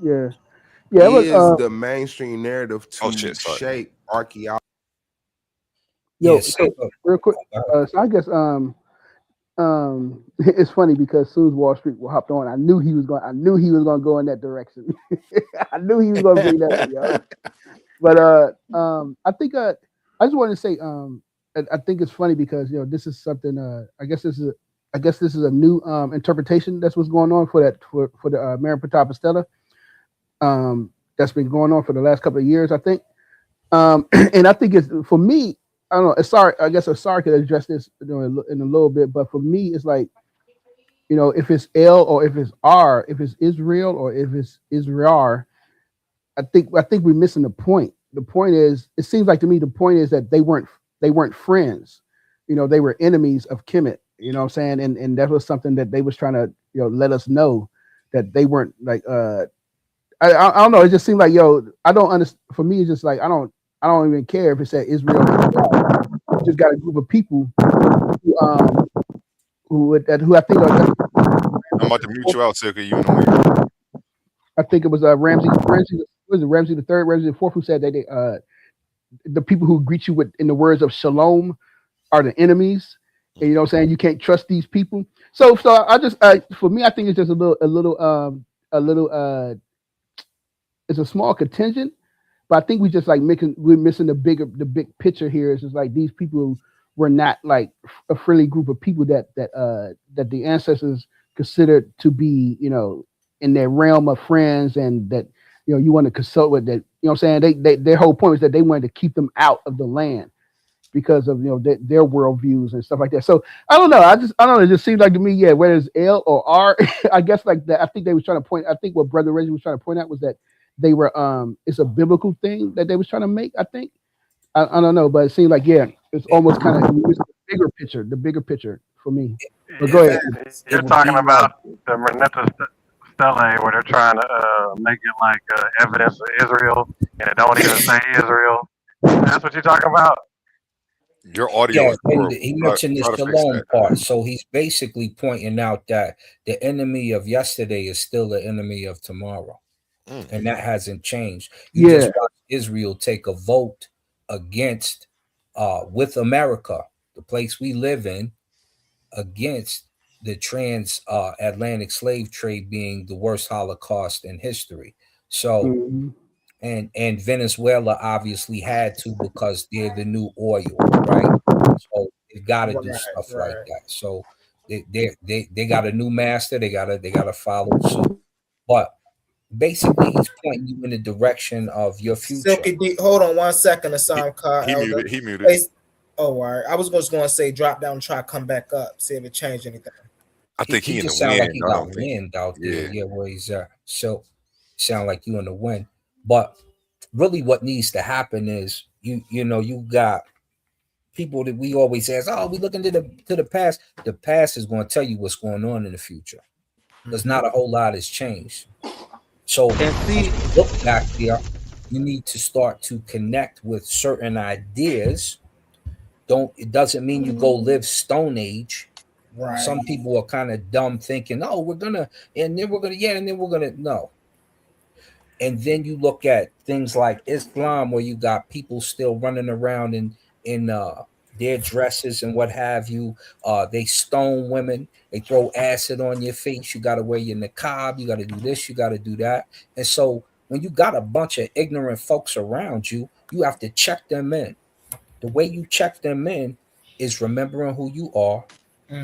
yeah, yeah. It was is the mainstream narrative Oh to shit, sorry. shape archaeology. yo. Yeah, see, So real quick, so I guess it's funny because as soon as Wall Street hopped on, I knew he was going. I knew he was going to go in that direction. I knew he was going to bring that up, yo. But I think I just wanted to say I think it's funny because this is something I guess this is a new interpretation that's what's going on for that for the Mary Pratap Stella that's been going on for the last couple of years, I think. And I think it's for me. I don't know. Sorry, I guess sorry could address this in a little bit, but for me, it's like if it's L or if it's R, if it's Israel or if it's Israel, I think we're missing the point. The point is, it seems like to me, the point is that they weren't friends. They were enemies of Kemet. You know what I'm saying? And that was something that they was trying to let us know that they weren't like I don't know. It just seemed like I don't understand. For me, it's just like I don't even care if it said Israel. You just got a group of people who who I think are I'm about to mute you out, Silky. You in the way. I think it was Ramsey was it Ramsey the third, Ramsey the fourth who said that the people who greet you with in the words of shalom are the enemies. And you know what I'm saying? You can't trust these people. So I just for me I think it's just a little it's a small contingent, but I think we just like we're missing the big picture here. It's just like these people were not like a friendly group of people that the ancestors considered to be in their realm of friends, and that you want to consult with. That what I'm saying, their whole point was that they wanted to keep them out of the land because of their worldviews and stuff like that. So I don't know. I don't know. It just seems like to me, yeah, whether it's L or R, I guess like that. I think they was trying to point. I think what Brother Reggie was trying to point out was that they were it's a biblical thing that they was trying to make. I think I don't know, but it seemed like yeah, it's almost kind of the bigger picture for me. But go ahead. it You're would talking be like, about the Renata Stele, where they're trying to make it like evidence of Israel, and it don't even say Israel. That's what you're talking about. Your audio yeah, is and horrible. he mentioned the Try to fix shalom that. part. So he's basically pointing out that the enemy of yesterday is still the enemy of tomorrow. Mm. And that hasn't changed. You Yeah, just watch Israel take a vote against with America, the place we live in, against the transatlantic slave trade being the worst Holocaust in history. So mhm. and Venezuela obviously had to because they're the new oil, right? So they got to do Right, stuff like right. that. So they got a new master. They gotta follow suit. But basically, he's pointing you in the direction of your future. Silky D, hold on 1 second, He, Assam Car he Elder. muted. He muted. Hey, oh, all right. I was just going to say drop down, try to come back up, see if it changed anything. I He, think he he in the just sound like wind. he I got don't think. wind out there. Yeah. Yeah, where he's at. So sound like you in the wind. But really, what needs to happen is you got people that we always ask, oh, we looking to the past. The past is going to tell you what's going on in the future because Mm-hmm. not a whole lot has changed. So And as see, you look back there, you need to start to connect with certain ideas. Don't It doesn't mean you go live Stone Age. right. Some people are kind of dumb thinking, oh, we're gonna, and then we're gonna, yeah, and then we're gonna, no. And then you look at things like Islam, where you got people still running around in their dresses and what have you. They stone women. They throw acid on your face. You got to wear your niqab. You got to do this. You got to do that. And so when you got a bunch of ignorant folks around you, you have to check them in. The way you check them in is remembering who you are,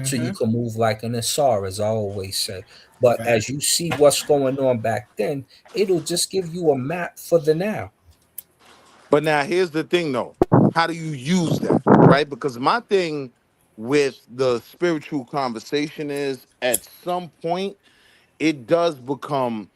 so you Mm-hmm. can move like an Asar, as I always say. But Fact. as you see what's going on back then, it'll just give you a map for the now. But now here's the thing though. How do you use that? Right? Because my thing with the spiritual conversation is at some point it does become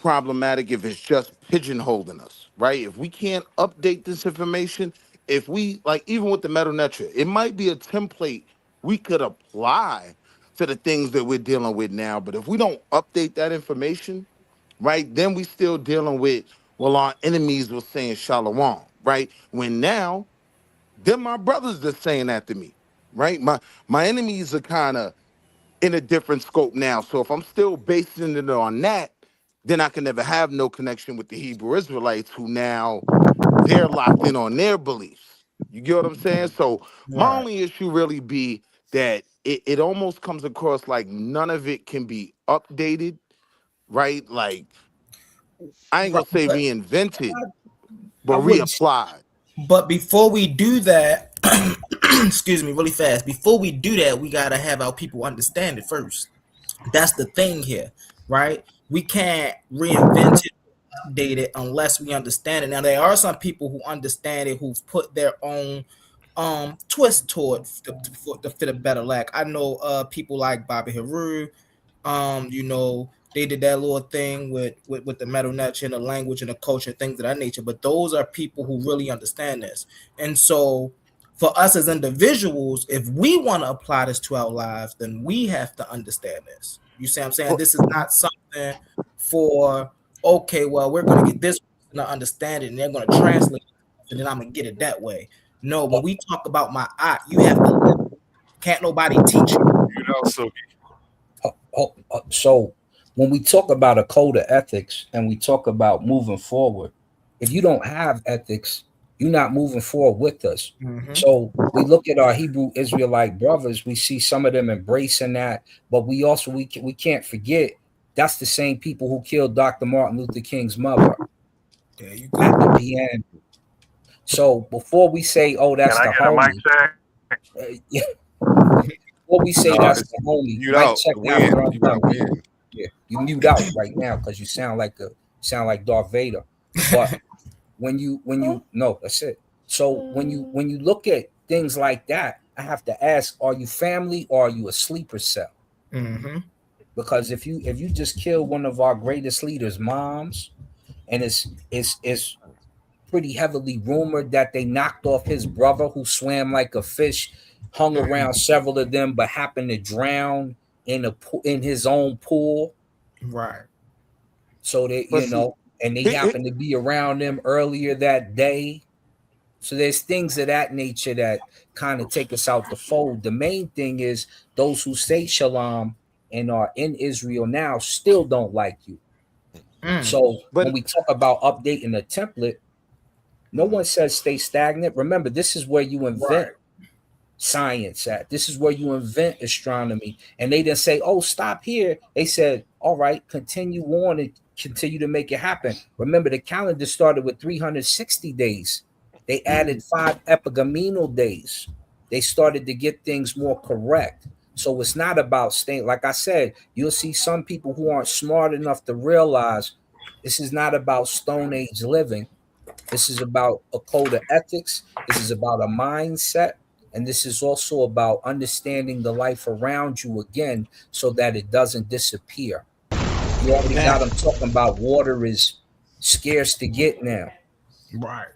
problematic if it's just pigeonholing us, right? If we can't update this information, if we like even with the metal netra, it might be a template we could apply to the things that we're dealing with now. But if we don't update that information, right, then we still dealing with, well, our enemies were saying shalom, right? When now, then my brothers are saying that to me, right? My enemies are kind of in a different scope now. So if I'm still basing it on that, then I can never have no connection with the Hebrew Israelites who now they're locked in on their beliefs. You get what I'm saying? So my Right. only issue really be that it almost comes across like none of it can be updated, right? Like I ain't Right. gonna say reinvented, I but wouldn't. reapplied. But before we do that, excuse me, really fast. Before we do that, we gotta have our people understand it first. That's the thing here, right? We can't reinvent it, update it unless we understand it. Now there are some people who understand it who've put their own twist to it to fit a better lack. I know people like Bobby Haru, they did that little thing with the metal nutch and the language and the culture, things of that nature. But those are people who really understand this. And so for us as individuals, if we want to apply this to our lives, then we have to understand this. You see what I'm saying? This is not something for, okay, well, we're going to get this person to understand it and they're going to translate it and then I'm going to get it that way. No, when we talk about my art, you have to live. Can't nobody teach you. You know, so So when we talk about a code of ethics and we talk about moving forward, if you don't have ethics, you're not moving forward with us. Mm-hmm. So we look at our Hebrew Israelite brothers, we see some of them embracing that, but we also we can't forget that's the same people who killed Dr. Martin Luther King's mother There you at go. the piano. So before we say, "Oh, Can that's I the get a mic homie," check? yeah, before we say that's the homie, mute mic out. check The after wind. I'm You got done. wind. Yeah, you mute out right now because you sound like Darth Vader. But when you no, that's it. So when you look at things like that, I have to ask: Are you family or are you a sleeper cell? Mm-hmm. Because if you just kill one of our greatest leaders' moms, and it's pretty heavily rumored that they knocked off his brother who swam like a fish, hung around several of them, but happened to drown in his own pool. Right. So they, But see, and they it, happened to be around them earlier that day. So there's things of that nature that kind of take us out the fold. The main thing is those who say shalom and are in Israel now still don't like you. Mm. So when but we talk about updating the template, no one says stay stagnant. Remember, this is where you invent Right. science at. This is where you invent astronomy. And they didn't say, oh, stop here. They said, all right, continue on and continue to make it happen. Remember, the calendar started with 360 days. They added 5 epigeminal days. They started to get things more correct. So it's not about staying. Like I said, you'll see some people who aren't smart enough to realize this is not about Stone Age living. This is about a code of ethics. This is about a mindset. And this is also about understanding the life around you again so that it doesn't disappear. You already now, got them talking about water is scarce to get now. Right.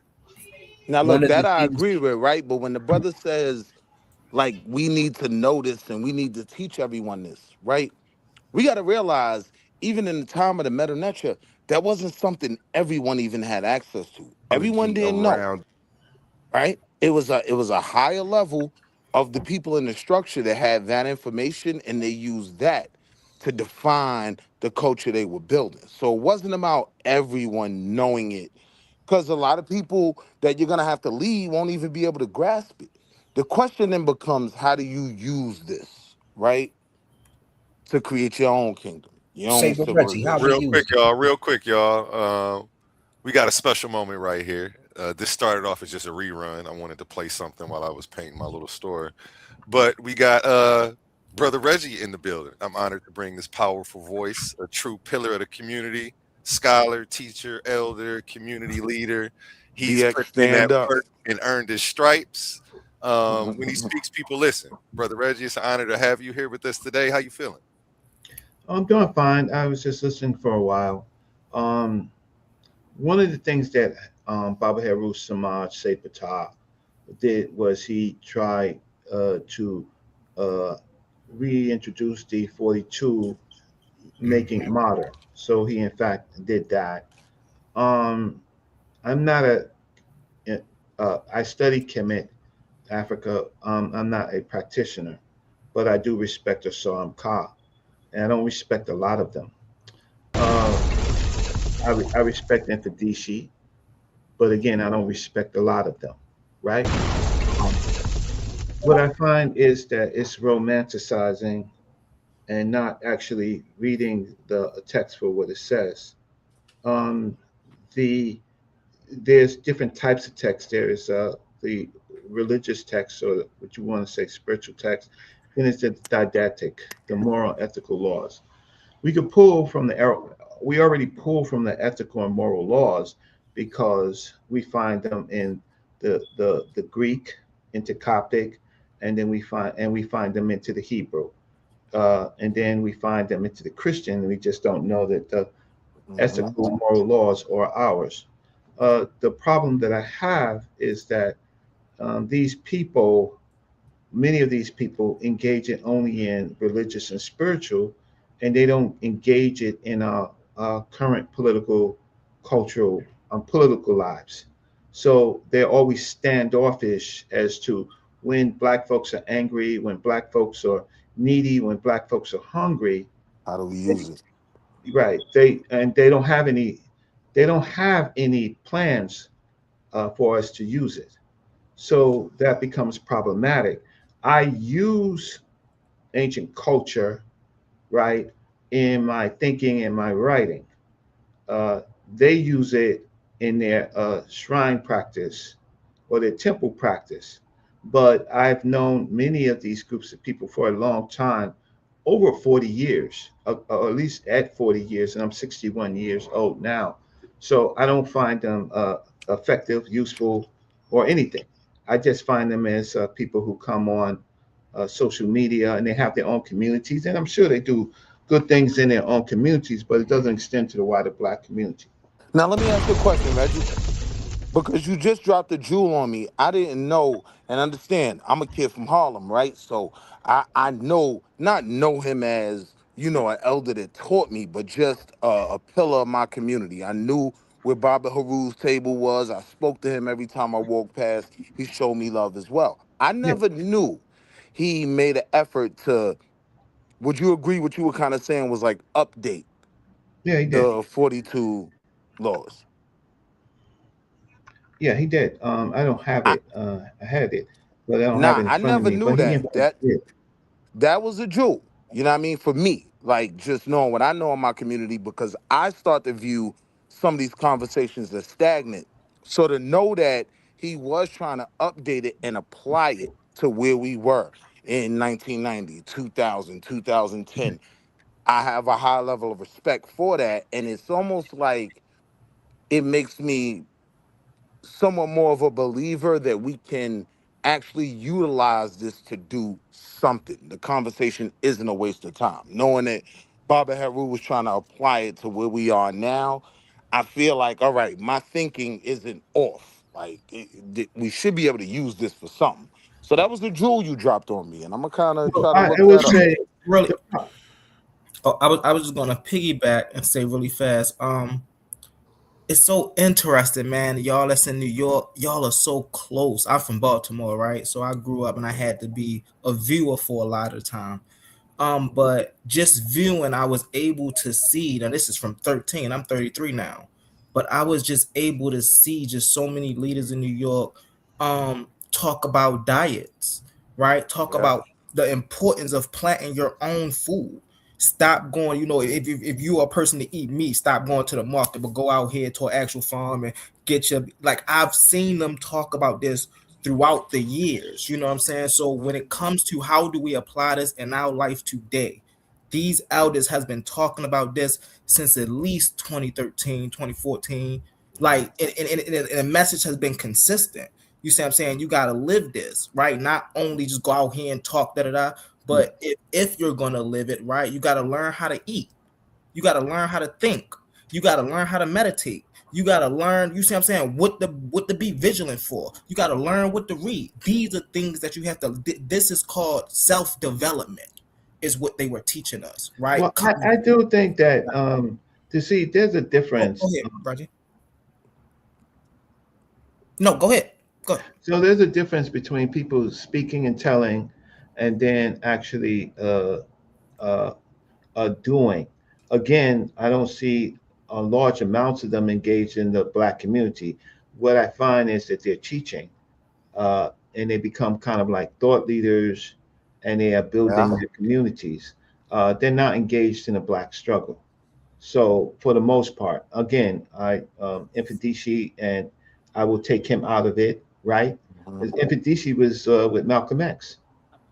now One look, of the that I things, agree with, right? But when the brother says like we need to know this and we need to teach everyone this, right? We got to realize, even in the time of the Meta Netra, that wasn't something everyone even had access to. Everyone didn't know, Around right? It was a higher level of the people in the structure that had that information, and they used that to define the culture they were building. So it wasn't about everyone knowing it, because a lot of people that you're gonna have to lead won't even be able to grasp it. The question then becomes, how do you use this, right, to create your own kingdom, your own Saber Reggie, how we civilization? use it. Real quick, y'all. We got a special moment right here. This started off as just a rerun. I wanted to play something while I was painting my little store, but we got brother Reggie in the building. I'm honored to bring this powerful voice, a true pillar of the community, scholar, teacher, elder, community leader. He's DX, put in that stand up. work and earned his stripes. When he speaks, people listen. Brother Reggie, it's an honor to have you here with us today. How you feeling? I'm doing fine. I was just listening for a while. Um, One of the things that Baba Haru Samaj Sepata did was he tried to uh, reintroduce the 42 making modern. So he in fact did that. Um, I'm not I study Kemet, Africa. I'm not a practitioner, but I do respect the Saram Ka, and I don't respect a lot of them. Uh, I respect Infodici, but again, I don't respect a lot of them, right? Um, what I find is that it's romanticizing and not actually reading the text for what it says. Um, the there's different types of text. There's the religious text, or what you want to say, spiritual text. Then it's the didactic, the moral, ethical laws. We could pull from we already pull from the ethical and moral laws because we find them in the Greek, into Coptic, and then we find them into the Hebrew, and then we find them into the Christian. And we just don't know that the Hmm. ethical and moral laws are ours. The problem that I have is that these people, many of these people, engage it only in religious and spiritual, and they don't engage it in our current political, cultural, political lives. So they're always standoffish as to when black folks are angry, when black folks are needy, when black folks are hungry. How do we use it? Right. They don't have any plans for us to use it. So that becomes problematic. I use ancient culture, right, in my thinking and my writing. Uh, they use it in their shrine practice or their temple practice. But I've known many of these groups of people for a long time, over 40 years, or at least at 40 years, and I'm 61 years old now. So I don't find them effective, useful, or anything. I just find them as people who come on social media and they have their own communities. And I'm sure they do good things in their own communities, but it doesn't extend to the wider black community. Now let me ask you a question, Reggie. Because you just dropped a jewel on me. I didn't know and understand. I'm a kid from Harlem, right? So I know, not know him as, an elder that taught me, but just a pillar of my community. I knew where Baba Haru's table was. I spoke to him every time I walked past. He showed me love as well. I Yeah, never knew he made an effort to, would you agree what you were kind of saying was like update yeah, he did. the 42 laws? Yeah, he did. I don't have I, it. I had it, but I don't have nah, it in I front of never me. knew But he that. in fact did. That was a jewel. You know what I mean? For me, like just knowing what I know in my community, because I start to view some of these conversations as stagnant. So to know that he was trying to update it and apply it to where we were in 1990, 2000, 2010, I have a high level of respect for that. And it's almost like it makes me somewhat more of a believer that we can actually utilize this to do something. The conversation isn't a waste of time. Knowing that Baba Haru was trying to apply it to where we are now, I feel like, all right, my thinking isn't off. Like, we should be able to use this for something. So that was the jewel you dropped on me, and I'm gonna kind of Well, try to I look would that up. say really, the I was just gonna piggyback and say really fast. It's so interesting, man. Y'all that's in New York, y'all are so close. I'm from Baltimore, right? So I grew up and I had to be a viewer for a lot of the time. But just viewing, I was able to see. Now this is from 13. I'm 33 now, but I was just able to see just so many leaders in New York, talk about diets, right? Talk Yeah. about the importance of planting your own food. Stop going, if you are a person to eat meat, stop going to the market, but go out here to an actual farm and get your, like, I've seen them talk about this throughout the years. You know what I'm saying? So when it comes to how do we apply this in our life today, these elders has been talking about this since at least 2013, 2014. Like, and the message has been consistent. You see what I'm saying? You got to live this, right? Not only just go out here and talk, da da da, yeah. but if you're going to live it, right, you got to learn how to eat. You got to learn how to think. You got to learn how to meditate. You got to learn, you see what I'm saying, what to be vigilant for. You got to learn what to read. These are things that you have to, this is called self-development, is what they were teaching us, right? Well, I do think that to see there's a Oh, difference. go ahead, Reggie. No, go ahead. Go ahead. So there's a difference between people speaking and telling, and then actually uh, doing. Again, I don't see large amounts of them engaged in the black community, what I find is that they're teaching, and they become kind of like thought leaders, and they are Yeah. building their communities. They're not engaged in a black struggle. So for the most part, again, Infadishi, and I will take him out of it, right? Mhm. Infadishi was with Malcolm X.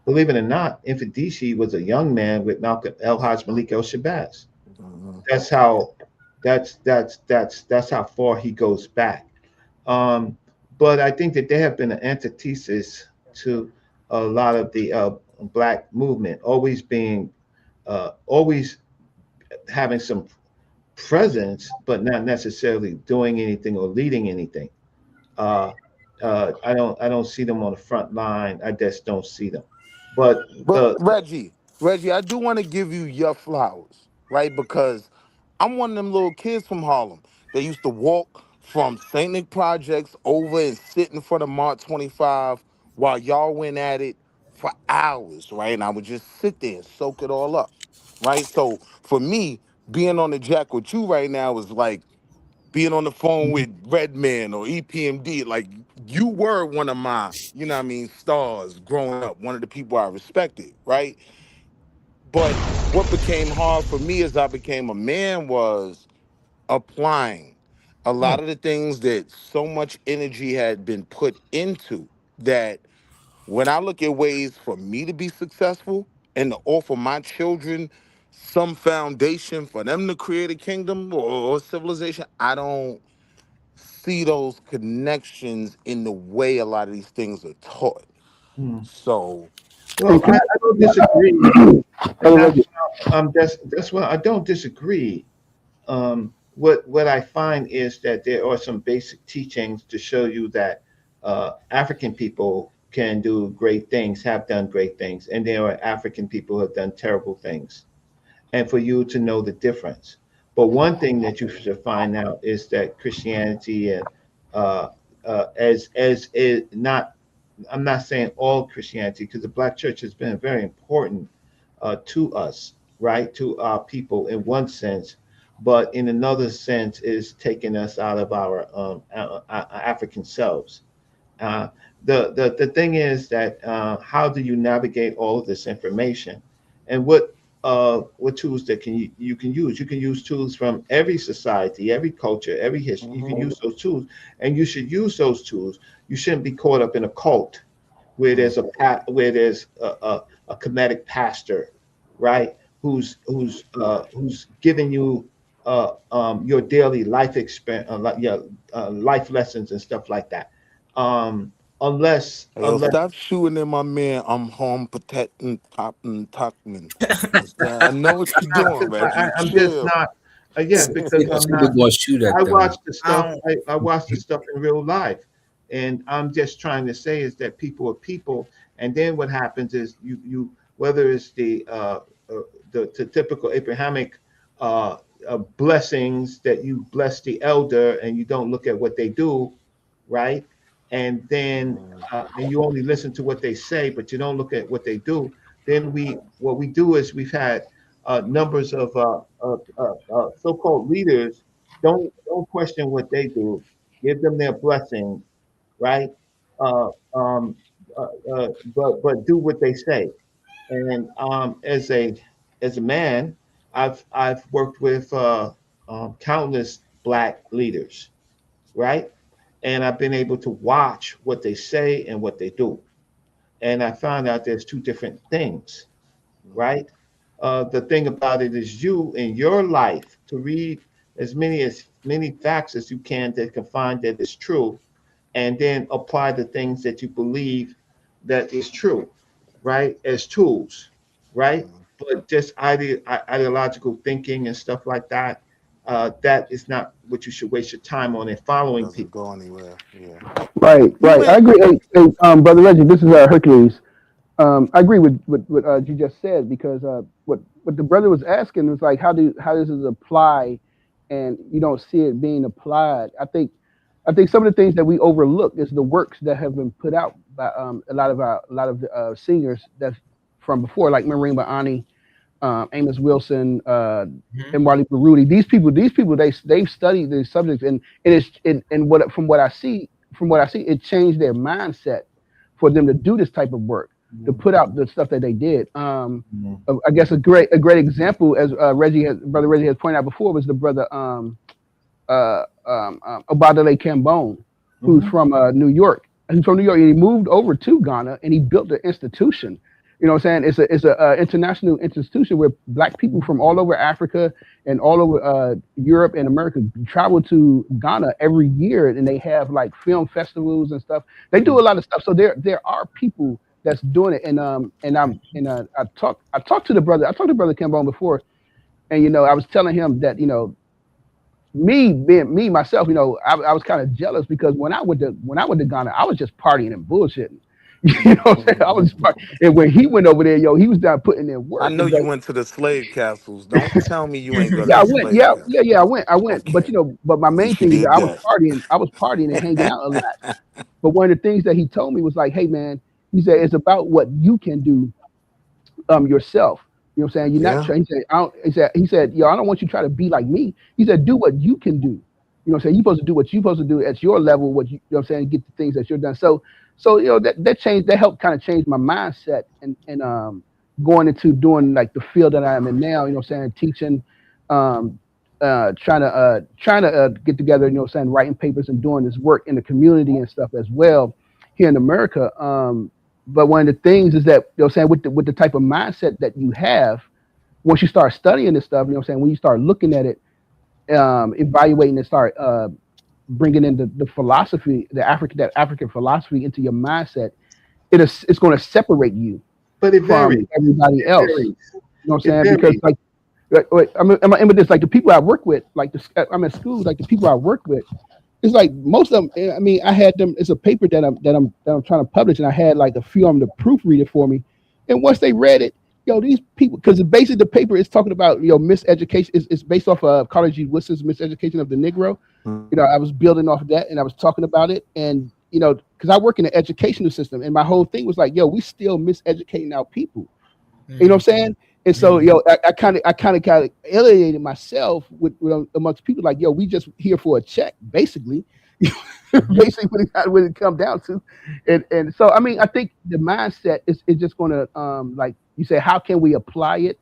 Believe it or not, Infadishi was a young man with Malcolm El Haj Malik El Shabazz. Mhm. That's how that's how far he goes back. Um, but I think that there have been an antithesis to a lot of the black movement, always having some presence, but not necessarily doing anything or leading anything. Uh, I don't see them on the front line. I just don't see them. But But Reggie, I do want to give you your flowers, right? Because I'm one of them little kids from Harlem. They used to walk from St. Nick Projects over and sit in front of Mart 25 while y'all went at it for hours, right? And I would just sit there and soak it all up, right? So for me, being on the jack with you right now is like being on the phone with Redman or EPMD. Like, you were one of my, you know what I mean, stars growing up, one of the people I respected, right? But what became hard for me as I became a man was applying a lot of the things that so much energy had been put into, that when I look at ways for me to be successful and to offer my children some foundation for them to create a kingdom or civilization, I don't see those connections in the way a lot of these things are taught. hmm. So, Hey, Well, can I don't disagree, and Brother Reggie, that's what I don't disagree. What I find is that there are some basic teachings to show you that African people can do great things, have done great things, and there are African people who have done terrible things, and for you to know the difference. But one thing that you should find out is that Christianity and uh, as is not, I'm not saying all Christianity, because the Black Church has been very important to us, right, to our people in one sense, but in another sense is taking us out of our African selves. Uh, the thing is that how do you navigate all of this information, and what tools that you can use? You can use tools from every society, every culture, every history. You can mhm, use those tools, and you should use those tools. You shouldn't be caught up in a cult where mhm. there's a Kemetic pastor, right? Who's giving you your daily life experience, life lessons and stuff like that. Um, unless Hey, yo, unless stop shooting at my man. I'm home protecting Topping Tuckman. I know what you're doing, Reggie. I'm just Chill. not. Yeah, because I'm People not. gonna shoot at I them. watch the I stuff. don't. I watch the stuff in real life, and I'm just trying to say is that people are people, and then what happens is you whether it's uh, the typical Abrahamic blessings that you bless the elder and you don't look at what they do, right? And then and you only listen to what they say, but you don't look at what they do. Then what we do is we've had numbers of so-called leaders don't question what they do. Give them their blessing, right? Uh, um, uh, but do what they say. And as a man, I've worked with countless black leaders, right? And I've been able to watch what they say and what they do. And I found out there's two different things, right? The thing about it is you in your life to read as many facts as you can find that is true, and then apply the things that you believe that is true, right? As tools, right? But just ideological thinking and stuff like that, that is not what you should waste your time on in following Doesn't people. go anywhere. Yeah. right, You right. I may. agree. Brother Reggie, this is Hercules. I agree with what you just said because what the brother was asking was like how does it apply, and you don't see it being applied. I think some of the things that we overlook is the works that have been put out by a lot of the seniors that from before, like Marine Baani, Amos Wilson, Mhm. and Marley Baruti. These people, they've studied these subjects, and it's and what from what I see, it changed their mindset for them to do this type of work, to put out the stuff that they did. Mhm. I guess a great example, as brother Reggie has pointed out before, was the brother Obadale Cambone, who's Mhm. from New York. He's from New York, and he moved over to Ghana, and he built an institution. You know what I'm saying? It's a international institution where black people from all over Africa and all over Europe and America travel to Ghana every year, and they have like film festivals and stuff. They do a lot of stuff. So there are people that's doing it, and I talked to brother Cambone before, and I was telling him that me being me myself, I was kind of jealous because when I went to Ghana, I was just partying and bullshitting. You know what I'm saying? I was and when he went over there, he was down putting in I work. know It's you like, went to the slave castles. Don't tell me you ain't go to yeah, I the went. slave Yeah, castles. I went. But Okay. but my At main least you thing is that did that. I was partying and hanging out a lot. But one of the things that he told me was like, hey man, he said it's about what you can do yourself. You know what I'm saying? You're not Yeah. trying. He said, yo, I don't want you to try to be like me. He said, do what you can do. You know what I'm saying? You're supposed to do what you're supposed to do at your level, you know what I'm saying, get the things that you're done. So that changed, that helped kind of change my mindset, and going into doing like the field that I am in now, you know what I'm saying, teaching, um trying to get together, you know what I'm saying, writing papers and doing this work in the community and stuff as well here in America. But one of the things is that, you know what I'm saying, with the type of mindset that you have, once you start studying this stuff, you know what I'm saying, when you start looking at it, evaluating and start bringing in the philosophy, that African philosophy into your mindset, it's going to separate you But it from varies. everybody It else. varies. You know what It I'm saying? Because varies. like, wait, I'm in with this. Like the people I work with, like I'm in school, like the people I work with, it's like most of them. I mean, I had them. It's a paper that I'm trying to publish, and I had like a few of them to proofread it for me. And once they read it, these people, because basically the paper is talking about miseducation. It's based off of Carter G. Woodson's Miseducation of the Negro. I was building off of that, and I was talking about it, and because I work in the educational system, and my whole thing was like, we still miseducating our people. You know what I'm saying? And so, Mhm. I kind of alienated myself with amongst people like, we just here for a check, basically. Mhm. Basically, when it come down to, and so I mean, I think the mindset is just going to, like you say, how can we apply it?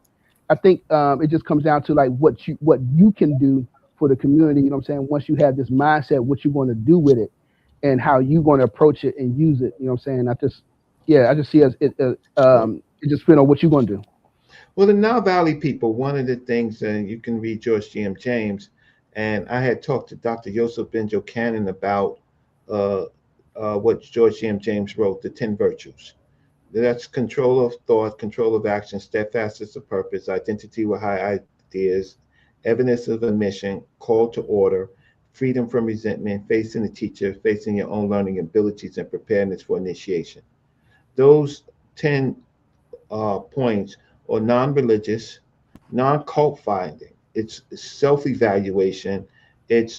I think it just comes down to like what you can do for the community. You know what I'm saying? Once you have this mindset, what you're going to do with it, and how you're going to approach it and use it. You know what I'm saying? I just see it just depends on what you're going to do. Well, the Nile Valley people, one of the things, and you can read George G.M. James, and I had talked to Dr. Yosef Benjo Cannon about uh, what George G.M. James wrote, The 10 Virtues. That's control of thought, control of action, steadfastness of purpose, identity with high ideas, evidence of a mission, call to order, freedom from resentment, facing the teacher, facing your own learning abilities, and preparedness for initiation. Those 10 points are non-religious, non-cult finding. It's self-evaluation. It's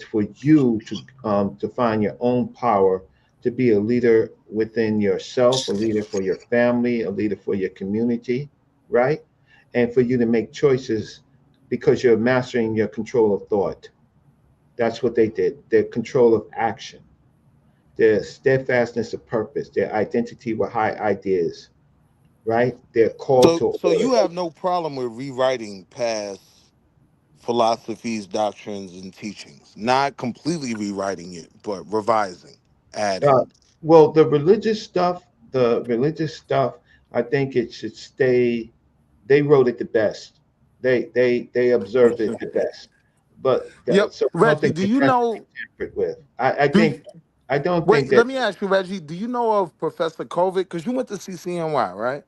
for you to find your own power, to be a leader within yourself, a leader for your family, a leader for your community, right? And for you to make choices because you're mastering your control of thought. That's what they did. Their control of action, their steadfastness of purpose, their identity with high ideas, right? They're called to So order. you have no problem with rewriting past philosophies, doctrines, and teachings. Not completely rewriting it, but revising, Uh, adding. well, the religious stuff, I think it should stay. They wrote it the best. They observed it the best. But Yep. so I don't Reggie, think do it you has to be know tampered with. I do think I don't think wait, that. let me ask you, Reggie, do you know of Professor COVID? Because you went to CCNY, right?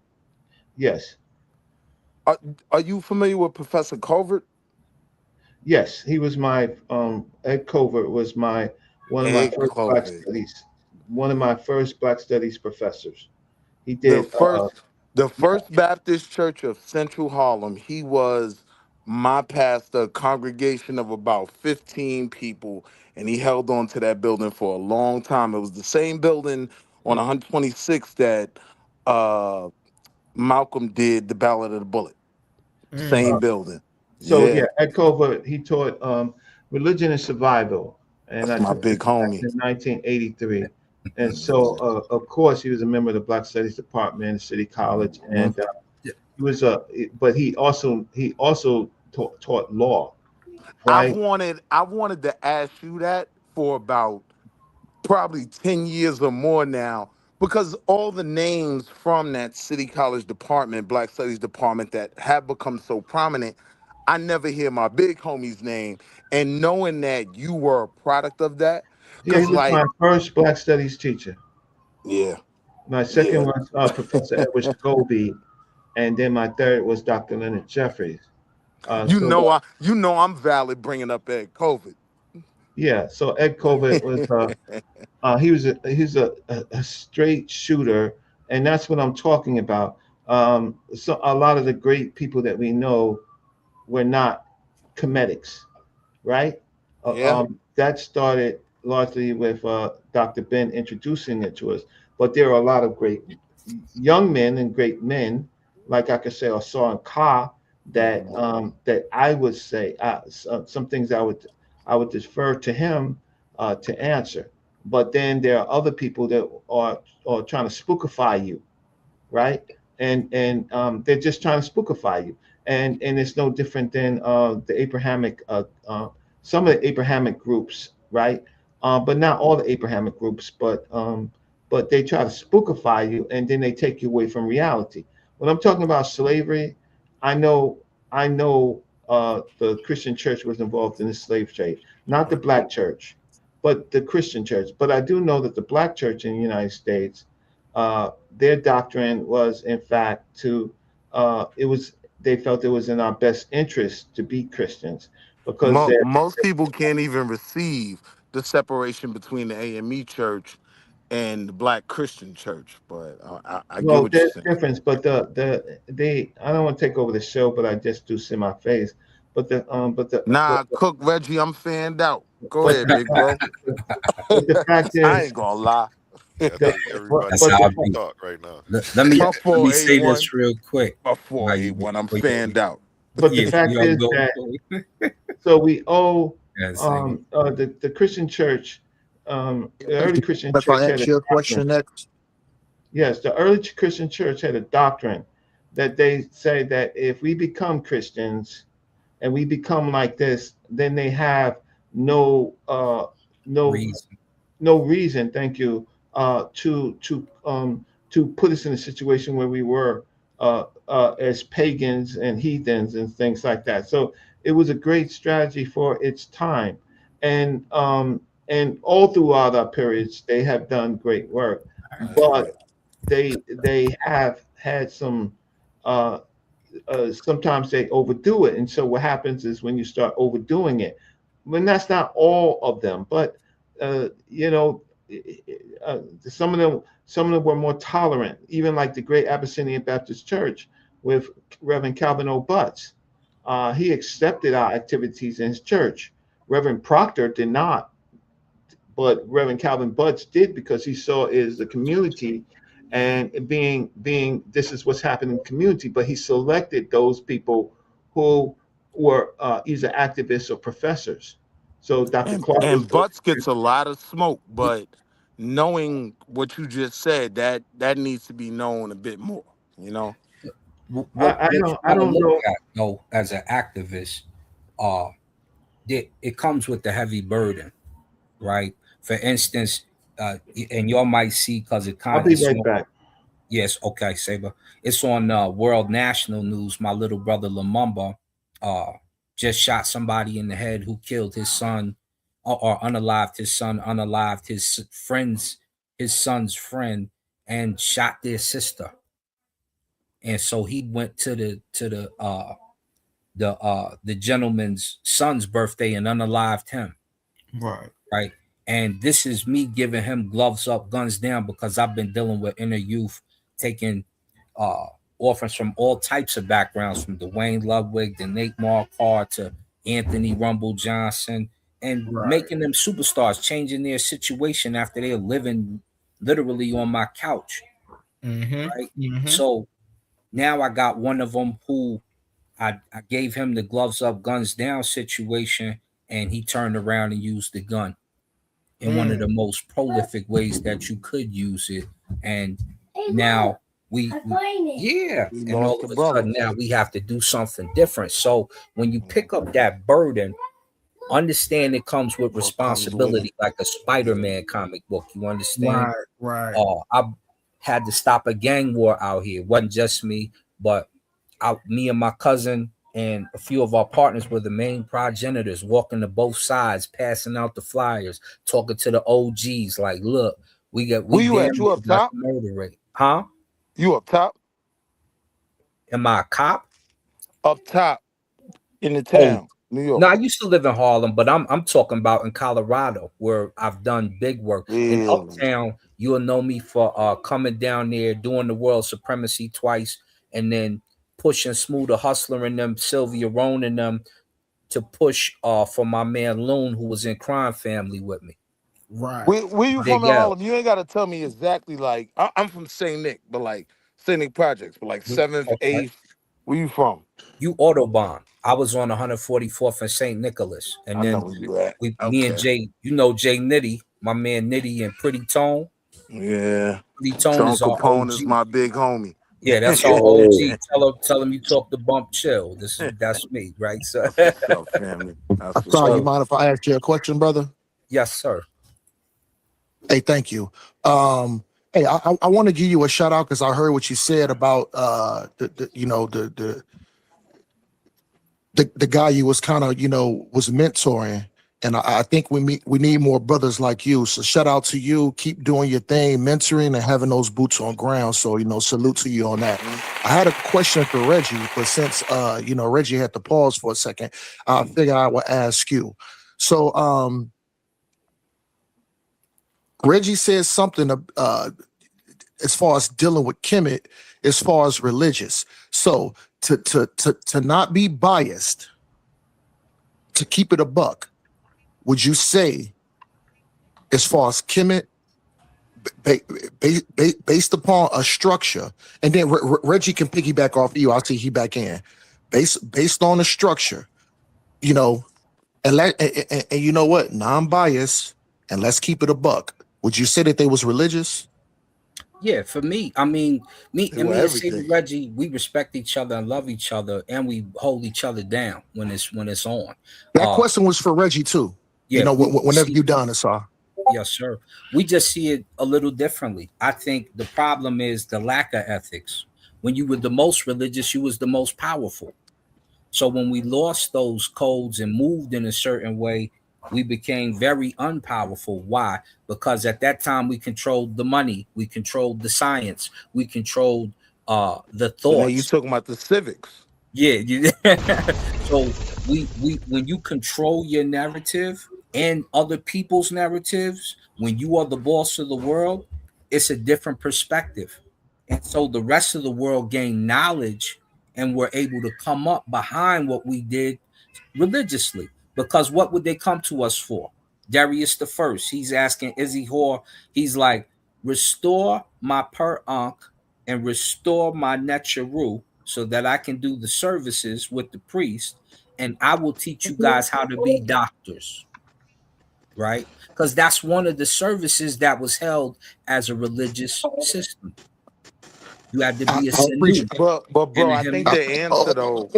Yes, Are, are you familiar with Professor Covert? yes, he was my Ed Covert was my one of my Ed first black Covert. studies one of my first black studies professors. He The did. first the Yeah. First Baptist Church of Central Harlem. He was my pastor, a congregation of about 15 people, and he held on to that building for a long time. It was the same building on 126th that uh Malcolm did the Ballad of the Bullet. Same building. So Yeah, yeah, Ed Covert, he taught religion and survival, and that's I my took big this back homie. in 1983. And so, of course, he was a member of the Black Studies Department, City College, Mhm. and he was but he also taught law, right? I wanted to ask you that for about probably 10 years or more now, because all the names from that city college department, Black Studies department, that have become so prominent, I never hear my big homie's name. And knowing that you were a product of that, Yeah, he because was like, my first Black Studies teacher. yeah, My second yeah. was Professor Edward Scobie, and then my third was Dr. Leonard Jeffries. So You know I'm valid bringing up Ed COVID. yeah, so Ed Covert was he was a straight shooter, and that's what I'm talking about. So a lot of the great people that we know were not comedics, right? Yeah. That started largely with Dr. Ben introducing it to us. But there are a lot of great young men and great men, like I could say, or Saw Ka, that I would say some things I would defer to him to answer. But then there are other people that are trying to spookify you, right? And they're just trying to spookify you, and it's no different than the Abrahamic some of the Abrahamic groups, right? But not all the Abrahamic groups, but they try to spookify you, and then they take you away from reality. When I'm talking about slavery, I know the Christian church was involved in the slave trade, not the black church, but the Christian church. But I do know that the black church in the United States, their doctrine was, in fact, it was they felt it was in our best interest to be Christians because Most people can't even receive the separation between the AME church and the Black Christian church, but I get well, what you're there's saying. difference, but they I don't want to take over the show, but I just do see my face. But the but the but Nah, Cook Reggie, I'm fanned out. Go but ahead, big bro. but the fact I is ain't gonna lie. Yeah, I that think but, everybody That's but can how the I let you be. talk right now. Let me say 481, this real quick. Now you 481, I'm before you, fanned out. but the yeah, fact you is go. that so we owe Yeah, sing the Christian church, the early Christian If church I had a answer your doctrine. question next, Yes, the early Christian church had a doctrine that they say that if we become Christians and we become like this, then they have no no reason. no reason, thank you, to put us in a situation where we were as pagans and heathens and things like that. So it was a great strategy for its time, and all throughout our periods they have done great work, I but agree. they have had some uh, sometimes they overdo it. And so what happens is when you start overdoing it, when that's not all of them, but uh, you know, some of them were more tolerant, even like the great Abyssinian Baptist Church with Reverend Calvin O. Butts. He accepted our activities in his church. Reverend Proctor did not, but Reverend Calvin Butts did because he saw is the community and being this is what's happening in the community. But he selected those people who were either activists or professors. So Dr. Clark was And Butts gets a lot of smoke, but knowing what you just said, that needs to be known a bit more, you know? I What don't you I gotta don't look know. at though as an activist, uh, it comes with the heavy burden, right? For instance, and y'all might see because it I'll kind be it's right on, back. yes, okay, Saber. It's on World National News. My little brother Lumumba uh just shot somebody in the head who killed his son, or unalived his son, unalived his son's friend, and shot their sister. And so he went to the gentleman's son's birthday and unalived him, Right. right? And this is me giving him gloves up, guns down, because I've been dealing with inner youth, taking uh orphans from all types of backgrounds, from Dwayne Ludwig to Nate Marquardt to Anthony Rumble Johnson, and Right. making them superstars, changing their situation after they're living literally on my couch, Mm-hmm. right? Mm-hmm. So now I got one of them who I gave him the gloves up, guns down situation, and he turned around and used the gun in one of the most prolific ways that you could use it. And now yeah, We and lost all the of a brother. sudden now we have to do something different. So when you pick up that burden, understand it comes with What comes with it? responsibility, like a Spider-Man comic book. You understand? Right. I had to stop a gang war out here. It wasn't just me, but me and my cousin and a few of our partners were the main progenitors, walking to both sides, passing out the flyers, talking to the OGs. Like, look, we Where you at? damn You near up got top? the murder rate, huh? You up top? Am I a cop? Up top in the Oh, town, New York. no, I used to live in Harlem, but I'm talking about in Colorado, where I've done big work. In Really? Uptown, you'll know me for coming down there, doing the world supremacy twice, and then pushing Smooth the Hustler and them, Sylvia Roan and them, to push for my man Loon, who was in Crime Family with me. Right. Where you from Big in L. Harlem? You ain't gotta tell me exactly. Like I'm from Saint Nick, but like Saint Nick Projects, but like 7th, Okay. 8th. Where you from? You Autobahn. I was on 144th and St. Nicholas. And I know then where you at. me and Okay. Jay, you know Jay Nitty, my man Nitty and Pretty Tone. Yeah. Pretty Tone Tone is our Capone is OG. my big homie. Yeah, that's our OG. Tell him you talk the bump chill. That's me, right? So That's what's up, family. That's what's Sorry, you up. mind if I ask you a question, brother? yes, sir. Hey, thank you. Hey, I want to give you a shout out because I heard what you said about the guy you was kind of was mentoring, and I think we need more brothers like you. So shout out to you. Keep doing your thing, mentoring and having those boots on ground. So salute to you on that. I had a question for Reggie, but since Reggie had to pause for a second, I figured I would ask you. So Reggie says something as far as dealing with Kemet, as far as religious. So to not be biased, to keep it a buck, would you say, as far as Kemet, based upon a structure, and then Reggie can piggyback off you. I'll see he back in. Based on a structure, and you know what, non-biased, and let's keep it a buck. Would you say that they was religious? Yeah, for me, I mean, me They and were me and Steve everything. Reggie, we respect each other and love each other, and we hold each other down when it's on. That question was for Reggie too. Yeah, we Whenever see. you done, it's all. Yes, sir. We just see it a little differently. I think the problem is the lack of ethics. When you were the most religious, you was the most powerful. So when we lost those codes and moved in a certain way, we became very unpowerful. Why? Because at that time we controlled the money, we controlled the science, we controlled the So now you thoughts. talking about the civics. Yeah. So we when you control your narrative and other people's narratives, when you are the boss of the world, it's a different perspective. And so the rest of the world gain knowledge and were able to come up behind what we did religiously. Because what would they come to us for? Darius the First, he's asking Izzy Hor, he's like, restore my per ankh and restore my necharu so that I can do the services with the priest, and I will teach you guys how to be doctors, right? Because that's one of the services that was held as a religious system. You had to I be a appreciate. Sanu But and bro, a I think Himyah. the answer though.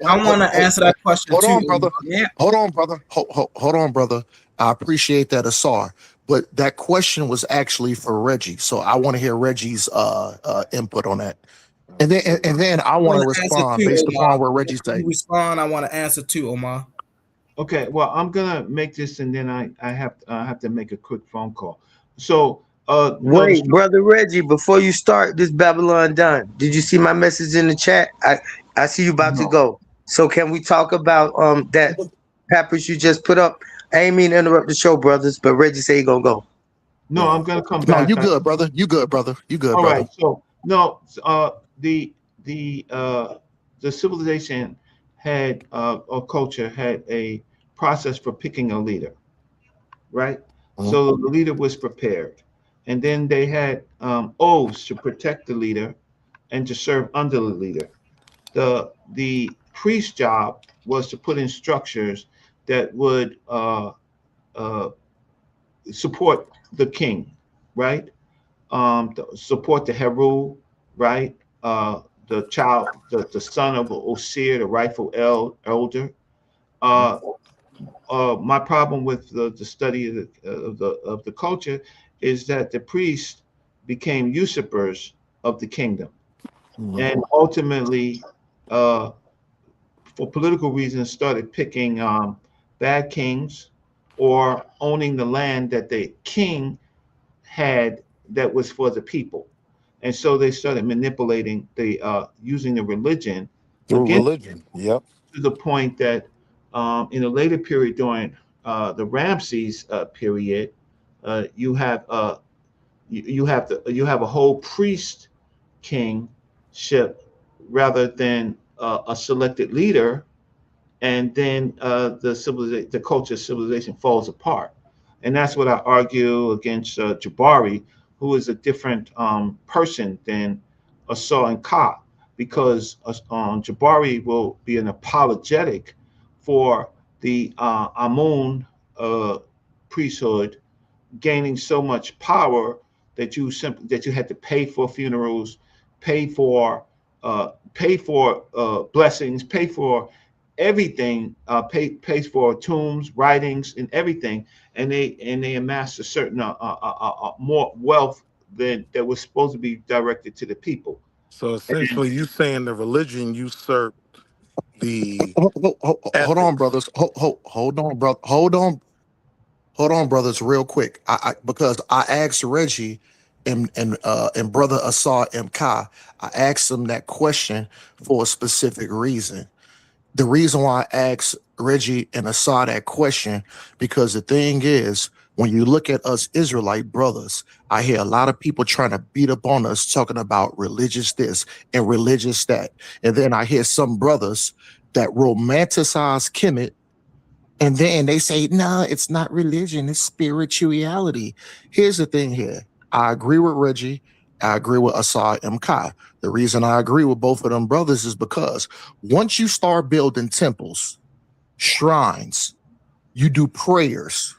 I want to answer that question Hold too. on, brother. Yeah. Hold on, brother. Hold on, brother. I appreciate that, Asar. But that question was actually for Reggie. So I want to hear Reggie's input on that. And then I I want want to to answer respond too, based Omar. upon what Reggie Before say. you respond, I want to answer too, Omar. Okay, well, I'm gonna make this, and then I have to make a quick phone call. So, no, Wait, brother Reggie, before you start this Babylon done, did you see my message in the chat? I see you about to no, go. So can we talk about that papers you just put up? I ain't mean to interrupt the show, brothers, but Reggie say he gonna go. no, I'm gonna come No, back. you good, brother. You good, brother. You good, All brother. right. So no, the the civilization had or culture had a process for picking a leader, right? So the leader was prepared, and then they had oaths to protect the leader and to serve under the leader. The priest's job was to put in structures that would uh, support the king, right? Support the Heru, right? The child, the son of Osir, the rightful elder. Uh, my problem with the study of the culture is that the priests became usurpers of the kingdom, and ultimately, uh, for political reasons, started picking bad kings or owning the land that the king had that was for the people. And so they started manipulating the using the religion Through against religion. Yep. to the point that in a later period during the Ramses period, you have you have a whole priest kingship rather than a selected leader, and then the culture civilization falls apart, and that's what I argue against Jabari, who is a different person than Asar and Ka, because Jabari will be an apologetic for the Amun priesthood gaining so much power that you had to pay for funerals, pay for blessings, pay for everything, pays for tombs, writings, and everything, and they amassed a certain more wealth than that was supposed to be directed to the people. So essentially, you saying the religion usurped the Hold on, ethics. brothers. Hold on, brother. Hold on, brothers, real quick. Because I asked Reggie and brother Asar MK, I asked them that question for a specific reason. The reason why I asked Reggie and Asar that question, because the thing is, when you look at us Israelite brothers, I hear a lot of people trying to beat up on us talking about religious this and religious that. And then I hear some brothers that romanticize Kemet, and then they say, no, it's not religion, it's spirituality. Here's the thing here. I agree with Reggie. I agree with Asar MK. The reason I agree with both of them brothers is because once you start building temples, shrines, you do prayers.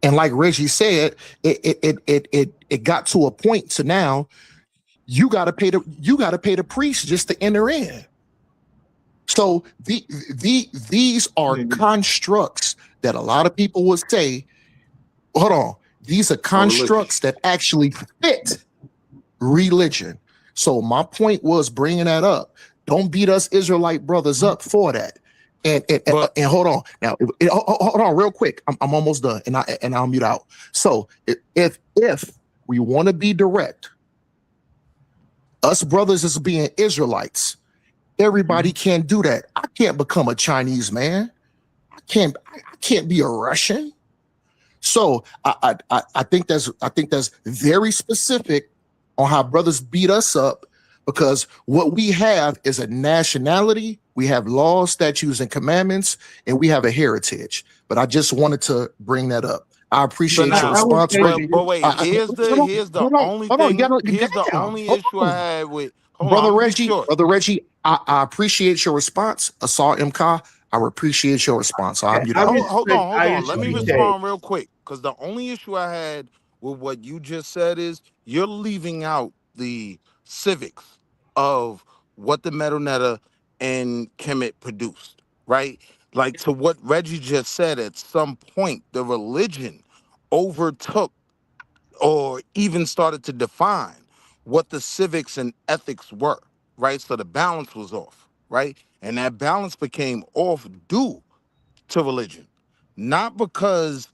And like Reggie said, it got to a point to now you gotta pay the priest just to enter in. So these are constructs that a lot of people would say, hold on, these are constructs that actually fit religion. So my point was bringing that up. Don't beat us Israelite brothers up for that. And hold on now. Hold on, real quick. I'm almost done, and I'll mute out. So if we want to be direct, us brothers as being Israelites, everybody can't do that. I can't become a Chinese man. I can't be a Russian. So I think that's very specific on how brothers beat us up, because what we have is a nationality, we have laws, statutes, and commandments, and we have a heritage. But I just wanted to bring that up. I appreciate your response, Reggie. But wait, here's the only thing. Here's the only issue I had with Brother Reggie. I appreciate your response. Asar MK, I appreciate your response. Hold on. Let me respond real quick, because the only issue I had with what you just said is you're leaving out the civics of what the Metal Netta and Kemet produced, right? Like, to what Reggie just said, at some point, the religion overtook or even started to define what the civics and ethics were, right? So the balance was off, right? And that balance became off due to religion, not because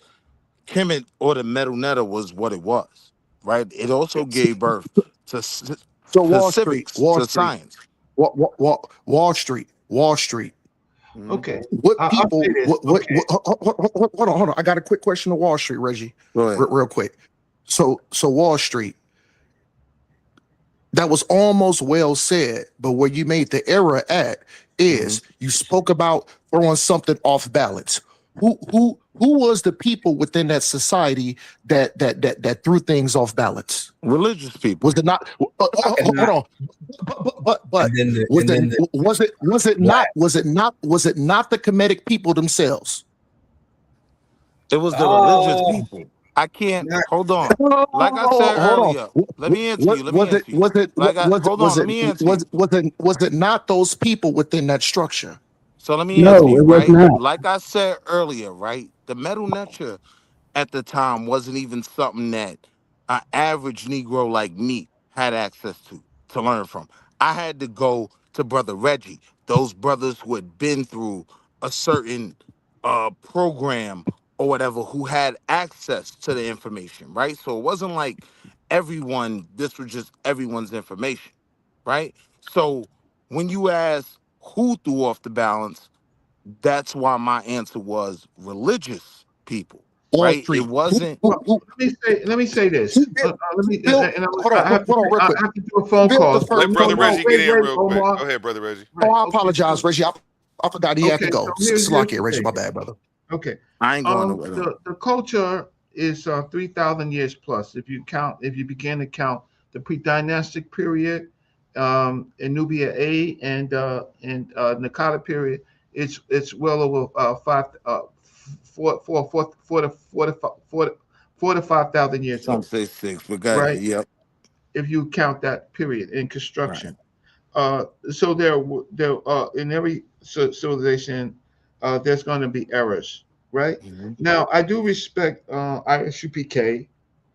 Kemet or the Metal Netta was what it was, right? It also gave birth to civics, to science. Wall Street. Okay. What people? Hold on. I got a quick question to Wall Street, Reggie. Go ahead. Real quick. So Wall Street. That was almost well said, but where you made the error at is you spoke about throwing something off balance. who was the people within that society that threw things off balance? Religious people. Was it not? Hold on. But And then was it not the Kemetic people themselves? It was the religious people. I can't hold on. Like I said earlier, let me answer you. Let me answer you. Was it not those people within that structure? So let me answer No, you, it was right? not. Like I said earlier, right? The metal nurture at the time wasn't even something that an average Negro like me had access to learn from. I had to go to Brother Reggie, those brothers who had been through a certain program or whatever, who had access to the information, right? So it wasn't like this was just everyone's information, right? So when you ask who threw off the balance, that's why my answer was religious people, All right? It three. wasn't. Let me say this. Let me, Hold I have on, real I quick. have to do a phone Build call. the Let first. Brother Reggie get in real quick. Omar. Go ahead, Brother Reggie. Right, Oh, I okay, apologize, so, Reggie. I forgot he had to okay, go. so here's Slack the it, Reggie. thing. My bad, brother. Okay. I ain't going nowhere. The culture is 3,000 years plus. If you begin to count the pre-dynastic period, in Nubia A and Nakata period, it's well over 4 to 5,000 years Some old, say 6, but go ahead. right? Yep. If you count that period in Right. construction. So there in every civilization, there's going to be errors, right? Mm-hmm. Now, I do respect ISUPK.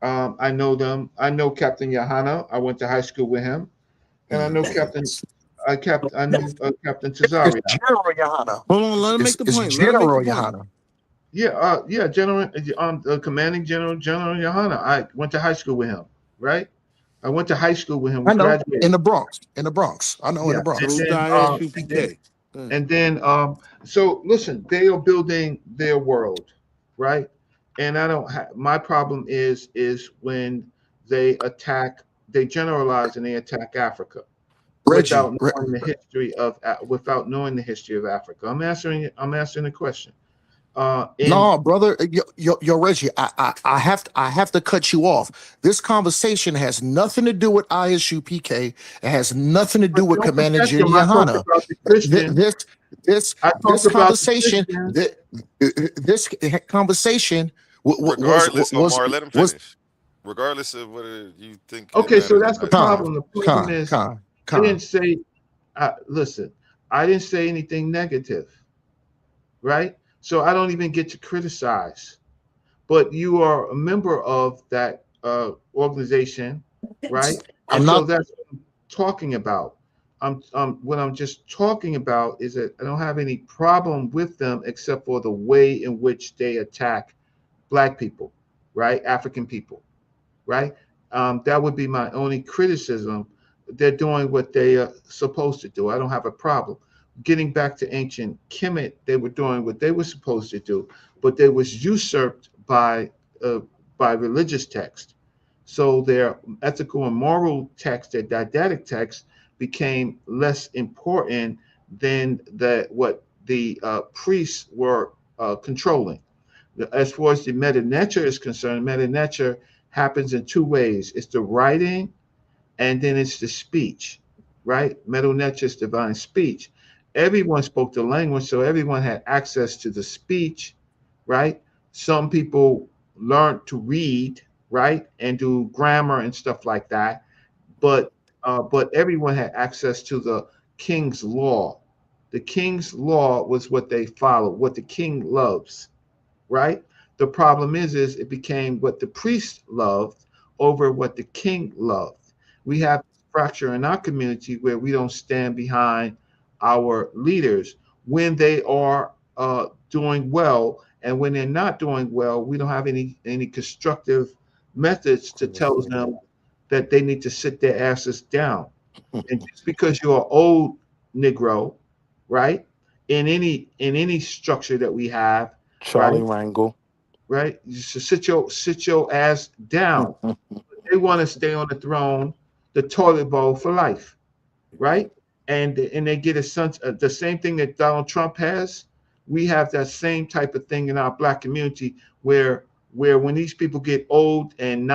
I know them. I know Captain Yahana. I went to high school with him, and I know I know Captain It's Tazaria. General Johanna. Hold on, let him make the It's point. Let him make the General point. Johanna. Yeah, General, commanding General Yahana. I went to high school with him, right? I went to high school with him. We I know. graduated. In the Bronx. I know in Yeah, the Bronx. Salute to ISUPK. and then so listen, they are building their world, right? And I don't have my problem is when they generalize and they attack Africa Reggie. without knowing the history of Africa. I'm answering the question. In No, brother, yo, Reggie, I have to cut you off. This conversation has nothing to do with ISUPK. It has nothing to do with don't Commander protect them. I talked Johanna. about the Christian. This I this talked about the conversation Christian. this conversation Regardless, was Omar, let him was finish. Regardless of whether you think it Okay, so matters or that's the not. problem. The problem is I con. didn't say. Listen, I didn't say anything negative, right? So I don't even get to criticize. But you are a member of that organization, right? And I'm so not. that's what I'm talking about. What I'm just talking about is that I don't have any problem with them except for the way in which they attack Black people, right? African people, right? That would be my only criticism. They're doing what they are supposed to do. I don't have a problem. Getting back to ancient Kemet, they were doing what they were supposed to do, but they was usurped uh, by religious text. So their ethical and moral text, their didactic text, became less important than what the priests were controlling. As far as the meta nature is concerned, meta nature happens in two ways. It's the writing and then it's the speech, right? Meta nature is divine speech. Everyone spoke the language, so everyone had access to the speech, right? Some people learned to read, right, and do grammar and stuff like that, but everyone had access to the king's law. The king's law was what they followed, what the king loves, right? The problem is it became what the priest loved over what the king loved. We have this fracture in our community where we don't stand behind our leaders when they are doing well, and when they're not doing well, we don't have any constructive methods to tell them that they need to sit their asses down. And just because you're an old Negro, right? In any structure that we have, right? Charlie Rangle. Right? You should sit your ass down. They want to stay on the throne, the toilet bowl for life, right? And they get a sense the same thing that Donald Trump has. we have that same type of thing in our black community where when these people get old and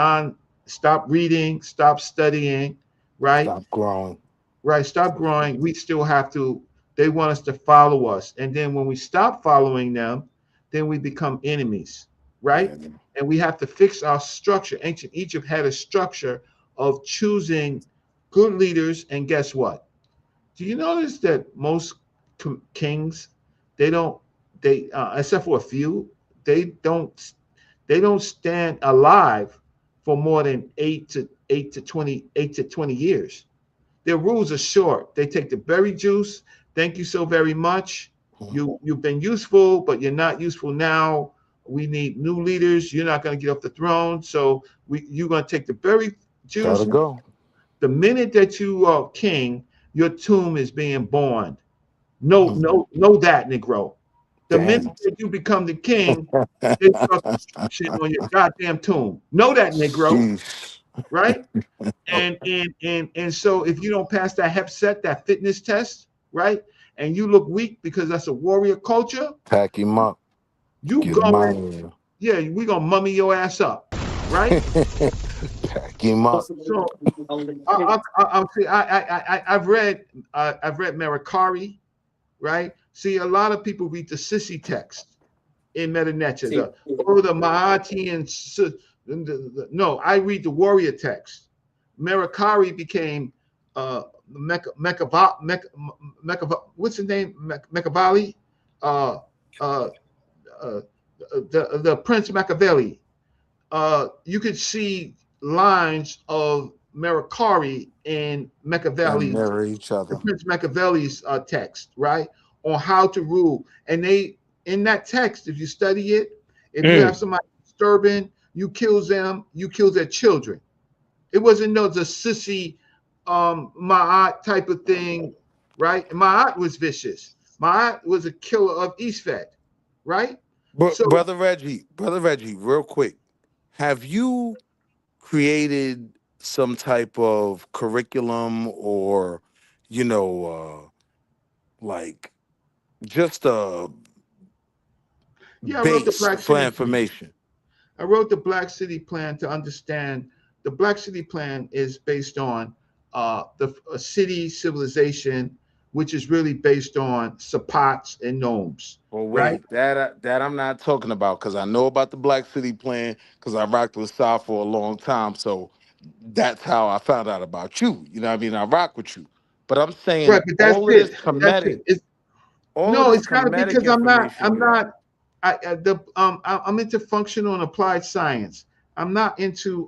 stop reading, stop studying, right? Stop growing. Right, stop growing. We still have to, they want us to follow us. And then when we stop following them, then we become enemies, right? Yeah. And we have to fix our structure. Ancient Egypt had a structure of choosing good leaders. And guess what? Do you notice that most kings, they don't, except for a few, they don't, stand alive for more than 8 to 20 years. Their rules are short. They take the berry juice. Thank you so very much. You've been useful, but you're not useful now. We need new leaders. You're not going to get off the throne. So you're going to take the berry juice. Gotta go. The minute that you are king, your tomb is being born. Know that, Negro. The minute that you become the king, they start construction on your goddamn tomb. Know that, Negro. Right? And so if you don't pass that hep set, that fitness test, right? And you look weak because that's a warrior culture, pack him up. You Get going, yeah, we gonna mummy your ass up, right? Pack him up. So I've read Merikari, right? See, a lot of people read the sissy text in Meta Nature, the Mahati no, I read the warrior text. Merikari became what's his name? Machiavelli, the Prince Machiavelli. You could see lines of Merikari and Machiavelli, mirror each other. Prince Machiavelli's text, right, on how to rule. And they, in that text, if you study it, if you have somebody disturbing, you kill them, you kill their children. It wasn't the sissy Ma'at type of thing, right? Ma'at was vicious. Ma'at was a killer of Eastfed, right? But so, Brother Reggie, real quick, have you created some type of curriculum or, like just a base for information? I wrote the Black City Plan to understand. The Black City Plan is based on a city civilization, which is really based on Sapats and Gnomes. Well, wait, right? that I'm not talking about, because I know about the Black City Plan because I rocked with South for a long time. So that's how I found out about you. You know what I mean? I rock with you. But I'm saying right, but that's all of this Kemetic. It's got to be because I'm into functional and applied science. I'm not into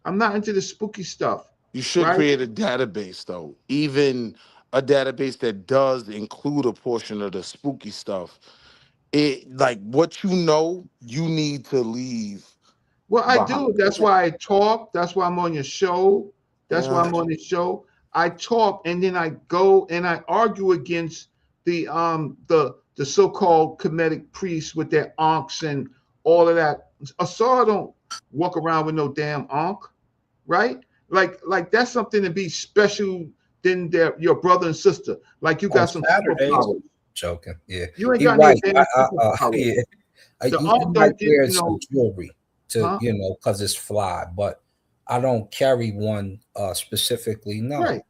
the spooky stuff. You should create a database, though, even a database that does include a portion of the spooky stuff. It, like, what you need to leave. Well, I do. That's why I talk. That's why I'm on your show. That's why I'm on the show. I talk, and then I go and I argue against the so-called Kemetic priests with their ankhs and all of that. Asar don't walk around with no damn ankh, right? Like that's something to be special than your brother and sister. Like you got some superpowers. Joking, yeah. You ain't got no damn superpowers. Yeah. You might wear some jewelry to, because it's fly, but I don't carry one specifically. No. Right.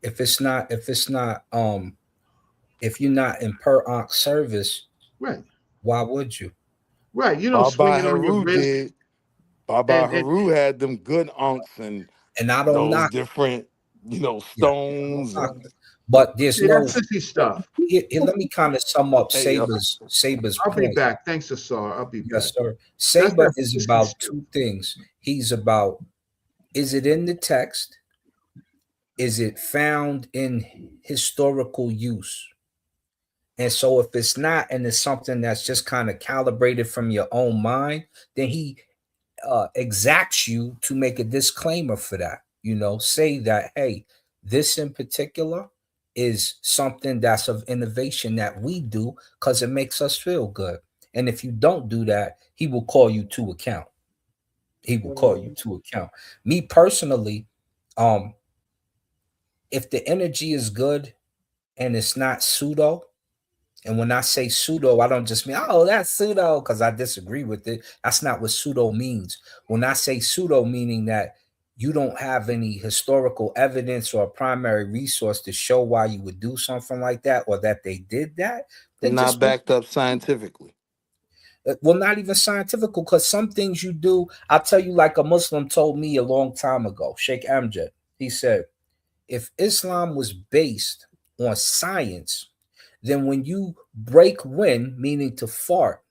If you're not in per ankh service, right? Why would you? Right. You don't swing it on your wrist. Did. Baba Haru had them good ankhs and I don't knock different, stones. Yeah, but there's no sissy stuff. Let me kind of sum up Saber's I'll point. be back. Thanks, Asar. I'll be back. Yes, sir. Saber is about two things. He's about, is it in the text? Is it found in historical use? And so if it's not, and it's something that's just kind of calibrated from your own mind, then he exacts you to make a disclaimer for that. Say that, hey, this in particular is something that's of innovation that we do because it makes us feel good. And if you don't do that, he will call you to account. He will call you to account. Me personally, if the energy is good and it's not pseudo, And when I say pseudo, I don't just mean, oh, that's pseudo, because I disagree with it. That's not what pseudo means. When I say pseudo, meaning that you don't have any historical evidence or primary resource to show why you would do something like that or that they did that, then Not just backed up scientifically. well, not even scientific, because some things you do, I'll tell you, like a Muslim told me a long time ago, Sheikh Amjad, he said, if Islam was based on science, then when you break wind, meaning to fart,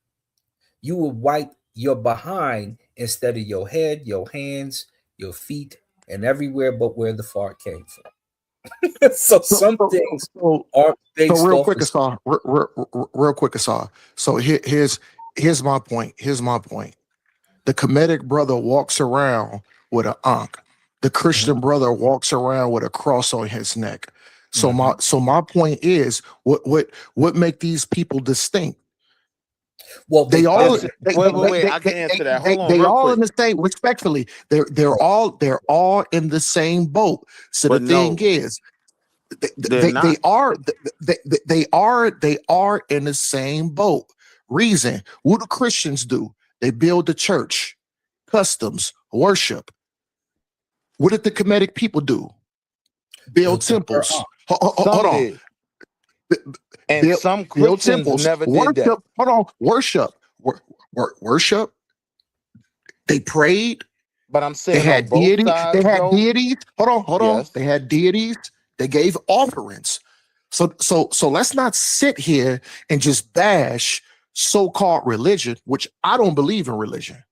you would wipe your behind instead of your head, your hands, your feet, and everywhere but where the fart came from. So some things aren't So based real off quick, of. Asar, real quick, Asar. So here's my point. Here's my point. The Kemetic brother walks around with an ankh. The Christian brother walks around with a cross on his neck. So my point is, what make these people distinct? Well, They all wait. I can answer that. Hold on, they real all quick. in the same. Respectfully, they're all in the same boat. So But the thing no, is, they're not. they are in the same boat. Reason, what do Christians do? They build the church, customs, worship. What did the Kemetic people do? Build temples. Hold Some on. did. And some Build Christians temples. never did that. Worship. Hold on. Worship. Worship. They prayed. But I'm They saying on had both deity. They sides, had though. deities. Hold on. Yes. They had deities. They gave offerings. So let's not sit here and just bash so-called religion, which I don't believe in religion.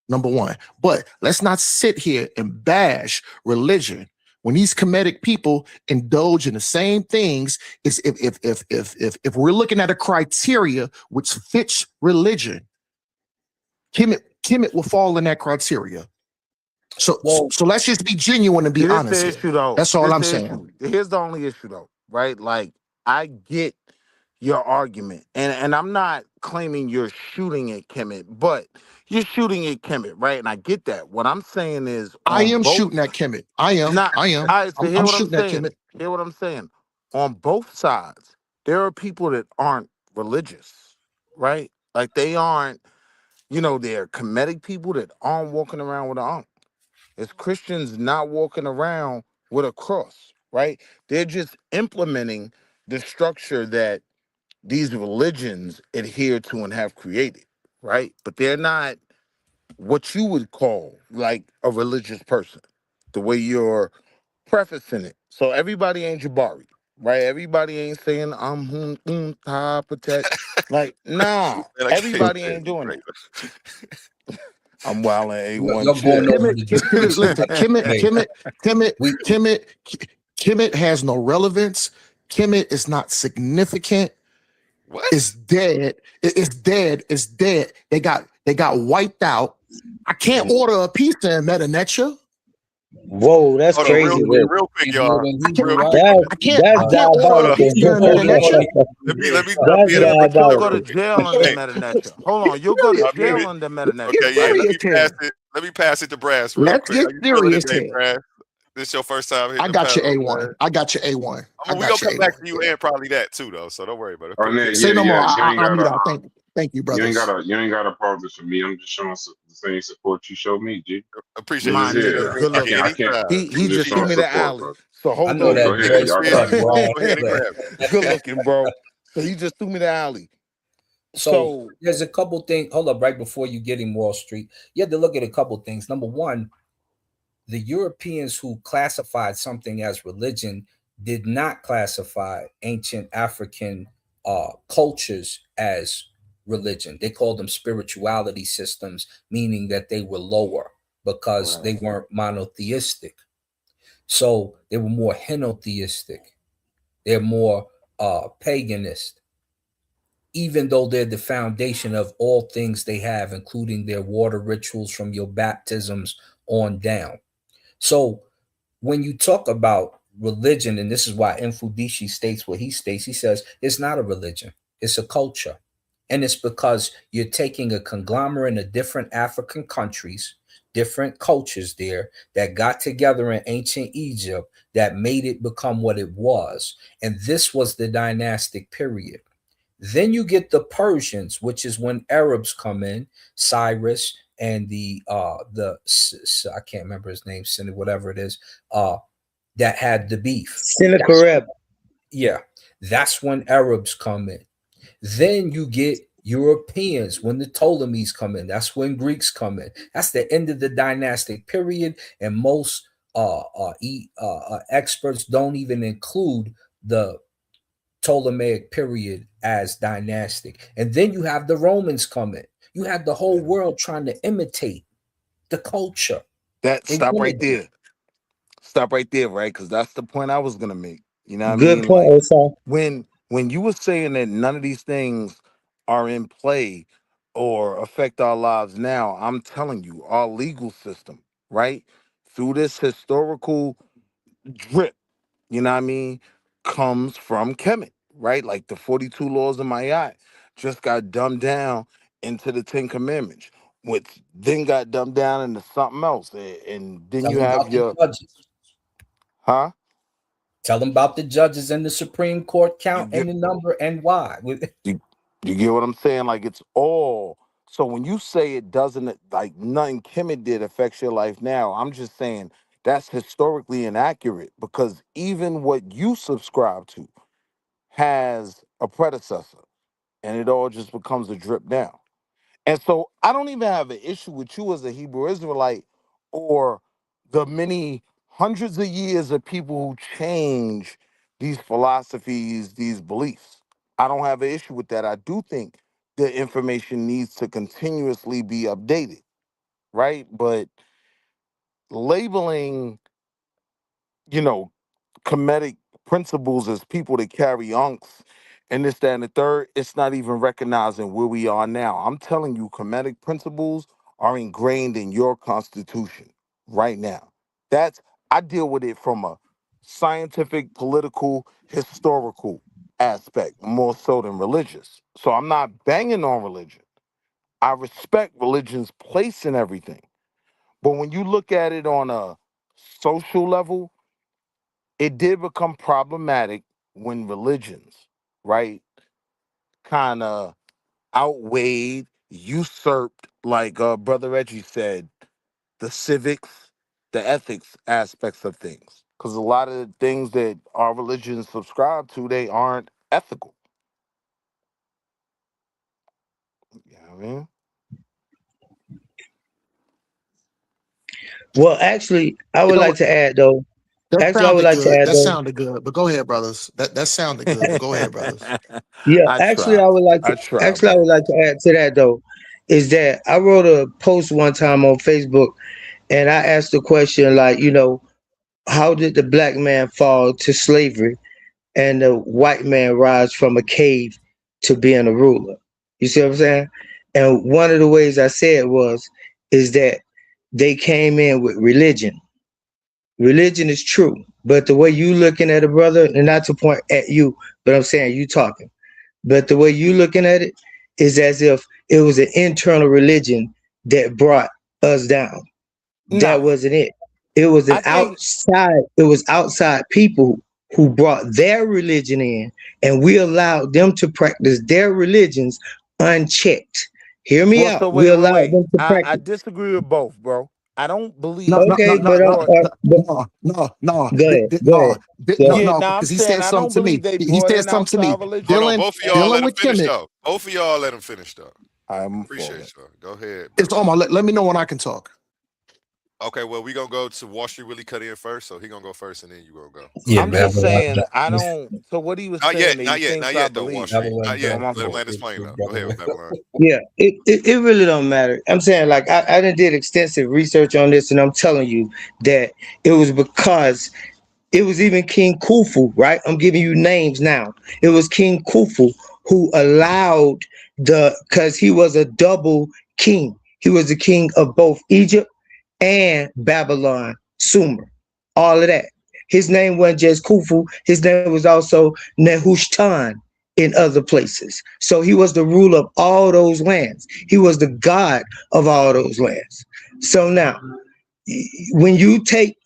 Number one, but let's not sit here and bash religion when these Kemetic people indulge in the same things. Is if we're looking at a criteria which fits religion, Kemet will fall in that criteria. So let's just be genuine and be Here's honest the here. issue, though. That's all I'm saying. Here's the only issue, though, right? Like, I get your argument, and I'm not claiming you're shooting at Kemet, but you're shooting at Kemet, right? And I get that. What I'm saying is, I on am both, shooting at Kemet. I am. not, all right, so hear I'm what I'm shooting at saying. Kemet. Hear what I'm saying. On both sides, there are people that aren't religious, right? Like, they aren't, they're Kemetic people that aren't walking around with an ankh. It's Christians not walking around with a cross, right? They're just implementing the structure that these religions adhere to and have created, right? But they're not what you would call like a religious person, the way you're prefacing it. So everybody ain't Jabari, right? Everybody ain't saying protect. Like, nah, Man, I can't everybody stand ain't you, doing Ray. that. I'm wilding A1 You're going chill. over the Kemet, listen, Hey, we Kemet has no relevance. Kemet is not significant. What? It's dead. It's dead. It's dead. They got wiped out. I can't order a pizza in Metanetia. Whoa, that's Hold on, crazy. Rich. real quick, more y'all. than I can't, Hebrew, Real I quick. right? can't, That's I can't order a Hold on. pizza in Hold Metanetia. on. Let me That's be in Yeah, the but you'll real go to diabolical. quick. jail under Hey, Metanetia. Hold on, you'll go to let jail me, under Let's Metanetia, get okay, yeah. right? Let serious me pass here. it. Let me pass it to Brass real Let's quick. get How you feeling serious today, here. Brass? This your first time hitting I the got your pedals, A1. man. I got your A1. I I mean, we gonna got your come back A1. to you and probably that too, though. So don't worry about it. Oh, yeah, Say yeah, no more. yeah. You ain't I'll gotta, mute out. Thank you, you ain't brothers. gotta apologize for me. I'm just showing the same support you showed me, G. Appreciate My you. Yeah, nigga, good I looking. can't. Anytime. He I'm just just threw showing me the support, alley. bro. So I hold know on. Go that ahead, Dre y'all Yeah, got stuff, it. go bro. ahead and Yeah. grab it. Good looking, bro. So he just threw me the alley. So So there's a couple things. Hold up, right before you get in Wall Street, you have to look at a couple things. Number one, the Europeans who classified something as religion did not classify ancient African cultures as religion. They called them spirituality systems, meaning that they were lower because right. they weren't monotheistic. So they were more henotheistic. They're more paganist, even though they're the foundation of all things they have, including their water rituals from your baptisms on down. So when you talk about religion, and this is why Mfudishi states what he states, he says it's not a religion, it's a culture. And it's because you're taking a conglomerate of different African countries, different cultures there that got together in ancient Egypt that made it become what it was. And this was the dynastic period. Then you get the Persians, which is when Arabs come in, Cyrus and I can't remember his name, whatever it is, that had the beef. Sennacherib. Yeah, that's when Arabs come in. Then you get Europeans when the Ptolemies come in. That's when Greeks come in. That's the end of the dynastic period, and most experts don't even include the Ptolemaic period as dynastic. And then you have the Romans come in. You had the whole world trying to imitate the culture. That and stop right imitate. there. Stop right there, right? Because that's the point I was gonna make. You know what I Good mean? point, Like Osai. when you were saying that none of these things are in play or affect our lives now, I'm telling you, our legal system, right? Through this historical drip, you know what I mean, comes from Kemet, right? Like the 42 laws of Ma'at just got dumbed down into the 10 commandments, which then got dumbed down into something else. And then Tell you them have about the your, judges. huh? Tell them about the judges and the Supreme Court You count and get the number and why. you, you get what I'm saying? Like it's all. So when you say it doesn't, like nothing Kemet did affects your life now, I'm just saying that's historically inaccurate because even what you subscribe to has a predecessor and it all just becomes a drip down. And so I don't even have an issue with you as a Hebrew Israelite or the many hundreds of years of people who change these philosophies, these beliefs. I don't have an issue with that. I do think the information needs to continuously be updated, right? But labeling, you know, comedic principles as people that carry unks and this, that, and the third, it's not even recognizing where we are now. I'm telling you, comedic principles are ingrained in your constitution right now. That's I deal with it from a scientific, political, historical aspect, more so than religious. So I'm not banging on religion. I respect religion's place in everything. But when you look at it on a social level, it did become problematic when religions, right, kind of outweighed, usurped, like Brother Reggie said, the civics, the ethics aspects of things. Because a lot of the things that our religions subscribe to, they aren't ethical. You know what I mean? Well, actually, I You would know like what? to add though. That Actually, I would sounded like to good. add That though. sounded good. But go ahead, brothers. That sounded good. But go ahead, brothers. Yeah, I actually, try. I would like to. I try, Actually, I would bro. like to add to that though, is that I wrote a post one time on Facebook, and I asked the question like, how did the black man fall to slavery, and the white man rise from a cave to being a ruler? You see what I'm saying? And one of the ways I said is that they came in with religion. Religion is true, but the way you looking at a brother, and not to point at you, but I'm saying you talking. But the way you looking at it is as if it was an internal religion that brought us down. That Nah, wasn't it. It was I think, outside people who brought their religion in, and we allowed them to practice their religions unchecked. Hear me well, out. so We wait. allowed them to I practice. disagree with both, bro. I don't No, believe no, that no, Okay, they no, but no, brought. no. go ahead, go No, ahead, go no, ahead. Yeah, no, now I'm because he saying said I something don't to me. believe they He brought said in something to me. outside religion. Hold on, Dealing, both of y'all dealing let him with finish Kemet. though. Both of y'all let him finish though. I'm for Appreciate that. y'all. Go ahead, It's brother. almost. Let me know when I can talk. Okay, well, we gonna go to Wall Street really cut in first, so he gonna go first, and then you gonna go. Yeah, I'm just Babylon. saying I don't. So what he was Not yet, saying that he not yet, thinks not I yet though. Wall believe. Street, not Babylon Oh, yet. got my Let him fault. land his plane though. Go ahead Babylon. with Babylon. Yeah, it really don't matter. I'm saying like I done did extensive research on this, and I'm telling you that it was because it was even King Khufu, right? I'm giving you names now. It was King Khufu who allowed because he was a double king. He was the king of both Egypt and Babylon, Sumer, all of that. His name wasn't just Khufu, his name was also Nehushtan in other places. So he was the ruler of all those lands. He was the god of all those lands. So now, when you take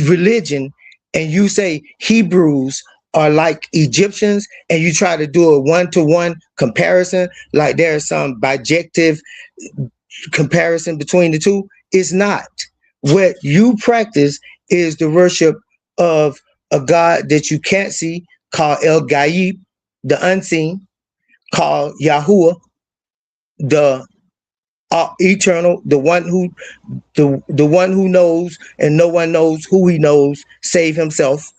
religion and you say Hebrews are like Egyptians, and you try to do a one-to-one comparison, like there's some bijective comparison between the two, it's not. What you practice is the worship of a God that you can't see, called El Gaib, the unseen, called Yahuwah, the eternal, the one who knows, and no one knows who he knows save himself,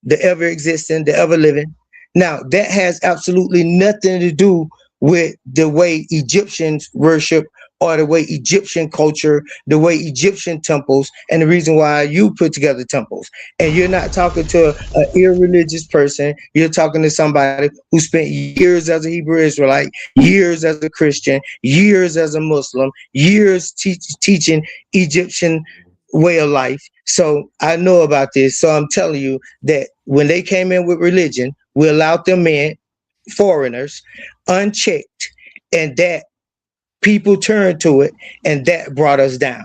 the ever existing, the ever living. Now, that has absolutely nothing to do with the way Egyptians worship, or the way Egyptian culture, the way Egyptian temples, and the reason why you put together temples. And you're not talking to an irreligious person. You're talking to somebody who spent years as a Hebrew Israelite, years as a Christian, years as a Muslim, years teaching Egyptian way of life. So I know about this. So I'm telling you that when they came in with religion, we allowed them in, foreigners, unchecked, and that people turned to it, and that brought us down.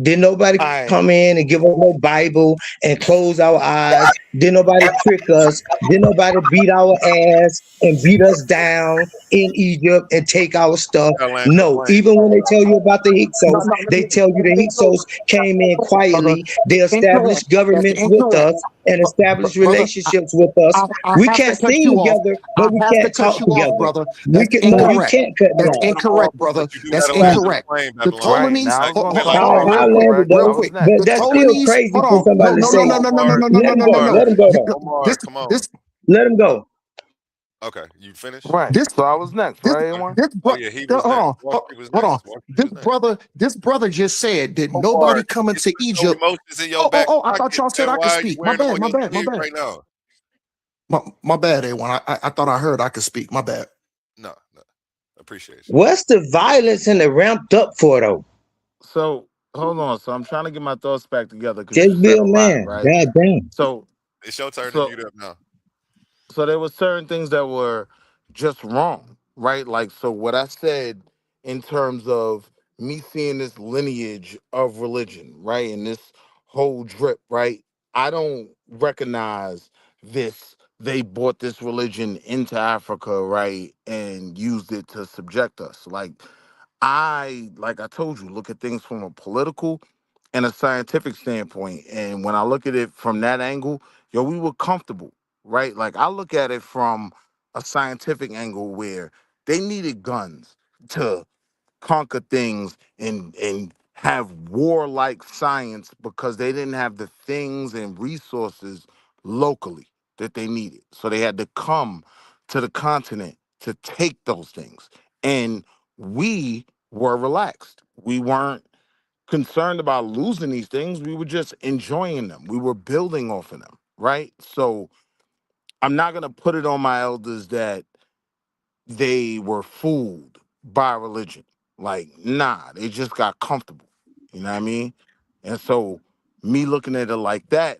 Did nobody come in and give us no Bible and close our eyes? Did nobody trick us? Did nobody beat our ass and beat us down in Egypt and take our stuff? No. Even when they tell you about the Hyksos, they tell you the Hyksos came in quietly. They established governments with us and established relationships with us. We can't sing together, but we can't talk together. Brother. We That's can, no, you incorrect. can't cut me That's off. incorrect, brother. You do That's gotta land the incorrect. plane, The Babylon. Ptolemies, Now, hold land on, the I plane. landed real though, quick. but The that's still Ptolemies, crazy hold for on. somebody to say. No. Let him go. Let him go though. Omar, come on. This Let him go. Okay, you finished? Right. this So I was next, this right? Anyone? this Oh bro- yeah, he hold was next. on, Wall Street was hold on. next. Wall Street was next. This brother just said that Omar, nobody coming get to no Egypt. emotions in your back I thought pocket, y'all said man. I could Why are you speak. My wearing them bad, on my your bad, my sleeve bad. right now? My bad, A1. I thought I heard I could speak. My bad. No. Appreciate you. What's the violence and the ramped up for though? So hold on. So I'm trying to get my thoughts back together because you Just be said a a lot, man. right? God damn. So It's your turn to so mute up now. so there were certain things that were just wrong, right? Like, so what I said in terms of me seeing this lineage of religion, right, and this whole drip, right, I don't recognize this. They brought this religion into Africa, right, and used it to subject us. Like I told you, look at things from a political and a scientific standpoint. And when I look at it from that angle, yo, we were comfortable, right? Like I look at it from a scientific angle where they needed guns to conquer things and have warlike science because they didn't have the things and resources locally that they needed. So they had to come to the continent to take those things. And we were relaxed. We weren't concerned about losing these things. We were just enjoying them. We were building off of them, right? So I'm not going to put it on my elders that they were fooled by religion. Like, nah, they just got comfortable. You know what I mean? And so me looking at it like that,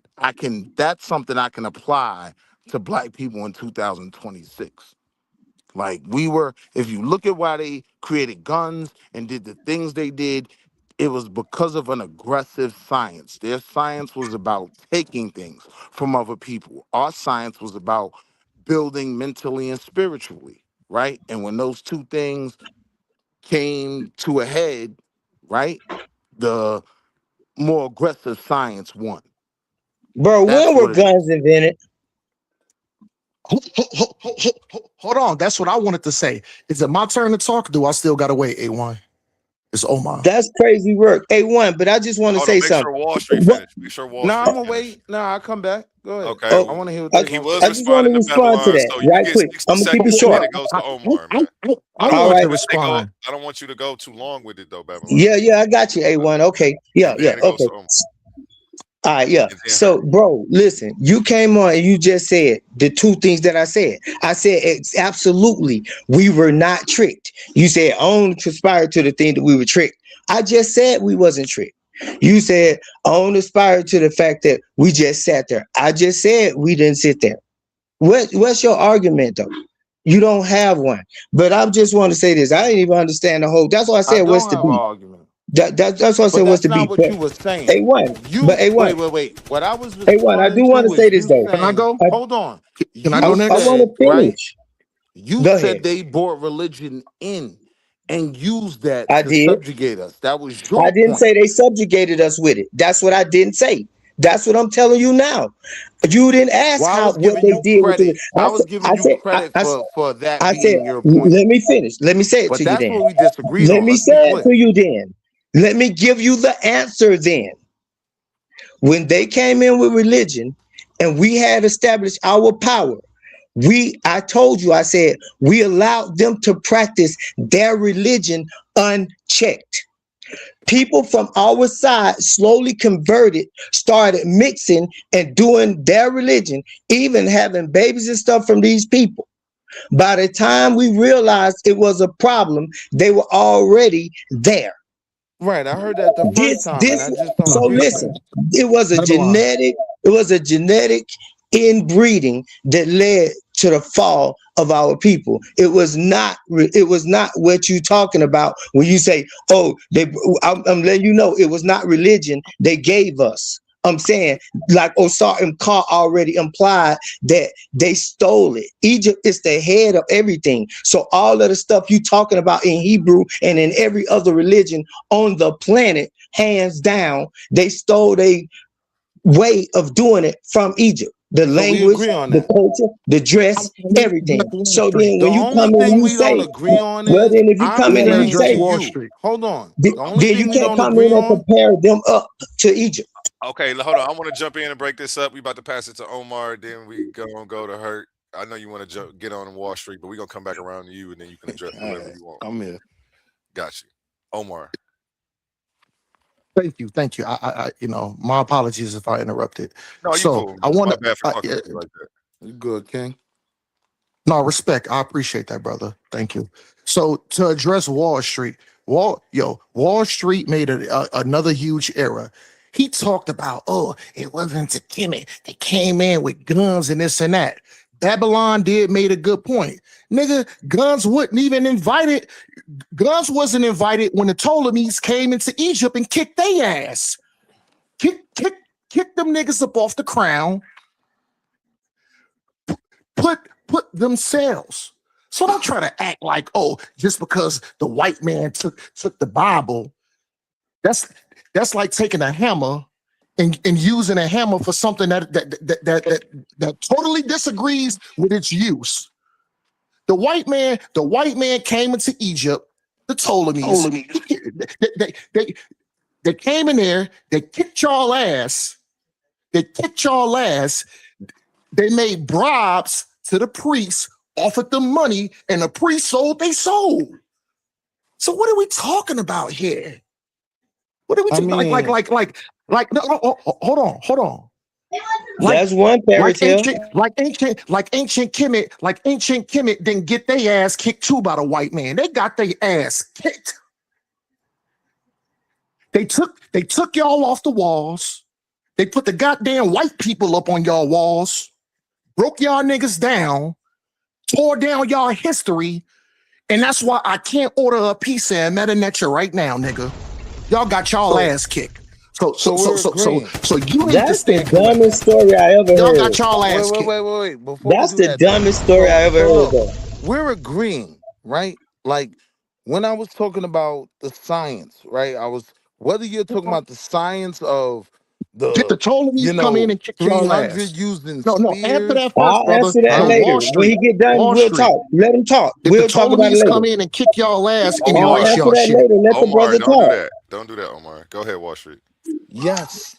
that's something I can apply to black people in 2026. Like if you look at why they created guns and did the things they did, it was because of an aggressive science. Their science was about taking things from other people. Our science was about building mentally and spiritually, right? And when those two things came to a head, right, the more aggressive science won. Bro, That's when were what it is. guns invented? Hold on. That's what I wanted to say. Is it my turn to talk? Do I still gotta wait, A1? It's Omar. That's crazy work. A1, but I just want to Hold on, say make sure something. Wall Street What? finish. Make sure Wall Nah, I'm Street gonna finish. wait. Nah, I'll come back. Go ahead. Okay. Oh, I want to hear what I, they're He gonna was I say. just want to responding to respond to Babylon, that so you right get quick. 60 I'm gonna keep it seconds, and then short. it goes to Omar, man. I don't All want right. you to stay go. I don't want you to go too long with it though, Babylon. Yeah, I got you, A1. Okay. Yeah, And then it goes okay. to Omar. All right, yeah. And then So, her. bro, listen, you came on and you just said the two things that I said. I said, it's absolutely, we were not tricked. You said, only conspired to the thing that we were tricked. I just said we wasn't tricked. You said, only aspired to the fact that we just sat there. I just said we didn't sit there. What's your argument, though? You don't have one. But I just want to say this. I didn't even understand the whole. That's why I I said, what's don't the have an beef? argument. That's what I But said was that's to be. not what But you were saying. A1, but You A1, wait. What I was A1, I responding do want to to say is this you though. Can I saying, go? I, hold on. Can I I, go You I next? want said, to right? finish. You Go said ahead. they brought religion in and used that I to did. subjugate us. That was I your didn't point. say they subjugated us with it. That's what I didn't say. That's what I'm telling you now. You didn't ask Well, I how was what giving they you did with it. credit. I was giving you credit for that I said, being your point. let me finish. Let me say it But to you that's then. what we disagreed Let on. me Let's say be it clear. to you then. Let me give you the answer then. When they came in with religion and we had established our power, I told you, I said, we allowed them to practice their religion unchecked. People from our side slowly converted, started mixing and doing their religion, even having babies and stuff from these people. By the time we realized it was a problem, they were already there. Right. I heard that the first time, and This I just don't so agree with listen, it. Babylon. it was a genetic inbreeding that led to the fall of our people. It was not what you talking about when you say, oh, I'm letting you know it was not religion they gave us. I'm saying, like Osar and Carr already implied, that they stole it. Egypt is the head of everything. So all of the stuff you talking about in Hebrew and in every other religion on the planet, hands down, they stole a way of doing it from Egypt. The So we language, agree on the that. culture, the dress, everything. Wall So Street. then The when you only come in thing and you we don't say, agree on well, is then if you I'm come Who in and you saying address to say, Wall you, Street? hold on. then The only you thing we can't don't come agree in and on, compare them up to Egypt. Okay, hold on. I want to jump in and break this up. We about to pass it to Omar, then we gonna go to Hurt. I know you want to get on Wall Street, but we're gonna come back around to you, and then you can address all whoever right, you want. I'm here. Got you, Omar. Thank you, thank you. My apologies if I interrupted. No, you So cool, I man. want My to. bad for talking over you like that. You good, King? No, respect. I appreciate that, brother. Thank you. So to address Wall Street, Wall Street made another huge error. He talked about, oh, it wasn't to Kemet. They came in with guns and this and that. Babylon did made a good point. Nigga, Guns wasn't invited when the Ptolemies came into Egypt and kicked their ass. Kick them niggas up off the crown, put themselves. So don't try to act like, oh, just because the white man took the Bible, that's like taking a hammer and using a hammer for something that totally disagrees with its use. The white man came into Egypt, the Ptolemies. They came in there, they kicked y'all ass, they made bribes to the priests, offered them money, and the priests sold they soul. So what are we talking about here? What are we I talking mean, no, hold on. Like That's one fairy tale. ancient Kemet didn't get their ass kicked too by the white man. They got their ass kicked. They took y'all off the walls. They put the goddamn white people up on y'all walls, broke y'all niggas down, tore down y'all history, and that's why I can't order a pizza and Metanetra right now, nigga. Y'all got y'all so ass kicked. So so so so we're so so agreeing. so you need to That's the stand corrected. dumbest story I ever Y'all got heard. y'all Wait, ass wait, kicked. wait, wait, wait. Before we That's do the that though, dumbest story I ever heard, look, though. we're agreeing, right? Like when I was talking about the science, right? I was whether you're talking about the science of Did the the, Ptolemies come in and kick y'all 300 ass? using No. Answer spears, that first, I'll brother. answer that No, huh? later. Wall When he Street. get done, Wall we'll Street. talk. Let him talk. Did the We'll talk about it Ptolemies later. come in and kick y'all ass and I'll erase Omar, answer y'all that shit? later. Let the Omar, brother don't do talk. that. Don't do that, Omar. Go ahead, Wall Street. Yes.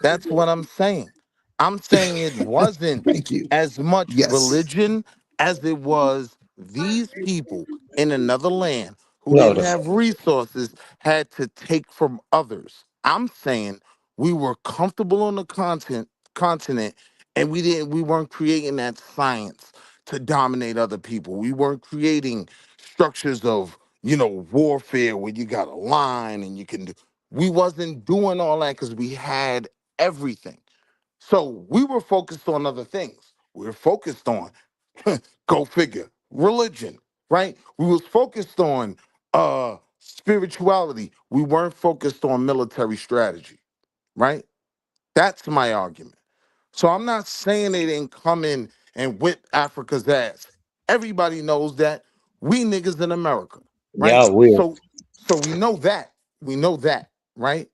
That's what I'm saying. I'm saying it wasn't Thank you. as much Yes. religion as it was these people in another land who No, didn't no. have resources had to take from others. I'm saying we were comfortable on the continent and we weren't creating that science to dominate other people. We weren't creating structures of, warfare where you got a line and you can do we wasn't doing all that because we had everything. So we were focused on other things. We were focused on, go figure, religion, right? We was focused on spirituality. We weren't focused on military strategy, right? That's my argument. So I'm not saying they didn't come in and whip Africa's ass. Everybody knows that we niggas in America, right? Y'all weird. So we know that. We know that, right?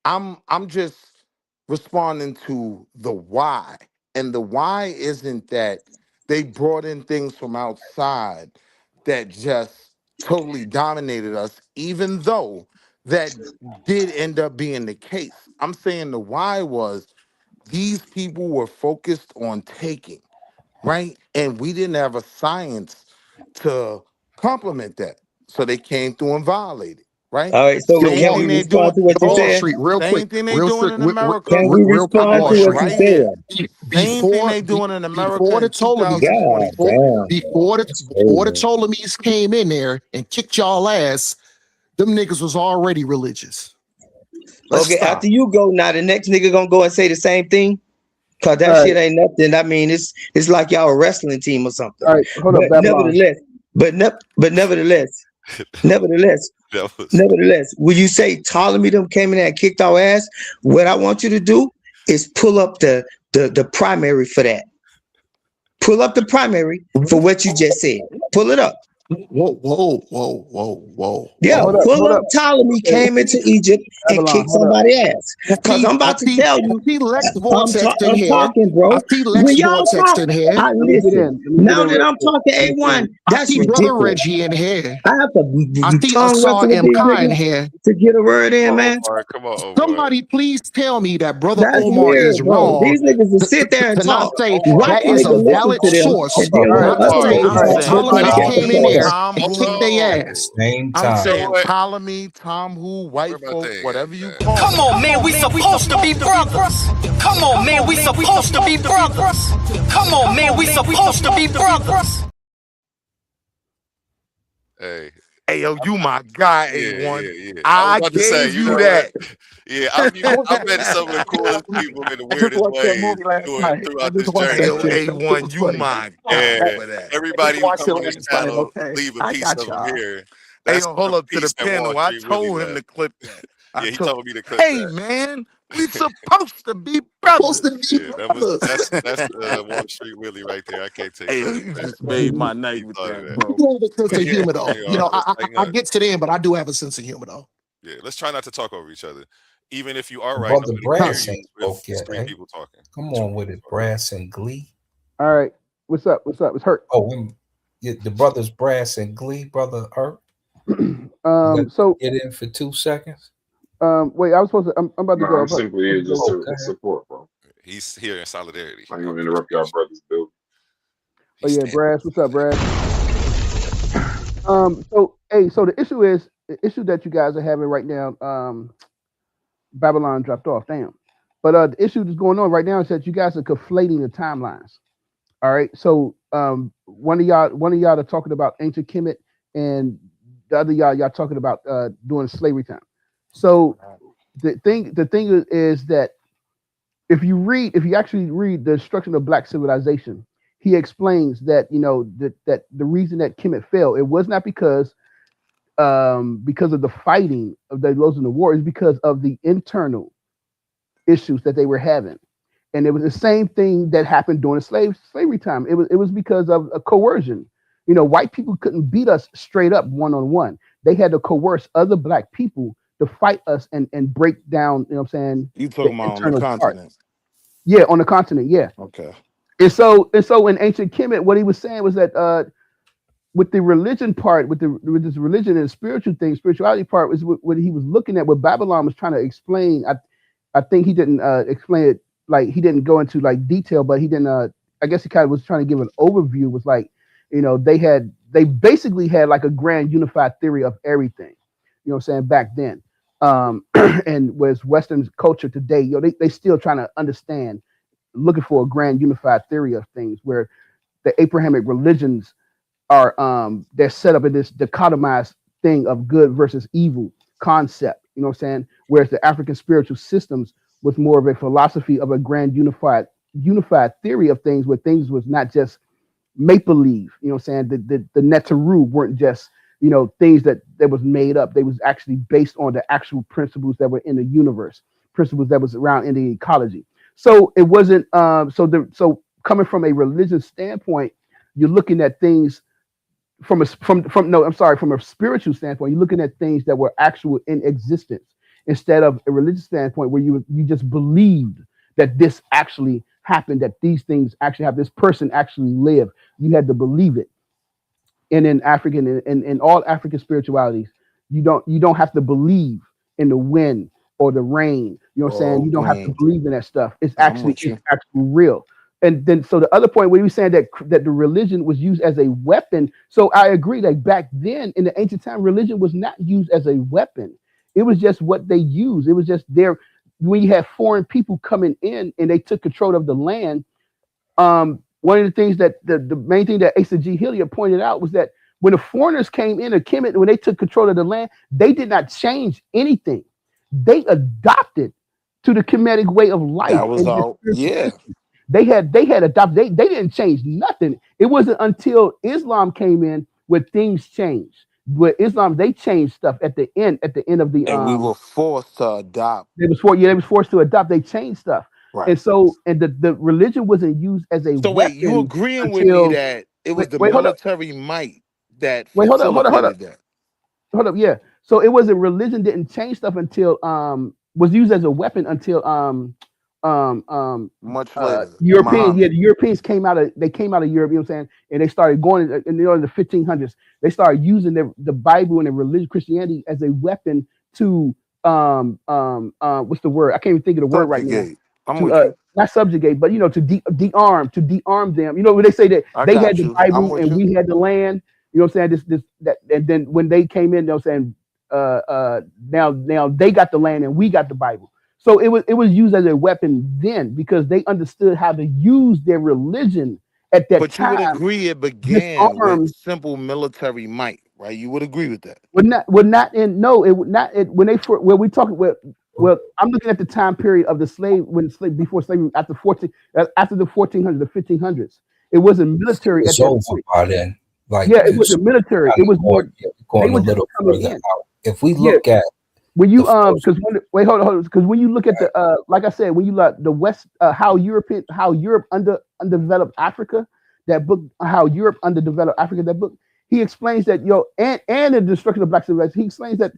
I'm just responding to the why. And the why isn't that they brought in things from outside that just totally dominated us, even though that did end up being the case. I'm saying the why was these people were focused on taking, right? And we didn't have a science to complement that. So they came through and violated, right? All right, so Yo, Same can Wall, we thing they're respond doing. to what you Hold Wall up. said? Street, real quick, Same thing they real doing quick, in America Can we real quick, respond Wall to what Street. you right here. said? Same thing Before they doing in America before the in Ptolemies, God 2020. before damn, before the that's before the crazy. Ptolemies came in there and kicked y'all ass, them niggas was already religious. Let's Okay, stop. after you go, now the next nigga gonna go and say the same thing. Cause All that right, shit ain't nothing. I mean, it's like y'all a wrestling team or something. all right. Hold But up, Babylon. nevertheless, nevertheless, That was nevertheless, will you say Ptolemy them came in there and kicked our ass? What I want you to do is pull up the primary for that. Pull up the primary for what you just said. Pull it up. Whoa, Yeah, Hold up, pull hold up up. Ptolemy Okay, came into Egypt and Babylon. kicked Hold up. somebody's ass. Cause I'm I about to see tell I you, see Lex Vortex in I'm here. talking, I bro. see Lex When y'all Vortex talk, in here. I Let me get listen. in. Let me get Now in that real I'm quick. talking Let me get A1, in. I that's see Brother ridiculous. Reggie in here. I have I to see tongue Asar wrestle with M. these Khan in niggas here. to get a word come in, on, man. Omar. Come on, Omar. Somebody please tell me that Brother That's Omar is weird, bro. wrong These niggas will to, sit there and to not talk. Omar, say Omar, Watch that a Omar, is a nigga listen valid to them, source, and then All when right, the not to other Omar. say nigga I'm all right. talk, saying they'll think Ptolemy that's Tom the came in who, source. there Tom and kicked who. their ass. Whoa. Same I'm You time. know saying what? Ptolemy, Tom who, Where white my folk, thing at, whatever you man? call Come them. on, man, we supposed to be brothers. Come on, man, we supposed to be brothers. Come on, man, we supposed to be brothers. Hey, Hey, yo, you my guy, yeah, A1. yeah, yeah. I was I about to say, gave you you know what? that. Yeah, I was I've met some of the coolest people in the I just weirdest watched that ways movie last night. I throughout just this watched Hey, journey, that yo, right? shit. That shit A1, was you funny. my guy And for that. I just everybody who watched come it on this last night. channel Okay, leave a I piece got of them y'all. here. Hey, That's yo, the hold up to the piece that Wall panel. I Street Willie told him left. to clip that. I Yeah, he told, told me to clip hey, that. man, we supposed to be Supposed brothers. to be Yeah, brothers. that's Wall Street Willie right there. I can't take Hey, yo, credit you for that. just made my He night with thought of that, that. I bro. do have a sense of humor though. You You know, know, let's tighten I up. get to them, but I do have a sense of humor though. Yeah, let's try not to talk over each other. Even if you are right, Brother nobody can hear Brass you ain't if spoke it's yet, three eh? people talking. Come Two on with people it, talking. Brass and Glee. All right. What's up? What's up? It's hurt. Oh, the brothers Brass and Glee, brother Hurt. You got to So get in for 2 seconds. wait, I was supposed to. I'm about to No, go. I'm simply here just Oh, to go ahead. support, bro. He's here in solidarity. I ain't I gonna interrupt y'all appreciate you. brothers' build. Oh He's yeah, standing Brass. in What's up, Brass? solidarity. So hey, so the issue that you guys are having right now. Babylon dropped off. Damn. But the issue that's going on right now is that you guys are conflating the timelines. All right. So one of y'all are talking about ancient Kemet, and the other y'all talking about doing slavery time. So the thing is that if you actually read the destruction of black civilization, he explains that that the reason that Kemet fell, it was not because of the fighting of the losing the war, is because of the internal issues that they were having. And it was the same thing that happened during the slavery time. It was because of a coercion. White people couldn't beat us straight up one on one. They had to coerce other black people to fight us and break down, what I'm saying, You the talking about on the internal part. continent. Yeah, on the continent, yeah. Okay. And so in ancient Kemet, what he was saying was that with the religion part, with this religion and spiritual thing, spirituality part was what he was looking at, what Babylon was trying to explain. I think he didn't explain it, like he didn't go into like detail, but he didn't. I guess he kind of was trying to give an overview. Was like, they basically had like a grand unified theory of everything. You know what I'm saying, back then, and was Western culture today. They still trying to understand, looking for a grand unified theory of things, where the Abrahamic religions are they're set up in this dichotomized thing of good versus evil concept. You know what I'm saying? Whereas the African spiritual systems was more of a philosophy of a grand unified theory of things, where things was not just make believe. You know what I'm saying? The Netaru weren't just things that was made up. They was actually based on the actual principles that were in the universe, principles that was around in the ecology. So it wasn't so coming from a religious standpoint, you're looking at things from a spiritual standpoint. You're looking at things that were actual in existence instead of a religious standpoint where you just believed that this actually happened, that these things actually have this person actually lived. You had to believe it. And in African and in all African spiritualities, you don't have to believe in the wind or the rain. You know what I'm saying? You don't have to believe in that stuff. It's I'm actually with you. real. And then so the other point where you were saying that the religion was used as a weapon. So I agree that back then in the ancient time, religion was not used as a weapon. It was just what they used. It was just there when you had foreign people coming in and they took control of the land. One of the things that the main thing that Asa G. Hilliard pointed out was that when the foreigners came in, or Kemet, when they took control of the land, they did not change anything. They adopted to the Kemetic way of life That was and their all. spiritual Yeah. system. They had adopted. They didn't change nothing. It wasn't until Islam came in where things changed. With Islam, they changed stuff at the end of the And we were forced to adopt. they was forced to adopt. They changed stuff. Right. And so, and the religion wasn't used as a So wait, you weapon agreeing with me until that it was the hold up, military might that hold up, facilitated that? yeah. So it wasn't religion didn't change stuff until was used as a weapon until Much later, Europeans, Muhammad. the Europeans came out of Europe, you know what I'm saying, and they started going in the 1500s. They started using the Bible and the religion Christianity as a weapon to what's the word? I can't even think of the word right now. Subjugate. I'm To with you. not subjugate, but to de-arm them. You know, when they say that I they had got the you. I'm Bible with and you. we had the land. You know what I'm saying? That, and then when they came in, they were saying, now they got the land and we got the Bible. So it was used as a weapon then because they understood how to use their religion at that But you would time. agree it began with Disarm simple military might, right? You would agree with that. would not in no it would not it, when they when we talk well I'm looking at the time period of the before slavery after the 1400s the 1500s. It wasn't military at It's that over point. by then. Like Yeah, it wasn't military. It was more they going a were just little coming further in. out. If we Yeah, look at when you the first, because wait hold on because when you look at the like I said when you look the West how Europe underdeveloped Africa, that book, how Europe underdeveloped Africa, that book, he explains that and the destruction of black civilization. He explains that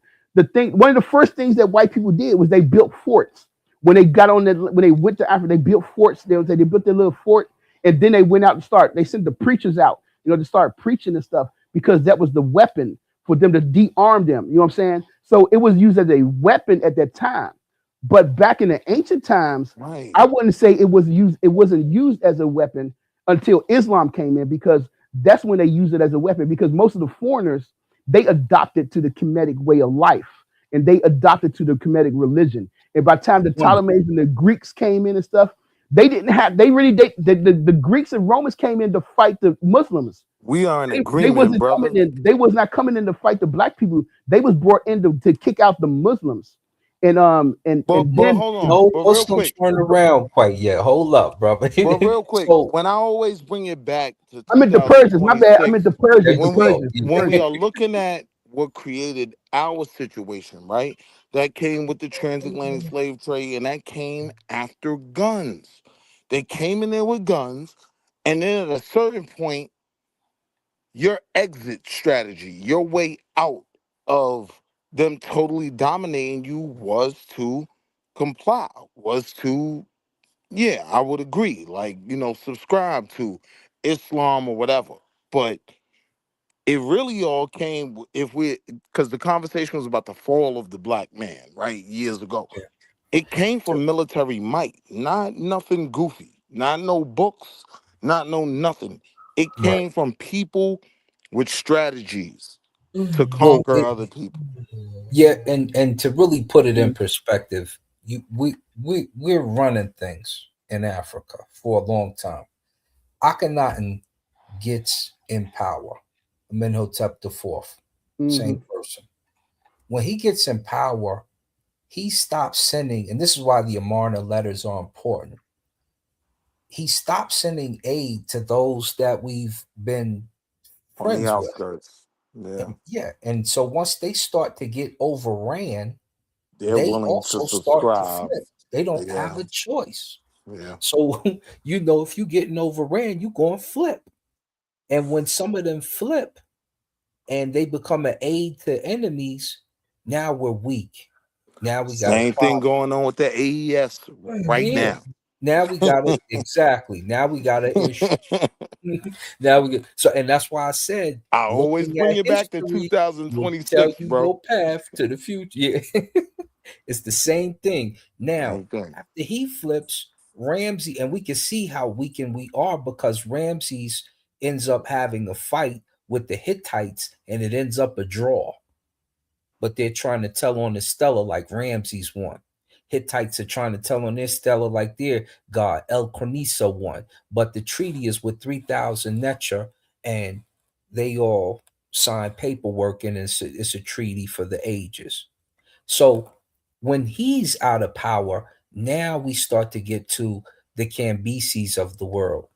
one of the first things that white people did was they built forts. When they got on when they went to Africa, they built forts. They built their little fort, and then they went out and they sent the preachers out, to start preaching and stuff because that was the weapon for them to de-arm them. You know what I'm saying? So it was used as a weapon at that time. But back in the ancient times, Right. I wouldn't say it wasn't used as a weapon until Islam came in because that's when they used it as a weapon because most of the foreigners, they adopted to the Kemetic way of life and they adopted to the Kemetic religion. And by the time the Ptolemies and the Greeks came in and stuff, the Greeks and Romans came in to fight the Muslims. We are in They agreement, wasn't brother. coming in. They was not coming in to fight the black people. They was brought in to kick out the Muslims. And But then hold on. no But real Muslims quick. weren't around quite yet. Hold up, brother. But real quick, So when I always bring it back to I meant the Persians. My bad. I meant 2026, the Persians. there The you when we go. Persians. The when we Persians. are looking at what created our situation, right? That came with the transatlantic slave trade, and that came after guns. They came in there with guns, and then at a certain point, your exit strategy, your way out of them totally dominating you was to comply, was to, yeah, I would agree, like, subscribe to Islam or whatever. But it really all came because the conversation was about the fall of the black man, right? Years ago. Yeah. It came from military might, not nothing goofy, not no books, not no nothing. It Right. came from people with strategies to Well, conquer other people. yeah, and to really put it in perspective, we're running things in Africa for a long time. Akhenaten gets in power. Amenhotep the Fourth, same person. When he gets in power, he stops sending, and this is why the Amarna letters are important. He stops sending aid to those that we've been On the friends with. outskirts. Yeah. Yeah. And so once they start to get overran, They're they willing to also start to subscribe. flip. They don't have Yeah. a choice. Yeah. So, if you're getting overran, you're going to flip. And when some of them flip and they become an aid to enemies, now we're weak. Now we got a Same thing problem. going on with the AES right Yeah. now. Now we got it. Exactly. Now we got an issue. Now we get so, and that's why I said I always looking bring at it back to history will tell 2026, you bro. your path to the future. Yeah. It's the same thing. Now, Same thing. after he flips Ramsey, and we can see how weakened we are because Ramses ends up having a fight with the Hittites and it ends up a draw. But they're trying to tell on the Stella like Ramses won. Hittites are trying to tell on their Stella like their god El Cornisa won. But the treaty is with 3,000 Netra, and they all sign paperwork, and it's a treaty for the ages. So when he's out of power, now we start to get to the Cambyses of the world.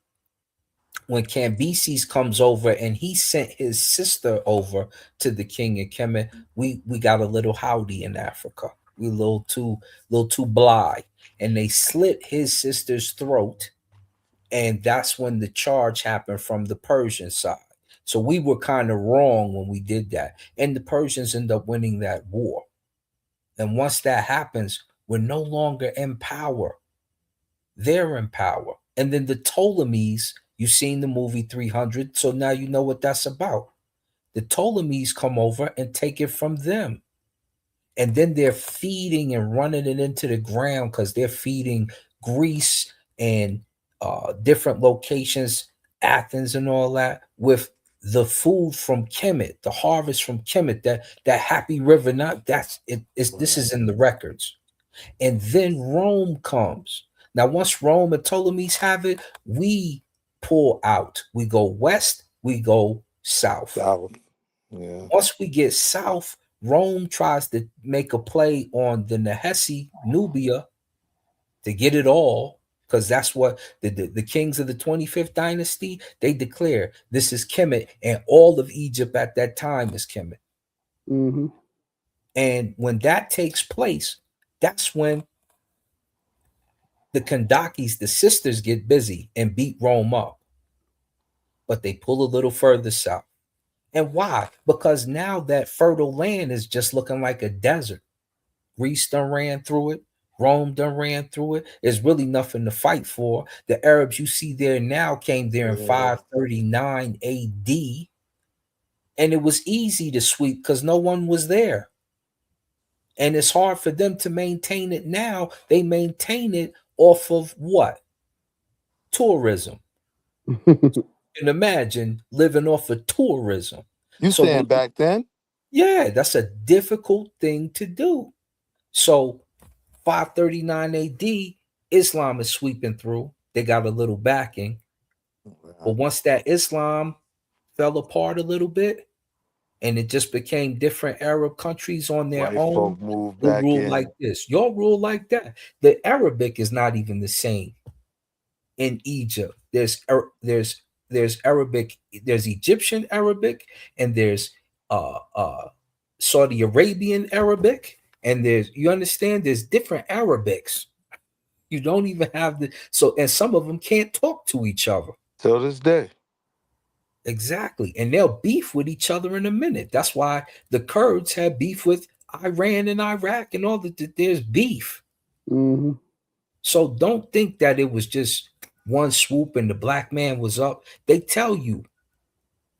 When Cambyses comes over and he sent his sister over to the king of Kemet, we got a little howdy in Africa. We a little too bly. And they slit his sister's throat. And that's when the charge happened from the Persian side. So we were kind of wrong when we did that. And the Persians end up winning that war. And once that happens, we're no longer in power. They're in power. And then the Ptolemies, you've seen the movie 300, so now you know what that's about. The Ptolemies come over and take it from them. And then they're feeding and running it into the ground because they're feeding Greece and different locations, Athens and all that, with the food from Kemet, the harvest from Kemet, that happy river. Not that's it. This is in the records. And then Rome comes. Now, once Rome and Ptolemies have it, we pull out. We go west, we go south. South. Yeah. Once we get south, Rome tries to make a play on the Nehesi, Nubia, to get it all, because that's what the kings of the 25th dynasty, they declare this is Kemet, and all of Egypt at that time is Kemet. Mm-hmm. And when that takes place, that's when the Kandakis, the sisters, get busy and beat Rome up. But they pull a little further south. And why? Because now that fertile land is just looking like a desert. Greece done ran through it. Rome done ran through it. There's really nothing to fight for. The Arabs you see there now came there in 539 AD. And it was easy to sweep because no one was there. And it's hard for them to maintain it now. They maintain it off of what? Tourism. And imagine living off of tourism. You saying back then? Yeah, that's a difficult thing to do. So 539 AD, Islam is sweeping through. They got a little backing. But once that Islam fell apart a little bit, and it just became different Arab countries on their White own, folk moved they back rule in. like this. Your rule like that. The Arabic is not even the same in Egypt. There's Arabic, there's Egyptian Arabic, and there's Saudi Arabian Arabic, and you understand, there's different Arabics. You don't even have and some of them can't talk to each other. Till this day. Exactly. And they'll beef with each other in a minute. That's why the Kurds have beef with Iran and Iraq and all that. There's beef. Mm-hmm. So don't think that it was just one swoop and the black man was up. They tell you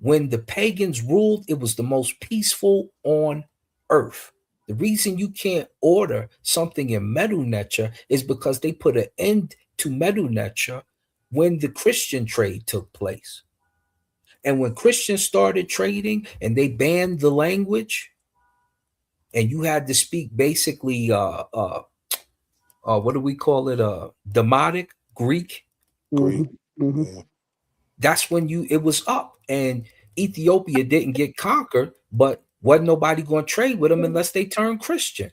when the pagans ruled, it was the most peaceful on earth. The reason you can't order something in Medu Neter is because they put an end to Medu Neter when the Christian trade took place. And when Christians started trading and they banned the language, and you had to speak basically what do we call it? Demotic Greek. Greek. Mm-hmm. Yeah. That's when it was up. And Ethiopia didn't get conquered, but wasn't nobody going to trade with them unless they turned Christian.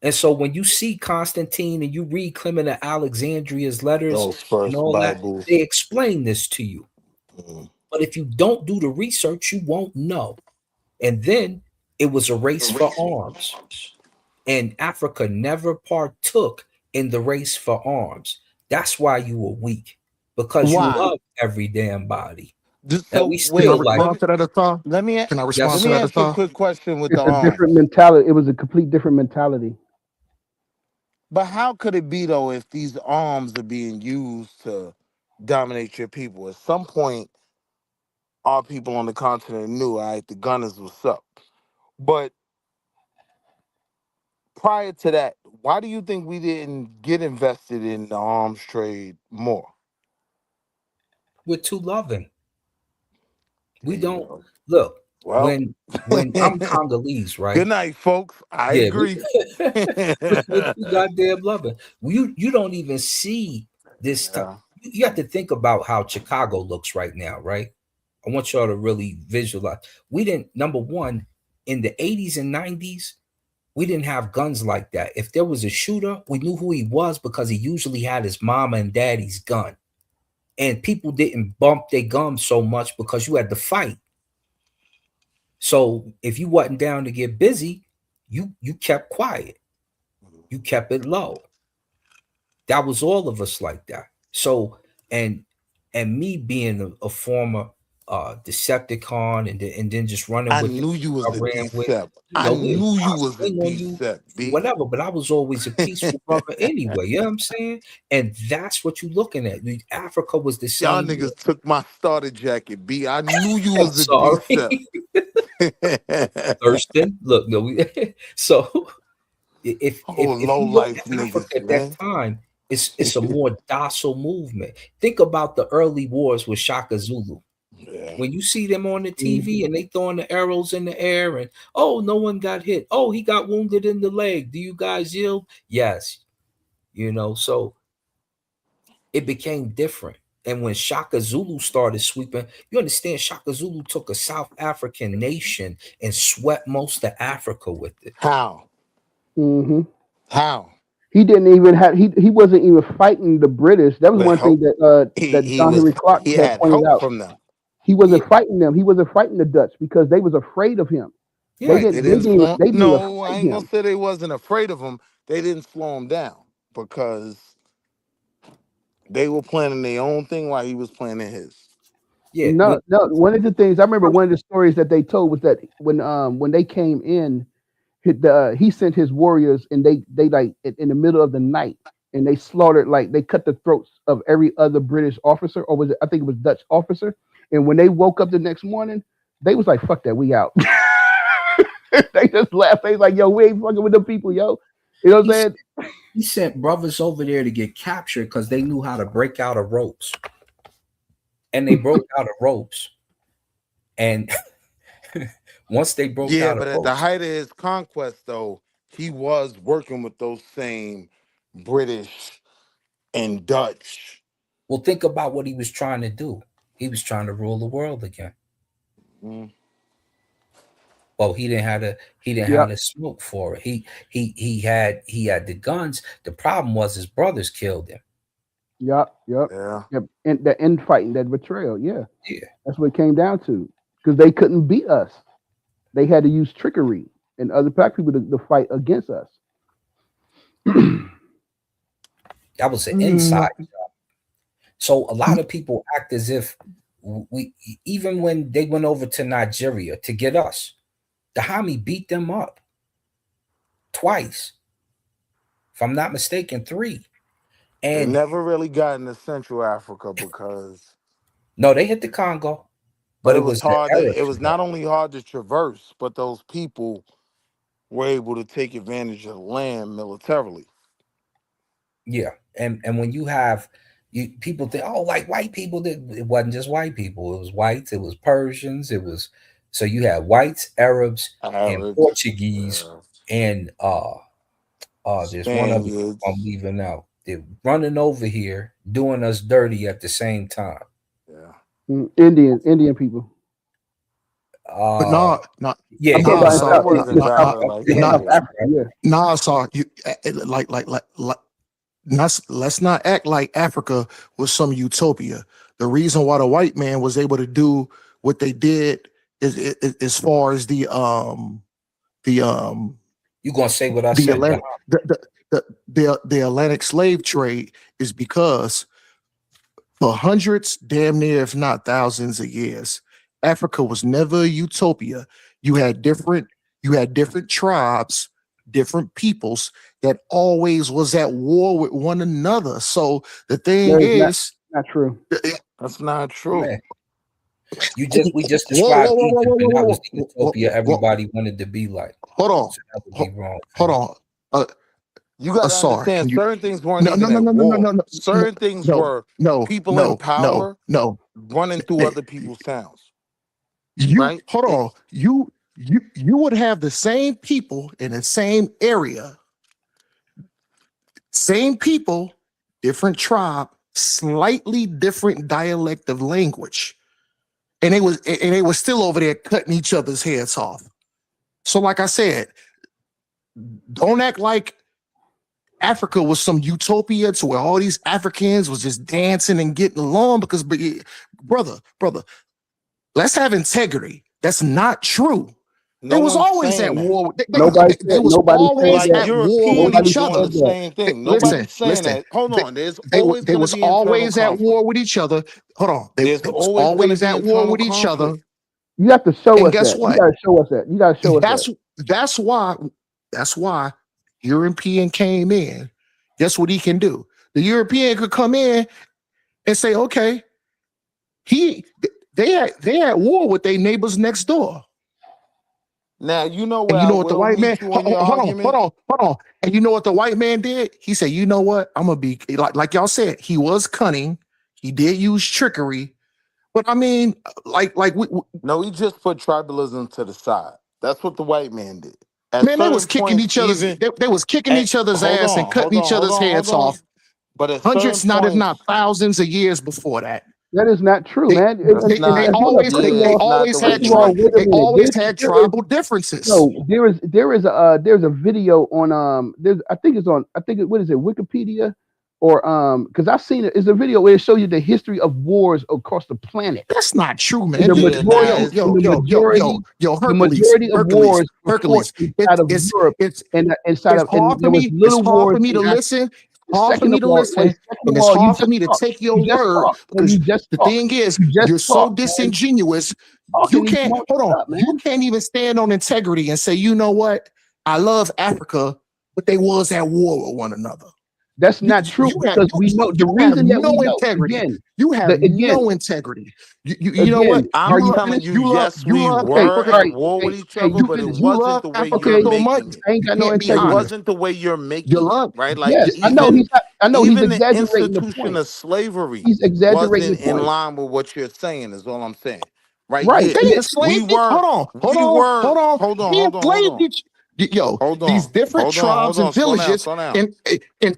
And so when you see Constantine and you read Clement of Alexandria's letters Those first and all Bibles. that, they explain this to you. Mm. But if you don't do the research, you won't know. And then it was a race for arms. And Africa never partook in the race for arms. That's why you were weak, because you Why? love every damn body. So And we Can I wait, still like, respond to that, Athar? let me Can I let respond yes, to me that, ask you a Athar? quick question with the It's a different arms. mentality. It was a complete different mentality. But how could it be though if these arms are being used to dominate your people? At some point, our people on the continent knew, all right, the gun is what's up. But prior to that, why do you think we didn't get invested in the arms trade more? we're too loving. There We you don't go. look Well, when I'm Congolese, good right? night, folks. I Yeah, agree. we're too goddamn loving. You don't even see this time. Yeah. You have to think about how Chicago looks right now, right? I want y'all to really visualize. We didn't, number one, in the 80s and 90s, we didn't have guns like that. If there was a shooter, we knew who he was because he usually had his mama and daddy's gun. And people didn't bump their gums so much because you had to fight. So if you wasn't down to get busy, you kept quiet. You kept it low. That was all of us like that. So and me being a former Decepticon and then just running I with the knew you I was a ran with, decep. I yo, we knew you I was a swing on you, decep, B. whatever. But I was always a peaceful brother anyway. You know what I'm saying? And that's what you're looking at. Africa was the Y'all same way. niggas took my starter jacket, B. I knew you I'm was a decep. sorry. Thurston. Look, no, so Oh, if low you look life at Africa niggas, at that man. time, it's a more docile movement. Think about the early wars with Shaka Zulu. Yeah. When you see them on the Mhm. TV and they throwing the arrows in the air and oh, no one got hit. Oh, he got wounded in the leg. Do you guys yield? Yes. So it became different. And when Shaka Zulu started sweeping, you understand Shaka Zulu took a South African nation and swept most of Africa with it. How? Hmm. How? He didn't even have. He wasn't even fighting the British. That was With one thing help. that John Henry Clark He had had pointed help out. from them. He Yeah, wasn't fighting them. He wasn't fighting the Dutch because they was afraid of him. They yeah. Right. They didn't. They didn't didn't even. slow. They didn't even No, I fight ain't gonna him. say they wasn't afraid of him. They didn't slow him down because they were planning their own thing while he was planning his. Yeah. No, no. One of the things I remember, one of the stories that they told was that when they came in, he sent his warriors and they like in the middle of the night and they slaughtered, like they cut the throats of every other British officer, or was it, I think it was Dutch officer. And when they woke up the next morning, they was like, fuck that, we out. They just laughed. They was like, yo, we ain't fucking with them people, yo. You know what I'm He, saying? he sent brothers over there to get captured because they knew how to break out of ropes. And they broke out of ropes. And once they broke Yeah, out of but at the ropes, height of his conquest, though, he was working with those same British and Dutch. well, think about what he was trying to do. He was trying to rule the world again. Mm. Well, he didn't have Yep, the smoke for it. He had the guns. The problem was his brothers killed him. yep, yep. Yeah. Yep. And the infighting, that betrayal, yeah. Yeah. That's what it came down to. Because they couldn't beat us. They had to use trickery and other black people to fight against us. That was an Mm, inside. So a lot of people act as if we, even when they went over to Nigeria to get us, the Hami beat them up twice. If I'm not mistaken, three. They And never really got into Central Africa because, no, they hit the Congo, but but it it was was the hard. It Arabs. was not only hard to traverse, but those people were able to take advantage of the land militarily. Yeah, and when you have people think, oh, like white people did, it wasn't just white people. It was whites, it was Persians, it was, so you had whites, Arabs, and Arabs, Portuguese, and there's one other group I'm Spaniards. leaving out. They're running over here, doing us dirty at the same time. Yeah. Indian people. But Uh not yeah, I'm talking nah, about in No, so it South wasn't violent like they in had nah, South that. this, Africa. right? Yeah, nah, so you like let's not act like Africa was some utopia. The reason why the white man was able to do what they did as far as the You gonna say what I the said? Atlantic the Atlantic slave trade is because for hundreds, damn near if not thousands of years, Africa was never a utopia. You had different tribes, different peoples that always was at war with one another. So the thing That is is, not true. That's not true. Man, we just whoa, described whoa, whoa, Egypt, whoa, and that whoa, was the whoa, whoa, utopia whoa, everybody wanted to be like. hold on, So that would be hold, wrong. hold Man. on. Uh, You got to Sorry, understand, can you? certain things weren't No, no, even no, at no, no, no, war. no, no, Certain things no, were no, people in no, no, power no. running through Eh, other people's towns, You right? hold on. You would have the same people in the same area, same people, different tribe, slightly different dialect of language, and they was still over there cutting each other's heads off. So, like I said, don't act like Africa was some utopia to where all these Africans was just dancing and getting along because, brother, let's have integrity. That's not true. They No was one's always at saying that. war. Nobody They said was always that. Like at war with Europeans Nobody are each doing other. the said that. same thing. Listen, Nobody's saying listen. that. Hold on. There's They, always they going to was be internal always at conflict. war with each other. Hold on. There's They was always going to always be at war internal with each other. conflict. You have to show And us guess that. You what? gotta show us that. You gotta show us that. That's why European came in. Guess what he can do? The European could come in and say, okay, they at war with their neighbors next door. Now, you know And where you I know what the will white man, meet you on your argument? hold on. And you know what the white man did? He said, you know what? I'm gonna be like y'all said, he was cunning, he did use trickery, but I mean, No, he just put tribalism to the side. That's what the white man did. At man, they was certain kicking points, each other's even they was kicking at, each other's hold ass and on, cutting each other's hold heads on. off But at certain hundreds, not if not points, thousands of years before that. That is not true, They man. that's they not, Hold up. always First had of yeah, they all, it's not the always way had first of you all, wait a they minute. always had tribal differences. There's a video on what is it, Wikipedia or because I've seen it. It's a video where it shows you the history of wars across the planet. That's not true, And man. the Yeah, nah, majority, it's the Hercules, majority of wars were fought inside of Europe it's and it's and hard for there was me. It's little hard wars for me in to Africa. listen. Hard for me to listen, Second and of it's all, you hard for just me to talk. take You your just word talk. No, because you just the talk. thing is, You just you're so talk, man. disingenuous. You Talking and you can't won't hold on. shut up, man. You can't even stand on integrity and say, you know what? I love Africa, but they was at war with one another. That's not true because we know the You have reason that we no know integrity. again. You have Again, no integrity. You know what? I'm are you telling finished? you, yes, You we love Okay, were all Africa. at right. war with Okay, each okay, other, you but it finished. You wasn't love the way Africa you're Okay, so much. making it. I ain't You got no can't be It integrity. honest. wasn't the way you're You making it, love. right? Like Yes, I know he's not. I know he's even the exaggerating the institution point. of slavery He's exaggerating the wasn't in point. line with what you're saying, is all I'm saying. Right? Right. Yeah. They And We enslaved it. were, Hold we on, were, hold on. hold on, They hold on, hold enslaved on. each. Yo, Hold these on, different tribes and slow down, villages slow down. and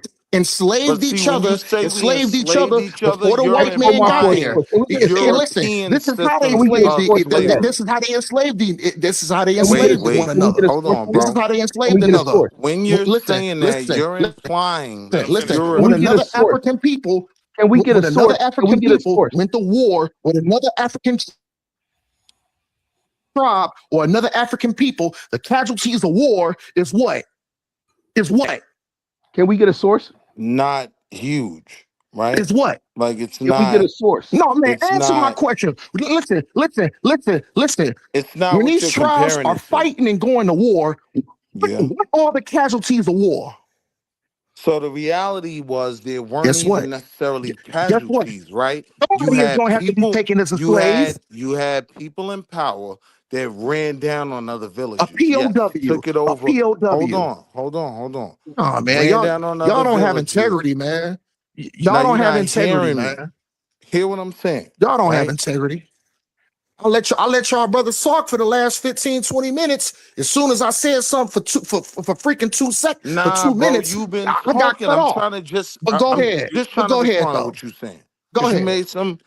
But enslaved see, each when you other, say we enslaved each enslaved other each other, before the you're white hold man on got for a here. implying source. Can we get a And source? listen, European this is how they Can we systems get a enslaved. of source on that? slavery. This is how they enslaved. This is how they Can we get a Wait, enslaved source? one wait, Can we get another. a hold source on, on This that? is bro. how they Can we enslaved get a another. source? When you're Listen, saying that, listen, you're implying Let him finish, listen. Can Dula. When we get a another source? African people, Can we get a when another source? Can we African get a people source? went to war with another African tribe or another African people, the casualties of war is what? Is what? Can we get a source? not huge, right? Is what? Like it's Can we get a not, source? No, man, it's answer my not, question. Listen. it's not When what these you're tribes comparing are it to. fighting and going to war, Yeah. what are the casualties of war? So the reality was there weren't Guess even what? necessarily Guess what? casualties, right? You Somebody is had going to have to be people, taken as a slave, you had people in power that ran down on other a villages. Yes, POW, took it a over. Hold POW. on, hold on, hold on. Oh man, Ran down on y'all other don't have villages. integrity, man. Now Y'all you're don't have not integrity, hearing me. man. Hear what I'm saying, Y'all don't have right? integrity. I'll let y'all brothers talk for the last 15, 20 minutes. As soon as I said something for freaking 2 seconds, for Nah, two bro, minutes, you've been I got talking. cut I'm off. trying to just, But go I'm ahead. just But trying to go ahead respond to though. what you're saying Go because you ahead. made some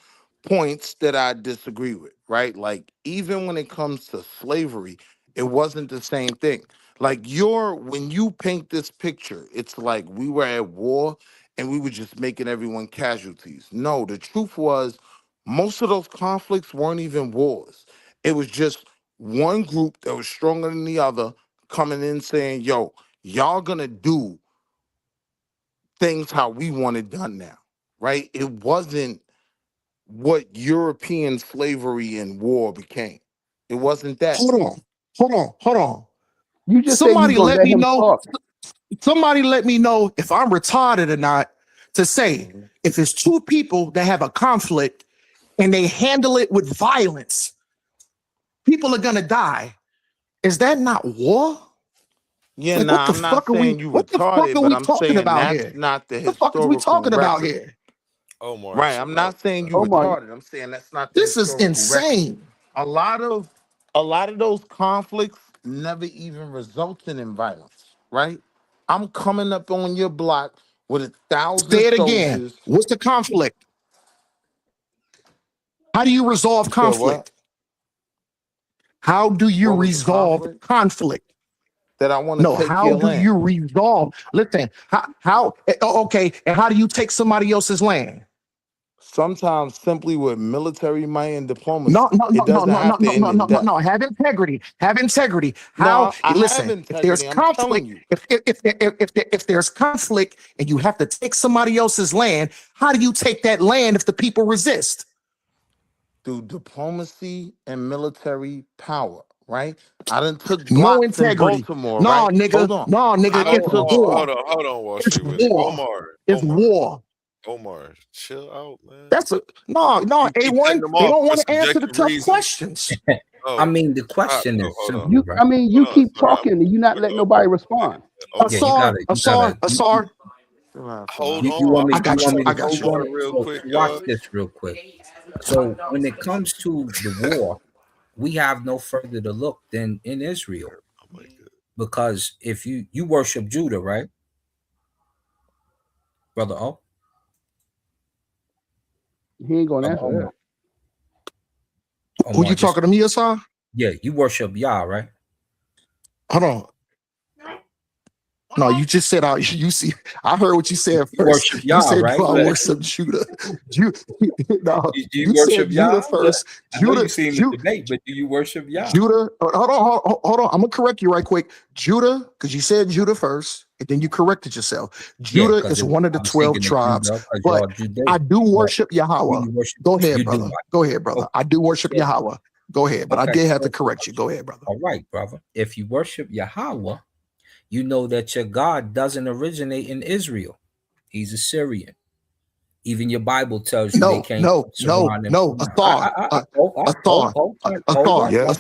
points that I disagree with, right? Like even when it comes to slavery, it wasn't the same thing. Like when you paint this picture, it's like we were at war and we were just making everyone casualties. No, the truth was most of those conflicts weren't even wars. It was just one group that was stronger than the other coming in saying, yo, y'all gonna do things how we want it done now, right? It wasn't what European slavery and war became. It wasn't that. Hold on. You just said you Somebody gonna let let me him know. talk. Somebody let me know if I'm retarded or not to say if it's two people that have a conflict and they handle it with violence, people are gonna die. Is that not war? Yeah, Like what nah, the I'm not fuck are we? saying you What the fuck retarded, are but we I'm talking saying about that's here? not the What the fuck is we historical talking about record. here? Omar, Right. chill I'm out. not saying you Omar, retarded. I'm saying that's not the This is historical record. insane. A lot of those conflicts never even resulted in violence, right? I'm coming up on your block with 1,000 Say it again. soldiers. What's the conflict? How do you resolve You said what? conflict? How do you What was the resolve conflict? conflict? That I want to No, take how your do land. you resolve? Listen, okay, and how do you take somebody else's land? Sometimes simply with military might and No, diplomacy. no, no, It no, doesn't no, no, have to no, end no, in no, no, death. no. Have integrity. Have integrity. How? No, I have Listen, if there's integrity. I'm telling conflict, you. if there's conflict, and you have to take somebody else's land, how do you take that land if the people resist? Through diplomacy and military power, right? I done took No blocks in integrity. Baltimore, No, right? nigga. Hold on. No, nigga. I done It's Hold took on, war. hold on, Wall It's Street with it. war. It's Omar, war. Omar, chill out, man. That's a no. You keep cutting A1. them They off don't for want to answer the subjective tough reasons. questions. I Oh, mean, the stop. question Oh, is hold on. simple, you. right? I mean, Hold you on. keep talking and you're not letting nobody respond. Yeah, Omar, you gotta, hold you want on. me, I got you. I to got keep you. Omar going? real So quick, watch y'all. this real quick. So when it comes to the war, we have no further to look than in Israel, Oh my God. because if you worship Judah, right, brother? Oh, He ain't gonna brother answer that. Omar. Who Omar, you just talking to me, Asar? yeah, you worship Yah, right? Hold on. No, you just said you see. I heard what you said You first. worship You Yah, said, right? "Do I worship Judah?" No, Do you you worship said Judah Yah? first. I know Judah, you seen the debate, but do you worship Yah? Judah. Hold on. I'm gonna correct you right quick. Judah, because you said Judah first, and then you corrected yourself. Yeah, Judah because is one of the I'm 12 speaking to tribes, Judah because but y'all Judaic. I do But worship do Yahweh. you worship? Go ahead, You do brother. what? Go ahead, brother. Okay. I do worship So, Yahweh. Go ahead, but I okay. did have to So, correct you. Go ahead, brother. all right, brother. If you worship Yahweh, you know that your God doesn't originate in Israel. He's Assyrian. Even your Bible tells you they came from Saran and Athar,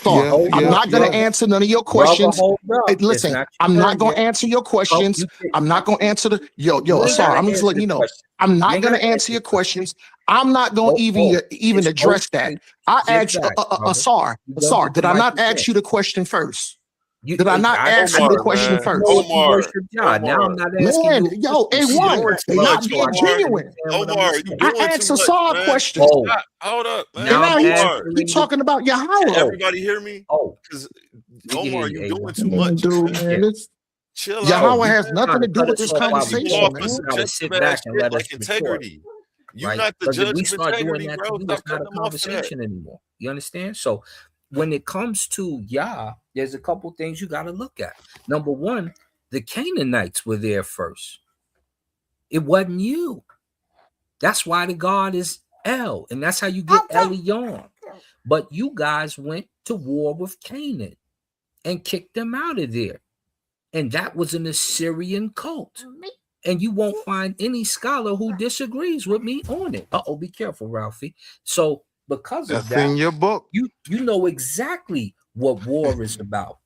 Yeah, Athar. I'm not going to brother. answer none of your Brother, questions. hold Hey, up. It's listen, not I'm your not turn going to yet. answer your Oh, questions. you can't. I'm not going to answer the You ain't Asar. gotta I'm just answer letting the you know. question. I'm You not ain't going gotta to answer answer your the question. questions. I'm not going to even It's address that. okay. I Sit asked back, brother. Asar. You're gonna Asar, get the did I mic not again. ask you the question first? You, Did I not ask I you the just Omar, question wanted man. to know first? if you Omar, worship God. Now I'm not asking Man, you a yo, question. You Sit A1, doing back too and you're listen not much, so I being can Omar. genuine. understand what I'm Omar, you saying. I doing too asked much, Asar a man. question. Oh, Stop. Hold up, man. And now I'm now Omar, he answering the. talking about can Yahweh. Oh, everybody hear me? oh, Because we can hear Omar, you, you doing A1. too much, Dude, man. Yeah. man, this Chill Oh, out, Yahweh you has man. nothing trying to to do cut with You this us off while cutting we people conversation, off talking. for You man. gotta subjective sit ass back and shit let us like retort, integrity. You right? not the Because if judge we of start doing integrity, that to bro. you, Stop it's not cutting a them off for that. conversation anymore. You understand? So when it comes to Yah, there's a couple things you got to look at. Number one, the Canaanites were there first. It wasn't you. That's why the God is El, and that's how you get Elion. But you guys went to war with Canaan and kicked them out of there. And that was an Assyrian cult. And you won't find any scholar who disagrees with me on it. Uh-oh, be careful, Ralphie. So because of that's that, in your book. you know exactly what war is about,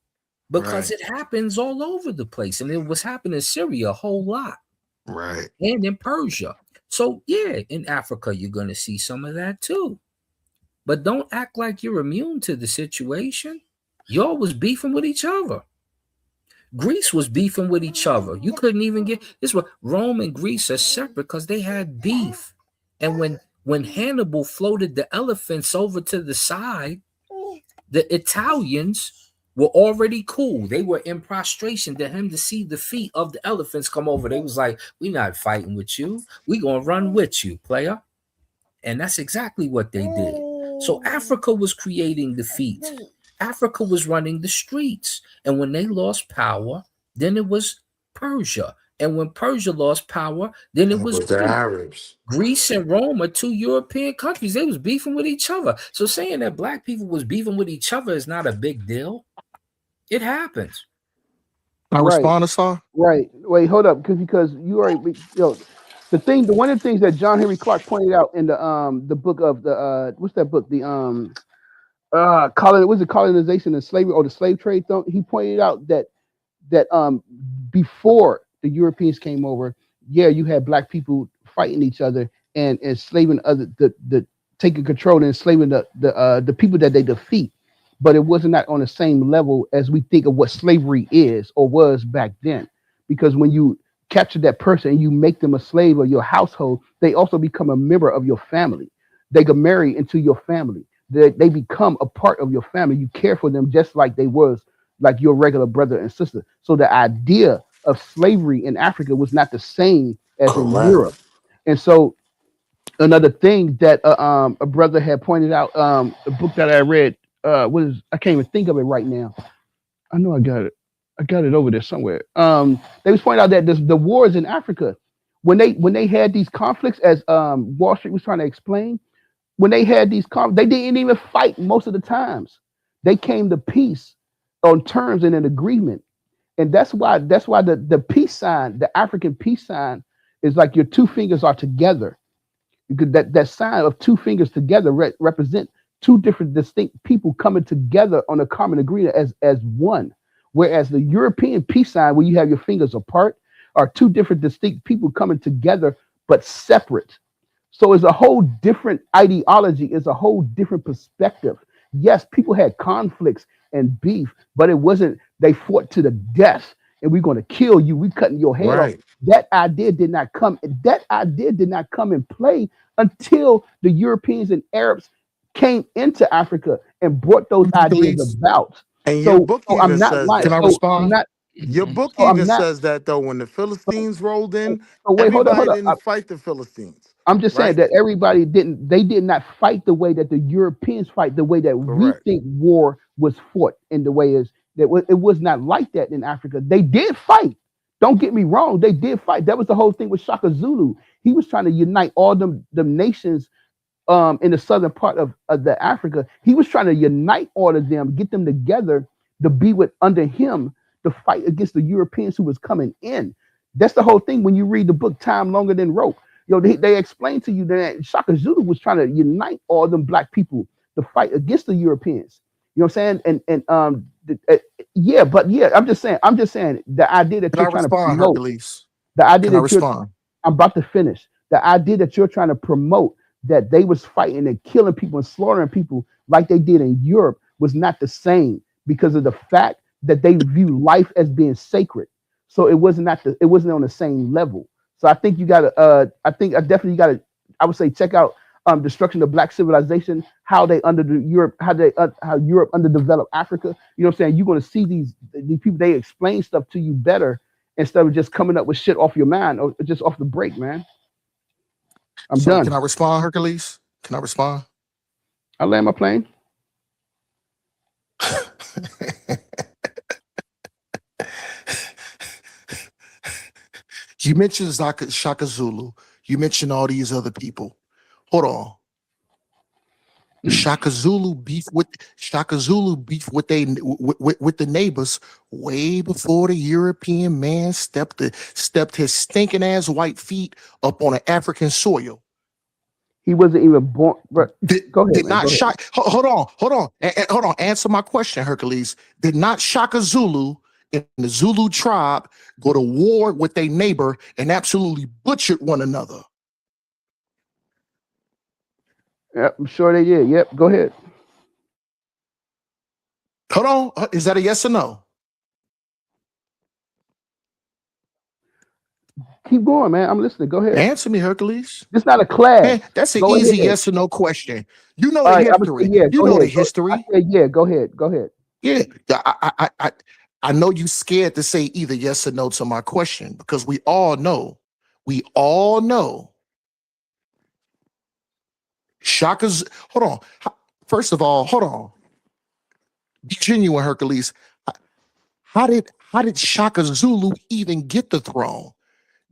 because Right, it happens all over the place. And it was happening in Syria a whole lot right. and in Persia. So yeah, in Africa, you're going to see some of that too. But don't act like you're immune to the situation. Y'all was beefing with each other. Greece was beefing with each other. You couldn't even get this. Was Rome and Greece are separate because they had beef. And when Hannibal floated the elephants over to the side, the Italians were already cool. They were in prostration to him to see the feet of the elephants come over. They was like, "We're not fighting with you. We gonna run with you, player." And that's exactly what they did. So Africa was creating defeat. Africa was running the streets. And when they lost power, then it was Persia. And when Persia lost power, then it It was was the Greece. Arabs. Greece and Rome are two European countries. They was beefing with each other. So saying that black people was beefing with each other is not a big deal. It happens. Can I Right, respond, Asar? right. Wait, hold up, because you already, the one of the things that John Henry Clark pointed out in the book of the what's that book, the was it colonization and slavery, or the slave trade? He pointed out that before the Europeans came over, yeah, you had black people fighting each other and enslaving other the taking control and enslaving the people that they defeat, but it wasn't not on the same level as we think of what slavery is or was back then. Because when you capture that person and you make them a slave of your household, they also become a member of your family. They get married into your family. They become a part of your family. You care for them just like they was like your regular brother and sister. So the idea of slavery in Africa was not the same as in Correct. Europe. And so another thing that a brother had pointed out, a book that I read, I can't even think of it right now. I know I got it. I got it over there somewhere. They was pointing out that the wars in Africa, when they had these conflicts, as Wall Street was trying to explain, when they had these they didn't even fight most of the times. They came to peace on terms and an agreement. And that's why the peace sign, the African peace sign, is like your two fingers are together. Because that sign of two fingers together represent two different distinct people coming together on a common agreement as one. Whereas the European peace sign, where you have your fingers apart, are two different distinct people coming together but separate. So it's a whole different ideology, it's a whole different perspective. Yes, people had conflicts and beef, but it wasn't they fought to the death and we're going to kill you, we cutting your head off. Right. That idea did not come in play until the Europeans and Arabs came into Africa and brought those ideas Please. about. And your So, book so I'm even not says lying. Can I that. So I'm respond? not. Your book So I'm even not. says that though when the Philistines rolled in, So wait, hold everybody up. didn't fight the Philistines, I'm just saying right? that everybody didn't. They did not fight the way that the Europeans fight. The way that we Correct. think war was fought, in the way is that it was not like that in Africa. They did fight. Don't get me wrong. They did fight. That was the whole thing with Shaka Zulu. He was trying to unite all them nations in the southern part of the Africa. He was trying to unite all of them, get them together to be with under him to fight against the Europeans who was coming in. That's the whole thing when you read the book Time Longer Than Rope. They explain to you that Shaka Zulu was trying to unite all them black people to fight against the Europeans. You know what I'm saying? I'm just saying the idea that Can I you're trying to respond, promote, Hercules? the idea Can I that you're respond? I'm about to finish. The idea that you're trying to promote, that they was fighting and killing people and slaughtering people like they did in Europe, was not the same, because of the fact that they view life as being sacred. So it wasn't on the same level. So I think you gotta I definitely gotta, I would say, check out Destruction of Black Civilization, how they under the Europe, how Europe underdeveloped Africa. You know what I'm saying? You're gonna see these people, they explain stuff to you better instead of just coming up with shit off your mind or just off the break, man. I'm So can done. I respond, Hercules? Can I respond? I land my plane. You mentioned Shaka Zulu. You mentioned all these other people. Hold on. Shaka Zulu beef with they with the neighbors way before the European man stepped his stinking ass white feet up on an African soil. He wasn't even born. But go ahead, Did man. not Go ahead. Shaka? Hold on. Answer my question, Hercules. Did not Shaka Zulu and the Zulu tribe go to war with their neighbor and absolutely butchered one another? Yep, I'm sure they did. Yep, go ahead. Hold on. Is that a yes or no? Keep going, man. I'm listening. Go ahead. Answer me, Hercules. It's not a class. Man, that's an Go easy ahead. yes or no question. You know All the right, I would say history. yeah. You Go know ahead. the history. I said yeah. Go ahead. Go ahead. Yeah, I know you scared to say either yes or no to my question, because we all know Shaka's. Hold on. First of all, hold on. Be genuine, Hercules. How did Shaka Zulu even get the throne?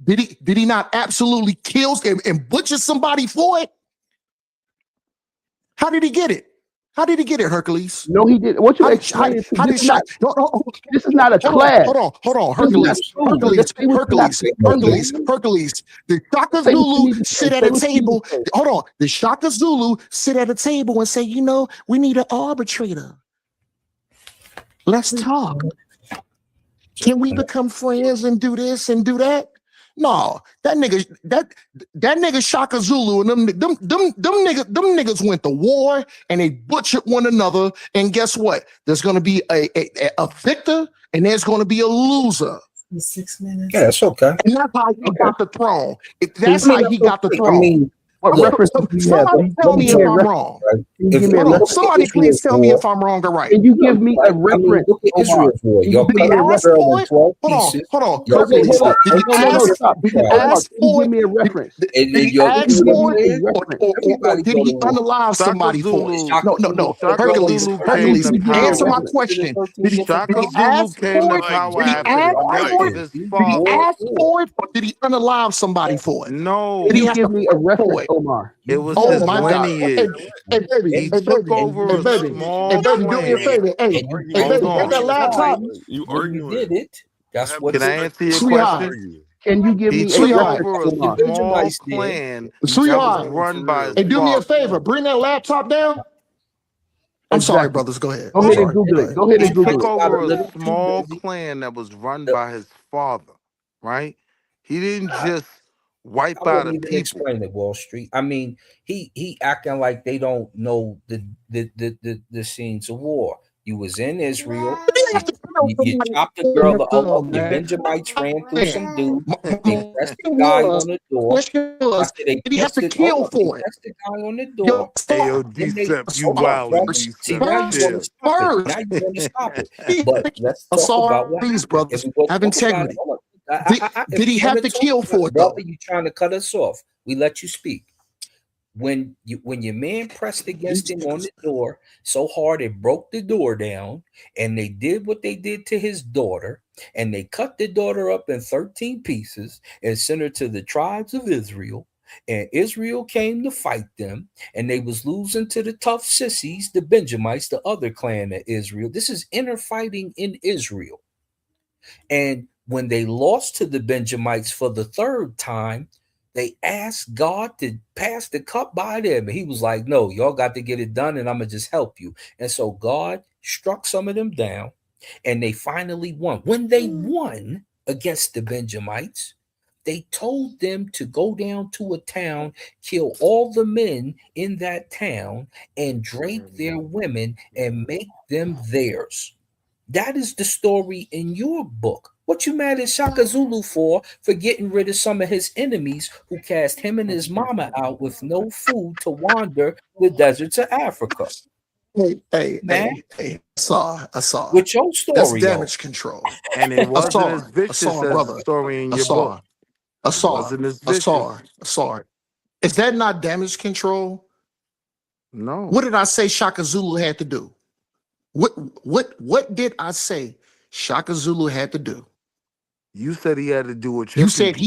Did he not absolutely kill and butcher somebody for it? How did he get it? How did he get it, Hercules? No, he did. What you explain? This is not a class. Hold on, Hercules. The Shaka Zulu sit at a table. Hold on. The Shaka Zulu sit at a table and say, you know, we need an arbitrator. Let's talk. Can we become friends and do this and do that? No, that nigga Shaka Zulu and them niggas went to war and they butchered one another. And guess what? There's gonna be a victor and there's gonna be a loser. 6 minutes. Yeah, that's okay. And that's how he got the throne. That's how he got the throne. I mean, what reference do you have? Somebody tell me if I'm wrong. Somebody please tell me if I'm wrong or right. Can you give me a reference? Look at Israel's war. Y'all Did he ask for it? Hold on. Hercules, did he ask for it? Give me a reference. Did he ask for it? Or did he unalive somebody for it? No. Hercules, answer my question. Did he ask for it? Did he ask for it? Or did he unalive somebody for it? No. Did he give me a reference, Omar? It was his lineage. He took over a small do me a favor. Hey, baby, get that laptop. You arguing? Did it? That's what. Can I answer your question? Can you give me He took a over a reference? small clan Sweetheart, that was run by his hey, do me a father. favor. Bring that laptop down. I'm sorry, brothers. Go ahead. Go ahead and Google it. Go ahead He and Google took it. over a small clan that was run by his father, right? He didn't just wipe I out wouldn't a even people. explain it, Wall Street. I mean, he acting like they don't know the scenes of war. You was in Israel. You chopped the girl up. The Benjamites ran through some dude. They pressed the guy on the door. Did he have to kill for it? Pressed the guy on the door. Ayo, Decep, you wild. See, now you want to stop it. Now you want to stop it. But let's talk about what these brothers happened. have integrity. Did he have to kill for it, though? Brother, you trying to cut us off. We let you speak. When your man pressed against him on the door so hard it broke the door down, and they did what they did to his daughter, and they cut the daughter up in 13 pieces and sent her to the tribes of Israel, and Israel came to fight them, and they was losing to the tough sissies, the Benjamites, the other clan of Israel. This is inner fighting in Israel. And when they lost to the Benjamites for the third time, they asked God to pass the cup by them. And he was like, no, y'all got to get it done, and I'm going to just help you. And so God struck some of them down, and they finally won. When they won against the Benjamites, they told them to go down to a town, kill all the men in that town, and drape their women and make them theirs. That is the story in your book. What you mad at Shaka Zulu for getting rid of some of his enemies who cast him and his mama out with no food to wander the deserts of Africa? Hey, I saw. With your story, that's damage control. And it wasn't as vicious as brother. the story in your book. I saw it. Is that not damage control? No. What did I say Shaka Zulu had to do? What did I say Shaka Zulu had to do? You said he had to do what you said. No.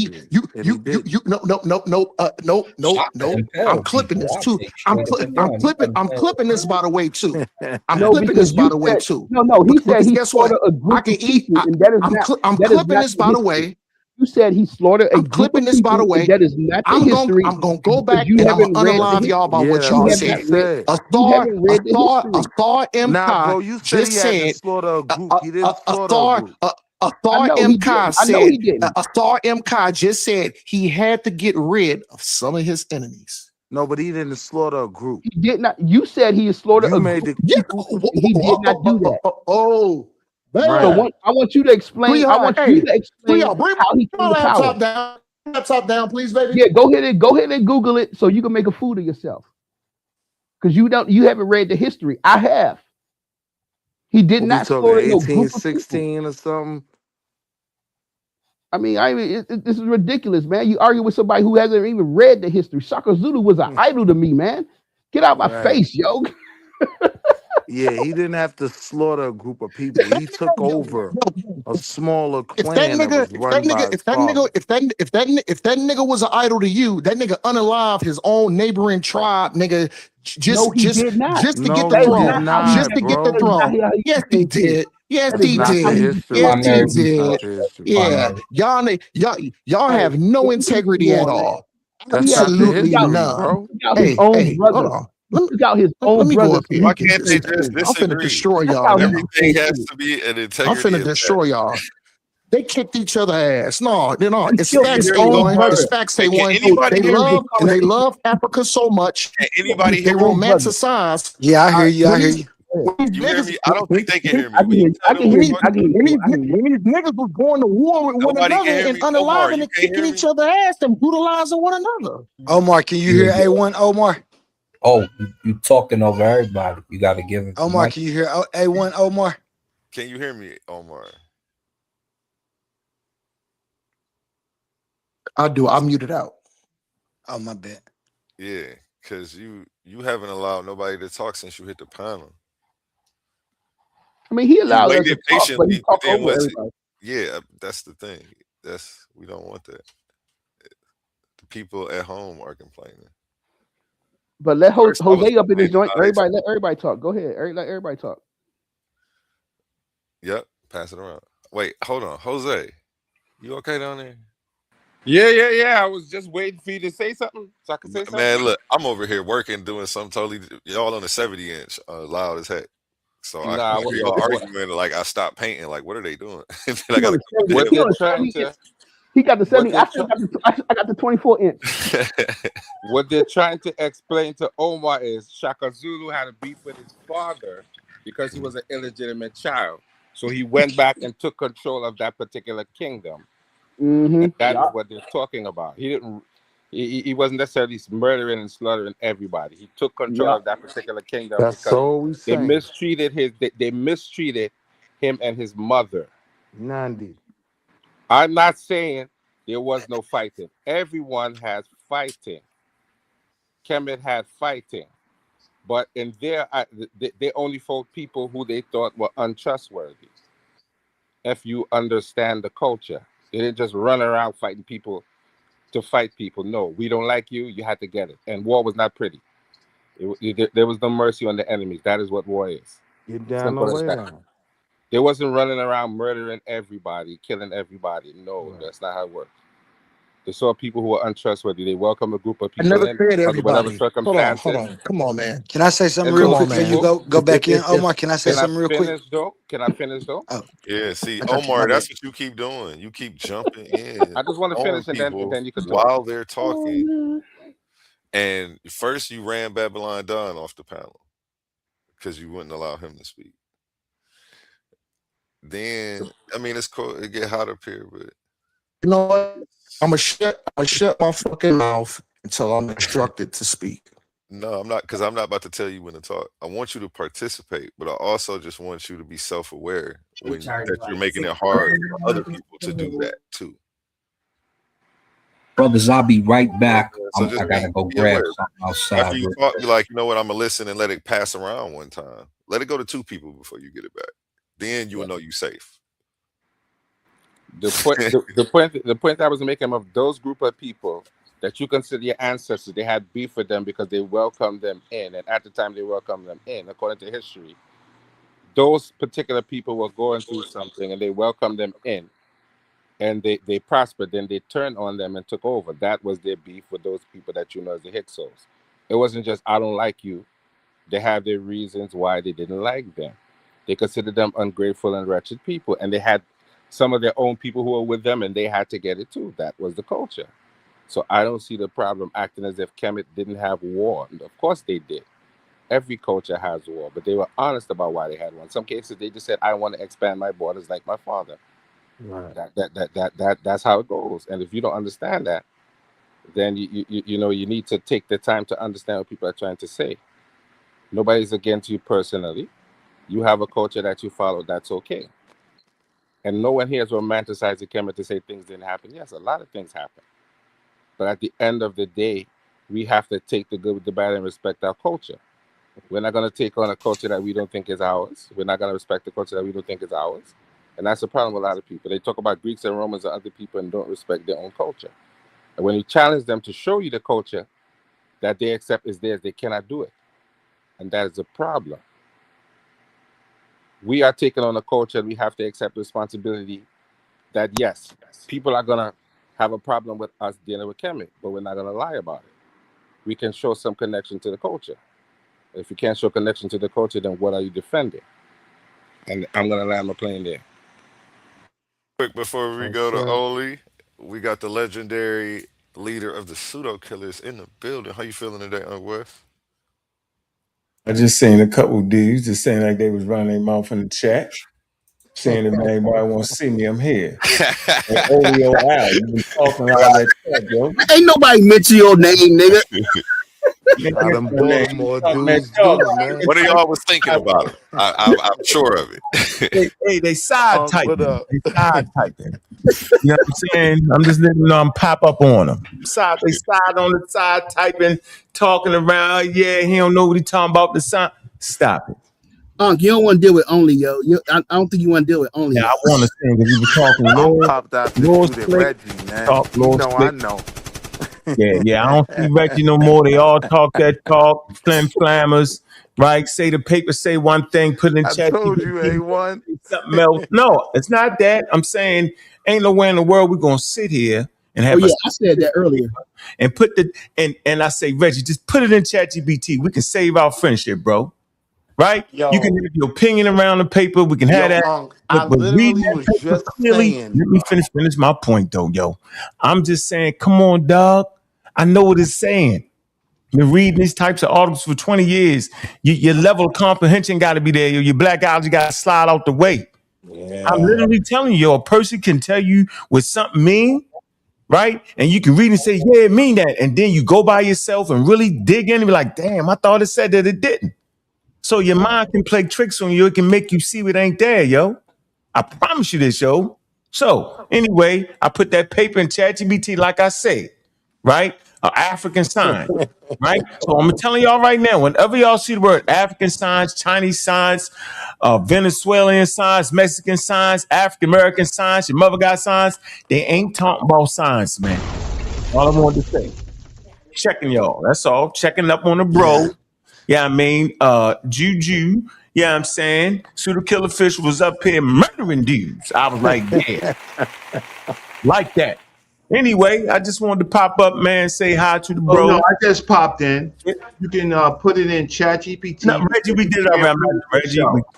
I'm clipping this too. I'm clipping this by the way too. I'm clipping this by the way too. No. He said he slaughtered a group. I can eat. I'm clipping this by the way. You said he slaughtered a group. Clipping this by the way. That is not the history. I'm gonna go back and I'm gonna unalive y'all about what you said. A Thar MK just said. A Thar MK just said he had to get rid of some of his enemies. No, but he didn't slaughter a group. He did not. You said he slaughtered a group. He did not do that. So I want you to explain. I want you to explain how he came to power. Laptop down, please, baby. Yeah, go ahead and Google it so you can make a fool of yourself. Because you haven't read the history. I have. He did not slaughter no group of 1816 or something. I mean, this is ridiculous, man. You argue with somebody who hasn't even read the history. Shaka Zulu was an idol to me, man. Get out my face, yo. Yeah, he didn't have to slaughter a group of people. He took over a smaller If that clan that nigga, was run by his father. if that nigga was an idol to you, that nigga unalive his own neighboring tribe, nigga, No, he did not. just to get No, the That is he did not throne, how he just not, to get the that is bro. not throne. how he Yes, he became king. did. Yes, That is he Not not the how he did. history. Yes, he Primary That's did. not resource. the history. Yeah, Primary. y'all Hey, have no what you integrity at doing, man? all. That's He had not the Absolutely he history, none. bro. took out his Hey, own hey, hold brother. on. He took out his Let own me go brother up to here Why and make get can't this they him stuff. just king. I'm finna disagree? destroy He took y'all out his now. Everything own has brother. to be an I'm integrity finna of that. destroy y'all. They kicked each other ass. No, He it's killed Can you his facts, hear me, own A1. Omar? It's brother. facts, Hey, can A1. No, anybody hear me? They love Africa so much. Can He killed his anybody They hear me? own brother. romanticize Yeah, I All hear right, you. I when hear these you. go ahead. You hear me? I don't think they can hear me. I can Will you hear you. tell I them can who hear the you. fuck? I can hear you. I can hear you. niggas was going to war with one Nobody another can hear and me. Omar, unaliving you and can't kicking hear each me? other ass and brutalizing one another. Omar, can you Yeah, hear yeah. A1? Omar? Oh, you talking over everybody. You got to give it the Omar, mic. can you hear A1? Omar? Can you hear me, Omar? I do. I muted out. Oh, my bad. Yeah, because you haven't allowed nobody to talk since you hit the panel. I mean, he You allowed us to waited talk, but he patiently, but talked then over once it, everybody. yeah, that's the thing. We don't want that. The people at home are complaining. But let First, I was Jose up in this complaining joint. how they. Everybody, let everybody talk. Go ahead. Let everybody talk. Yep, pass it around. Wait, hold on, Jose. You okay down there? Yeah. I was just waiting for you to say something so I could say something. Man, look, I'm over here working, doing something totally. Y'all on the 70 inch, loud as heck. So I Nah, hear y'all arguing. Like I stopped painting. Like what are they doing? And then I He got on to the come 70. deal what He they're on the trying 70 inch. to He got the what 70. they're I still try, got I got the 24 inch. what they're trying to explain to Omar is Shaka Zulu had a beef with his father because he was an illegitimate child. So he went back and took control of that particular kingdom. And that is Yeah. what they're talking about. He didn't. He wasn't necessarily murdering and slaughtering everybody. He took control Yeah. of that particular kingdom That's because all we they saying. mistreated they mistreated him and his mother. Nandi. I'm not saying there was no fighting. Everyone has fighting. Kemet had fighting, but in there, they only fought people who they thought were untrustworthy. If you understand the culture, they didn't just run around fighting people to fight people. No, we don't like you. You had to get it. And war was not pretty. There was no mercy on the enemies. That is what war is. Get down the Simple as way that. line. They wasn't running around murdering everybody, killing everybody. No, Right. that's not how it works. They saw people who were untrustworthy. They welcomed a group of I people never in said because of whatever everybody. Hold circumstances. on. Come on, man. Can I say something And real look, Come on, quick before you man. look, go back in? Omar, can I say can I something real quick? finish though? Can I finish though? Oh, Yeah, see, I thought you, my Omar, bad. that's what you keep doing. You keep jumping in I just want to on finish and people then you could talk. while they're Oh talking. man. And first, you ran Babylon Don off the panel because you wouldn't allow him to speak. Then, I mean, it's cool. It get hot up here, but You know what? I'm gonna shut my fucking mouth until I'm instructed to speak. no, I'm not because I'm not about to tell you when to talk. I want you to participate, but I also just want you to be self-aware that you're making it hard for other people to do that too. Brothers, I'll be right You know what back. I'm saying? So just I got to go be grab aware. something After outside. you talk, be like, you know what? I'm gonna listen and let it pass around one time. Let it go to two people before you get it back. Then you will know you safe. The point I was making of those group of people that you consider your ancestors, they had beef with them because they welcomed them in, and at the time they welcomed them in, according to history, those particular people were going through something, and they welcomed them in, and they prospered. Then they turned on them and took over. That was their beef with those people that you know as the Hyksos. It wasn't just I don't like you. They have their reasons why they didn't like them. They considered them ungrateful and wretched people, and they had some of their own people who were with them, and they had to get it too. That was the culture. So I don't see the problem acting as if Kemet didn't have war. And of course they did. Every culture has war, but they were honest about why they had one. In some cases, they just said, "I want to expand my borders like my father." Right. That's how it goes. And if you don't understand that, then you know you need to take the time to understand what people are trying to say. Nobody's against you personally. You have a culture that you follow. That's okay. And no one here is romanticizing Kemet to say things didn't happen. Yes, a lot of things happen. But at the end of the day, we have to take the good with the bad and respect our culture. We're not going to take on a culture that we don't think is ours. We're not going to respect the culture that we don't think is ours. And that's the problem with a lot of people. They talk about Greeks and Romans and other people and don't respect their own culture. And when you challenge them to show you the culture that they accept is theirs, they cannot do it. And that is a problem. We are taking on a culture and we have to accept responsibility that, yes, people are going to have a problem with us dealing with Kemet, but we're not going to lie about it. We can show some connection to the culture. If you can't show connection to the culture, then what are you defending? And I'm going to land my plane there. Quick before we go to Oli, we got the legendary leader of the pseudo killers in the building. How you feeling today, Wes? I just seen a couple dudes just saying like they was running their mouth in the chat, saying if anybody want to see me, I'm here. Like, Olio Al, you been talking all that stuff, yo. Ain't nobody mention your name, nigga. How them Baltimore dudes do, man. What are y'all was thinking about it? I'm sure of it. They side typing. what up? They side typing. You know what I'm saying? I'm just letting them pop up on them. They side on the side typing, talking around. Yeah, he don't know what he talking about. The side. Stop it. You don't want to deal with Only, yo. I don't think you want to deal with Only. Yeah, I want to say because you were talking. I'm popped out to shoot at Reggie, man. I know. Yeah. I don't see Reggie no more. They all talk that talk, flammers, right? Say the paper, say one thing, put it in chat. I told you, A1. Something else. No, it's not that. I'm saying ain't nowhere in the world we're gonna sit here and have. I said that earlier. And put the and I say, Reggie, just put it in ChatGPT. We can save our friendship, bro. Right? Yo, you can have your opinion around the paper. We can have that. I literally was just saying. Let me finish my point though, yo. I'm just saying, come on, dog. I know what it's saying. You're reading these types of articles for 20 years. Your level of comprehension got to be there. Your black eyes, you got to slide out the way. Yeah. I'm literally telling you, a person can tell you what something mean, right? And you can read and say, yeah, it mean that. And then you go by yourself and really dig in and be like, damn, I thought it said that it didn't. So your mind can play tricks on you. It can make you see what ain't there, yo. I promise you this, yo. So anyway, I put that paper in ChatGPT, like I said, right? African sign, right? So I'm telling y'all right now, whenever y'all see the word African signs, Chinese signs, Venezuelan signs, Mexican signs, African American signs, your mother got signs, they ain't talking about signs, man. All I wanted to say. Checking y'all. That's all. Checking up on the bro. Yeah, I mean, Juju. Yeah, I'm saying Pseudo Killer Fish was up here murdering dudes. I was like, yeah, like that. Anyway, I just wanted to pop up, man, say hi to the bro. Oh, no, I just popped in. You can put it in ChatGPT. No, Reggie, we did it already.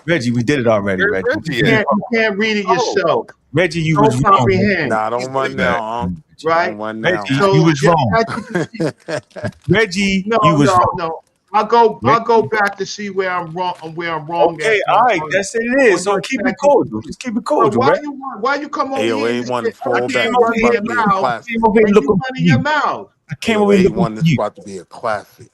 Reggie, we did it already. Reggie, you can't read it yourself. Reggie, you was wrong. Nah, don't run now, right? Reggie, you was wrong. Reggie, you was wrong. No. I'll go back to see where I'm wrong. Okay, all right, that's it is. So keep it cordial. Just keep it cordial. Why you come over here? A1 fall back. I came over here. A1 is about to be a classic.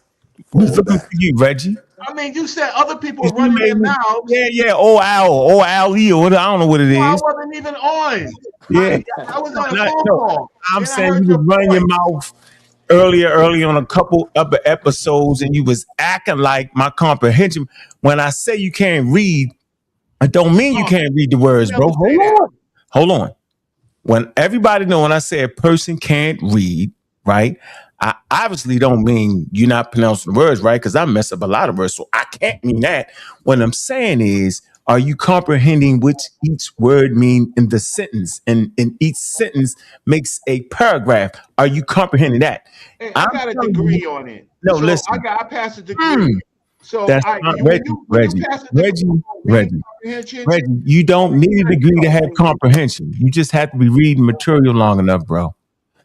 Who's looking for you, Reggie? I mean, you said other people running their mouths. Yeah. Oh, Ali, or I don't know what it is. I wasn't even on. Yeah, I was on a phone call. I'm saying you was running your mouth earlier on a couple other episodes, and you was acting like my comprehension. When I say you can't read, I don't mean you can't read the words, bro. Hold on. When everybody know when I say a person can't read, right? I obviously don't mean you're not pronouncing the words right, because I mess up a lot of words, so I can't mean that. What I'm saying is, are you comprehending what each word mean in the sentence? And in each sentence makes a paragraph. Are you comprehending that? Hey, I got a degree on it. No, listen. I passed a degree. So that's not Reggie. Reggie, you don't need a degree to have comprehension. You just have to be reading material long enough, bro.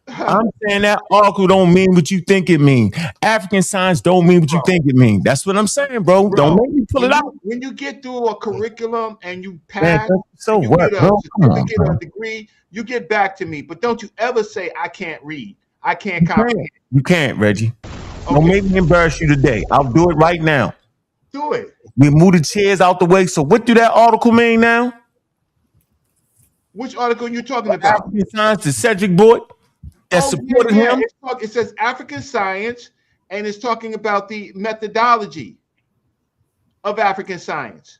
I'm saying that article don't mean what you think it mean. African signs don't mean what you think it mean. That's what I'm saying, bro. Don't make me pull it out. When you get through a curriculum and you pass, so you what, get bro? certificate or degree, you get back to me. But don't you ever say I can't read. I can't comprehend. You can't, Reggie. Okay. Don't make me embarrass you today. I'll do it right now. Do it. We move the chairs out the way. So what do that article mean now? Which article are you talking about? African Science, the Cedric board that supported him. It says African Science, and it's talking about the methodology. of African science.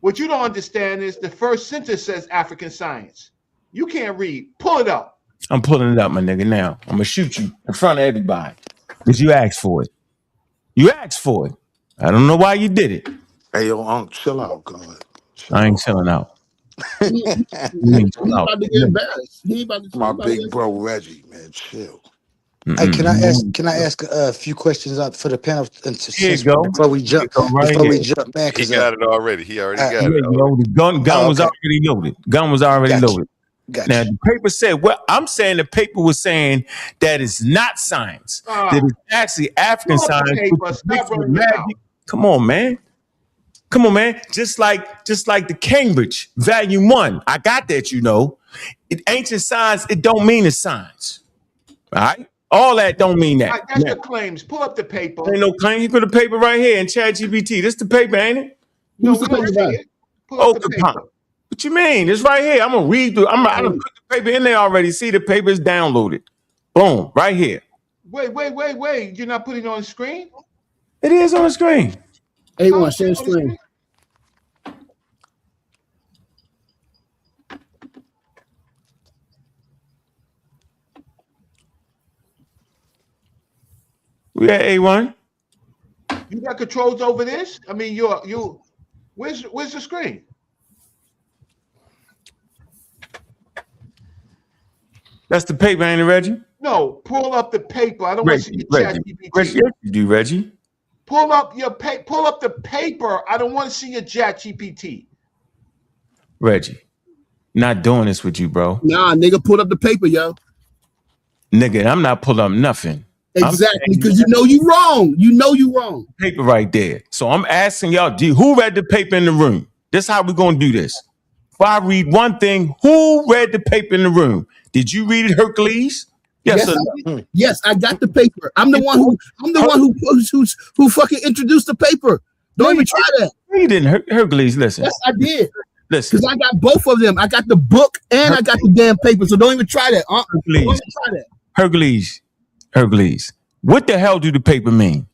What you don't understand is the first sentence says African science. You can't read. Pull it up. I'm pulling it up, my nigga. Now I'm gonna shoot you in front of everybody because you asked for it. You asked for it. I don't know why you did it. Hey, yo, Unc, chill out, God. I ain't chilling out. He You ain't chilling out. about to get embarrassed. He about to. My big bro Reggie, man, chill. Hey, can I ask a few questions up for the panel Here you go. before we jump? Right Before we here. jump, man, He because got it already. He already got Yeah, it. yo, the gun was okay. already loaded. Gun was already Gotcha. loaded. Gotcha. Now the paper said, well, I'm saying the paper was saying that it's not science. That it's actually African Pull up the science. paper. which is Stop mixed with running your mouth. magic. Come on, man. Come on, man. Just like the Cambridge Volume 1. I got that, you know. Ancient science, it don't mean it's science. All right? All that don't mean that. That's Now, your claims. Pull up the paper. ain't no claim. You put the paper right here in ChatGPT. This the paper, ain't it? No, we don't see it. Pull up the paper. What you mean? It's right here. I'm gonna read through. I done put the paper in there already. See, the paper is downloaded. Boom, right here. Wait. You're not putting it on the screen? It is on the screen. A1, share screen. We at A1. You got controls over this? I mean, you. Where's the screen? That's the paper, ain't it, Reggie? No, pull up the paper. I don't want to see your chat GPT. Reggie, yes, you do, Reggie. Pull up the paper. I don't want to see your chat GPT. Reggie, not doing this with you, bro. Nah, nigga, pull up the paper, yo. Nigga, I'm not pulling up nothing. Exactly, because you know you wrong. You know you wrong. Paper right there. So I'm asking y'all, who read the paper in the room? This is how we're gonna do this. If I read one thing, who read the paper in the room? Did you read it, Hercules? Yes, yes, I got the paper. I'm the one who fucking introduced the paper. Don't even try that. You didn't, Hercules. Listen. Yes, I did. Listen, because I got both of them. I got the book and I got the damn paper. So don't even try that. Hercules. Don't even try that. Hercules. What the hell do the paper mean?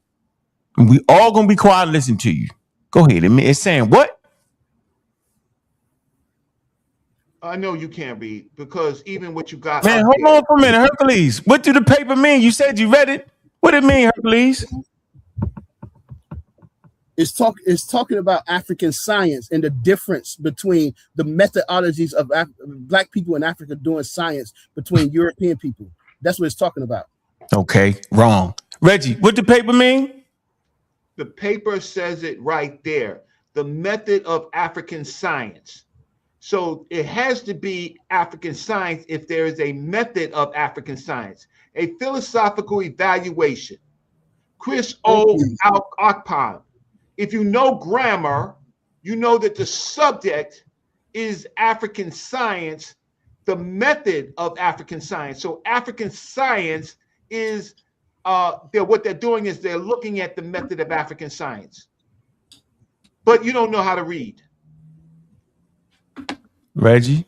And we all gonna be quiet and listen to you. Go ahead. It's saying what? I know you can't read because even what you got. Man, hold on for a minute, Hercules. What do the paper mean? You said you read it. What it mean, Hercules? It's talking about African science and the difference between the methodologies of Black people in Africa doing science between European people. That's what it's talking about. Okay, wrong. Reggie, what the paper mean? The paper says it right there. The method of African science. So it has to be African science if there is a method of African science, a philosophical evaluation. Chris O. Akpan. If you know grammar, you know that the subject is African science, the method of African science. So African science is what they're doing is they're looking at the method of African science. But you don't know how to read. Reggie,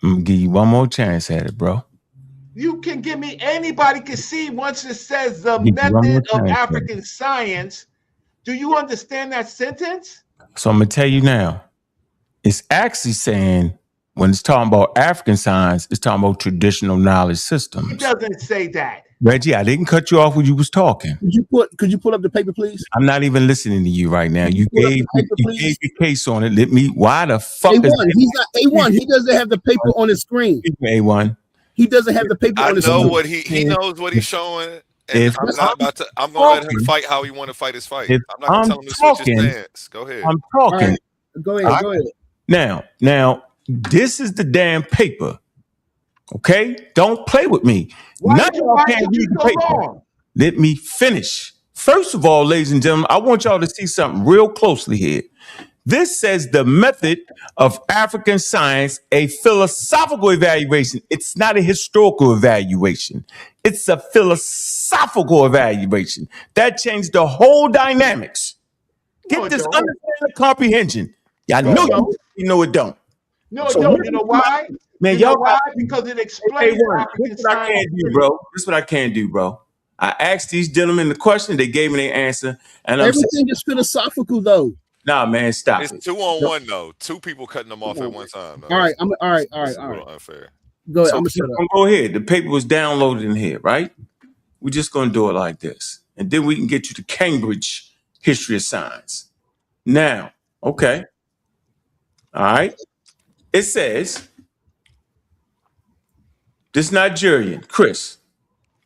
I'm gonna give you one more chance at it, bro. You can give me, anybody can see once it says the method of African science. Do you understand that sentence? So I'm gonna tell you now. It's actually saying when it's talking about African science, it's talking about traditional knowledge systems. It doesn't say that. Reggie, I didn't cut you off when you was talking. Could you pull up the paper, please? I'm not even listening to you right now. You gave the case on it. Why the fuck A1, is he's not A1. He doesn't have the paper on his screen. A1. He doesn't have the paper on his screen. I know what he knows what he's showing. And I'm gonna let him fight how he want to fight his fight. I'm not gonna tell him to switch his stance. Go ahead. I'm talking. Right. Go ahead. Now, this is the damn paper. Okay? Don't play with me. Why can't did you read the so paper. long? Let me finish. First of all, ladies and gentlemen, I want y'all to see something real closely here. This says the method of African science, a philosophical evaluation. It's not a historical evaluation. It's a philosophical evaluation. That changed the whole dynamics. Get this understanding comprehension. I know you know it don't. No, it don't. You know why? Man, you know y'all why? Because it explains African This is what I science. can't do, bro. This is what I can't do, bro. I asked these gentlemen the question, they gave me their answer, and I'm saying, Everything is philosophical, though. nah, man, stop It's it. 2-on-1 though. Two people cutting them off at one time. All right, all right, It's a all right. little unfair. Go ahead. So I'm we're gonna shut just up. gonna go ahead. The paper was downloaded in here, right? We're just gonna do it like this, and then we can get you to Cambridge History of Science. Now, okay, all right. It says this Nigerian Chris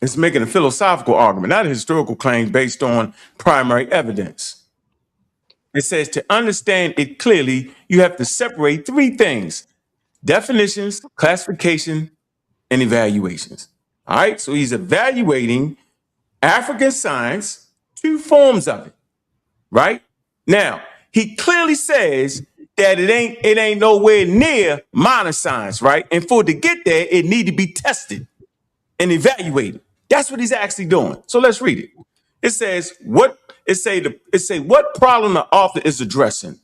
is making a philosophical argument, not a historical claim based on primary evidence. It says to understand it clearly, you have to separate three things: definitions, classification, and evaluations. All right, so he's evaluating African science, two forms of it, right? Now, he clearly says that it ain't nowhere near modern science, right? And for it to get there, it need to be tested and evaluated. That's what he's actually doing. So let's read it. It says what what problem the author is addressing.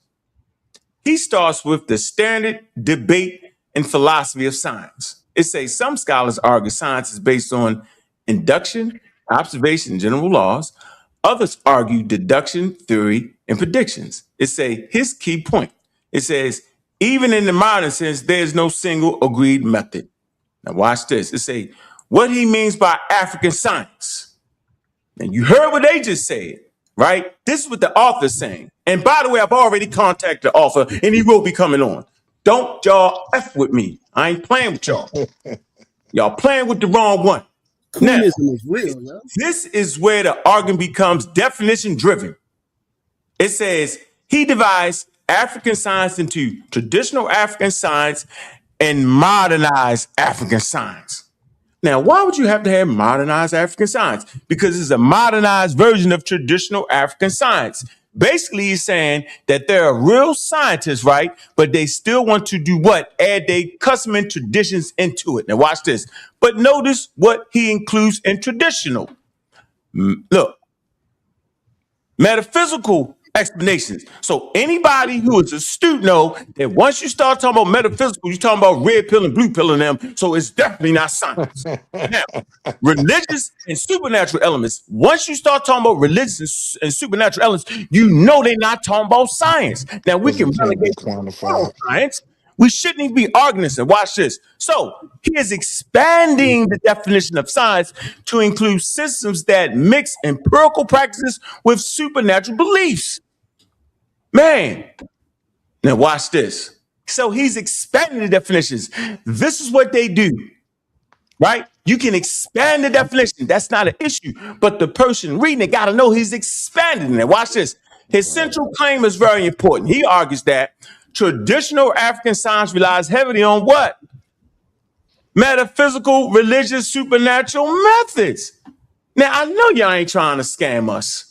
He starts with the standard debate and philosophy of science. It says some scholars argue science is based on induction, observation, and general laws. Others argue deduction, theory, and predictions. It says his key point. It says even in the modern sense, there is no single agreed method. Now watch this. It says what he means by African science. And you heard what they just said, right? This is what the author's saying. And by the way, I've already contacted the author and he will be coming on. Don't y'all F with me. I ain't playing with y'all. Y'all playing with the wrong one. Coonism is real, yo. This is where the argument becomes definition driven. It says he divides African science into traditional African science and modernized African science. Now, why would you have to have modernized African science? Because it's a modernized version of traditional African science. Basically, he's saying that there are real scientists, right? But they still want to do what? Add their custom and traditions into it. Now, watch this. But notice what he includes in traditional. Look, metaphysical explanations. So anybody who is astute know that once you start talking about metaphysical, you're talking about red pill and blue pill in them. So it's definitely not science. Now, religious and supernatural elements. Once you start talking about religious and supernatural elements, you know they're not talking about science. Now we can relegate science. We shouldn't even be arguing this. And watch this. So he is expanding the definition of science to include systems that mix empirical practices with supernatural beliefs. Man, now watch this. So he's expanding the definitions. This is what they do, right? You can expand the definition. That's not an issue. But the person reading it got to know he's expanding it. Watch this. His central claim is very important. He argues that traditional African science relies heavily on what? Metaphysical, religious, supernatural methods. Now, I know y'all ain't trying to scam us.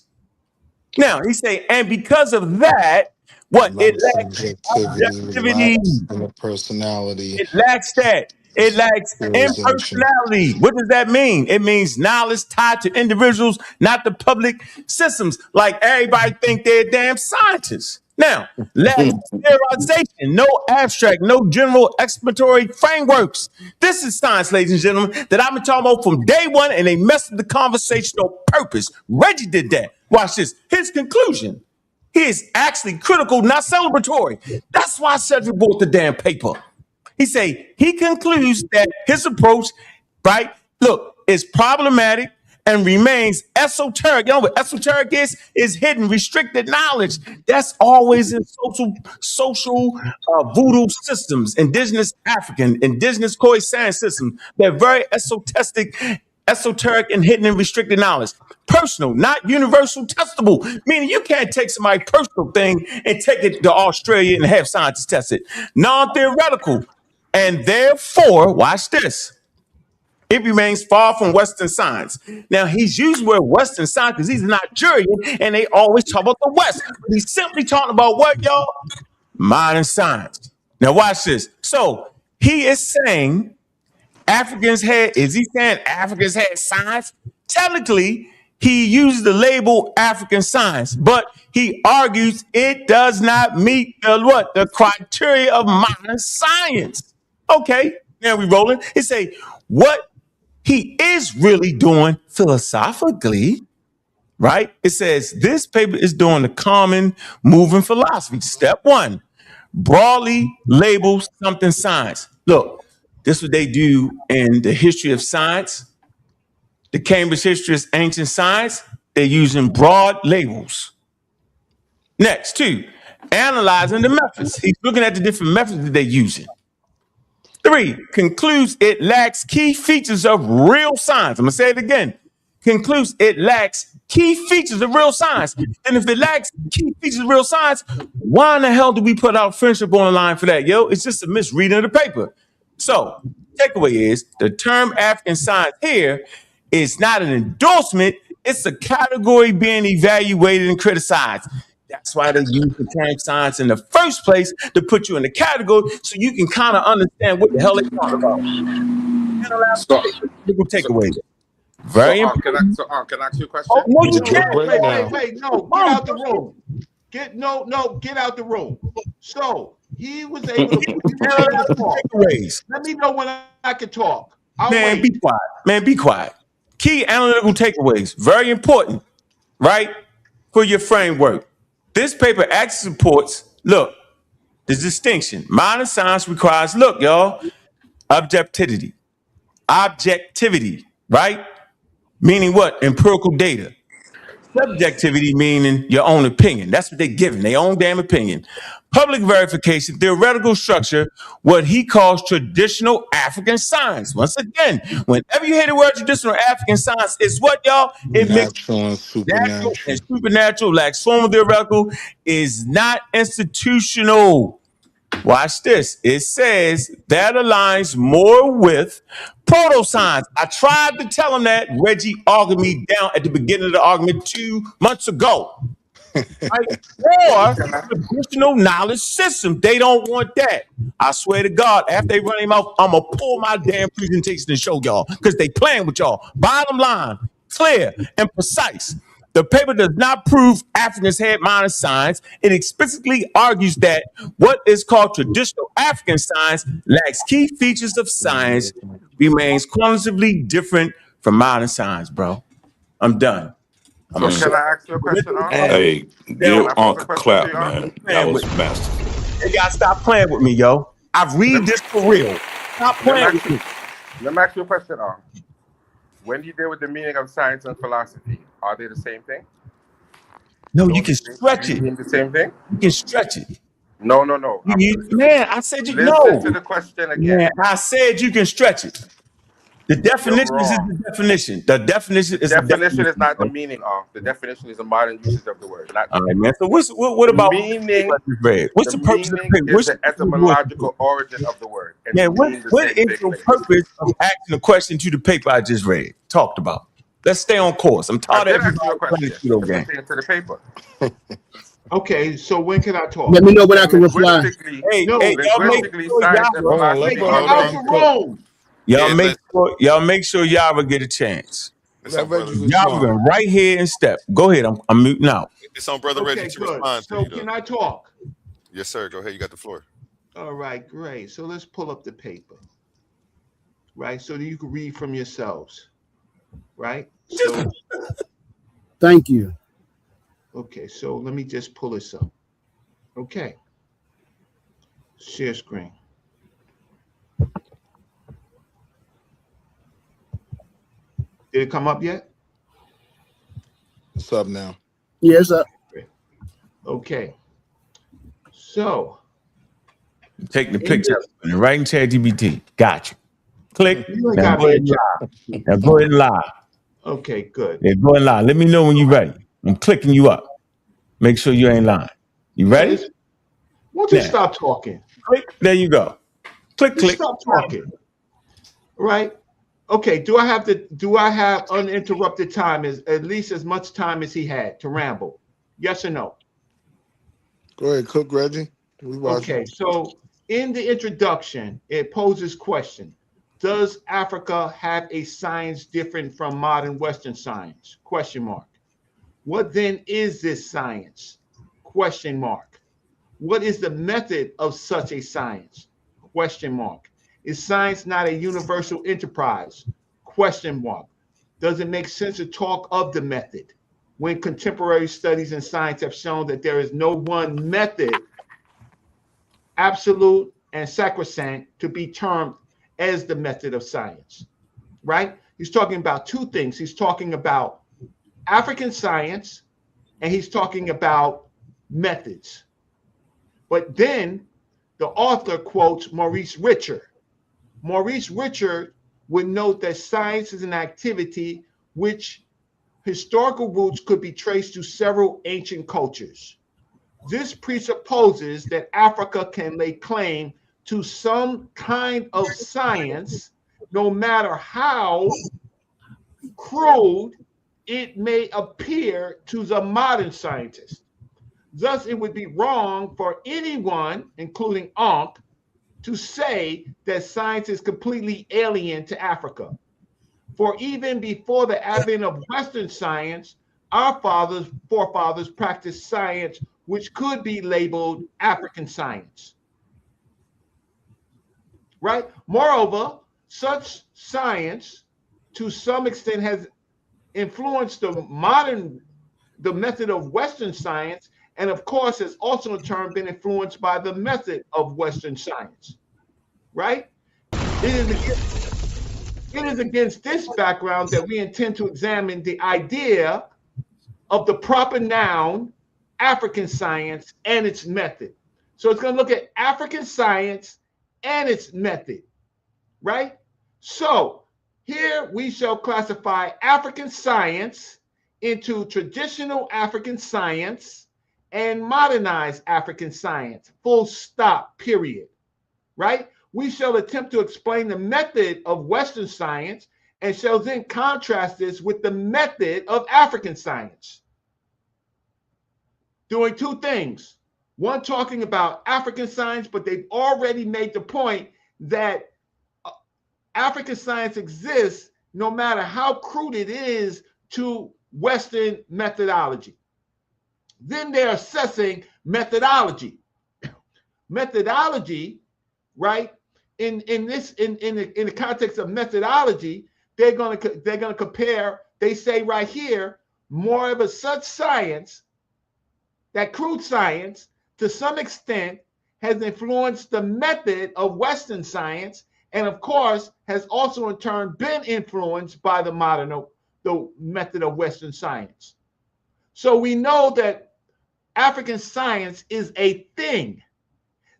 Now, he say, and because of that, what? It lacks objectivity. And the personality. It lacks that. It lacks impersonality. What does that mean? It means knowledge tied to individuals, not the public systems. Like everybody think they're damn scientists. Now, lack theorization, no abstract, no general explanatory frameworks. This is science, ladies and gentlemen, that I've been talking about from day one, and they messed up the conversation on purpose. Reggie did that. Watch this. His conclusion. He is actually critical, not celebratory. That's why Cedric bought the damn paper. He concludes that his approach, right, look, is problematic and remains esoteric. You know what esoteric is? Is hidden, restricted knowledge. That's always in social voodoo systems, indigenous African, indigenous Khoisan systems. They're very esoteric and hidden and restricted knowledge. Personal, not universal testable, meaning you can't take somebody's personal thing and take it to Australia and have scientists test it. Non-theoretical. And therefore, watch this. It remains far from Western science. Now, he's using the word Western science because he's Nigerian and they always talk about the West. He's simply talking about what, y'all? Modern science. Now, watch this. So, he is saying is he saying Africans had science? Technically, he uses the label African science, but he argues it does not meet the criteria of modern science. Okay, now we rolling. He say, what he is really doing philosophically, right? It says this paper is doing the common moving philosophy. Step one, broadly label something science. Look, this is what they do in the history of science. The Cambridge History of Ancient Science, they're using broad labels. Next, two, analyzing the methods. He's looking at the different methods that they're using. Three, concludes it lacks key features of real science. I'm going to say it again. Concludes it lacks key features of real science. And if it lacks key features of real science, why in the hell do we put our friendship on the line for that? Yo, it's just a misreading of the paper. So, takeaway is the term African science here is not an endorsement. It's a category being evaluated and criticized. That's why they use the term science in the first place, to put you in the category so you can kind of understand what the hell they're talking about. So, Takeaway. so, Very important. can I ask you a question? Oh, no, you No, can't. wait, no, get out the room. Get out the room. So he was able to talk. Let me know when I can talk. Man, be quiet. Man, be quiet. Key analytical takeaways. Very important, right? For your framework. This paper actually supports, look, the distinction. Modern science requires, look, y'all, objectivity. Objectivity, right? Meaning what? Empirical data. Subjectivity meaning your own opinion. That's what they're giving, their own damn opinion. Public verification, theoretical structure, what he calls traditional African science. Once again, whenever you hear the word traditional African science, it's what, y'all? It makes Natural and supernatural. natural and supernatural, like formal theoretical, is not institutional. Watch this. It says that aligns more with proto-science. I tried to tell him that. Reggie argued me down at the beginning of the argument 2 months ago. Right? Or traditional knowledge system. They don't want that. I swear to God, after they run him out, I'm going to pull my damn presentation and show y'all because they playing with y'all. Bottom line, clear and precise. The paper does not prove Africans had modern science. It explicitly argues that what is called traditional African science lacks key features of science, remains qualitatively different from modern science, bro. I'm done. So can I ask you a question? Hey, give Unc a clap, man. That was masterful. They gotta stop playing with me, yo. I read this for real. Stop playing with me. Let me ask you a question, when you deal with the meaning of science and philosophy, are they the same thing? No, you can stretch it. The same thing? You can stretch it. No. Man, I said you Listen to the question again. Man, I said you can stretch it. The definition is the definition. The definition is is not the meaning of. The definition is the modern usage of the word. All right, man. So what about meaning? What's the purpose of the paper? What's the etymological origin of the word? Man, what is the purpose of asking the question to the paper I just read? Talked about. Let's stay on course. I'm tired of everybody playing the pseudo game. To the paper. Okay, so when can I talk? Let me know when I can reply. Y'all make sure y'all will get a chance. Y'all been right here in step. Go ahead. I'm muting out. It's on Brother Reggie to respond. So can I talk? Yes, sir. Go ahead. You got the floor. All right, great. So let's pull up the paper, right? So that you can read from yourselves, right? So, thank you. Okay, so let me just pull this up. Okay. Share screen. Did it come up yet? It's up now. Yeah, it's up. So Okay. taking the picture and right in ChatGPT. Got you. Click. Now go ahead and live. Okay, good. Yeah, go and lie. Let me know when you're ready. I'm clicking you up. Make sure you ain't lying. You ready? Won't you stop talking? Click. There you go. Click. Stop talking. Right? Okay. Do I have uninterrupted time, at least as much time as he had to ramble? Yes or no? Go ahead, cook, Reggie. Okay. So in the introduction, it poses question. Does Africa have a science different from modern Western science? Question mark. What then is this science? Question mark. What is the method of such a science? Question mark. Is science not a universal enterprise? Question mark. Does it make sense to talk of the method when contemporary studies in science have shown that there is no one method, absolute and sacrosanct, to be termed as the method of science, right? He's talking about two things. He's talking about African science and he's talking about methods. But then the author quotes Maurice Richard. Maurice Richard would note that science is an activity which historical roots could be traced to several ancient cultures. This presupposes that Africa can lay claim to some kind of science, no matter how crude it may appear to the modern scientist. Thus, it would be wrong for anyone, including Ankh, to say that science is completely alien to Africa. For even before the advent of Western science, our forefathers practiced science which could be labeled African science. Right? Moreover, such science to some extent has influenced the method of Western science, and of course has also in turn been influenced by the method of Western science. Right? It is against this background that we intend to examine the idea of the proper noun, African science, and its method. So it's going to look at African science and its method, right? So here we shall classify African science into traditional African science and modernized African science, full stop, period, right? We shall attempt to explain the method of Western science and shall then contrast this with the method of African science. Doing two things. One, talking about African science, but they've already made the point that African science exists no matter how crude it is to Western methodology. Then they're assessing methodology. Methodology, right? In the context of methodology, they're gonna compare. They say right here, more of a such science, that crude science, to some extent, has influenced the method of Western science, and of course, has also in turn been influenced by the method of Western science. So we know that African science is a thing.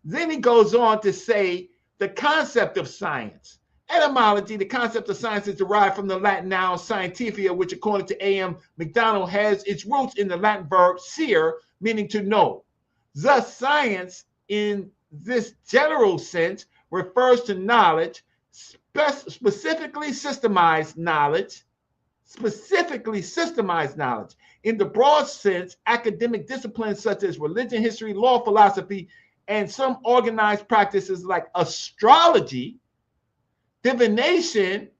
Then he goes on to say the concept of science. Etymology, the concept of science is derived from the Latin noun scientifica, which according to A.M. McDonald has its roots in the Latin verb scire, meaning to know. Thus, science in this general sense refers to knowledge, specifically systemized knowledge. In the broad sense, academic disciplines such as religion, history, law, philosophy, and some organized practices like astrology, divination,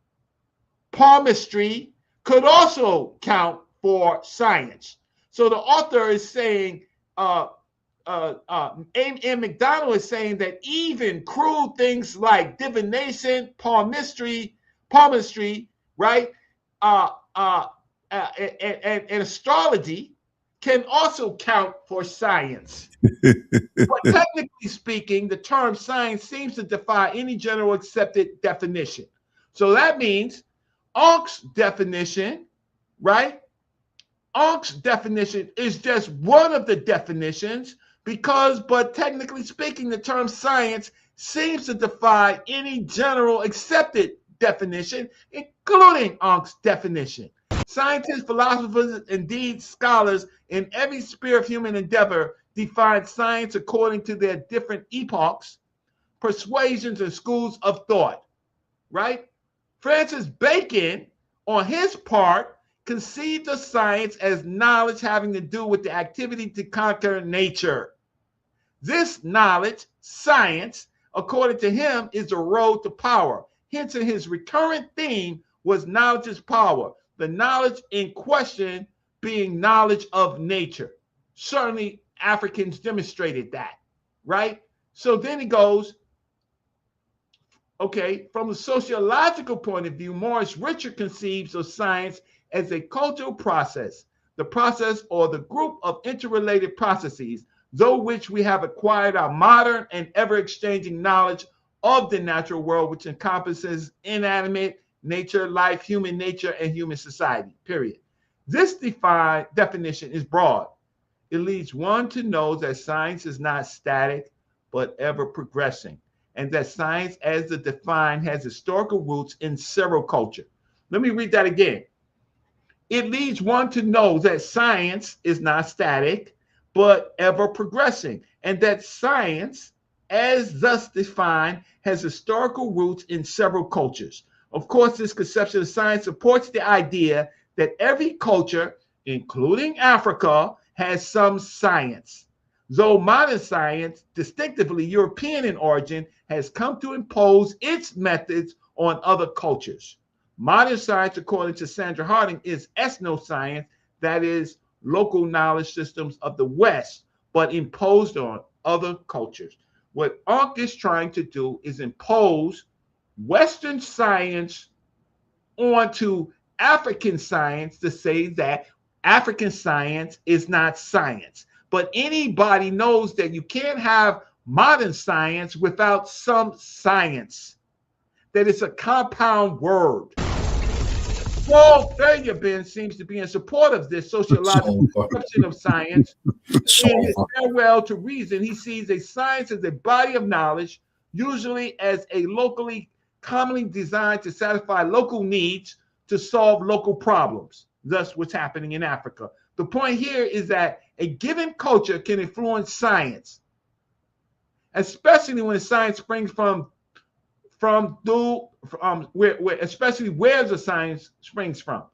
palmistry could also count for science. So the author is saying, A.M. McDonald is saying that even crude things like divination, palmistry, right, and astrology can also count for science. But technically speaking, the term science seems to defy any general accepted definition. So that means Ankh's definition, right? Ankh's definition is just one of the definitions but technically speaking, the term science seems to defy any general accepted definition, including Ankh's definition. Scientists, philosophers, indeed scholars in every sphere of human endeavor define science according to their different epochs, persuasions, and schools of thought, right? Francis Bacon, on his part, conceived of science as knowledge having to do with the activity to conquer nature. This knowledge, science, according to him, is the road to power. Hence, in his recurrent theme was knowledge is power, the knowledge in question being knowledge of nature. Certainly, Africans demonstrated that, right? So then he goes, Okay, from a sociological point of view, Morris Richard conceives of science as a cultural process, the process or the group of interrelated processes, through which we have acquired our modern and ever-exchanging knowledge of the natural world, which encompasses inanimate nature, life, human nature, and human society, period. This definition is broad. It leads one to know that science is not static, but ever progressing, and that science, as defined, has historical roots in several cultures. Let me read that again. It leads one to know that science is not static, but ever progressing, and that science, as thus defined, has historical roots in several cultures. Of course, this conception of science supports the idea that every culture, including Africa, has some science. Though modern science, distinctively European in origin, has come to impose its methods on other cultures. Modern science, according to Sandra Harding, is ethnoscience, that is, local knowledge systems of the West, but imposed on other cultures. What Ankh is trying to do is impose Western science onto African science to say that African science is not science. But anybody knows that you can't have modern science without some science, that it's a compound word. Paul Feyerabend seems to be in support of this sociological conception of science. In his Farewell to Reason, he sees a science as a body of knowledge, usually as a locally commonly designed to satisfy local needs to solve local problems. Thus, what's happening in Africa. The point here is that a given culture can influence science, especially when science springs especially where the science springs from.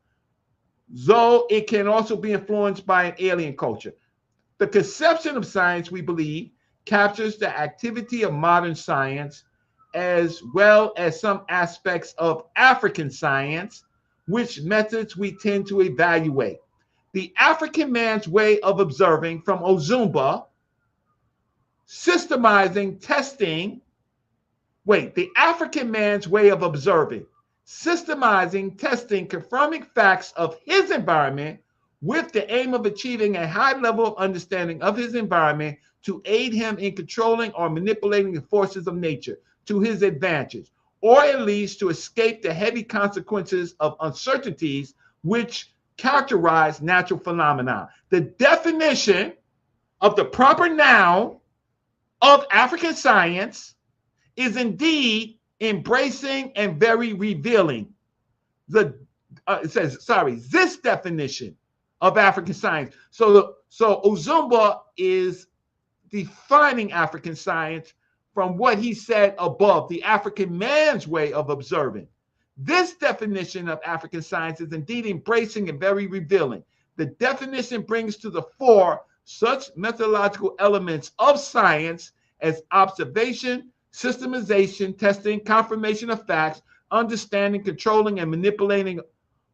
Though it can also be influenced by an alien culture. The conception of science, we believe, captures the activity of modern science as well as some aspects of African science, which methods we tend to evaluate. The African man's way of observing from Ozumba, systemizing, testing. The African man's way of observing, systemizing, testing, confirming facts of his environment with the aim of achieving a high level of understanding of his environment to aid him in controlling or manipulating the forces of nature to his advantage, or at least to escape the heavy consequences of uncertainties which characterize natural phenomena. The definition of the proper noun of African science is indeed embracing and very revealing. This definition of African science. So Ozumba is defining African science from what he said above, the African man's way of observing. This definition of African science is indeed embracing and very revealing. The definition brings to the fore such methodological elements of science as observation, systemization, testing, confirmation of facts, understanding, controlling, and manipulating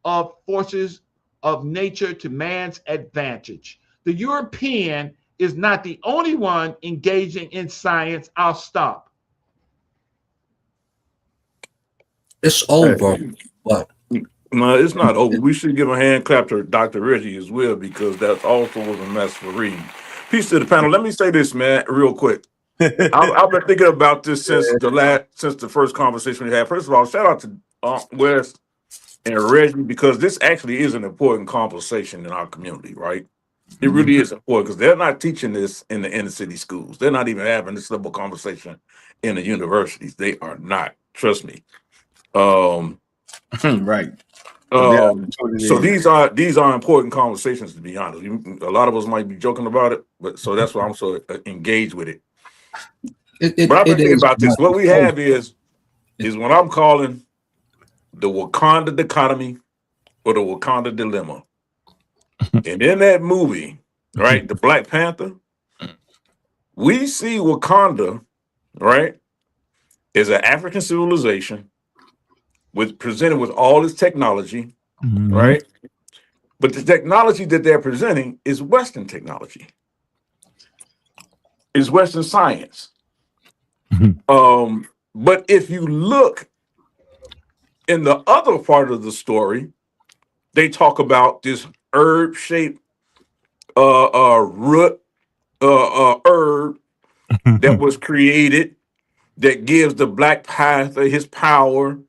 of forces of nature to man's advantage. The European is not the only one engaging in science. I'll stop. It's over. What? No, it's not over. We should give a hand clap to Dr. Reggie as well, because that also was a mess for reading. Peace to the panel. Let me say this, man, real quick. I've been thinking about this since the first conversation we had. First of all, shout out to Wes and Reggie, because this actually is an important conversation in our community, right? It really is important, because they're not teaching this in the inner city schools. They're not even having this level conversation in the universities. They are not. Trust me. Right. So these are important conversations, to be honest. A lot of us might be joking about it, but so that's why I'm so engaged with it. But I've been thinking about this. What we have is what I'm calling the Wakanda dichotomy or the Wakanda dilemma. And in that movie, right, the Black Panther, we see Wakanda, right, as an African civilization presented with all its technology, right? But the technology that they're presenting is Western technology. Is Western science. But if you look in the other part of the story, they talk about this herb-shaped root herb that was created that gives the Black Panther his power.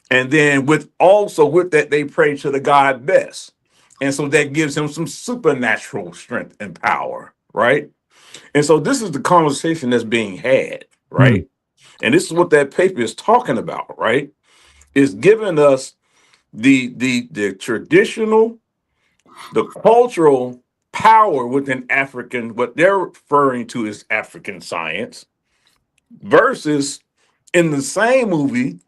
And then with that, they pray to the god Bess. And so that gives him some supernatural strength and power, right? And so this is the conversation that's being had, right? And this is what that paper is talking about, right? It's giving us the traditional, the cultural power within African, what they're referring to as African science, versus in the same movie,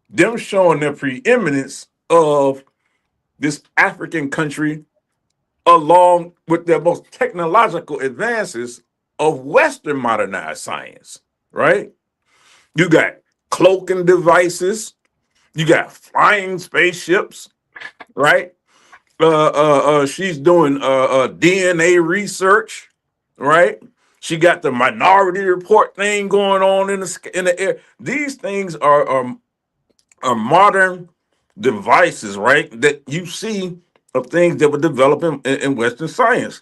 them showing the preeminence of this African country along with the most technological advances of Western modernized science, right? You got cloaking devices, you got flying spaceships, right? She's doing DNA research, right? She got the Minority Report thing going on in the air. These things are modern devices, right? That you see of things that were developing in Western science.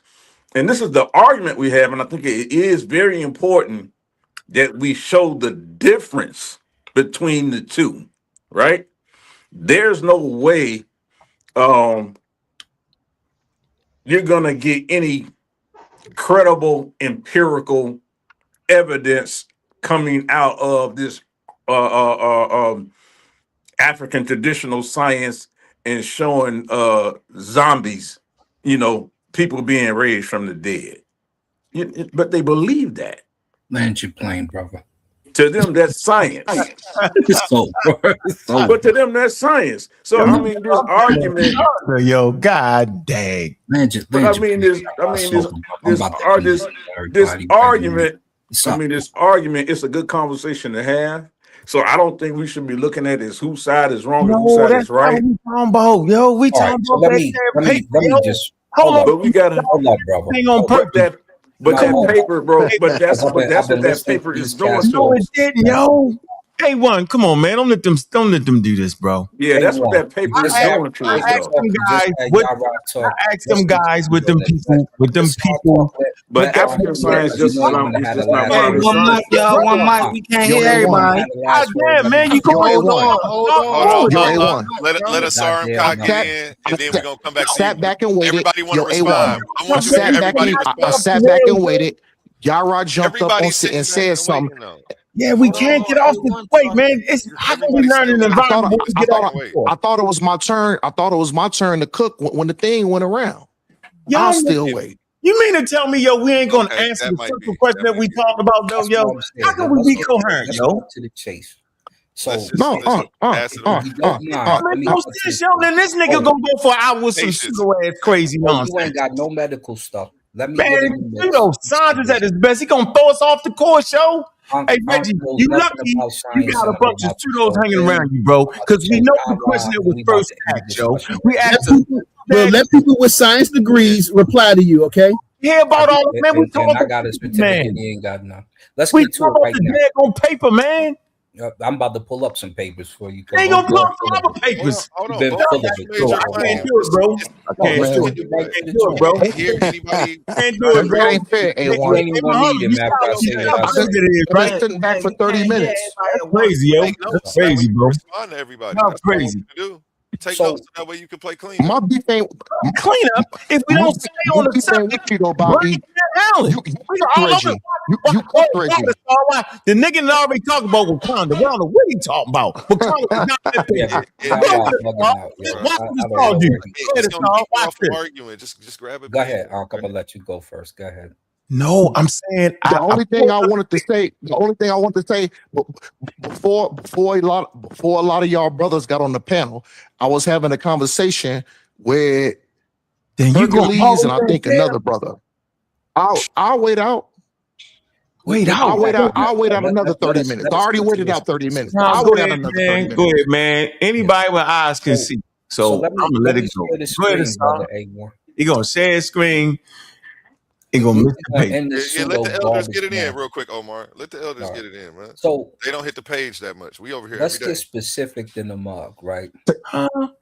And this is the argument we have, and I think it is very important that we show the difference between the two, right? There's no way you're gonna get any credible empirical evidence coming out of this African traditional science and showing zombies, people being raised from the dead. But they believe that. Land your plane, brother. To them, that's science. So, but to them, that's science. So I mean, this argument. Yo, god dang. This argument. I mean, this argument. It's a good conversation to have. So I don't think we should be looking at it as whose side is wrong and whose side is right. We talking about, yo. We talking about let me just hold on. But we gotta hold on, brother. Thing on purpose. But that paper, bro. But that's what that paper is doing to No, us. it didn't, yo. A1, come on, man. Don't let them do this, bro. Yeah, that's what that paper is doing to us. I asked them guys with them people. But African science just not one mic, y'all. One mic. We can't hear everybody. God damn, man, you go hold on. Let us get in, and then we're gonna come back. Sat back and waited. Everybody want to respond. I sat back and waited. Yara jumped up on and said something. Yeah, we can't get off the wait, man. How can we learn an environment? I thought it was my turn. I thought it was my turn to cook when the thing went around. I'll still wait. You mean to tell me, yo, we ain't gonna answer the simple question that we talked about, though, yo? How can we be coherent, yo? To the chase. So then this nigga gonna go for an hour with some pseudo ass crazy nonsense. You ain't got no medical stuff. Let me Science at his best. He gonna throw us off the course, yo. Hey Reggie, you lucky you got a bunch of pseudos hanging around you, bro. Because we know the question that was first asked, yo. We asked let people with science degrees reply to you, okay? Hear about all the man. We talking I got a certificate. He ain't got none. Let's get to it right now. On paper, man. I'm about to pull up some papers for you. Ain't gonna pull up some other papers. Hold on. I can't do it, bro. I can't do it, bro. Hear anybody? Can't do it, bro. Ain't fair, A1. Back for 30 minutes. That's crazy, yo. That's crazy, bro. Respond to everybody. That's crazy. Take notes so that way you can play clean. My beef ain't clean up. If we don't stay on the subject, Bobby. Reggie. The nigga that already talked about Wakanda. We don't know what he talking about. Wakanda not that argument. Just grab it. Go ahead. I'm gonna let you go first. Go ahead. No, I'm saying the only thing I wanted to say before a lot of y'all brothers got on the panel, I was having a conversation with Hercules and I think another brother. I'll wait out. I'll wait out another 30 minutes. I already waited out 30 minutes. I'll wait out another 30 minutes. Go ahead, man. Anybody with eyes can see. So I'm gonna let it go. Go ahead, you're gonna share a screen. It gonna miss the page. end this Yeah, let the pseudo elders garbage get it in now. real quick, Omar. Let the elders All get right. it in, man. So They don't hit the page that much. We over here let's every get day. specific than the mug, right?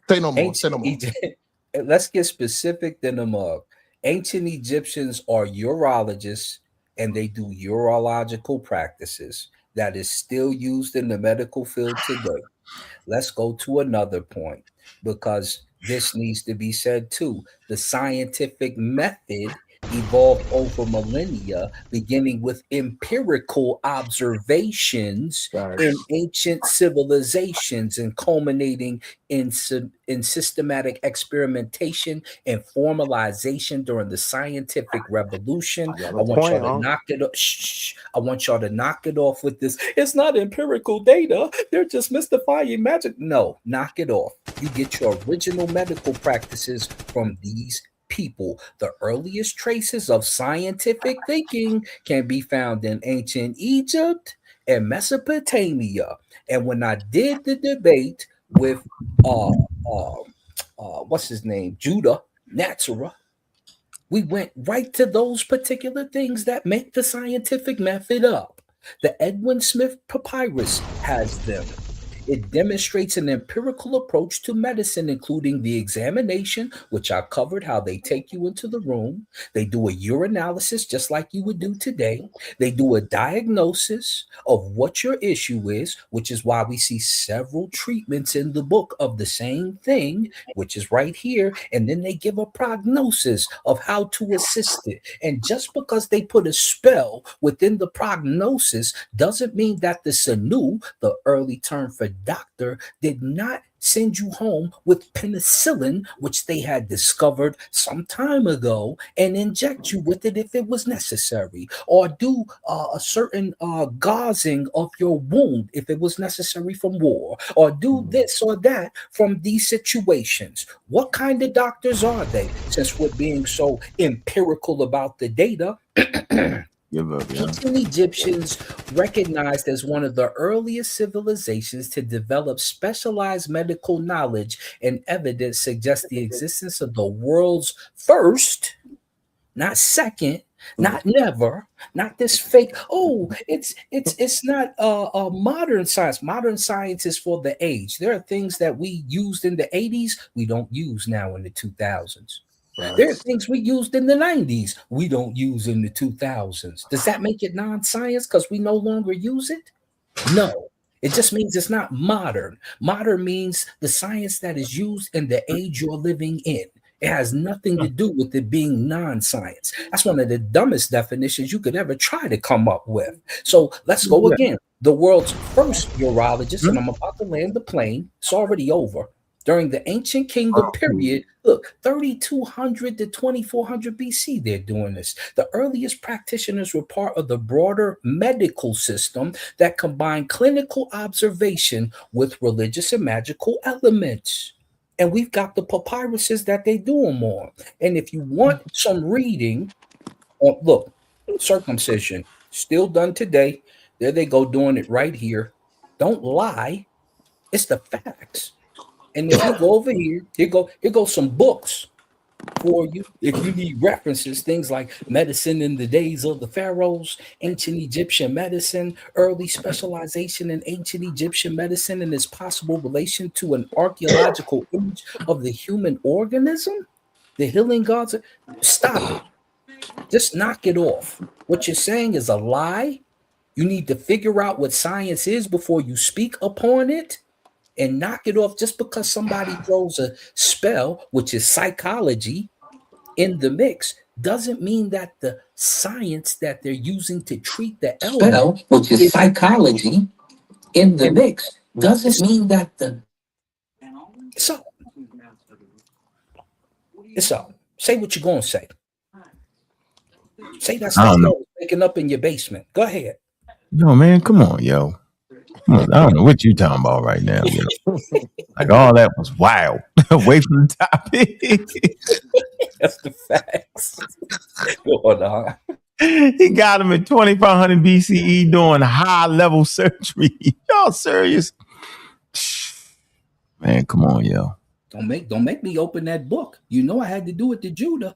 Say no more. Ancient Say no more. Let's get specific than the mug. Ancient Egyptians are urologists and they do urological practices that is still used in the medical field today. Let's go to another point because this needs to be said too. The scientific method evolved over millennia, beginning with empirical observations in ancient civilizations and culminating in systematic experimentation and formalization during the scientific revolution. Got I a want y'all point, to huh? knock it up. Shh. I want y'all to knock it off with this. It's not empirical data. They're just mystifying magic. No, knock it off. You get your original medical practices from these people. The earliest traces of scientific thinking can be found in ancient Egypt and Mesopotamia. And when I did the debate with uh what's his name, Judah Natsara, we went right to those particular things that make the scientific method up. The Edwin Smith Papyrus has them. It demonstrates an empirical approach to medicine, including the examination, which I covered how they take you into the room. They do a urinalysis just like you would do today. They do a diagnosis of what your issue is, which is why we see several treatments in the book of the same thing, which is right here. And then they give a prognosis of how to assist it. And just because they put a spell within the prognosis doesn't mean that the Sanu, the early term for doctor, did not send you home with penicillin, which they had discovered some time ago, and inject you with it if it was necessary, or do a certain gauzing of your wound if it was necessary from war, or do this or that from these situations. What kind of doctors are they? Since we're being so empirical about the data, Give up, yeah. ancient Egyptians recognized as one of the earliest civilizations to develop specialized medical knowledge, and evidence suggests the existence of the world's first, not second, not never, not this fake. Oh, it's not modern science. Modern science is for the age. There are things that we used in the 80s we don't use now in the 2000s. There are things we used in the 90s we don't use in the 2000s. Does that make it non-science because we no longer use it? No. It just means it's not modern. Modern means the science that is used in the age you're living in. It has nothing to do with it being non-science. That's one of the dumbest definitions you could ever try to come up with. So let's go again. The world's first urologist, and I'm about to land the plane. It's already over. During the ancient kingdom period, look, 3200 to 2400 BC, they're doing this. The earliest practitioners were part of the broader medical system that combined clinical observation with religious and magical elements. And we've got the papyruses that they do them on. And if you want some reading, look, circumcision, still done today. There they go doing it right here. Don't lie. It's the facts. And if you go over here go some books for you. If you need references, things like medicine in the days of the pharaohs, ancient Egyptian medicine, early specialization in ancient Egyptian medicine, and its possible relation to an archaeological image of the human organism, the healing gods. Stop it. Just knock it off. What you're saying is a lie. You need to figure out what science is before you speak upon it. And knock it off just because somebody throws a spell, which is psychology, in the mix, doesn't mean that the science that they're using to treat the Spell, ailment which is psychology, in the mix, doesn't mean that the. It's up. It's up. Say what you're going to say. Say that I stuff don't know. that was waking up in your basement. Go ahead. Yo, man, come on, yo. Come on. I don't know what you talking about right now, yo. Like all that was wild. Away from the topic. That's the facts. Go on. He got him at 2500 BCE doing high level surgery. Y'all serious? Man, come on, yo. Don't make me open that book. You know I had to do it to Judah.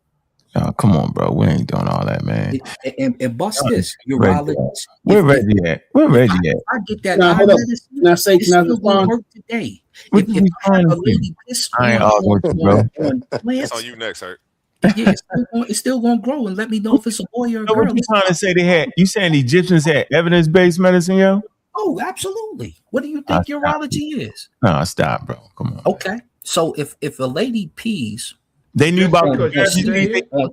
Oh, come on, bro. We ain't doing all that, man. And bust this. Urologist. Where Reggie at? Where Reggie at? I get that Now, eye hold up. medicine, Now, say, it's can I still gonna respond? work today. What If you I have trying a to lady piss I ain't arguing with you, bro. on It's plants, on you next, Hurt. yeah, it's still gonna grow and let me know if it's a boy or a So what girl. you trying to say they had? You saying the Egyptians had evidence-based medicine, yo? Oh, absolutely. What do you think urology is? No, stop, bro. Come on. Okay. So if a lady pees, They knew about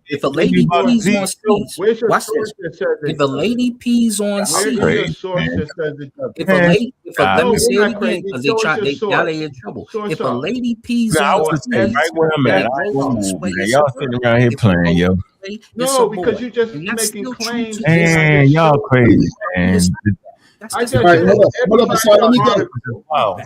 if a lady pees on seeds, Where's your watch source this. that says it If a does it? lady pees on Where seeds, is your source that says it does it? let No, me say we're it not again crazy. because Show us your now source. they in trouble. Source If a off. lady pees No, I on want to say seeds, right where I'm at. that I grows ain't this move, way, man. it's Y'all a sitting boy. around here If it playing, goes yo. this way, it's No, a because boy. you're just And that's making still true claims. today. Man, y'all crazy, man. That's I just just All right, said hold up. Hold up. everybody Sorry, let me are go. Wow.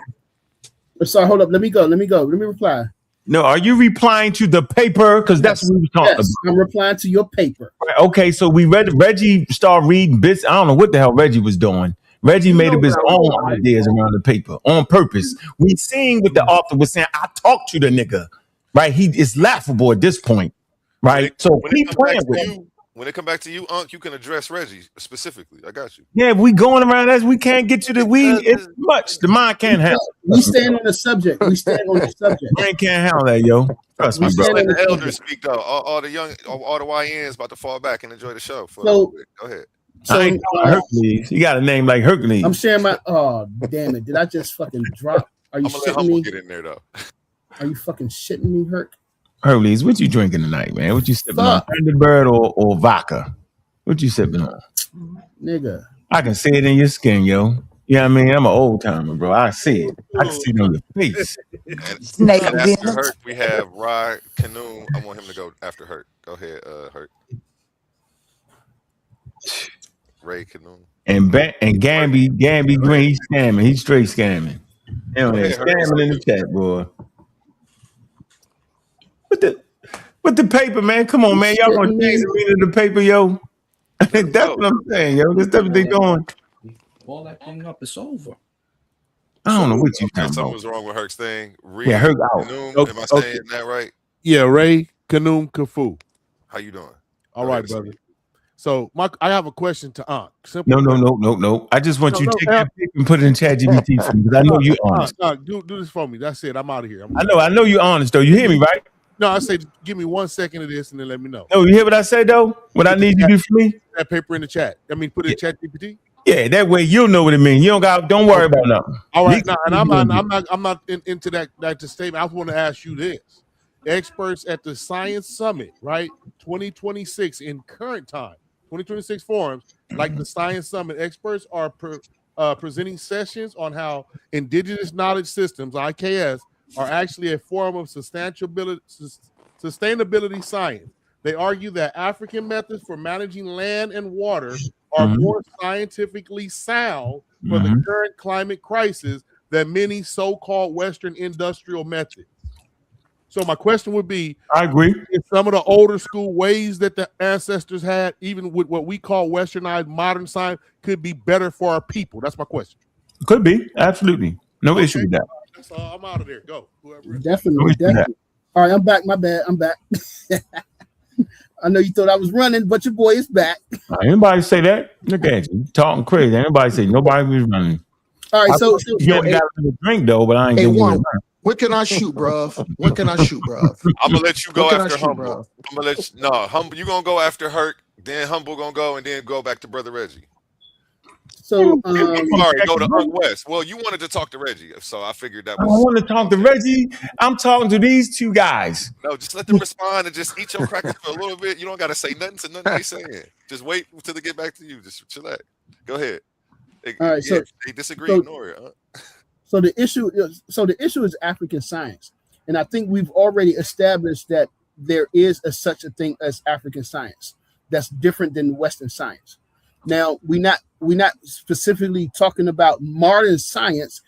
Sorry, hold up. Let me go. Let me reply. No, are you replying to the paper? Because that's what we were talking Yes, I'm replying to your paper. about. Okay, so we read Reggie started reading bits. I don't know what the hell Reggie was doing. Reggie You made know up his what I own was doing. ideas around the paper on purpose. We seen what the author was saying. I talked to the nigga, right? He is laughable at this point, right? So When it keep come back playing to with him. you, when it come back to you, Unc, you can address Reggie specifically. I got you. Yeah, we going around as we can't get to the we. It's much the mind can't handle. We stand on the subject. We stand on the subject. Brain can't handle that, yo. Trust We me, bro. stand Let on the the elders subject. speak though. All the young, all the YNs about to fall back and enjoy the show for a So- little bit. Go ahead. I ain't calling Hercules. He got a name like Hercules. I'm sharing my. Oh, damn it! Did I just fucking drop? Are you I'm gonna let shitting Humble me? get in there though. Are you fucking shitting me, Herc? Hercules, what you drinking tonight, man? What you sipping Fuck. on? Thunderbird or vodka? What you sipping on? Nigga. I can see it in your skin, yo. You know what I mean? I'm an old timer, bro. I see it. I can see it on your face. And after Hurt, we have Rod Canoe. I want him to go after Hurt. Go ahead, Hurt. Ray Canoe. And Gamby Green, he's scamming. He's straight scamming. Go He's ahead, Hurt. scamming in the chat, boy. With the paper, man. Come on, man. Y'all gonna change the meaning of the paper, yo. That's what I'm saying, yo. That's what they doing. All that thing up, it's over. I don't know what you Okay, talking something about. was wrong with Hurt's thing. Yeah, Hurt out. Canoe, am I saying that right? Yeah, Ray Kanoom Kafu. How you doing? All Go right, ahead, brother. So I have a question to Aunt. No. I just want you to take that paper and put it in ChatGPT for me because I know you're honest. Do this for me. That's it. I'm out of here. I know you're honest though. You hear me, right? No, I say give me 1 second of this and then let me know. No, you hear what I said though? What I need you to do for me? That paper in the chat. I mean, put it in ChatGPT. Yeah, that way you'll know what it means. You don't worry about nothing. All right, now, and I'm not into that statement. I want to ask you this: experts at the Science Summit, right, 2026 in current time, 2026 forums like the Science Summit, experts are presenting sessions on how indigenous knowledge systems (IKS) are actually a form of sustainability science. They argue that African methods for managing land and water are more scientifically sound for the current climate crisis than many so-called Western industrial methods. So my question would be, I agree. If some of the older school ways that the ancestors had, even with what we call westernized modern science, could be better for our people. That's my question. Could be. Absolutely. No issue with that. That's all. I'm out of there. Go. Whoever. Definitely. All right, I'm back. My bad. I'm back. I know you thought I was running, but your boy is back. Anybody say that? Look at you talking crazy. Anybody say nobody was running? All right, so you got a drink though, but I ain't giving you a run. What can I shoot, bruv? What can I shoot, bruv? I'm gonna let you go What can I after shoot, Humble. bruv? I'm gonna let you. No, Humble. You gonna go after Hurt. Then Humble gonna go, and then go back to Brother Reggie. So sorry, go to Unc West. Well, you wanted to talk to Reggie, so I figured that I was. want to talk to Reggie. I'm talking to these two guys. No, just let them respond and just eat your crackers for a little bit. You don't got to say nothing to nothing they saying. Just wait until they get back to you. Just chill out. Go ahead. All right, yeah, so they disagree. so- Ignore it. Huh? So the issue is African science, and I think we've already established that there is such a thing as African science that's different than Western science. Now we're not specifically talking about modern science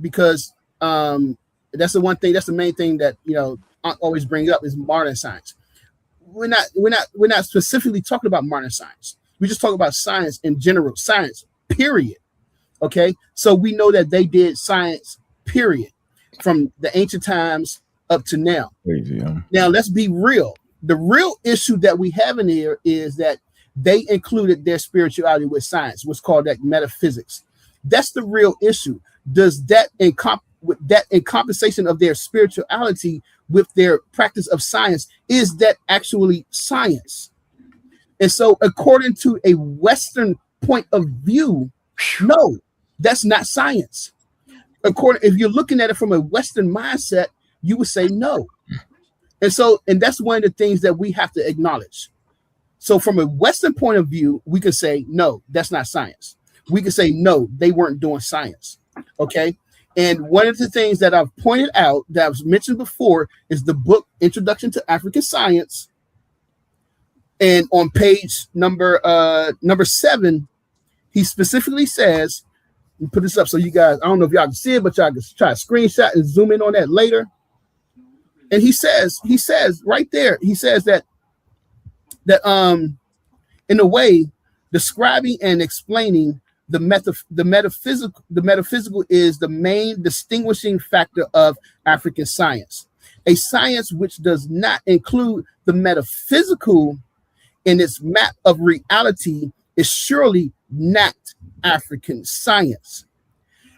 because that's the main thing that I always bring up is modern science. We're not specifically talking about modern science. We just talk about science in general, science period. Okay, so we know that they did science, period, from the ancient times up to now. Crazy, huh? Now let's be real. The real issue that we have in here is that they included their spirituality with science, what's called that metaphysics. That's the real issue. Does that in compensation of their spirituality with their practice of science, is that actually science? And so according to a Western point of view, no, that's not science. If you're looking at it from a Western mindset, you would say no. And that's one of the things that we have to acknowledge. So from a Western point of view, we can say, no, that's not science. We can say, no, they weren't doing science. Okay. And one of the things that I've pointed out that was mentioned before is the book Introduction to African Science. And on page number 7, he specifically says, let me put this up so you guys, I don't know if y'all can see it, but y'all can try to screenshot and zoom in on that later. And he says right there, he says that in a way, describing and explaining the metaphysical is the main distinguishing factor of African science. A science which does not include the metaphysical in its map of reality is surely not African science.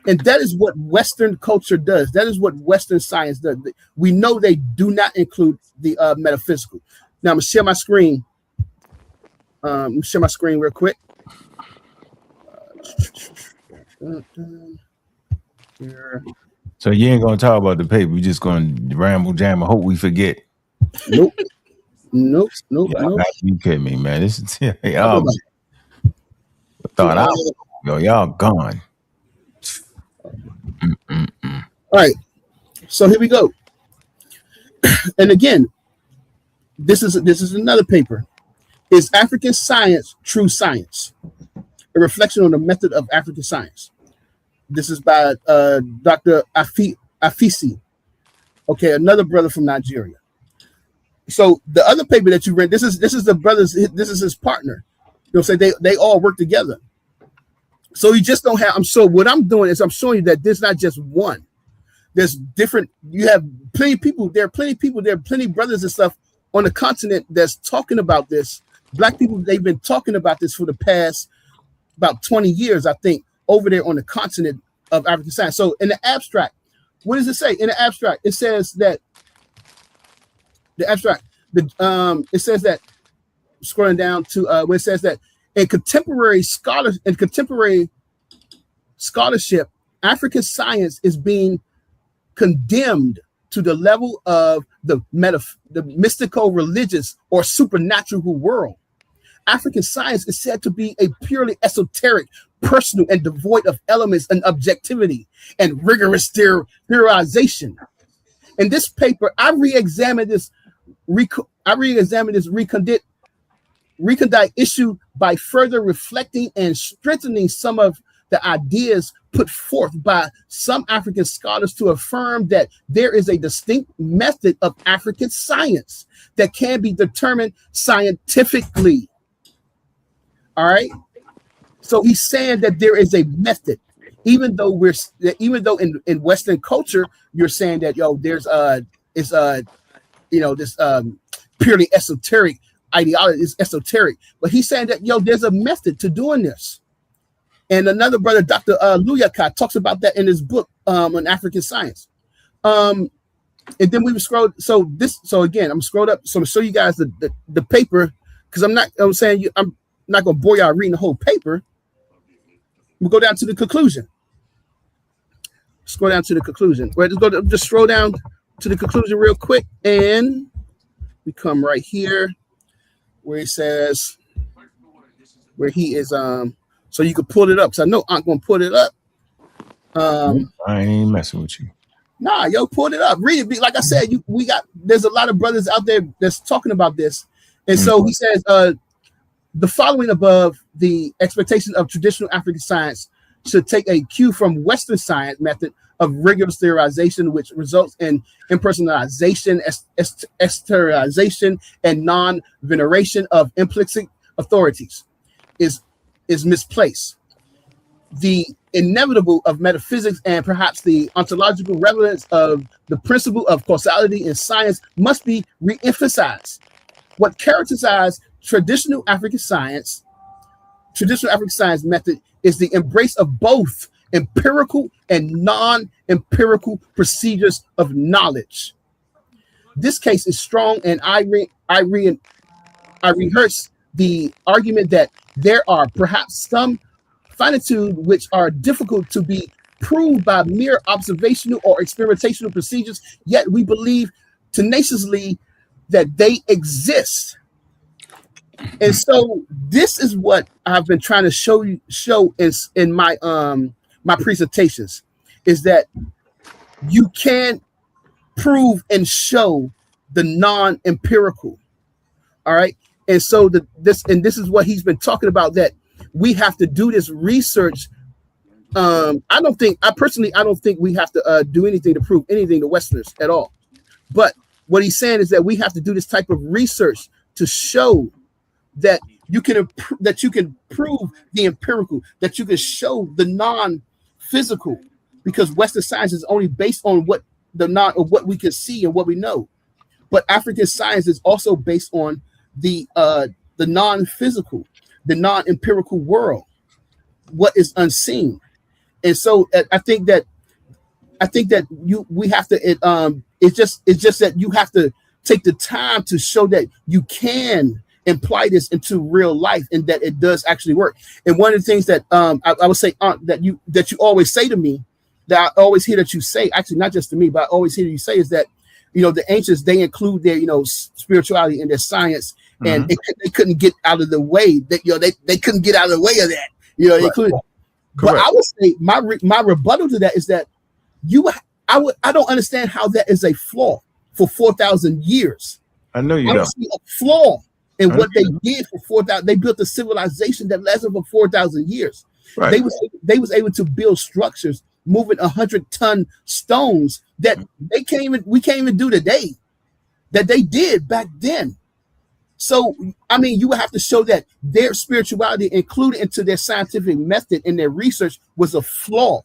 And that is what Western culture does. That is what Western science does. We know they do not include the metaphysical. Now I'm gonna share my screen. Share my screen real quick. Here. So you ain't gonna talk about the paper. You just gonna ramble jam and hope we forget. Nope. Y'all you kidding me, man. This is y'all thought y'all gone. All right. So here we go. And again, this is another paper. Is African science true science? A reflection on the method of African science. This is by Dr. Afisi. Okay, another brother from Nigeria. So the other paper that you read, this is the brother's. This is his partner. You know, say they all work together. So you just don't have. So what I'm doing is I'm showing you that there's not just one. There's different. You have plenty of people. There are plenty of people. There are plenty of brothers and stuff on the continent that's talking about this. Black people, they've been talking about this for the past about 20 years, I think, over there on the continent of African science. So in the abstract, what does it say? In the abstract, it says that it says that, scrolling down to where it says that in contemporary scholarship, African science is being condemned to the level of the mystical, religious, or supernatural world. African science is said to be a purely esoteric, personal, and devoid of elements and objectivity and rigorous theorization. In this paper, I re-examined this recondite issue by further reflecting and strengthening some of the ideas put forth by some African scholars to affirm that there is a distinct method of African science that can be determined scientifically. All right. So he's saying that there is a method, even though in Western culture you're saying that there's this purely esoteric ideology is esoteric, but he's saying that there's a method to doing this. And another brother, Dr. Luyaka, talks about that in his book on African science. And then we scrolled. So again, I'm scrolled up. So I'm gonna show you guys the paper, because I'm not gonna bore y'all reading the whole paper. We'll go down to the conclusion. Scroll down to the conclusion. Right, just scroll down to the conclusion real quick, and we come right here where it says where he is so you can pull it up. So I know I'm gonna pull it up. I ain't messing with you. Nah, pull it up. Read it. Like I said, there's a lot of brothers out there that's talking about this. And so he says the following above, the expectation of traditional African science should take a cue from Western science method of rigorous theorization, which results in impersonalization, exteriorization, and non-veneration of implicit authorities is misplaced. The inevitable of metaphysics and perhaps the ontological relevance of the principle of causality in science must be re-emphasized. what characterizes traditional African science method is the embrace of both empirical and non-empirical procedures of knowledge. This case is strong, and I rehearse the argument that there are perhaps some finitude which are difficult to be proved by mere observational or experimentational procedures, yet we believe tenaciously that they exist. And so this is what I've been trying to show in my my presentations, is that you can prove and show the non-empirical. All right. And so this is what he's been talking about, that we have to do this research. I don't think we have to do anything to prove anything to Westerners at all. But what he's saying is that we have to do this type of research to show that you can prove the empirical, that you can show the non-physical, because Western science is only based on what we can see and what we know. But African science is also based on the non-physical, the non-empirical world, what is unseen. And so I think that we have to. It's just that you have to take the time to show that you can apply this into real life and that it does actually work. And one of the things that I would say that you always say to me, that I always hear that you say, actually not just to me, but I always hear you say, is that the ancients, they include their spirituality in their science, and they couldn't get out of the way that they couldn't get out of the way of that. They couldn't. But I would say my rebuttal to that is that I don't understand how that is a flaw for 4,000 years. I know you don't see a flaw in what they did for 4,000. They built a civilization that lasted for 4,000 years. Right. They was able to build structures moving 100-ton stones that we can't even do today, that they did back then. So, I mean, you would have to show that their spirituality included into their scientific method and their research was a flaw.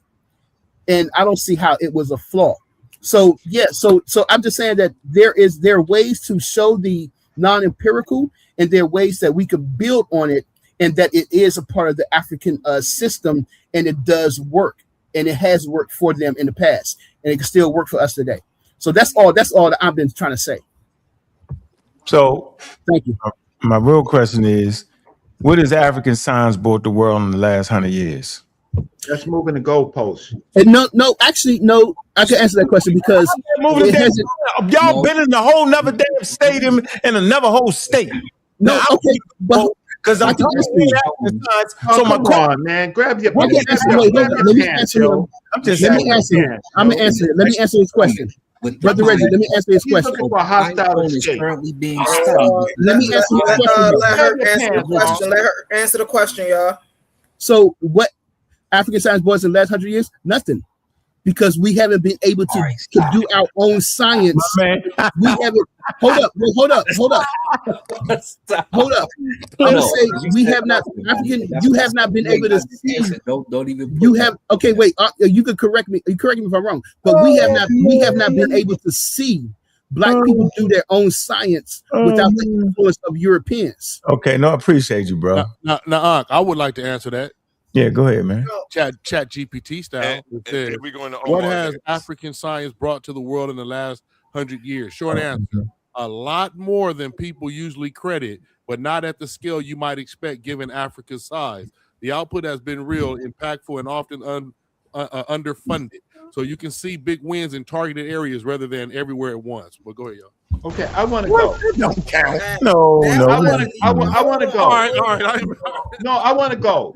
And I don't see how it was a flaw. So, yeah, so I'm just saying that there are ways to show the non-empirical, and there are ways that we could build on it, and that it is a part of the African system, and it does work, and it has worked for them in the past, and it can still work for us today. So that's all that I've been trying to say. So, thank you. My real question is, what has African science brought the world in the last 100 years? Let's move in the goalpost. No, actually, no. I can answer that question because y'all been in a whole nother damn stadium in another whole state. No, okay, but because I'm talking science. So come on, man, grab your. Let me answer. I'm gonna answer it. Let me answer this question. Brother Reggie, let me answer this question. Currently being studied. Let me answer this question. Let her answer the question. Let her answer the question, y'all. So what African science brought in the last 100 years? Nothing. Because we haven't been able to do our own science. We haven't. Hold up. I would say we have not. African, you have not been able to see. Don't even. You have. Okay, wait. You could correct me. You correct me if I'm wrong. But we have not. We have not been able to see Black people do their own science without the influence of Europeans. Okay, no, I appreciate you, bro. Now, I would like to answer that. Yeah, go ahead, man. Chat GPT style. What has African science brought to the world in the last 100 years? Short answer: a lot more than people usually credit, but not at the scale you might expect given Africa's size. The output has been real, impactful, and often underfunded. So you can see big wins in targeted areas rather than everywhere at once. But go ahead, y'all. Okay, I want to go. Don't count. No. I want to go. All right. No, I want to go.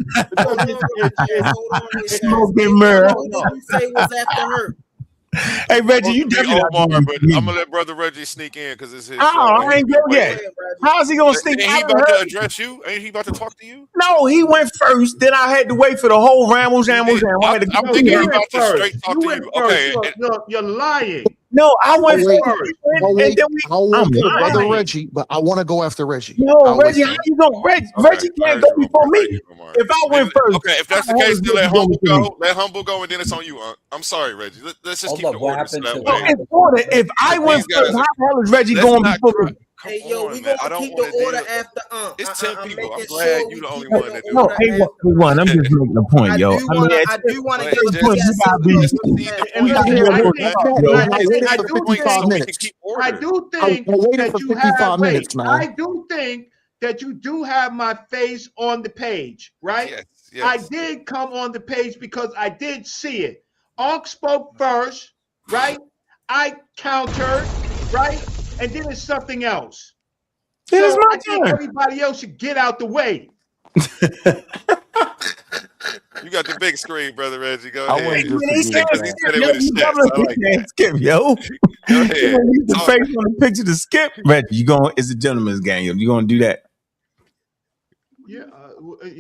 Smoking mirror. Hey, Reggie, you definitely Omar, but I'm gonna let Brother Reggie sneak in because it's his show. I ain't go yet. How's he gonna sneak? Ain't he about to address you? Ain't he about to talk to you? No, he went first. Then I had to wait for the whole rambles. I'm thinking he's about to straight talk to you. Okay, you're lying. No, I went first. Brother Reggie, but I want to go after Reggie. No, Reggie, how you going? Reggie can't go before me. If I went first. Okay, if that's the case, then let Humble go. Let Humble go, and then it's on you, Unc. I'm sorry, Reggie. Let's just keep the order that way. If I went first, how the hell is Reggie going before me? Come Hey, yo, on, we man. gonna I don't keep want the to order deal. after It's 10 I'm people. I'm making glad sure you we the only keep one the that do No, order that. after. A1. I'm just making a point, I yo. do wanna But give a Point, you BS gotta so be. we just can move concede the past And point look so here, we I can think concede I the do point think so we can keep I order. do think that you have 55 minutes, man. I do think that you do have my face on the page, right? Yes, I yes. did come on the page because I did see it. Unc spoke first, right? I countered, right? And then it's something else. It is So my I think turn. everybody else should get out the way. You got the big screen, brother Reggie. Go I ahead. wouldn't He He disagree said can't with because he that. said skip, it yo. with his You chest. I like that. can't skip, yo. Go You ahead. gonna use the Talk. face on the picture to skip, Reggie. It's a gentleman's game. Yo. You gonna do that? Yeah,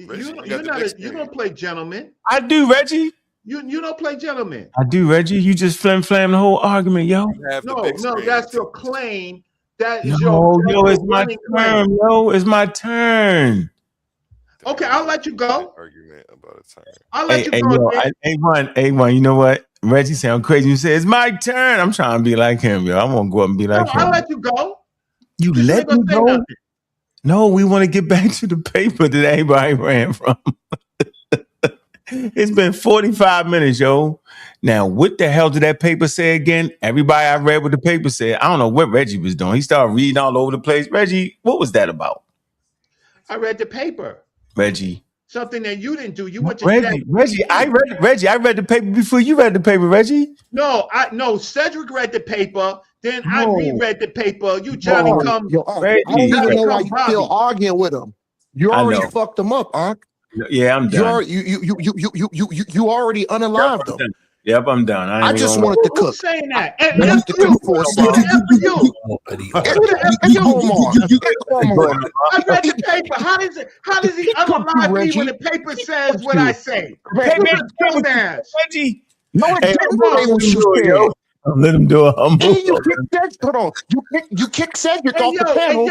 Reggie, you you're got the not big you screen. don't play gentleman. I do, Reggie. You don't play gentleman. I do, Reggie. You just flam the whole argument, yo. You have the No, big no, screen. that's your claim. That is No, yo, your it's my running claim. turn, yo. It's my turn. Okay, I'll let you go. Argument about a turn. I'll let Hey, you hey, go yo, again. A1, you know what? Reggie sound crazy. You say it's my turn. I'm trying to be like him, yo. I'm gonna go up and be No, like I'll him. let you go. You Since you let ain't gonna me say go? nothing. No, we want to get back to the paper that everybody ran from. It's been 45 minutes, yo. Now, what the hell did that paper say again? Everybody I read what the paper said. I don't know what Reggie was doing. He started reading all over the place. Reggie, what was that about? I read the paper. Reggie. Something that you didn't do. You went to Reggie, I read the paper before you read the paper, Reggie. No, Cedric read the paper. Then I No. reread the paper. You Johnny Oh, come. yo, Unc, Reggie. I don't even Johnny know why come you Bobby. still arguing with him. You I already know. fucked him up, Unc. Yeah, I'm done. You already unalived him. Yep, I'm done. I just wanted to cook. Who's saying that? And I wanted to cook for a Who the second. F are you? Who the F are you? Omar. Omar. I read the paper. How does he unalive me when the paper says what I say? Hey, You're man, a dumbass. Reggie. No, it Hey, didn't I'm say what you do it, said. yo. Let him do it. Humble. And you kicked Cedric. Hold on. You kicked Cedric off the panel.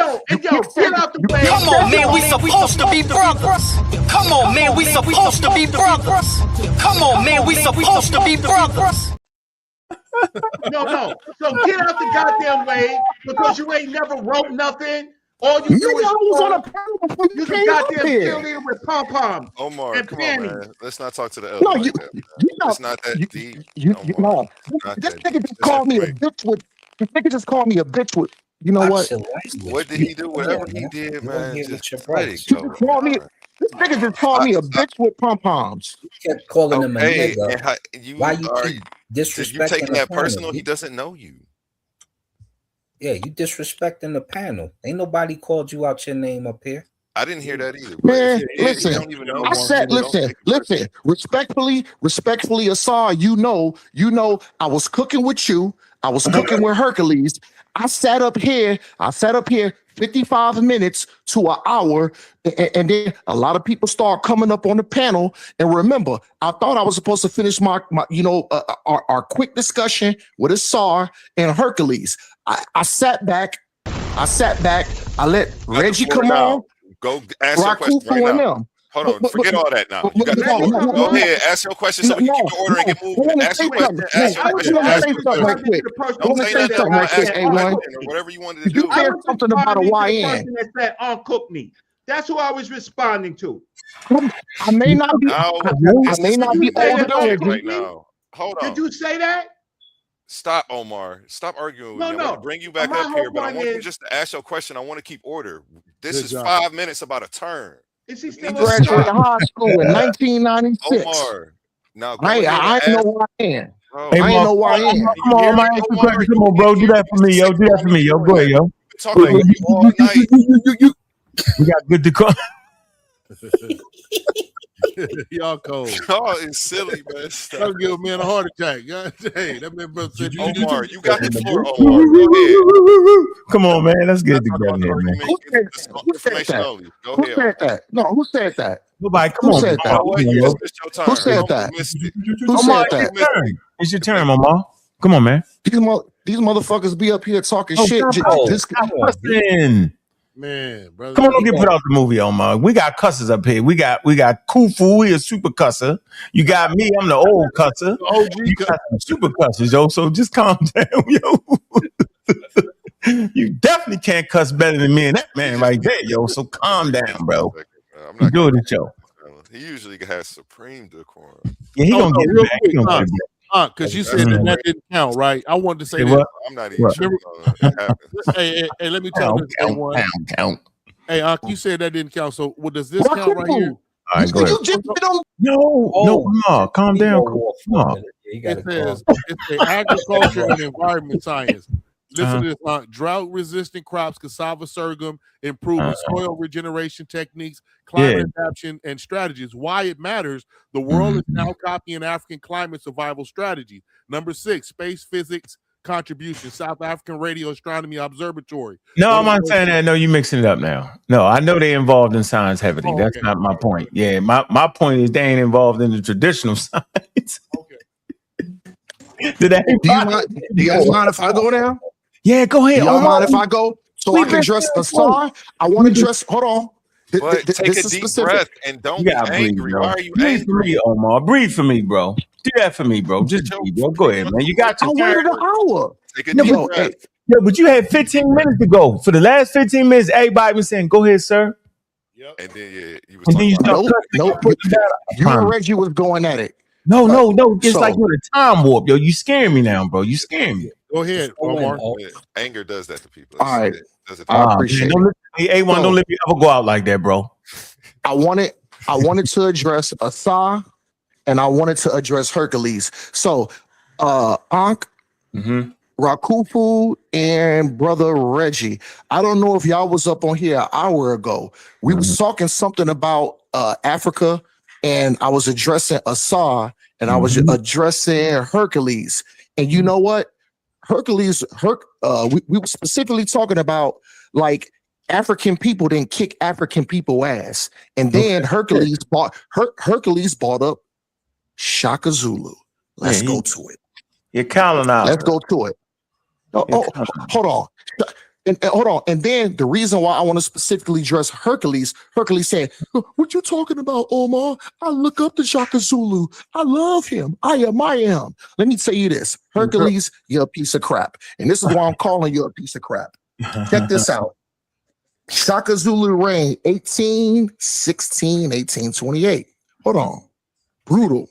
Come on, man, we supposed to be brothers. Come on, man, we supposed to be brothers. Come on, man, we supposed to be brothers. No. So get out the goddamn way because you ain't never wrote nothing. All you do Nigga, is I was on a panel before you you's a came up goddamn here. cheerleader with pom poms Omar, and come on, panties. man. Let's not talk to the elder No, like that. Man. It's not that deep. Omar. Not This that nigga deep. just Just called me a information. bitch with. This nigga just called me a bitch with. You know what? What did he do? Whatever he did, man, just let it He go. just called me. This nigga just called me a bitch with pom poms. Kept calling him a Okay, nigga. and you Why you are keep you're disrespecting taking the that panel? personal. He doesn't know you. Yeah, you disrespecting the panel. Ain't nobody called you out your name up here. I didn't hear that either. But Man, if he did, he listen. don't even know I you. said, So don't listen, take it personal. listen. Respectfully, Asar, you know, I was cooking with you. I was cooking with Hercules. I sat up here 55 minutes to an hour, and then a lot of people start coming up on the panel. And remember, I thought I was supposed to finish my our quick discussion with Asar and Hercules. I sat back. I let Reggie come on. Go ask your question Rakufu right and now. them. Hold on, forget all that now. You got the go ahead, ask your question so we can keep the order and get moving. Ask your question. Ask your question. I Ask want to your say something right question. quick. Don't say nothing. I'm not asking you A1. or whatever you wanted to You do. said something about a The YN. person that said uncook me. That's who I was responding to. I may not be. Now, I may not be older than Reggie. right now. Hold on. Did you say that? Stop, Omar. Stop arguing with me. I want to bring you back My up here, whole but I point want you is- just to ask your question. I want to keep order. This Good is job. 5 minutes about a turn. Is he You still need on to the Graduated stop. high school in 1996. Omar. Now go I ahead and ain't ask. know YN. Bro, Hey, I ain't know YN. Come on, man. Ask the question. Come on, bro. Do that for me, yo. Do that for me, yo. Go ahead, yo. Talking about you all night. We got good to come. Y'all cold. Y'all is silly, man. Stop. That'll give a man a heart attack. God dang, that man brother said, Omar, you got the floor, Omar. Go ahead. Come on, man. Let's get it together here, man. Who said Information that? only. Go Who ahead, said Omar. that? No, who said that? Nobody, come Who on. said You know that? what? You just missed your turn. Who said that? You missed it. Who Omar, said it's that? your turn. It's your turn, Omar. Come on, man. These motherfuckers be up here talking Oh, shit. stop cussing. Man, brother. Come on, don't get put out the movie, Omar. We got cussers up here. We got Kufu, he a super cusser. You got me, I'm the old cusser. OG You got some super cussers, yo. So just calm down, yo. You definitely can't cuss better than me and that man right there, yo. So calm down, bro. I'm You not do gonna. it, yo. He usually has supreme decorum. Yeah, he Oh gonna no, get it real back. He quick, gonna get it back. because you That's said that Mhm. that didn't count, right? I wanted to say Say this. what? I'm not even What? sure it happens. Hey, let me tell Count, this, count, A1. count. Hey, you said that didn't count. So, does this count right here? All right, go ahead. No, no, calm down. Come on. It says it's the agriculture and environment science. Listen to this: drought-resistant crops, cassava, sorghum, improving soil regeneration techniques, climate adaptation, and strategies. Why it matters: the world is now copying African climate survival strategies. Number 6, space physics contribution, South African Radio Astronomy Observatory. No, I'm not saying that. No, you mixing it up now. No, I know they involved in science heavily. Oh, That's okay. not my point. Yeah, my point is they ain't involved in the traditional science. Okay. Did that? Do you guys mind if I go now? Yeah, go ahead. Do y'all Omar. mind if I go? So I can dress a star? I want to dress. Hold on. But take This a is deep specific. breath and don't You be gotta breathe, angry. bro. Why are you Breathe for angry? me, Omar. Breathe for me, bro. Do that for me, bro. Just breathe, bro. Go ahead, man. You got I your waited turn. an hour. Take a No, deep but, breath. yeah, but you had 15 minutes to go. For the last 15 minutes, everybody was saying, "Go ahead, sir." And then you was And then talking you about start Nope. cussing. You and Reggie was going at it. No. It's So- like you're in a time warp, yo. You scaring me now, bro. You scaring me. Go ahead, Omar. anger does that to people. All right. It does it to I people. appreciate Man, it. A1, So- don't let me ever go out like that, bro. I wanted to address Asa and I wanted to address Hercules. So Ankh, Rakufu, and brother Reggie. I don't know if y'all was up on here an hour ago. We was talking something about Africa, and I was addressing Asa and I was addressing Hercules. And you know what? Hercules, we were specifically talking about like African people didn't kick African people ass. And then Hercules bought up Shaka Zulu. Let's go to it. You're colonizer. Let's go to it. Hold on. And hold on. And then the reason why I want to specifically address Hercules said, "What you talking about, Omar? I look up to Shaka Zulu. I love him. I admire him." Let me tell you this, Hercules, you're a piece of crap. And this is why I'm calling you a piece of crap. Check this out. Shaka Zulu reigned 1816, 1828. Hold on. Brutal.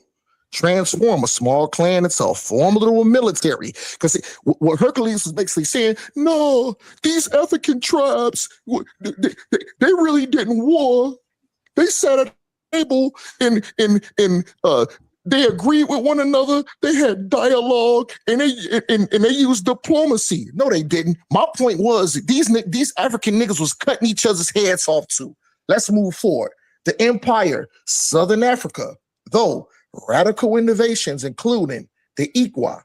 Transform a small clan into a formidable military. Because what Hercules was basically saying, no, these African tribes, they really didn't war. They sat at a table and they agreed with one another. They had dialogue and they used diplomacy. No, they didn't. My point was these African niggas was cutting each other's heads off too. Let's move forward. The empire, Southern Africa, though radical innovations, including the Iqua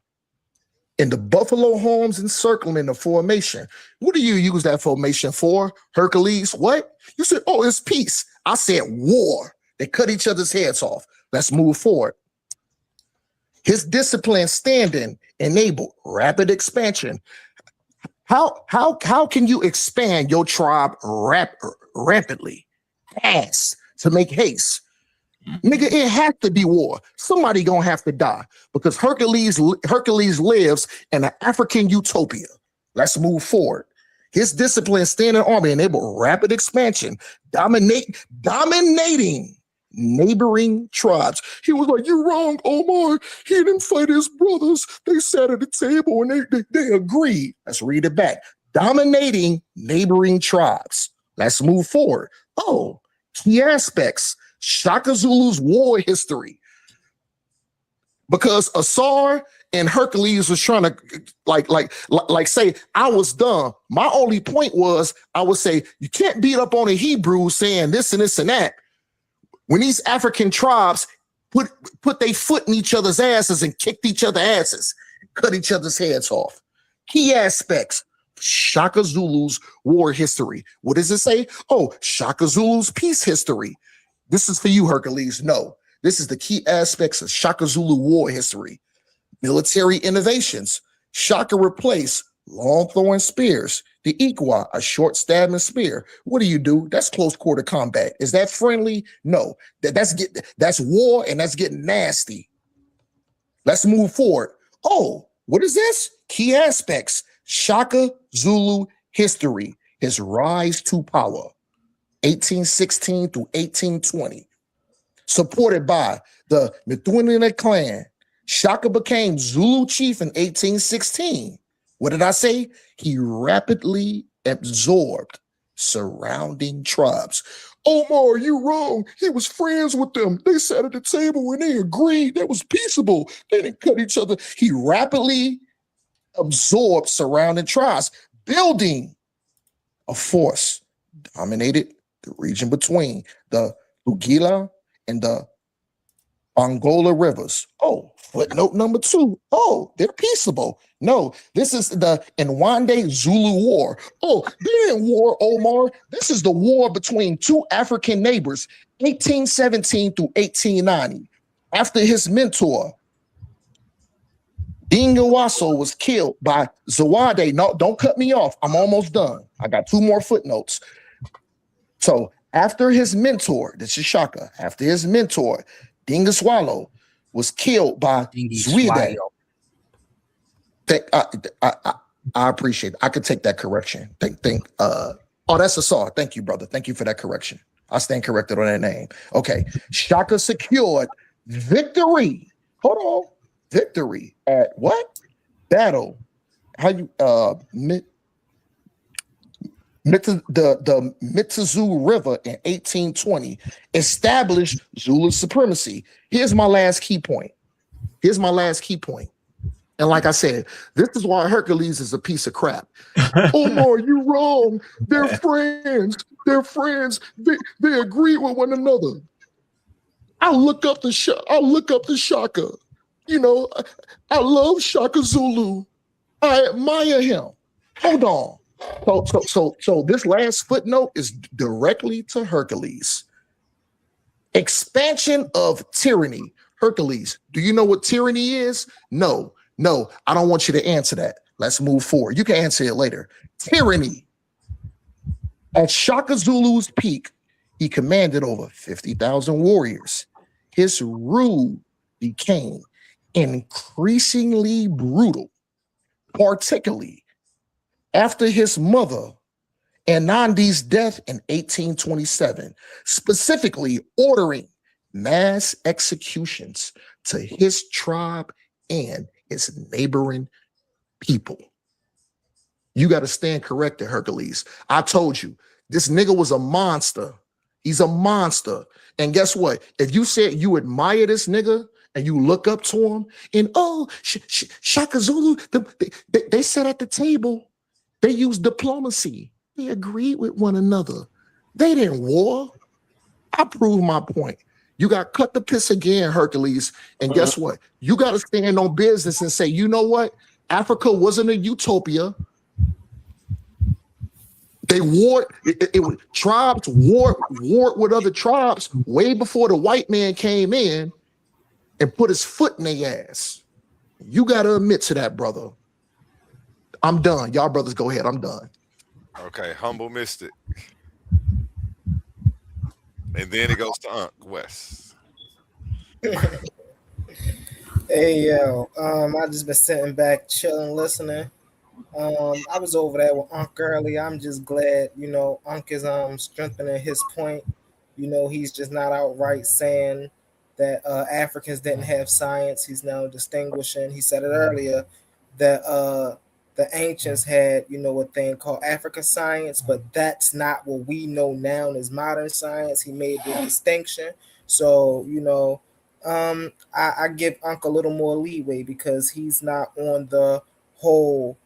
and the buffalo horns encircling the formation. What do you use that formation for? Hercules, what? You said, oh, it's peace. I said war. They cut each other's heads off. Let's move forward. His discipline standing enabled rapid expansion. How can you expand your tribe rapidly? Fast, to make haste. Nigga, it has to be war. Somebody gonna have to die because Hercules lives in an African utopia. Let's move forward. His discipline, standing army, enabled rapid expansion, dominating neighboring tribes. He was like, "You wrong, Omar. He didn't fight his brothers. They sat at the table and they agreed." Let's read it back. Dominating neighboring tribes. Let's move forward. Oh, key aspects. Shaka Zulu's war history. Because Asar and Hercules was trying to like say, I was dumb. My only point was I would say you can't beat up on the Hebrews saying this and this and that. When these African tribes put their foot in each other's asses and kicked each other's asses, cut each other's heads off. Key aspects. Shaka Zulu's war history. What does it say? Oh, Shaka Zulu's peace history. This is for you, Hercules. No, this is the key aspects of Shaka Zulu war history. Military innovations. Shaka replaced long throwing spears. The Iqua, a short stabbing spear. What do? That's close quarter combat. Is that friendly? No. That's war and that's getting nasty. Let's move forward. Oh, what is this? Key aspects. Shaka Zulu History, His Rise to Power, 1816 through 1820. Supported by the Mthunina clan, Shaka became Zulu chief in 1816. What did I say? He rapidly absorbed surrounding tribes. Omar, you wrong. He was friends with them. They sat at the table and they agreed that was peaceable. They didn't cut each other. He rapidly absorbed surrounding tribes, building a force dominated the region between the Lugila and the Angola rivers. Oh, footnote number 2. Oh, they're peaceable. No, this is the Nwande Zulu War. Oh, they're in war, Omar. This is the war between two African neighbors, 1817 through 1890. After his mentor, Dingawaso, was killed by Zawade. No, don't cut me off. I'm almost done. I got 2 more footnotes. So after his mentor, this is Shaka, after his mentor, Dingaswalo, was killed by Zwide. I appreciate it. I could take that correction. That's Asar. Thank you, brother. Thank you for that correction. I stand corrected on that name. Okay. Shaka secured victory. Hold on. Victory at what? Battle. How you the Mitazu River in 1820 established Zulu supremacy. Here's my last key point. And like I said, this is why Hercules is a piece of crap. Omar, you wrong. They're friends. They're friends. They agree with one another. I look up the Shaka. You know, I love Shaka Zulu. I admire him. Hold on. So this last footnote is directly to Hercules. Expansion of tyranny. Hercules, do you know what tyranny is? No, I don't want you to answer that. Let's move forward. You can answer it later. Tyranny. At Shaka Zulu's peak, he commanded over 50,000 warriors. His rule became increasingly brutal, particularly after his mother Anandi's death in 1827, specifically ordering mass executions to his tribe and its neighboring people. You got to stand corrected, Hercules. I told you, this nigga was a monster. He's a monster. And guess what? If you said you admire this nigga and you look up to him and, Shaka Zulu, they sat at the table. They used diplomacy. They agreed with one another. They didn't war. I proved my point. You got cut the piss again, Hercules. And guess what? You got to stand on business and say, you know what? Africa wasn't a utopia. They warred. Tribes warred with other tribes way before the white man came in and put his foot in their ass. You got to admit to that, brother. I'm done. Y'all brothers go ahead. I'm done. Okay, humble mystic. And then it goes to Unc West. Hey yo, I just been sitting back, chilling, listening. I was over there with Unc earlier. I'm just glad, Unc is strengthening his point. He's just not outright saying that Africans didn't have science. He's now distinguishing. He said it earlier that the ancients had, a thing called African science, but that's not what we know now as modern science. He made the distinction. So, I give Unc a little more leeway because he's not on the whole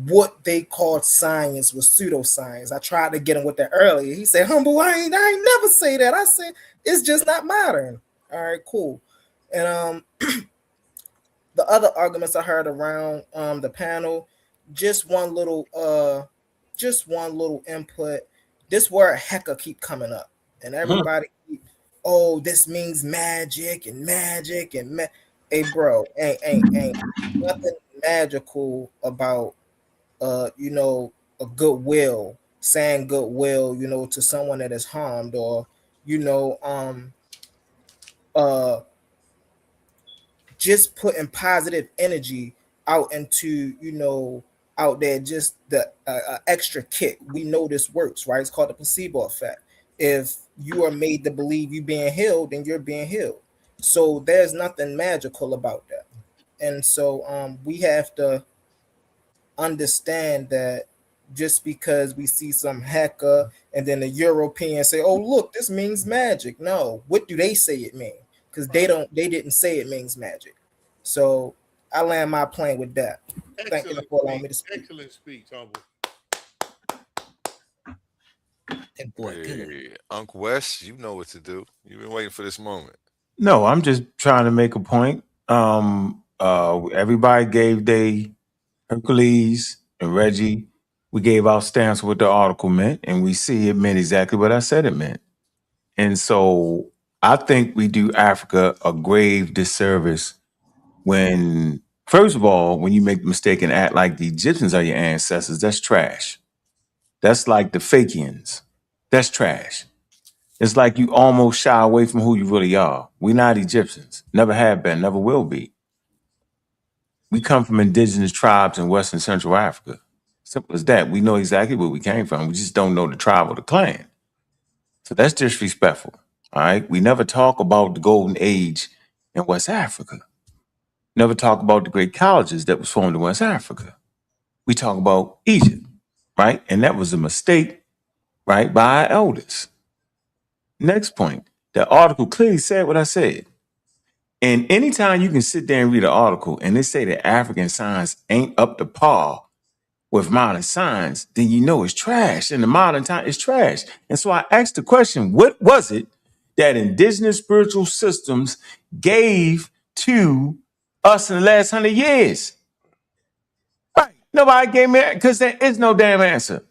what they called science was pseudoscience. I tried to get him with that earlier. He said, humble, I ain't never say that. I said, it's just not modern. All right, cool. And the other arguments I heard around the panel, just one little input. This word hecka keep coming up, and everybody this means magic. Hey, bro, ain't nothing magical about a goodwill, saying goodwill, to someone that is harmed, or just putting positive energy out into out there just the extra kick. We know this works, right? It's called the placebo effect. If you are made to believe you being healed, then you're being healed. So there's nothing magical about that. And so we have to understand that just because we see some hacker and then the European say, "Oh, look, this means magic." No, what do they say it means? Because they didn't say it means magic. So I land my plane with that. Thank you for allowing me to speak. Excellent speech, Humble. That boy good. Hey, Uncle Wes, you know what to do. You've been waiting for this moment. No, I'm just trying to make a point. Everybody gave they Hercules and Reggie. We gave our stance what the article meant, and we see it meant exactly what I said it meant. And so I think we do Africa a grave disservice when, first of all, when you make the mistake and act like the Egyptians are your ancestors. That's trash. That's like the Fakians. That's trash. It's like you almost shy away from who you really are. We're not Egyptians. Never have been, never will be. We come from indigenous tribes in Western Central Africa. Simple as that. We know exactly where we came from. We just don't know the tribe or the clan. So that's disrespectful. All right. We never talk about the golden age in West Africa. Never talk about the great colleges that was formed in West Africa. We talk about Egypt, right? And that was a mistake, right, by our elders. Next point. The article clearly said what I said. And anytime you can sit there and read an article and they say that African science ain't up to par with modern science, then you know it's trash. In the modern time, it's trash. And so I asked the question, what was it that indigenous spiritual systems gave to us in the last 100 years? Right. Nobody gave me, because there is no damn answer.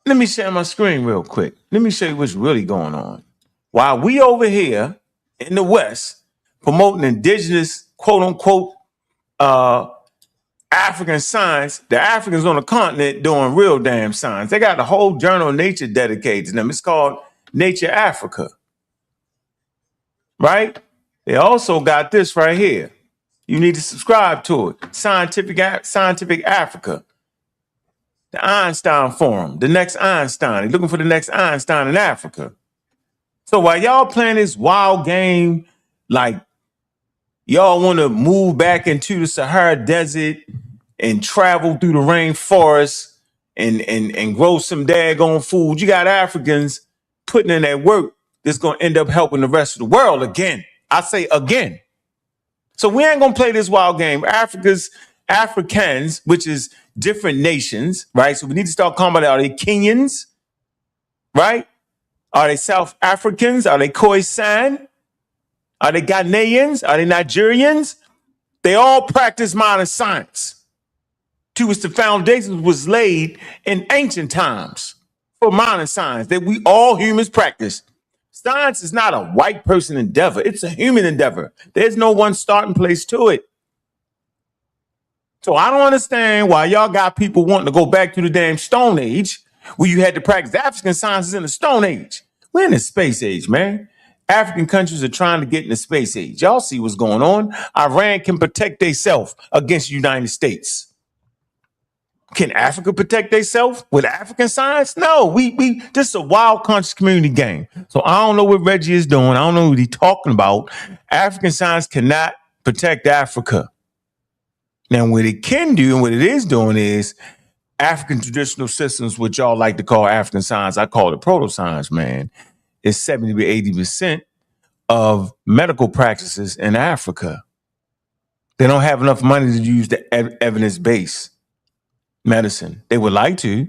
Let me share my screen real quick. Let me show you what's really going on. While we over here in the West promoting indigenous, quote unquote, African science, the Africans on the continent doing real damn science. They got a whole journal of Nature dedicated to them. It's called Nature Africa. Right? They also got this right here. You need to subscribe to it. Scientific Africa. The Einstein Forum. The next Einstein. They're looking for the next Einstein in Africa. So while y'all playing this wild game, like y'all want to move back into the Sahara Desert and travel through the rainforest and grow some daggone food, you got Africans putting in that work that's going to end up helping the rest of the world again. I say again. So we ain't going to play this wild game. Africans, which is different nations, right? So we need to start calling about, are they Kenyans, right? Are they South Africans? Are they Khoisan? Are they Ghanaians? Are they Nigerians? They all practice modern science, to which the foundation was laid in ancient times for modern science that we all humans practice. Science is not a white person endeavor. It's a human endeavor. There's no one starting place to it. So I don't understand why y'all got people wanting to go back to the damn Stone Age where you had to practice African sciences in the Stone Age. We're in the space age, man. African countries are trying to get in the space age. Y'all see what's going on. Iran can protect themselves against the United States. Can Africa protect themselves with African science? No, we this is a wild conscious community game. So I don't know what Reggie is doing. I don't know what he's talking about. African science cannot protect Africa. Now, what it can do and what it is doing is African traditional systems, which y'all like to call African science, I call it proto-science, man, is 70 to 80% of medical practices in Africa. They don't have enough money to use the evidence-based medicine. They would like to,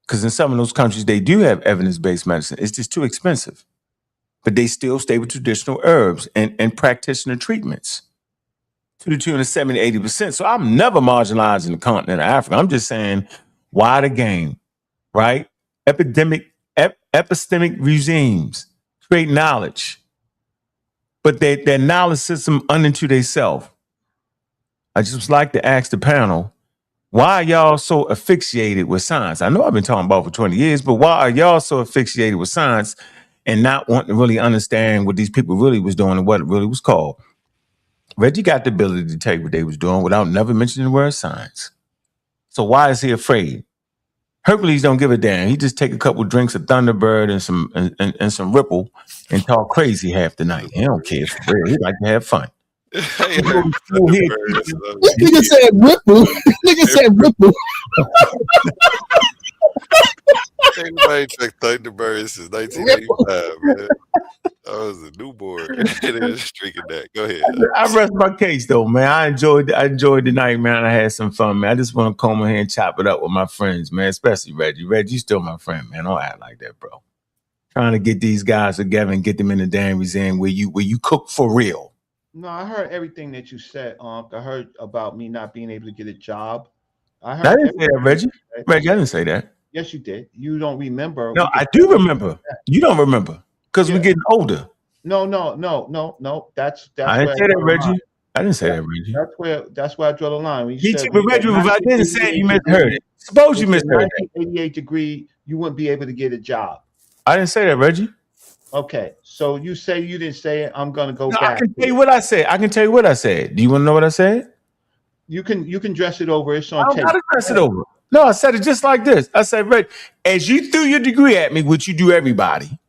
because in some of those countries, they do have evidence-based medicine. It's just too expensive. But they still stay with traditional herbs and practitioner treatments to the tune of 70 to 80%. So I'm never marginalizing the continent of Africa. I'm just saying, why the game, right? Epistemic regimes create knowledge, but their knowledge system unto themselves. I just like to ask the panel, why are y'all so asphyxiated with science? I know I've been talking about for 20 years, but why are y'all so asphyxiated with science and not wanting to really understand what these people really was doing and what it really was called? Reggie got the ability to tell you what they was doing without never mentioning the word science. So why is he afraid? Hercules don't give a damn. He just take a couple drinks of Thunderbird and some Ripple and talk crazy half the night. He don't care for real. He like to have fun. Hey, This nigga said Ripple. Nigga said Ripple. Ain't nobody checked Thunderbird since 1985, man. I was a newborn. Just drinking that. Go ahead. I rest my case though, man. I enjoyed the night, man. I had some fun, man. I just want to come in here and chop it up with my friends, man. Especially Reggie. Reggie's still my friend, man. Don't act like that, bro. Trying to get these guys together and get them in the damn museum where you cook for real. No, I heard everything that you said, Unc. I heard about me not being able to get a job. I heard. I didn't say that, Reggie. Reggie, I didn't say that. Yes, you did. You don't remember. No, I do remember. You don't remember because we're getting older. No. That's I didn't say that, Reggie. I didn't say that, Reggie. That's where I draw the line. When you But said Reggie, if I didn't say it, you misheard it. Suppose you misheard it. 1988 degree, you wouldn't be able to get a job. I didn't say that, Reggie. Okay, so you say you didn't say it. I'm gonna go back. I can tell you what I said. Do you want to know what I said? You can dress it over. It's on I don't tape. gotta dress it over. No, I said it just like this. I said, Reggie, as you threw your degree at me, which you do everybody.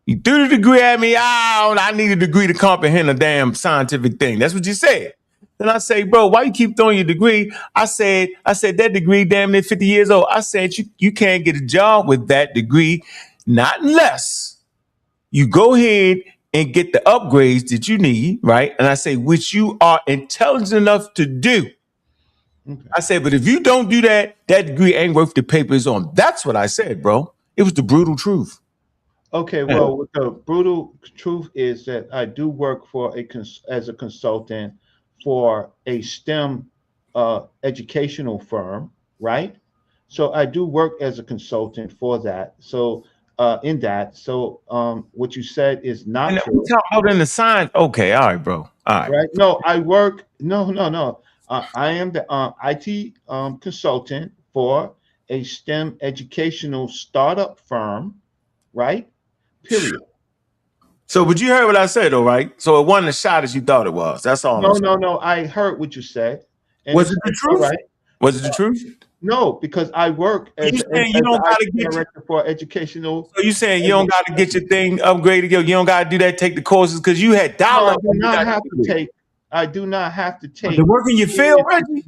You threw the degree at me. I need a degree to comprehend a damn scientific thing. That's what you said. Then I say, bro, why you keep throwing your degree? I said that degree damn near 50 years old. I said you can't get a job with that degree, not unless you go ahead and get the upgrades that you need, right? And I say, which you are intelligent enough to do. Okay. I said, but if you don't do that, that degree ain't worth the paper it's on. That's what I said, bro. It was the brutal truth. Okay, well, the brutal truth is that I do work for as a consultant for a STEM educational firm, right? So I do work as a consultant for that. So what you said is not true. We talk about in the science. Okay, all right, bro. All right. Right? No, I work. No. I am the IT consultant for a STEM educational startup firm, right? Period. So, but you heard what I said, though, right? So it wasn't as shot as you thought it was. That's all. No. I heard what you said. And was it the truth? Right? Was it the truth? No, because I work as a director for educational. So you saying you don't got to get your thing upgraded? You don't got to do that. Take the courses because you had dollars. I do not have to take. I do not have to take. The work in your field, Reggie.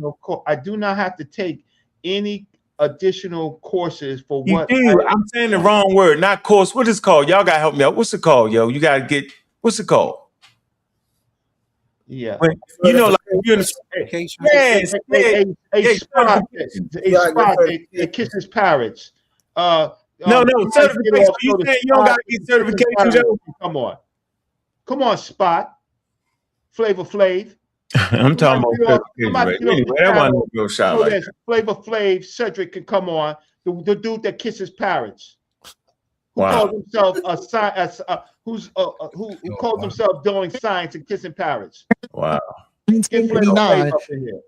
I do not have to take any additional courses for you what do. I'm saying the wrong word, not course. What is it called? Y'all gotta help me out. What's it called, yo? You gotta get what's it called? Yeah, when, you know, like you're in a spot that kisses parrots. No, certification. You saying you don't gotta get certification, Joe? Come on, Spot. Flavor Flav. I'm talking about anyway, that wasn't a real shot like that. Flavor Flav, Cedric can come on. The dude that kisses parrots. Who Wow. calls himself who calls himself doing science and kissing parrots. Wow. 1989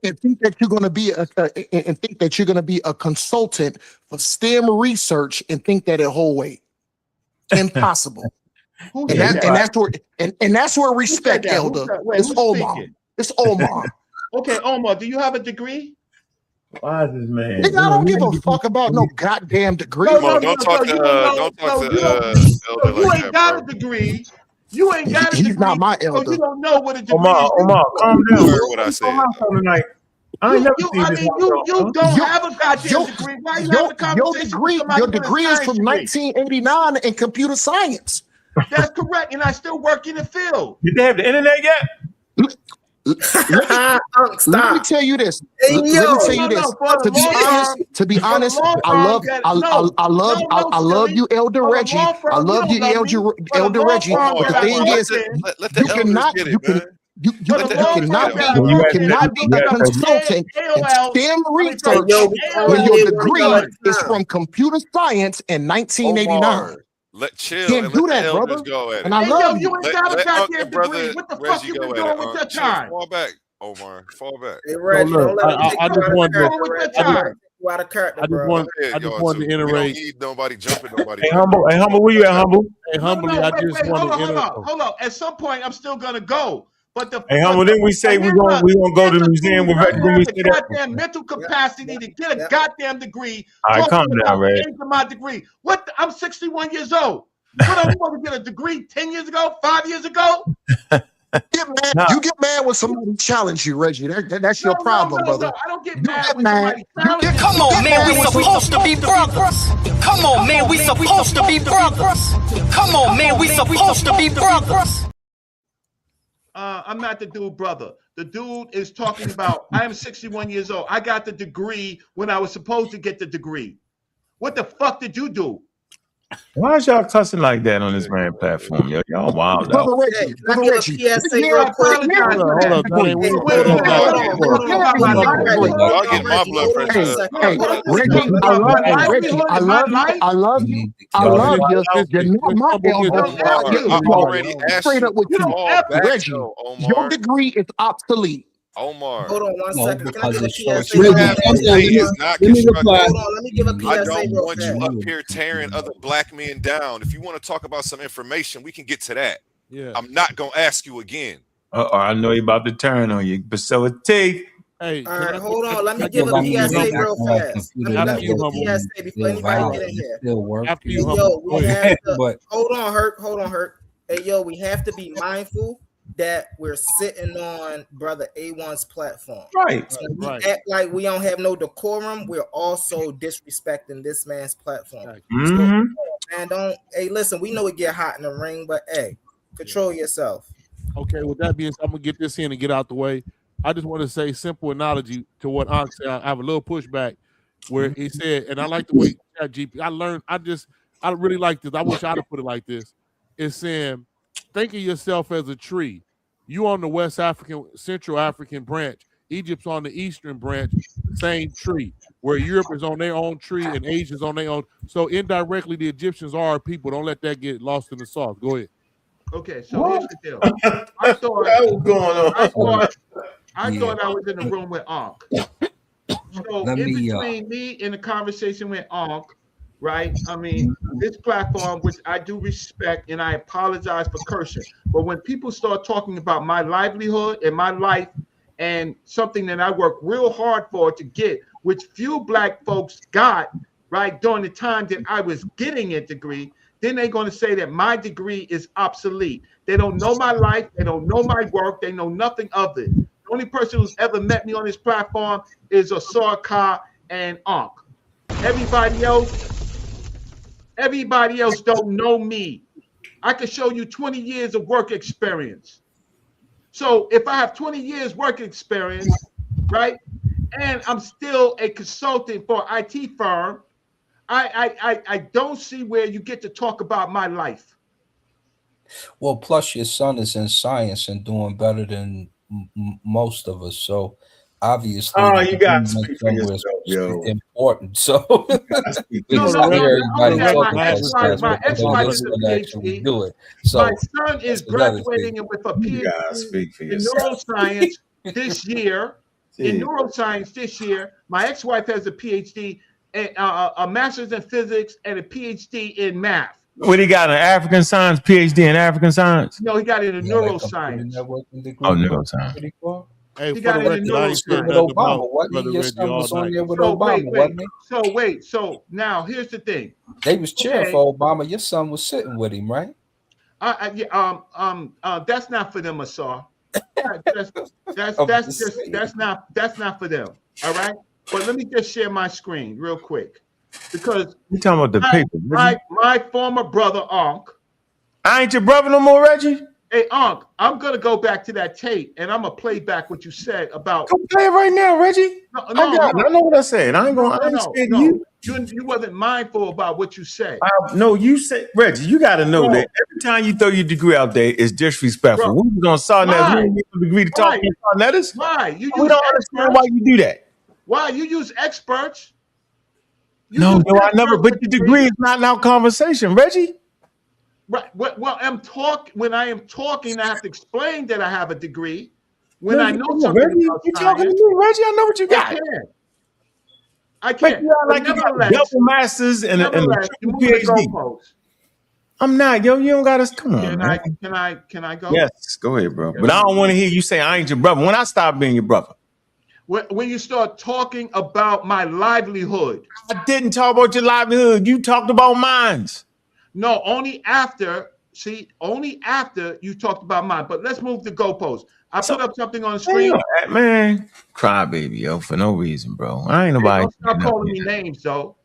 and think that you're going to be a consultant for STEM research and think that it whole weight. Impossible. And that's where respect, Elder. It's Omar. It's Omar. Okay, Omar, do you have a degree? Why is this man? Nigga, I don't give a fuck about no goddamn degree. Don't talk to Elder you ain't got a degree. You ain't got a degree. He's not my elder. So you don't know what a degree is. Omar, calm down. You heard what I said. You don't have a goddamn degree. Why you having a conversation with somebody? Your degree is from 1989 in computer science. That's correct, and I still work in the field. Did they have the internet yet? Let me tell you this. To be honest, I love you, Elder Reggie. I love you, Elder Reggie. But the thing is, you cannot be a consultant in STEM research when your degree is from computer science in 1989. Chill. Can't do that, brother. And I love you. You ain't got a goddamn degree. What the fuck you been doing with your time? Fall back, Omar. Fall back. Hey, Reggie, I just wanted to iterate. Don't need nobody jumping nobody. Hey, humble, where you at, humble? Hey, humbly, I just want to iterate. Hold on. At some point, I'm still gonna go. But the Hey, humble, then we say we're gonna go to the museum with Reggie when we the say that. goddamn mental capacity to get a goddamn degree. All right, calm Talking down, about Reg. changing my degree. I'm 61 years old. What I'm going to get a degree 10 years ago, 5 years ago? You get mad when somebody challenge you, Reggie. That's your problem, brother. No, I don't get You mad get when mad. somebody challenges me. Come on, man, we supposed to be brothers. Come on, man, we supposed to be brothers. Come on, man, we supposed to be brothers. I'm not the dude, brother. The dude is talking about, I am 61 years old. I got the degree when I was supposed to get the degree. What the fuck did you do? Why is y'all cussing like that on this man platform? Y'all wild out. Can I give a PSA real quick? Hold up, Johnny. Y'all get my blood pressure. Reggie, I love you. You're not my elder. I already asked Straight up with you. you. Reggie, your degree is obsolete. Omar. Hold on 1 second. Can I give a PSA? Let me reply. Hold on, let me give a PSA I don't real want fast. you up here tearing other black men down. If you want to talk about some information, we can get to that. Yeah. I'm not gonna ask you again. I know you're about to turn on you. Facility. Hey, all right, hold on. Let me give a PSA real fast. Let me give a PSA before anybody get in here. After you, Yo, we have to, hold on, Hurt. Hey, yo, we have to be mindful that we're sitting on Brother A1's platform. Right. So we act like we don't have no decorum. We're also disrespecting this man's platform. Mm-hmm. So, man, hey, listen, we know it get hot in the ring, but hey, control yourself. Okay, with that being said, I'm gonna get this in and get out the way. I just want to say simple analogy to what Ankh said. I have a little pushback where he said, and I like the way ChatGPT. I really like this. I wish I'd have put it like this. It's saying, think of yourself as a tree. You on the West African, Central African branch. Egypt's on the Eastern branch, same tree. Where Europe is on their own tree and Asia's on their own. So indirectly, the Egyptians are our people. Don't let that get lost in the sauce. Go ahead. Okay, so here's the deal. I thought I was in the room with Ankh. So in between me and the conversation with Ankh, right? I mean, this platform, which I do respect, and I apologize for cursing, but when people start talking about my livelihood and my life and something that I work real hard for to get, which few black folks got, right, during the time that I was getting a degree, then they're going to say that my degree is obsolete. They don't know my life. They don't know my work. They know nothing of it. The only person who's ever met me on this platform is Asar Ka and Ankh. Everybody else don't know me. I can show you 20 years of work experience. So if I have 20 years work experience, right, and I'm still a consultant for an IT firm, I don't see where you get to talk about my life. Well, plus your son is in science and doing better than most of us. So obviously, you got to speak for yourself, yo. Important. So do it. So my son is graduating with a PhD in neuroscience this year. In neuroscience this year, my ex-wife has a PhD, a master's in physics, and a PhD in math. What he got? An African science PhD in African science? No, he got it in neuroscience. Oh, neuroscience. Hey, he got it in neuroscience. Obama, wasn't he? Your son was on there with Obama, wasn't he? So now here's the thing. They was cheering for Obama. Your son was sitting with him, right? That's not for them, Asar. That's not for them. All right. But let me just share my screen real quick, because you talking about the paper? My former brother Ankh. I ain't your brother no more, Reggie. Hey Ankh, I'm gonna go back to that tape and I'm gonna play back what you said about. Go play it right now, Reggie. I know what I said. I ain't gonna. You wasn't mindful about what you said. No, you said, Reggie. You got to know that every time you throw your degree out there, it's disrespectful. We was on Sarnet. We didn't get a degree to talk to Sarnetters. Why? We don't understand why you do that. Why you use experts? No, I never. But the degree is not now conversation, Reggie. Right. Well, when I am talking, I have to explain that I have a degree. When I know something Reggie, about you talking to me, Reggie? I know what you got. I can't. Like you got double masters and a PhD. I'm not, yo. You don't got us. Come on, Can man. Can I go? Yes, go ahead, bro. But I don't want to hear you say I ain't your brother. When I stop being your brother? When you start talking about my livelihood. I didn't talk about your livelihood. You talked about mine. No, only after. See, only after you talked about mine. But let's move the goalposts. I put up something on the screen. Man, cry baby, yo, for no reason, bro. I ain't nobody. Don't stop calling me names, though.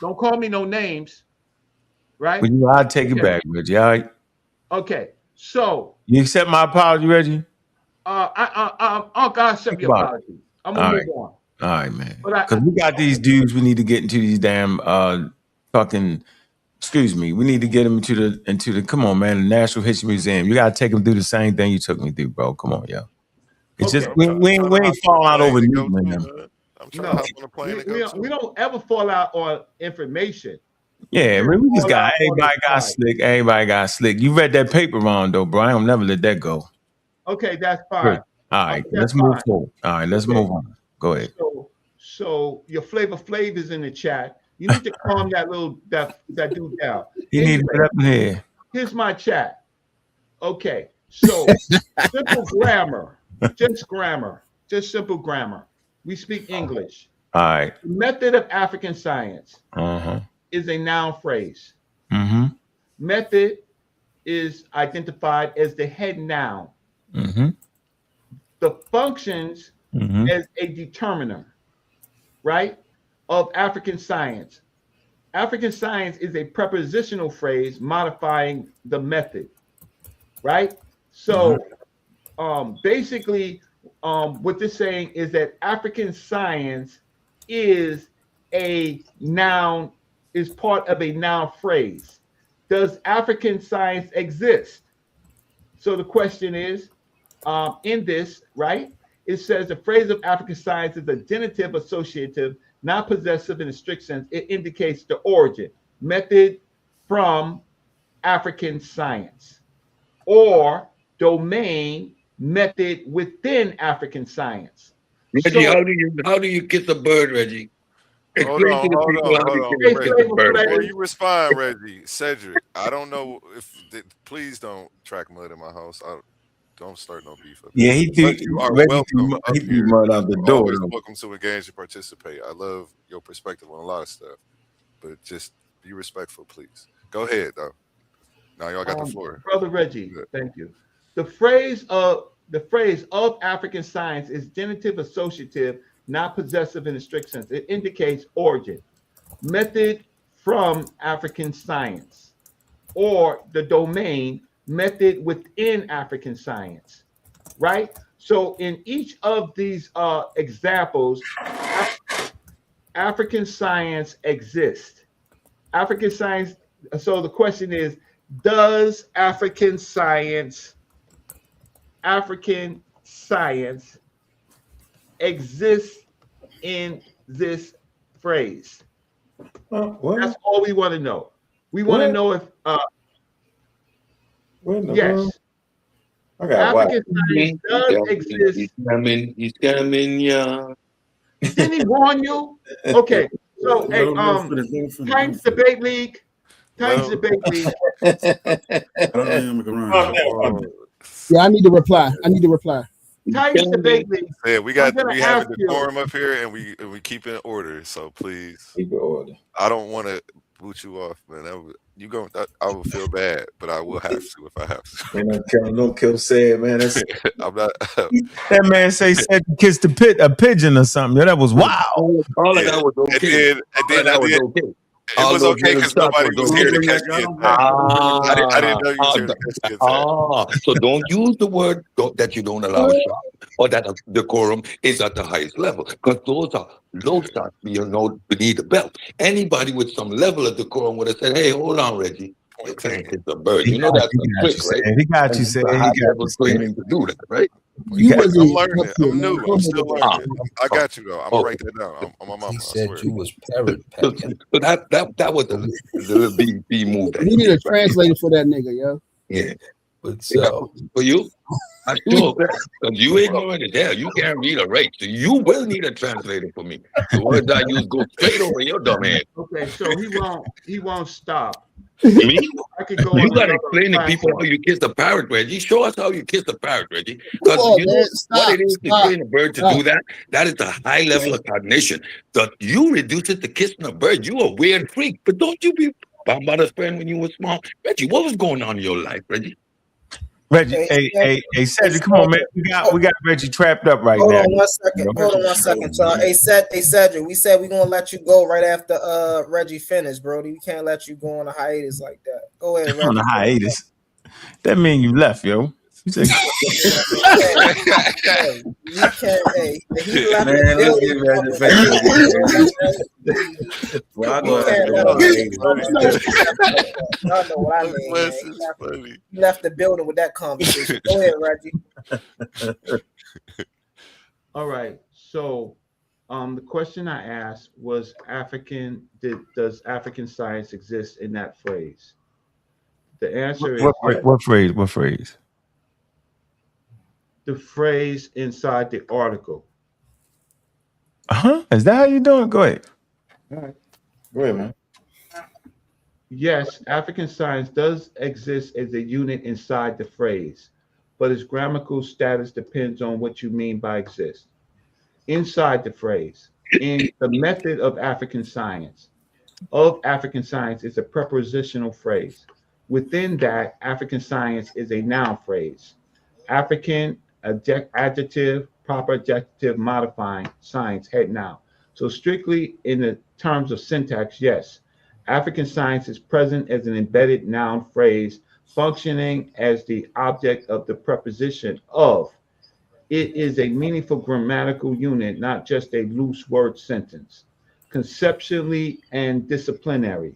Don't call me no names. Right? Well, I'll take it back, Reggie. All right. Okay. So you accept my apology, Reggie? I accept your apology. I'm gonna move on. All right, man. Because we got these dudes we need to get into these damn fucking. Excuse me. We need to get them into the. Come on, man. The National History Museum. You gotta take them through the same thing you took me through, bro. Come on, yo. It's just we ain't falling out over Newton, man. I'm trying to hop on a plane. We don't ever fall out on information. Yeah, man, we just got everybody got slick. Everybody got slick. You read that paper wrong though, bro. I don't never let that go. Okay, that's fine. Good. All right, let's move forward. All right, let's move on. Go ahead. So your Flavor Flav is in the chat. You need to calm that dude down. He needs to get up in here. Here's my chat. Okay, so simple grammar, just simple grammar. We speak English. All right. The method of African science is a noun phrase. Method is identified as the head noun. The functions as a determiner, right, of African science. African science is a prepositional phrase modifying the method, right? So basically what this saying is that African science is a noun, is part of a noun phrase. Does African science exist? So the question is, in this, right, it says the phrase of African science is a genitive associative, not possessive in a strict sense. It indicates the origin, method from African science, or domain, method within African science. Reggie, how do you kiss a bird, Reggie? Hold on. Before you respond, Reggie, Cedric, I don't know if please don't track mud in my house. Don't start no beef. Yeah, you are welcome. He threw mud out the door. Always welcome to engage and participate. I love your perspective on a lot of stuff, but just be respectful, please. Go ahead, though. Now y'all got the floor, Brother Reggie. Thank you. The phrase of African science is genitive associative, not possessive in a strict sense. It indicates origin, method from African science, or the domain, method within African science, right? So in each of these examples, African science exists. African science. So the question is, does African science exist in this phrase? That's all we want to know. We want to know if yes, African science does exist. He's coming, yeah. Didn't he warn you? Okay, so hey, Times Debate League. Yeah, I need to reply. Times Debate League. Yeah, we have a decorum up here, and we keep it in order. So please, keep it order. I don't want to boot you off, man. I will feel bad, but I will have to if I have to. Don't kill said, man. That's I'm not. That man said kissed a pigeon or something. Yeah, that was wild. All of that was okay. And then okay. It was okay because nobody was here to catch me. I didn't know you were here to catch me. So don't use the word that you don't allow shot, or that decorum is at the highest level, because those are low shots beneath the belt. Anybody with some level of decorum would have said, "Hey, hold on, Reggie. It's a bird." You know that's a trick, right? He got you, said. He got you training to do that, right? I'm learning. I'm new. I'm still learning. I got you though. I'm gonna write that down. I'm on my mouth. He said you was parrot. So that was a little B move. We need a translator for that nigga, yo. Yeah. But Yeah, for you, I sure because you ignorant as hell. You can't read a race, so you will need a translator for me. The words I use go straight over your dumb head. Okay, so he won't stop. Me? I could go You on gotta another explain to people how platform. you kiss a parrot, Reggie. Show us how you kiss a parrot, Reggie. Come Because on, you man. know what Stop. it is to Stop. train a bird to Stop. do that? That is the high level of cognition. That you reduce it to kissing a bird. You a weird freak. But don't you be Bambada's friend when you were small? Reggie, what was going on in your life, Reggie? Reggie, Hey, hey, Cedric, come on, man. We got Reggie trapped up right Hold now. on 1 second. You know? Hold on 1 second, y'all. Hey, Cedric, we said we're gonna let you go right after Reggie finished, Brody. We can't let you go on a hiatus like that. Go ahead, On Reggie. a hiatus. That mean you left, yo. You said, Hey, we can't. Hey, he left Man, the let's building. get Reggie back. Well, I go We can't let him. Y'all know what I mean, man. He left the building with that conversation. Go ahead, Reggie. All right. So the question I asked was does African science exist in that phrase? The answer is yes. what phrase? What phrase? The phrase inside the article. Is that how you doing? Go ahead. All right. Go ahead, man. Yes, African science does exist as a unit inside the phrase, but its grammatical status depends on what you mean by exist. Inside the phrase, in the method of African science is a prepositional phrase. Within that, African science is a noun phrase. African adjective, proper adjective modifying science head noun. So strictly in the terms of syntax, yes, African science is present as an embedded noun phrase functioning as the object of the preposition of. It is a meaningful grammatical unit, not just a loose word sentence. Conceptually and disciplinary.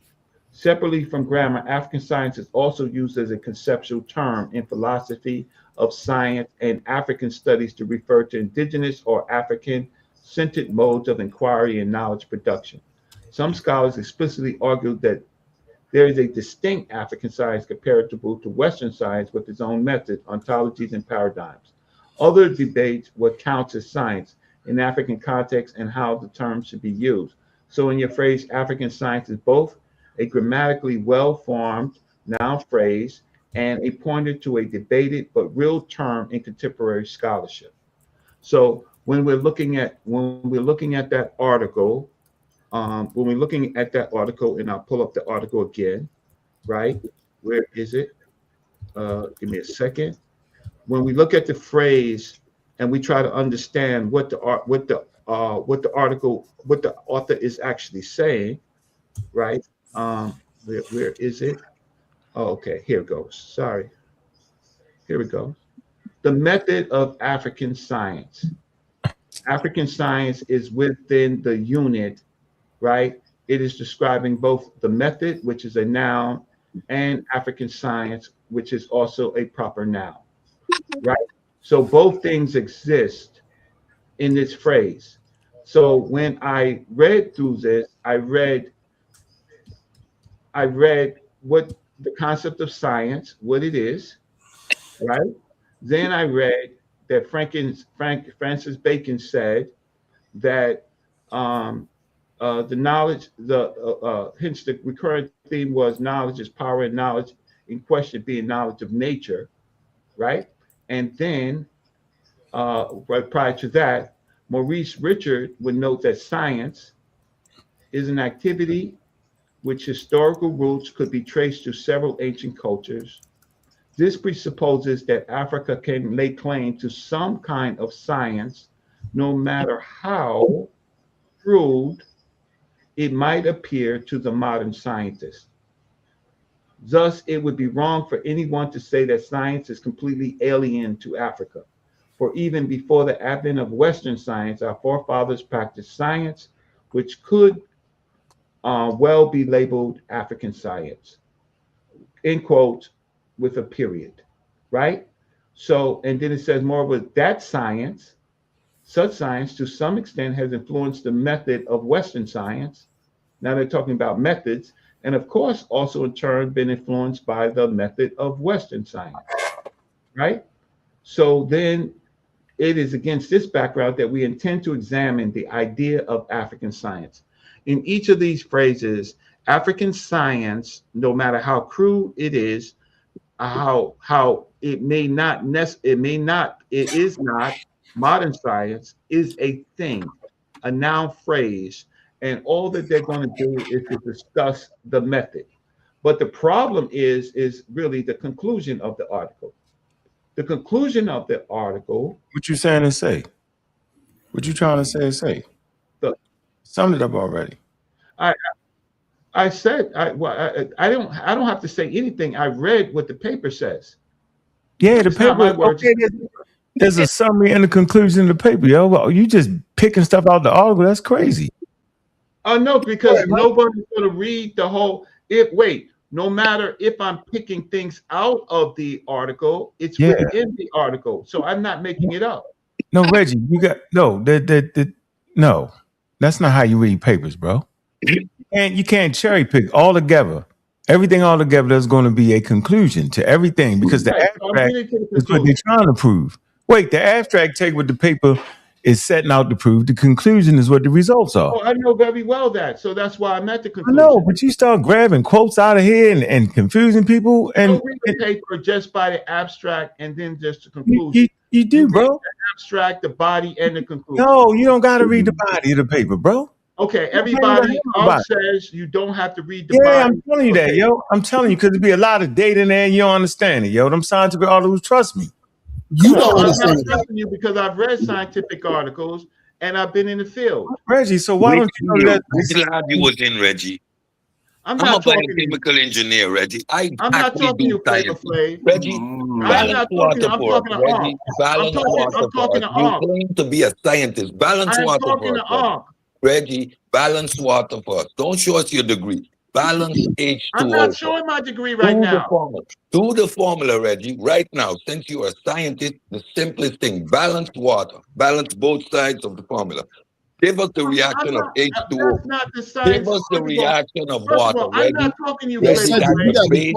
Separately from grammar, African science is also used as a conceptual term in philosophy of science and African studies to refer to indigenous or African-centered modes of inquiry and knowledge production. Some scholars explicitly argue that there is a distinct African science comparable to Western science with its own method, ontologies, and paradigms. Others debate what counts as science in African context and how the term should be used. So in your phrase, African science is both a grammatically well-formed noun phrase and a pointer to a debated but real term in contemporary scholarship. So when we're looking at that article, and I'll pull up the article again, right? Where is it? Give me a second. When we look at the phrase and we try to understand what the author is actually saying, right? Where is it? Oh, okay, here it goes. Sorry. Here we go. The method of African science. African science is within the unit, right? It is describing both the method, which is a noun, and African science, which is also a proper noun, right? So both things exist in this phrase. So when I read through this, I read what the concept of science, what it is, right? Then I read that Francis Bacon said that the knowledge, hence the recurrent theme was knowledge is power, and knowledge in question being knowledge of nature, right? And then right prior to that, Maurice Richard would note that science is an activity which historical roots could be traced to several ancient cultures. This presupposes that Africa can lay claim to some kind of science, no matter how crude it might appear to the modern scientist. Thus, it would be wrong for anyone to say that science is completely alien to Africa. For even before the advent of Western science, our forefathers practiced science, which could well be labeled African science, end quote, with a period, right? So, and then it says, moreover, that science, such science to some extent has influenced the method of Western science. Now they're talking about methods, and of course, also in turn been influenced by the method of Western science. right? So then it is against this background that we intend to examine the idea of African science. In each of these phrases, African science, no matter how crude it is, how it is not modern science is a thing, a noun phrase, and all that they're going to do is to discuss the method. But the problem is really the conclusion of the article. The conclusion of the article. What you saying to say? What you trying to say? The, Summed it up already. I said I don't have to say anything. I read what the paper says. Yeah, the It's not my paper. words. Okay, there's a summary and a conclusion of the paper, yo. Well, you just picking stuff out the article. That's crazy. Oh no, because nobody's going to read the whole. No matter if I'm picking things out of the article, it's within the article, so I'm not making it up. No, Reggie, you got no. No, that's not how you read papers, bro. You can't cherry pick all together. Everything all together, there's going to be a conclusion to everything because the abstract is what they're trying to prove. Wait, the abstract take what the paper is setting out to prove. The conclusion is what the results are. Oh, I know very well that. So that's why I'm at the I conclusion. know, but you start grabbing quotes out of here and confusing people. And don't read the paper just by the abstract and then just the conclusion. You do, bro. The abstract, the body, and the conclusion. No, you don't got to read the body of the paper, bro. Okay, everybody else says you don't have to read the body. Yeah, I'm telling you that, yo. I'm telling you because there'll be a lot of data in there and you don't understand it, yo. Them scientific articles, trust me. You don't understand. I'm not trusting you because I've read scientific articles and I've been in the field. Reggie, so why don't you know that? Which lab you was in, Reggie? I'm a not talking biochemical engineer, Reggie. I'm not talking to you, Flavor Flav. Reggie, balance water for us, Reggie. Balance water for us. You claim to be a scientist. Balance water for us. Reggie, balance water for us. Don't show us your degree. Balance H2O. I'm not showing my degree right now. Do the formula, Reggie, right now. Since you are a scientist, the simplest thing, balance water. Balance both sides of the formula. Give us the reaction of H2O. That's not the science. Give us the reaction of water, I'm Reggie. not talking to you, Reggie, that's the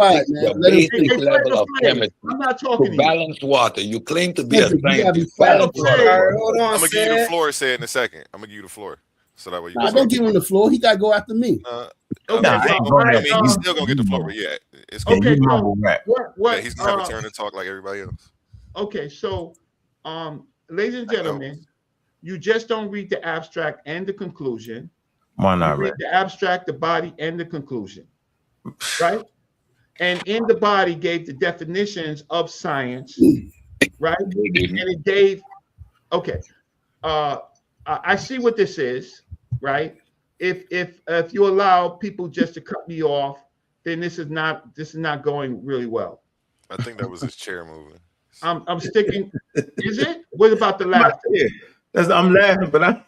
basic level of chemistry. I'm not talking to balance water. You claim to be a scientist. Balance water. I'm gonna give you the floor. Say it in a second. I'm gonna give you the floor. So that way you. Don't give him the floor. He gotta go after me. He's still gonna get the floor, but yeah, it's cool. Okay. What he's gonna have a turn to talk like everybody else. Okay, so, ladies and gentlemen, you just don't read the abstract and the conclusion. Why not? You read the abstract, the body, and the conclusion, right? And in the body gave the definitions of science, right? And it gave. Okay, I see what this is, right? If you allow people just to cut me off, then this is not going really well. I think that was his chair moving. I'm sticking. Is it? What about the laughter? I'm laughing, but I'm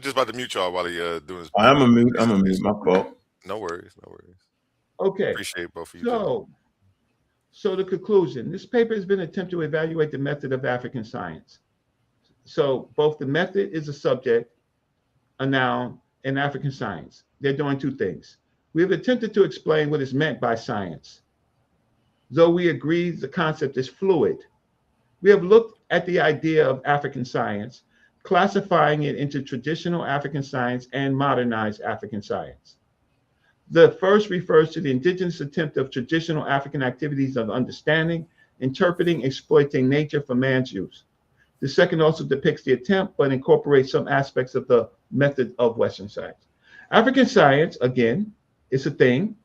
just about to mute y'all while he doing his. I'm a mute. My fault. No worries. Okay. Appreciate both of you. So the conclusion: this paper has been an attempt to evaluate the method of African science. So both the method is a subject, a noun, and African science. They're doing two things. We have attempted to explain what is meant by science. Though we agree the concept is fluid, we have looked at the idea of African science, classifying it into traditional African science and modernized African science. The first refers to the indigenous attempt of traditional African activities of understanding, interpreting, exploiting nature for man's use. The second also depicts the attempt, but incorporates some aspects of the method of Western science. African science, again, is a thing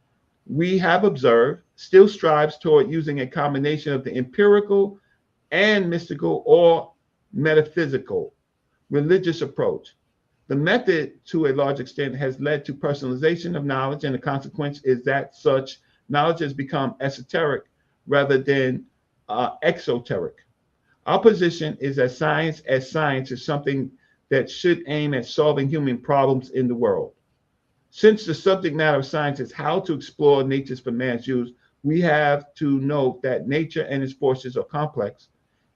we have observed, still strives toward using a combination of the empirical and mystical or metaphysical religious approach. The method, to a large extent, has led to personalization of knowledge, and the consequence is that such knowledge has become esoteric rather than exoteric. Our position is that science as science is something that should aim at solving human problems in the world. Since the subject matter of science is how to explore natures for man's use, we have to note that nature and its forces are complex,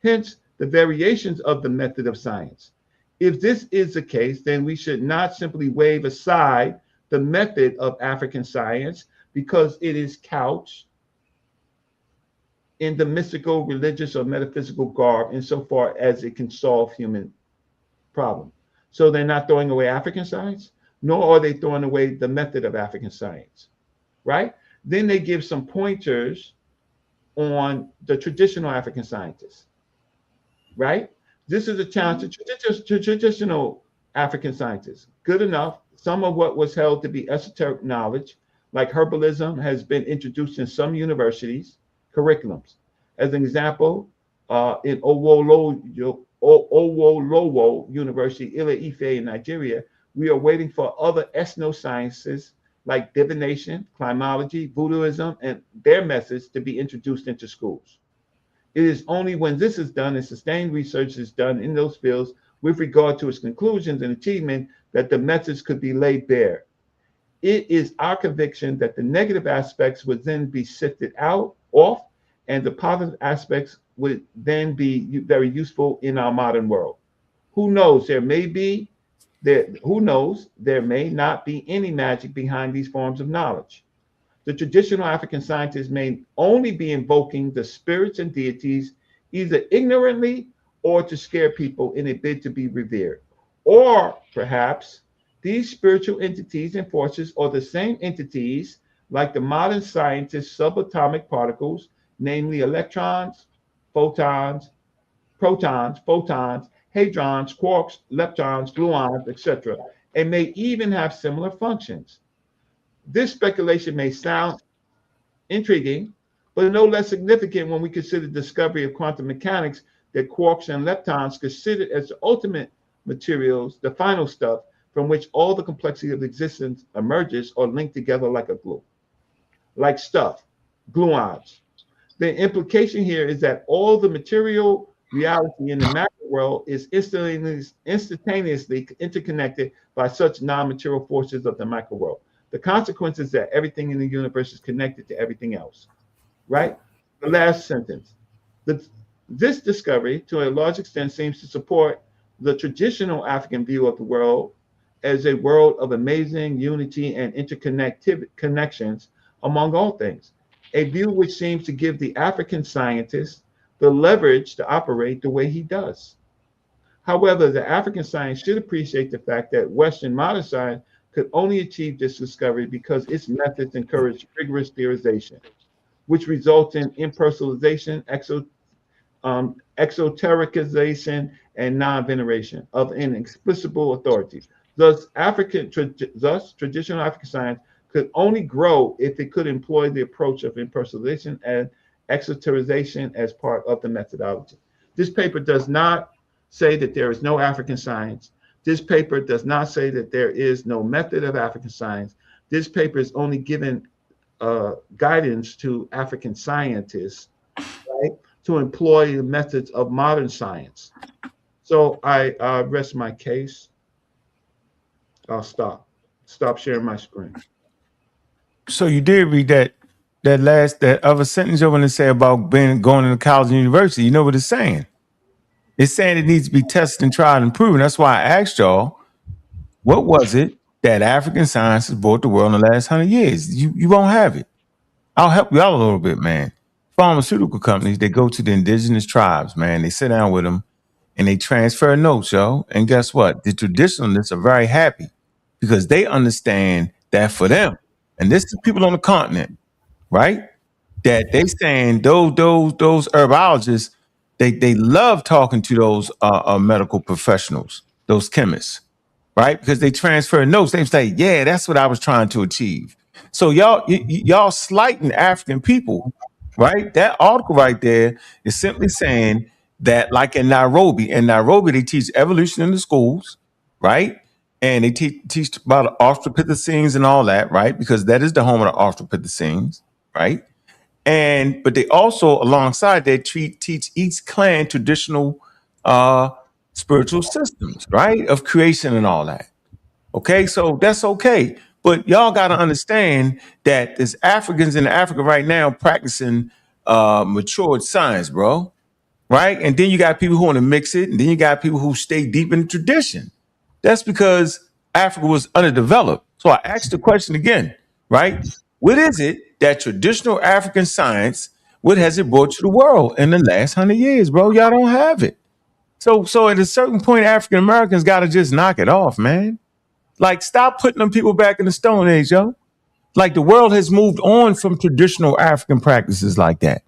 hence the variations of the method of science. If this is the case, then we should not simply wave aside the method of African science because it is couched in the mystical, religious, or metaphysical garb insofar as it can solve human problem. So they're not throwing away African science, nor are they throwing away the method of African science, right? Then they give some pointers on the traditional African scientists, right? This is a challenge to traditional African scientists. Good enough. Some of what was held to be esoteric knowledge, like herbalism, has been introduced in some universities' curriculums. As an example, in Owolowo University, Ile-Ife in Nigeria, we are waiting for other ethnosciences like divination, climology, voodooism, and their methods to be introduced into schools. It is only when this is done and sustained research is done in those fields with regard to its conclusions and achievement that the methods could be laid bare. It is our conviction that the negative aspects would then be sifted off, and the positive aspects would then be very useful in our modern world. Who knows? There may not be any magic behind these forms of knowledge. The traditional African scientists may only be invoking the spirits and deities either ignorantly or to scare people in a bid to be revered. Or perhaps these spiritual entities and forces are the same entities like the modern scientists' subatomic particles, namely electrons, protons, hadrons, quarks, leptons, gluons, etc., and may even have similar functions. This speculation may sound intriguing, but no less significant when we consider the discovery of quantum mechanics that quarks and leptons considered as the ultimate materials, the final stuff from which all the complexity of existence emerges or linked together like a glue, like stuff, gluons. The implication here is that all the material reality in the macro world is instantaneously interconnected by such non-material forces of the micro world. The consequence is that everything in the universe is connected to everything else, right? The last sentence. This discovery, to a large extent, seems to support the traditional African view of the world as a world of amazing unity and connections among all things, a view which seems to give the African scientist the leverage to operate the way he does. However, the African science should appreciate the fact that Western modern science could only achieve this discovery because its methods encourage rigorous theorization, which results in impersonalization, exotericization, and non-veneration of inexplicable authorities. Thus, traditional African science could only grow if it could employ the approach of impersonalization and exoterization as part of the methodology. This paper does not say that there is no African science. This paper does not say that there is no method of African science. This paper is only giving guidance to African scientists, right, to employ the methods of modern science. So I rest my case. I'll stop sharing my screen. So you did read that other sentence you want to say about going to college and university. You know what it's saying? It's saying it needs to be tested and tried and proven. That's why I asked y'all, what was it that African science has brought the world in the last 100 years? You won't have it. I'll help you out a little bit, man. Pharmaceutical companies, they go to the indigenous tribes, man. They sit down with them and they transfer notes, yo. And guess what? The traditionalists are very happy because they understand that for them, and this is people on the continent, right? That they saying those herbologists, they love talking to those medical professionals, those chemists, right? Because they transfer notes. They say, yeah, that's what I was trying to achieve. So y'all slighting African people, right? That article right there is simply saying that, like in Nairobi, they teach evolution in the schools, right? And they teach about Australopithecines and all that, right? Because that is the home of the Australopithecines, right? But they also, alongside that, teach each clan traditional spiritual systems, right? Of creation and all that. Okay, so that's okay. But y'all got to understand that there's Africans in Africa right now practicing matured science, bro. Right? And then you got people who want to mix it, and then you got people who stay deep in the tradition. That's because Africa was underdeveloped. So I asked the question again, right? What is it that traditional African science what has it brought to the world in the last 100 years, bro? Y'all don't have it. So at a certain point, African Americans got to just knock it off, man. Like, stop putting them people back in the Stone Age, yo. Like, the world has moved on from traditional African practices like that.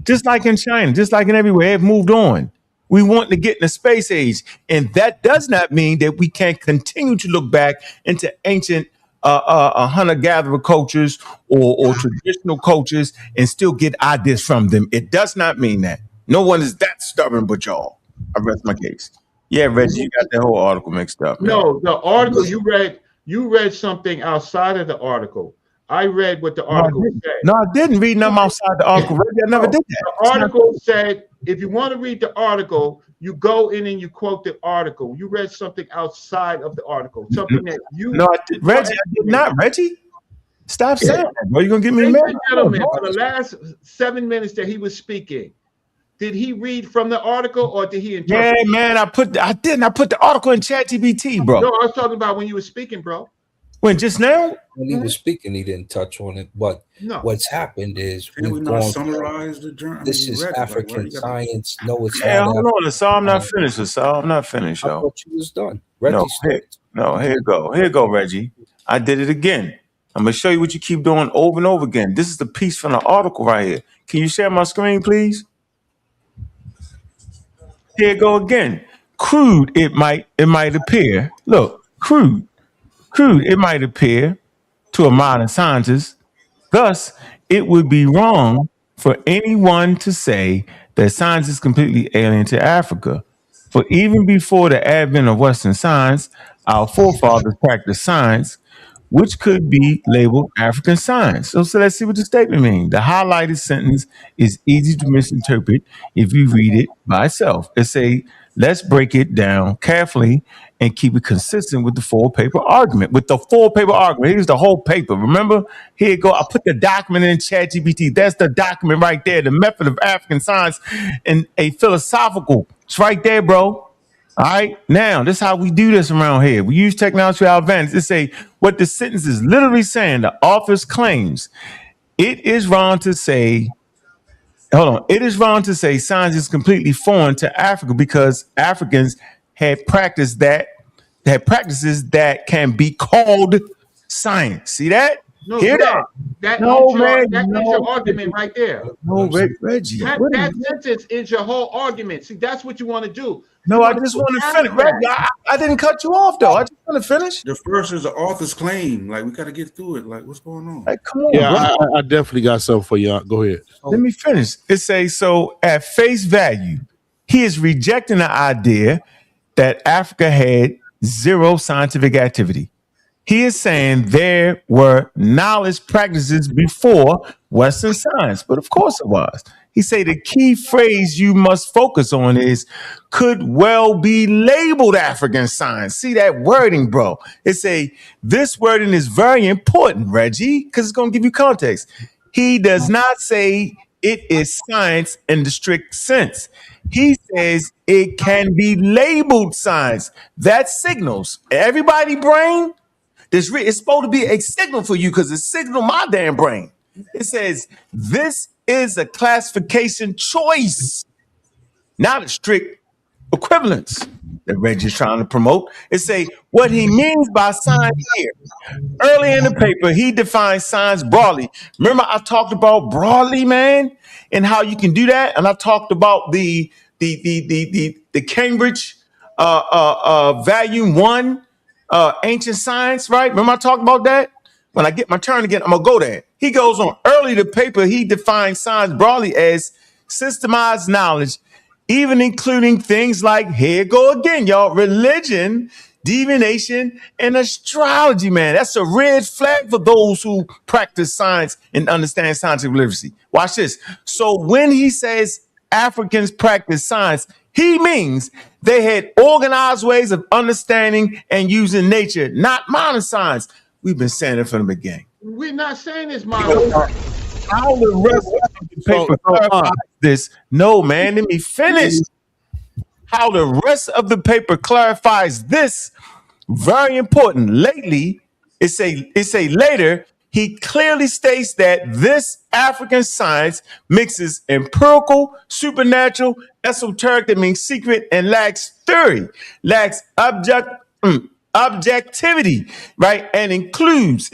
Just like in China, just like in everywhere, it moved on. We want to get in the space age. And that does not mean that we can't continue to look back into ancient hunter-gatherer cultures or traditional cultures and still get ideas from them. It does not mean that. No one is that stubborn but y'all. I rest my case. Yeah, Reggie, you got that whole article mixed up. Man. No, the article you read something outside of the article. I read what the article said. No, I didn't read nothing outside the article. Reggie, I never did that. The article said, if you want to read the article, you go in and you quote the article. You read something outside of the article. Something that you... No, Reggie, I did not. Reggie, stop saying that, bro. You're going to get me mad. Gentlemen, for the last 7 minutes that he was speaking, did he read from the article or did he interpret? Yeah, man, I put the article in ChatGPT, bro. No, I was talking about when you were speaking, bro. When just now? When he was speaking, he didn't touch on it. But what's happened is we've gone summarize the journey. This is African science. No, it's not. Hold on, Asal, I'm not finished. Asal, I'm not finished, yo. I thought you was done. Reggie here you go. Here you go, Reggie. I did it again. I'm gonna show you what you keep doing over and over again. This is the piece from the article right here. Can you share my screen, please? Here you go again. Crude, it might appear. Look, crude, it might appear to a modern scientist. Thus, it would be wrong for anyone to say that science is completely alien to Africa. For even before the advent of Western science, our forefathers practiced science, which could be labeled African science. So let's see what the statement means. The highlighted sentence is easy to misinterpret if you read it by itself. Let's break it down carefully and keep it consistent with the full paper argument. Here's the whole paper. Remember? Here you go. I put the document in ChatGPT. That's the document right there. The method of African science and a philosophical. It's right there, bro. All right. Now, this is how we do this around here. We use technology to our advantage. It say what the sentence is literally saying. The author's claims. It is wrong to say science is completely foreign to Africa because Africans had practices that can be called science. See that? No, Hear that? That's your argument right there. No, Reggie. That sentence is your whole argument. See, that's what you want to do. No, I just want to finish. Reggie, I didn't cut you off, though. I just want to finish. The first is the author's claim. Like, we got to get through it. Like, what's going on? Like, come on, yeah, I definitely got something for you. Go ahead. Let me finish. It says, so at face value, he is rejecting the idea that Africa had zero scientific activity. He is saying there were knowledge practices before Western science, but of course it was. He say the key phrase you must focus on is could well be labeled African science. See that wording, bro? It say this wording is very important, Reggie, because it's going to give you context. He does not say it is science in the strict sense. He says it can be labeled science. That signals everybody brain. It's supposed to be a signal for you because it signals my damn brain. It says this is a classification choice, not a strict equivalence that Reggie's trying to promote. It say what he means by science here. Early in the paper, he defines science broadly. Remember, I talked about broadly, man, and how you can do that. And I talked about the Cambridge Volume 1. Ancient science, right? Remember I talked about that? When I get my turn again, I'm going to go there. He goes on. Early the paper, he defines science broadly as systemized knowledge, even including things like, here go again, y'all, religion, divination, and astrology, man. That's a red flag for those who practice science and understand scientific literacy. Watch this. So when he says Africans practice science, he means they had organized ways of understanding and using nature, not modern science. We've been saying it from the beginning. We're not saying this, modern. How the rest of the paper clarifies this? No, man, let me finish. How the rest of the paper clarifies this? Very important. Lately, it say later he clearly states that this African science mixes empirical, supernatural, esoteric, that means secret, and lacks theory, lacks objectivity, right? And includes,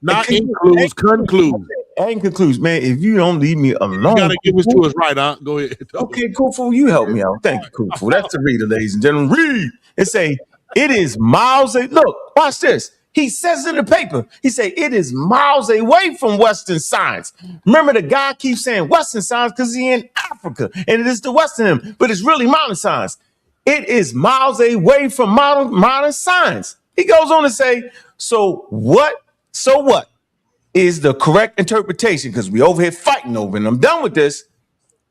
not includes, concludes. And concludes, man, if you don't leave me alone. You gotta give it to us right, huh? Go ahead. Okay, Kufu, you help me out. Thank you, Kufu. That's the reader, ladies and gentlemen. Read. It is miles. Look, watch this. He says in the paper, he say it is miles away from Western science. Remember, the guy keeps saying Western science because he in Africa, and it is the Western, but it's really modern science. It is miles away from modern science. He goes on to say, so what is the correct interpretation? Because we over here fighting over it. And I'm done with this.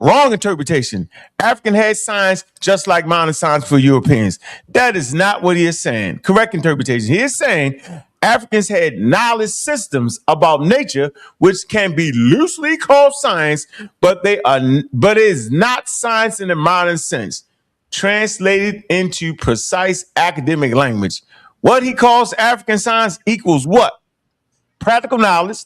Wrong interpretation. African had science just like modern science for Europeans. That is not what he is saying. Correct interpretation. He is saying Africans had knowledge systems about nature, which can be loosely called science, but it is not science in the modern sense. Translated into precise academic language. What he calls African science equals what? Practical knowledge,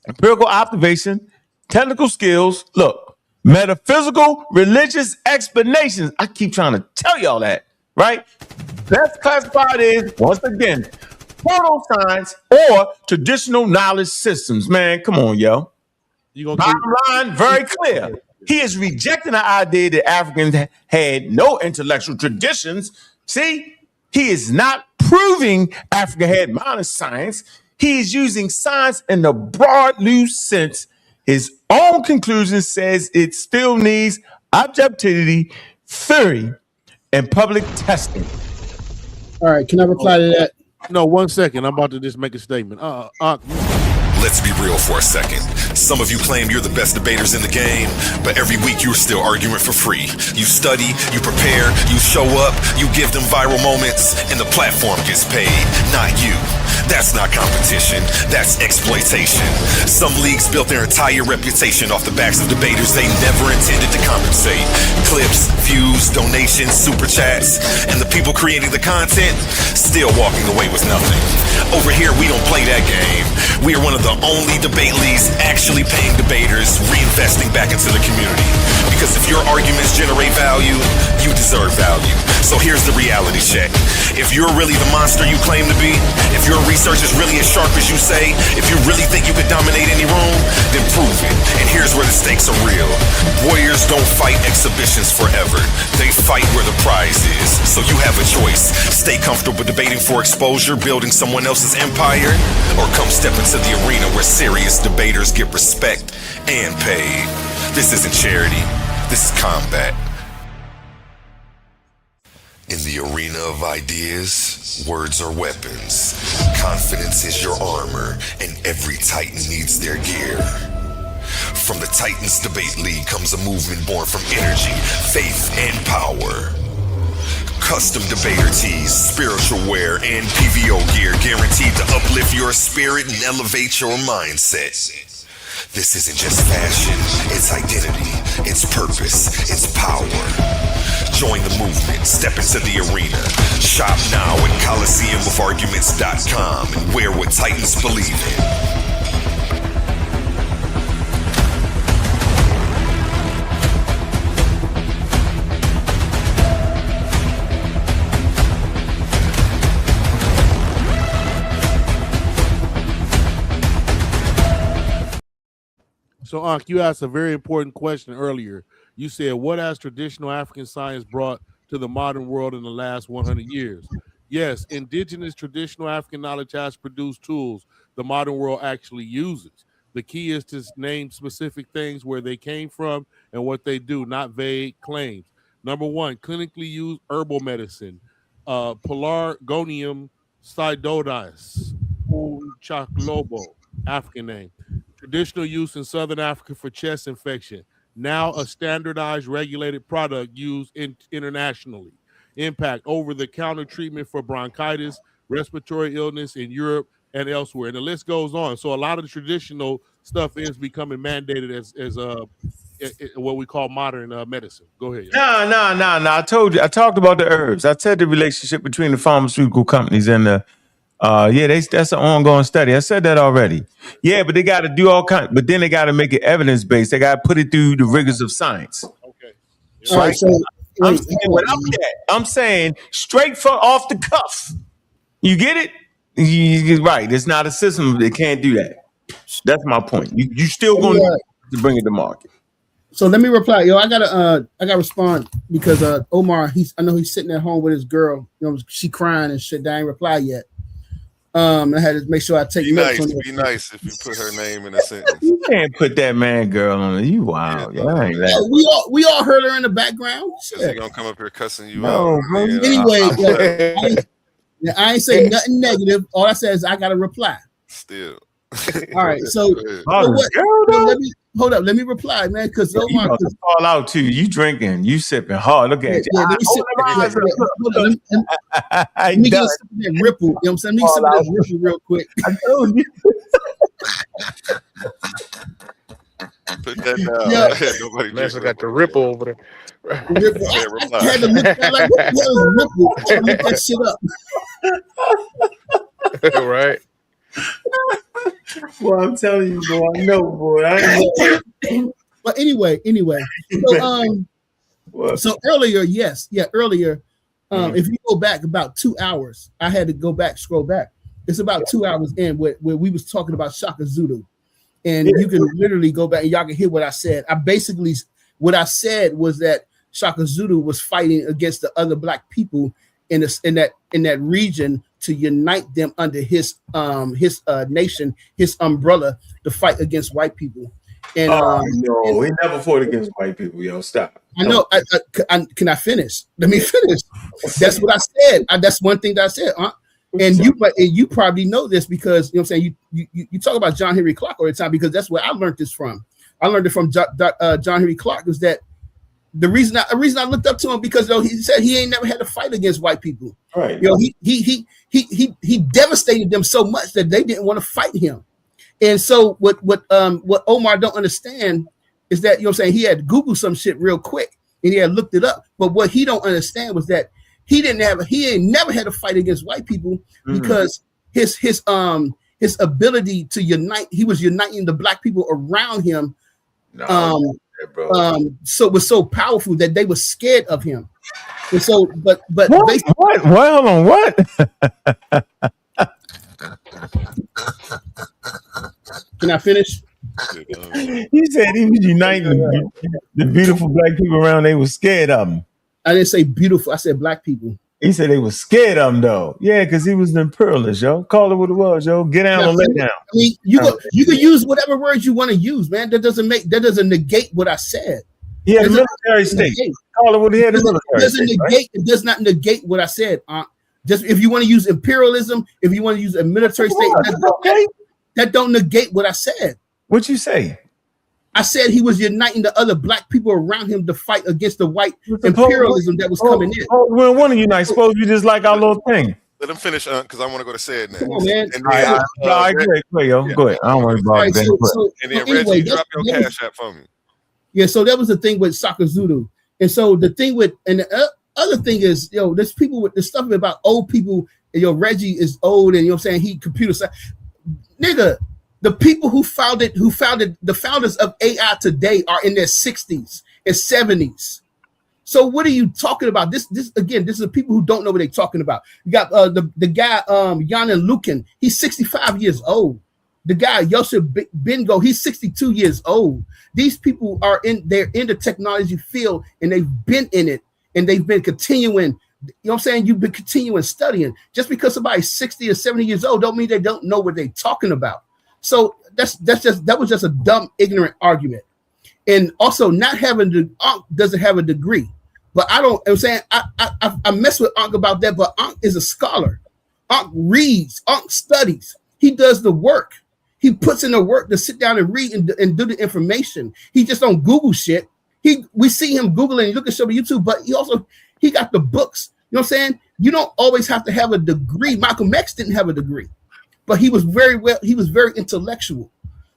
empirical observation, technical skills. Look. Metaphysical, religious explanations. I keep trying to tell y'all that, right? Best classified is, once again, proto-science or traditional knowledge systems. Man, come on, yo. Bottom line, very clear. He is rejecting the idea that Africans had no intellectual traditions. See, he is not proving Africa had modern science. He is using science in the broad, loose sense. His own conclusion says it still needs objectivity, theory, and public testing. All right, can I reply to that? No, 1 second. I'm about to just make a statement. Let's be real for a second. Some of you claim you're the best debaters in the game, but every week you're still arguing for free. You study, you prepare, you show up, you give them viral moments, and the platform gets paid, not you. That's not competition, that's exploitation. Some leagues built their entire reputation off the backs of debaters they never intended to compensate. Clips, views, donations, super chats, and the people creating the content still walking away with nothing. Over here, we don't play that game. We are one of the only debate leagues actually paying debaters, reinvesting back into the community. Because if your arguments generate value, you deserve value. So here's the reality check. If you're really the monster you claim to be, if your research is really as sharp as you say, if you really think you could dominate any room, then prove it. And here's where the stakes are real. Warriors don't fight exhibitions forever. They fight where the prize is. So you have a choice. Stay comfortable debating for exposure, building someone else's empire, or come step into the arena where serious debaters get respect and paid. This isn't charity. This is combat. In the arena of ideas, words are weapons. Confidence is your armor, and every Titan needs their gear. From the Titans Debate League comes a movement born from energy, faith, and power. Custom debater tees, spiritual wear, and PVO gear guaranteed to uplift your spirit and elevate your mindset. This isn't just fashion, it's identity, it's purpose, it's power. Join the movement, step into the arena. Shop now at ColiseumOfArguments.com and wear what Titans believe in. So, Ankh, you asked a very important question earlier. You said, what has traditional African science brought to the modern world in the last 100 years? Yes, indigenous traditional African knowledge has produced tools the modern world actually uses. The key is to name specific things where they came from and what they do, not vague claims. Number one, clinically used herbal medicine, Pelargonium sidodis, Chaklobo, African name. Traditional use in Southern Africa for chest infection. Now a standardized regulated product used internationally. Impact over-the-counter treatment for bronchitis, respiratory illness in Europe and elsewhere. And the list goes on. So a lot of the traditional stuff is becoming mandated as what we call modern medicine. Go ahead. No. I told you. I talked about the herbs. I said the relationship between the pharmaceutical companies and the Yeah, that's an ongoing study. I said that already. Yeah, but they got to do all kinds. But then they got to make it evidence based. They got to put it through the rigors of science. Okay. All right. So I'm saying without that, I'm saying straight from off the cuff. You get it? You're right. It's not a system. They can't do that. That's my point. You still going to bring it to market. So let me reply. Yo, I gotta respond because Omar, I know he's sitting at home with his girl. You know, she crying and shit. I ain't reply yet. I had to make sure I take notes on it. Be nice if you put her name in a sentence. You can't put that man girl on it. You wild. Yeah, I ain't that. We all heard her in the background. Is he gonna come up here cussing you No, out? bro. Anyway, I ain't say nothing negative. All I said is I gotta reply. Still. All right. So let me hold up. Let me reply, man. Because you about to fall out too. You drinking. You sipping hard. Look at you. Let me sip. Let me get a sip of that Ripple. You know what I'm saying? Let me get some of that Ripple real quick. I told you. Put that down. Nobody Master got the Ripple over there. Ripple. I had to look at like, what the hell is Ripple? I had to look that shit up. Right. Well, I'm telling you, boy. I know, boy. I know. But anyway. So earlier, earlier. If you go back about 2 hours, I had to go back, scroll back. It's about 2 hours in where we was talking about Shaka Zulu. And you can literally go back and y'all can hear what I said. What I said was that Shaka Zulu was fighting against the other black people in that region to unite them under his nation, his umbrella to fight against white people. And no, we never fought against white people. Yo, stop. I know. Can I finish? Let me finish. That's what I said. That's one thing that I said. And you probably know this because you know what I'm saying. You talk about John Henry Clark all the time because that's where I learned this from. I learned it from John Henry Clark. Was that the reason I looked up to him because he said he ain't never had to fight against white people. Right. You know, he devastated them so much that they didn't want to fight him. And so what Omar don't understand is that, you know what I'm saying, he had Googled some shit real quick and he had looked it up. But what he don't understand was that he ain't never had to fight against white people because his ability to unite, he was uniting the black people around him. So it was so powerful that they were scared of him. And so, but what? Hold on, what? Can I finish? He said he was uniting the beautiful black people around. They were scared of him. I didn't say beautiful. I said black people. He said they were scared of him, though. Yeah, because he was an imperialist, yo. Call it what it was, yo. Get down and lay down. I mean, you can use whatever words you want to use, man. That doesn't negate what I said. He had a military state. Call it what he had. It does not negate what I said. Just if you want to use imperialism, if you want to use a military state, that don't negate what I said. What you say? I said he was uniting the other black people around him to fight against the white imperialism that was coming in. Well, one of you not supposed to be just like our little thing. Let him finish, because I want to go to said next. Come on, man. And then, Go ahead. I don't want to bother Ben. And then Reggie, drop your cash app for me. Yeah, so that was the thing with Shaka Zulu. And so the thing with, and the other thing is, there's people with the stuff about old people, and, Reggie is old, and, you know what I'm saying, he computer science. Nigga, the people who founded the founders of AI today are in their 60s and 70s. So what are you talking about? This is people who don't know what they're talking about. You got the guy Yanin Lukin, he's 65 years old. The guy Yosef Bingo, he's 62 years old. These people they're in the technology field and they've been in it and they've been continuing. You know what I'm saying? You've been continuing studying. Just because somebody's 60 or 70 years old don't mean they don't know what they're talking about. So that was just a dumb, ignorant argument. And also not having Ankh doesn't have a degree. But I'm saying I mess with Ankh about that, but Ankh is a scholar. Ankh reads, Ankh studies. He does the work. He puts in the work to sit down and read and do the information. He just don't Google shit. We see him Googling and look at some of YouTube, but he got the books. You know what I'm saying? You don't always have to have a degree. Malcolm X didn't have a degree, but he was very intellectual.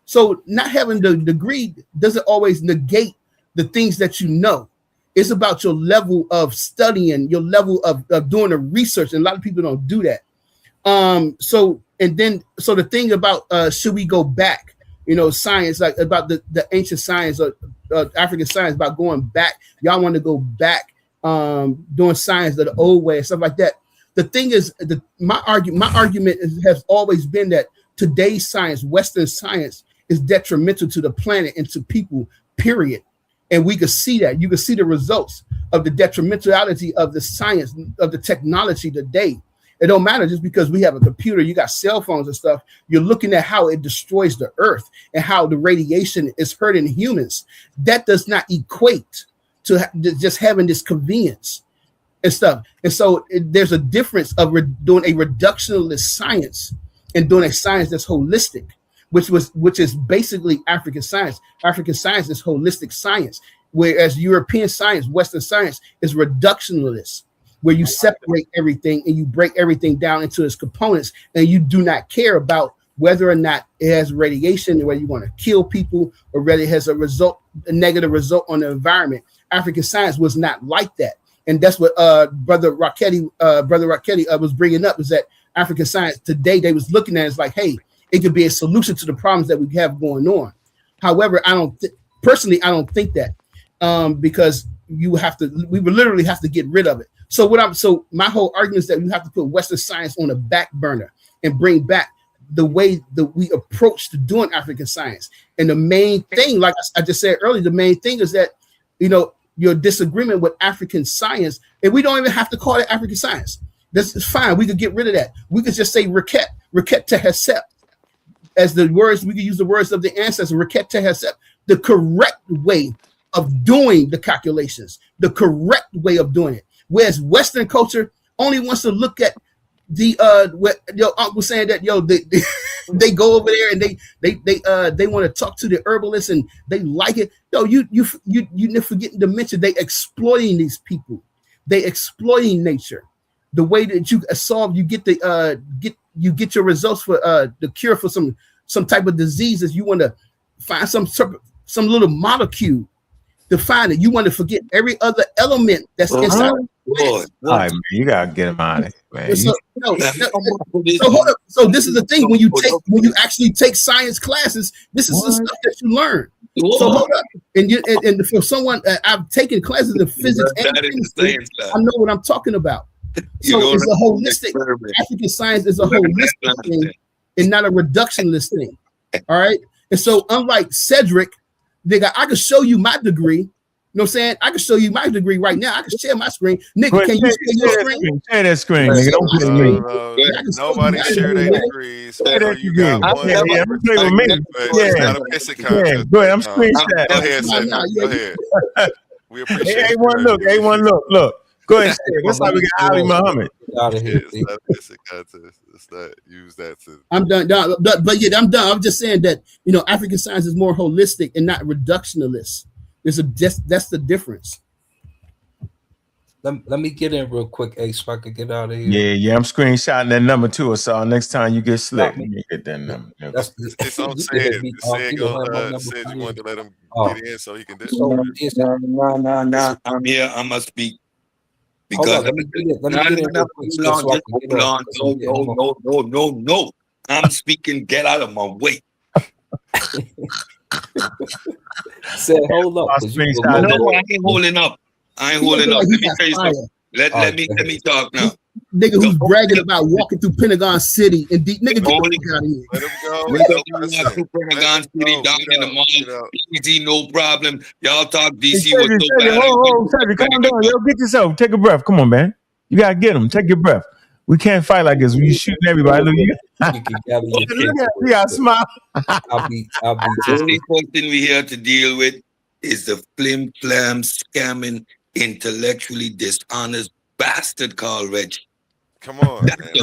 So not having the degree doesn't always negate the things that you know. It's about your level of studying, your level of doing the research. And a lot of people don't do that. So the thing about should we go back? Science, like about the ancient science of African science, about going back. Y'all want to go back, doing science the old way and stuff like that. The thing is, my argument has always been that today's science, Western science, is detrimental to the planet and to people, period. And we could see that. You could see the results of the detrimentality of the science, of the technology today. It don't matter just because we have a computer, you got cell phones and stuff. You're looking at how it destroys the earth and how the radiation is hurting humans. That does not equate to just having this convenience and stuff. And so there's a difference of doing a reductionist science and doing a science that's holistic, which is basically African science. African science is holistic science, whereas European science, Western science, is reductionist, where you separate everything and you break everything down into its components, and you do not care about whether or not it has radiation, or whether you want to kill people, or whether it has a negative result on the environment. African science was not like that. And that's what Brother Rocketti was bringing up, is that African science today, they was looking at it as like, hey, it could be a solution to the problems that we have going on. However, I don't think that, because we would literally have to get rid of it. So my whole argument is that you have to put Western science on the back burner and bring back the way that we approach to doing African science. And the main thing, like I just said earlier, the main thing is that, your disagreement with African science, and we don't even have to call it African science. That's fine. We could get rid of that. We could just say Reket Tehesep. As the words, we could use the words of the ancestors, Reket Tehesep, the correct way of doing the calculations, the correct way of doing it. Whereas Western culture only wants to look at what your uncle was saying, that they go over there and they want to talk to the herbalists and they like it. You're forgetting to mention they exploiting these people. They exploiting nature. The way that you solve, you get get your results for the cure for some type of diseases. You want to find some little molecule to find it. You want to forget every other element that's inside. All right, man, you gotta get him out of here, man. So hold up. So this is the thing, when you actually take science classes, this is the stuff that you learn. So hold up, and for someone, I've taken classes in physics and chemistry, I know what I'm talking about. So it's a holistic. African science is a holistic thing and not a reductionist thing. All right. And so unlike Cedric, nigga, I can show you my degree. You know what I'm saying? I can show you my degree right now. I can share my screen. Nigga, can you share your screen? Share that screen, nigga. Don't play with me. Nobody share their degrees. You got one. Yeah, play with me. Yeah. Go ahead. I'm screenshot. Go ahead, Cedric. Go ahead. We appreciate it. A1 look. Go ahead, that's how we got Ali Muhammad. Out of here. It's not use that to. I'm done. But yeah, I'm done. I'm just saying that African science is more holistic and not reductionist. That's the difference. Let me get in real quick, Ace, if I could get out of here. Yeah. I'm screenshotting that number too. So next time you get slick, let me get that number. It's on Sid. Sid you wanted to let him get in so he can do it. No. I'm here. I must speak. Because no. I'm speaking. Get out of my way. Say, hold up. No, I ain't holding up. Let me tell you something. Let me talk now. Nigga who's bragging about walking through Pentagon City and nigga, get the fuck out of here. Let him go. Pentagon City down in the mall. Easy, no problem. Y'all talk DC was so bad. Hold, come on down. Yo, get yourself. Take a breath. Come on, man. You gotta get him. Take your breath. We can't fight like this when you shooting everybody. Look, you got to smile. I'll be just the question we here to deal with is the flim-flam, scamming, intellectually dishonest bastard called Reggie. Come on. It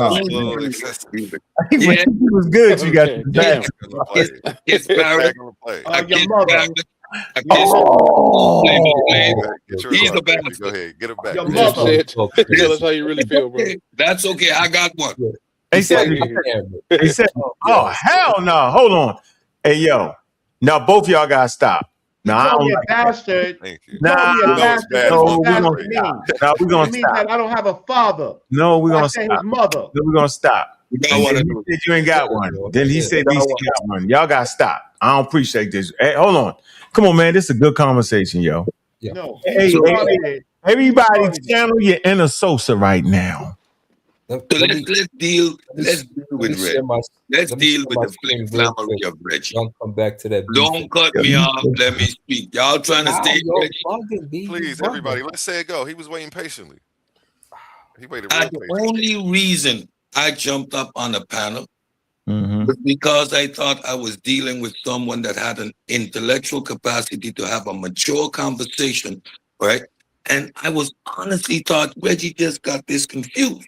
was good. You got the It's Barrett. He's a bastard. Go ahead, get him back. Your mother. Tell us how you really feel, bro. That's okay. I got one. They said, oh, hell no. Hold on. Hey, yo. Now, both y'all got to stop. No, I don't like bastard. Thank you. Nah, we're going to stop. I don't have a father. No, we're going to stop. His mother. No, we're going to stop. You got And one then of you those. said you ain't got one. Then he said You got DC one. got one. Y'all got to stop. I don't appreciate this. Hey, hold on. Come on, man. This is a good conversation, yo. Yeah. No, Hey, he hey, started it. He everybody started it. channel your inner Sosa right now. So let's deal with Reggie. share my Let's let me deal share with my the screen real flammery quick. of Reggie. Don't come back to that. Don't cut me off. Let me speak. Y'all trying to Wow, stay yo, Reggie? bugging, B. You Please, bugging. everybody, let's say it go. He was waiting patiently. He waited real The patiently. only reason I jumped up on the panel Mm-hmm. was because I thought I was dealing with someone that had an intellectual capacity to have a mature conversation, right? And I was honestly thought Reggie just got this confused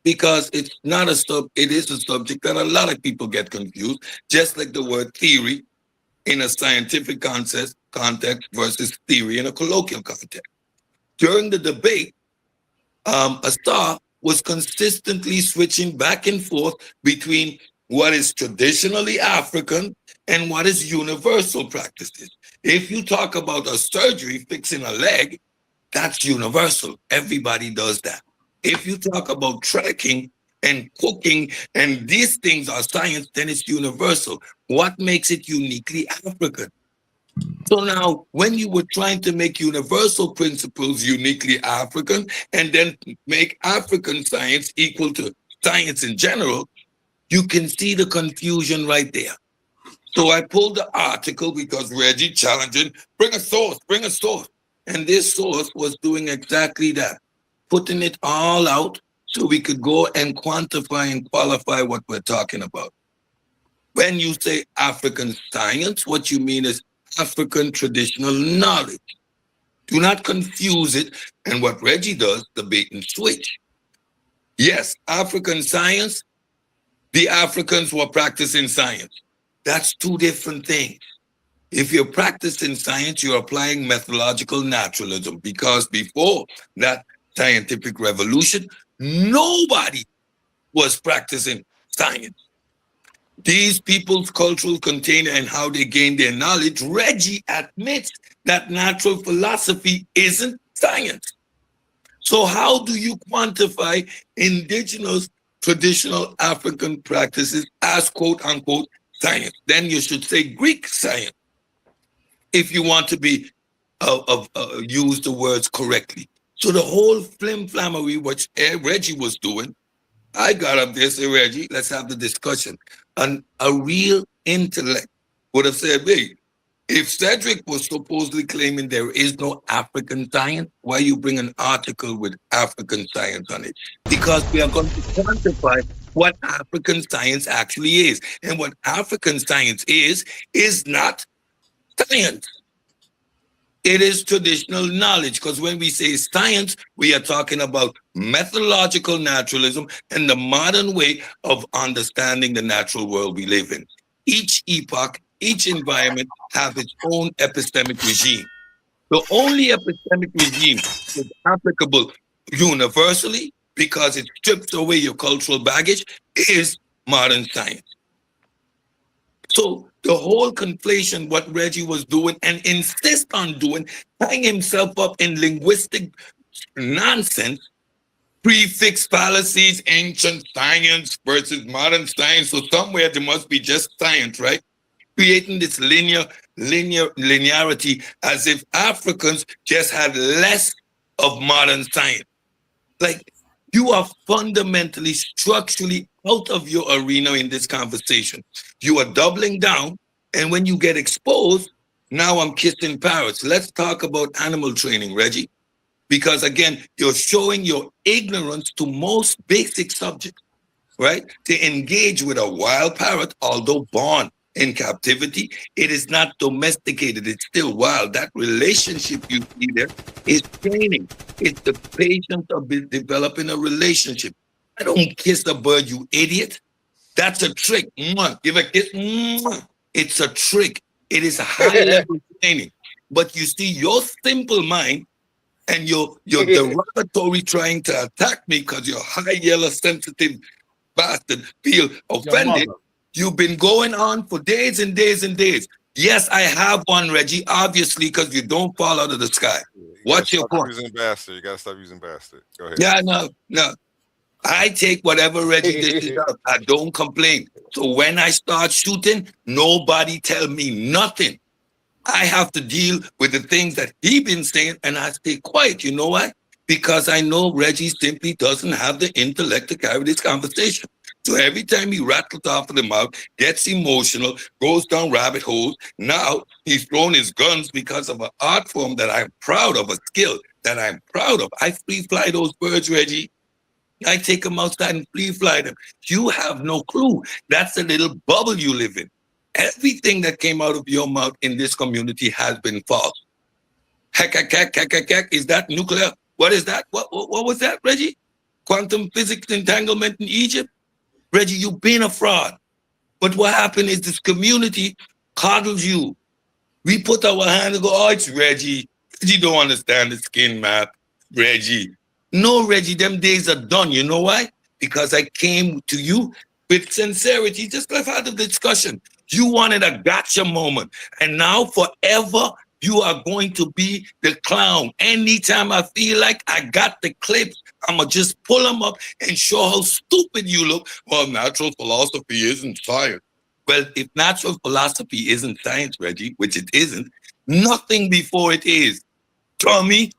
because it's not it is a subject that a lot of people get confused, just like the word theory in a scientific context versus theory in a colloquial context. During the debate, Astar was consistently switching back and forth between what is traditionally African and what is universal practices. If you talk about a surgery fixing a leg, that's universal. Everybody does that. If you talk about trekking and cooking and these things are science, then it's universal. What makes it uniquely African? So now, when you were trying to make universal principles uniquely African and then make African science equal to science in general, you can see the confusion right there. So I pulled the article because Reggie challenging, bring a source. And this source was doing exactly that, putting it all out so we could go and quantify and qualify what we're talking about. When you say African science, what you mean is African traditional knowledge. Do not confuse it. And what Reggie does, the bait and switch. Yes, African science, the Africans were practicing science. That's two different things. If you're practicing science, you're applying methodological naturalism because before that scientific revolution, nobody was practicing science. These people's cultural container and how they gain their knowledge, Reggie admits that natural philosophy isn't science. So how do you quantify indigenous traditional African practices as quote unquote science? Then you should say Greek science if you want to be use the words correctly. So the whole flim-flammery, which Reggie was doing, I got up there, say, Reggie, let's have the discussion. And a real intellect would have said, wait, if Cedric was supposedly claiming there is no African science, why you bring an article with African science on it? Because we are going to quantify what African science actually is. And what African science is not science. It is traditional knowledge, because when we say science, we are talking about methodological naturalism and the modern way of understanding the natural world we live in. Each epoch, each environment have its own epistemic regime. The only epistemic regime is applicable universally because it strips away your cultural baggage is modern science. So the whole conflation, what Reggie was doing and insist on doing, tying himself up in linguistic nonsense, prefix fallacies, ancient science versus modern science. So somewhere there must be just science, right? Creating this linearity as if Africans just had less of modern science. Like, you are fundamentally, structurally out of your arena in this conversation. You are doubling down, and when you get exposed, now I'm kissing parrots. Let's talk about animal training, Reggie, because again, you're showing your ignorance to most basic subjects, right? To engage with a wild parrot, although born in captivity, it is not domesticated. It's still wild. That relationship you see there is training. It's the patience of developing a relationship. I don't kiss a bird, you idiot. That's a trick. Mwah. Give a kiss. Mwah. It's a trick. It is a high level training. But you see, your simple mind and your derogatory trying to attack me because you're high yellow sensitive bastard feel offended. You've been going on for days and days and days. Yes, I have one, Reggie, obviously, because you don't fall out of the sky. What's your point? You gotta stop using bastard. Go ahead. Yeah, no. I take whatever Reggie dishes out. I don't complain. So when I start shooting, nobody tell me nothing. I have to deal with the things that he been saying, and I stay quiet. You know why? Because I know Reggie simply doesn't have the intellect to carry this conversation. So every time he rattles off of the mouth, gets emotional, goes down rabbit holes, now he's thrown his guns because of an art form that I'm proud of, a skill that I'm proud of. I free fly those birds, Reggie. I take them outside and free fly them. You have no clue. That's the little bubble you live in. Everything that came out of your mouth in this community has been false. Heck, is that nuclear? What is that? What was that, Reggie? Quantum physics entanglement in Egypt? Reggie, you've been a fraud. But what happened is this community coddles you. We put our hand and go, oh, it's Reggie. Reggie don't understand the skin map. Reggie. No, Reggie, them days are done. You know why? Because I came to you with sincerity, just like I had a discussion. You wanted a gotcha moment. And now forever, you are going to be the clown. Anytime I feel like I got the clips, I'm going to just pull them up and show how stupid you look. Well, natural philosophy isn't science. Well, if natural philosophy isn't science, Reggie, which it isn't, nothing before it is. Tommy,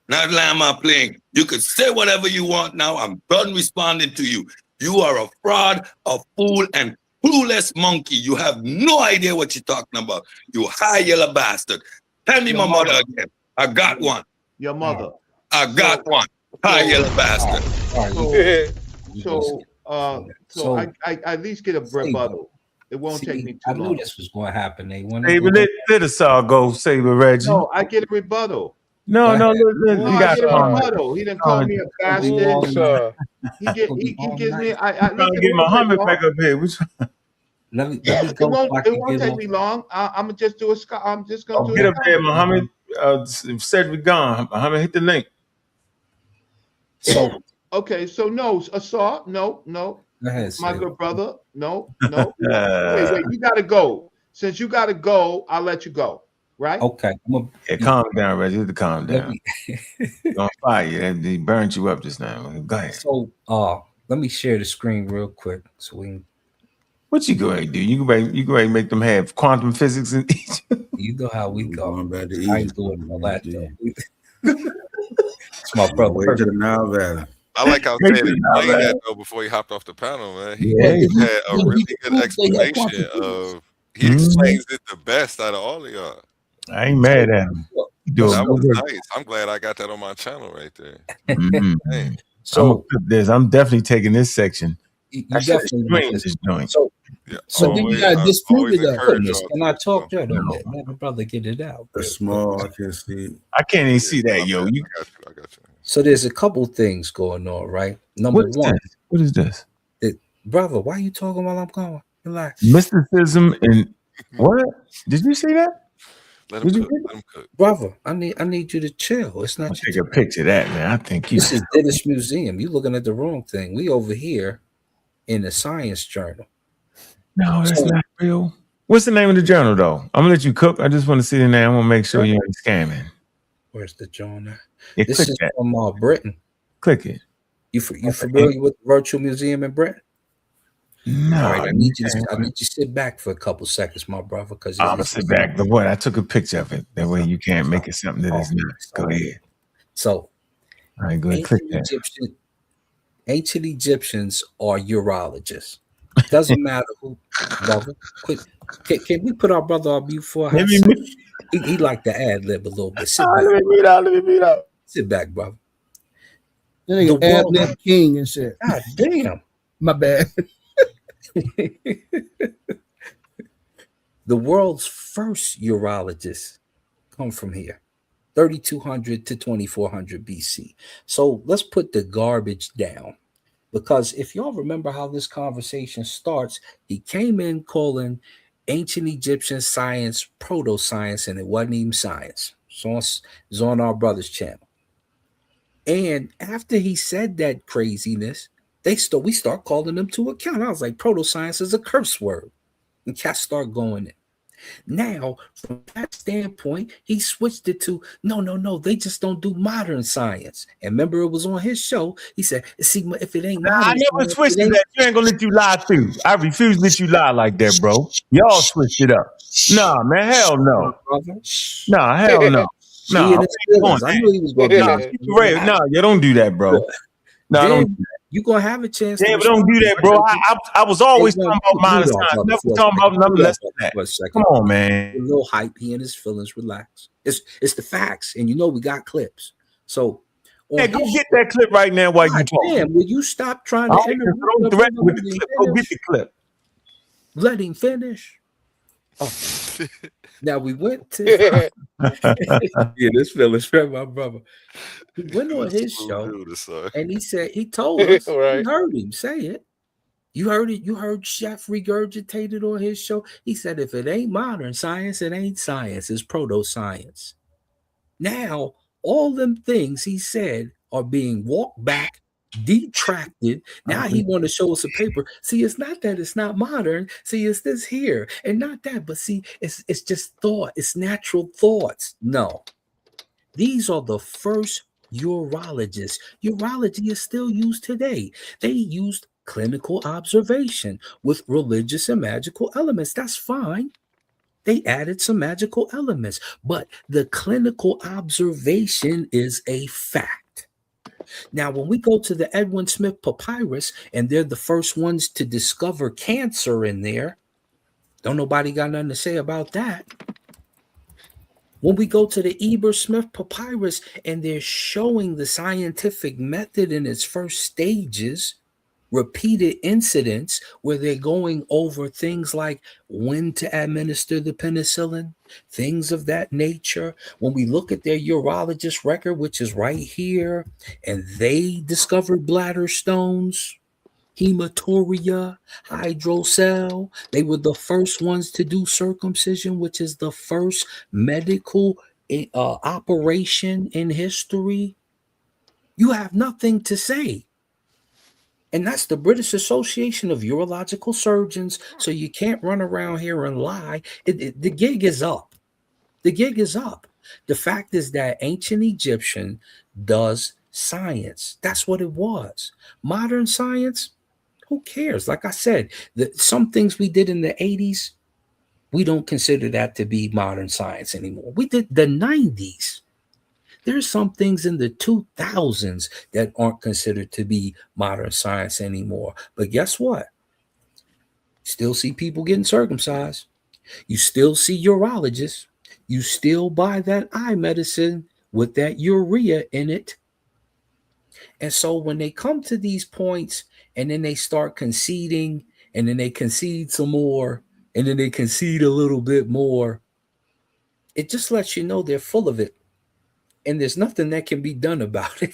not am I playing. You can say whatever you want now. I'm done responding to you. You are a fraud, a fool, and clueless monkey. You have no idea what you're talking about. You high yellow bastard. Tell me my mother again. I got one. Your mother. I got one. High yellow bastard. So I at least get a rebuttal. It won't take me too long. I knew this was going to happen. They want Saber, let us all go, Saber Reggie. No, I get a rebuttal. No, I got get a rebuttal. He didn't call me a bastard. He gives me. I get my Muhammad back up here. Let me it go. won't take me long. I'm gonna just do a. I'm just gonna do. Get up there, Muhammad. Cedric gone. Muhammad, hit the link. So okay, so no, Assault, no. Go ahead, my good brother, no. Wait, you gotta go. Since you gotta go, I'll let you go. Right? Okay. Calm down, Reggie. You have to calm down. On fire. They burned you up just now. Go ahead. So, let me share the screen real quick so we can. What you going to do? You going to make them have quantum physics in Egypt? You know how we go. Going back to I ain't Egypt. doing all that though. It's my brother. Way to the Nile Valley. I like how Ted explained that though before he hopped off the panel, man. He had a really good explanation of. He explains it the best out of all of y'all. I ain't mad at him. That was nice. I'm glad I got that on my channel right there. Mm-hmm. So I'm definitely taking this section. You definitely this joint. So then you got disputed that. Can I talk to them? Let my brother get it out. The small, I can see. I can't even see that, yo. I got you. So there's a couple things going on, right? Number one. What is this? Brother, why are you talking while I'm going? Relax. Mysticism and what? Did you see that? Let him cook. Brother, I need you to chill. It's not. Take a picture of that, man. I think this is British Museum. You looking at the wrong thing. We over here in the Science Journal. No, that's not real. What's the name of the journal, though? I'm gonna let you cook. I just want to see the name. I want to make sure you ain't scamming. Where's the journal? Yeah, this is from Britain. Click it. You familiar with the Virtual Museum in Britain? No. All right, I need you to sit back for a couple seconds, my brother. Because I'm gonna sit back. But what? I took a picture of it. That way you can't make it something that is not. Go ahead. So, all right, go ahead. Click that. Ancient Egyptians are urologists. Doesn't matter who, brother. Quick, can we put our brother on mute for a He like to ad lib a little bit. Sit back. Let me read out. Sit back, brother. That nigga ad lib king and shit. God damn. My bad. The world's first urologists come from here, 3200 to 2400 BC. So let's put the garbage down, because if y'all remember how this conversation starts, he came in calling ancient Egyptian science proto-science, and it wasn't even science. So it's on our brother's channel. And after he said that craziness, we start calling them to account. I was like, proto-science is a curse word. And cats start going in. Now, from that standpoint, he switched it to no, they just don't do modern science. And remember, it was on his show. He said, "See, if it ain't modern I never science, switched it to ain't." that. You ain't gonna let you lie too. I refuse to let you lie like that, bro. Y'all switched it up. Nah, man, hell no. Nah, hell no. He Nah, and I his ain't doing feelings. I that. knew he was gonna be Nah, in his keep it feelings. real. Nah, you don't do that, bro. No, don't do Then that. you're gonna have a chance to Yeah, but don't respond. do that, bro. I was always talking about modern Mute off, science. brother, Never for a talking second. about nothing Mute less off than that. for a second. Come on, A man. little hype. He and his feelings. Relax. It's the facts, and you know we got clips. So Yeah, on go his get that clip right now while you talk. damn, will you stop trying I to don't even interrupt don't the threaten brother? with Let the him clip. Go get finish. the clip. Let him finish. Oh. Now we went to yeah, this feelings from my brother. He went on his show and he said he told us we heard him say it. You heard it. You heard Chef regurgitated on his show. He said, if it ain't modern science, it ain't science. It's proto science. Now, all them things he said are being walked back, detracted. Now he want to show us a paper. See, it's not that it's not modern. See, it's this here and not that. But see, it's just thought. It's natural thoughts. No, these are the first urologists. Urology is still used today. They used clinical observation with religious and magical elements. That's fine. They added some magical elements, but the clinical observation is a fact. Now, when we go to the Edwin Smith Papyrus, and they're the first ones to discover cancer in there, don't nobody got nothing to say about that. When we go to the Eber Smith Papyrus and they're showing the scientific method in its first stages, repeated incidents where they're going over things like when to administer the penicillin, things of that nature. When we look at their urologist record, which is right here, and they discovered bladder stones, hematuria, hydrocele. They were the first ones to do circumcision, which is the first medical operation in history. You have nothing to say. And that's the British Association of Urological Surgeons. So you can't run around here and lie. The gig is up. The gig is up. The fact is that ancient Egyptian does science. That's what it was. Modern science, who cares? Like I said, some things we did in the 80s, we don't consider that to be modern science anymore. We did the 90s. There's some things in the 2000s that aren't considered to be modern science anymore. But guess what? Still see people getting circumcised. You still see urologists. You still buy that eye medicine with that urea in it. And so when they come to these points and then they start conceding and then they concede some more and then they concede a little bit more, it just lets you know they're full of it. And there's nothing that can be done about it.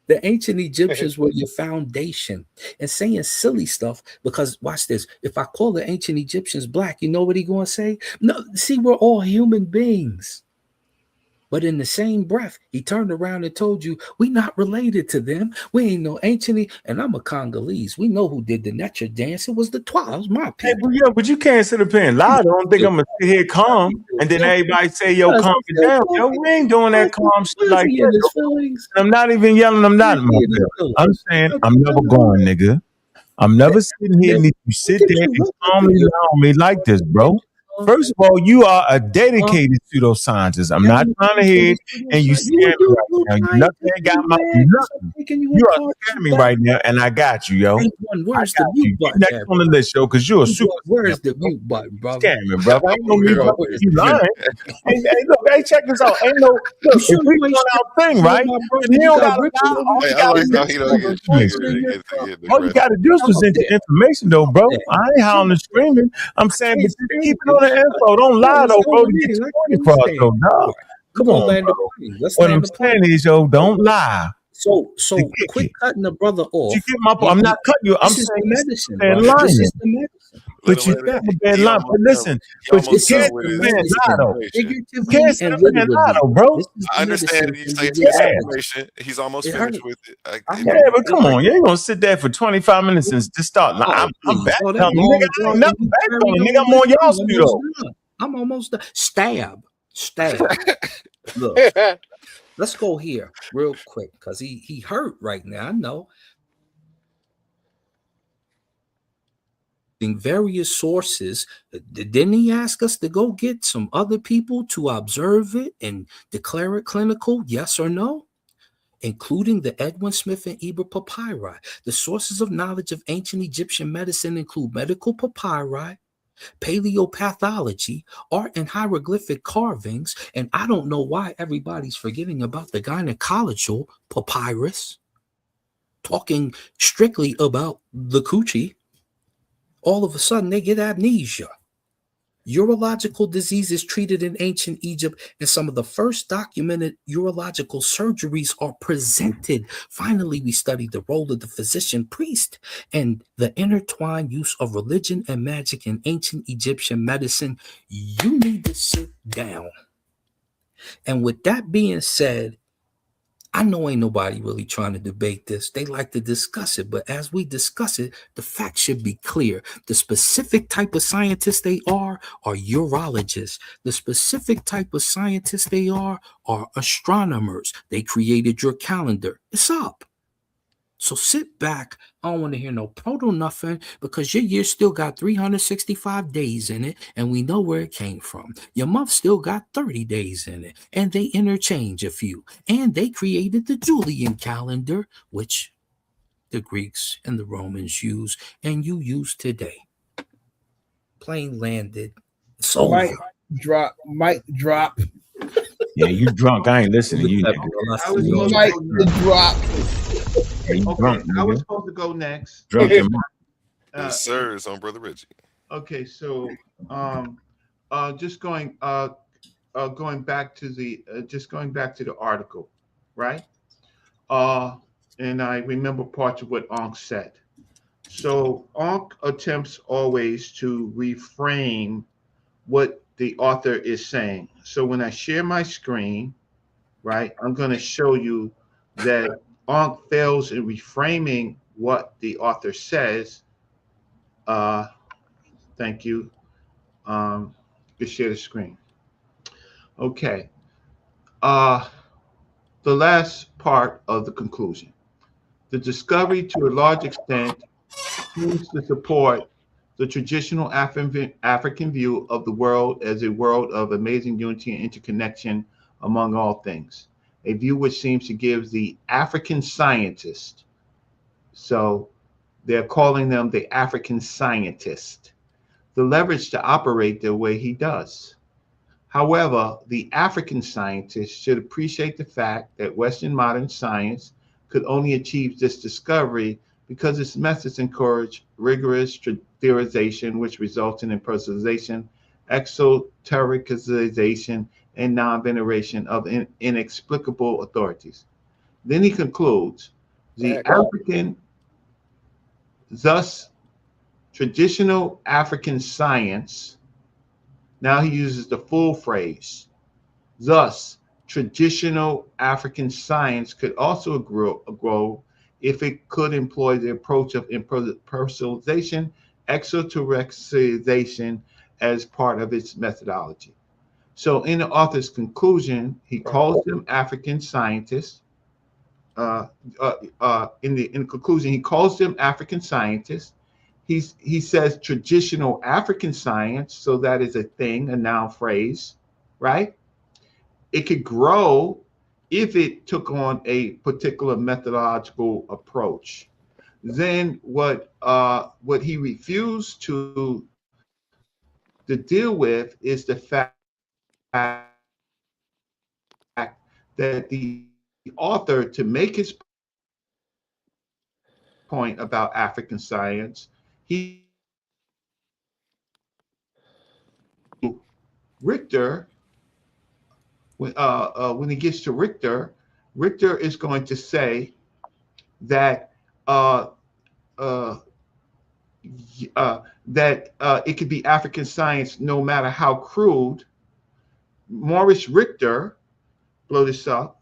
The ancient Egyptians were your foundation. And saying silly stuff, because watch this. If I call the ancient Egyptians black, you know what he's going to say? No, see, we're all human beings. But in the same breath, he turned around and told you, we not related to them. We ain't no ancient. And I'm a Congolese. We know who did the Netcher dance. It was the 12. It was my people. Hey, but you can't sit up here and lie. I don't think I'm going to sit here calm. And then everybody say, yo, calm it down. Yo, we ain't doing that calm shit like that. And I'm not even yelling. I'm not in my feelings. I'm saying I'm never going, nigga. I'm never sitting here and you sit there and calmly lie on me like this, bro. First of all, you are a dedicated pseudoscientist. I'm not trying to hear it, and you scare me right now. You nothing ain't got my nothing. You are scaring me right now, and I got you, yo. Where's the mute button? Next on the list, yo, because you're a super. Where's the mute button, brother? Scamming, brother. Ain't no mute button. You lying. Hey, look, hey, check this out. Ain't no look. If we doing our thing, right? Then you don't gotta lie. All you gotta do. All you gotta do is present the information, though, bro. I ain't howling and screaming. I'm saying, but just keep it on the info. Don't lie, though, bro. To get your point across, though, dog. Come on, bro. What I'm saying is, yo, don't lie. So quit cutting the brother off. You get my point. I'm not cutting you. I'm saying medicine. This is the medicine. But you got a bad line. But listen, but you can't lie though. You can't sit up and lie though, bro. I understand you say it's misinformation. He's almost finished with it. Yeah, but come on, you ain't gonna sit there for 25 minutes and just start. I'm back telling nigga. I ain't never back telling nigga. I'm on y'all studio. I'm almost done. Stab. Look, let's go here real quick because he hurt right now. I know. In various sources, didn't he ask us to go get some other people to observe it and declare it clinical? Yes or no? Including the Edwin Smith and Eber papyri. The sources of knowledge of ancient Egyptian medicine include medical papyri, paleopathology, art and hieroglyphic carvings, and I don't know why everybody's forgetting about the gynecological papyrus, talking strictly about the coochie. All of a sudden they get amnesia. Urological diseases treated in ancient Egypt, and some of the first documented urological surgeries are presented. Finally, we studied the role of the physician priest and the intertwined use of religion and magic in ancient Egyptian medicine. You need to sit down. And with that being said, I know ain't nobody really trying to debate this. They like to discuss it, but as we discuss it, the facts should be clear. The specific type of scientists they are urologists. The specific type of scientists they are astronomers. They created your calendar. It's up. So sit back. I don't want to hear no proto nothing because your year still got 365 days in it, and we know where it came from. Your month still got 30 days in it, and they interchange a few. And they created the Julian calendar, which the Greeks and the Romans use, and you use today. Plane landed. It's over. Mic drop. Yeah, you drunk. I ain't listening to you. I was supposed to go drop. Yeah, you drunk, I was nigga. supposed to go next. Drunk your mind. Yes, sir. It's on Brother Reggie. Okay, so just going back to the article, right? And I remember parts of what Ankh said. So Ankh attempts always to reframe what the author is saying. So when I share my screen, right, I'm going to show you that Ankh fails in reframing what the author says. Thank you. Just share the screen. Okay. The last part of the conclusion. The discovery, to a large extent, seems to support the traditional African view of the world as a world of amazing unity and interconnection among all things, a view which seems to give the African scientist, so they're calling them the African scientist, the leverage to operate the way he does. However, the African scientist should appreciate the fact that Western modern science could only achieve this discovery because its methods encourage rigorous theorization, which results in impersonalization, exotericization, and non-veneration of inexplicable authorities. Then he concludes, thus traditional African science, now he uses the full phrase, thus traditional African science could also grow if it could employ the approach of impersonalization, exotericization as part of its methodology. So in the author's conclusion, he calls them African scientists. In the conclusion, he calls them African scientists. He says traditional African science, so that is a thing, a noun phrase, right? It could grow if it took on a particular methodological approach. Then what he refused to deal with is the fact that the author, to make his point about African science, Richter, when he gets to Richter is going to say that it could be African science no matter how crude. Maurice Richter, blow this up,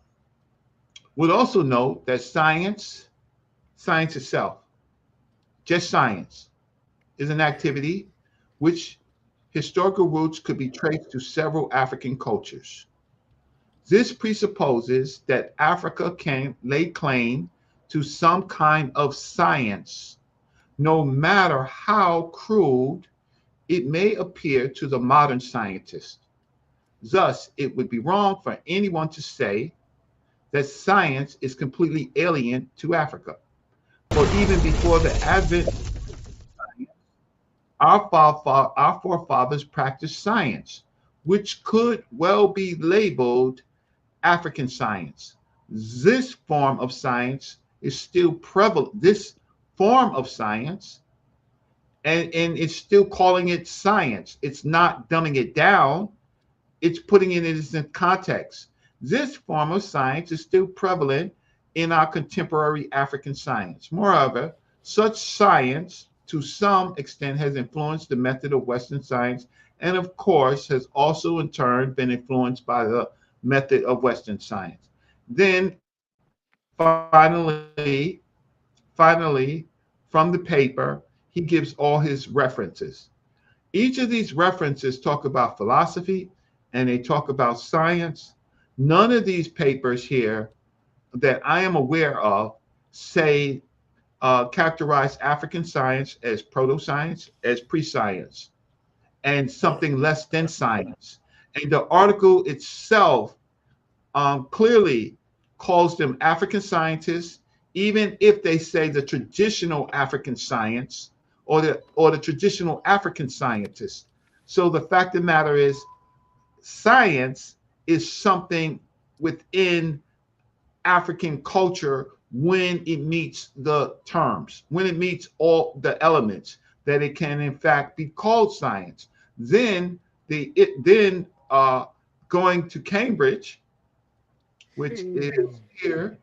would also note that science itself, just science, is an activity which historical roots could be traced to several African cultures. This presupposes that Africa can lay claim to some kind of science, no matter how crude it may appear to the modern scientist. Thus, it would be wrong for anyone to say that science is completely alien to Africa. For even before the advent of science, our forefathers practiced science, which could well be labeled African science. This form of science is still prevalent. This form of science, and it's still calling it science. It's not dumbing it down. It's putting it in its context. This form of science is still prevalent in our contemporary African science. Moreover, such science, to some extent, has influenced the method of Western science, and of course, has also in turn been influenced by the method of Western science. Then, finally, from the paper, he gives all his references. Each of these references talk about philosophy and they talk about science. None of these papers here that I am aware of say characterize African science as proto-science, as pre-science, and something less than science. And the article itself clearly calls them African scientists, even if they say the traditional African science or the traditional African scientists. So the fact of the matter is, science is something within African culture when it meets the terms, when it meets all the elements that it can in fact be called science. Then going to Cambridge, which is here.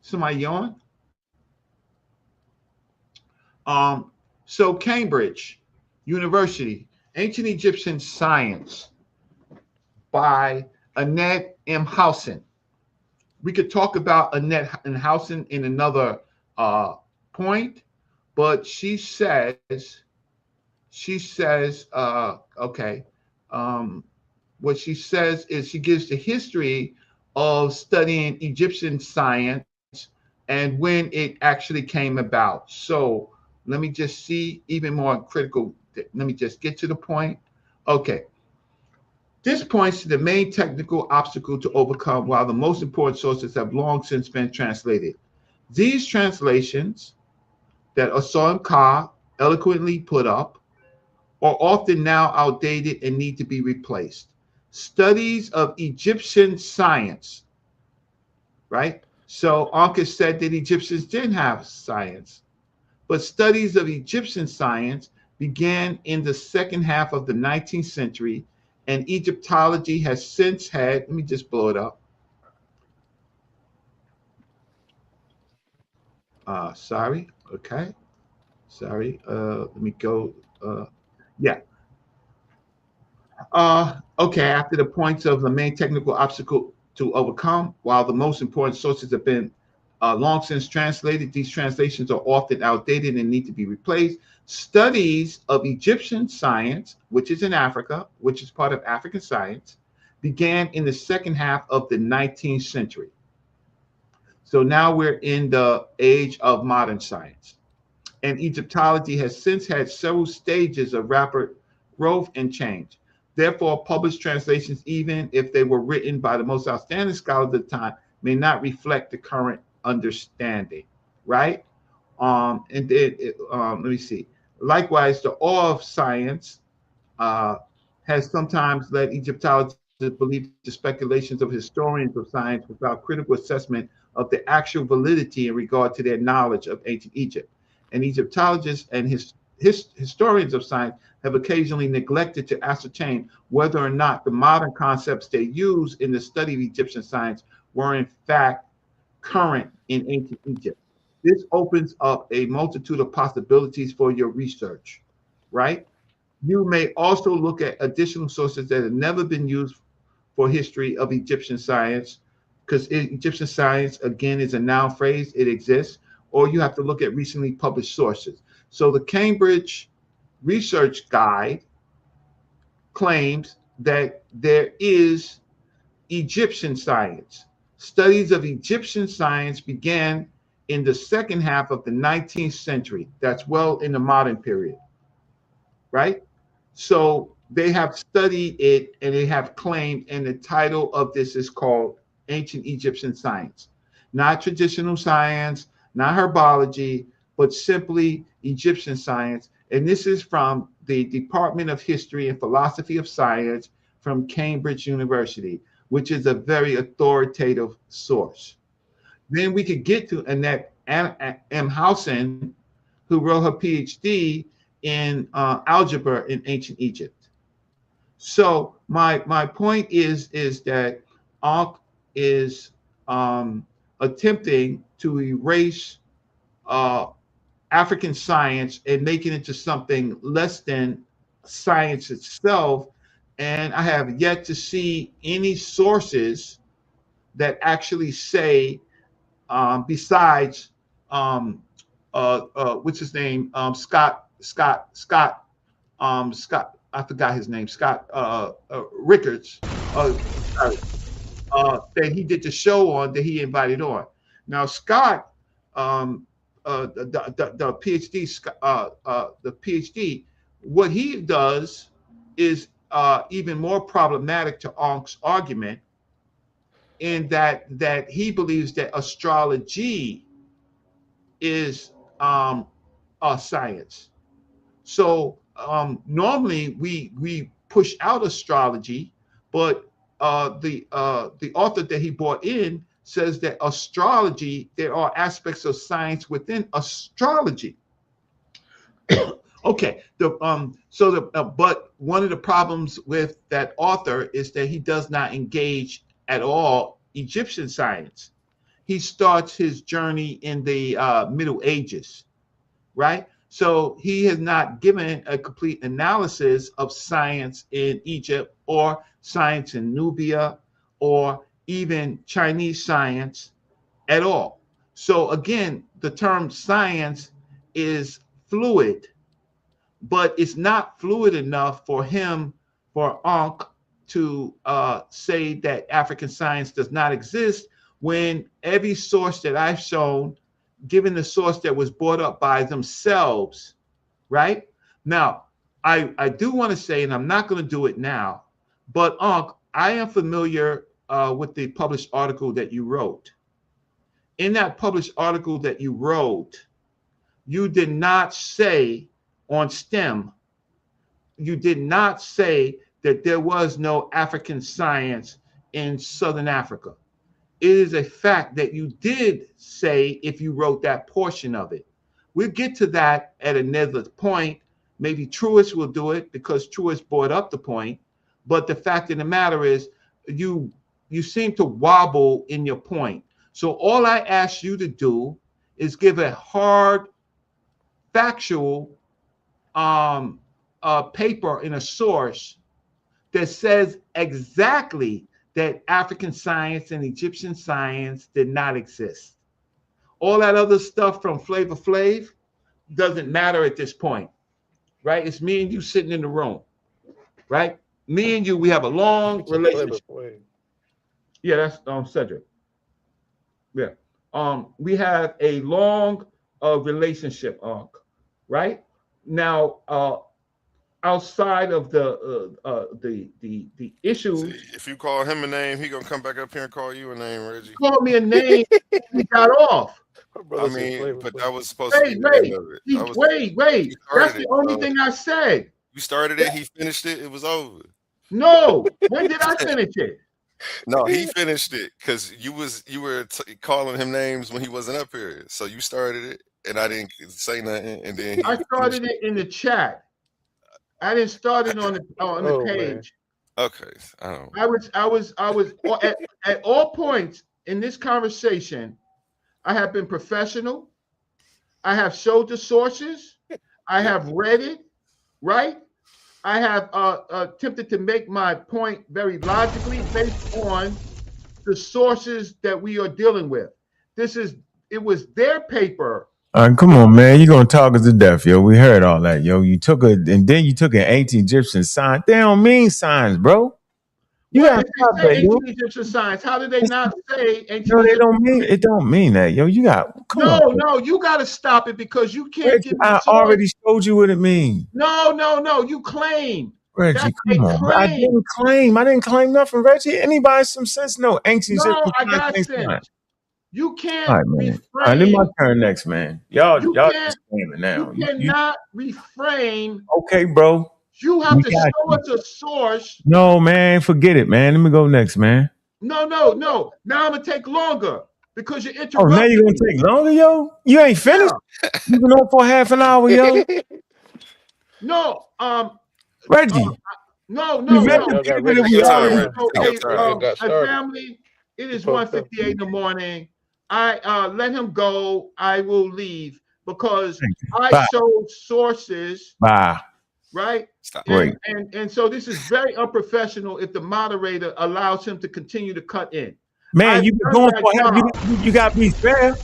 Somebody yawn? So Cambridge University, Ancient Egyptian Science by Annette M. Housen. We could talk about Annette M. Housen in another point, but she says, okay, what she says is she gives the history of studying Egyptian science and when it actually came about. So let me just see even more critical. Let me just get to the point. Okay. This points to the main technical obstacle to overcome, while the most important sources have long since been translated. These translations that Osam Ka eloquently put up are often now outdated and need to be replaced. Studies of Egyptian science, right? So Anka said that Egyptians didn't have science, but studies of Egyptian science began in the second half of the 19th century, and Egyptology has since had, let me just blow it up. Sorry, okay. Sorry, let me go. Yeah. Okay, after the points of the main technical obstacle to overcome, while the most important sources have been long since translated, these translations are often outdated and need to be replaced. Studies of Egyptian science, which is in Africa, which is part of African science, began in the second half of the 19th century. So now we're in the age of modern science. And Egyptology has since had several stages of rapid growth and change. Therefore, published translations, even if they were written by the most outstanding scholars of the time, may not reflect the current understanding, right? And then, let me see. Likewise, the awe of science has sometimes led Egyptologists to believe the speculations of historians of science without critical assessment of the actual validity in regard to their knowledge of ancient Egypt. And Egyptologists and historians of science have occasionally neglected to ascertain whether or not the modern concepts they use in the study of Egyptian science were in fact current in ancient Egypt. This opens up a multitude of possibilities for your research, right? You may also look at additional sources that have never been used for history of Egyptian science, because Egyptian science, again, is a noun phrase, it exists, or you have to look at recently published sources. So the Cambridge Research Guide claims that there is Egyptian science. Studies of Egyptian science began in the second half of the 19th century. That's well in the modern period, right? So they have studied it and they have claimed, and the title of this is called Ancient Egyptian Science. Not traditional science, not herbology, but simply Egyptian science. And this is from the Department of History and Philosophy of Science from Cambridge University, which is a very authoritative source. Then we could get to Annette M. Housen, who wrote her PhD in algebra in ancient Egypt. So my point is that Ankh is attempting to erase African science and make it into something less than science itself. And I have yet to see any sources that actually say, besides what's his name, Scott, I forgot his name, Scott Rickards, that he did the show on, that he invited on. Now Scott, the PhD, what he does is even more problematic to Ankh's argument, in that he believes that astrology is a science. So normally we push out astrology, but the author that he brought in says that astrology, there are aspects of science within astrology. Okay, but one of the problems with that author is that he does not engage at all Egyptian science. He starts his journey in the Middle Ages, right? So he has not given a complete analysis of science in Egypt or science in Nubia or even Chinese science at all. So again, the term science is fluid, but it's not fluid enough for Ankh, to say that African science does not exist, when every source that I've shown, given the source that was brought up by themselves, right? Now, I do want to say, and I'm not going to do it now, but Ankh, I am familiar with the published article that you wrote. In that published article that you wrote, you did not say on STEM, you did not say that there was no African science in Southern Africa. It is a fact that you did say, if you wrote that portion of it. We'll get to that at another point. Maybe Truist will do it because Truist brought up the point. But the fact of the matter is, you seem to wobble in your point. So all I ask you to do is give a hard, factual paper in a source that says exactly that African science and Egyptian science did not exist. All that other stuff from Flavor Flav doesn't matter at this point, right? It's me and you sitting in the room, right? Me and you, we have a long relationship. Yeah, that's Cedric. Yeah. We have a long relationship, right? Now, outside of the issues. If you call him a name, he gonna come back up here and call you a name, Reggie. Call me a name. He got off. I mean, but that was supposed to be the end of it. Wait. That's the only thing I said. You started it. He finished it. It was over. No. When did I finish it? No, he finished it because you were calling him names when he wasn't up here. So you started it, and I didn't say nothing. And then I started it in the chat. I didn't start it on the page. Man. Okay, I don't. I was at all points in this conversation. I have been professional. I have showed the sources. I have read it, right? I have attempted to make my point very logically based on the sources that we are dealing with. It was their paper Come on, man. You're gonna talk us to death, yo. We heard all that, yo. You took an ancient Egyptian sign. They don't mean signs, bro. You Well, gotta if stop they say that, yo. ancient Egyptian signs, how did they not say ancient No, they Egyptian don't mean signs? it. Don't mean that, yo. You got come No, on. no, you got to stop it because you can't Reggie, give me I source. already showed you what it means. No, you claim. Reggie, That's a come on. I claim. didn't claim nothing, Reggie. Anybody some sense? No, ancient No, Egyptian I signs got ain't sense. signs. You All can't right, man. All right, then my refrain. turn next, man. Y'all You just can't. claiming now. You cannot refrain. Okay, bro. You have We to got show you. us a source. No, man, forget it, man. Let me go next, man. No. Now I'm gonna take longer because you're Oh, now interrupting you're me. gonna take longer, yo? You ain't finished? You been on for half an hour, yo. No, Reggie. no. You read the paper that we already A family. It is 1:58 in the morning. I let him go. I will leave because I Bye. showed sources. Bye. Right? Great. And so this is very unprofessional if the moderator allows him to continue to cut in. Man, you've been going for half. You got to be fair.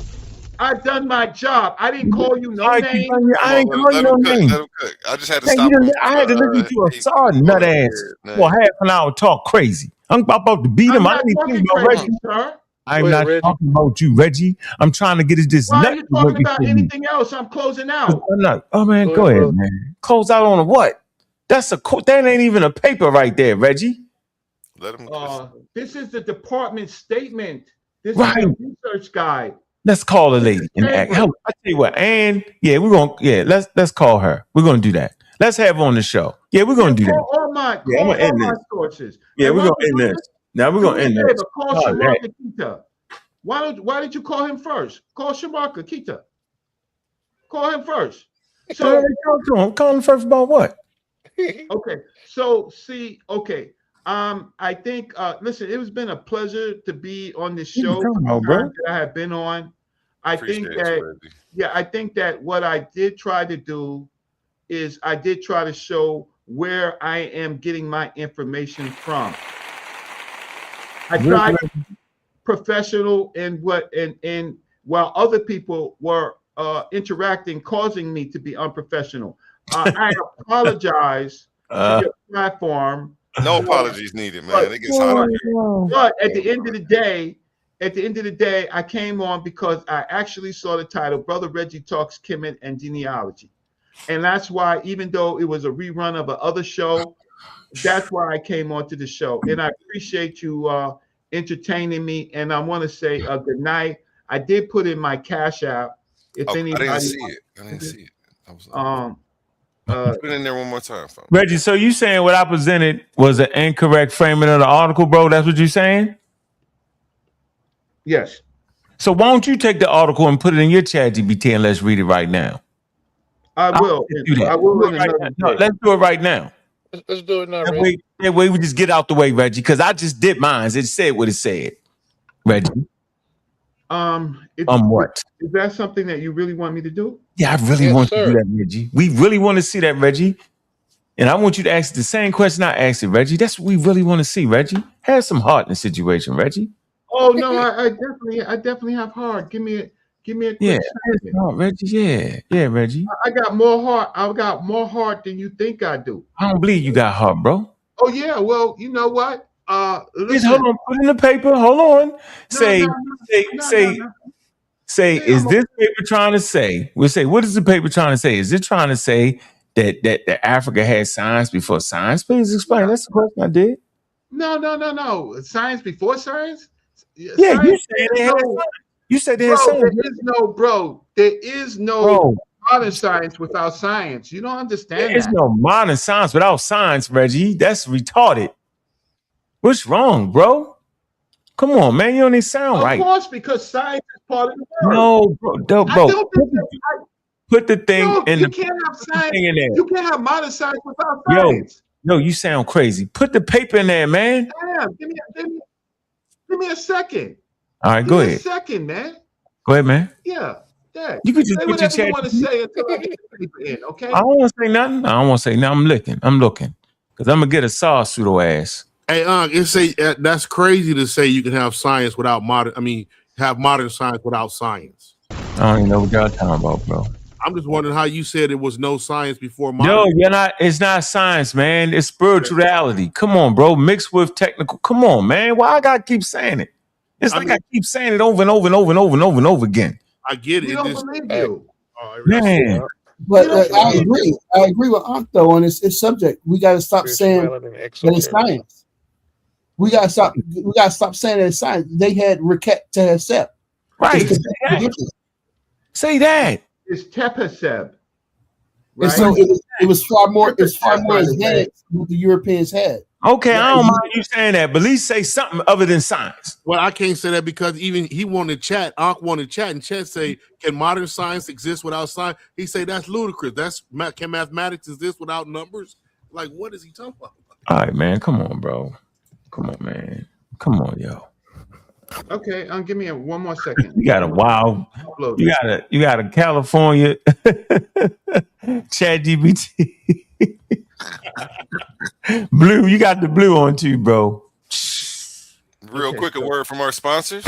I've done my job. I didn't call you no name. I ain't calling you no name. Let him cook. I just had to Man, stop him. I had to listen to a sorry nut ass for half an hour talk crazy. I'm about to beat him. I'm I not didn't talking think about crazy, Reggie. sir. I'm not talking about you, Reggie. I'm trying to get this Why nut are you to work talking about before you. anything else? I'm closing out. I'm not. Oh man, go ahead, man. Close out on a what? That ain't even a paper right there, Reggie. Let him. This is the department statement. This Right. is a research guide. Let's call the lady and act. Hell, I tell you what, and let's call her. We're gonna do that. Let's have her on the show. Yeah, we're gonna do that. Call all my sources. Yeah, And we're while gonna end you're this. Now we're do gonna me a end favor, this. Call Oh, Shamarka that- Kita. Why did you call him first? Call Shamarka Kita. Call him first. So call him first about what? Okay. So see, okay. I think listen, it has been a pleasure to be on this What you show talking for about, the bro? time that I have been on. I think Appreciate that you, Reggie. I think that what I did try to do is I did try to show where I am getting my information from. I tried professional and while other people were interacting, causing me to be unprofessional. I apologize to your platform. No apologies needed, man. It gets hot out here. But at the end of the day, I came on because I actually saw the title, Brother Reggie Talks Kemet and Genealogy. And that's why, even though it was a rerun of another show, that's why I came onto the show. And I appreciate you entertaining me. And I want to say good night. I did put in my Cash App. If anybody, I didn't see it. Put it in there one more time, folks. Reggie, so you saying what I presented was an incorrect framing of the article, bro? That's what you're saying? Yes. So why don't you take the article and put it in your chat GPT and let's read it right now? I will. Do that. I will. Let's do it right now. Let's do it now, That way we just get out the way, Reggie, because I just did mine. It said what it said. Reggie. What? Is that something that you really want me to do? Yeah, I really want to do that, Reggie. We really want to see that, Reggie. And I want you to ask the same question I asked it, Reggie. That's what we really want to see, Reggie. Have some heart in the situation, Reggie. Oh no, I definitely have heart. Give me a quick second. Reggie. Yeah, Reggie. I got more heart. I've got more heart than you think I do. I don't believe you got heart, bro. Oh yeah, well, you know what? Listen. Hold on, put in the paper. Hold on. Say, is this paper trying to say? We'll say, what is the paper trying to say? Is it trying to say that Africa had science before science? Please explain. That's the question I did. No. Science before science? Yeah, science, you said they had science. You said they had science. There is no modern science without science. You don't understand There is no modern science without science, Reggie. That's retarded. What's wrong, bro? Come on, man. You don't even sound right. Of course, because science is part of the world. No, bro. I don't think put the thing in you the can't have science. in there. You can't have modern science without science. Yo, you sound crazy. Put the paper in there, man. Damn, give me a second. All right, go ahead. Give me a second, man. Go ahead, man. Yeah. You can just say put your whatever chat. you want to say until I get the paper in, okay? I don't want to say nothing. I'm looking. Because I'm going to get a saw pseudo ass. Hey, that's crazy to say you can have science without have modern science without science. don't even know what y'all talking about, bro. I'm just wondering how you said it was no science before No, modern. you're not. It's not science, man. It's spirituality. Come on, bro. Mixed with technical. Come on, man. Why I gotta keep saying it? It's like I keep saying it over and over and over and over and over and over again. I get it. We don't believe you. Man. But I agree with Ankh though on this subject. We got to stop saying that it's science. We got to stop. We got to stop saying that it's science. They had Raket Tehesep. Right. Say that. It's Tepeseb. And so it was far more. It's far more advanced than what the Europeans had. Okay, I don't mind you saying that, but at least say something other than science. Well, I can't say that because even he wanted to chat. Ankh wanted to chat, and Chet say, "Can modern science exist without science?" He say that's ludicrous. Can mathematics exist without numbers? Like, what is he talking about? All right, man. Come on, bro. Come on, man. Come on, yo. Okay, give me one more second. You got a wild. You got a California Chat GPT. Blue, you got the blue on too, bro. Real quick, a word from our sponsors.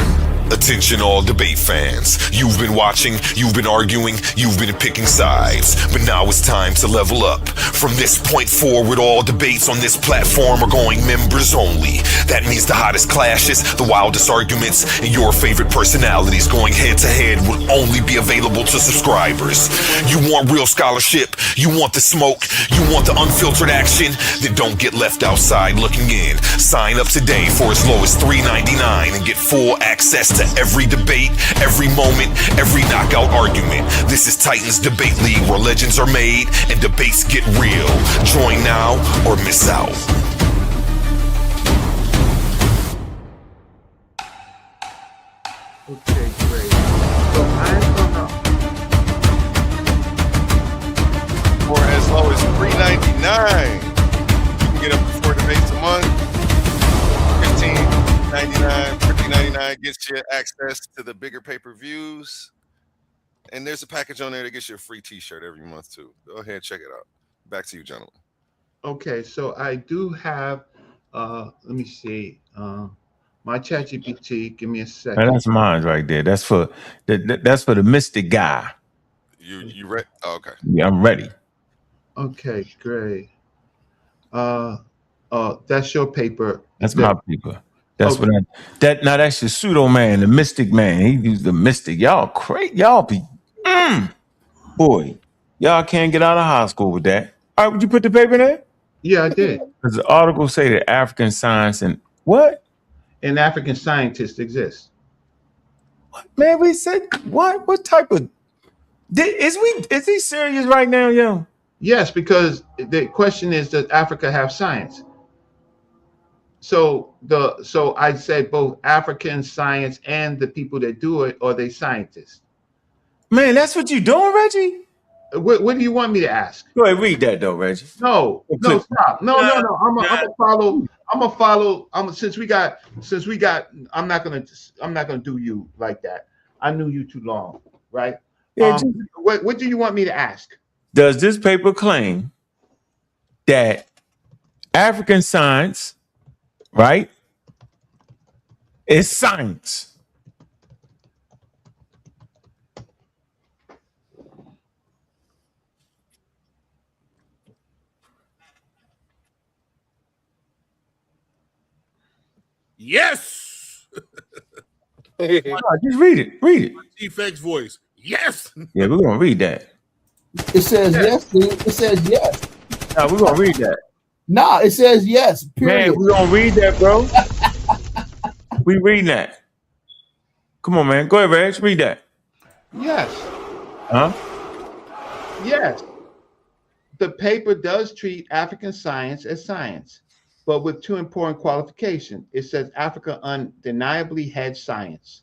Attention all debate fans. You've been watching, you've been arguing, you've been picking sides. But now it's time to level up. From this point forward, all debates on this platform are going members only. That means the hottest clashes, the wildest arguments, and your favorite personalities going head to head will only be available to subscribers. You want real scholarship, you want the smoke, you want the unfiltered action, then don't get left outside looking in. Sign up today for as low as $3.99 and get full access to every debate, every moment, every knockout argument. This is Titans Debate League, where legends are made and debates get real. Join now or miss out. Okay, great. So I'm gonna. For as low as $3.99, you can get up to 4 debates a month. $15.99, $50.99 gets you access to the bigger pay-per-views. And there's a package on there that gets you a free t-shirt every month too. Go ahead and check it out. Back to you, gentlemen. Okay, so I do have let me see. My ChatGPT, give me a second. Man, that's mine right there. That's for the mystic guy. You ready? Oh, okay. Yeah, I'm ready. Okay, great. That's your paper. That's my paper. That's what now that's your pseudo man, the mystic man. He used the mystic. Y'all crazy. Y'all be boy. Y'all can't get out of high school with that. All right, would you put the paper in there? Yeah, I did. Because the article say that African science and what? And African scientists exist. Man, we said what? What type of is he serious right now, yo? Yes, because the question is, does Africa have science? So I say both African science and the people that do it, are they scientists? Man, that's what you doing, Reggie? What do you want me to ask? Go ahead, read that though, Reggie. No, stop. No. I'm gonna follow. Since we got. I'm not gonna do you like that. I knew you too long, right? Yeah, what do you want me to ask? Does this paper claim that African science, right, is science? Yes. Just read it. Read it. Chief X voice. Yes. Yeah, we're gonna read that. It says yes, dude. It says yes. No, we're gonna read that. Nah, it says yes. Period. Man, we're gonna read that, bro. We reading that. Come on, man. Go ahead, Reg. Read that. Yes. Huh? Yes. The paper does treat African science as science, but with two important qualifications. It says Africa undeniably had science,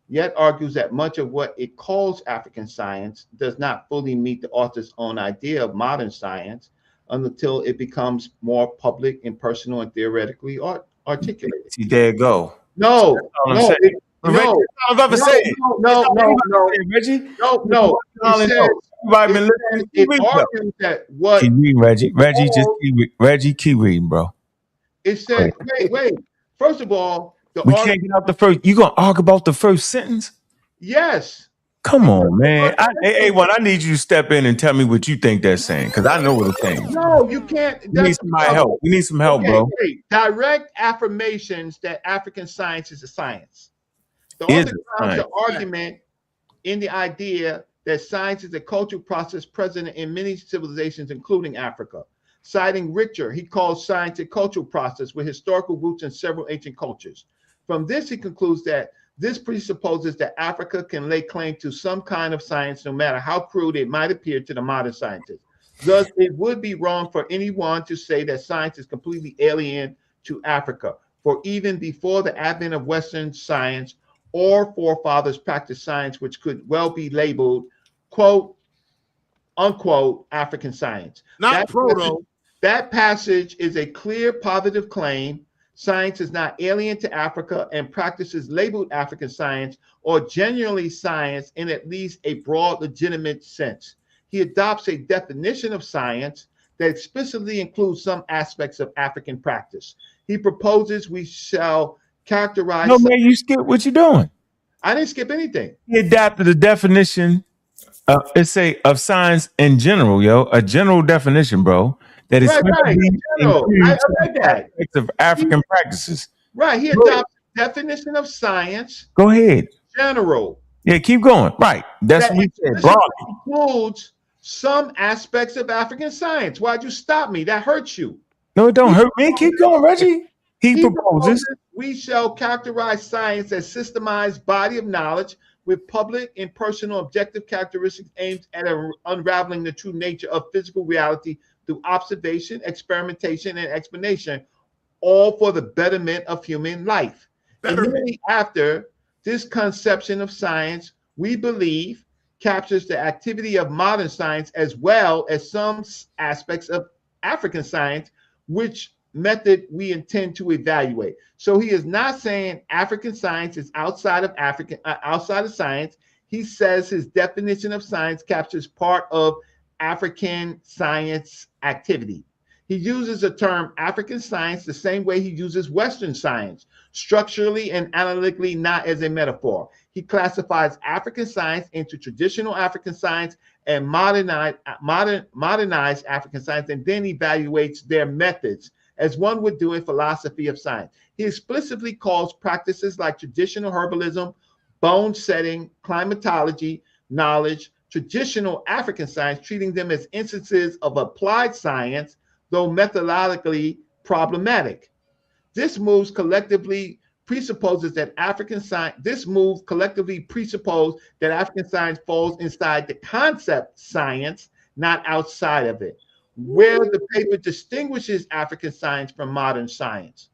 yet argues that much of what it calls African science does not fully meet the author's own idea of modern science until it becomes more public and personal and theoretically articulated. See, there you go. No. It argues that what keep reading, Reggie. Reggie, keep reading, bro. It said, wait. First of all, we can't get out the first. You gonna argue about the first sentence? Yes. Come on, man. Hey, I need you to step in and tell me what you think that's saying, because I know what it's saying. No, you can't. We need somebody help. We need some help, Okay, bro. great. Direct affirmations that African science is a science. The Is author it grounds the science? argument in the idea that science is a cultural process present in many civilizations, including Africa. Citing Richter, he calls science a cultural process with historical roots in several ancient cultures. From this, he concludes that this presupposes that Africa can lay claim to some kind of science, no matter how crude it might appear to the modern scientist. Thus, it would be wrong for anyone to say that science is completely alien to Africa, for even before the advent of Western science, our forefathers practiced science which could well be labeled, quote, unquote, African science. Not proto. That passage is a clear positive claim. Science is not alien to Africa, and practices labeled African science or genuinely science in at least a broad, legitimate sense. He adopts a definition of science that explicitly includes some aspects of African practice. He proposes we shall characterize. No, man, you skip what you're doing. I didn't skip anything. He adapted the definition of science in general, yo. A general definition, bro. That is Right. General. I read that. aspects of African practices. Right. He adopts the definition of science. Go ahead. General. Yeah, keep going. Right. That's what we said. Broadly. Includes some aspects of African science. Why'd you stop me? That hurts you. No, it don't hurt me. Keep going, Reggie. He proposes we shall characterize science as systemized body of knowledge with public and personal objective characteristics aimed at unraveling the true nature of physical reality through observation, experimentation, and explanation, all for the betterment of human life. Immediately after this conception of science, we believe, captures the activity of modern science as well as some aspects of African science, which method we intend to evaluate. So he is not saying African science is outside of science. He says his definition of science captures part of African science activity. He uses the term African science the same way he uses Western science, structurally and analytically, not as a metaphor. He classifies African science into traditional African science and modernized African science, and then evaluates their methods as one would do in philosophy of science. He explicitly calls practices like traditional herbalism, bone setting, climatology, knowledge, traditional African science, treating them as instances of applied science, though methodologically problematic. This move collectively presupposes that African science falls inside the concept science, not outside of it, where the paper distinguishes African science from modern science.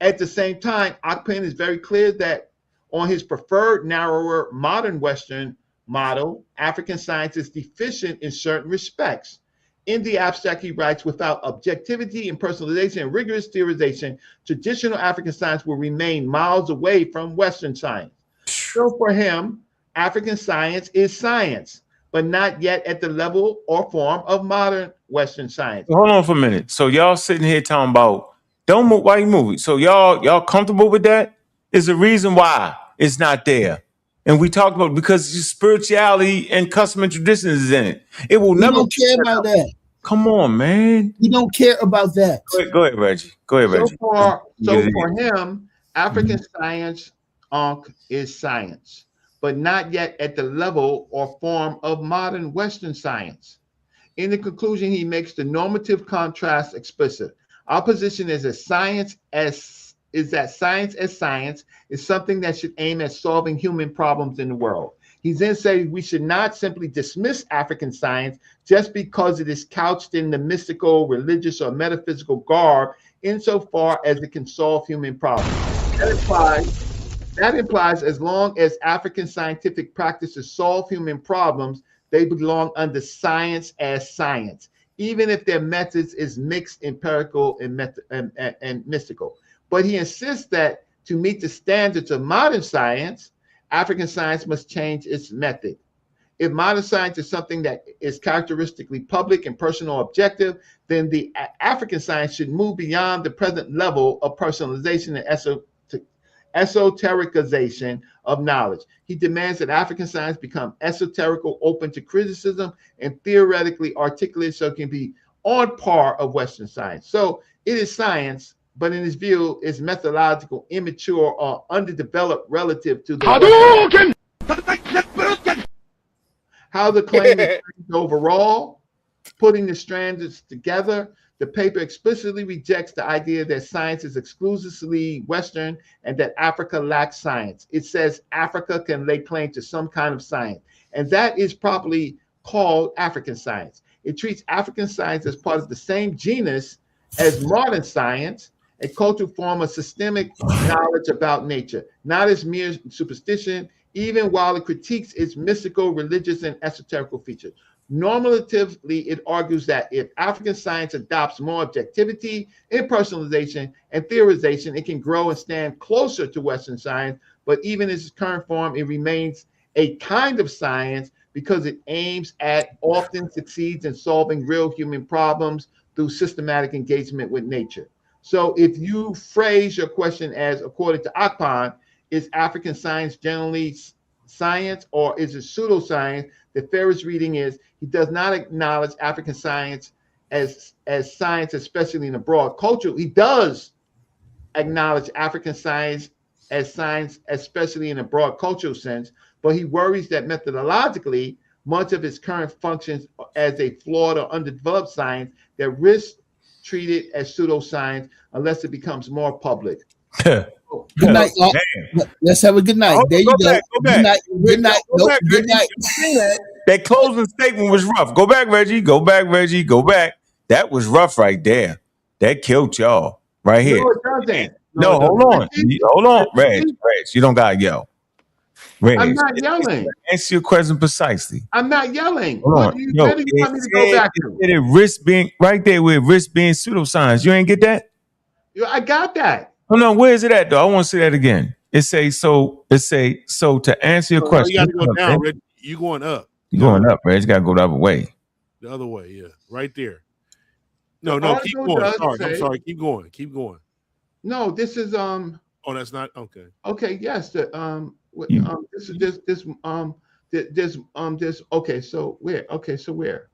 At the same time, Akpen is very clear that on his preferred, narrower, modern Western model, African science is deficient in certain respects. In the abstract, he writes, without objectivity and personalization and rigorous theorization, traditional African science will remain miles away from Western science. So for him, African science is science, but not yet at the level or form of modern Western science. Hold on for a minute. So y'all sitting here talking about, don't move, why you moving? So y'all comfortable with that? Is a reason why it's not there. And we talked about because spirituality and custom and traditions is in it. It will never care about that. Come on, man. We don't care about that. Go ahead, Reggie. Go ahead, Reggie. So for him, African science is science, but not yet at the level or form of modern Western science. In the conclusion, he makes the normative contrast explicit. Our position is that science as science is something that should aim at solving human problems in the world. He then says we should not simply dismiss African science just because it is couched in the mystical, religious, or metaphysical garb, insofar as it can solve human problems. That implies as long as African scientific practices solve human problems, they belong under science as science, even if their methods is mixed, empirical, and mystical. But he insists that to meet the standards of modern science, African science must change its method. If modern science is something that is characteristically public and personal objective, then the African science should move beyond the present level of personalization and esotericization of knowledge. He demands that African science become esoterical, open to criticism, and theoretically articulate so it can be on par of Western science. So it is science, but in his view, is methodological, immature, or underdeveloped relative to the Hadouken! How the claim is overall, putting the strands together. The paper explicitly rejects the idea that science is exclusively Western and that Africa lacks science. It says Africa can lay claim to some kind of science, and that is properly called African science. It treats African science as part of the same genus as modern science, a cultural form of systemic knowledge about nature, not as mere superstition, even while it critiques its mystical, religious, and esoterical features. Normatively, it argues that if African science adopts more objectivity, impersonalization, and theorization, it can grow and stand closer to Western science, but even in its current form, it remains a kind of science because it aims at, often succeeds in solving real human problems through systematic engagement with nature. So if you phrase your question as, according to Akpan, is African science generally science or is it pseudoscience? The fairest reading is he does not acknowledge African science as science, especially in a broad culture. He does acknowledge African science as science, especially in a broad cultural sense, but he worries that methodologically, much of its current functions as a flawed or underdeveloped science that risks treated as pseudoscience unless it becomes more public. Good night. Let's have a good night. There you go. Good night. Good night. Nope. Good night. That closing statement was rough. Go back, Reggie. Go back, Reggie. Go back. That was rough right there. That killed y'all right here. No, it doesn't. No, hold on. Hold on, Reg. You don't got to yell. Reg, I'm not yelling. Answer your question precisely. I'm not yelling. Hold on. Where do you want me to go back to? It risk being right there with risk being pseudoscience. You ain't get that? I got that. Oh no, where is it at though? I want to see that again. It say so to answer your question. You got to go down, Reg. You going up. You're going up, Reg. You got to go the other way. The other way, yeah. Right there. No, keep going. I'm sorry. Keep going. Keep going. No, this is Oh, that's not okay. Okay, yes. This okay, so where? Okay, so where?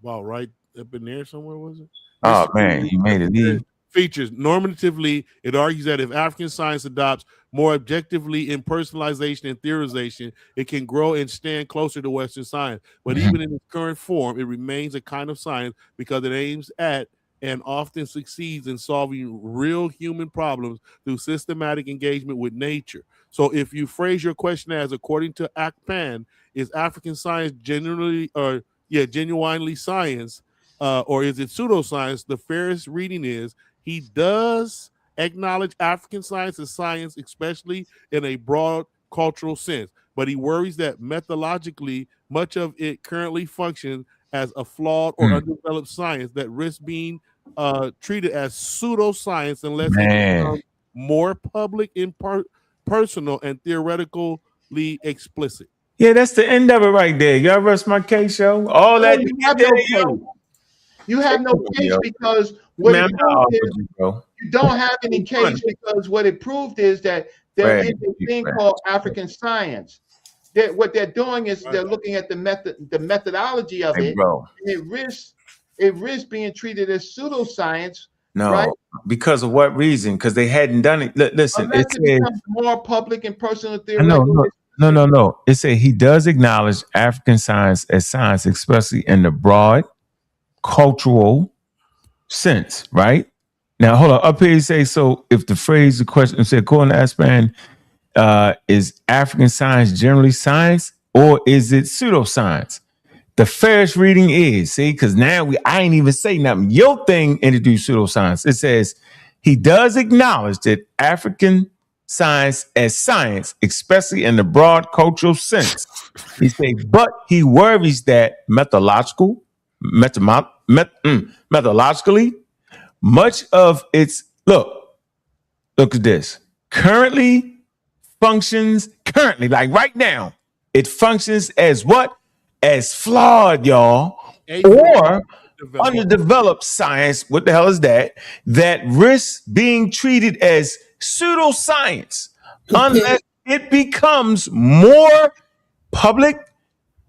Wow, right up in there somewhere, was it? Oh man, you made it leave. Features normatively, it argues that if African science adopts more objectively in personalization and theorization, it can grow and stand closer to Western science. But even in its current form, it remains a kind of science because it aims at and often succeeds in solving real human problems through systematic engagement with nature. So if you phrase your question as, according to Akpan, is African science genuinely science, or is it pseudoscience? The fairest reading is he does acknowledge African science as science, especially in a broad cultural sense, but he worries that methodologically, much of it currently functions as a flawed or undeveloped science that risks being treated as pseudoscience unless it becomes more public, personal, and theoretically explicit. Yeah, that's the end of it right there. Y'all rest my case, yo. All that you have no case because what it proved is you don't have any case because what it proved is that there is a thing called African science. What they're doing is they're looking at the methodology of it, and it risks being treated as pseudoscience. No, right? Because of what reason? Because they hadn't done it. Listen, it becomes more public and personal theory. No. It said he does acknowledge African science as science, especially in the broad cultural sense, right? Now, hold on. Up here, you say, so if the phrase, the question said, according to Aspan, is African science generally science or is it pseudoscience? The fairest reading is, see, because now I ain't even say nothing. Your thing introduced pseudoscience. It says he does acknowledge that African science as science, especially in the broad cultural sense. He says, but he worries that methodologically, much of its look at this. Currently, like right now, it functions as what? As flawed, y'all, or underdeveloped science. What the hell is that? That risks being treated as pseudoscience unless it becomes more public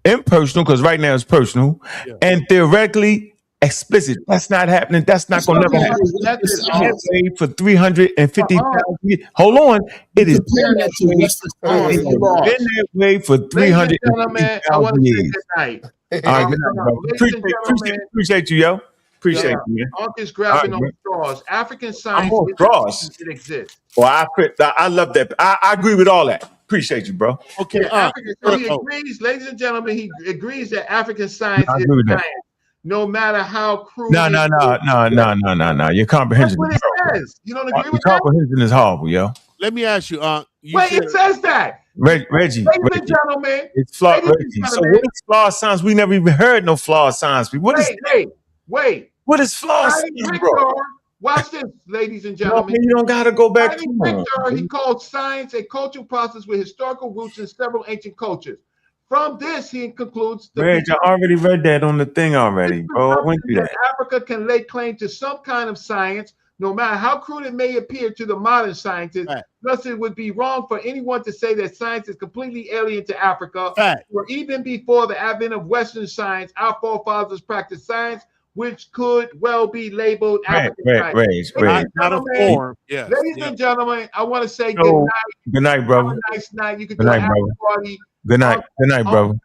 and personal, because right now it's personal, and theoretically explicit. That's not happening. That's not going to never happen. It's been that way for 350,000 years. Hold on. It is comparing that to Western it has science. been that way for Ladies and gentlemen, I want 350,000 to say years. good night. All right, good night, bro. Ladies and gentlemen, Appreciate you, yo. Appreciate you, man. Unc is All right, grabbing on bro. straws. African I'm science on straws. it exists. Well, I love that. I agree with all that. Appreciate you, bro. Okay, African, so he agrees, ladies and gentlemen, he agrees that African science I is agree with that. science, no matter how crude No. Your comprehension That's what is it horrible. says. You don't agree Your with that? comprehension is horrible, yo. let me ask you, Wait, it says that. Reggie, Ladies and gentlemen, it's flawed. ladies and Reggie. So gentlemen, what is flawed science? We never even heard no flawed science. wait. What is flawed Fighting science, bro? Victor, watch this, ladies and No, gentlemen. man, you don't got to go back Fighting too long. Victor, he called science a cultural process with historical roots in several ancient cultures. From this, he concludes Reg, I already read that on the thing already, bro. I went through that that. Africa can lay claim to some kind of science, no matter how crude it may appear to the modern scientists. Thus, it would be wrong for anyone to say that science is completely alien to Africa. Or even before the advent of Western science, our forefathers practiced science, which could well be labeled African science. Ladies and gentlemen, I want to say good night. Good night, brother. Have a nice night. You can Good do night, an brother. after party. Good night. Good night, brother.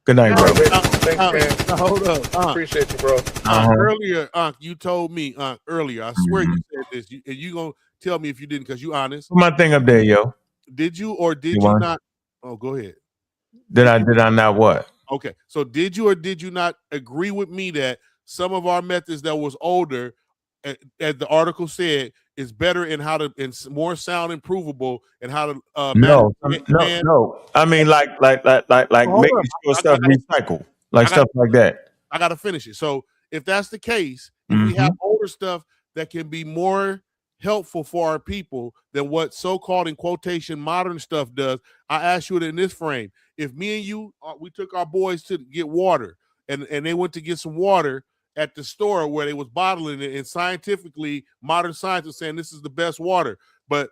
Good night, bro. Thanks, man. Hold up. Appreciate you, bro. Earlier, you told me, earlier, I swear you said this, and you going to tell me if you didn't because you honest. Put my thing up there, yo. Did you or did you want? not? Oh, go ahead. Did I not what? Okay. So did you or did you not agree with me that some of our methods that was older, as the article said, is better in how to and more sound and provable and how to No. I mean, like making sure stuff recycle, stuff like that. I got to finish it. So if that's the case, if we have older stuff that can be more helpful for our people than what so-called in quotation modern stuff does, I ask you it in this frame. If me and you, we took our boys to get water and they went to get some water at the store where they was bottling it, and scientifically modern science is saying this is the best water, but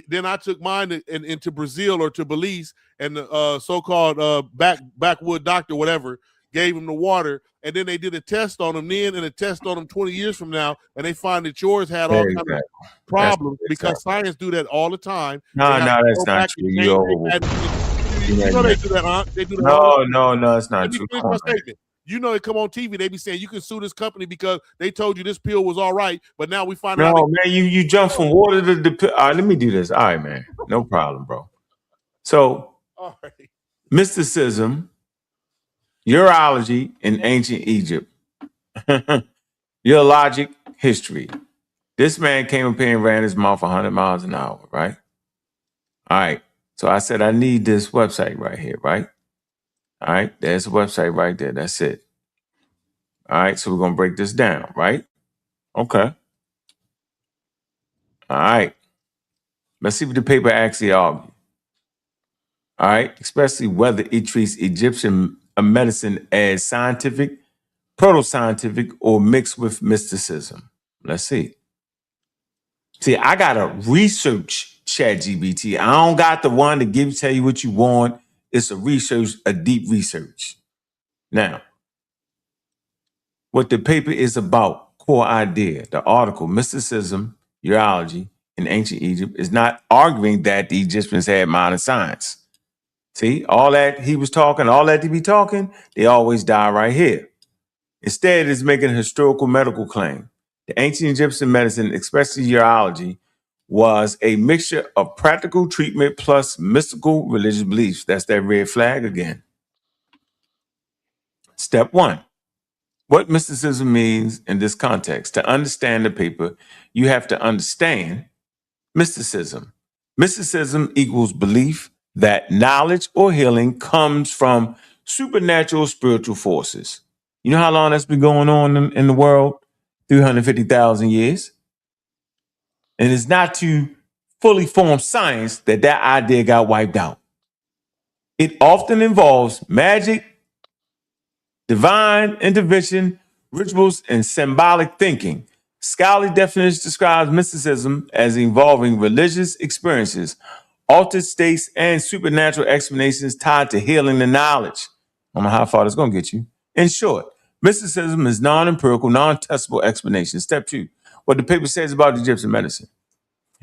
then I took mine into Brazil or to Belize, and the so-called backwood doctor, whatever, gave him the water, and then they did a test on him then and a test on him 20 years from now, and they find that yours had all kinds of problems because science do that all the time. No, that's not true. You know they do that, huh? They do that. No, it's not true. You know, they come on TV, they be saying you can sue this company because they told you this pill was all right, but now we find out. No, man, you jump from water to the pill. All right, let me do this. All right, man. No problem, bro. So, mysticism, urology in ancient Egypt, geologic history. This man came up here and ran his mouth 100 miles an hour, right? All right. So I said, I need this website right here, right? All right. There's a website right there. That's it. All right. So we're going to break this down, right? Okay. All right. Let's see what the paper actually argues. All right. Especially whether it treats Egyptian medicine as scientific, proto-scientific, or mixed with mysticism. Let's see. See, I got to research ChatGPT. I don't got the one to tell you what you want. It's a deep research. Now, what the paper is about, core idea, the article, mysticism, urology in ancient Egypt, is not arguing that the Egyptians had modern science. See, all that he was talking, all that they be talking, they always die right here. Instead, it's making a historical medical claim. The ancient Egyptian medicine, especially urology, was a mixture of practical treatment plus mystical religious beliefs. That's that red flag again. Step one, what mysticism means in this context. To understand the paper, you have to understand mysticism. Mysticism equals belief that knowledge or healing comes from supernatural spiritual forces. You know how long that's been going on in the world? 350,000 years. And it's not to fully formed science that idea got wiped out. It often involves magic, divine intervention, rituals, and symbolic thinking. Scholarly definition describes mysticism as involving religious experiences, altered states, and supernatural explanations tied to healing and knowledge. I don't know how far that's going to get you. In short, mysticism is non-empirical, non-testable explanation. Step 2, what the paper says about Egyptian medicine.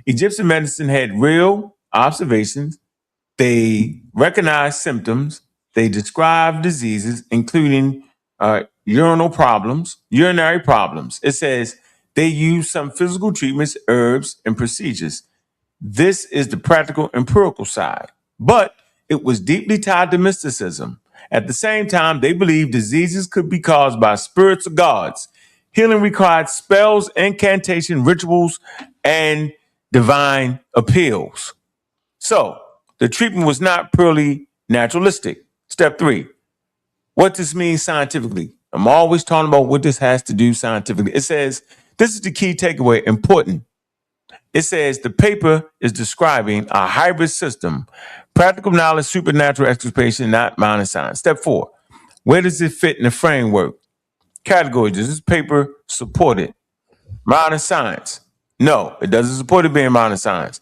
Egyptian medicine had real observations. They recognized symptoms. They described diseases, including urinary problems. It says they used some physical treatments, herbs, and procedures. This is the practical, empirical side, but it was deeply tied to mysticism. At the same time, they believed diseases could be caused by spirits or gods. Healing required spells, incantation, rituals, and divine appeals. So the treatment was not purely naturalistic. Step 3, what this means scientifically. I'm always talking about what this has to do scientifically. It says, this is the key takeaway, important. It says the paper is describing a hybrid system, practical knowledge, supernatural explanation, not modern science. Step 4, where does it fit in the framework? Category, does this paper support it? Modern science? No, it doesn't support it being modern science.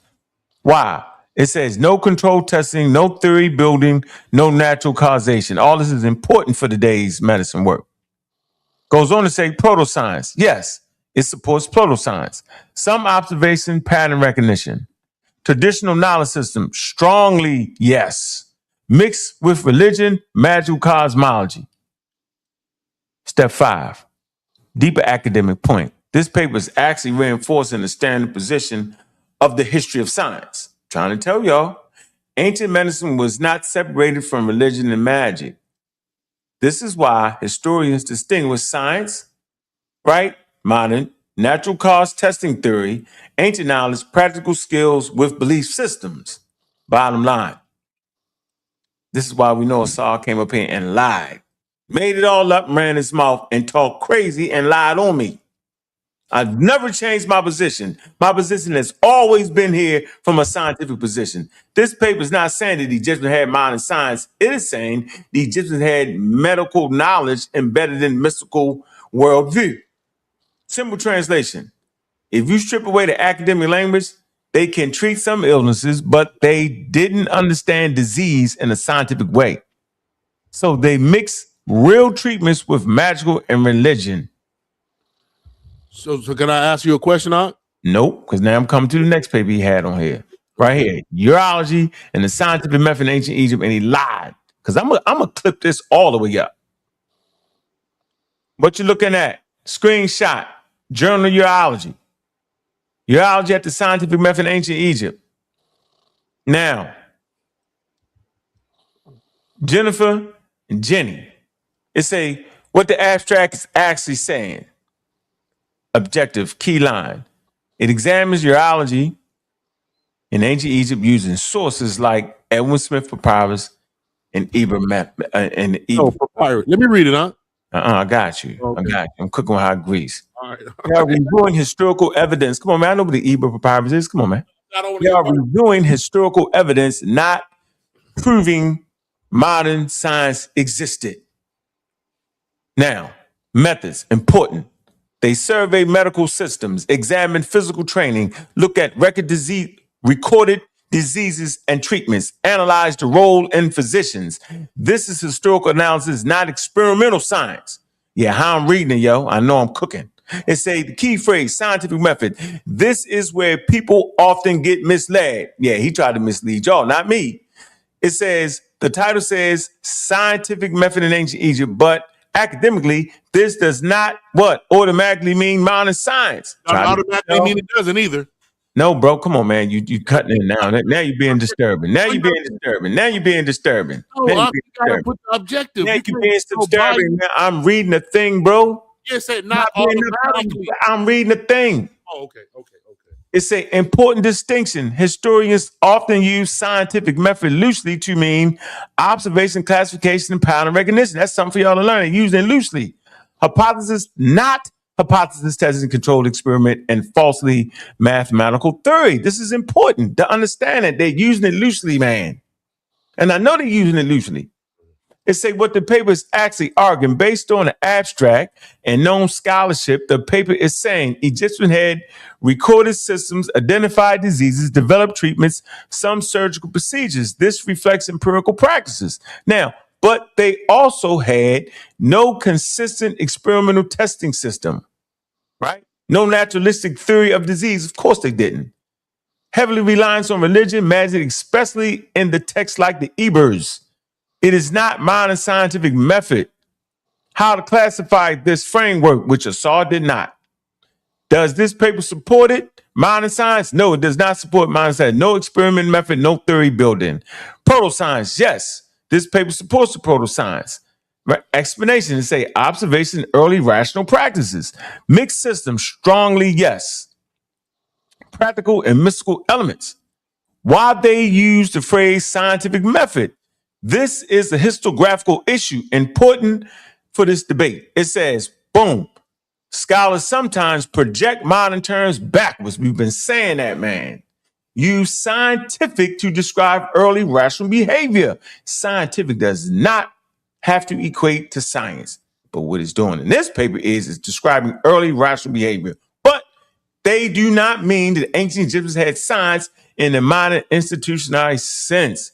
Why? It says no control testing, no theory building, no natural causation. All this is important for today's medicine work. Goes on to say proto-science. Yes, it supports proto-science. Some observation, pattern recognition. Traditional knowledge system, strongly yes. Mixed with religion, magical cosmology. Step 5, deeper academic point. This paper is actually reinforcing the standard position of the history of science. Trying to tell y'all, ancient medicine was not separated from religion and magic. This is why historians distinguish science, right? Modern, natural cause testing theory, ancient knowledge, practical skills with belief systems. Bottom line. This is why we know Saul came up here and lied. Made it all up, ran his mouth, and talked crazy and lied on me. I've never changed my position. My position has always been here from a scientific position. This paper is not saying that the Egyptians had modern science. It is saying the Egyptians had medical knowledge embedded in mystical worldview. Simple translation. If you strip away the academic language, they can treat some illnesses, but they didn't understand disease in a scientific way. So they mix real treatments with magical and religion. So can I ask you a question, Aunt? Nope, because now I'm coming to the next paper he had on here. Right here. Urology and the scientific method in ancient Egypt, and he lied. Because I'm gonna clip this all the way up. What you looking at? Screenshot. Journal of Urology. Urology at the scientific method in ancient Egypt. Now, Jennifer and Jenny. It say what the abstract is actually saying. Objective, key line. It examines urology in ancient Egypt using sources like Edwin Smith Papyrus and papyrus. Let me read it, huh? I got you. Okay. I got you. I'm cooking with hot grease. All right. They are reviewing historical evidence. Come on, man. I know what the Ebra Papyrus is. Come on, man. They are reviewing historical evidence, not proving modern science existed. Now, methods, important. They survey medical systems, examine physical training, look at recorded diseases and treatments, analyze the role in physicians. This is historical analysis, not experimental science. Yeah, how I'm reading it, yo. I know I'm cooking. It say the key phrase, scientific method. This is where people often get misled. Yeah, he tried to mislead y'all, not me. It says, the title says scientific method in ancient Egypt, but academically, this does not automatically mean modern science. Automatically mean it doesn't either. No, bro, come on, man. You cutting it now. Now you're being disturbing. Now you're being disturbing. No, you gotta put the objective. Now you're being disturbing. I'm reading a thing, bro. You said not automatically. I'm reading a thing. Oh, okay. It's an important distinction. Historians often use scientific method loosely to mean observation, classification, and pattern recognition. That's something for y'all to learn. They're using it loosely. Hypothesis, not hypothesis testing, controlled experiment, and falsely mathematical theory. This is important to understand it. They're using it loosely, man. And I know they're using it loosely. It say what the paper is actually arguing based on the abstract and known scholarship. The paper is saying Egyptians had recorded systems, identified diseases, developed treatments, some surgical procedures. This reflects empirical practices. Now, but they also had no consistent experimental testing system, right? No naturalistic theory of disease. Of course they didn't. Heavily reliance on religion, magic, especially in the texts like the Ebers. It is not modern scientific method. How to classify this framework, which Assad did not. Does this paper support it? Modern science? No, it does not support modern science. No experiment method, no theory building. Proto-science, yes. This paper supports the proto-science. Right? Explanation to say observation, early rational practices. Mixed systems, strongly yes. Practical and mystical elements. Why they use the phrase scientific method? This is a historiographical issue important for this debate. It says, boom, scholars sometimes project modern terms backwards. We've been saying that, man. Use scientific to describe early rational behavior. Scientific does not have to equate to science. But what it's doing in this paper is describing early rational behavior. But they do not mean that ancient Egyptians had science in the modern institutionalized sense.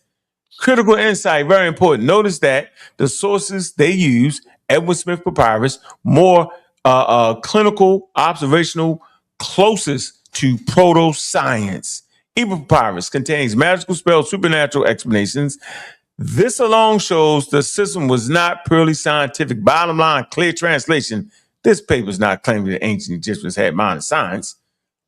Critical insight, very important. Notice that the sources they use, Edwin Smith Papyrus, more clinical, observational, closest to proto-science. Ebers Papyrus contains magical spells, supernatural explanations. This alone shows the system was not purely scientific. Bottom line, clear translation. This paper is not claiming that ancient Egyptians had modern science,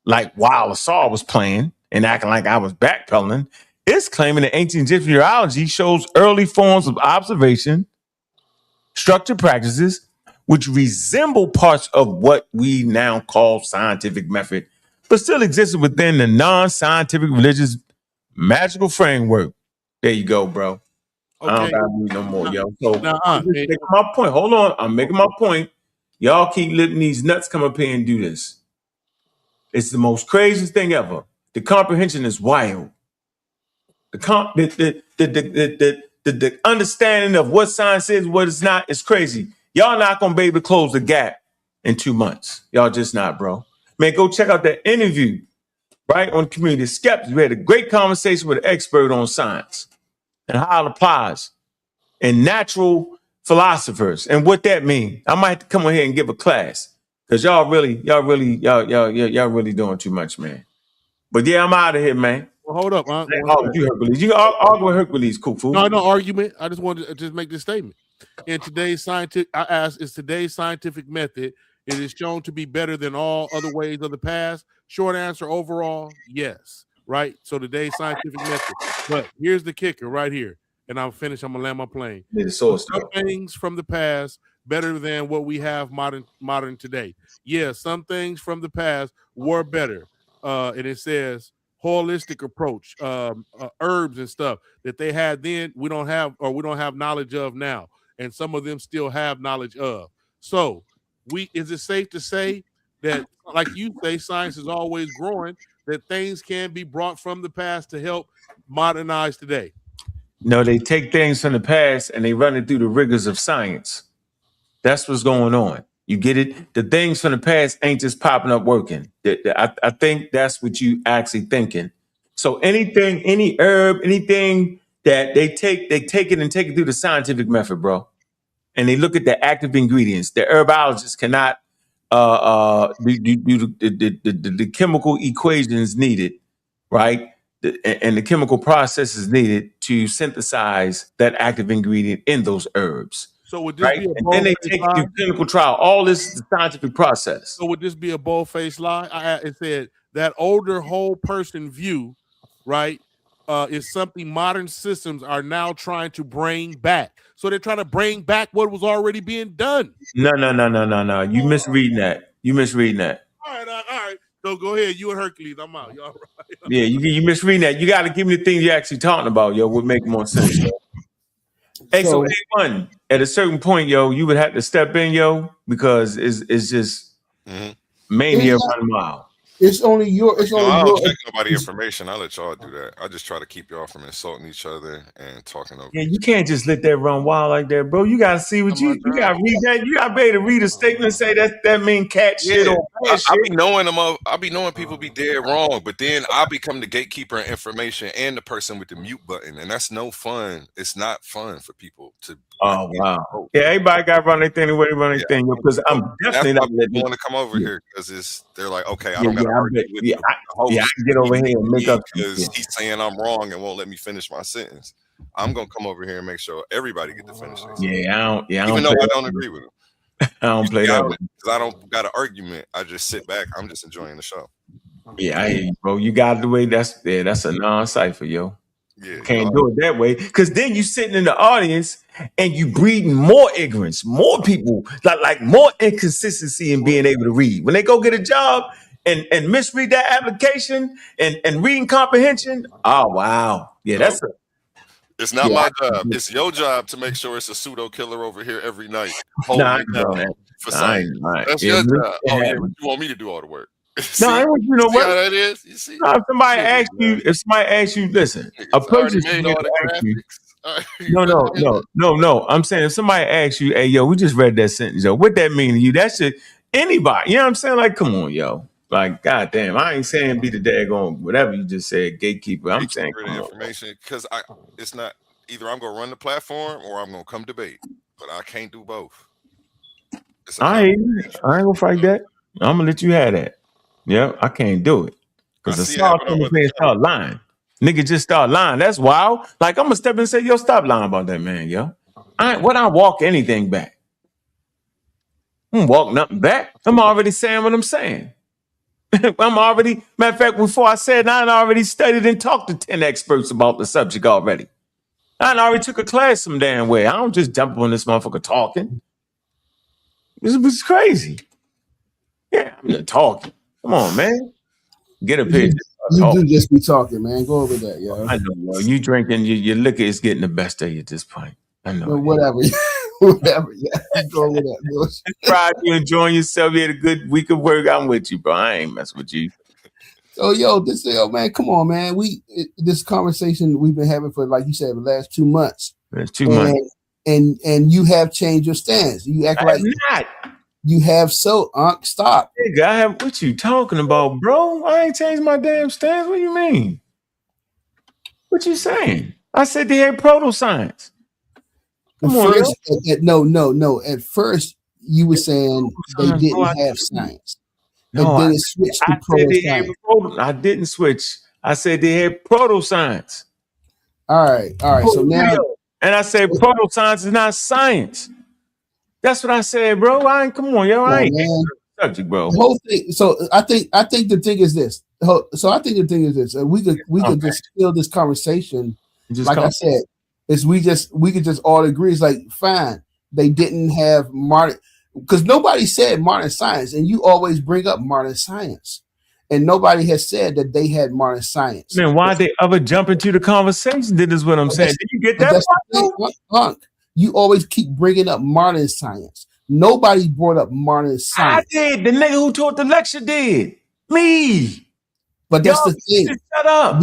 like while Assad was playing and acting like I was backpedaling. It's claiming that ancient Egyptian genealogy shows early forms of observation, structured practices, which resemble parts of what we now call scientific method, but still existed within the non-scientific religious magical framework. There you go, bro. I don't gotta read no more, yo. So I'm just making my point. Hold on. I'm making my point. Y'all keep letting these nuts come up here and do this. It's the most craziest thing ever. The comprehension is wild. The understanding of what science is, what it's not, is crazy. Y'all not gonna be able to close the gap in 2 months. Y'all just not, bro. Man, go check out that interview, right, on Community Skeptics. We had a great conversation with an expert on science and how it applies and natural philosophers and what that means. I might have to come on here and give a class because y'all really doing too much, man. But yeah, I'm out of here, man. Well, hold up. You Hercules. You argue with Hercules, Kufu. No argument. I just wanted to just make this statement. In today's scientific method, it is shown to be better than all other ways of the past? Short answer, overall, yes. Right? So today's scientific method. But here's the kicker right here. And I'm finished. I'm gonna land my plane. Some things from the past better than what we have modern today. Yeah, some things from the past were better. And it says holistic approach, herbs and stuff that they had then, we don't have knowledge of now, and some of them still have knowledge of. So, is it safe to say that, like you say, science is always growing, that things can be brought from the past to help modernize today? No, they take things from the past and they run it through the rigors of science. That's what's going on. You get it? The things from the past ain't just popping up working. I think that's what you actually thinking. So anything, any herb, anything that they take it and take it through the scientific method, bro. And they look at the active ingredients. The herbologists cannot do the chemical equations needed, right? And the chemical processes needed to synthesize that active ingredient in those herbs. So would this be a and then they take it through clinical trial. All this is the scientific process. So would this be a bold-faced lie? It said that older whole person view, right, is something modern systems are now trying to bring back. So they're trying to bring back what was already being done. No. You misreading that. All right. So go ahead. You and Hercules. I'm out. Y'all right. Yeah, you misreading that. You got to give me the things you're actually talking about, yo. Would make more sense, yo. Hey, so A1, at a certain point, yo, you would have to step in, yo, because it's just mania run wild. It's only your. It's You know, only I your. don't check nobody information. I let y'all do that. I just try to keep y'all from insulting each other and talking over Yeah, each you can't just let that run wild like that, bro. You gotta see what you gotta read that. You gotta be able to read a statement and say that mean cat shit Yeah, or bad I shit. be knowing them. I be knowing people be dead wrong, but then I become the gatekeeper of information and the person with the mute button, and that's no fun. It's not fun for people to not Oh get wow. vote. Yeah, everybody got to run their thing the way they run their Yeah, thing. Because I'm that's definitely why not letting people it. want to come over Yeah, here because they're like, okay, I yeah, don't got yeah. to I bet. argue with Yeah, the I host. can get over here and make up some Because shit. he's saying I'm wrong and won't let me finish my sentence. I'm gonna come over here and make sure everybody get to finish their sentence, Yeah, I don't. Yeah, I even don't though play I that don't way. agree with him. I don't play that way. Because I don't got an argument. I just sit back. I'm just enjoying the show. Yeah, I hear you, bro. You got it the way that's a non-cipher, yo. Yeah, you Can't know. do it that way. Cause then you sitting in the audience and you breeding more ignorance, more people, like more inconsistency in being able to read. When they go get a job and misread that application and reading comprehension, oh wow. Yeah, Nope. that's a It's not yeah. my job. It's your job to make sure it's a pseudo killer over here every night Nah, holding I it ain't doing down that. for I science. ain't right. That's Yeah, your but job. it Oh yeah, but happens. you want me to do all the work. No, I See, want you to know see what. how that is. You see, No, if somebody silly asks man. you, listen, a It's already person should made be able all to the ask you. graphics. You No, no, understand no, that? no, no. I'm saying if somebody asks you, hey, yo, we just read that sentence, yo, what that mean to you? That should anybody, you know what I'm saying? Like, come on, yo. Like, goddamn, I ain't saying be the daggone whatever you just said, gatekeeper. I'm saying, Gatekeeper the come on. information because it's not either I'm gonna run the platform or I'm gonna come debate, but I can't do both. It's a I conflict ain't, of I ain't interest. gonna fight that. I'm gonna let you have that. Yeah, I can't do it. I Because the see it saw happen on thing other saying channels. start lying. Nigga just start lying. That's wild. Like, I'm gonna step in and say, yo, stop lying about that man, yo. I walk anything back. I don't walk nothing back. I'm already saying what I'm saying. Matter of fact, before I said, I already studied and talked to 10 experts about the subject already. I already took a class some damn way. I don't just jump on this motherfucker talking. This was crazy. Yeah, I'm just talking. Come on, man. Get up here and just You talk. do just be talking, man. Go over that, yo. I know, yo. You drinking, your liquor is getting the best of you at this point. I know But it. whatever, whatever. Yeah, go over that, bullshit. Friday, you enjoying yourself. You had a good week of work. I'm with you, bro. I ain't messing with you. So, man, come on, man. This conversation we've been having for, like you said, the last 2 months. It's 2 months. And you have changed your stance. You act like not. You have stop. Nigga, I have what you talking about, bro? I ain't changed my damn stance. What you mean? What you saying? I said they had proto science. Come on, yo. No. At first, you were saying they didn't have science. No, and then it switched to I said they had proto-science. I didn't switch. I said they had proto science. All right. So now, and I said proto science is not science. That's what I said, bro. Come on, yo. I ain't subject, bro. The whole thing. So I think the thing is this. We could just kill this conversation. Like I said, we could just all agree. It's like fine. They didn't have modern, because nobody said modern science, and you always bring up modern science, and nobody has said that they had modern science. Man, why they ever jump into the conversation? That is what I'm saying. Did you get that? That's the thing, Punk. You always keep bringing up modern science. Nobody brought up modern science. I did. The nigga who taught the lecture did. Me. But that's the thing. Shut up.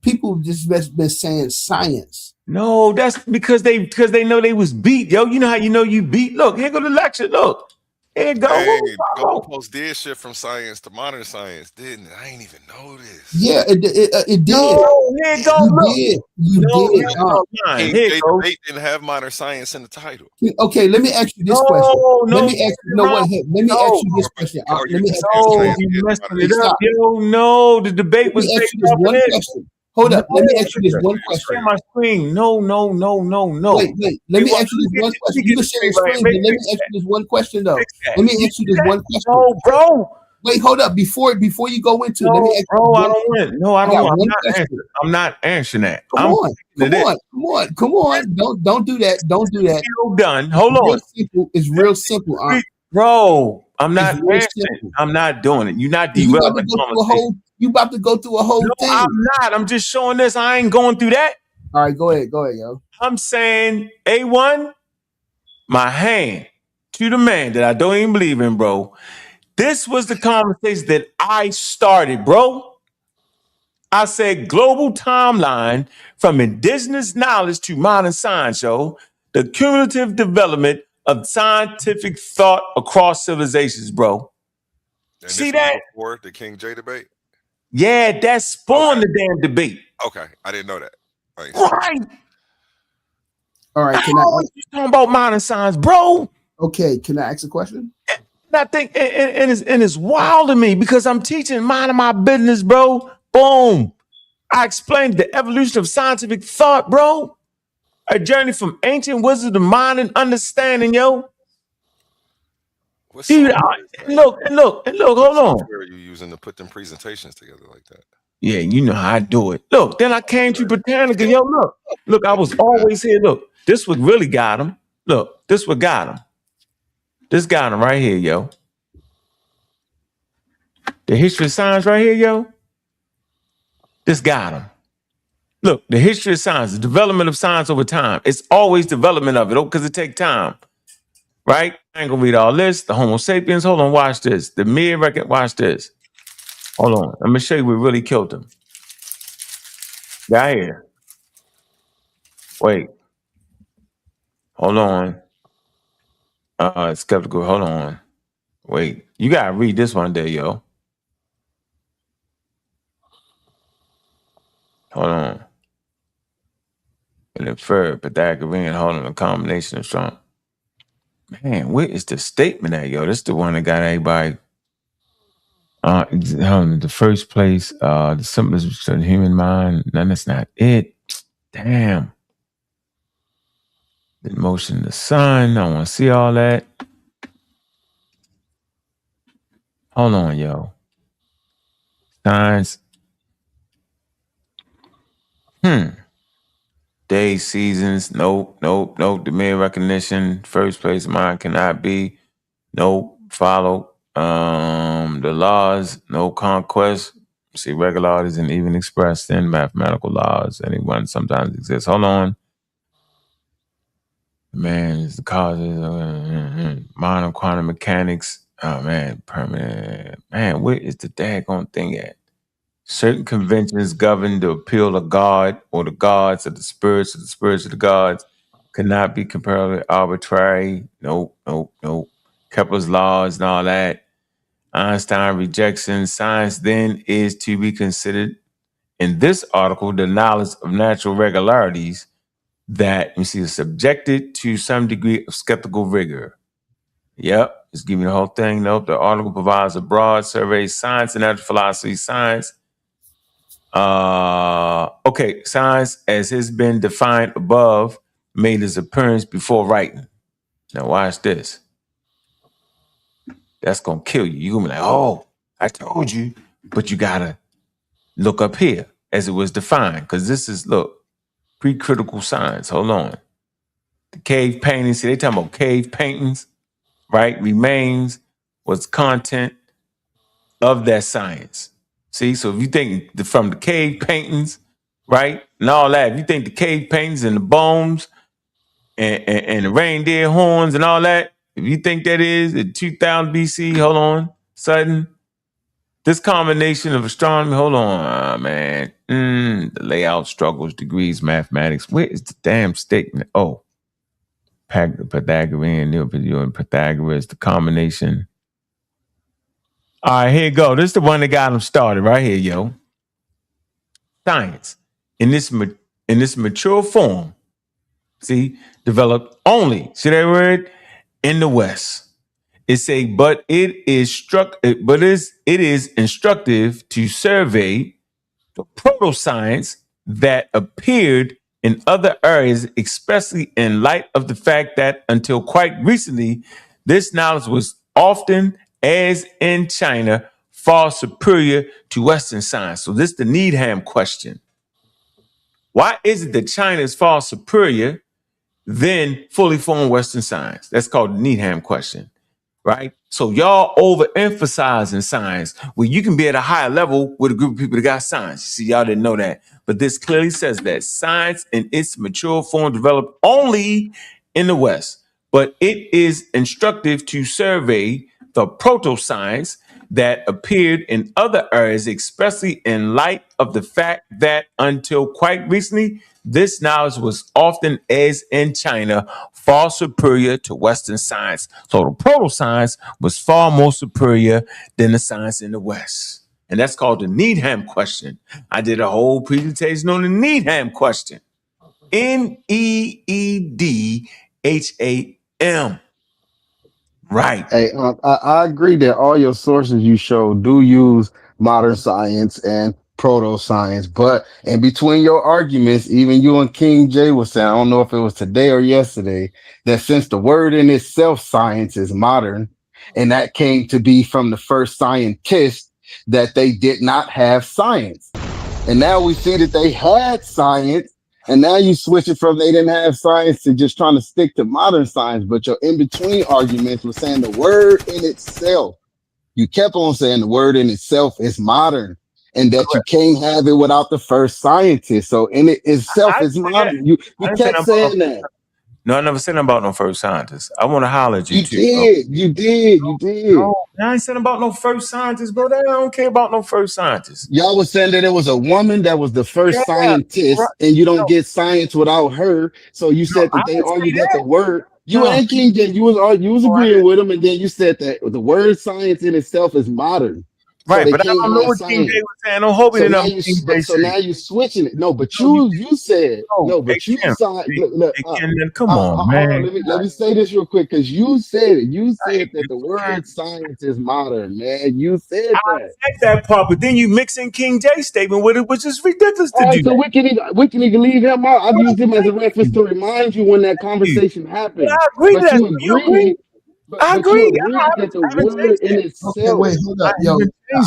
People just been saying science. No, that's because they know they was beat, yo. You know how you know you beat? Look, here go the lecture. Look. Here you go. Hey, the goalpost did shift from science to modern science, didn't it? I ain't even noticed. Yeah, it did. No, here you go. You did. They didn't have modern science in the title. Okay, let me ask you this question. Let me ask you this question. You messing it up, yo. No, the debate was based off one question. Hold up. Let me ask you this one question. Share my screen. No. Wait. Let me ask you this one question. You can share your screen, but let me ask you this one question though. Let me ask you this one question. No, bro. Wait, hold up. Before you go into it, let me ask you. Bro, I don't win. No, I don't want. I'm not answering that. Come on. Don't do that. Don't do that. Still done. Hold on. It's real simple. Bro, I'm not answering. I'm not doing it. You're not derailing the conversation. You about to go through a whole thing. I'm not. I'm just showing this. I ain't going through that. All right, go ahead, yo. I'm saying A1, my hand to the man that I don't even believe in, bro. This was the conversation that I started, bro. I said global timeline from indigenous knowledge to modern science, yo. The cumulative development of scientific thought across civilizations, bro. And See this was that? before the King J debate? Yeah, that spawned the damn debate. Okay, I didn't know that. Thanks. Right. All right. I always be talking about modern science, bro. Okay. Can I ask a question? And I think, and it's wild to me because I'm teaching minding my business, bro. Boom. I explained the evolution of scientific thought, bro. A journey from ancient wisdom to mind and understanding, yo. What Dude, software is that? look, What hold on. software are you using to put them presentations together like that? Yeah, you know how I do it. Look, then I came to Britannica, yo. Look, I was always here. Look, this what really got him. Look, this what got him. This got him right here, yo. The history of science right here, yo. This got him. Look, the history of science, the development of science over time. It's always development of it, because it takes time, right? I ain't gonna read all this. The Homo sapiens. Hold on, watch this. The mere record. Watch this. Hold on. I'm gonna show you what really killed him. Right here. Wait. Hold on. Skeptical. Hold on. Wait. You gotta read this one day, yo. Hold on. And infer Pythagorean. Hold on. A combination of strong. Man, where is the statement at, yo? This is the one that got everybody. The first place, the simplest of the human mind. No, that's not it. Damn. The motion of the sun. I want to see all that. Hold on, yo. Science. Days, seasons. Nope. The mere recognition. First place, mind cannot be. Nope. Follow. The laws. No conquest. See, regular laws isn't even expressed in mathematical laws. Anyone sometimes exists. Hold on. Man, it's the causes of modern quantum mechanics. Oh man, permanent. Man, where is the daggone thing at? Certain conventions govern the appeal of God or the gods of the spirits of the gods cannot be comparatively arbitrary. Nope. Kepler's laws and all that. Einstein rejection. Science then is to be considered in this article the knowledge of natural regularities that you see is subjected to some degree of skeptical rigor. Yep, just give me the whole thing. Nope, the article provides a broad survey, science and natural philosophy, science. Okay, science as has been defined above made its appearance before writing. Now watch this. That's gonna kill you. You're gonna be like, oh, I told you, but you gotta look up here as it was defined, because this is, look, pre-critical science. Hold on. The cave paintings, see, they talking about cave paintings, right? Remains was content of that science. See, so if you think from the cave paintings, right, and all that, if you think the cave paintings and the bones and the reindeer horns and all that, if you think that is at 2000 BC, hold on, sudden, this combination of astronomy, hold on, man, the layout, struggles, degrees, mathematics, where is the damn statement? Oh. Pythagorean, Pythagoras, the combination. All right, here you go. This is the one that got them started right here, yo. Science in this mature form, see, developed only, see that word, in the West. It say, but it is instructive to survey the proto-science that appeared in other areas, especially in light of the fact that until quite recently, this knowledge was often, as in China, far superior to Western science. So this is the Needham question. Why is it that China is far superior than fully formed Western science? That's called the Needham question, right? So y'all overemphasizing science where you can be at a higher level with a group of people that got science. See, y'all didn't know that. But this clearly says that science in its mature form developed only in the West. But it is instructive to survey the proto-science that appeared in other areas, especially in light of the fact that until quite recently, this knowledge was often, as in China, far superior to Western science. So the proto-science was far more superior than the science in the West. And that's called the Needham question. I did a whole presentation on the Needham question. Needham. Right. Hey, I agree that all your sources you show do use modern science and proto science, but in between your arguments, even you and King J was saying, I don't know if it was today or yesterday, that since the word in itself, science, is modern, and that came to be from the first scientists, that they did not have science. And now we see that they had science. And now you switch it from they didn't have science to just trying to stick to modern science. But your in-between arguments was saying the word in itself. You kept on saying the word in itself is modern and that you can't have it without the first scientist. So in it itself is modern. You kept saying that. No, I never said nothing about no first scientist. I want to holler at you, You too. did. Bro. You did. No, I ain't saying about no first scientist, bro. I don't care about no first scientist. Y'all was saying that it was a woman that was the first scientist, right. And you don't get science without her. So you said that they argued that the word. You and King J, you was agreeing with him, and then you said that the word science in itself is modern. Right, so but I don't know what King J was saying. I'm hoping so now you're switching it. No, but you said no, but you signed. Come on, man. Let me say this real quick because you said it. You said that the word science is modern, man. You said that. I said that part, but then you mix in King J's statement with it, which is ridiculous to do. So we can even leave him out. I've used him as a reference to remind you when that conversation happened. I agree but you agreed. I agree. That the word in itself. Okay, wait, hold up, yo.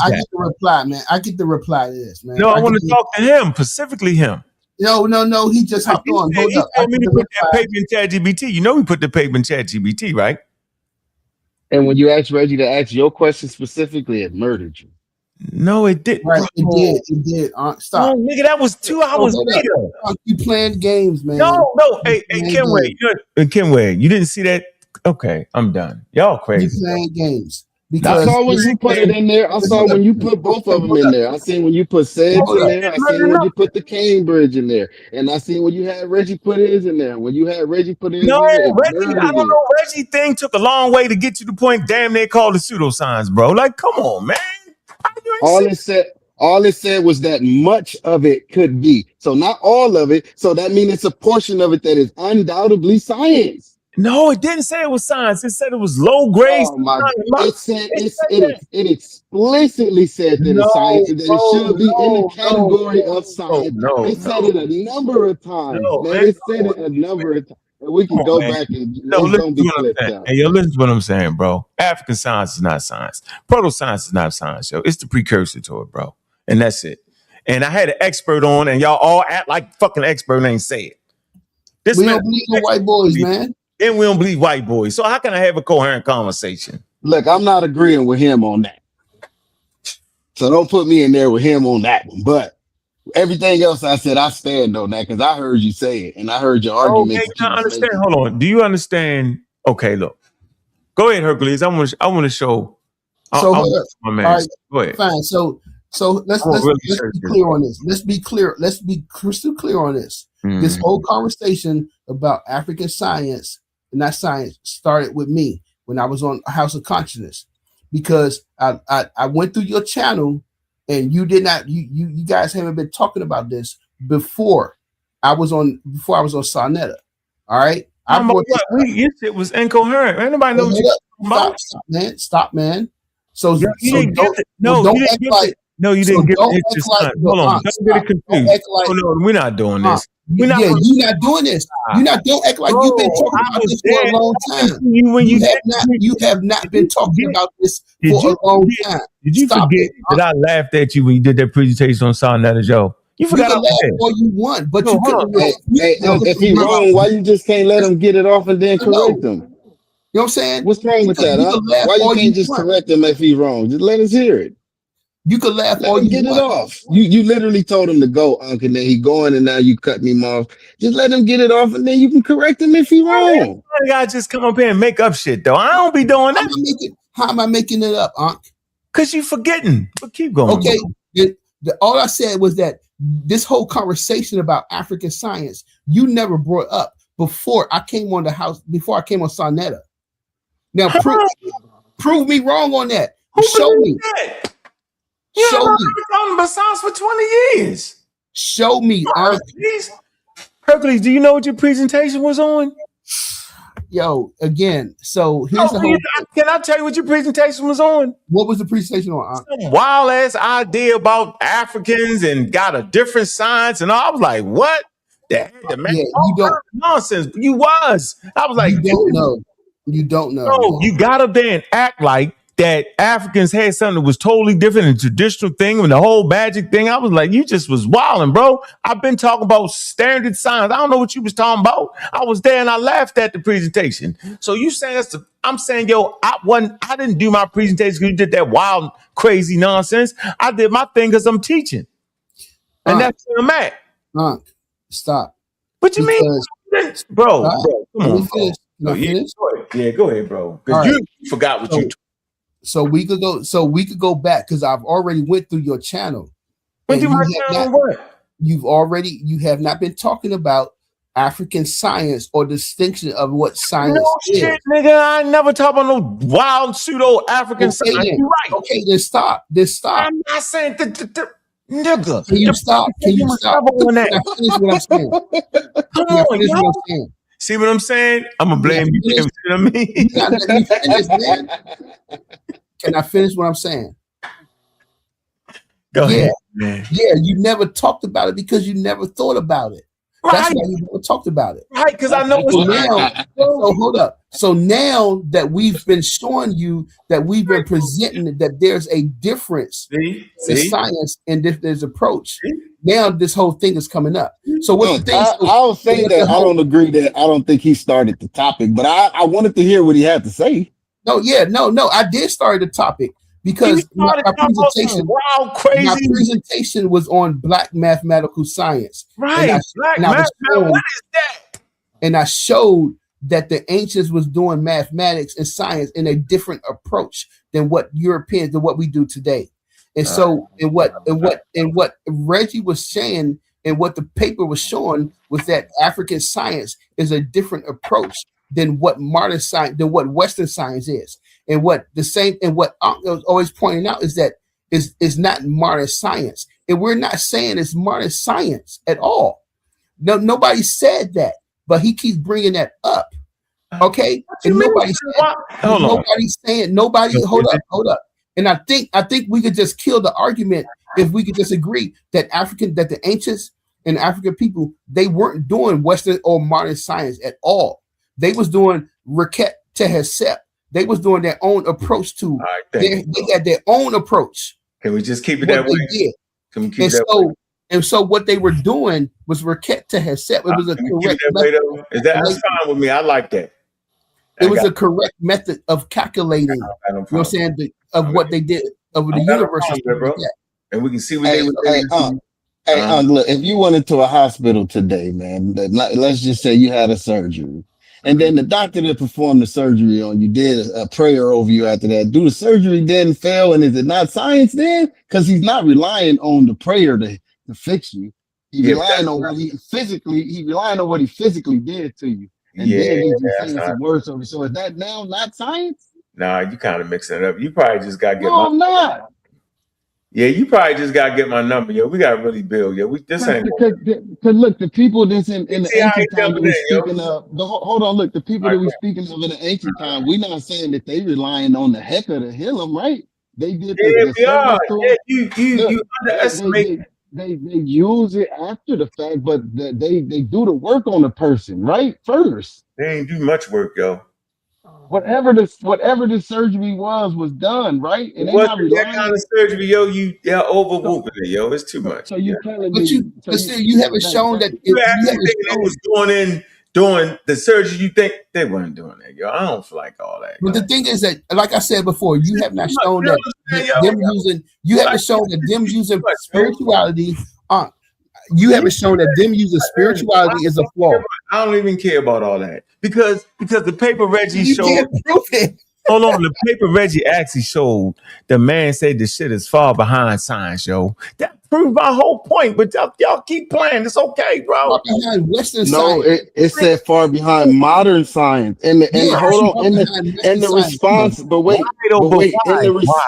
I get the reply, man. I get the reply to this, man. No, I want to talk to him, specifically him. No. He just hopped on. Hold up. I mean, put that paper in ChatGPT. You know, we put the paper in ChatGPT, right? And when you asked Reggie to ask your question specifically, it murdered you. No, it didn't. Right, it did. Stop. No, nigga, that was 2 hours later. You playing games, man. No. Hey, Kenway, you didn't see that? Okay, I'm done. Y'all crazy. You playing games. I saw when you put it in there. I saw when you put both of them in there. I seen when you put Seds in there. I seen when you put the Cambridge in there. And I seen when you had Reggie put his in there. When you had Reggie put his in there. Reggie, I don't know. Reggie thing took a long way to get to the point. Damn, they called it pseudoscience, bro. Like, come on, man. All it said was that much of it could be. So not all of it. So that means it's a portion of it that is undoubtedly science. No, it didn't say it was science. It said it was low grade. Oh my! It explicitly said that it's science and that it should be in the category of science. It said it a number of times. It said it a number of times. And we can go back and listen to what I'm saying. Hey, yo, listen to what I'm saying, bro. African science is not science. Proto science is not science, yo. It's the precursor to it, bro. And that's it. And I had an expert on, and y'all all act like fucking expert ain't say it. We don't believe in white boys, man. And we don't believe white boys. So how can I have a coherent conversation? Look, I'm not agreeing with him on that. So don't put me in there with him on that one. But everything else I said, I stand on that because I heard you say it and I heard your argument. Okay, I understand. Hold on. Do you understand? Okay, look. Go ahead, Hercules. I want to show. My man. All right, go ahead. Fine. So let's be clear on this. Let's be clear. Let's be crystal clear on this. This whole conversation about African science and not science started with me when I was on House of Consciousness, because I went through your channel and you did not. You guys haven't been talking about this before I was on Sarnetta. All right. Your shit was incoherent. Anybody know what you're talking about? Stop, man. So you didn't get it. No, you didn't get it. No, you didn't get it. Hold on. Don't get it confused. No, we're not doing this. You're not doing this. Don't act like you've been talking about this for a long time. You have not been talking about this for a long time. Did you forget that I laughed at you when you did that presentation on Sarnetta Joe? You forgot to laugh all you want, but you couldn't. If he's wrong, why you just can't let him get it off and then correct him? You know what I'm saying? What's wrong with that? Huh? Why you can't just correct him if he's wrong? Just let us hear it. You could laugh all you get want. It off. You literally told him to go, Unc, and then he going, and now you cut him off. Just let him get it off, and then you can correct him if he wrong. I just come up here and make up shit, though. I don't be doing that. How am I making it up, Unc? Because you forgetting. But keep going. Okay. All I said was that this whole conversation about African science, you never brought up before I came on the house, before I came on Sonetta. Now, prove me wrong on that. Show me. That? You Show me. talking about science for 20 years. Show me, Unc. Hercules, do you know what your presentation was on? Yo, again, so here's the whole. Can I tell you what your presentation was on? What was the presentation on? Some wild ass idea about Africans and got a different science, and I was like, "What? The man, yeah, you don't nonsense." You was. I was like, "You don't know. You don't know." No, you got up there and act like that Africans had something that was totally different than traditional thing and the whole magic thing. I was like, you just was wilding, bro. I've been talking about standard science. I don't know what you was talking about. I was there and I laughed at the presentation. So you saying I'm saying, yo, I didn't do my presentation because you did that wild, crazy nonsense. I did my thing because I'm teaching. And that's where I'm at. Stop. What you mean? Bro, come on. Finish? Yeah, go ahead, bro. Because you forgot what you So we could go back because I've already went through your channel. Went through my channel what? You have not been talking about African science or distinction of what science is. Shit, nigga. I never talk about no wild pseudo African science. You're right. Okay, then stop. I'm not saying nigga. Can you stop? Can you stop? Can I finish what I'm saying? Come on, yo. See what I'm saying? I'm gonna blame you. You know what I mean? You gotta let me finish, man. Can I finish what I'm saying? Go ahead, man. Yeah, you never talked about it because you never thought about it. Right. That's why you never talked about it. Right, because I know so now. So hold up. So now that we've been showing you that we've been presenting that there's a difference in science and there's approach. Now this whole thing is coming up. So what I'll say that I don't agree that I don't think he started the topic, but I wanted to hear what he had to say. No, I did start the topic because my presentation was on Black mathematical science. Right. What is that? And I showed that the ancients was doing mathematics and science in a different approach than what Europeans and what we do today. And so, and what Reggie was saying, and what the paper was showing was that African science is a different approach than what modern science, than what Western science is, and what I was always pointing out is that is not modern science, and we're not saying it's modern science at all. No, nobody said that, but he keeps bringing that up. Okay, and nobody's saying. Hold up. And I think we could just kill the argument if we could just agree that the ancients and African people, they weren't doing Western or modern science at all. They was doing Reqet Tehesep. They was doing their own approach to. They had their own approach. Can we just keep it that way? Can we keep that way? And so what they were doing was Reqet Tehesep. It was a correct method. That's fine with me. I like that. It was a correct method of calculating. You know what I'm saying? Of what they did of the universe, and we can see what they were. Hey, look, if you went into a hospital today, man, let's just say you had a surgery, and then the doctor that performed the surgery on you did a prayer over you after that. Do the surgery then fail, and is it not science then? Because he's not relying on the prayer to fix you. He's relying on what he physically did to you. And then he's just saying some words over. So is that now not science? Nah, you kind of mixing it up. You probably just got to get I'm not. Yeah, you probably just got to get my number, yo. We got to really build, yo. This ain't. Because look, the people that's in the ancient time that we're speaking of, hold on, look, the people that we're speaking of in the ancient time, we're not saying that they relying on the hecker to heal them, right? They did you underestimate. They use it after the fact, but they do the work on the person, right? First. They ain't do much work, yo. Whatever the surgery was done, right? And what that kind of surgery, yo? You're overwhooping it, yo. It's too much. So you're telling me, you haven't shown that. You was doing the surgery. You think they weren't doing that, yo? I don't feel like all that. But the thing is that, like I said before, you have not shown that them using spirituality. You haven't shown that them using spirituality is a flaw. I don't even care about all that because the paper Reggie showed. Can't prove it. Hold on, the paper Reggie actually showed the man said the shit is far behind science, yo. That proved my whole point, but y'all keep playing. It's okay, bro. Behind Western No, science. it said far behind modern science. And Yeah, hold it's on, far behind and Western the science. response, but Why wait, though? But in why? the Why?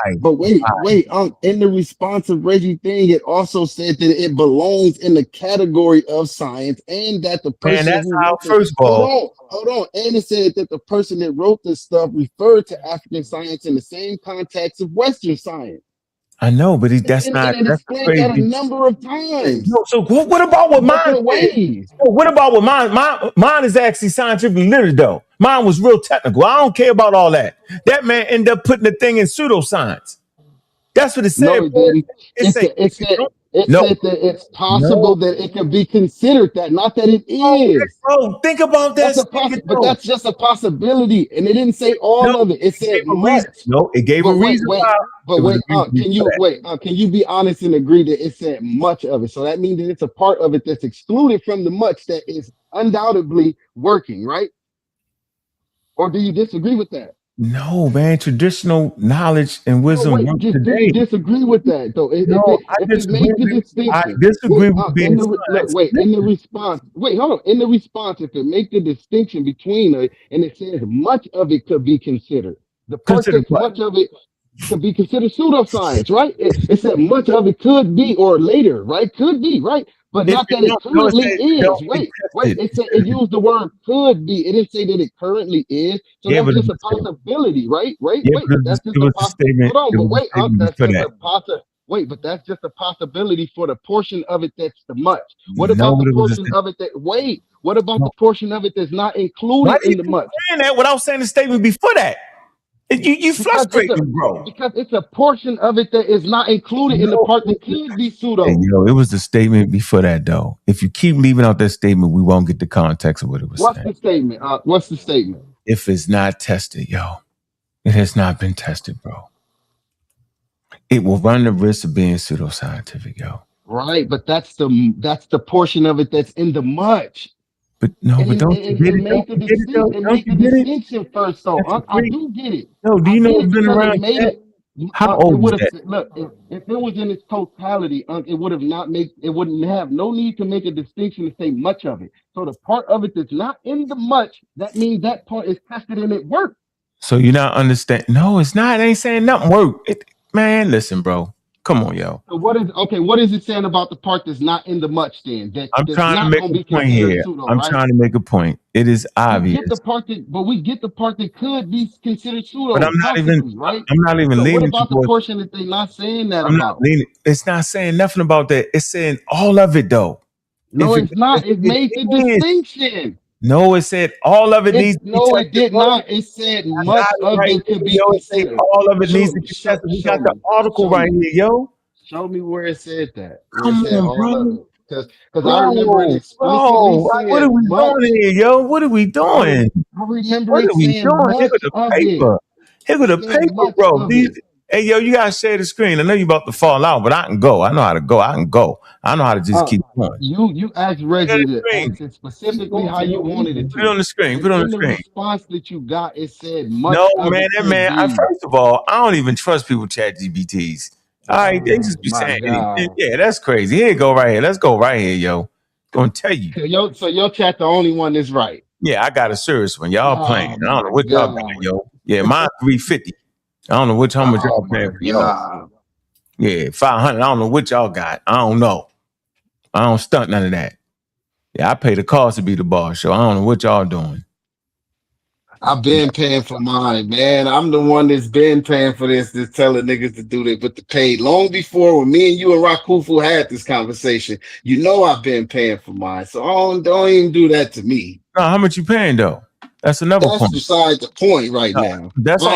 wait, in the response of Reggie thing, it also said that it belongs in the category of science, and that the Man, person that's who how. wrote the First of all, hold on, and it said that the person that wrote this stuff referred to African science in the same context of Western science. I know, but that's And not. it That's explained that a crazy. number of times, No, so what about what mine different said? ways. So what about what mine is actually scientifically literate though. Mine was real technical. I don't care about all that. That man ended up putting the thing in pseudoscience. That's what it No, said. it Boy. didn't. It said if you don't. It No, said that it's no, possible that it could be considered that, not that it no, is. bro. Think about that That's a statement but though. that's just a possibility, and it didn't say No, all of it. It it gave said a reason. much. No, it gave a But wait, reason why. It was a reason can for you that. wait? Can you be honest and agree that it said much of it? So that means that it's a part of it that's excluded from the much that is undoubtedly working, right? Or do you disagree with that? No, man. Traditional knowledge and No, wisdom wait. work Just do you today. disagree with that though? No, If it make the I distinction, disagree with being in the science. response, wait, hold on. In the response, if it make the distinction between it and it says much of it could be considered, the part Consider that's what? much of it could be considered pseudoscience, right? It said much of it could be or later, right? Could be, right? But It, not that it no, it currently said is. don't be Wait. tested. It said it used the word could be. It didn't say that it currently is. So Yeah, that's but just a possibility, right? yeah, Wait. but But that's it just a was a possibility. statement. Hold on, It but was a wait, statement that's before just that. a possi. Wait, but that's just a possibility for the portion of it that's the much. What No, about the but it was portion of it that wait? What about no. the portion of it that's not Why included do you in the keep much? saying that without saying the statement before that? You Because frustrate me, bro. it's a portion of it that is not included in the No, part that could be hey, pseudo. it was the statement before that, though. If you keep leaving out that statement, we won't get the context of what it was What's saying. the statement? What's the statement? If it's not tested, it has not been tested, bro. It will run the risk of being pseudoscientific, Right, but that's the portion of it that's in the much. But no, but don't you get it? Don't Make the you get it though? Don't you get it? distinction first, though. That's a I great. do get it. No, do I you know get it it's been because it around made that? it. How It old is would have that? look if it was in its totality, it would have not make it wouldn't have no need to make a distinction to say much of it. So the part of it that's not in the much, that means that part is tested and it worked. So you're not understanding? No, it's not. It ain't saying nothing. Work, man. Listen, bro. Come on, yo. So what is it saying about the part that's not in the much then? I'm That's trying to not make gonna a be point considered here. pseudo, I'm right? trying to make a point. It is obvious, We get the part that could be considered but pseudo, possibly, right? I'm not even So what leaning about the towards. portion that they're not saying that I'm not about? leaning. It's not saying nothing about that. It's saying all of it, though. No, it's not. It made the Is. distinction. No, it said all of it needs to be It tested, did bro. not. It said I much got it of right it could here, be yo. It say considered. all of it needs to be tested. We got the article right here, yo. Show me where it said that. Where it Come said on, all of bro. it. Because I remember it explicitly Like, what are saying we much. doing here, yo? What are we doing? I remember What it are we saying doing? Here much go the of it. paper. Here go It the said paper, much bro. of it. Hey, yo, you gotta share the screen. I know you about to fall out, but I can go. I know how to go. I can go. I know how to just keep going. You asked Share Reggie the to screen. ask it specifically how you wanted it Put it to. on the screen. And Put it on the in the screen. response that you got, it said No, much of man, it could be. first of all, I don't even trust people chat GBTs. All right, they just be My saying anything. God. Yeah, that's crazy. Here you go right here. Let's go right here, yo. Gonna tell you. So your chat the only one that's right. Yeah, I got a serious one. Y'all playing. Oh I don't my know what y'all got, God. yo. Yeah, mine 350. I don't know how much Oh y'all my paying for yours. God. Yeah, 500. I don't know what y'all got. I don't know. I don't stunt none of that. Yeah, I pay the cost to be the boss, so I don't know what y'all doing. I've been paying for mine, man. I'm the one that's been paying for this, that's telling niggas to do that, but the paid long before when me and you and Rakufu had this conversation. You know I've been paying for mine, so don't even do that to me. No, how much you paying though? That's another That's point. beside the point right now. That's all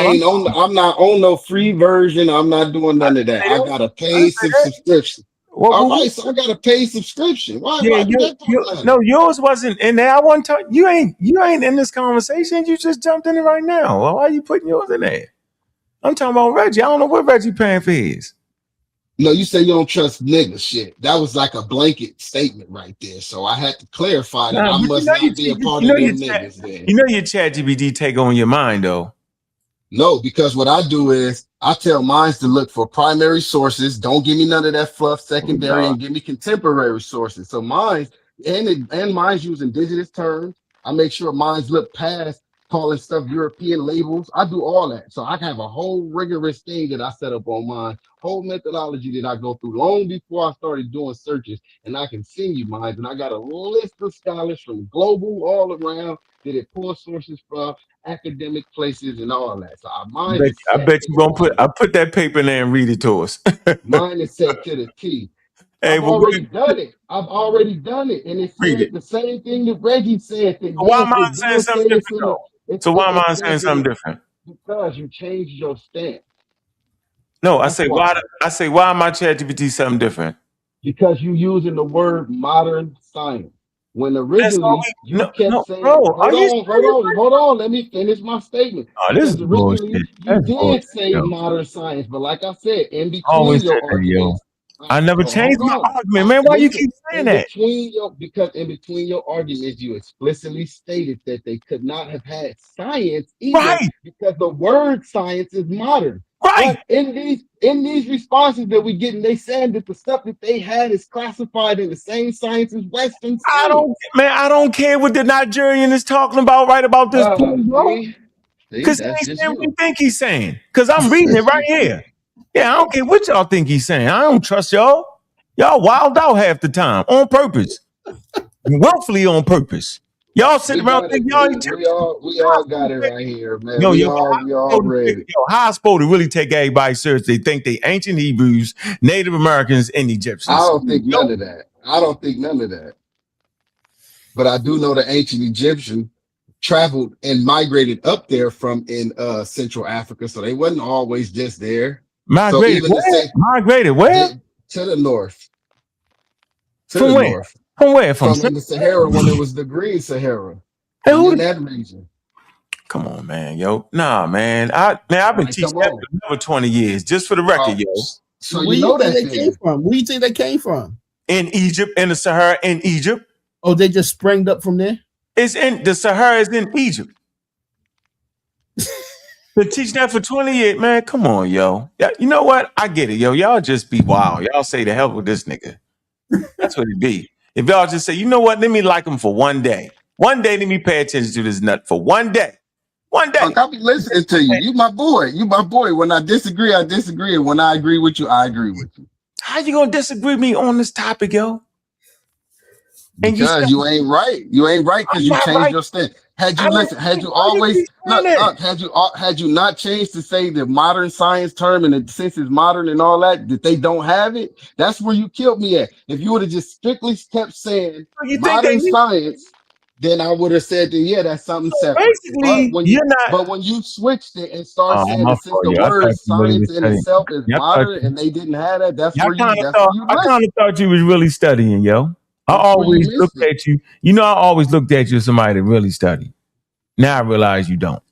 I'm not on no free version. I'm not doing none of that. I got a paid subscription. All right, so I got a paid subscription. Why do that? No, yours wasn't in there. I wasn't talking. You ain't in this conversation. You just jumped in it right now. Well, why are you putting yours in there? I'm talking about Reggie. I don't know what Reggie paying for his. No, you say you don't trust niggas. Shit, that was like a blanket statement right there. So I had to clarify that I must not be a part of them niggas. Then you know your chat GBT take on your mind though. No, because what I do is I tell mines to look for primary sources. Don't give me none of that fluff secondary, and give me contemporary sources. So mines and mines use indigenous terms. I make sure mines look past calling stuff European labels. I do all that. So I have a whole rigorous thing that I set up on mine, whole methodology that I go through long before I started doing searches. And I can send you mines. And I got a list of scholars from global all around that it pulls sources from academic places and all that. So mine is I set bet to you the won't T. I put that paper in there and read it to us. Mine is set to the T. Hey, I've already done it. I've already done it. And it read said it. the same thing that Reggie said. That So why yes, am I it saying will say something it's different in the though? So why am it I says saying that something different? because you changed your stance. No, I That's say why. why am I ChatGPT something different? Because you using the word modern science. When That's all originally you kept saying, bro. Are you serious? hold on, let me finish my statement. Oh, this is Because bullshit. originally you That's did bullshit, say yo. modern science, but like I said, in I between always said your that, yo. arguments, I never changed hold my on. argument, man. Why you Listen, keep saying that? because in between your arguments, you explicitly stated that they could not have had science either Right, because the word science is modern. right. But in these responses that we getting, they saying that the stuff that they had is classified in the same science as Western science. I don't care what the Nigerian is talking about right about this point, bro. See, Because he that's ain't just saying what he you. think he's saying. Because I'm reading it That's right just you. here. Yeah, I don't care what y'all think he's saying. I don't trust y'all. Y'all wild out half the time on purpose. Willfully on purpose. Y'all sit We around got it. thinking y'all We all got it right here, man. yo, We yo, all read it. how I supposed to really take everybody serious? They think they ancient Hebrews, Native Americans, and I Egyptians. don't think none of that. I don't think none of that. But I do know the ancient Egyptian traveled and migrated up there from in Central Africa, so they wasn't always just there. So Migrated even the where? same Migrated where? to the north, From where? From where? From from in the Sahara when it was the Green Sahara, Hey, and who in the- that region. Come on, man, yo. Nah, man. I've been Like, teaching come that on. for over 20 years, just for the record, yo. So Where you you know think that they came then. from? Where you think they came from? In Egypt, in the Sahara, in Egypt. Oh, they just sprang up from there? It's in the Sahara is in Egypt. Been teaching that for 20 years, man. Come on, yo. Yeah, you know what? I get it, yo. Y'all just be wild. Y'all say the hell with this nigga. That's what it be. If y'all just say, you know what? Let me like him for one day. One day, let me pay attention to this nut for one day. One day. I'll be listening to you. You my boy. You my boy. When I disagree, I disagree. And when I agree with you, I agree with you. How you gonna disagree with me on this topic, yo? And Because you ain't right. You ain't right because I'm you not changed right. your stance. Had I you don't listened, had think- you why you always keep saying that? had you not changed to say the modern science term and since it's modern and all that they don't have it, that's where you killed me at. If you would have just strictly kept saying You think they modern science, then I would have said that yeah, that's something separate. basically you're not But when you switched it and started saying my that since fault, the yo. I word thought you really was science in studying. itself is Yeah, modern and they didn't have that, that's I where you I missed. kind of thought you was really studying, yo. I That's where you always missed looked it. at you. You know, I always looked at you as somebody that really studied. Now I realize you don't.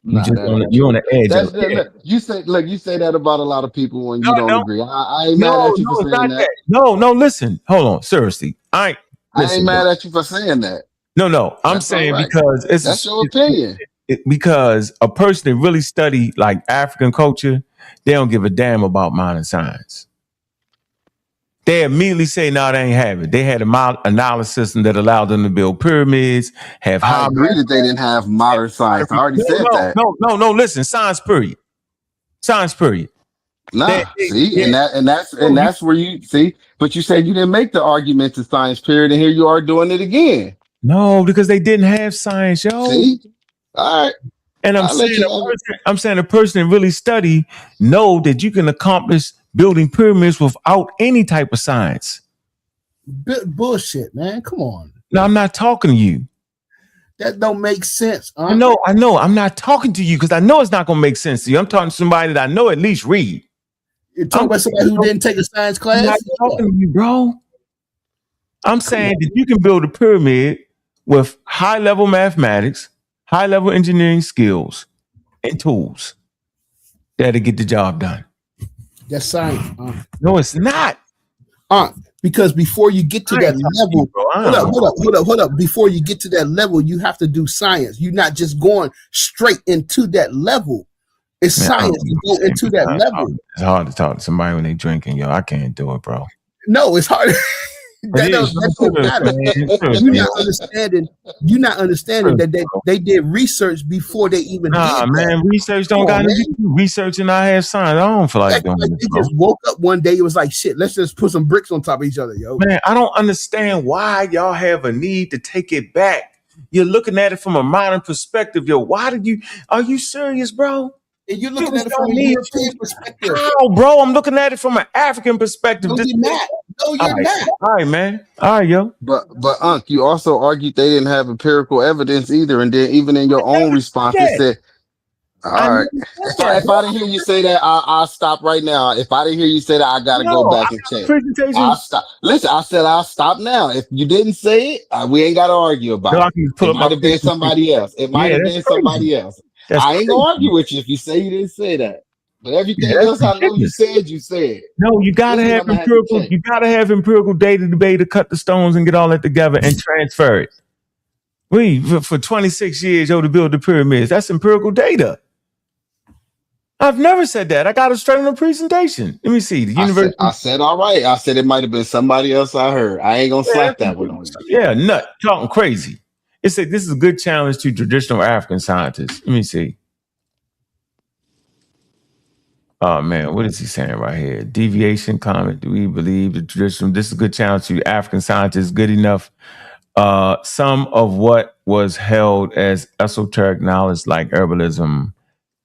You Nah, just that ain't you on true. the edge of That's it. Yeah. look, you say that about a lot of people when No, you don't no, agree. I ain't mad no, at you for it's saying not that. that. No, listen. Hold on. Seriously. I ain't Listen, bro. mad at you for saying that. No. I'm That's all saying right. because That's your opinion. because a person that really study like African culture, they don't give a damn about modern science. They immediately say, no, they ain't have it. They had a analysis system that allowed them to build pyramids, have I high agree that they didn't have modern science. I already said that. No, listen, science period. Science period. See, and that's where you see, but you said you didn't make the argument to science period, and here you are doing it again. No, because they didn't have science, yo. See? All right. And I'll let you have it. I'm saying a person that really study know that you can accomplish building pyramids without any type of science. Bullshit, man. Come on. No, I'm not talking to you. That don't make sense. I know. I'm not talking to you because I know it's not going to make sense to you. I'm talking to somebody that I know at least read. You're talking about somebody who didn't take a science class? I'm not talking to you, bro. I'm saying that you can build a pyramid with high-level mathematics, high-level engineering skills, and tools that'll get the job done. That's science. No, it's not. Because before you get to that level, hold up. Before you get to that level, you have to do science. You're not just going straight into that level. It's Man, science to go into that level. It's hard to talk to somebody when they drinking, yo. I can't do it, bro. No, it's hard. That don't matter. You're not understanding that they did research before they even did man, that. research don't got to do research and I have science. I don't feel like doing They this, bro. just woke up one day. It was like, shit, let's just put some bricks on top of each other, yo. Man, I don't understand why y'all have a need to take it back. You're looking at it from a modern perspective, yo. Are you serious, bro? And you're looking at it from a European perspective. How, bro? I'm looking at it from an African perspective. No, you're not. No, you're not. All right, man. All right, yo. But Unc, you also argued they didn't have empirical evidence either, and then even in your own response, they said, "All right, if I didn't hear you say that, I'll stop right now. If I didn't hear you say that, I gotta go back and check. I'll stop. Listen, I said I'll stop now. If you didn't say it, we ain't gotta argue about it. It might have been somebody else. It might have been somebody else. I ain't gonna argue with you if you say you didn't say that. But everything else I know you said, you said. No, you gotta have empirical. You gotta have empirical data to be able to cut the stones and get all that together and transfer it. For 26 years, to build the pyramids. That's empirical data. I've never said that. I got it straight on the presentation. Let me see. The university. I said all right. I said it might have been somebody else I heard. I ain't gonna slap that one on you. Yeah, nut talking crazy. It said this is a good challenge to traditional African scientists. Let me see. Oh man, what is he saying right here? Deviation comment. Do we believe the traditional? This is a good challenge to African scientists. Good enough. Some of what was held as esoteric knowledge, like herbalism,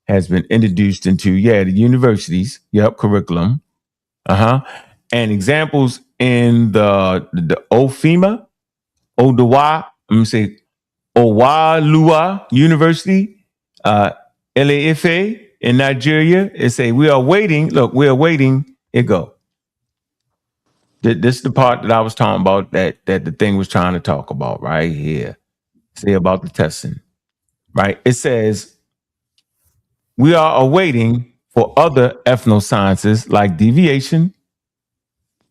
has been introduced into the universities. Yep, curriculum. And examples in the OFEMA, Odawa. Let me say Owalua University, LAFA in Nigeria. It say we are waiting. Look, we are waiting. It go. This is the part that I was talking about that the thing was trying to talk about right here. Say about the testing, right? It says we are awaiting for other ethnosciences like deviation,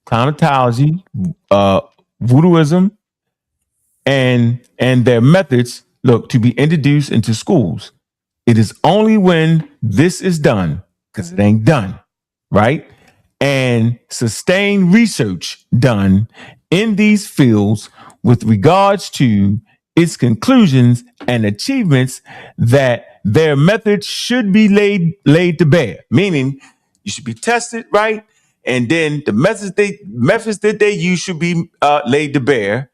climatology, voodooism, and their methods, to be introduced into schools. It is only when this is done, because it ain't done, right? And sustained research done in these fields with regards to its conclusions and achievements that their methods should be laid to bear. Meaning you should be tested, right? And then the methods that they use should be laid to bear.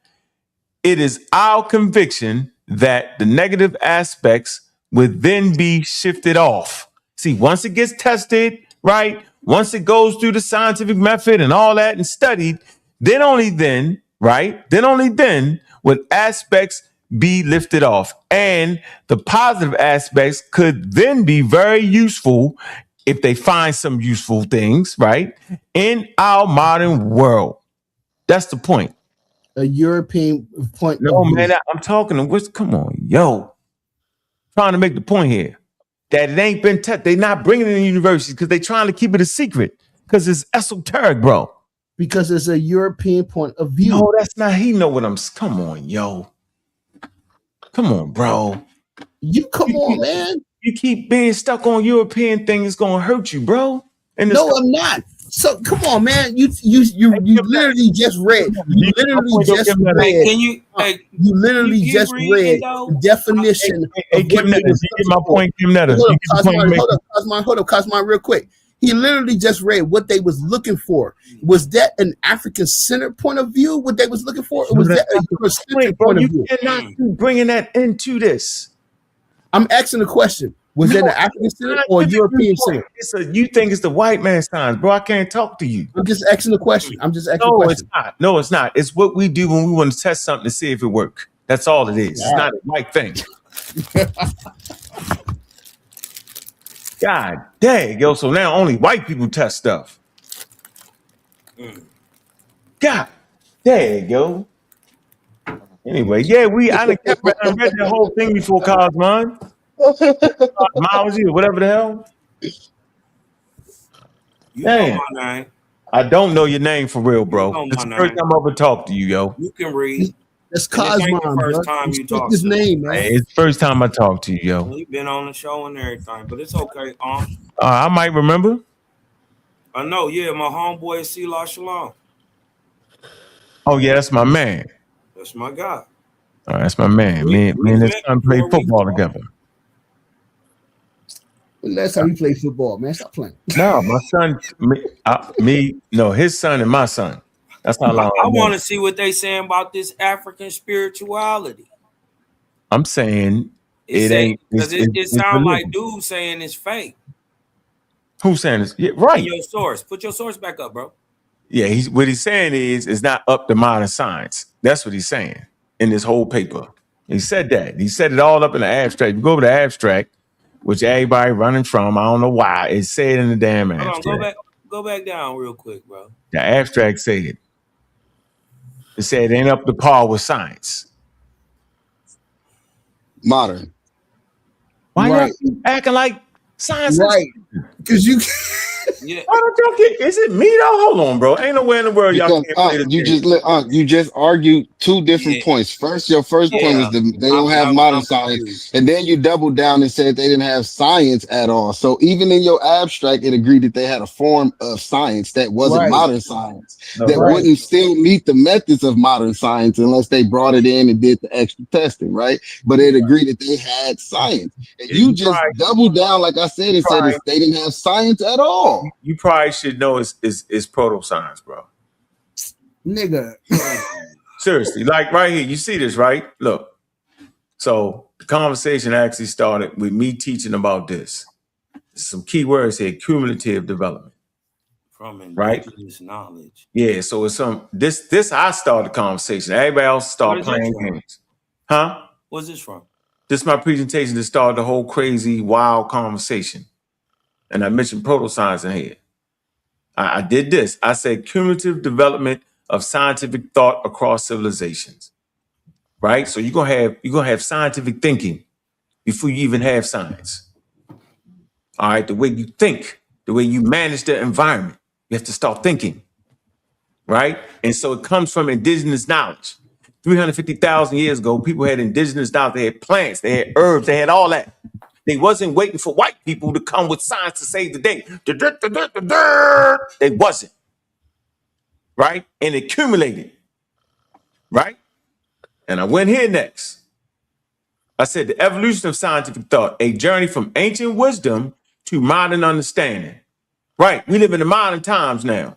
It is our conviction that the negative aspects would then be shifted off. See, once it gets tested, right? Once it goes through the scientific method and all that and studied, then only then, right? Then only then would aspects be lifted off. And the positive aspects could then be very useful if they find some useful things, right? In our modern world. That's the point. A European point. No, man, I'm talking to come on, yo. Trying to make the point here that it ain't been tested. They're not bringing it in universities because they're trying to keep it a secret because it's esoteric, bro. Because it's a European point of view. No, that's not. He know what I'm. Come on, yo. Come on, bro. Come on, man. You keep being stuck on European thing. It's gonna hurt you, bro. No, I'm not. So come on, man. You literally just read. You literally just read. Can you? You literally just read the definition. Hey, Kim Netta, you get my point, Kim Netta. Hold up, Cosmo, real quick. He literally just read what they was looking for. Was that an African-centered point of view? What they was looking for, or was that a Eurocentric point of view? You cannot keep bringing that into this. I'm asking the question. Was that an African-centered or European-centered? You think it's the white man's science, bro. I can't talk to you. I'm just asking the question. It's not. No, it's not. It's what we do when we want to test something to see if it works. That's all it is. It's not a white thing. God dang, yo. So now only white people test stuff. God dang, yo. Anyway, I read the whole thing before Cosmon. Cosmology or whatever the hell. You know my name. I don't know your name for real, bro. It's the first time I ever talked to you, yo. You can read. That's And this ain't the Cosmon, first bro. time you Respect talk his to him. name, man. Hey, it's the first time I talked to you, yo. You've been on the show and everything, but it's okay. I might remember. I know, yeah, my homeboy is C-Law Shalom. Oh yeah, that's my man. That's my guy. Oh, that's my man. Me and his son played football together. Last time you played football, man. Stop playing. No, my son, his son and my son. That's how long I I want know. to see what they saying about this African spirituality. I'm saying it ain't. Because it sounds like dude saying it's fake. Who's saying this? Yeah, right. Your source. Put your source back up, bro. Yeah, what he's saying is it's not up to modern science. That's what he's saying in this whole paper. He said that. He said it all up in the abstract. You go over the abstract, which everybody running from. I don't know why. It said in the damn abstract. Hold on, go back down real quick, bro. The abstract said it said it ain't up to par with science. Modern. Why y'all keep acting like science? Right. Because you Yeah. Why don't y'all get? Is it me though? Hold on, bro. Ain't nowhere in the world y'all can't play this game. You just argued two different points. First, your first point was they don't have modern science, and then you doubled down and said they didn't have science at all. So even in your abstract, it agreed that they had a form of science that wasn't modern science, that wouldn't still meet the methods of modern science unless they brought it in and did the extra testing, right? But it agreed that they had science, and you just doubled down, like I said, and said they didn't have science at all. You probably should know it's proto science, bro. Nigga. Seriously, like right here, you see this, right? Look. So the conversation actually started with me teaching about this. Some key words here: cumulative development. From right? indigenous knowledge. Yeah, so it's this I started the conversation. Everybody else started playing games. Huh? What's this from? This is my presentation that started the whole crazy, wild conversation. And I mentioned proto-science in here. I did this. I said cumulative development of scientific thought across civilizations. Right? So you're gonna have scientific thinking before you even have science. All right, the way you think, the way you manage the environment, you have to start thinking. Right? And so it comes from indigenous knowledge. 350,000 years ago, people had indigenous knowledge. They had plants, they had herbs, they had all that. They wasn't waiting for white people to come with science to save the day. They wasn't. Right? And it accumulated. Right? And I went here next. I said the evolution of scientific thought, a journey from ancient wisdom to modern understanding. Right? We live in the modern times now.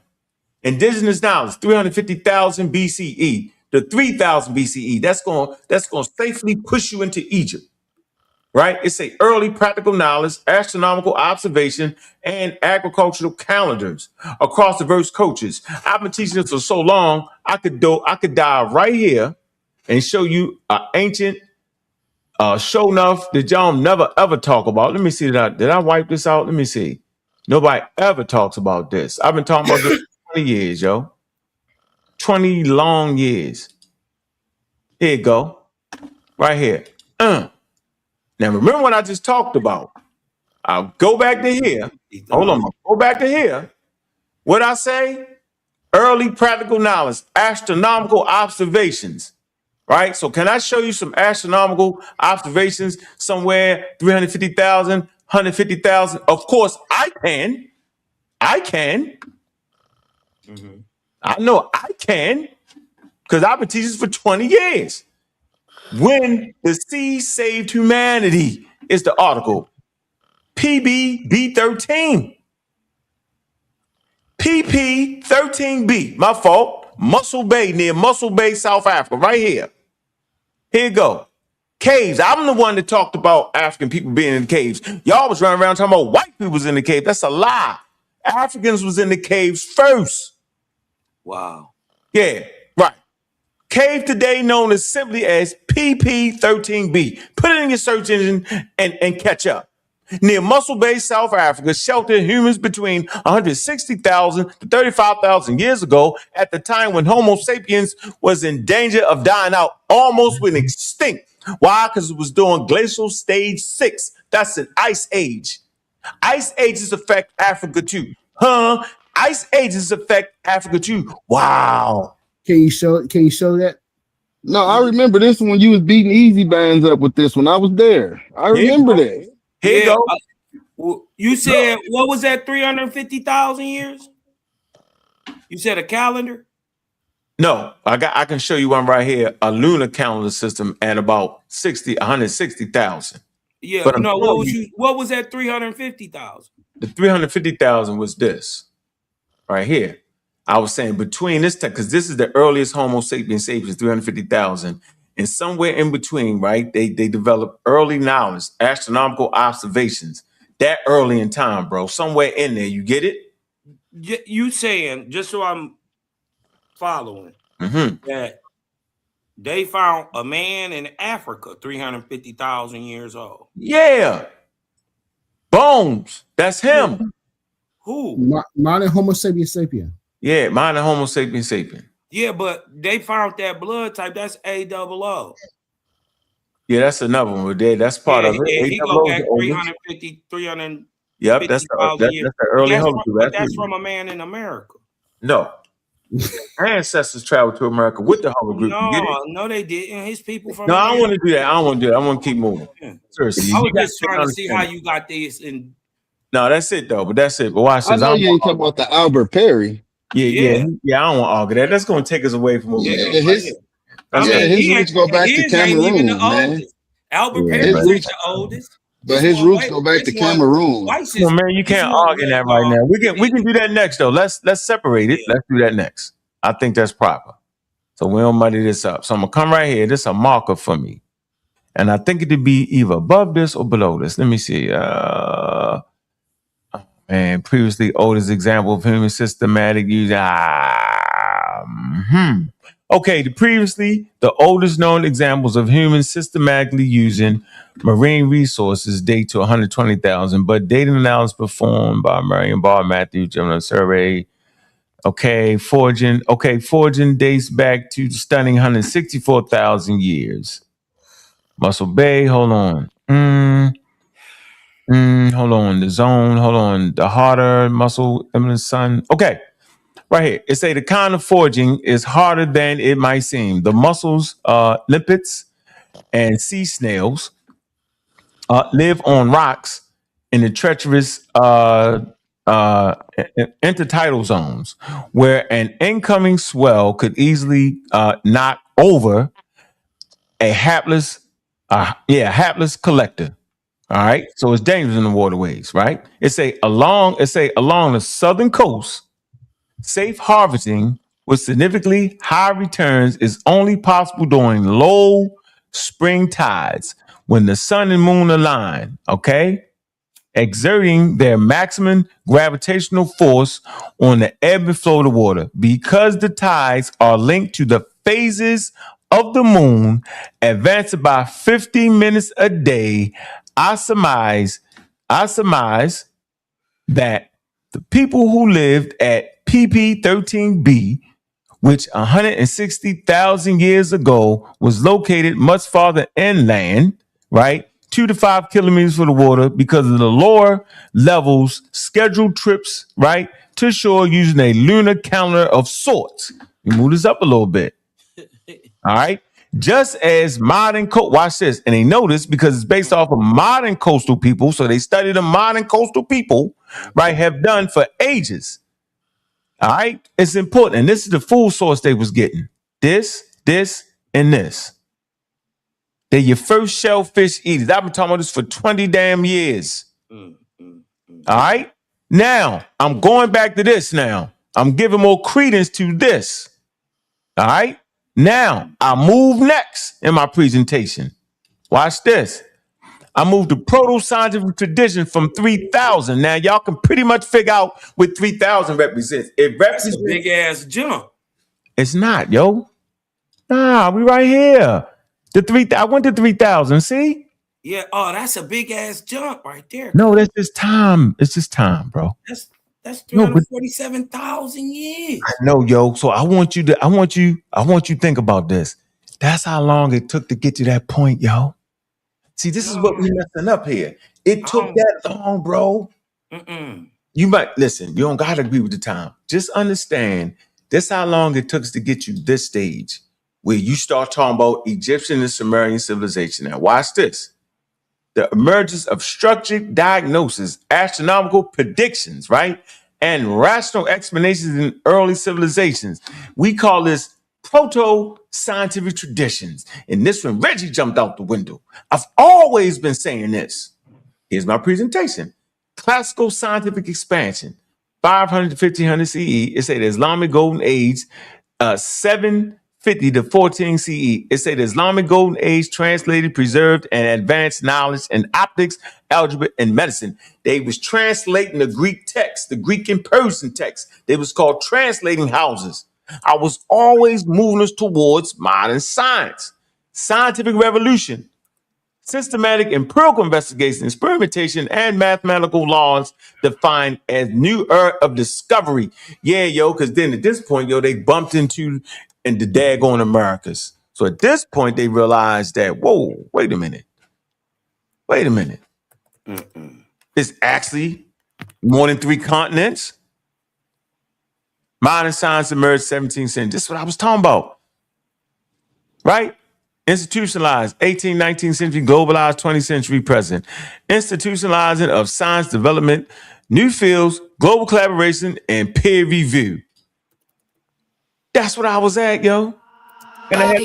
Indigenous knowledge, 350,000 BCE to 3,000 BCE. That's going to safely push you into Egypt. Right? It's a early practical knowledge, astronomical observation, and agricultural calendars across diverse cultures. I've been teaching this for so long, I could dive right here and show you an ancient show enough that y'all never ever talk about. Let me see, did I wipe this out? Let me see. Nobody ever talks about this. I've been talking about this for 20 years, yo. 20 long years. Here you go. Right here. Now, remember what I just talked about. I'll go back to here. Hold on. Go back to here. What I say? Early practical knowledge, astronomical observations. Right? So can I show you some astronomical observations somewhere 350,000, 150,000? Of course, I can. Mm-hmm. I know I can because I've been teaching for 20 years. When the sea saved humanity is the article. PBB13. PP13B. My fault. Muscle Bay, near Muscle Bay, South Africa. Right here. Here you go. Caves. I'm the one that talked about African people being in caves. Y'all was running around talking about white people was in the cave. That's a lie. Africans was in the caves first. Wow. Yeah, right. Cave today known as simply as PP13B. Put it in your search engine and catch up. Near Muscle Bay, South Africa, sheltered humans between 160,000 to 35,000 years ago at the time when Homo sapiens was in danger of dying out, almost went extinct. Why? Because it was during glacial stage 6. That's an ice age. Ice ages affect Africa too. Huh? Ice ages affect Africa too. Wow. Can you show that? No, I remember this when you was beating Easy Bands up with this one. I was there. I remember this. Here you go. You said what was that? 350,000 years? You said a calendar? No, I can show you one right here, a lunar calendar system at about 160,000. Yeah, But I'm no, telling you, what was that 350,000? the 350,000 was this right here. I was saying between this time, because this is the earliest Homo sapiens 350,000. And somewhere in between, right, they developed early knowledge, astronomical observations, that early in time, bro. Somewhere in there, you get it? You saying, just so I'm following, that they found a man in Africa 350,000 years old. Yeah. Bones. That's him. Who? Modern Homo sapiens sapien. Yeah, modern Homo sapiens sapien. Yeah, but they found that blood type. That's AOO. Yeah, that's another one. That's part of it. And he go back 350, 300. Yep, that's the early Homo. But that's from a man in America. No. Ancestors traveled to America with the Homo group. No, they didn't. His people from No, America. I don't want to do that. I don't want to do that. I want to keep moving. Seriously. I was just trying to see how you got this. No, that's it though. But that's it. But watch I this. know you ain't talking about the Albert Perry. Yeah. I don't want to argue that. That's going to take us away from what we do. His roots go back to Cameroon, man. Albert Perry is the oldest. But his roots go back to Cameroon. No, man, you can't argue that right now. We can do that next though. Let's separate it. Let's do that next. I think that's proper. So we don't muddy this up. So I'm gonna come right here. This is a marker for me. And I think it'd be either above this or below this. Let me see. Previously oldest example of human systematic use. Okay, the oldest known examples of humans systematically using marine resources date to 120,000, but data analysis performed by Marion Barr, Matthew, Gemini survey. Foraging dates back to the stunning 164,000 years. Muscle Bay, hold on. Hold on. The zone, hold on. The harder muscle, eminent sun. Okay. Right here, it say the kind of foraging is harder than it might seem. The mussels, limpets, and sea snails live on rocks in the treacherous intertidal zones, where an incoming swell could easily knock over a hapless collector. All right, so it's dangerous in the waterways. Right? It say along the southern coast. Safe harvesting with significantly high returns is only possible during low spring tides when the sun and moon align, exerting their maximum gravitational force on the ebb and flow of the water. Because the tides are linked to the phases of the moon, advancing by 50 minutes a day, I surmise that the people who lived at PP13b, which 160,000 years ago was located much farther inland, right? 2 to 5 kilometers from the water because of the lower levels, scheduled trips, right, to shore using a lunar calendar of sorts. We move this up a little bit. All right. Just as watch this, and they know this because it's based off of modern coastal people. So they study the modern coastal people, right, have done for ages. All right. It's important. And this is the full source they was getting. This, and this. They're your first shellfish eaters. I've been talking about this for 20 damn years. All right. Now, I'm going back to this now. I'm giving more credence to this. All right. Now, I move next in my presentation. Watch this. I moved to proto-scientific tradition from 3,000. Now, y'all can pretty much figure out what 3,000 represents. It represents a big ass jump. It's not, yo. Nah, we right here. I went to 3,000. See? Yeah. Oh, that's a big ass jump right there. No, that's just time. It's just time, bro. That's 347,000 years. I know, yo. So I want you to think about this. That's how long it took to get to that point, yo. See, this is what we messing up here. It took that long, bro. You might listen. You don't gotta agree with the time. Just understand this how long it took to get you this stage. where you start talking about Egyptian and Sumerian civilization. Now, watch this. The emergence of structured diagnosis, astronomical predictions, right? And rational explanations in early civilizations. We call this proto-scientific traditions. And this one, Reggie jumped out the window. I've always been saying this. Here's my presentation. Classical scientific expansion, 500 to 1500 CE. It said the Islamic Golden Age, 750 to 14 CE. It said the Islamic Golden Age translated, preserved, and advanced knowledge in optics, algebra, and medicine. They was translating the Greek text, the Greek and Persian text. They was called translating houses. I was always moving us towards modern science, scientific revolution, systematic empirical investigation, experimentation, and mathematical laws defined as new era of discovery. Yeah, yo, because then at this point, yo, they bumped into the daggone Americas. So at this point, they realized that, whoa, wait a minute. It's actually more than 3 continents. Modern science emerged 17th century. This is what I was talking about, right? Institutionalized 18th, 19th century, globalized 20th century present. Institutionalizing of science development, new fields, global collaboration, and peer review. That's what I was at, yo. And I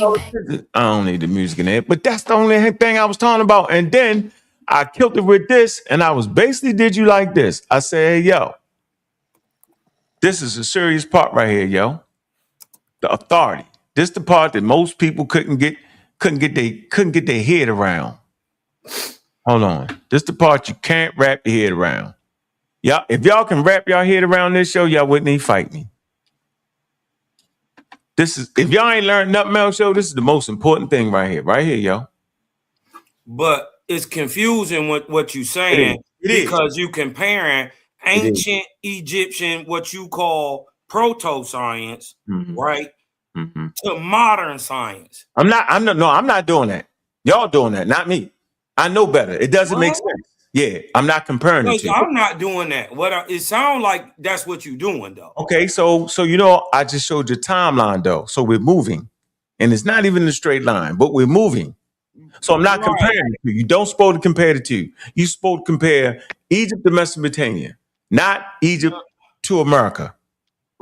don't need the music in there, but that's the only thing I was talking about. And then I killed it with this, and I was basically did you like this. I said, hey, yo, this is a serious part right here, yo. The authority. This the part that most people couldn't get their head around. Hold on. This the part you can't wrap your head around. Yeah, if y'all can wrap your head around this show, y'all wouldn't even fight me. This is if y'all ain't learned nothing else, yo, this is the most important thing right here, yo. But it's confusing what you're saying because you comparing ancient Egyptian, what you call proto-science, right, to modern science. I'm not doing that. Y'all doing that, not me. I know better. It doesn't make sense. Yeah, I'm not comparing it to you. I'm not doing that. It sounds like that's what you're doing, though. Okay, so I just showed you timeline though. So we're moving, and it's not even a straight line, but we're moving. So I'm not comparing it to you. You don't supposed to compare the two. You supposed to compare Egypt to Mesopotamia, not Egypt to America.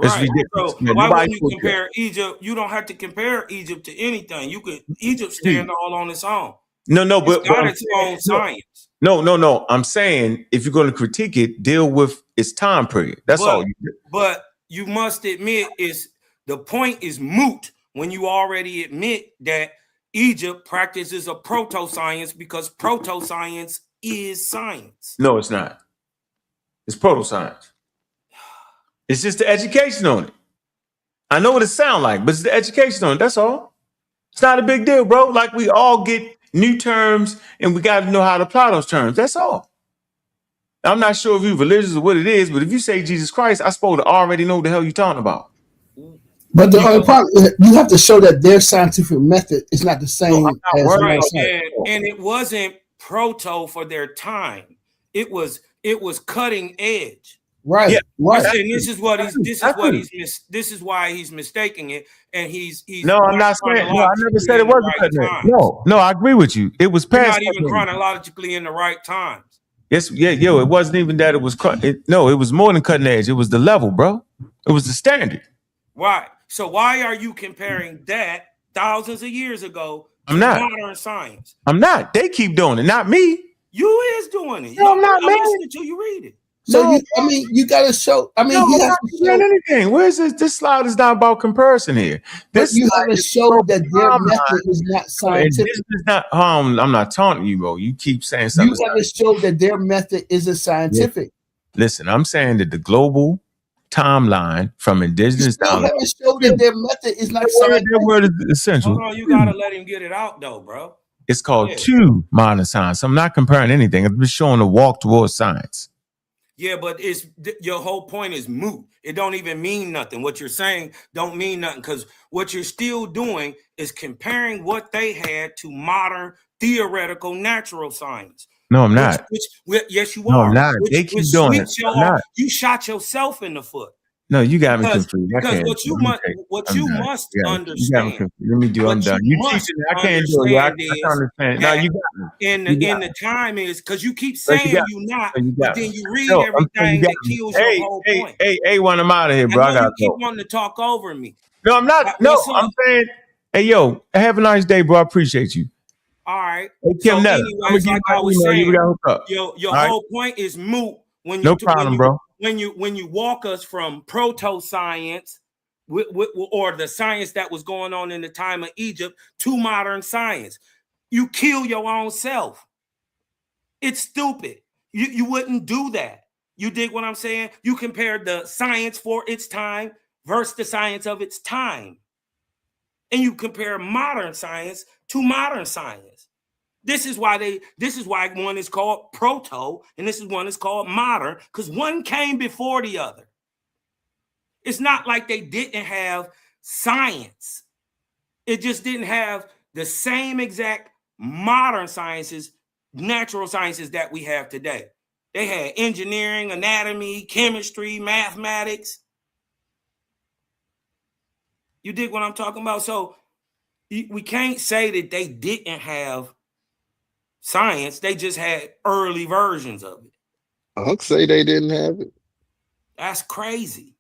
It's ridiculous. So why wouldn't you compare Egypt? You don't have to compare Egypt to anything. Egypt stand all on its own. But it's got its own science. No. I'm saying if you're going to critique it, deal with its time period. That's all. But you must admit, the point is moot when you already admit that Egypt practices a proto-science because proto-science is science. No, it's not. It's proto-science. It's just the education on it. I know what it sounds like, but it's the education on it. That's all. It's not a big deal, bro. Like we all get new terms and we got to know how to apply those terms. That's all. I'm not sure if you're religious or what it is, but if you say Jesus Christ, I'm supposed to already know what the hell you're talking about. But the only problem is you have to show that their scientific method is not the same as and it wasn't proto for their time. It was cutting edge. Right. Yeah. Right. And this is why he's mistaking it. And he's no, I'm not saying. No, I never said it wasn't cutting edge. No, I agree with you. It was past. Not even chronologically in the right times. Yes, yeah, yo. It wasn't even that it was it was more than cutting edge. It was the level, bro. It was the standard. Why? So why are you comparing that thousands of years ago to modern science? I'm not. They keep doing it, not me. You is doing it. No, I'm not, man. Listen until you read it. So you got to show. I mean, you have to show anything. Where's this? This slide is not about comparison here. This you have to show that their method is not scientific. This is not. I'm not taunting you, bro. You keep saying something. You got to show that their method isn't scientific. Yeah. Listen, I'm saying that the global timeline from indigenous down. You have to show that their method is not scientific. That word is essential. Hold on, you gotta let him get it out, though, bro. It's called true modern science. I'm not comparing anything. I'm just showing a walk towards science. Yeah, but your whole point is moot. It don't even mean nothing. What you're saying don't mean nothing because what you're still doing is comparing what they had to modern theoretical natural science. No, I'm not. Yes, you are. No, I'm not. They keep doing it. You shot yourself in the foot. No, you got me Because confused. I can't. what you must understand. Let me do. I'm done. You teaching me. I can't do it. Yeah, I can't understand. No, you got me. In the time is because you keep But saying you got you're not, me. You but got then me. you read No, I'm saying you everything got that me. kills your whole point. Hey, when I'm out of here, I bro, I know gotta you keep go. wanting to talk over me. No, I'm not. No, What's I'm up? saying, hey, yo, have a nice day, bro. I appreciate you. All right. Hey, So, Kim Netta, I'm gonna anyways, give you like my I was email. You saying, got hooked up. your All right? whole point is moot when No problem, bro. when you walk us from proto science or the science that was going on in the time of Egypt to modern science. You kill your own self. It's stupid. You wouldn't do that. You dig what I'm saying? You compared the science for its time versus the science of its time. And you compare modern science to modern science. This is why one is called proto and this is one is called modern, because one came before the other. It's not like they didn't have science. It just didn't have the same exact modern sciences, natural sciences that we have today. They had engineering, anatomy, chemistry, mathematics. You dig what I'm talking about? So we can't say that they didn't have science. They just had early versions of it. I'll say they didn't have it. That's crazy.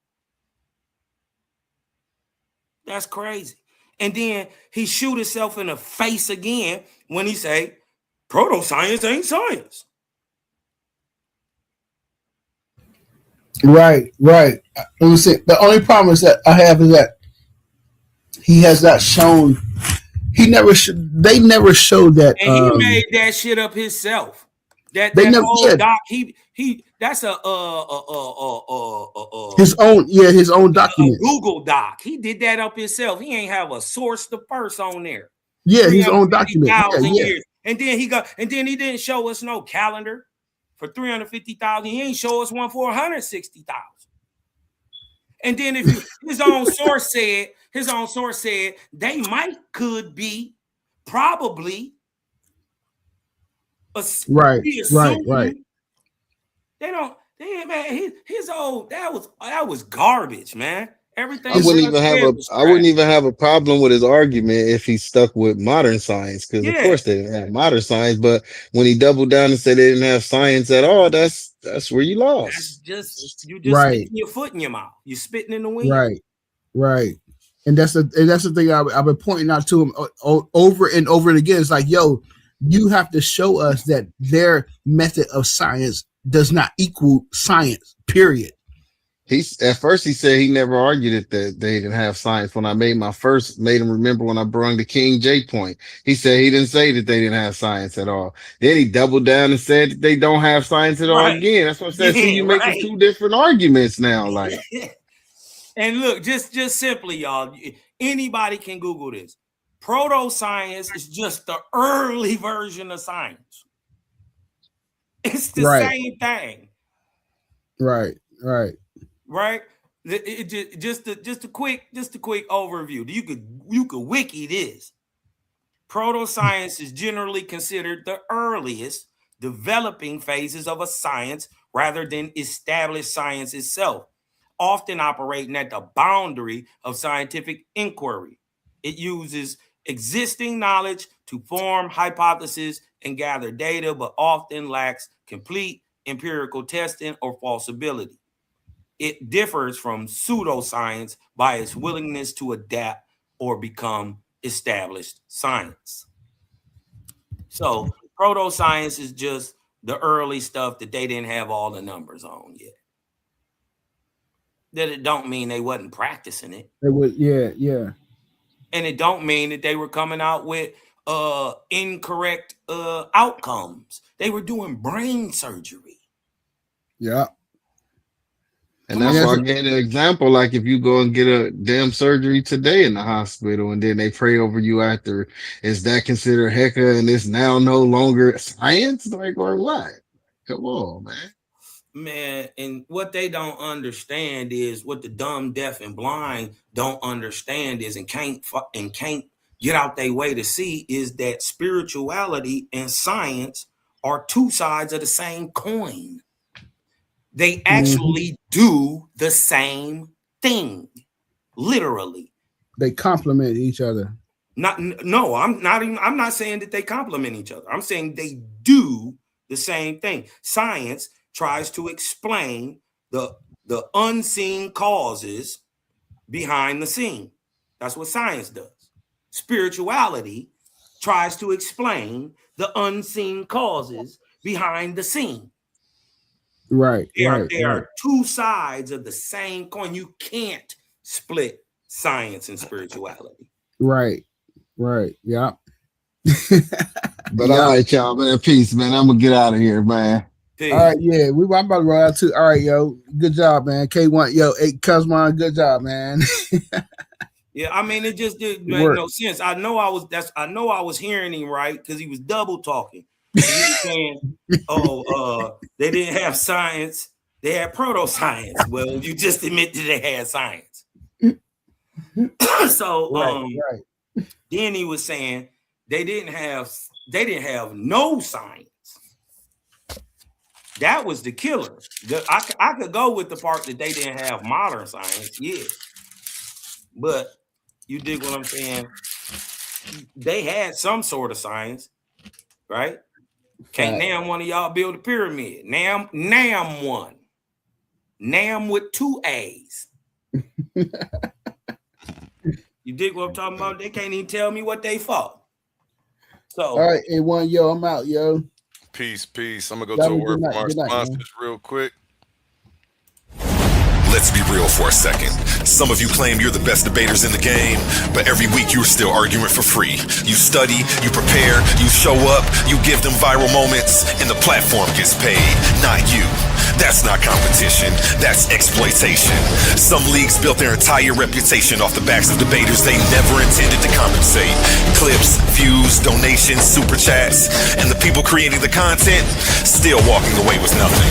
That's crazy. And then he shoot himself in the face again when he say, proto-science ain't science. Right. Let me see. The only problem is that I have is that he has not shown. He never. They never showed that. And he made that shit up himself. That They never. whole Yeah. doc. He. That's His own. Yeah. His own document. Google doc. He did that up himself. He ain't have a source to first on there. Yeah. His own document. Yeah. Years. And then he didn't show us no calendar for 350,000. He ain't show us one for 160,000. And then if his own source said they could be probably Right. They don't. Man, his old that was garbage, man. Everything I wouldn't even have a problem with his argument if he stuck with modern science, because of course they didn't have modern science. But when he doubled down and said they didn't have science at all, that's where you lost. You just sticking your foot in your mouth. You're spitting in the wind. Right. And that's the thing I've been pointing out to him over and over and again. It's like, yo, you have to show us that their method of science does not equal science, period. At first he said he never argued that they didn't have science. When I made him remember when I brought the King J point. He said he didn't say that they didn't have science at all. Then he doubled down and said that they don't have science at all again. That's what I said. See, you making two different arguments now. Like, and look, just simply, y'all, anybody can Google this. Proto-science is just the early version of science. It's the same thing. Right. Just a quick overview. You could wiki this. Proto-science is generally considered the earliest developing phases of a science rather than established science itself, often operating at the boundary of scientific inquiry. It uses existing knowledge to form hypotheses and gather data, but often lacks complete empirical testing or falsibility. It differs from pseudoscience by its willingness to adapt or become established science. So proto-science is just the early stuff that they didn't have all the numbers on yet. That it don't mean they wasn't practicing it. They would, yeah. And it don't mean that they were coming out with incorrect outcomes. They were doing brain surgery. Yeah. And that's why I gave an example. Like if you go and get a damn surgery today in the hospital and then they pray over you after, is that considered Hecca and it's now no longer science? Like, or what? Come on, man. Man, and what they don't understand is what the dumb, deaf, and blind don't understand is and can't get out their way to see is that spirituality and science are two sides of the same coin. They actually do the same thing, literally. They complement each other. I'm not saying that they complement each other. I'm saying they do the same thing. Science tries to explain the unseen causes behind the scene. That's what science does. Spirituality tries to explain the unseen causes behind the scene. Right. There are two sides of the same coin. You can't split science and spirituality. Right. Yeah. But all right, y'all, man. Peace, man. I'm gonna get out of here, man. All right, yeah, I'm about to roll out too. All right, yo, good job, man. K1, yo, hey, Cosmon, good job, man. Yeah, I mean, it just didn't make no sense. I know I was hearing him right because he was double talking. He was saying, they didn't have science, they had proto-science. Well, you just admitted they had science. So right. Then he was saying they didn't have no science. That was the killer. I could go with the part that they didn't have modern science, yeah. But you dig what I'm saying? They had some sort of science, right? Can't Nam one of y'all build a pyramid. Nam one. Nam with 2 A's. You dig what I'm talking about? They can't even tell me what they fought. So all right, A1, yo, I'm out, yo. Peace. I'm gonna go to a word from our sponsors real quick. Let's be real for a second. Some of you claim you're the best debaters in the game, but every week you're still arguing for free. You study, you prepare, you show up, you give them viral moments, and the platform gets paid, not you. That's not competition, that's exploitation. Some leagues built their entire reputation off the backs of debaters they never intended to compensate. Clips, views, donations, super chats, and the people creating the content still walking away with nothing.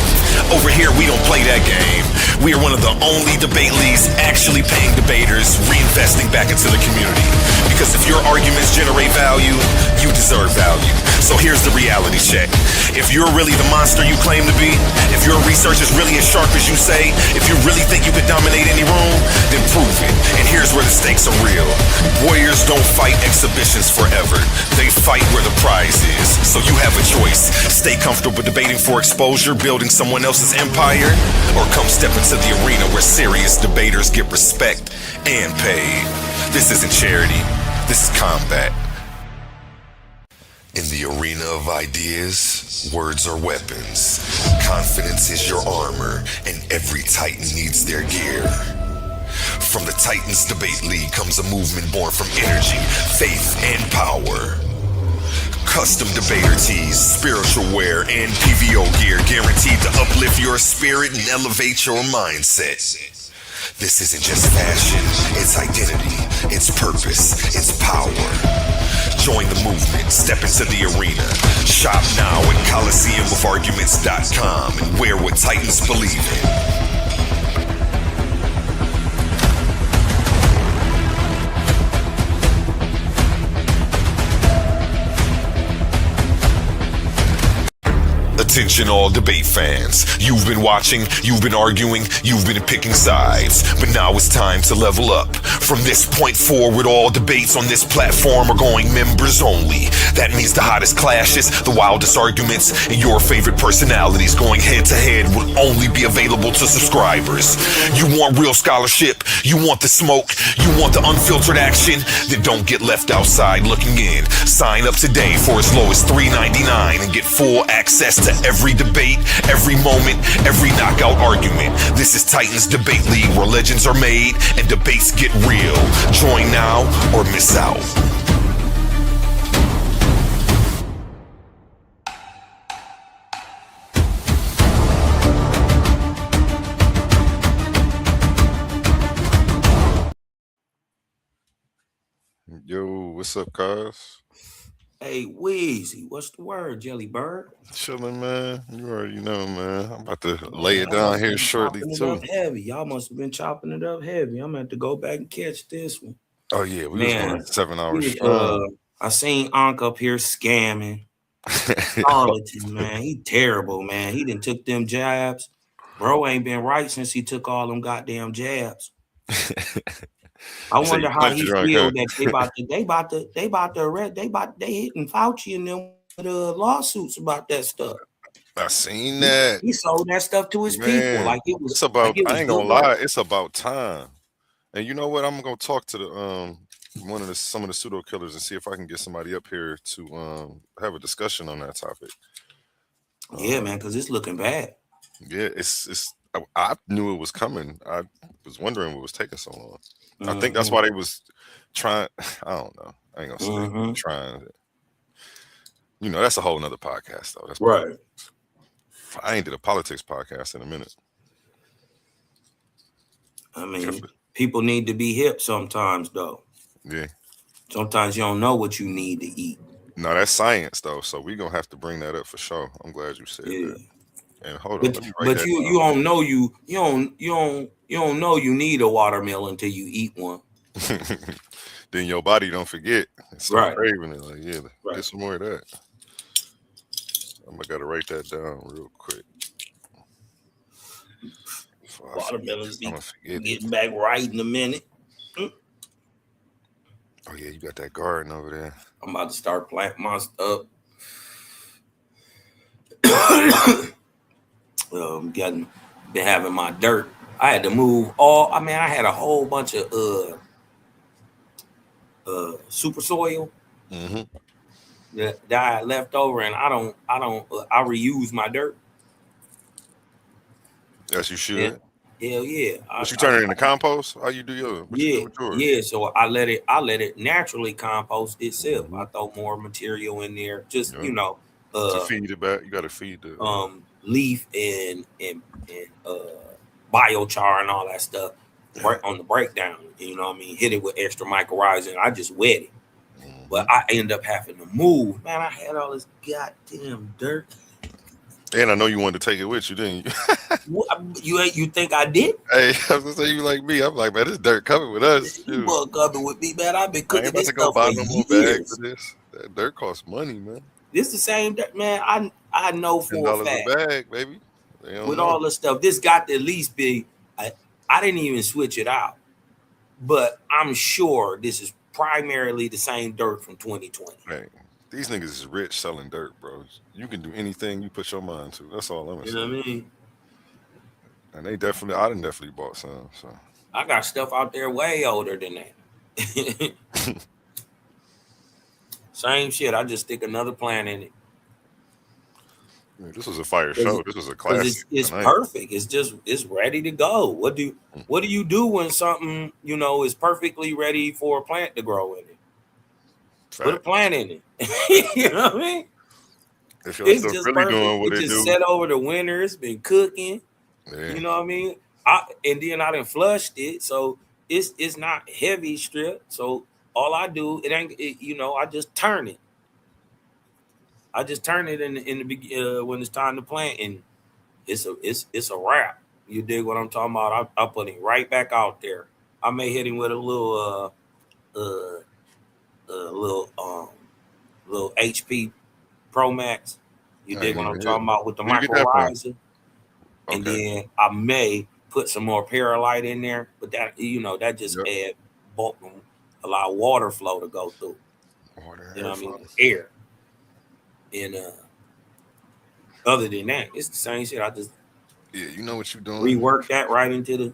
Over here, we don't play that game. We are one of the only debate leagues actually paying debaters, reinvesting back into the community. Because if your arguments generate value, you deserve value. So here's the reality check. If you're really the monster you claim to be, if your research is really as sharp as you say, if you really think you could dominate any room, then prove it. And here's where the stakes are real. Warriors don't fight exhibitions forever. They fight where the prize is. So you have a choice. Stay comfortable debating for exposure, building someone else's empire, or come step into the arena where serious debaters get respect and paid. This isn't charity. This is combat. In the arena of ideas, words are weapons. Confidence is your armor, and every Titan needs their gear. From the Titans Debate League comes a movement born from energy, faith, and power. Custom debater tees, spiritual wear, and PVO gear guaranteed to uplift your spirit and elevate your mindset. This isn't just fashion, it's identity, it's purpose, it's power. Join the movement, step into the arena. Shop now at ColiseumOfArguments.com and wear what Titans believe in. Attention all debate fans. You've been watching, you've been arguing, you've been picking sides. But now it's time to level up. From this point forward, all debates on this platform are going members only. That means the hottest clashes, the wildest arguments, and your favorite personalities going head to head will only be available to subscribers. You want real scholarship, you want the smoke, you want the unfiltered action, then don't get left outside looking in. Sign up today for as low as $3.99 and get full access to every debate, every moment, every knockout argument. This is Titans Debate League, where legends are made and debates get real. Join now or miss out. Yo, what's up, cuz? Hey, Weezy, what's the word, Jelly Bird? Chilling, man. You already know, man. I'm about to lay it down here shortly, too. Heavy. Y'all must have been chopping it up heavy. I'm going to have to go back and catch this one. Oh, yeah. We was going 7 hours. I seen Ankh up here scamming. Charlatan, man. He terrible, man. He done took them jabs. Bro ain't been right since he took all them goddamn jabs. I You say wonder you how punch he your drunk, feel huh? that they hitting Fauci and them with lawsuits about that stuff. I seen that. He sold that stuff to his people Man, like it was it's about, I ain't gonna good. lie, it's about time. And you know what? I'm gonna talk to the some of the pseudo killers and see if I can get somebody up here to have a discussion on that topic. Yeah, man, because it's looking bad. Yeah, it's I knew it was coming. I was wondering what was taking so long. I think that's why they was trying. I don't know. I ain't gonna say trying. You know, that's a whole nother podcast though. That's right. I ain't did a politics podcast in a minute. I mean, people need to be hip sometimes, though. Yeah. Sometimes you don't know what you need to eat. No, that's science though. So we're gonna have to bring that up for sure. I'm glad you said that. And hold on, let me write that you down. don't know you don't know you need a watermelon until you eat one. Then your body don't forget and start craving it. Like, get some more of that. I gotta write that down real quick. Watermelons be getting back right in a minute. Oh yeah, you got that garden over there. I'm about to start planting my stuff. Been having my dirt. I had to move I had a whole bunch of super soil that I left over, and I reuse my dirt. Yes, you should. Hell yeah. But you turn it into compost? How you do yours? What you do with yours? Yeah. So I let it naturally compost itself. I throw more material in there, just to feed it back. You got to feed the leaf and biochar and all that stuff on the breakdown. You know what I mean? Hit it with extra mycorrhiza, and I just wet it. But I end up having to move. Man, I had all this goddamn dirt. And I know you wanted to take it with you, didn't you? You think I did? Hey, I was gonna say you like me. I'm like, man, this dirt coming with us. You bug coming with me, man. I've been cooking this to go stuff buy for no more bags for this. That dirt costs money, man. This the same dirt, man. I know for a fact. $10 a bag, baby. With all the stuff, this got to at least be. I didn't even switch it out, but I'm sure this is primarily the same dirt from 2020. Hey, these niggas is rich selling dirt, bro. You can do anything you put your mind to. That's all I'm gonna say. You know what I mean? And I done definitely bought some. So I got stuff out there way older than that. Same shit. I just stick another plant in it. This was a fire show. This was a classic. It's perfect. It's ready to go. What do you do when something is perfectly ready for a plant to grow in it? Put a plant in it. You know what I mean? It's just really perfect. doing what it it just do. set over the winter. It's been cooking. Yeah. You know what I mean? And then I done flushed it, so it's not heavy strip. So all I do, I just turn it. I just turn it in the when it's time to plant, and it's a wrap. You dig what I'm talking about? I put it right back out there. I may hit him with a little HP Pro Max. You dig what I'm talking about with the mycorrhiza? And then I may put some more Paralite in there, but that that just add bulk, allow water flow to go through. You know what I mean? Air. And other than that, it's the same shit. I just you know what you're doing. Rework that right into the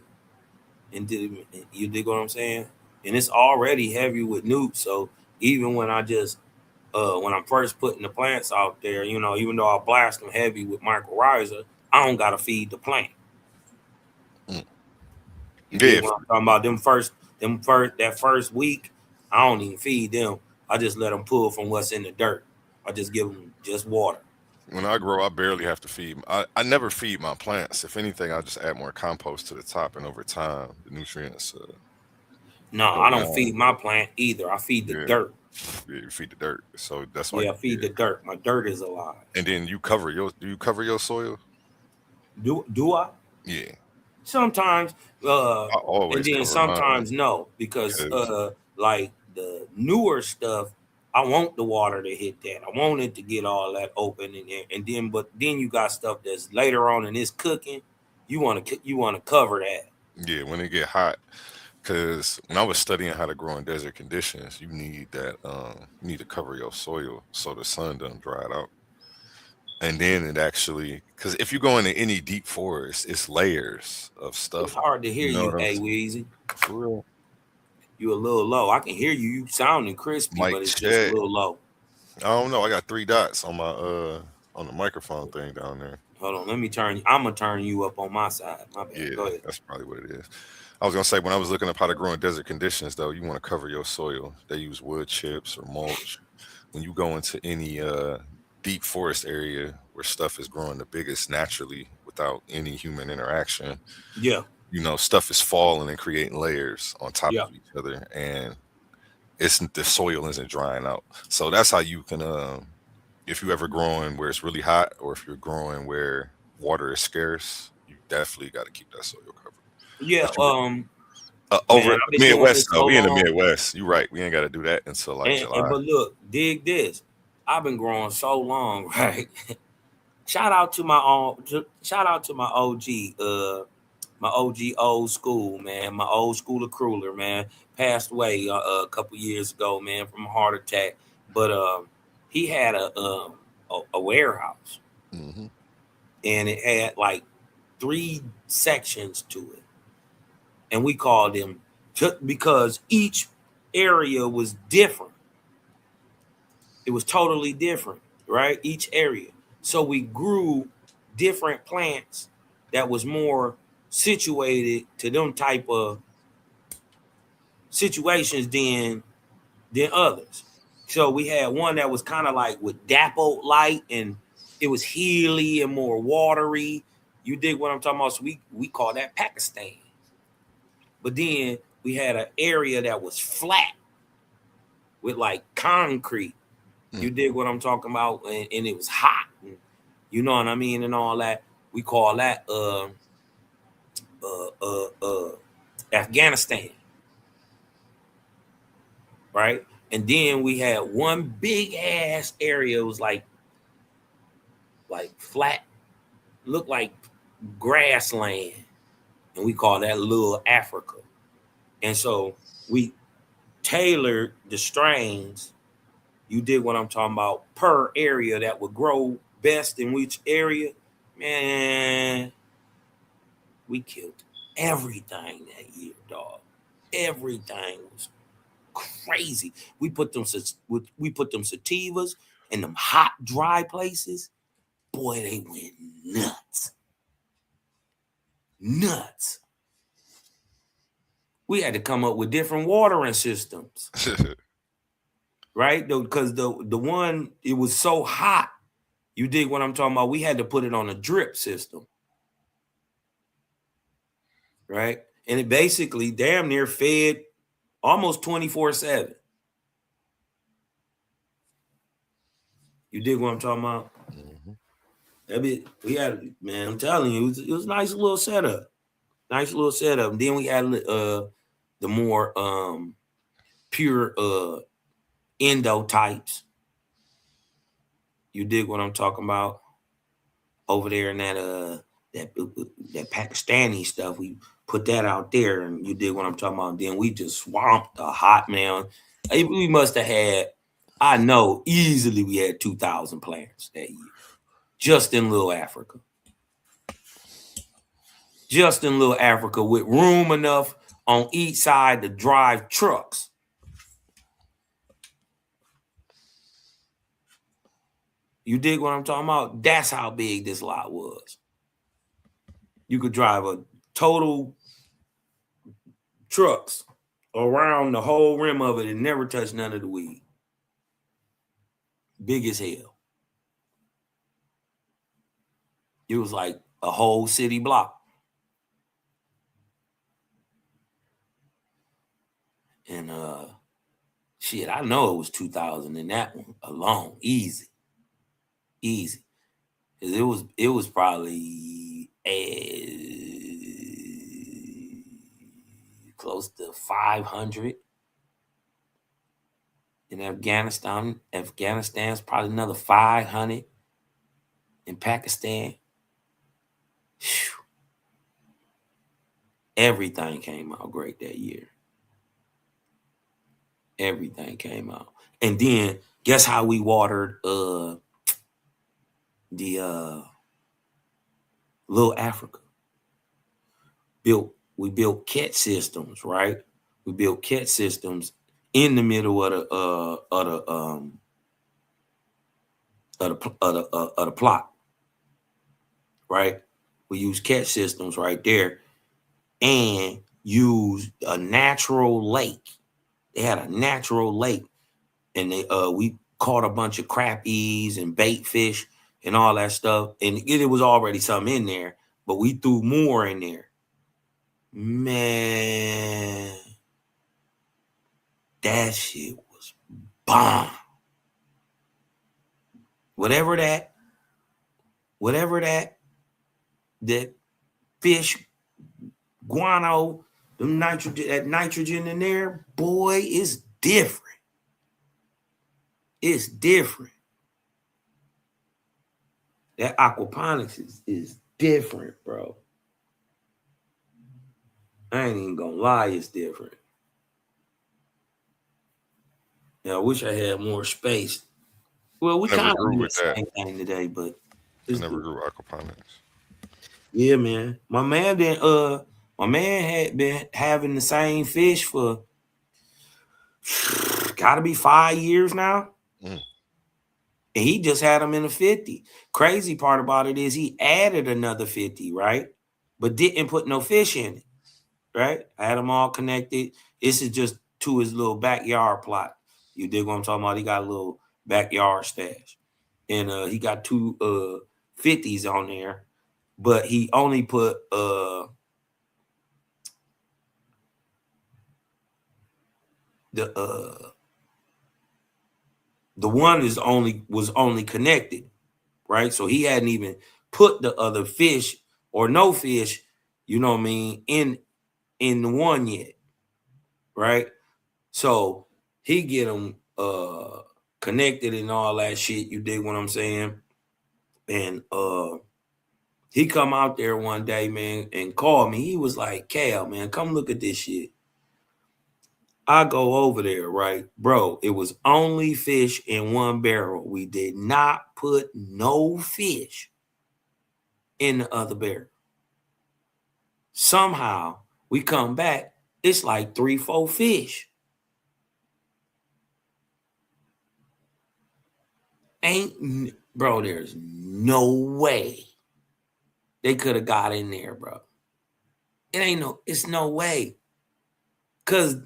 you dig what I'm saying? And it's already heavy with newts, so even when I just when I'm first putting the plants out there, even though I blast them heavy with mycorrhiza, I don't gotta feed the plant. You dig what I'm talking about? That first week, I don't even feed them. I just let them pull from what's in the dirt. I just give them just water. When I grow, I barely have to feed. I never feed my plants. If anything, I just add more compost to the top, and over time, the nutrients. No, I don't feed my plant either. I feed the dirt. Yeah, you feed the dirt. So that's why. Yeah, I feed the dirt. My dirt is alive. And then do you cover your soil? Do I? Yeah. Sometimes. I always. And then sometimes no, because like the newer stuff, I want the water to hit that. I want it to get all that open in there. And then you got stuff that's later on and it's cooking. You want to cover that. Yeah, when it get hot. Because when I was studying how to grow in desert conditions, you need that you need to cover your soil so the sun doesn't dry it out. And then it actually, because if you go into any deep forest, it's layers of It's stuff. hard to hear You know you, what I'm A saying? Weezy. For real. You a little low. I can hear you. You sounding crispy, Mic but it's just a check. little low. I don't know. I got 3 dots on my on the microphone thing down there. Hold on, let me turn. I'm gonna turn you up on my side. My bad. Yeah, Go ahead. that's probably what it is. I was gonna say when I was looking up how to grow in desert conditions, though, you want to cover your soil. They use wood chips or mulch. When you go into any deep forest area where stuff is growing the biggest naturally without any human interaction, Yeah, you know, stuff is falling and creating layers on top yeah, of each other, and it's the soil isn't drying out. So that's how you can, if you ever growing where it's really hot, or if you're growing where water is scarce, you definitely got to keep that soil covered. yeah. But you Man, over I've been doing Midwest this though, so we in the long, Midwest. You're right. We ain't got to do that until like and July. but look, dig this. I've been growing so long, right? Shout out to my shout out to my OG, my OG old school, man, my old school of crueler, man, passed away a couple years ago, man, from a heart attack. But he had a warehouse, Hmm. and it had like 3 sections to it, and we called them because each area was different. It was totally different, right? Each area. So we grew different plants that was more situated to them type of situations than others. So we had one that was kind of like with dappled light, and it was hilly and more watery. You dig what I'm talking about? So we call that Pakistan. But then we had an area that was flat with like concrete. You dig what I'm talking about? And it was hot. And, you know what I mean? And all that. We call that Afghanistan. Right? And then we had one big ass area. It was like flat, looked like grassland. And we call that Little Africa. And so we tailored the strains, you dig what I'm talking about, per area that would grow best in which area. Man, we killed everything that year, dog. Everything was crazy. We put them sativas in them hot, dry places. Boy, they went nuts. Nuts. We had to come up with different watering systems. Right? Because the one, it was so hot. You dig what I'm talking about? We had to put it on a drip system. Right? And it basically damn near fed almost 24/7. You dig what I'm talking about? That bit, we had, man, I'm telling you, it was a nice little setup. Nice little setup. And then we had the more pure endo types. You dig what I'm talking about? Over there in that Pakistani stuff, we put that out there, and you dig what I'm talking about. And then we just swamped the hot, man. We must have had, I know, easily we had 2,000 plants that year, just in Little Africa. Just in Little Africa, with room enough on each side to drive trucks. You dig what I'm talking about? That's how big this lot was. You could drive a total trucks around the whole rim of it and never touch none of the weed. Big as hell. It was like a whole city block. And shit, I know it was 2,000 in that one alone. Easy. Easy. It was probably close to 500 in Afghanistan. Afghanistan's probably another 500 in Pakistan. Whew. Everything came out great that year. Everything came out. And then guess how we watered the Little Africa? We built cat systems, right? We built cat systems in the middle of the plot, right? We used cat systems right there and used a natural lake. They had a natural lake, and we caught a bunch of crappies and bait fish and all that stuff. And it was already something in there, but we threw more in there. Man, that shit was bomb. Whatever that fish, guano, that nitrogen in there, boy, it's different. It's different. That aquaponics is different, bro. I ain't even gonna lie, it's different. Yeah, I wish I had more space. Well, we kind of do the same thing today, but I never grew aquaponics. Yeah, man. My man had been having the same fish for gotta be 5 years now. And he just had them in a 50. Crazy part about it is he added another 50, right? But didn't put no fish in it. Right? I had them all connected. This is just to his little backyard plot. You dig what I'm talking about? He got a little backyard stash. And he got 2 50s on there, but he only put the one was only connected, right? So he hadn't even put the other fish or no fish, you know what I mean, in the one yet, right? So he get them connected and all that shit. You dig what I'm saying? And he come out there one day, man, and called me. He was like, "Cal, man, come look at this shit." I go over there, right? Bro, it was only fish in one barrel. We did not put no fish in the other barrel. Somehow we come back, it's like 3-4 fish. Bro, there's no way they could have got in there, bro. It's no way. Cause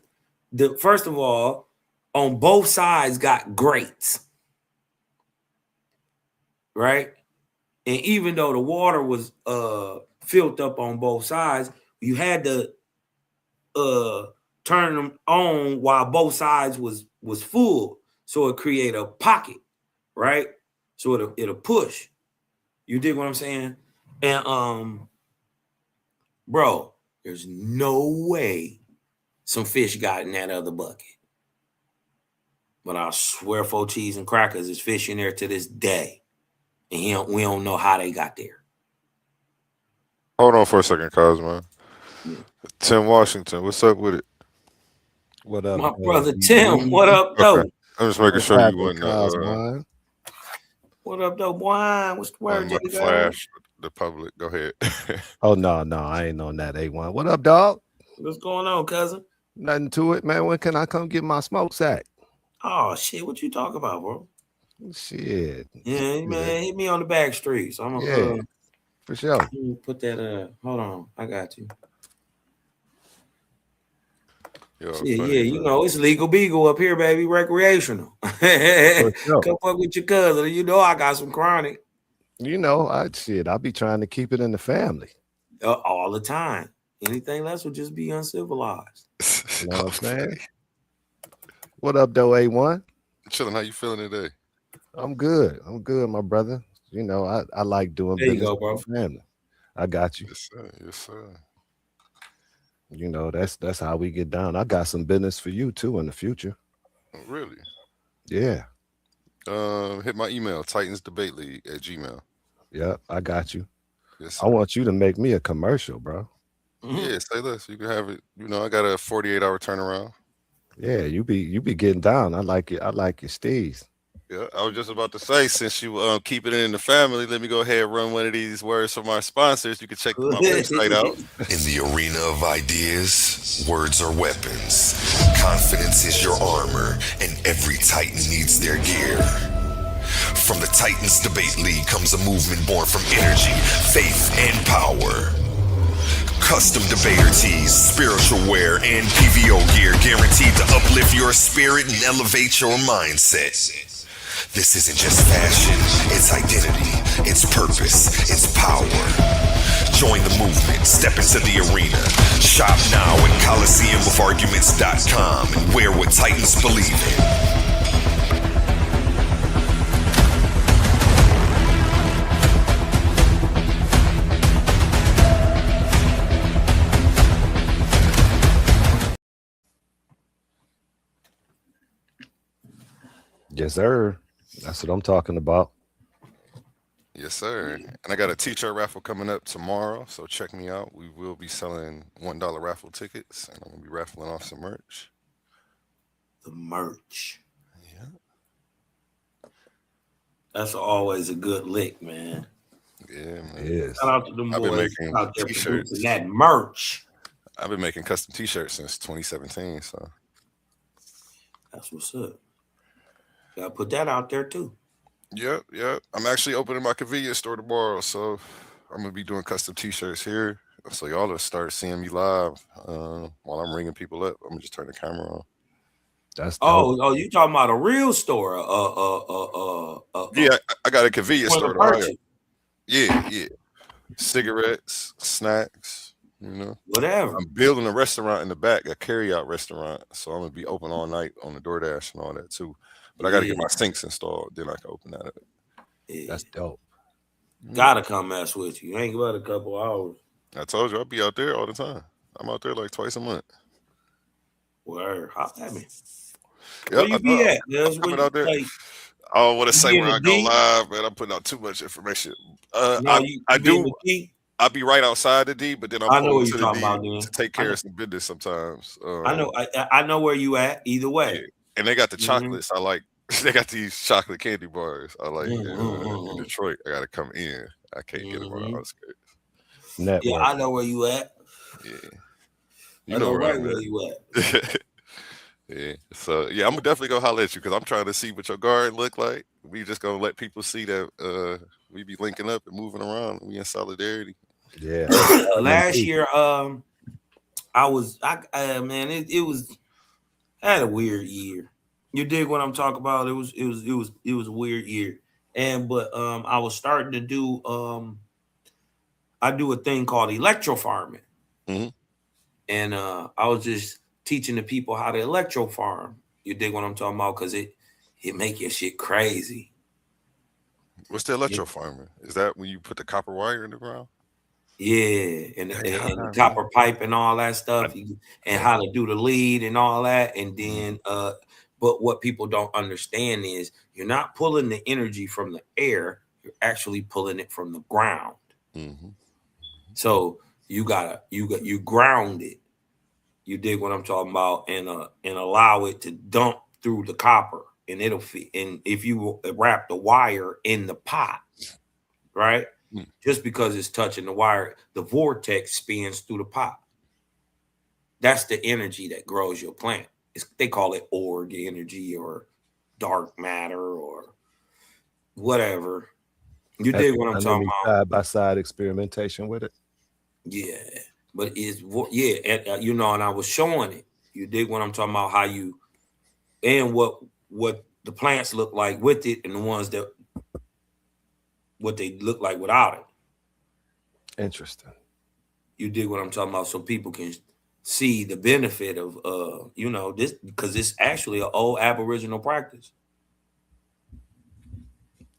first of all, on both sides got grates. Right? And even though the water was filled up on both sides, you had to turn them on while both sides was full. So it create a pocket, right? So it'll push. You dig what I'm saying? And bro, there's no way some fish got in that other bucket. But I swear 4 cheese and crackers is fish in there to this day. And we don't know how they got there. Hold on for a second, Cosmo. Yeah. Tim Washington, what's up with it? What up? My brother Tim, what up, though? Okay. I'm just making sure you wouldn't. What up, though, boy? What's the word, Jay? Flash the public. Go ahead. Oh, no, I ain't on that A1. What up, dog? What's going on, cousin? Nothing to it, man. When can I come get my smoke sack? Oh, shit. What you talking about, bro? Shit. Yeah, man. Hit me on the back streets. I'm gonna for sure. Put that hold on. I got you. Yo, yeah, you know, it's legal beagle up here, baby. Recreational. Sure. Come fuck with your cousin. You know I got some chronic. You know, I'll be trying to keep it in the family. All the time. Anything less would just be uncivilized. You know what I'm saying? What up, though, A1? Chilling. How you feeling today? I'm good, my brother. You know, I like doing there business you go, bro. with family. I got you. Yes, sir. Yes, sir. You know, that's how we get down. I got some business for you too in the future. Really? Yeah. Hit my email, titansdebateleague@gmail.com. Yeah, I got you. Yes, sir. I want you to make me a commercial, bro. Yeah, say less. You can have it. You know, I got a 48-hour turnaround. Yeah, you be getting down. I like it. I like your steez. Yeah, I was just about to say, since you keeping it in the family, let me go ahead and run one of these words from our sponsors. You can check my website out. In the arena of ideas, words are weapons. Confidence is your armor, and every Titan needs their gear. From the Titans Debate League comes a movement born from energy, faith, and power. Custom debater tees, spiritual wear, and PVO gear guaranteed to uplift your spirit and elevate your mindset. This isn't just fashion, it's identity, it's purpose, it's power. Join the movement, step into the arena. Shop now at ColiseumOfArguments.com and wear what Titans believe in. Yes, sir. That's what I'm talking about. Yes, sir. And I got a t-shirt raffle coming up tomorrow, so check me out. We will be selling $1 raffle tickets, and I'm gonna be raffling off some merch. The merch. Yeah. That's always a good lick, man. Yeah, man. Yes. Shout out to them I've been boys making out there t-shirts. producing that merch. I've been making custom t-shirts since 2017, so that's what's up. Gotta put that out there too. Yep. I'm actually opening my convenience store tomorrow, so I'm gonna be doing custom t-shirts here. So y'all will start seeing me live while I'm ringing people up. I'm gonna just turn the camera on. That's dope. Oh, you talking about a real store? Yeah, I got a convenience store. Purchase. Yeah. Cigarettes, snacks, you know. Whatever. I'm building a restaurant in the back, a carry-out restaurant. So I'm gonna be open all night on the DoorDash and all that too. But I gotta get my sinks installed, then I can open that up. Yeah. That's dope. Gotta come mess with you. Ain't about a couple hours. I told you I'll be out there all the time. I'm out there like twice a month. Word, hop at me. Yep, Where you be at? I'm coming out there. I don't want to say where I go live, man. I'm putting out too much information. I do. I'll be right outside the D, but then I'm pulling to the D to take care of some business sometimes. I know where you at. Either way, yeah. And they got the chocolates. I like. They got these chocolate candy bars. I like in Detroit. I gotta come in. I can't get them on the outskirts. Yeah, I know where you at. Yeah, you know right where you at. Yeah, so yeah, I'm gonna definitely go holler at you because I'm trying to see what your garden look like. We just gonna let people see that we be linking up and moving around. We in solidarity. Yeah. Last year, I had a weird year. You dig what I'm talking about? It was a weird year, but I was starting to do I do a thing called electro farming, and I was just teaching the people how to electro farm. You dig what I'm talking about? Because it make your shit crazy. What's the electro farming? Is that when you put the copper wire in the ground? Yeah, and the copper pipe and all that stuff, and how to do the lead and all that, and then but what people don't understand is you're not pulling the energy from the air, you're actually pulling it from the ground. So you ground it. You dig what I'm talking about, and allow it to dump through the copper, and it'll fit. And if you wrap the wire in the pot, right? Just because it's touching the wire, the vortex spins through the pot. That's the energy that grows your plant. They call it org energy or dark matter or whatever. You dig what I'm talking about? Side by side experimentation with it. Yeah, but and I was showing it. You dig what I'm talking about? How you and what the plants look like with it, and the ones that what they look like without it. Interesting. You dig what I'm talking about? So people can see the benefit of this, because it's actually an old Aboriginal practice.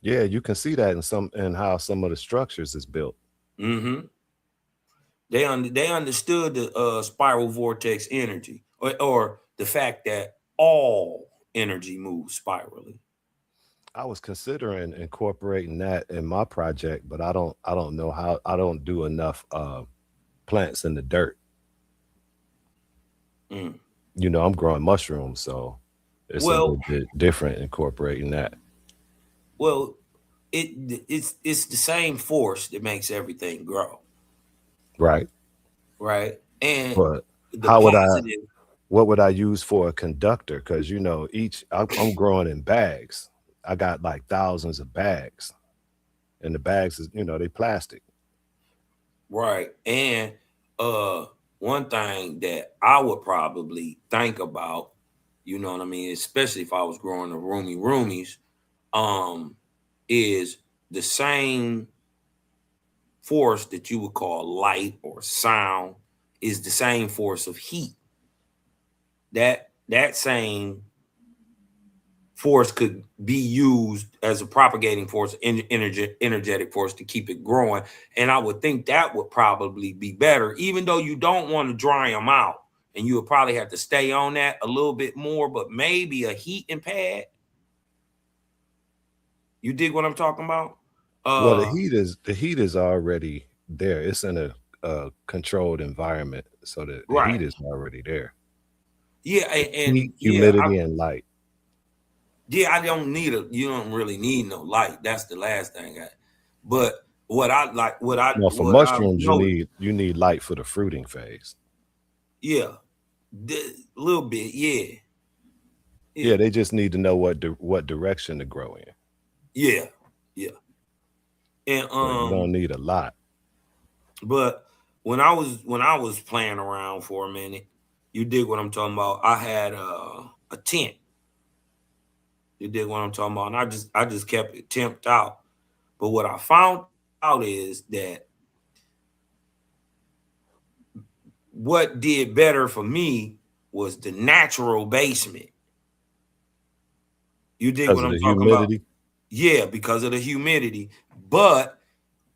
Yeah, you can see that in how some of the structures is built. They understood the spiral vortex energy, or the fact that all energy moves spirally. I was considering incorporating that in my project, but I don't know how. I don't do enough plants in the dirt. Mm. You know, I'm growing mushrooms, so it's a little bit different incorporating that. Well, it's the same force that makes everything grow, Right. right? And But the how would I? positive, What would I use for a conductor? Because you know, I'm growing in bags. I got like thousands of bags, and the bags is they plastic. right? And one thing that I would probably think about, you know what I mean, especially if I was growing the roomies, is the same force that you would call light or sound is the same force of heat. That same force could be used as a propagating force, energetic force to keep it growing. And I would think that would probably be better, even though you don't want to dry them out. And you would probably have to stay on that a little bit more, but maybe a heating pad. You dig what I'm talking about? Well, the heat is already there. It's in a controlled environment, so that the Right. heat is already there. Yeah, Heat, and humidity, and light. I don't need you don't really need no light. That's the last thing. But what I like, what For I mushrooms, noticed, you need light for the fruiting phase. yeah, a little bit, yeah. Yeah, they just need to know what direction to grow in. Yeah. And But you don't need a lot. but when I was playing around for a minute, you dig what I'm talking about? I had a tent. You dig what I'm talking about? And I just kept it temped out. But what I found out is that what did better for me was the natural basement. You dig Because what of I'm the talking about? humidity. Yeah, because of the humidity. But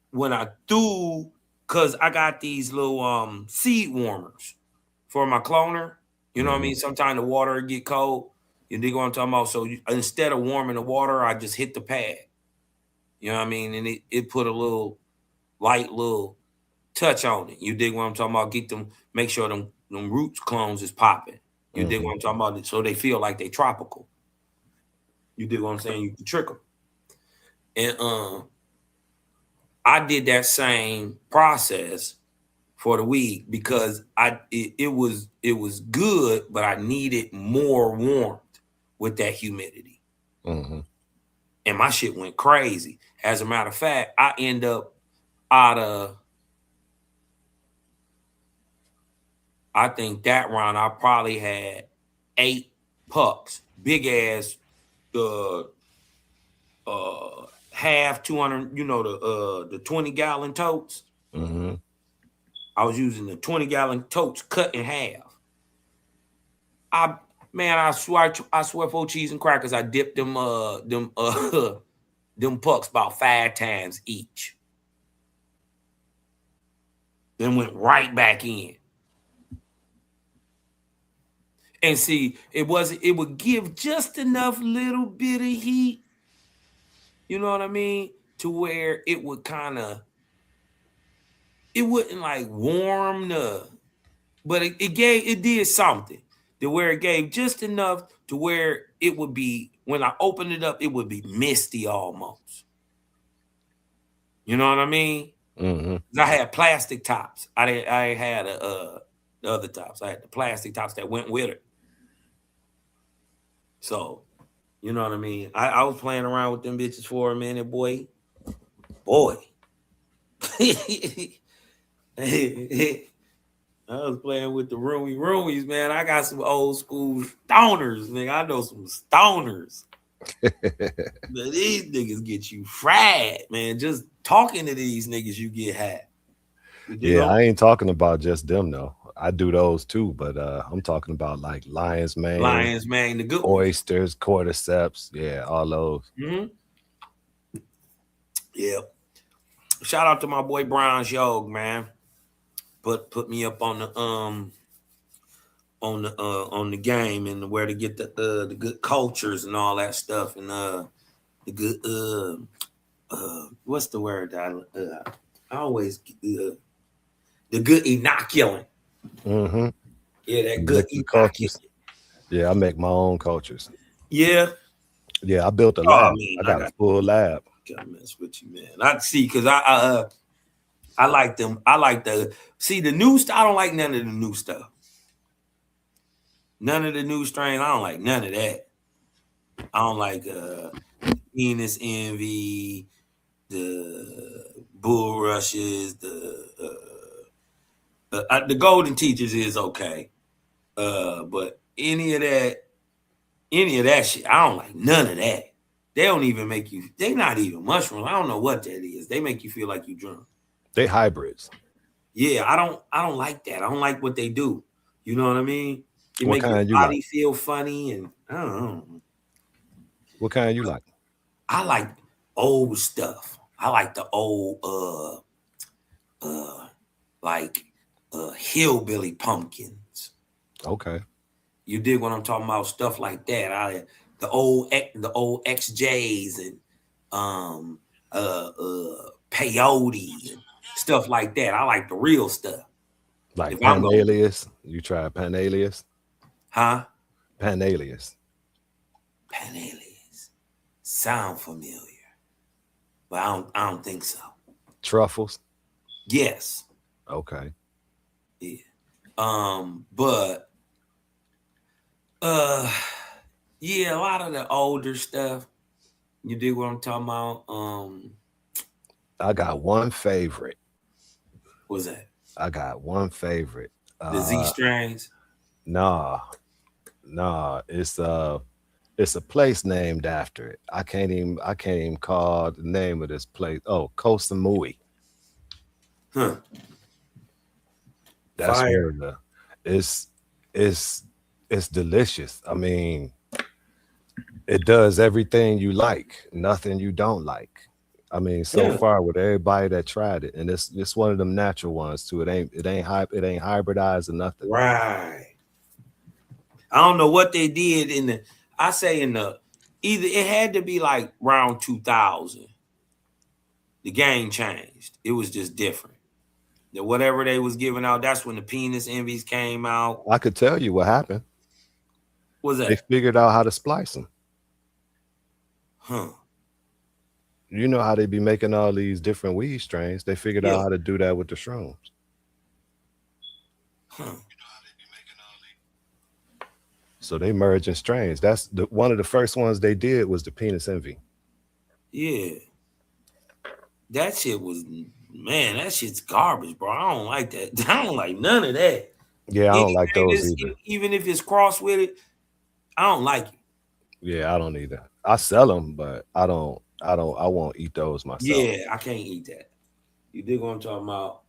when I threw, because I got these little seed warmers for my cloner, you know what I mean? Sometimes the water get cold. You dig what I'm talking about? So instead of warming the water, I just hit the pad. You know what I mean? And it put a little light little touch on it. You dig what I'm talking about? Make sure them roots clones is popping. You dig what I'm talking about? So they feel like they tropical. You dig what I'm saying? You can trick them. And I did that same process for the weed because it was good, but I needed more warmth with that humidity. And my shit went crazy. As a matter of fact, I end up out of, I think that round I probably had 8 pucks, big ass, half 200, the 20-gallon totes. I was using the 20-gallon totes cut in half. I swear for cheese and crackers, I dipped them pucks about 5 times each. Then went right back in. And see, it would give just enough little bit of heat, you know what I mean, to where it would it wouldn't like warm but it did something to where it gave just enough to where it would be, when I opened it up, it would be misty almost. You know what I mean? I had plastic tops. I had the other tops. I had the plastic tops that went with it. So, you know what I mean? I was playing around with them bitches for a minute, boy. I was playing with the roomies, man. I got some old school stoners, nigga. I know some stoners. But these niggas get you fried, man. Just talking to these niggas, you get high. Yeah, I ain't talking about just them though. I do those too, but I'm talking about like lion's mane, the good oysters, cordyceps, yeah, all those. Yeah. Shout out to my boy Brown's Yog, man. Put me up on the game and where to get the good cultures and all that stuff, and the good what's the word that I always The good inoculant. Mm-hmm. Yeah, that good inoculant. Cultures. Yeah, I make my own cultures. Yeah. Yeah, I built a Oh lab. man, I got a full lab. Gotta mess with you, man. I see, because I like them. I like the new stuff. I don't like none of the new stuff. None of the new strain. I don't like none of that. I don't like Venus Envy, the Bull Rushes, the Golden Teachers is okay. But any of that shit, I don't like none of that. They don't even make you. They not even mushrooms. I don't know what that is. They make you feel like you drunk. They hybrids. Yeah, I don't like that. I don't like what they do. You know what I mean? It What make your kind you body like? feel funny, and I don't know. What kind you like? I like old stuff. I like the old hillbilly pumpkins. Okay. You dig what I'm talking about? Stuff like that. The old XJs and peyote and stuff like that. I like the real stuff. Like Panalias. You try Panalias? Huh? Panalias. Sound familiar, but I don't think so. Truffles? Yes. Okay. Yeah. But yeah, a lot of the older stuff. You dig what I'm talking about? I got one favorite. What's that? I got one favorite. The Z strains? Nah. It's a place named after it. I can't even call the name of this place. Oh, Koh Samui. Huh. That's Fire. where it's delicious. I mean, it does everything you like, nothing you don't like. I mean, so far with everybody that tried it, and it's one of them natural ones too. It ain't hybridized or nothing. Right. I don't know what they did either it had to be like around 2000. The game changed. It was just different. Whatever they was giving out, that's when the penis envies came out. I could tell you what happened. What's that? They figured out how to splice them. Huh. You know how they be making all these different weed strains. They figured out how to do that with the shrooms. Huh. So they merging strains. That's one of the first ones they did was the penis envy. Yeah. That shit was, man, that shit's garbage, bro. I don't like that. I don't like none of that. Yeah, I don't like those either. Even if it's crossed with it, I don't like it. Yeah, I don't either. I sell them, but I won't eat those myself. Yeah, I can't eat that. You dig what I'm talking about?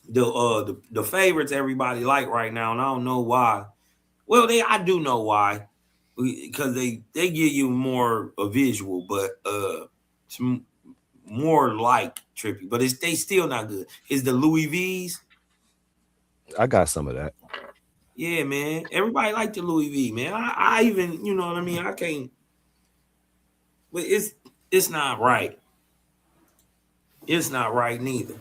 The favorites everybody like right now, and I don't know why. Well, I do know why, because they give you more a visual, but it's more like trippy, but they still not good. Is the Louis V's? I got some of that. Yeah, man. Everybody like the Louis V, man. I even, you know what I mean? I can't, but it's not right. It's not right neither.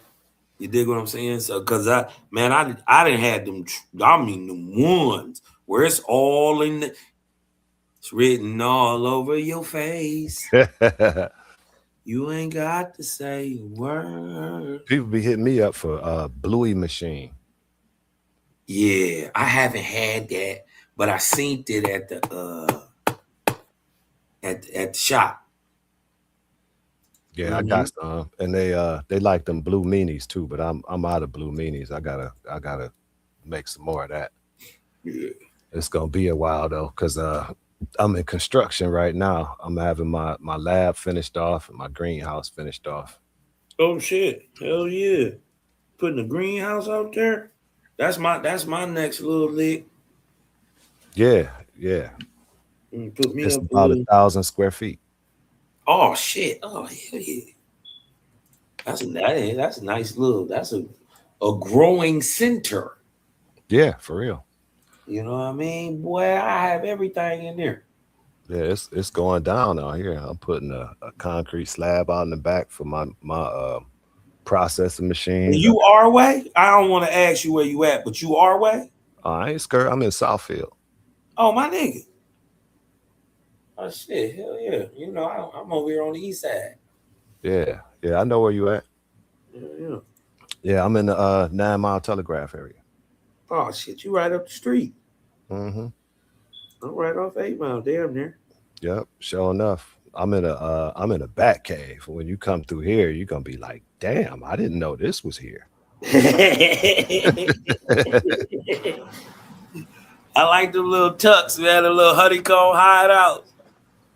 You dig what I'm saying? So, cause I didn't have them. I mean, the ones where it's all it's written all over your face. You ain't got to say a word. People be hitting me up for Bluey Machine. Yeah, I haven't had that, but I seen it at the shop. Yeah, I got some, and they like them blue meanies too. But I'm out of blue meanies. I gotta make some more of that. Yeah, it's gonna be a while though, cause I'm in construction right now. I'm having my lab finished off and my greenhouse finished off. Oh shit! Hell yeah! Putting a greenhouse out there. That's my next little lick. Yeah. Put me It's up about 1,000 square feet. Oh shit! Oh hell yeah! That's a nice little. That's a growing center. Yeah, for real. You know what I mean, boy? I have everything in there. Yeah, it's going down out here. I'm putting a concrete slab out in the back for my processing machines. You are way? I don't want to ask you where you at, but you are way? I ain't scared. I'm in Southfield. Oh, my nigga. Oh, shit. Hell yeah. You know, I'm over here on the east side. Yeah. Yeah, I know where you at. Yeah. Yeah, I'm in the 9 Mile Telegraph area. Oh, shit. You right up the street. Mm-hmm. I'm right off 8 Mile. Damn near. Yep, sure enough. I'm in a bat cave. When you come through here, you're gonna be like, damn, I didn't know this was here. I like the little tucks, man, the little honeycomb hideout.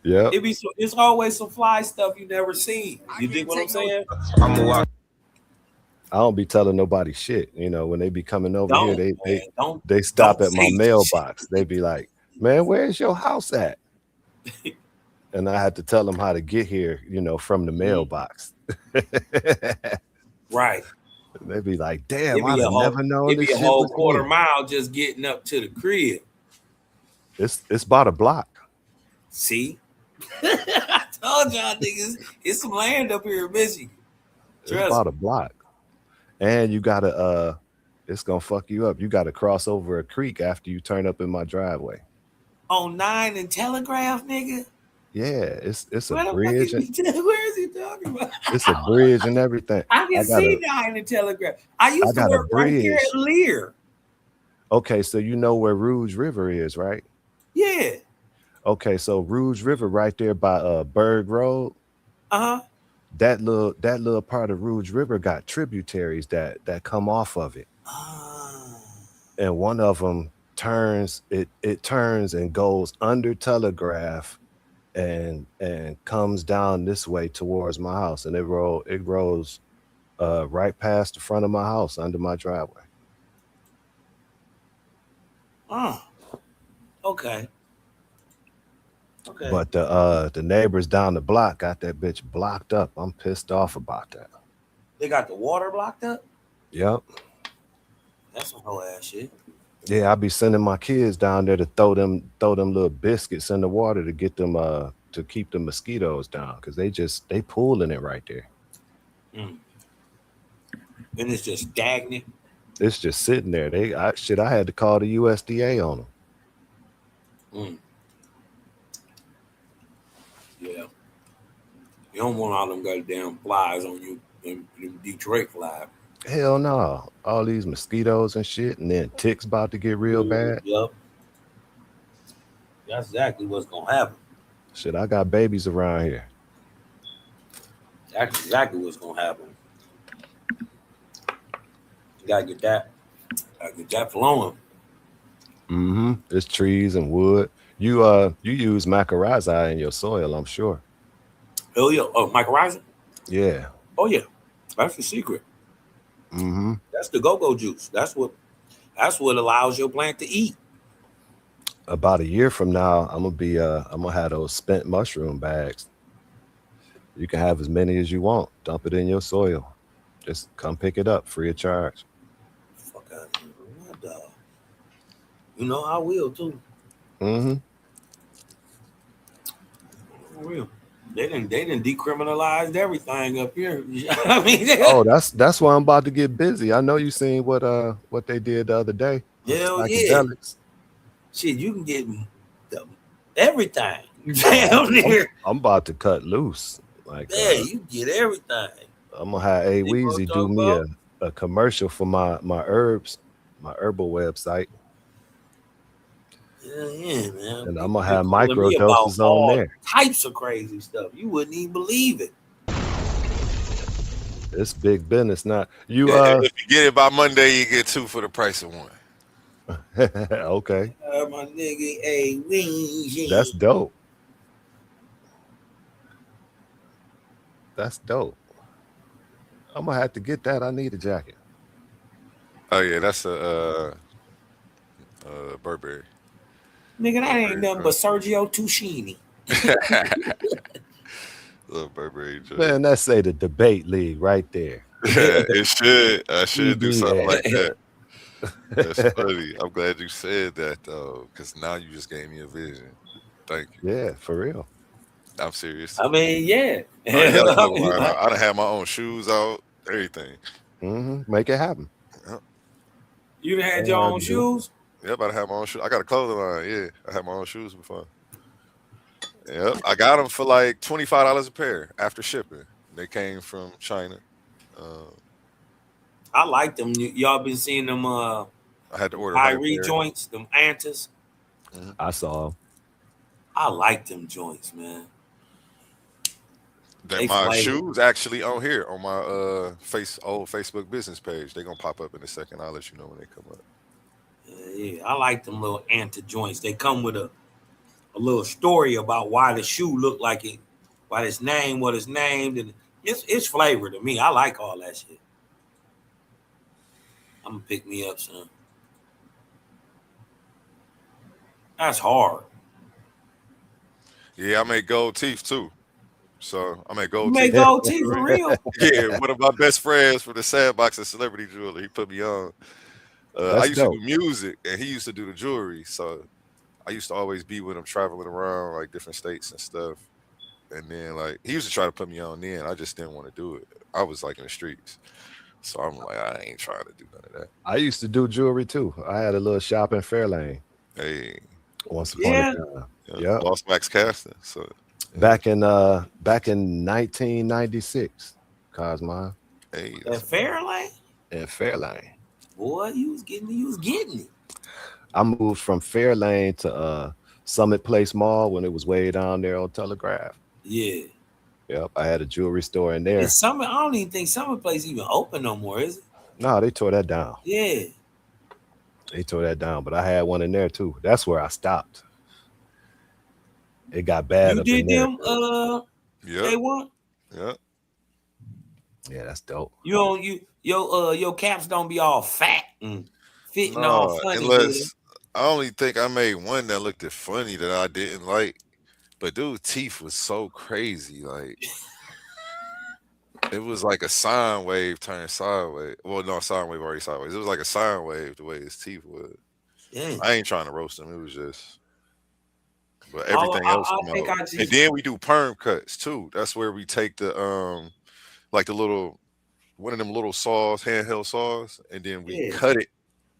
Yeah. It's always some fly stuff you never seen. You dig what I'm saying? I don't be telling nobody shit. You know, when they be coming over here, they stop don't at my say mailbox. They be like, man, where's your house at? And I had to tell them how to get here, you know, from the mailbox. Right. They be like, damn, It'd I'd be have never known it'd this be a shit whole was quarter here. mile just getting up to the crib. It's about a block. See? I told y'all niggas, it's some land up here in Michigan. It's about a block. And you gotta it's gonna fuck you up. You gotta cross over a creek after you turn up in my driveway. On 9 and Telegraph, nigga? Yeah, it's a Where the fuck bridge. where is he talking about? It's a bridge and everything. I can see 9 and Telegraph. I used to got a work right here bridge. at Lear. Okay, so you know where Rouge River is, right? Yeah. Okay, so Rouge River right there by Berg Road. Uh-huh. That little part of Rouge River got tributaries that come off of it. And one of them turns and goes under Telegraph and comes down this way towards my house, and it rolls right past the front of my house under my driveway. Oh. Okay. Okay. But the neighbors down the block got that bitch blocked up. I'm pissed off about that. They got the water blocked up? Yep. That's some whole ass shit. Yeah, I be sending my kids down there to throw them little biscuits in the water to get them to keep the mosquitoes down, because they pooling it right there. And it's just stagnant. It's just sitting there. I had to call the USDA on them. Yeah. You don't want all them goddamn flies on you, them Detroit flies. Hell no. All these mosquitoes and shit, and then ticks about to get real bad. Yep. That's exactly what's gonna happen. Shit, I got babies around here. That's exactly what's gonna happen. You gotta get that flowing. Mm-hmm. It's trees and wood. You use mycorrhizae in your soil, I'm sure. Oh yeah. Oh, mycorrhizae? Yeah. Oh yeah. That's the secret. Mm-hmm. That's the go-go juice. That's what allows your plant to eat. About a year from now, I'm gonna have those spent mushroom bags. You can have as many as you want. Dump it in your soil. Just come pick it up free of charge. Fuck out of here. My dog. You know I will too. Mm-hmm. I will. They didn't decriminalize everything up here. I mean, Oh, that's why I'm about to get busy. I know you seen what they did the other day. Hell yeah. Shit, you can get everything. Damn near. I'm about to cut loose. Like, yeah, you get everything. I'm gonna have A Weezy do me a commercial for my herbs, my herbal website. Yeah, man. And I'm gonna have micro doses on there. Types of crazy stuff. You wouldn't even believe it. It's big business. Not you. If you get it by Monday, you get 2 for the price of 1. Okay. My nigga, A Weezy. That's dope. That's dope. I'm gonna have to get that. I need a jacket. Oh yeah, that's a Burberry. Nigga, that ain't nothing but Sergio Tuccini. Little Burberry. Man, that's say the debate league right there. Yeah, it should. I should do something like that. That's funny. I'm glad you said that though, because now you just gave me a vision. Thank you. Yeah, for real. I'm serious. I mean, yeah. I done had my own shoes out. everything. Make it happen. Yep. You done had Ain't your hard own to do. shoes? Yep, I have my own shoes. I got a clothing line. Yeah, I had my own shoes before. Yep, I got them for like $25 a pair after shipping. They came from China. Um, I like them. Y'all been seeing them I had to order 100 Kyrie pair. joints, them Antas. I saw 'em. I like them joints, man. That They my flavor. shoes actually on here on my old Facebook business page. They gonna pop up in a second. I'll let you know when they come up. Yeah, I like them little Anta joints. They come with a little story about why the shoe looked like it, why it's named what it's named, and it's flavor to me. I like all that shit. I'm gonna pick me up some. That's hard. Yeah, I make gold teeth too. So I make You gold make teeth. gold teeth for real? Yeah, one of my best friends from the Sandbox of Celebrity Jeweler. He put me on. I That's used to dope. do music, and he used to do the jewelry. So I used to always be with him, traveling around like different states and stuff. And then like he used to try to put me on. Then I just didn't want to do it. I was like in the streets, so I'm like, I ain't trying to do none of that. I used to do jewelry too. I had a little shop in Fairlane Hey, once upon a time. yeah, Yep. Boss Max Casting. So Back in 1996, Cosmo. hey, That Fairlane? In Fairlane. Boy, you was getting it. I moved from Fairlane to Summit Place Mall when it was way down there on Telegraph. Yeah. Yep. I had a jewelry store in there. And I don't even think Summer Place even open no more, is it? No, they tore that down. Yeah. They tore that down, but I had one in there too. That's where I stopped. It got bad You up in did there. them yeah, they want? yeah. Yeah, that's dope. Your caps don't be all fat and fitting all No, funny, do they? unless I only think I made one that looked funny that I didn't like. But dude, teeth was so crazy. Like it was like a sine wave turned sideways. Well, no, sine wave already sideways. It was like a sine wave the way his teeth was. Dang. I ain't trying to roast him. It was just, but I everything else. think I And just then we do perm cuts too. That's where we take the like the little one of them little saws, handheld saws, and then we Yeah. cut it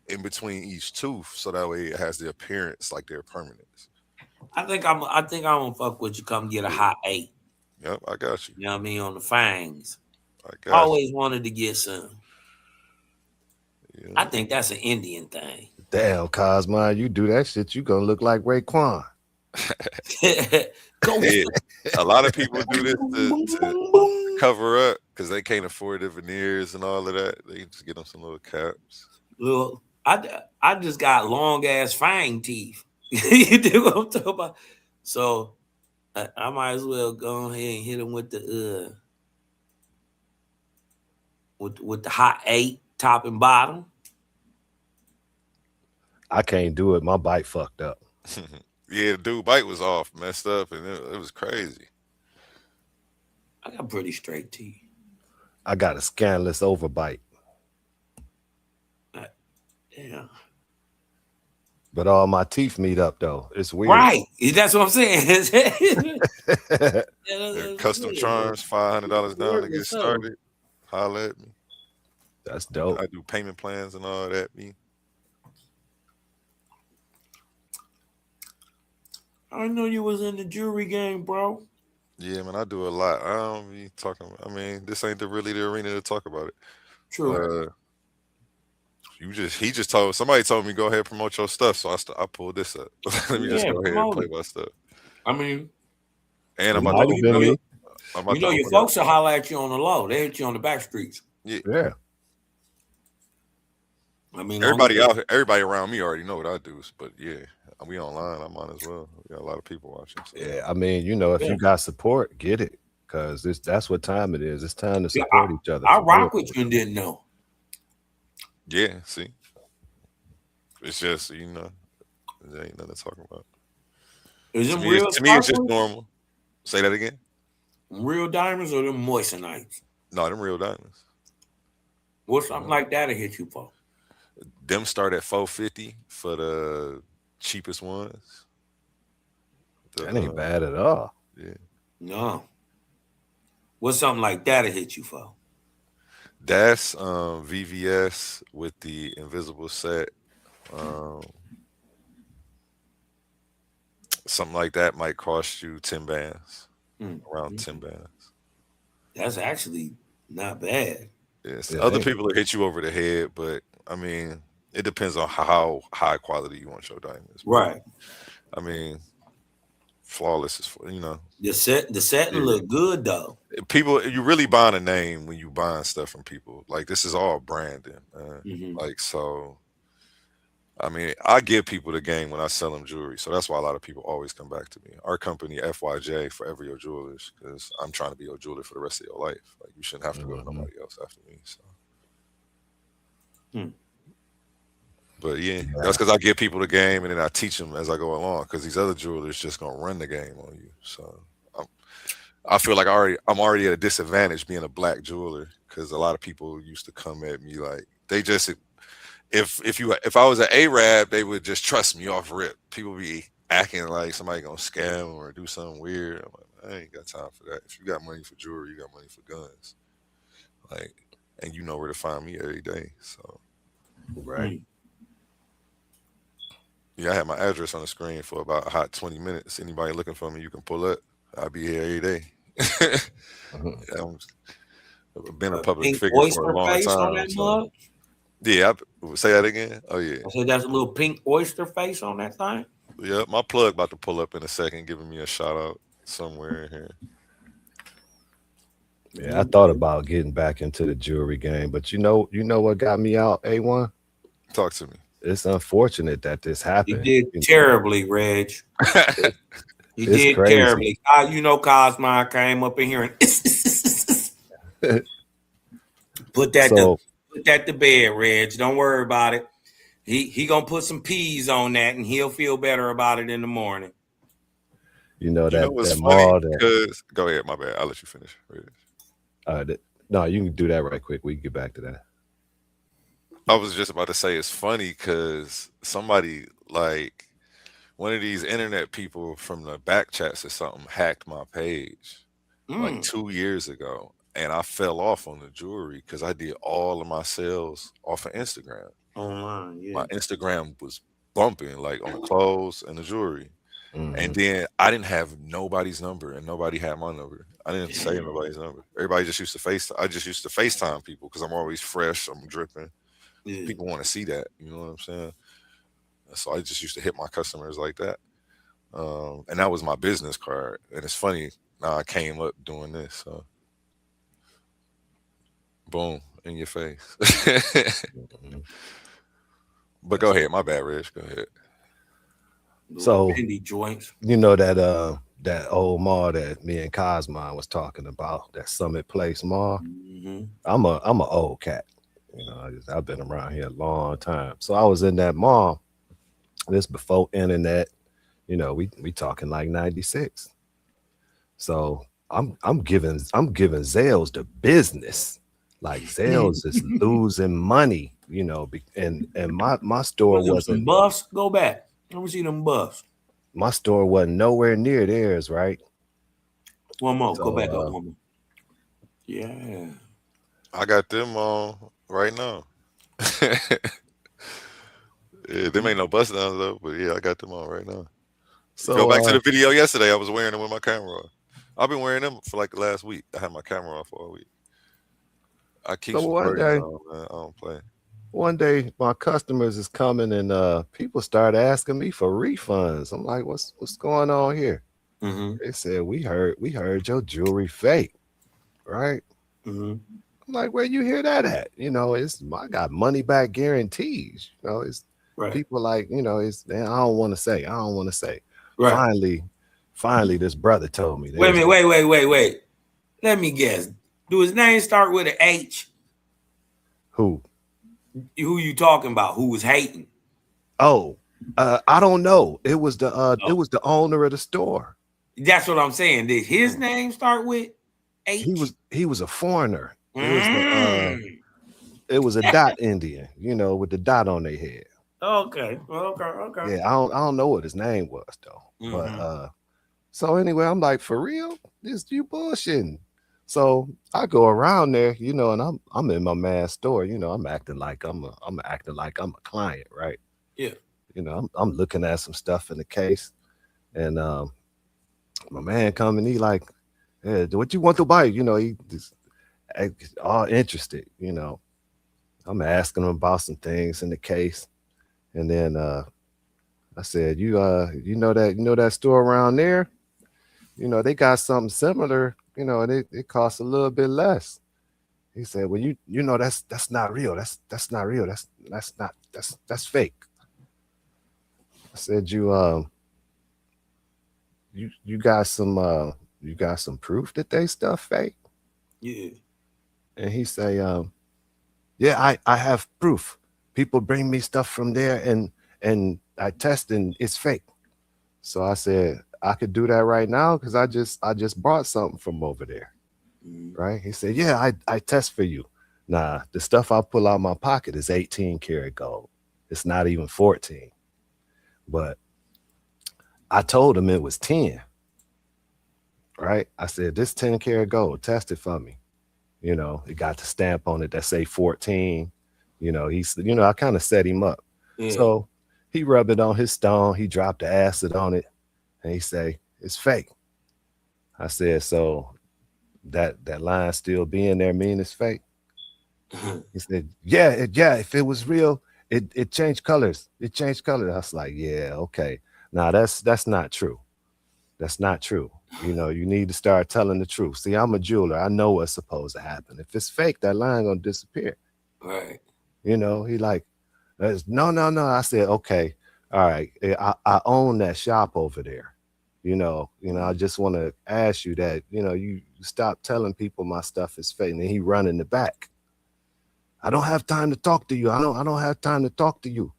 in between each tooth so that way it has the appearance like they're permanent. I think I'm gonna fuck with you. Come get a hot 8. Yep, I got you. You know what I mean? On the fangs. I got you. Always wanted to get some. Yeah. I think that's an Indian thing. Damn, Cosmo, you do that shit, you gonna look like Raekwon. Go. Yeah. A lot of people do this to cover up because they can't afford the veneers and all of that. They just get them some little caps. Look, I just got long ass fang teeth. You do what I'm talking about? So I might as well go ahead and hit him with the with the hot 8 top and bottom. I can't do it. My bite fucked up. Yeah, the dude bite was off, messed up, and it was crazy. I got pretty straight teeth. I got a scandalous overbite. Yeah. But all my teeth meet up though. It's weird. Right. That's what I'm saying. Custom charms, $500 down to get started. Holla at me. That's dope. I do payment plans and all that. I know you was in the jewelry game, bro. Yeah, man, I do a lot. I don't be talking. I mean, this ain't really the arena to talk about it. True. Somebody told me go ahead and promote your stuff, so I pulled this up. Let me just go ahead and play my stuff. I mean, and I'm about to open up. Your folks will holler at you on the low. They hit you on the back streets. Yeah. I mean, everybody around me already know what I do, but yeah, we online. I'm on as well. We got a lot of people watching. So. Yeah, I mean, if you got support, get it, because that's what time it is. It's time to support each other. I rock with you and didn't know. Yeah, see, it's just there ain't nothing to talk about. Is it to real? To me, it's just normal. Say that again. Real diamonds or them moistenites? No, them real diamonds. What's something like that to hit you for? Them start at $450 for the cheapest ones. That ain't bad at all. Yeah. No. What's something like that to hit you for? That's VVS with the invisible set. Um, something like that might cost you 10 bands, around 10 bands. That's actually not bad. Yes, It other ain't. people will hit you over the head, but I mean, it depends on how high quality you want your diamonds. But, Right. I mean, flawless is, The setting yeah. look good though. People, you really buying a name when you buying stuff from people. Like this is all branding, man. Like so. I mean, I give people the game when I sell them jewelry, so that's why a lot of people always come back to me. Our company, FYJ, Forever Your Jewelers, because I'm trying to be your jeweler for the rest of your life. Like you shouldn't have to go to nobody else after me. So. But yeah, that's because I give people the game and then I teach them as I go along. Because these other jewelers just gonna run the game on you. So I feel like I'm already at a disadvantage being a black jeweler because a lot of people used to come at me like they just if I was an Arab, they would just trust me off rip. People be acting like somebody gonna scam them or do something weird. I'm like, I ain't got time for that. If you got money for jewelry, you got money for guns. Like, and you know where to find me every day. So, right. Yeah, I had my address on the screen for about a hot 20 minutes. Anybody looking for me, you can pull up. I'll be here every day. I've been a public Pink figure for oyster a long face on time. that So. mug. Yeah, say that again. Oh yeah. I said that's a little pink oyster face on that thing. Yeah, my plug about to pull up in a second, giving me a shout out somewhere in here. Yeah, I thought about getting back into the jewelry game, but you know what got me out, A1? Talk to me. It's unfortunate that this happened. You did terribly, Reg. You It's did crazy. terribly. Cosmo came up in here and put that to bed, Reg. Don't worry about it. He gonna put some peas on that, and he'll feel better about it in the morning. You know what's that funny? mall Because go ahead, my bad. I'll let you finish. No, you can do that right quick. We can get back to that. I was just about to say it's funny because somebody like one of these internet people from the back chats or something hacked my page like 2 years ago, and I fell off on the jewelry because I did all of my sales off of Instagram. Online, yeah. My Instagram was bumping like on the clothes and the jewelry. Mm-hmm. And then I didn't have nobody's number and nobody had my number. I didn't say nobody's number. Everybody just used to FaceTime. I just used to FaceTime people because I'm always fresh. I'm dripping. Yeah. People want to see that. You know what I'm saying? So I just used to hit my customers like that. And that was my business card. And it's funny. Now I came up doing this. So boom, in your face. But go ahead. My bad, Reg. Go ahead. So joints. You know that old mall that me and Cosmo was talking about, that Summit Place mall. Mm-hmm. I'm a old cat. You know, I've been around here a long time. So I was in that mall. This before internet. You know, we talking like 96. So I'm giving Zales the business. Like Zales is losing money. You know, and my store wasn't. Buffs. Go back. Let me see them buffs. My store wasn't nowhere near theirs, right? One more. So, go back up one more. Yeah. I got them on right now. Yeah, them ain't no bust downs though, but yeah, I got them on right now. So go back to the video yesterday. I was wearing them with my camera off. I've been wearing them for like the last week. I had my camera off for a week. I keep some birds on, man. I don't play. One day my customers is coming and people start asking me for refunds. I'm like, what's going on here? Mm-hmm. They said, we heard your jewelry fake, right? Mm-hmm. I'm like, where you hear that at? You know, I got money back guarantees. You know, it's right. People like, you know, I don't want to say. Right. Finally, this brother told me. Wait a minute, wait. Let me guess. Do his name start with an H? Who? Who you talking about? Who was hating? Oh, I don't know. It was the owner of the store. That's what I'm saying. Did his name start with H? He was a foreigner. It was a dot Indian, you know, with the dot on their head. Okay. Yeah, I don't know what his name was though. Mm-hmm. But so anyway, I'm like, for real? You bullshitting. So I go around there, you know, and I'm in my man's store, you know, I'm acting like I'm a client, right? Yeah. You know, I'm looking at some stuff in the case, and my man come and he like, "Yeah, what you want to buy?" You know, he just all interested, you know. I'm asking him about some things in the case, and then I said, you know that store around there? You know, they got something similar, you know, and it costs a little bit less." He said, "Well, you know that's not real. That's not real. That's fake." I said, you got some proof that they stuff fake?" Yeah. And he say, "Yeah, I have proof. People bring me stuff from there and I test and it's fake." So I said, "I could do that right now because I just brought something from over there." Right? He said, "Yeah, I test for you." Nah, the stuff I pull out my pocket is 18 karat gold. It's not even 14. But I told him it was 10. Right? I said, "This 10 karat gold, test it for me." You know, it got the stamp on it that say 14. You know, I kind of set him up. Yeah. So he rubbed it on his stone, he dropped the acid on it, and he say, "It's fake." I said, "So that line still being there mean it's fake?" He said, "Yeah, if it was real, it changed colors. It changed colors." I was like, "Yeah, okay. Now that's not true. That's not true. You know, you need to start telling the truth. See, I'm a jeweler. I know what's supposed to happen. If it's fake, that line gonna disappear." Right. You know, he like, no. I said, "Okay, all right. I own that shop over there. You know, I just want to ask you that, you know, you stop telling people my stuff is fake." And then he run in the back. "I don't have time to talk to you. I don't have time to talk to you."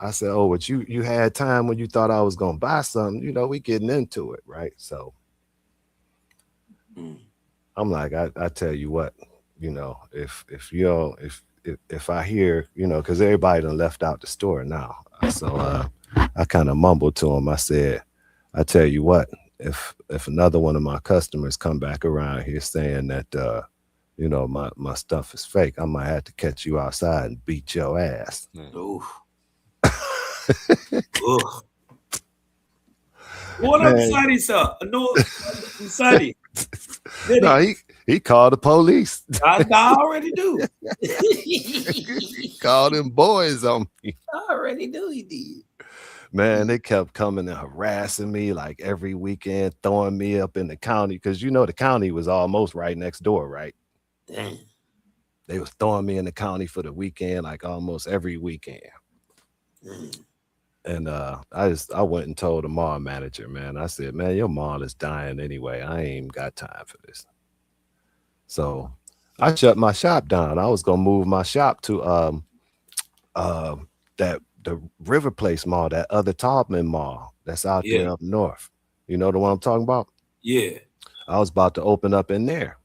I said, "Oh, but you had time when you thought I was gonna buy something. You know, we getting into it, right?" So I'm like, I tell you what, you know, if you know, if I hear, you know, because everybody done left out the store now. So I kind of mumbled to him. I said, "I tell you what, if another one of my customers come back around here saying that you know, my stuff is fake, I might have to catch you outside and beat your ass." Oof. Ugh. What up, Man. Sonny? Sir? No, Sonny. No, he called the police. I already do. He called them boys on me. I already knew he did. Man, they kept coming and harassing me like every weekend, throwing me up in the county because you know the county was almost right next door, right? Damn. They was throwing me in the county for the weekend, like almost every weekend. And I went and told the mall manager, man. I said, "Man, your mall is dying anyway. I ain't got time for this." So I shut my shop down. I was gonna move my shop to the River Place Mall, that other Taubman Mall that's out there up north. You know the one I'm talking about? Yeah. I was about to open up in there.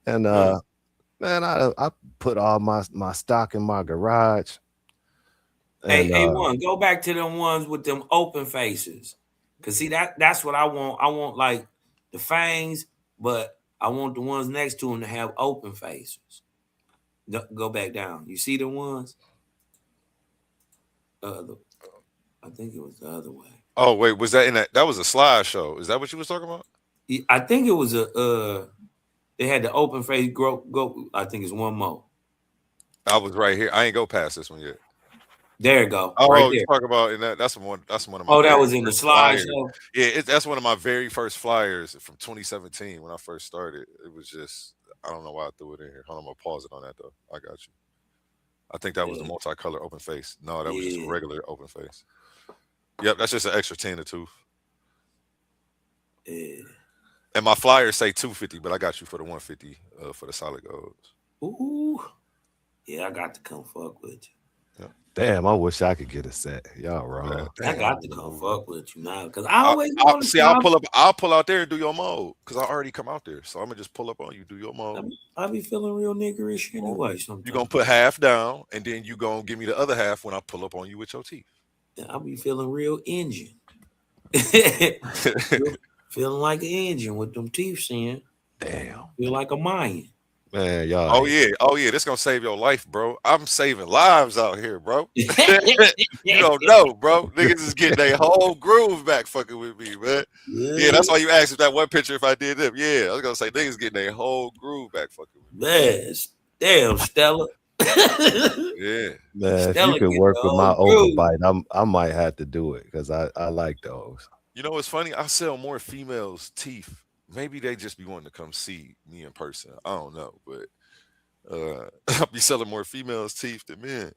And man, I put all my stock in my garage. And, Hey, one, go back to them ones with them open faces. Cause see that's what I want. I want like the fangs, but I want the ones next to them to have open faces. Go back down. You see the ones? I think it was the other way. Oh wait, was that in that was a slideshow? Is that what you was talking about? I think it was they had the open face go. I think it's one more. I was right here. I ain't go past this one yet. There you go. Oh, right you there. talking about in that? That's one of my. Oh, that very was in the first flyers. slideshow. Yeah, that's one of my very first flyers from 2017 when I first started. It was just I don't know why I threw it in here. Hold on, I'm gonna pause it on that though. I got you. I think that was the multicolor open face. No, that was just a regular open face. Yep, that's just an extra 10 or 2. Yeah. And my flyers say 250, but I got you for the 150 for the solid golds. Ooh. Yeah, I got to come fuck with you. Damn, I wish I could get a set. Y'all wrong. I got to come fuck with you now because I always see. I'll pull out there and do your mode because I already come out there. So I'm gonna just pull up on you, do your mode. I be feeling real niggerish anyway. Sometimes you're gonna put half down, and then you gonna give me the other half when I pull up on you with your teeth. I be feeling real engine. Feeling like an engine with them teeth in. Damn. Feel like a Mayan. Man, y'all. Oh yeah, this gonna save your life, bro. I'm saving lives out here, bro. You don't know, bro. Niggas is getting their whole groove back fucking with me, man. Yeah, that's why you asked if that one picture if I did them. Yeah, I was gonna say niggas getting their whole groove back fucking with me. Man, damn, Stella. Yeah. Man, if Stella you could get work the with my whole groove. overbite, I might have to do it because I like those. You know what's funny? I sell more females' teeth. Maybe they just be wanting to come see me in person. I don't know, but I'll be selling more females' teeth than men.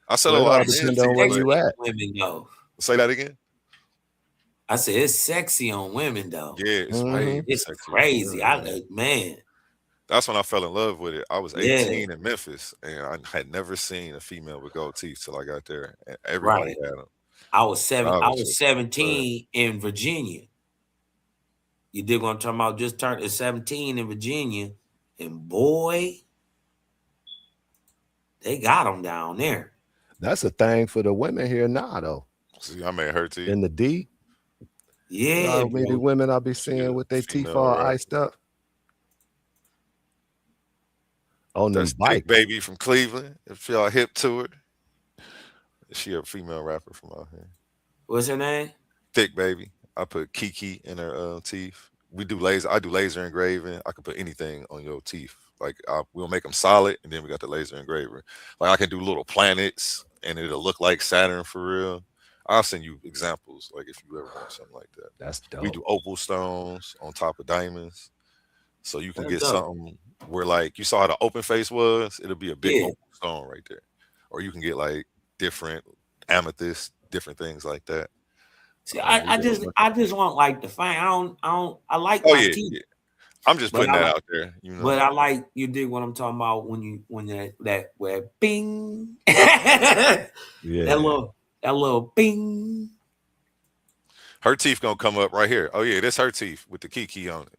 I sell a Well, it lot all of men's depends on teeth. where Sexy you But at. on women though. say that again. I said it's sexy on women though. Yeah, it's way It's sexier. crazy. I like, man. That's when I fell in love with it. I was Yeah. 18 in Memphis, and I had never seen a female with gold teeth till I got there. And everybody Right. had them. I was just 17 in Virginia. You dig what I'm talking about? Just turned 17 in Virginia, and boy, they got them down there. That's a thing for the women here now, though. See, I made her teeth. In the D. Yeah, How many women I be seeing with their teeth all iced up on them That's bikes. Thick Baby from Cleveland. If y'all hip to her, she a female rapper from out here. What's her name? Thick Baby. I put Kiki in her teeth. We do laser. I do laser engraving. I can put anything on your teeth. Like we'll make them solid, and then we got the laser engraver. Like I can do little planets, and it'll look like Saturn for real. I'll send you examples, like if you ever want something like that. That's dope. We do opal stones on top of diamonds, so you can That's get dope. something where, like, you saw how the open face was. It'll be a big Yeah. opal stone right there, or you can get like different amethyst, different things like that. See, I just want like the fine. I like Oh my yeah, teeth. yeah. I'm just But putting I that like- out there, you know. But I like you dig what I'm talking about when that where bing Yeah. that little bing. Her teeth gonna come up right here. Oh yeah, this her teeth with the Kiki on it.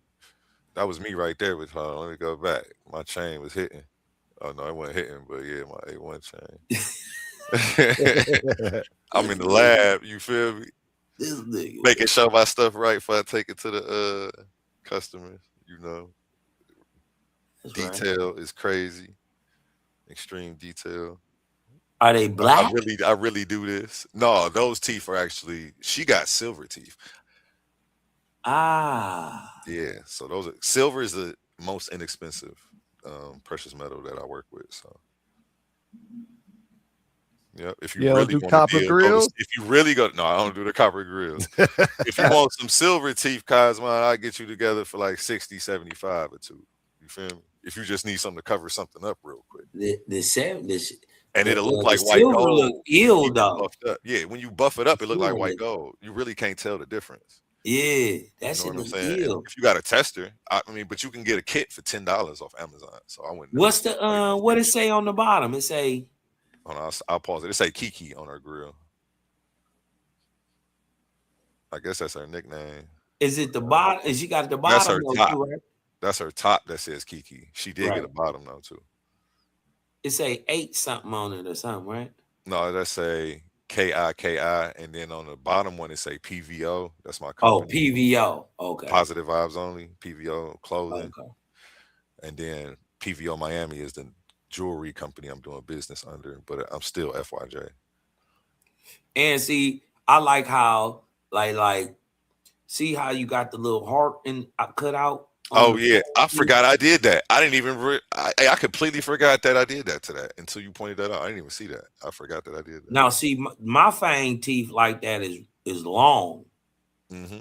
That was me right there with her. Let me go back. My chain was hitting. Oh no, it wasn't hitting, but yeah, my A1 chain. I'm in the lab, you feel me? This nigga. Making sure my stuff right before I take it to the customers, you know. That's Detail is crazy. Extreme detail. Are they black? I really do this. No, those teeth are actually, she got silver teeth. Ah. Yeah, so those are, silver is the most inexpensive precious metal that I work with. So yeah, if you You don't really do want copper to grills? if you really go, no, I don't do the copper grills. If you want some silver teeth, Cosmo, I'll get you together for like 60, 75 or two. You feel me? If you just need something to cover something up real quick. And it'll look like white silver gold. look ill when you though. buffed up. Yeah, when you buff it up, it look like Silver white look- gold. You really can't tell the difference. Yeah, that You know shit what I'm look saying? ill. If you got a tester, I mean, but you can get a kit for $10 off Amazon. So I wouldn't. What's the what it say on the bottom? It say Hold on, I'll pause it. It say Kiki on her grill. I guess that's her nickname. is it the bottom? Is she got the That's bottom her though, top. too, right? That's her top that says Kiki. She did Right. get a bottom though too. It say 8 something on it or something, right? No, that say KIKI, and then on the bottom one it say PVO. That's my Oh, company. PVO. Okay. Positive Vibes Only, PVO clothing. Okay. And then PVO Miami is the jewelry company I'm doing business under, but I'm still FYJ. And see, I like how like see how you got the little heart and cut out. Oh yeah, I forgot I did that. I didn't even. I completely forgot that I did that to that until you pointed that out. I didn't even see that. I forgot that I did that. Now, see, my fang teeth like that is long. Mm-hmm.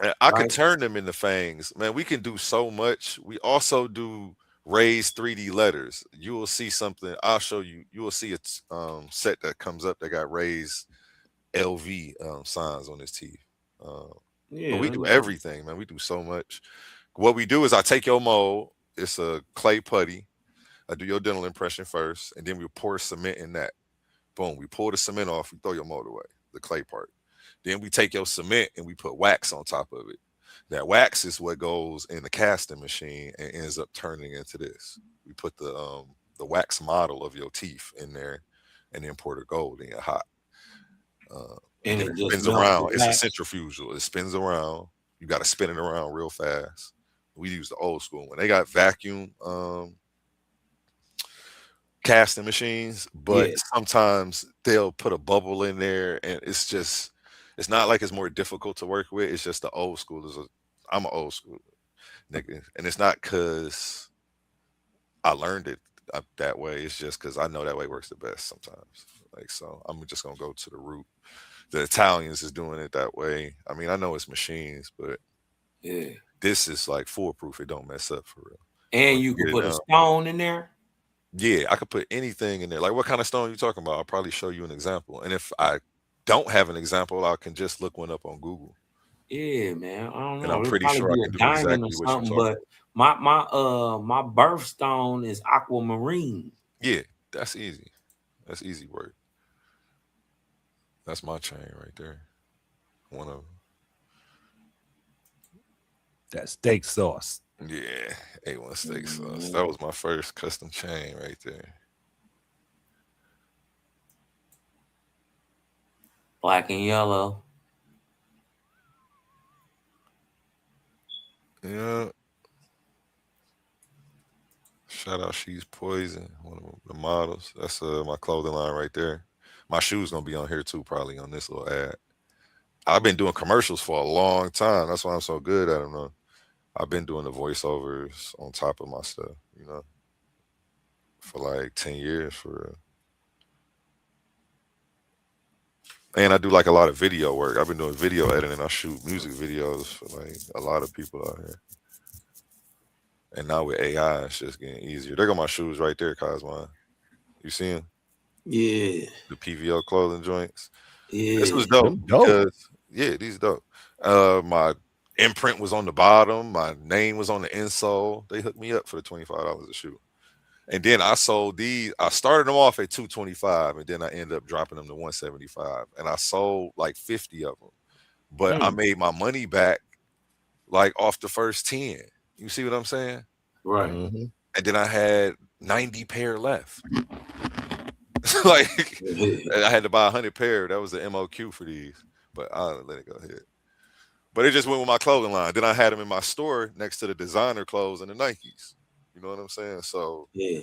And I could turn them into fangs, man. We can do so much. We also do raised 3D letters. You will see something. I'll show you. You will see a set that comes up that got raised LV signs on his teeth. Yeah, but we do everything, man. We do so much. What we do is I take your mold. It's a clay putty. I do your dental impression first, and then we pour cement in that. Boom. We pull the cement off. We throw your mold away, the clay part. Then we take your cement and we put wax on top of it. That wax is what goes in the casting machine and ends up turning into this. We put the wax model of your teeth in there, and then pour the gold in hot. And it spins around. It's a centrifugal. It spins around. You got to spin it around real fast. We use the old school one. They got vacuum casting machines, but Yeah. sometimes they'll put a bubble in there, and it's not like it's more difficult to work with. It's just the old school. I'm an old school nigga, and it's not because I learned it that way. It's just because I know that way works the best sometimes. Like, so I'm just gonna go to the root. The Italians is doing it that way. I mean, I know it's machines, but Yeah. this is like foolproof. It don't mess up for real. And you can put a stone in there. Yeah, I could put anything in there. Like, what kind of stone are you talking about? I'll probably show you an example. And if I don't have an example, I can just look one up on Google. Yeah, man. I don't And know. I'm It'll pretty probably sure I be can a do diamond exactly or what you're something. talking But my birthstone is aquamarine. Yeah, that's easy. That's easy work. That's my chain right there. One of them. That steak sauce. Yeah, A1 steak sauce. That was my first custom chain right there. Black and yellow. Yeah. Shout out She's Poison, one of the models. That's my clothing line right there. My shoes gonna be on here too, probably on this little ad. I've been doing commercials for a long time. That's why I'm so good at them. Though. I've been doing the voiceovers on top of my stuff, for like 10 years for real. And I do like a lot of video work. I've been doing video editing. I shoot music videos for like a lot of people out here. And now with AI, it's just getting easier. There go my shoes right there, Cosmo. You see them? Yeah. The PVO clothing joints. Yeah. This was dope. Because, these dope. My imprint was on the bottom. My name was on the insole. They hooked me up for the $25 a shoe. And then I sold these. I started them off at $225, and then I ended up dropping them to $175. And I sold like 50 of them. But I made my money back like off the first 10. You see what I'm saying? Right. Mm-hmm. And then I had 90 pair left. Like I had to buy 100 pair. That was the MOQ for these. But I'll let it go ahead. But it just went with my clothing line. Then I had them in my store next to the designer clothes and the Nikes. You know what I'm saying? So yeah,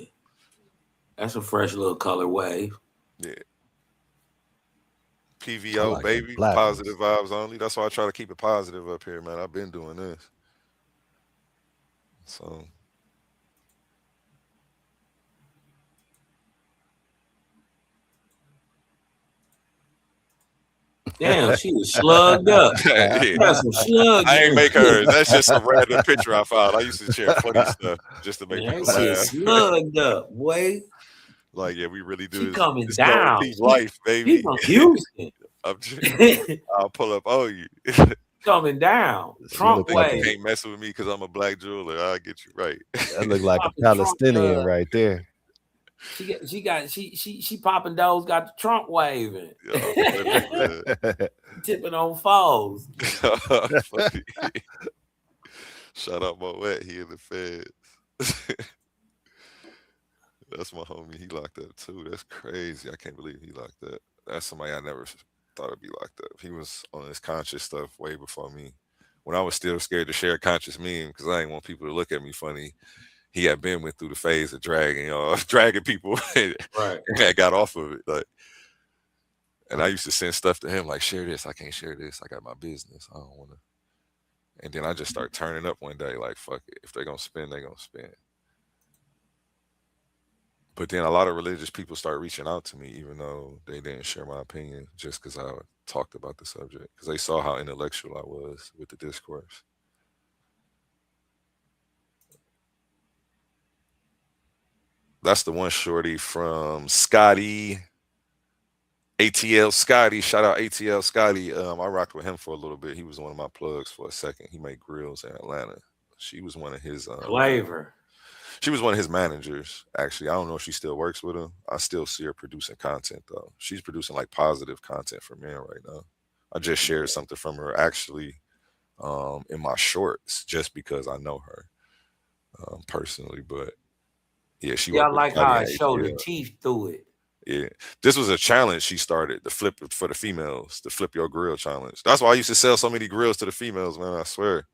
that's a fresh little colorway. Yeah. PVO, like baby, positive vibes only. That's why I try to keep it positive up here, man. I've been doing this. So damn, she was slugged up. Yeah. Got some slugs. I ain't make hers. That's just a random picture I found. I used to share funny stuff just to make people laugh. Slugged up, boy. Like, yeah, we really do. She coming it's down. Life, baby. She from Houston. I'll pull up on you. Coming down. Trump way. You can't mess with me because I'm a black jeweler. I'll get you right. That look like a Palestinian right there. She popping those, got the Trump waving. Tipping on foes. Shout out Moet, he in the feds. That's my homie. He locked up too. That's crazy. I can't believe he locked up. That's somebody I never thought would be locked up. He was on his conscious stuff way before me. When I was still scared to share a conscious meme because I didn't want people to look at me funny. He had been went through the phase of dragging people. Right. And I got off of it. Like, and I used to send stuff to him like, share this. I can't share this. I got my business. I don't want to. And then I just start turning up one day like, fuck it. If they're going to spend, they're going to spend. But then a lot of religious people start reaching out to me, even though they didn't share my opinion, just because I talked about the subject, because they saw how intellectual I was with the discourse. That's the one shorty from Scotty, ATL Scotty. Shout out ATL Scotty. I rocked with him for a little bit. He was one of my plugs for a second. He made grills in Atlanta. She was one of his flavor. She was one of his managers, actually. I don't know if she still works with him. I still see her producing content, though. She's producing, like, positive content for men right now. I just shared something from her, actually, in my shorts, just because I know her personally. But, yeah, she I like how I showed the teeth through it. Yeah. This was a challenge she started, the flip for the females, the flip your grill challenge. That's why I used to sell so many grills to the females, man, I swear.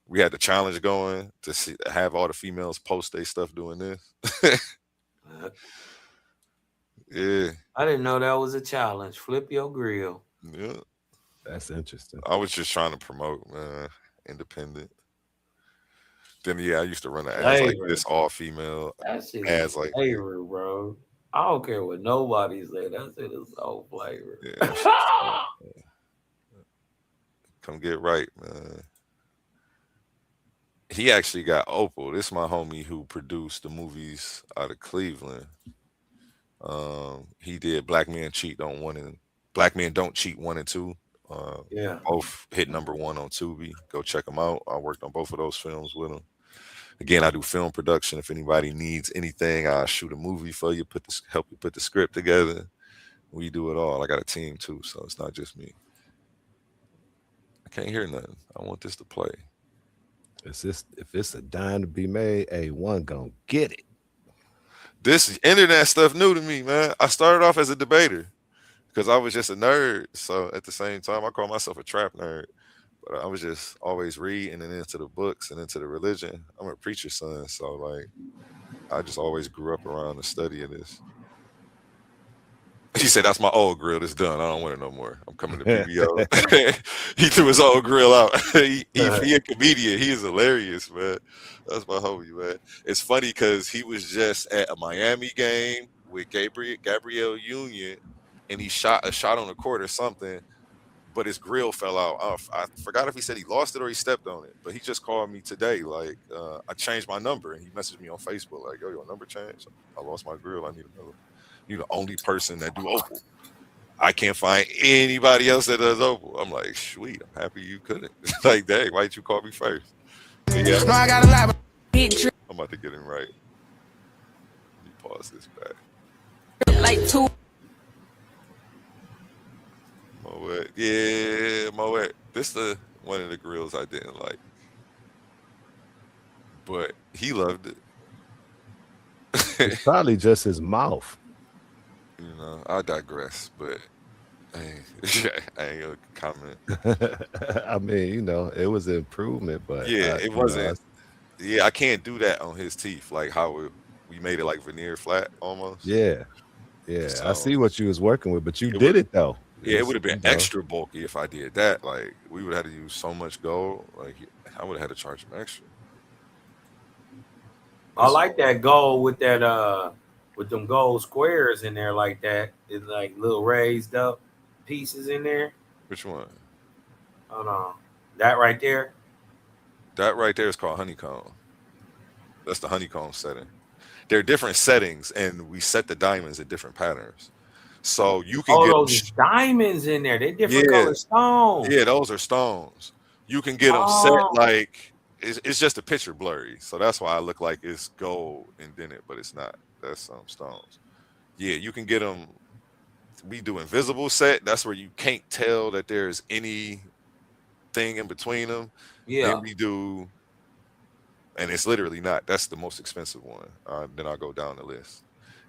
we had the challenge going to have all the females post their stuff doing this. Yeah. I didn't know that was a challenge. Flip your grill. Yeah. That's interesting. I was just trying to promote independent. Then I used to run the ads like this, all female That shit ads is like flavor, bro. I don't care what nobody say. That shit is so flavor. Yeah, come get right, man. He actually got Opal. This is my homie who produced the movies out of Cleveland. He did Black Men Cheat on 1 and Black Men Don't Cheat 1 and 2. Yeah. Both hit #1 on Tubi. Go check them out. I worked on both of those films with him. Again, I do film production. If anybody needs anything, I'll shoot a movie for you, help you put the script together. We do it all. I got a team too, so it's not just me. I can't hear nothing. I want this to play. If it's a dime to be made, one gonna get it. This internet stuff new to me, man. I started off as a debater because I was just a nerd. So at the same time, I call myself a trap nerd. But I was just always reading and into the books and into the religion. I'm a preacher's son, so like I just always grew up around the study of this. He said, "That's my old grill. It's done. I don't want it no more. I'm coming to BBO." He threw his old grill out. He a comedian. He is hilarious, man. That's my homie, man. It's funny because he was just at a Miami game with Gabrielle Union, and he shot a shot on the court or something, but his grill fell out. I forgot if he said he lost it or he stepped on it, but he just called me today. Like, I changed my number, and he messaged me on Facebook like, "Yo, your number changed. I lost my grill. I need another." You're the only person that do Opal. I can't find anybody else that does Opal. I'm like, sweet. I'm happy you couldn't. Like, dang, why didn't you call me first? So, yeah, No, I got a lot of I'm about to get him right. Let me pause this back. like 2. Moet. Yeah, Moet. This the one of the grills I didn't like. But he loved it. It's probably just his mouth. You know, I digress, but I ain't gonna comment. I mean, you know, it was an improvement, but Yeah, it wasn't. Yeah, I can't do that on his teeth, like how we made it like veneer flat almost. Yeah, So, I see what you was working with, but you did it though. Yeah, it would have been extra bulky if I did that. Like we would have had to use so much gold. Like I would have had to charge him extra. I like that gold with that with them gold squares in there like that. It's like little raised up pieces in there. Which one? Hold on. That right there. That right there is called honeycomb. That's the honeycomb setting. There are different settings, and we set the diamonds in different patterns. So you can get those diamonds in there. They're different color stones. Yeah, those are stones. You can get them set like it's just a picture blurry. So that's why I look like it's gold indented, but it's not. That's some stones. Yeah, you can get them. We do invisible set. That's where you can't tell that there's anything in between them. Yeah. Then we do, and it's literally not. That's the most expensive one. Then I'll go down the list.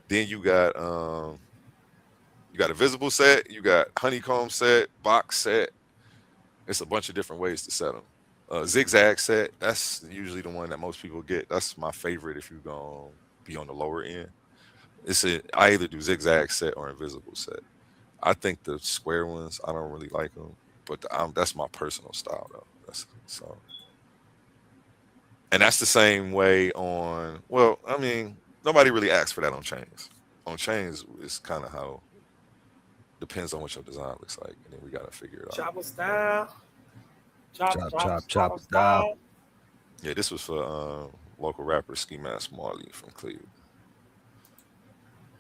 Then you got a visible set. You got honeycomb set, box set. It's a bunch of different ways to set them. Zigzag set. That's usually the one that most people get. That's my favorite if you're gonna be on the lower end. I either do zigzag set or invisible set. I think the square ones, I don't really like them, but that's my personal style though. And that's the same way on. Well, I mean, nobody really asks for that on chains. On chains, it's kind of how depends on what your design looks like, and then we gotta figure it out. Chopper style. Chop style. Yeah, this was for local rapper Ski Mask Marley from Cleveland.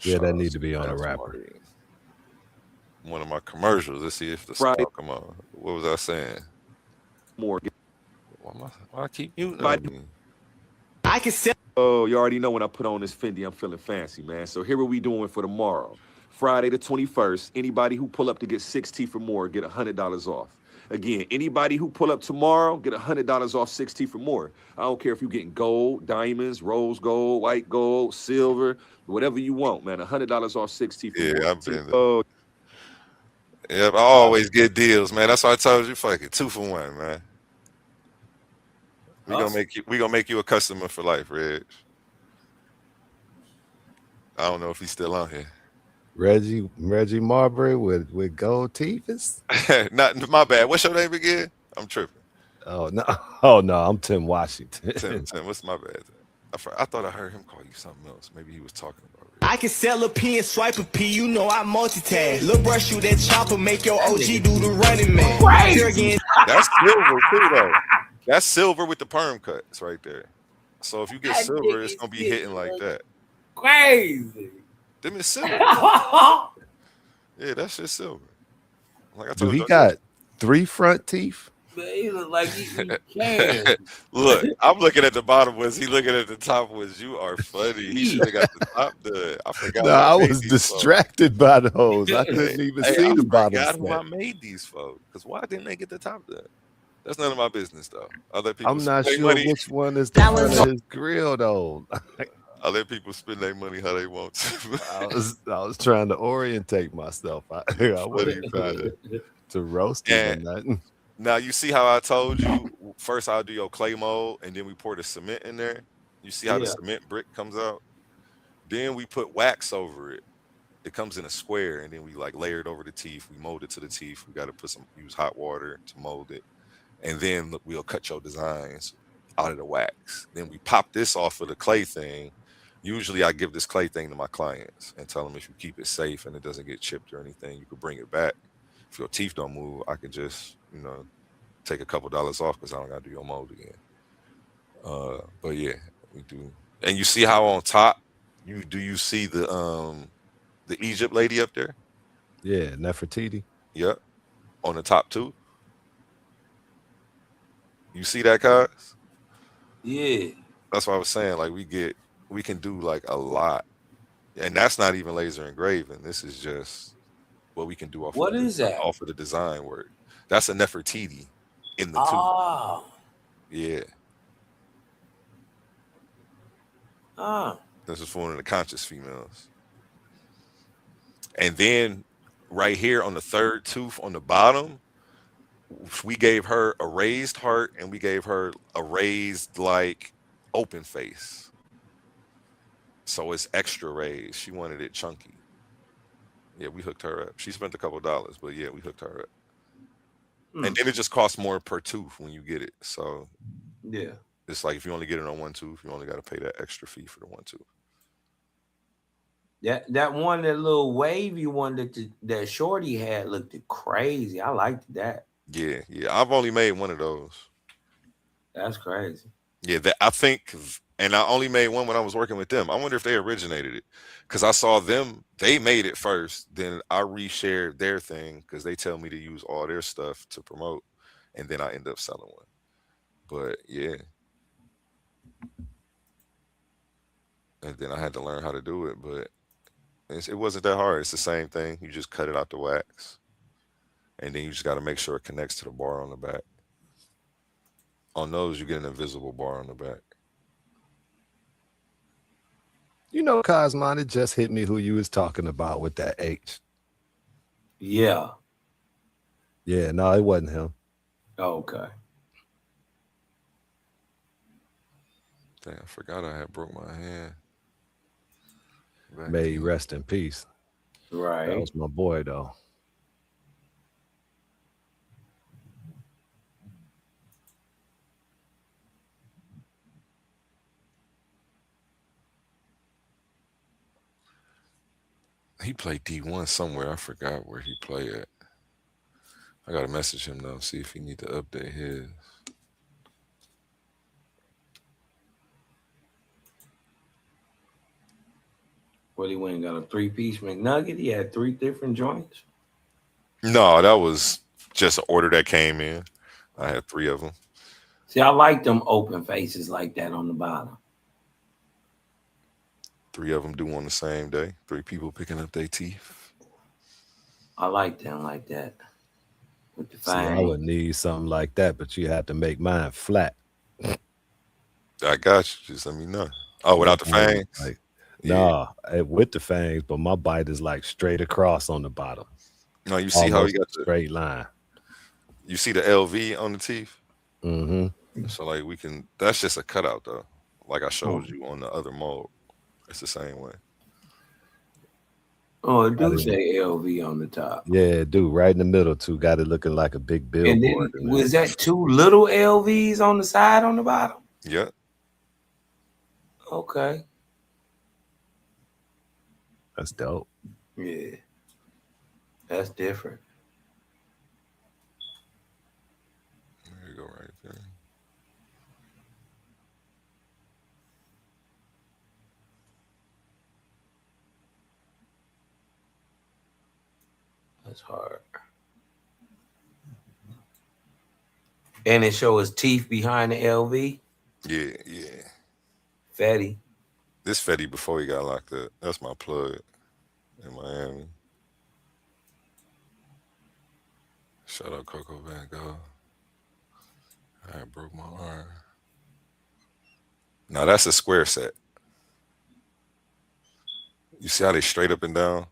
Yeah, that need to be on a rapper. Marley. One of my commercials. Let's see if the style come on. What was I saying? More. Why I keep muting? I can sell. Oh, you already know when I put on this Fendi, I'm feeling fancy, man. So here what we doing for tomorrow. Friday the 21st, anybody who pull up to get 6 teeth or more get $100 off. Again, anybody who pull up tomorrow get $100 off 6 teeth or more. I don't care if you're getting gold, diamonds, rose gold, white gold, silver, whatever you want, man. $100 off 6 teeth or more. Yeah, I've been there. Yep, I always get deals, man. That's why I told you, fuck it, 2 for 1, man. We gonna make you a customer for life, Reg. I don't know if he's still on here. Reggie Marbury with gold teeth. Not my bad. What's your name again? I'm tripping. Oh no, oh no, I'm Tim Washington. Tim, what's my bad? I thought I heard him call you something else. Maybe he was talking about it. I can sell a P and swipe a P, you know I multitask. Lil' bruh shoot that chopper, make your OG do the running man. Crazy. That's silver too, though. That's silver with the perm cuts right there. So if you get silver, it's gonna be hitting like that. Crazy. Them is silver. Yeah, that's just silver. Like I Do told he you, got 3 front teeth? Man, he look like he can. Look, I'm looking at the bottom ones. He looking at the top ones. You are funny. He should have got the top done. I forgot. No, I was distracted by those. I couldn't even see the bottom. I forgot who I made these for. Because why didn't they get the top done? That's none of my business, though. I let people I'm not spend sure their money. which one is the front of his grill, though. I let people spend their money how they want to. I was trying to orientate myself. I wasn't trying to roast him or nothing. Now you see how I told you first I'll do your clay mold and then we pour the cement in there. You see how the cement brick comes out? Then we put wax over it. It comes in a square and then we like layer it over the teeth. We mold it to the teeth. We got to use hot water to mold it. And then we'll cut your designs out of the wax. Then we pop this off of the clay thing. Usually I give this clay thing to my clients and tell them if you keep it safe and it doesn't get chipped or anything, you could bring it back. If your teeth don't move, I can just, take a couple dollars off because I don't got to do your mold again. But yeah, we do. And you see how on top, you see the Egypt lady up there? Yeah, Nefertiti. Yep. On the top too. You see that, guys? Yeah. That's what I was saying. Like we can do like a lot. And that's not even laser engraving. This is just what we can do off of the design work. That's a Nefertiti in the tube. Yeah. This is for one of the conscious females. And then right here on the third tooth on the bottom, we gave her a raised heart and we gave her a raised like open face. So it's extra raised. She wanted it chunky. Yeah, we hooked her up. She spent a couple dollars, but yeah, we hooked her up. And then it just costs more per tooth when you get it. So yeah, it's like if you only get it on one tooth, you only got to pay that extra fee for the one tooth. That little wavy one that Shorty had looked crazy. I liked that. Yeah. I've only made one of those. That's crazy. Yeah, I think, and I only made one when I was working with them. I wonder if they originated it because I saw them. They made it first. Then I reshared their thing because they tell me to use all their stuff to promote, and then I end up selling one. But yeah, and then I had to learn how to do it, but it wasn't that hard. It's the same thing. You just cut it out the wax, and then you just got to make sure it connects to the bar on the back. On those, you get an invisible bar on the back. Cosmon, it just hit me who you was talking about with that H. Yeah. Yeah, no, it wasn't him. Okay. Damn, I forgot I had broke my hand. May he rest in peace. Right. That was my boy, though. He played D1 somewhere. I forgot where he played at. I got to message him, though, see if he need to update his. Well, he went and got a 3-piece McNugget. He had 3 different joints. No, that was just an order that came in. I had 3 of them. See, I like them open faces like that on the bottom. 3 of them due on the same day. 3 people picking up their teeth. I like them like that. With the See, I would need something like that, but you have to make mine flat. I got you. Just let me know. Oh, without the fangs? Like, nah, with the fangs, but my bite is like straight across on the bottom. No, you see how he got the straight line. You see the LV on the teeth? Mm-hmm. So like we can. That's just a cutout though. Like I showed you on the other mold. It's the same way. Oh, it do say LV on the top. Yeah, dude, right in the middle too. Got it looking like a big And billboard. then was that 2 little LVs on the side on the bottom? Yeah. Okay. That's dope. Yeah. That's different. There you go, right there. That's hard. And it shows teeth behind the LV. Yeah, yeah. Fetty. This Fetty before he got locked up. That's my plug in Miami. Shout out Coco Van Gogh. I broke my arm. Now that's a square set. You see how they straight up and down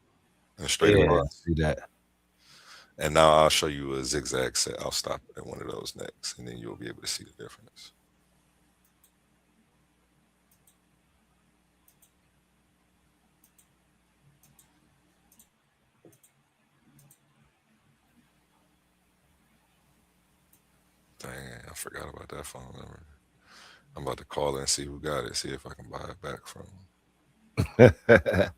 and straight across? See that. And now I'll show you a zigzag set. I'll stop at one of those next, and then you'll be able to see the difference. Dang, I forgot about that phone number. I'm about to call and see who got it, see if I can buy it back from them.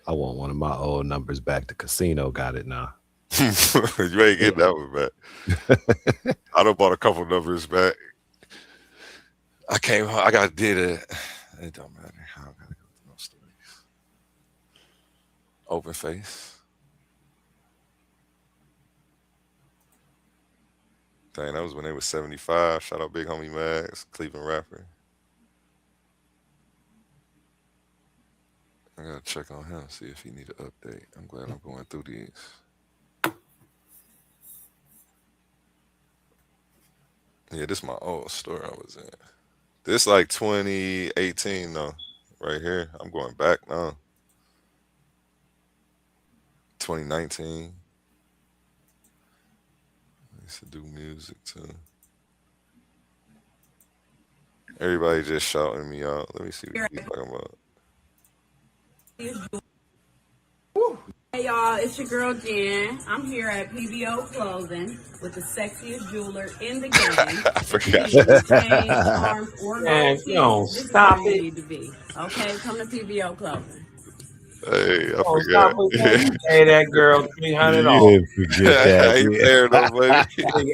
I want one of my old numbers back. The casino got it now. You ain't getting that one back. I done bought a couple numbers back. I came home, did it. It don't matter. I don't gotta go through no stories. Open face. Dang, that was when they was 75. Shout out Big Homie Max, Cleveland rapper. I gotta check on him, see if he need an update. I'm glad I'm going through these. Yeah, this is my old store I was in. This like 2018 though, right here. I'm going back now. 2019. I used to do music too. Everybody just shouting me out. Let me see what he's talking about. Hey y'all, it's your girl Jen. I'm here at PBO Clothing with the sexiest jeweler in the game. I forgot. Chain, arms, or Man, gold you don't teeth. This is stop where you it. need to be. Okay, come to PBO Clothing. Hey, I Oh, forgot. stop it, man. You pay that girl $300. You forget that. I ain't fair though, buddy.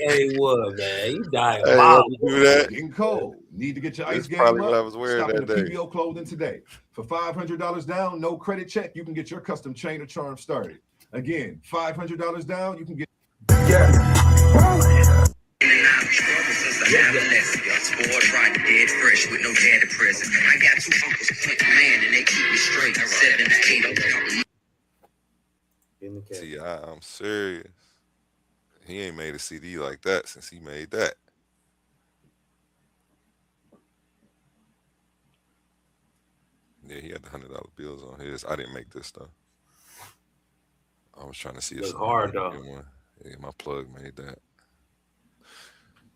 Hey, what, man? You Hey, diabolical. you do that? Getting cold. Need to get your ice That's game probably up? what I was wearing Stop that into day. PBO Clothing today. For $500 down, no credit check, you can get your custom chain or charm started. Again, $500 down, you can get. Sport right, dead fresh with no daddy present. I got 2 uncles, point man, and they keep me straight. 7 to 8. See, I'm serious. He ain't made a CD like that since he made that. Yeah, he had the $100 bills on his. I didn't make this though. I was trying to see if Look somebody hard, could though. get one. Yeah, my plug made that.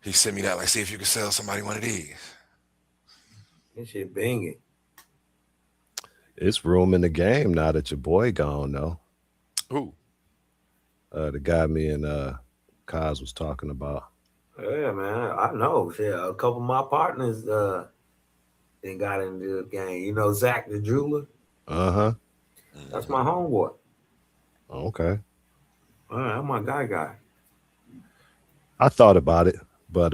He sent me that like, see if you can sell somebody one of these. This shit banging. It's room in the game now that your boy gone though. Who? The guy me and Kaz was talking about. Yeah, man. I know. Shit, a couple of my partners they got into the game. You know Zach the jeweler? Uh-huh. That's my homeboy. Okay. All right, that's my guy. I thought about it, but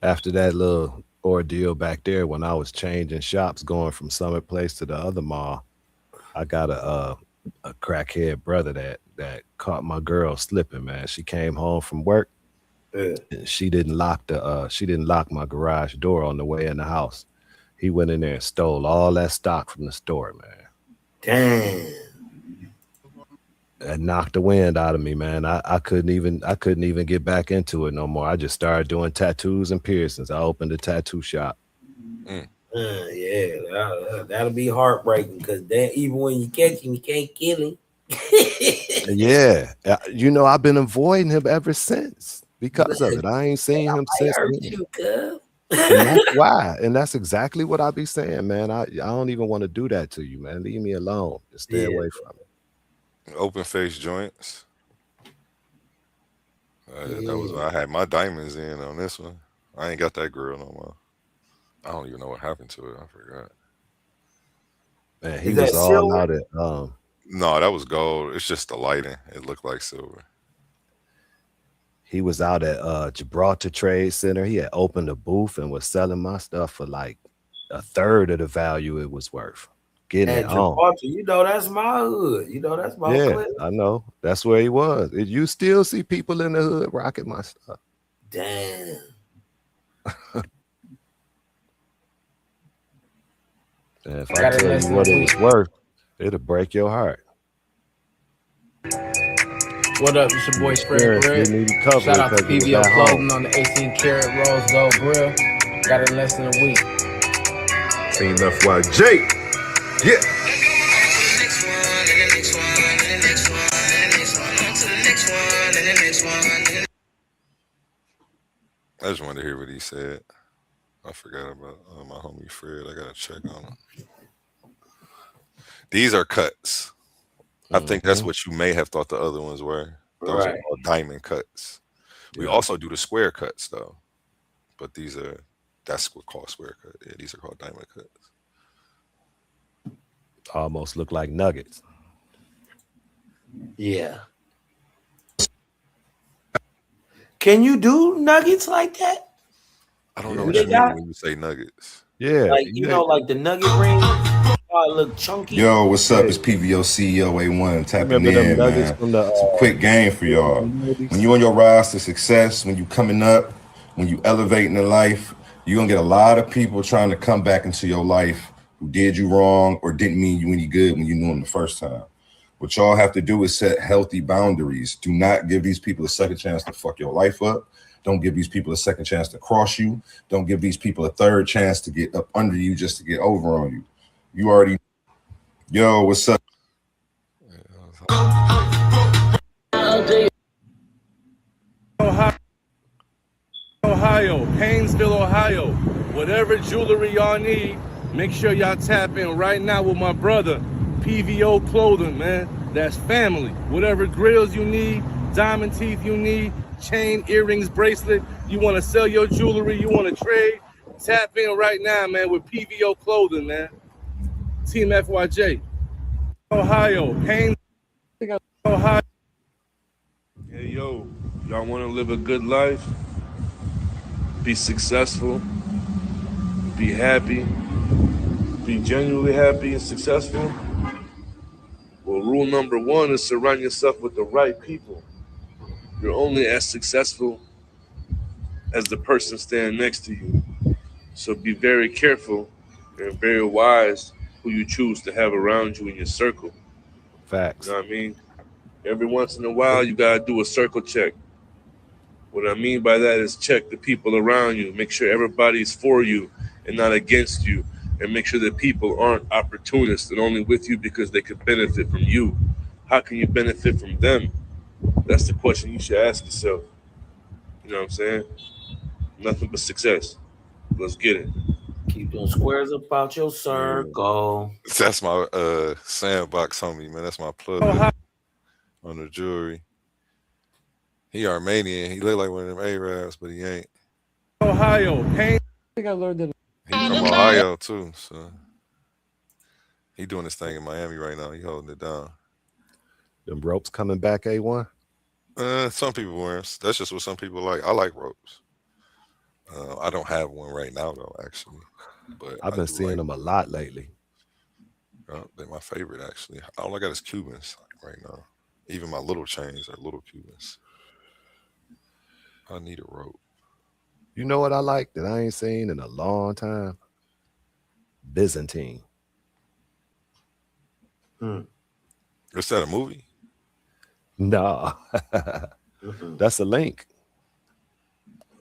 after that little ordeal back there when I was changing shops going from Summit Place to the other mall, I got a crackhead brother that caught my girl slipping, man. She came home from work. Yeah. And she didn't lock my garage door on the way in the house. He went in there and stole all that stock from the store, man. Damn. That knocked the wind out of me, man. I couldn't even get back into it no more. I just started doing tattoos and piercings. I opened a tattoo shop. Yeah, that'll be heartbreaking because even when you catch him, you can't kill him. Yeah, you know, I've been avoiding him ever since because of it. I ain't seen him since then. And that's why. And that's exactly what I be saying, man. I don't even want to do that to you, man. Leave me alone. Just stay away from me. Open face joints. That was when I had my diamonds in on this one. I ain't got that grill no more. I don't even know what happened to it. I forgot. Man, he was all out at No, that was gold. It's just the lighting. It looked like silver. he was out at Gibraltar Trade Center. He had opened a booth and was selling my stuff for like a third of the value it was worth. Getting it on. You know, that's my hood. You know, that's my Yeah, clip. I know. That's where he was. You still see people in the hood rocking my stuff. Damn. And if I tell you what it was worth, it'll break your heart. What up? It's your boy Fred Greg. Shout out to PVO Clothing on the 18 karat rose gold grill. Got it in less than a week. Team FYJ. Yeah. I just wanted to hear what he said. I forgot about my homie Fred. I gotta check on him. These are cuts. I think that's what you may have thought the other ones were. Those are called diamond cuts. We also do the square cuts though, but that's what called square cut. Yeah, these are called diamond cuts. Almost look like nuggets. Yeah. Can you do nuggets like that? I don't know what you mean when you say nuggets. Yeah. Like, you know, like the nugget ring. It look chunky. Yo, what's up? It's PVO CEO A1 tapping in, man. From the, it's a quick game for y'all. When you on your rise to success, when you coming up, when you elevating in life, you're gonna get a lot of people trying to come back into your life who did you wrong or didn't mean you any good when you knew them the first time. What y'all have to do is set healthy boundaries. Do not give these people a second chance to fuck your life up. Don't give these people a second chance to cross you. Don't give these people a third chance to get up under you just to get over on you. You already, yo, what's up? Ohio, Painesville, Ohio. Whatever jewelry y'all need, make sure y'all tap in right now with my brother, PVO Clothing, man. That's family. Whatever grills you need, diamond teeth you need, chain, earrings, bracelet, you want to sell your jewelry, you want to trade, tap in right now, man, with PVO Clothing, man. Team FYJ. Ohio, Painesville, Ohio. Hey, yo, y'all want to live a good life? Be successful, be happy, be genuinely happy and successful. Well, rule number one is surround yourself with the right people. You're only as successful as the person standing next to you. So be very careful and very wise who you choose to have around you in your circle. Facts. You know what I mean? Every once in a while, you got to do a circle check. What I mean by that is check the people around you. Make sure everybody's for you and not against you. And make sure that people aren't opportunists and only with you because they could benefit from you. How can you benefit from them? That's the question you should ask yourself. You know what I'm saying? Nothing but success. Let's get it. Keep those squares about your circle. That's my sandbox homie, man. That's my plug on the jewelry. He Armenian. He look like one of them Arabs, but he ain't. Ohio, Pain. I think I learned that. He from Ohio too, so he doing this thing in Miami right now. He holding it down. Them ropes coming back, A1? Some people wear them. That's just what some people like. I like ropes. I don't have one right now though, actually. But I've been seeing them a lot lately. They're my favorite, actually. All I got is Cubans right now. Even my little chains are little Cubans. I need a rope. You know what I like that I ain't seen in a long time? Byzantine. Is that a movie? Nah. That's a link.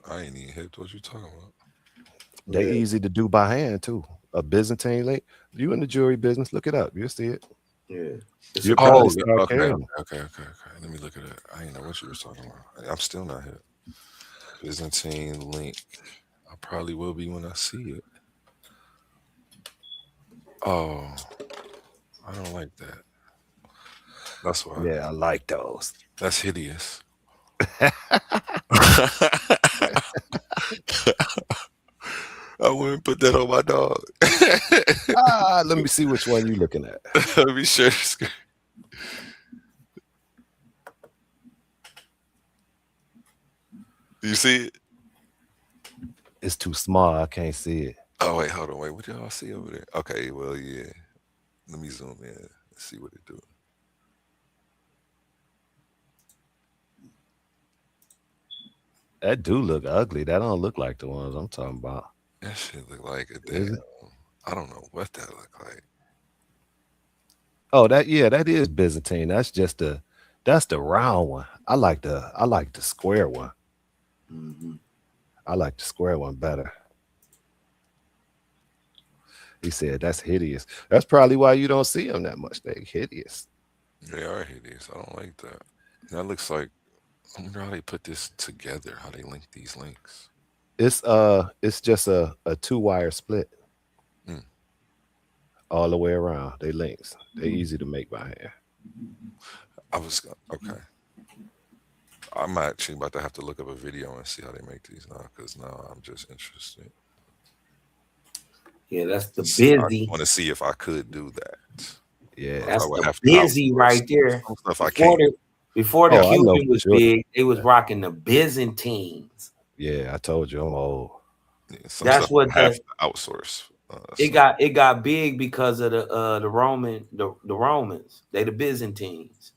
I ain't even hip. What you talking about? They easy to do by hand too. A Byzantine link. You in the jewelry business, look it up. You'll see it. Yeah. You probably Oh, start okay. carrying. Okay. Let me look at it. I didn't know what you were talking about. I'm still not hit. Byzantine link. I probably will be when I see it. Oh, I don't like that. That's why. Yeah, I like those. That's hideous. I wouldn't put that on my dog. Let me see which one you looking at. Let me share the screen. Do you see it? It's too small. I can't see it. Oh wait, hold on. Wait, what y'all see over there? Okay, well, yeah. Let me zoom in. Let's see what it do. That do look ugly. That don't look like the ones I'm talking about. That shit look like a Is damn. it? I don't know what that look like. Oh, that is Byzantine. That's the round one. I like the square one. Mm-hmm. I like the square one better. He said that's hideous. That's probably why you don't see them that much. They hideous. They are hideous. I don't like that. That looks like. I wonder how they put this together. How they link these links. It's just a 2-wire split. Mm. All the way around. They links. They're easy to make by hand. Okay. I'm actually about to have to look up a video and see how they make these now, because now I'm just interested. Yeah, that's the busy. I want to see if I could do that. Yeah, that's the busy right there. Before the Cuban was big, they was rocking the Byzantines. Yeah, I told you I'm old. Yeah, that's what have to outsource. It got big because of the Romans. They the Byzantines.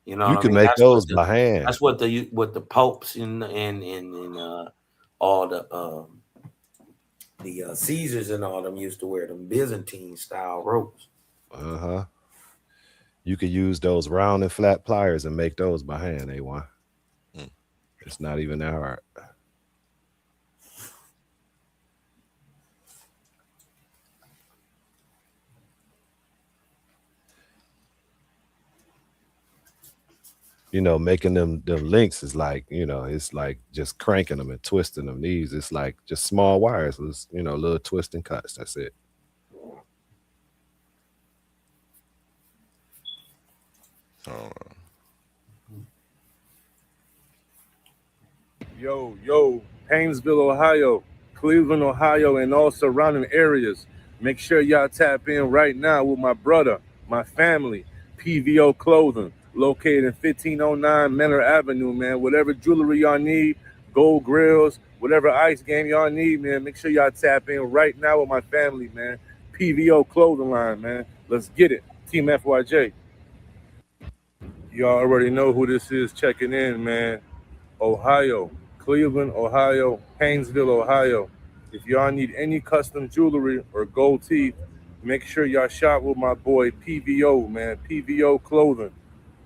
You know, you can make those by hand. That's what the popes and all the Caesars and all them used to wear them Byzantine style ropes. You could use those round and flat pliers and make those by hand. A1. It's not even that hard. You know, making them links is like, you know, it's like just cranking them and twisting them. These, it's like just small wires. It's, you know, little twist and cuts. That's it. Yo, Painesville, Ohio, Cleveland, Ohio, and all surrounding areas. Make sure y'all tap in right now with my brother, my family, PVO Clothing, located in 1509 Manor Avenue, man. Whatever jewelry y'all need, gold grills, whatever ice game y'all need, man, make sure y'all tap in right now with my family, man. PVO Clothing line, man. Let's get it. Team FYJ. Y'all already know who this is checking in, man. Ohio, Cleveland, Ohio, Painesville, Ohio. If y'all need any custom jewelry or gold teeth, make sure y'all shop with my boy PVO, man. PVO Clothing,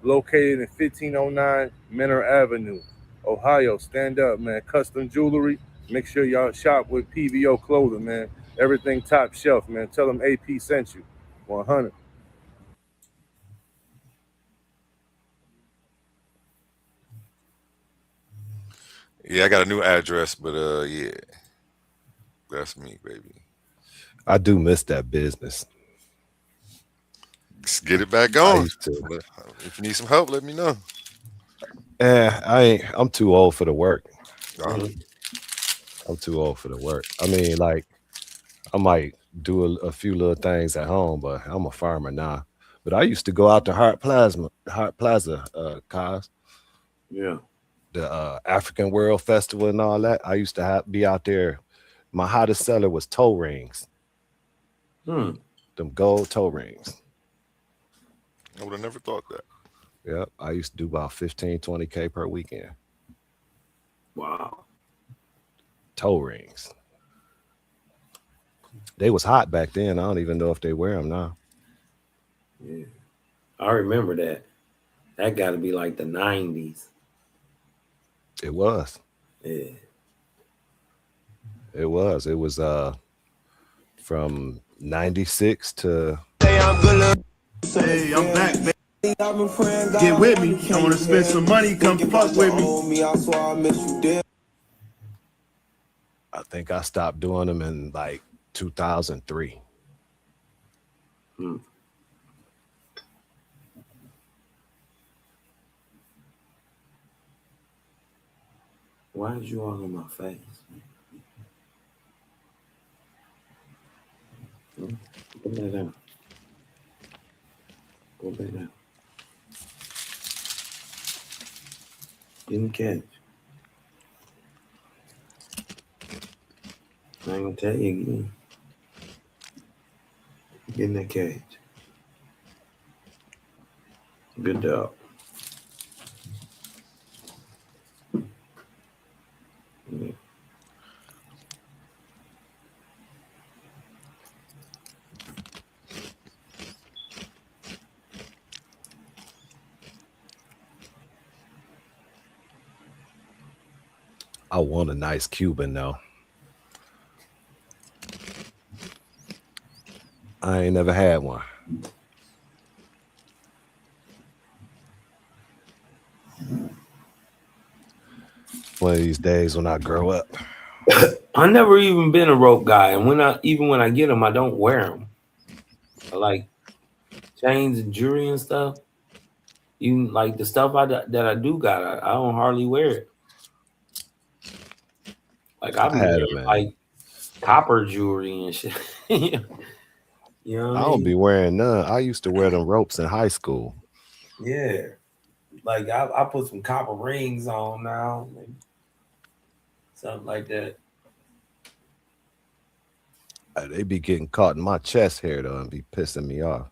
located in 1509 Manor Avenue, Ohio. Stand up, man. Custom jewelry. Make sure y'all shop with PVO Clothing, man. Everything top shelf, man. Tell them AP sent you. 100. Yeah, I got a new address, but yeah, that's me, baby. I do miss that business. Just get it back on. If you need some help, let me know. I'm too old for the work. I'm too old for the work. I mean, like, I might do a few little things at home, but I'm a farmer now. But I used to go out to Hart Plaza, cause yeah, the African World Festival and all that. I used to be out there. My hottest seller was toe rings. Them gold toe rings. I would have never thought that. Yep, I used to do about 15, 20K per weekend. Wow. Toe rings. They was hot back then. I don't even know if they wear them now. Yeah, I remember that. That got to be like the 90s. It was. Yeah. It was. It was from 96 to Hey, I'm back, man. Get with me. I want to spend some money. Come fuck with me. I think I stopped doing them in like 2003. Why did you all in my face? Go back down. Go back down. Get in the cage. I ain't gonna tell you again. Get in that cage. Good dog. Yeah. I want a nice Cuban though. I ain't never had one. One of these days when I grow up. I never even been a rope guy, and when I get them, I don't wear them. I like chains and jewelry and stuff. Even like the stuff that I do got, I don't hardly wear it. Like I had wearing like copper jewelry and shit. You know what I don't be wearing none. I used to wear them ropes in high school. Yeah. Like I put some copper rings on now. Something like that. They be getting caught in my chest hair though and be pissing me off.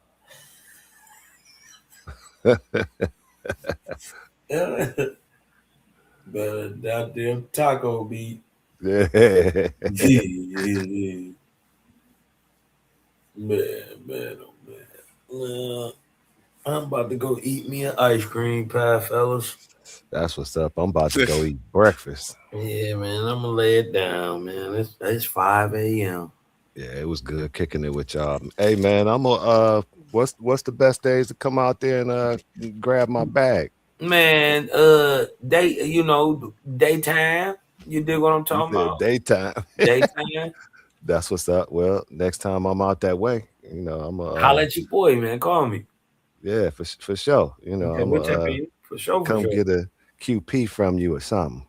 But that damn taco beat. Yeah. Yeah. Man, oh man. I'm about to go eat me an ice cream pie, fellas. That's what's up. I'm about to go eat breakfast. Yeah, man. I'm gonna lay it down, man. It's 5 a.m. Yeah, it was good kicking it with y'all. Hey man, I'm gonna what's the best days to come out there and grab my bag? Man, daytime. You dig what I'm talking about? Daytime. Daytime. That's what's up. Well, next time I'm out that way, I'm gonna holla at your boy, man. Call me. Yeah, for sure. I'm gonna for sure. Come get a QP from you or something.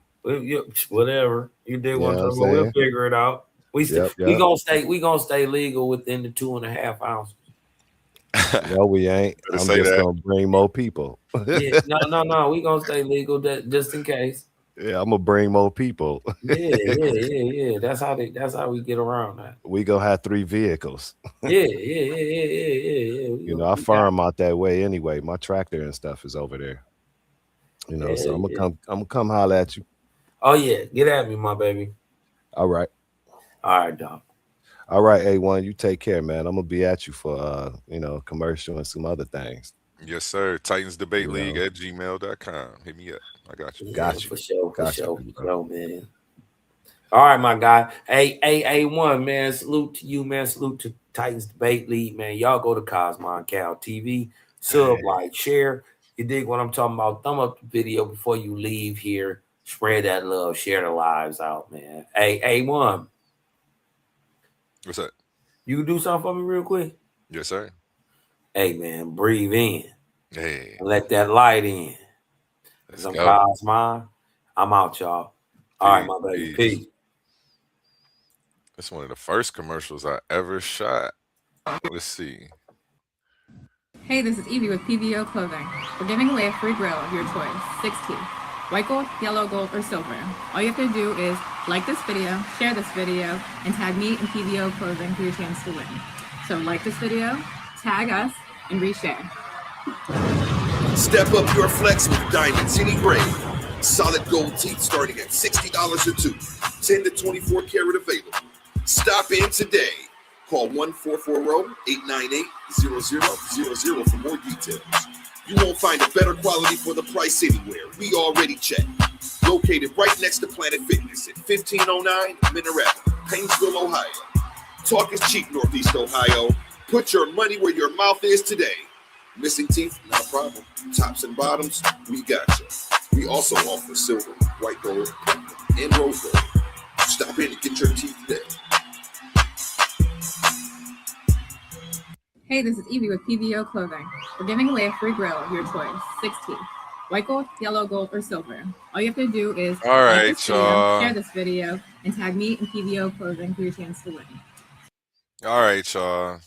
Whatever. You dig what I'm talking about? We'll figure it out. We gonna stay legal within the 2.5 ounces. No, we ain't. I'm just gonna bring more people. Yeah, no. We gonna stay legal just in case. Yeah, I'm gonna bring more people. Yeah. That's how we get around that. We gonna have 3 vehicles. Yeah. I farm out that way anyway. My tractor and stuff is over there. So I'm gonna come holler at you. Oh yeah, get at me, my baby. All right, dog. All right, A1, you take care, man. I'm gonna be at you for commercial and some other things. Yes, sir. Titans Debate League at gmail.com. Hit me up. I got you. Got you. For sure, man. All right, my guy. Hey, A1, man. Salute to you, man. Salute to Titans Debate League, man. Y'all go to Cosmon Cal TV. Sub, like, share. You dig what I'm talking about? Thumb up the video before you leave here. Spread that love. Share the lives out, man. Hey, A1. What's up? You can do something for me real quick? Yes, sir. Hey, man, breathe in. Hey. Let that light in. Let's I'm go. Cosmon. I'm out, y'all. All right, my baby. Peace. That's one of the first commercials I ever shot. Let's see. Hey, this is Evie with PVO Clothing. We're giving away a free grill of your choice, 6 teeth. White gold, yellow gold, or silver. All you have to do is like this video, share this video, and tag me and PVO Clothing for your chance to win. So like this video, tag us, and reshare. Step up your flex with diamonds any grade. Solid gold teeth starting at $60 a tooth. 10 to 24 karat available. Stop in today. Call 1-440-898-0000 for more details. You won't find a better quality for the price anywhere. We already checked. Located right next to Planet Fitness at 1509 Minaret, Painesville, Ohio. Talk is cheap, Northeast Ohio. Put your money where your mouth is today. Missing teeth, not a problem. Tops and bottoms, we got you. We also offer silver, white gold, and rose gold. Stop in and get your teeth today. Hey, this is Evie with PVO Clothing. We're giving away a free grill of your choice, 6 teeth. White gold, yellow gold, or silver. All you have to do is like this video, share this video, and tag me and PVO Clothing for your chance to win. All right, y'all.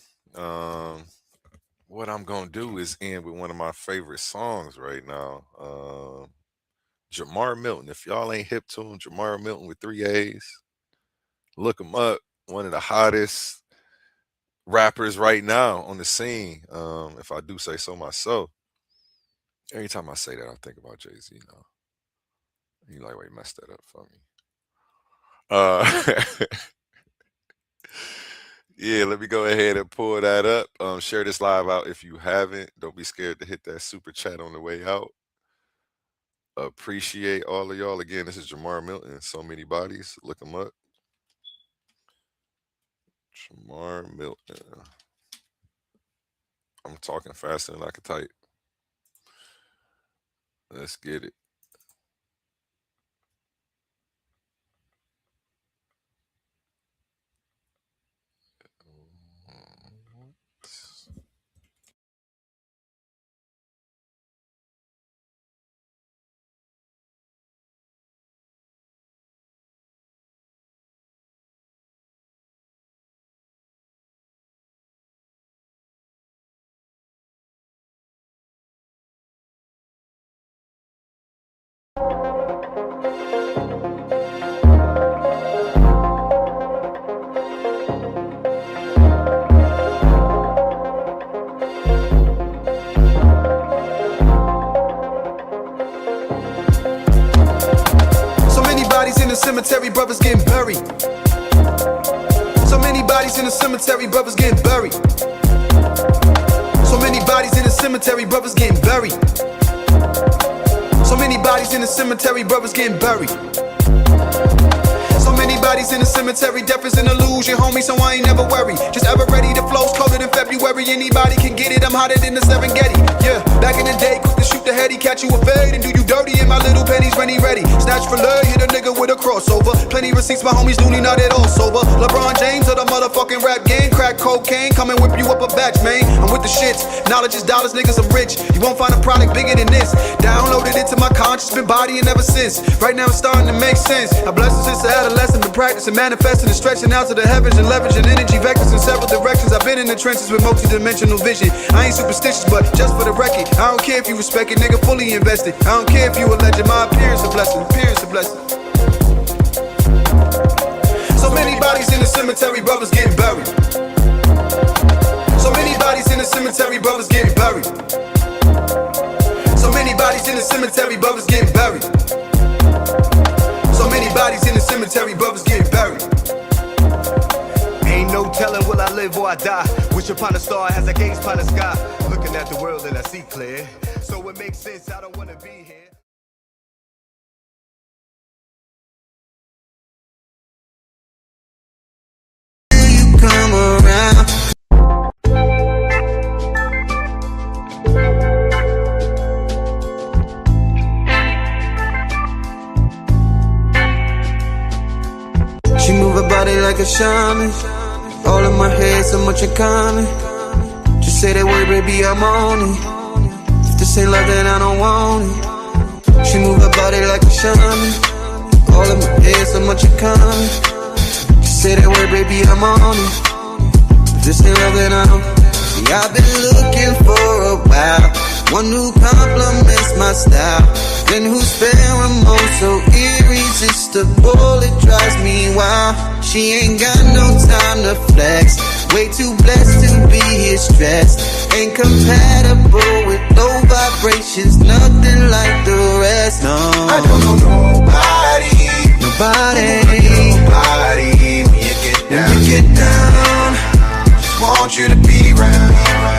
What I'm gonna do is end with one of my favorite songs right now. Jamar Milton. If y'all ain't hip to him, Jamar Milton with 3 A's. Look him up. One of the hottest rappers right now on the scene. If I do say so myself. Every time I say that, I think about Jay-Z now. You like, wait, messed that up for me. Yeah, let me go ahead and pull that up. Share this live out if you haven't. Don't be scared to hit that super chat on the way out. Appreciate all of y'all. Again, this is Jamar Milton. So Many Bodies. Look him up. Jamar Milton. I'm talking faster than I can type. Let's get it. Cemetery, brothers getting buried. So many bodies in the cemetery, brothers getting buried. So many bodies in the cemetery, brothers getting buried. So many bodies in the cemetery, brothers getting buried. So many bodies in the cemetery, death is an illusion, homie, so I ain't never worried. Just ever ready, the flow's colder than February, anybody can get it, I'm hotter than the Serengeti. Yeah, back in the day, quick to shoot the heady, catch you a fade and do you dirty in my little pennies when he ready. Snatch for love, hit a nigga with a crossover. Plenty receipts, my homies loony, not at all sober. LeBron James of the motherfucking rap game, crack cocaine, come and whip you up a batch, man. I'm with the shits, knowledge is dollars, niggas, I'm rich. You won't find a product bigger than this. Downloaded it to my conscience, been bodying ever since. Right now it's starting to make sense. I bless us since adolescent, been practicing, manifesting and stretching out to the heavens and leveraging energy vectors in several directions. I've been in the trenches with multi-dimensional vision. I ain't superstitious, but just for the record, I don't care if you respect it, nigga, fully invested. I don't care if you a legend, my appearance a blessing, appearance a blessing. So many bodies in the cemetery, brothers getting buried. So many bodies in the cemetery, brothers getting buried. So many bodies in the cemetery, brothers getting buried. So many bodies in the cemetery, brothers getting buried. Ain't no telling will I live or I die. Wish upon a star as I gaze upon the sky. Looking at the world and I see clear. So it makes sense, I don't wanna be here. You come around. She move her body like a shaman. All in my head, so much in common. Just say that word, baby, I'm on it. If this ain't love, then I don't want it. She move her body like a shaman. All in my head, so much in common. Just say that word, baby, I'm on it. If this ain't love, then I don't. See, I've been looking for a while. One who compliments my style. Then who's fair and most so irresistible, it drives me wild. She ain't got no time to flex. Way too blessed to be here stressed. Ain't compatible with low vibrations. Nothing like the rest, no. I don't know nobody. Nobody. Nobody. When you get down. When you get down. Just want you to be around.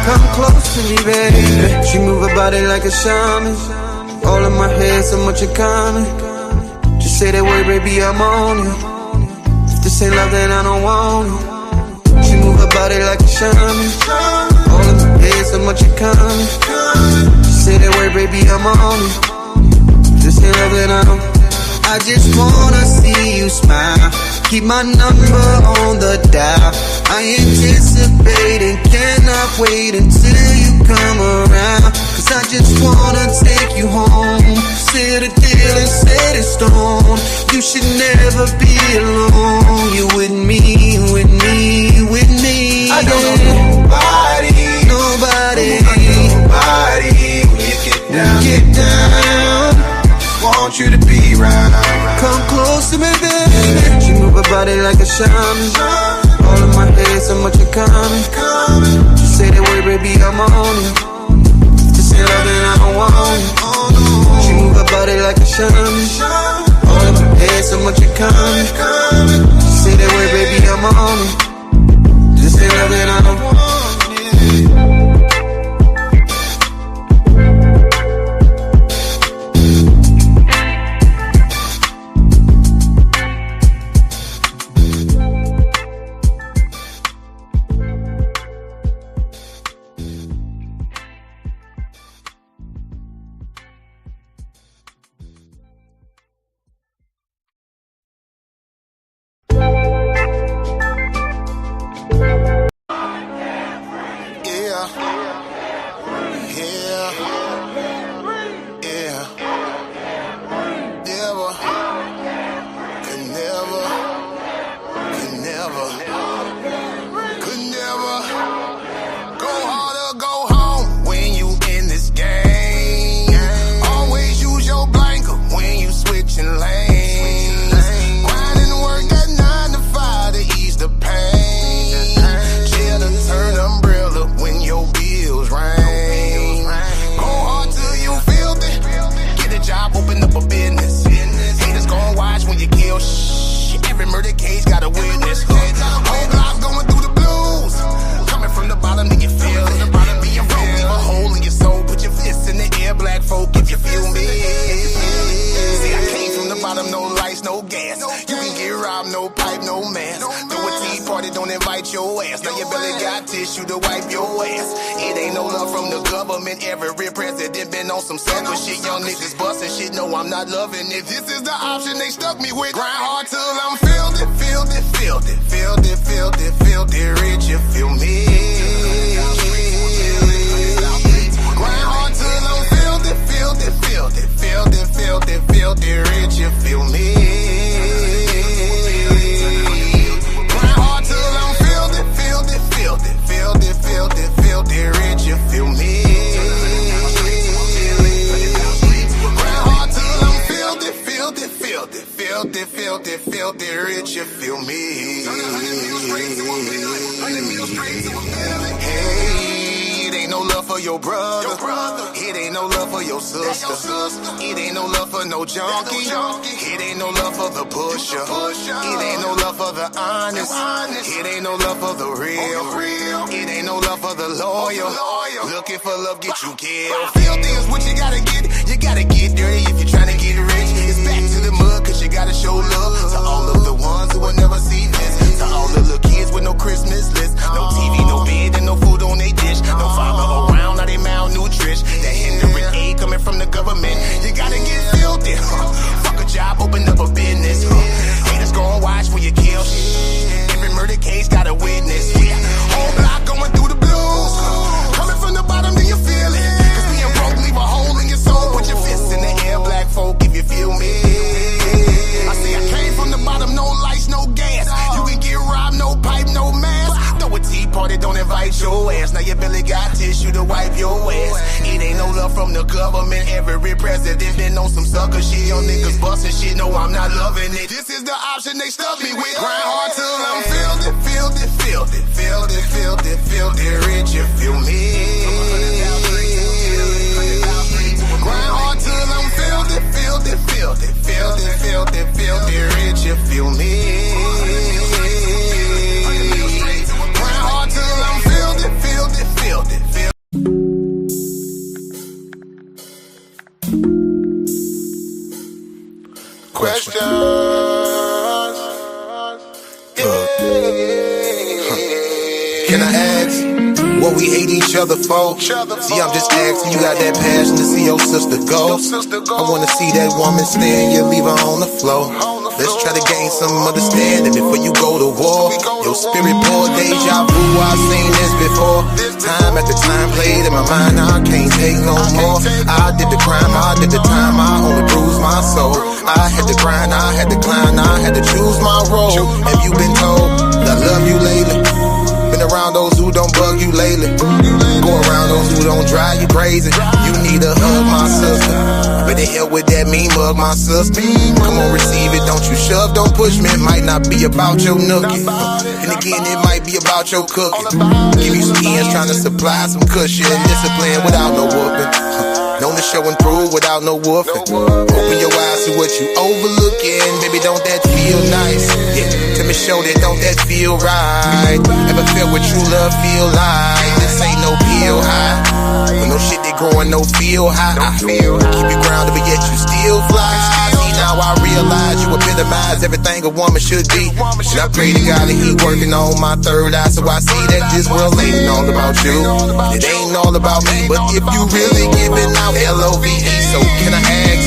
Come close to me, baby. She move her body like a shaman. All in my head, so much in common. Just say that word, baby, I'm on it. If this ain't love, then I don't want it. She move her about it like a shaman. All in my head, so much it coming. Just say that word, baby, I'm on it. This ain't love that I don't. I just wanna see you smile. Keep my number on the dial. I anticipate and cannot wait until you come around. Cause I just wanna take you home. Seal the deal and set it stone. You should never be alone. You with me, with me, with me. I don't know nobody. Nobody. Nobody. When you get down. Get down. Want you to be right. Come close to me, baby. She move her body like a shaman. All in my head, so much it coming. Just say that word, baby, I'm on it. Just say love and I don't want it. She move her body like a shaman. All in my head, so much it coming. Just say that word, baby, I'm on it. Just say love and I don't want it. what we hate each other for. See, I'm just asking, you got that passion to see your sister go. I wanna see that woman stand, you leave her on the floor. Let's try to gain some understanding before you go to war. Your spirit pour deja vu, I've seen this before. Time after time played in my mind, now I can't take no more. I did the crime, I did the time, I only bruised my soul. I had to grind, I had to climb, I had to choose my role. Have you been told that I love you lately? Been around those who don't bug you lately. Go around those who don't drive you crazy. You need a hug, my sister. Better help with that mean mug, my sister. Come on, receive it, don't you shove, don't push me. It might not be about your nookie. And again, it might be about your cooking. Give you some ends, trying to supply some cushion. Discipline without no whooping. Known to show and prove without no woofing. Open your eyes to what you overlooking. Baby, don't that feel nice? Yeah, tell me, show that, don't that feel right? Ever felt what true love feel like? This ain't no pill high. But no shit that growing, no feel high. Keep you grounded, but yet you still fly. See, now I realize you epitomize everything a woman should be. And I pray to God that he working on my third eye, so I see that this world ain't all about you. It ain't all about me, but if you really giving out LOVE, so can I ask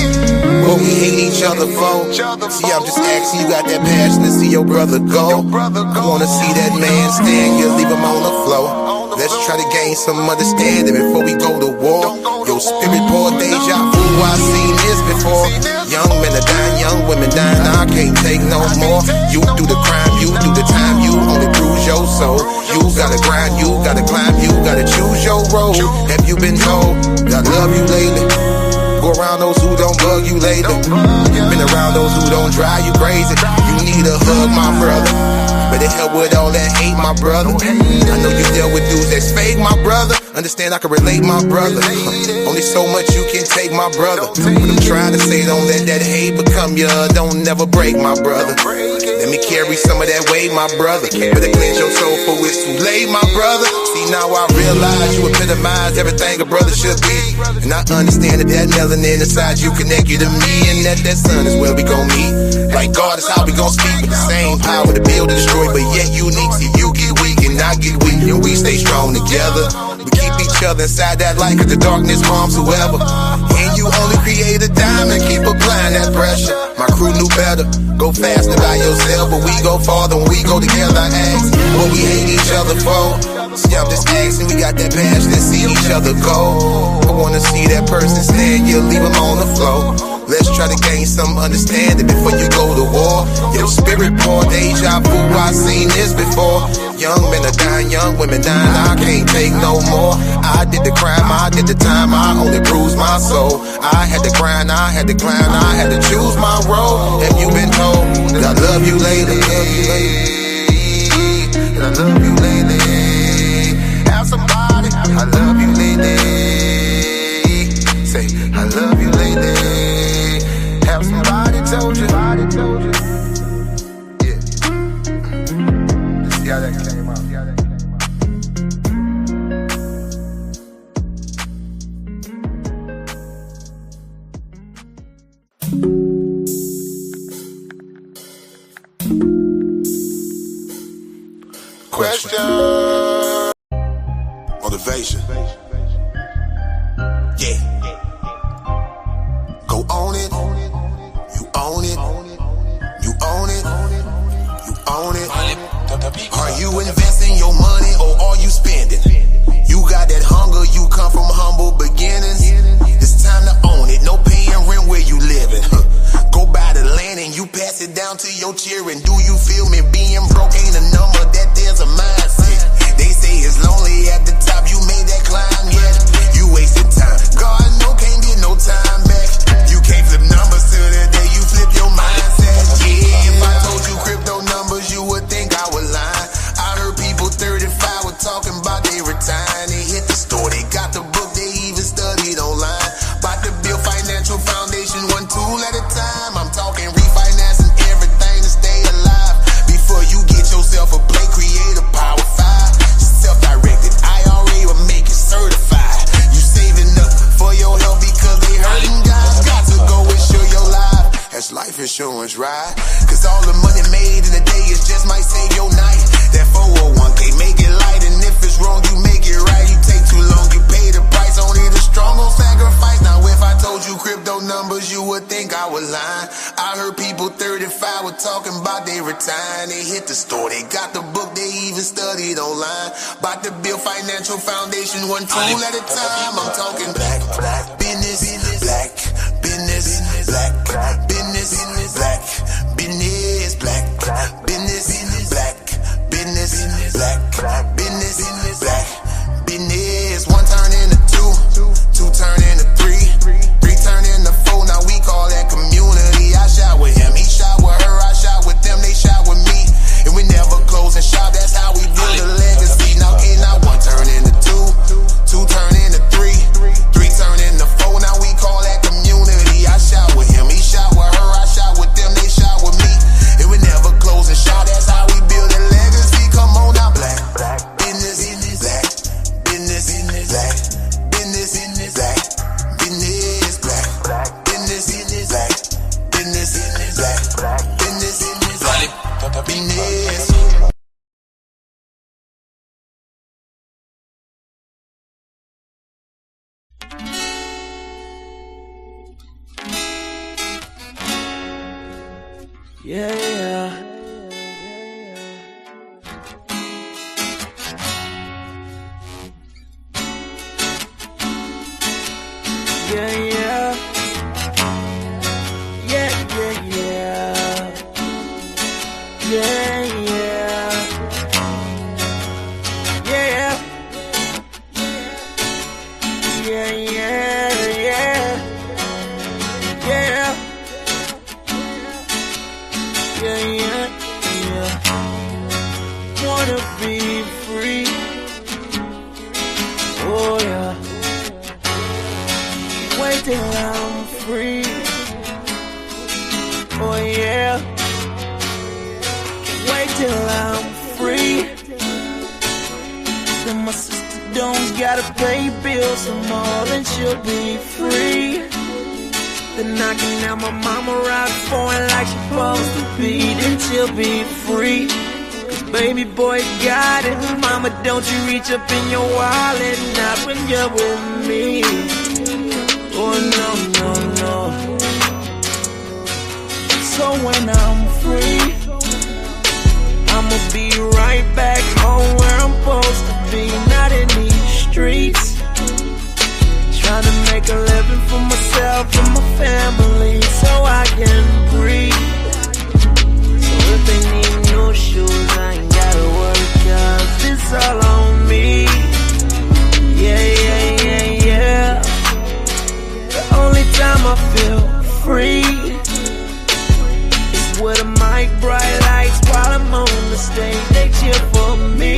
what we hate each other for? See, I'm just asking, you got that passion to see your brother go. I wanna see that man stand, you leave him on the floor. Let's try to gain some understanding before we go to war. Your spirit pour deja vu, I've seen this before. Young men are dying, young women dying, I can't take no more. You do the crime, you do the time, you only bruise your soul. You gotta grind, you gotta climb, you gotta choose your road. Have you been told that I love you lately? Go around those who don't bug you lately. Been around those who don't drive you crazy. You need a hug, my brother. Better help with all that hate, my brother. I know you dealt with dudes that's fake, my brother. Understand I can relate, my brother. Only so much you can take, my brother. What I'm trying to say, don't let that hate become you. Don't never break, my brother. Let me carry some of that weight, my brother. Better cleanse your soul for it's too late, my brother. See, now I realize you epitomize everything a brother should be. And I understand that that melanin inside you connect you to me. And that sun is where we gon' meet. Like God is how we gon' speak. With the same power to build and destroy, but yet unique. See, you get weak and I get weak, and we stay strong together. We keep each other inside that light, cause the darkness harms whoever. And you only create a diamond, keep applying that pressure. My crew knew better, go faster by yourself, but we go farther when we go together. I ask what we hate each other for. See, I'm just asking, we got that passion to see each other go. I wanna see that person stand, you leave him on the floor. Let's try to gain some understanding before you go to war. Your spirit pour deja vu, I've seen this before. Young men are dying, young women dying, I can't take no more. I did the crime, I did the time, I only bruised my soul. I had to grind, I had to climb, I had to choose my road. Have you been told that I love you lately? That I love you lately. Have somebody, I love you lately. Say, I love you lately. Have somebody told you. Yeah. Let's see how that came out. Question. Motivation. Yeah. Go on it. You own it. You own it. You own it. Are you investing your money or are you spending? You got that hunger, you come from humble beginnings. It's time to own it. No paying rent where you living. Go buy the land and you pass it down to your children. Do you feel me? Being broke ain't a number, that there's a mindset. They say it's lonely at the top, you made that climb yet. You wasted time. God, no, can't get no time back. You can't flip numbers till the day you flip your mindset. Yeah, if I told you crypto numbers, you would think I was lying. I heard people 35 were talking about they retiring. They hit the store, they got the book, they even studied online. About to build financial foundation, one tool at a time. I'm talking refinancing everything to stay alive. Before you get yourself a play, create a Power 5. Self-directed IRA will make it certified. You saving up for your health because they hurting guys. Got to go insure your life. That's life insurance, right? Cause all the money made in a day is just might save your night. That 401k, make it light, and if it's wrong, you make it right. shower talking about they retiring. They hit the store, they got the book, they even studied online. About to build financial foundation, one tool at a time. I'm talking black business, black business, black business, black business, black business, black business, black business, black business. One turn into two, two turn into three, three turn into four. Now we call that community. I shot with him, he shot with her, I shot with them, they shot with me, and we never close and shop. That's how we build a legacy. Now one turn into two, two turn into three, three turn into four. Now we call that community. I shot with him, he shot with her, I shot with them, they shot with me, and we never close and shop. That's how we build a legacy. Come on now, black business, black business, black business, black business, black business, black business, black business. Yeah, yeah. Yeah, yeah. Yeah, yeah, yeah. Yeah, yeah. Yeah. Yeah, yeah, yeah. Yeah. Yeah, yeah, yeah. Wanna be free. Oh, yeah. Wait till I'm free. Oh, yeah. Wait till I'm free. Then my sister don't gotta pay bills some more, then she'll be free. Then I can have my mama ride foreign like she's supposed to be, then she'll be free. Cause baby boy got it. Mama, don't you reach up in your wallet, not when you're with me. Oh no, no, no. So when I'm free, I'ma be right back home where I'm supposed to be, not in these streets. Trying to make a living for myself and my family so I can breathe. So if they need new shoes, I ain't gotta worry, cause it's all on me. Yeah, yeah, yeah, yeah. The only time I feel free is with a mic, bright lights while I'm on the stage. They cheer for me.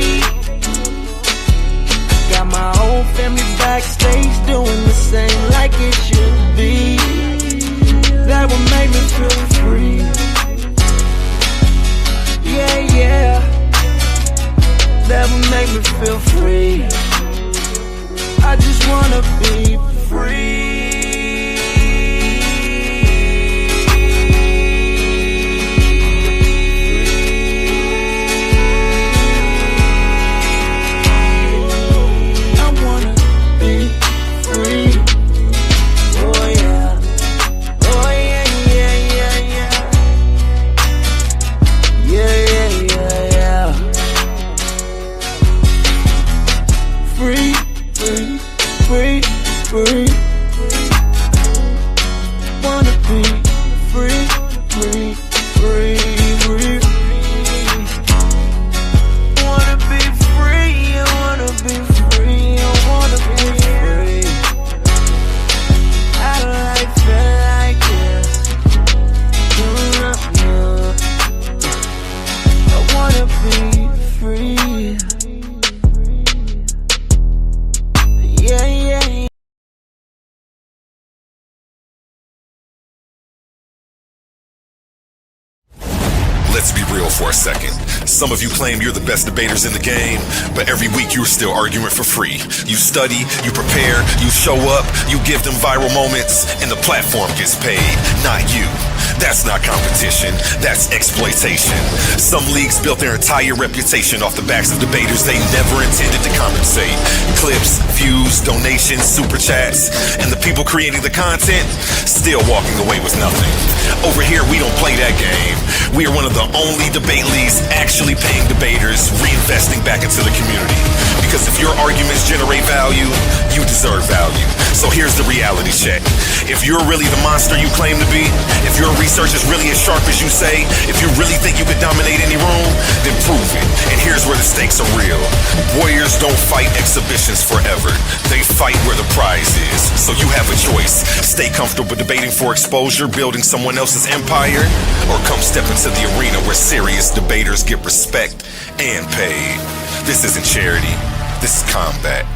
Got my whole family backstage doing the same like it should be. That would make me feel free. Yeah, yeah. That would make me feel free. I just wanna be free. Free. Wanna be free, free, free, free. Wanna be free, I wanna be free, I wanna be free. I like feel like this. I wanna be free. Yeah, yeah. for a second. Some of you claim you're the best debaters in the game, but every week you're still arguing for free. You study, you prepare, you show up, you give them viral moments, and the platform gets paid, not you. That's not competition, that's exploitation. Some leagues built their entire reputation off the backs of debaters they never intended to compensate. Clips, views, donations, super chats, and the people creating the content still walking away with nothing. Over here, we don't play that game. We are one of the only debate leagues actually paying debaters, reinvesting back into the community. Because if your arguments generate value, you deserve value. So here's the reality check. If you're really the monster you claim to be, if your research is really as sharp as you say, if you really think you could dominate any room, then prove it. And here's where the stakes are real. Warriors don't fight exhibitions forever. They fight where the prize is. So you have a choice. Stay comfortable debating for exposure, building someone else's empire, or come step into the arena where serious debaters get respect and paid. This isn't charity. This is combat.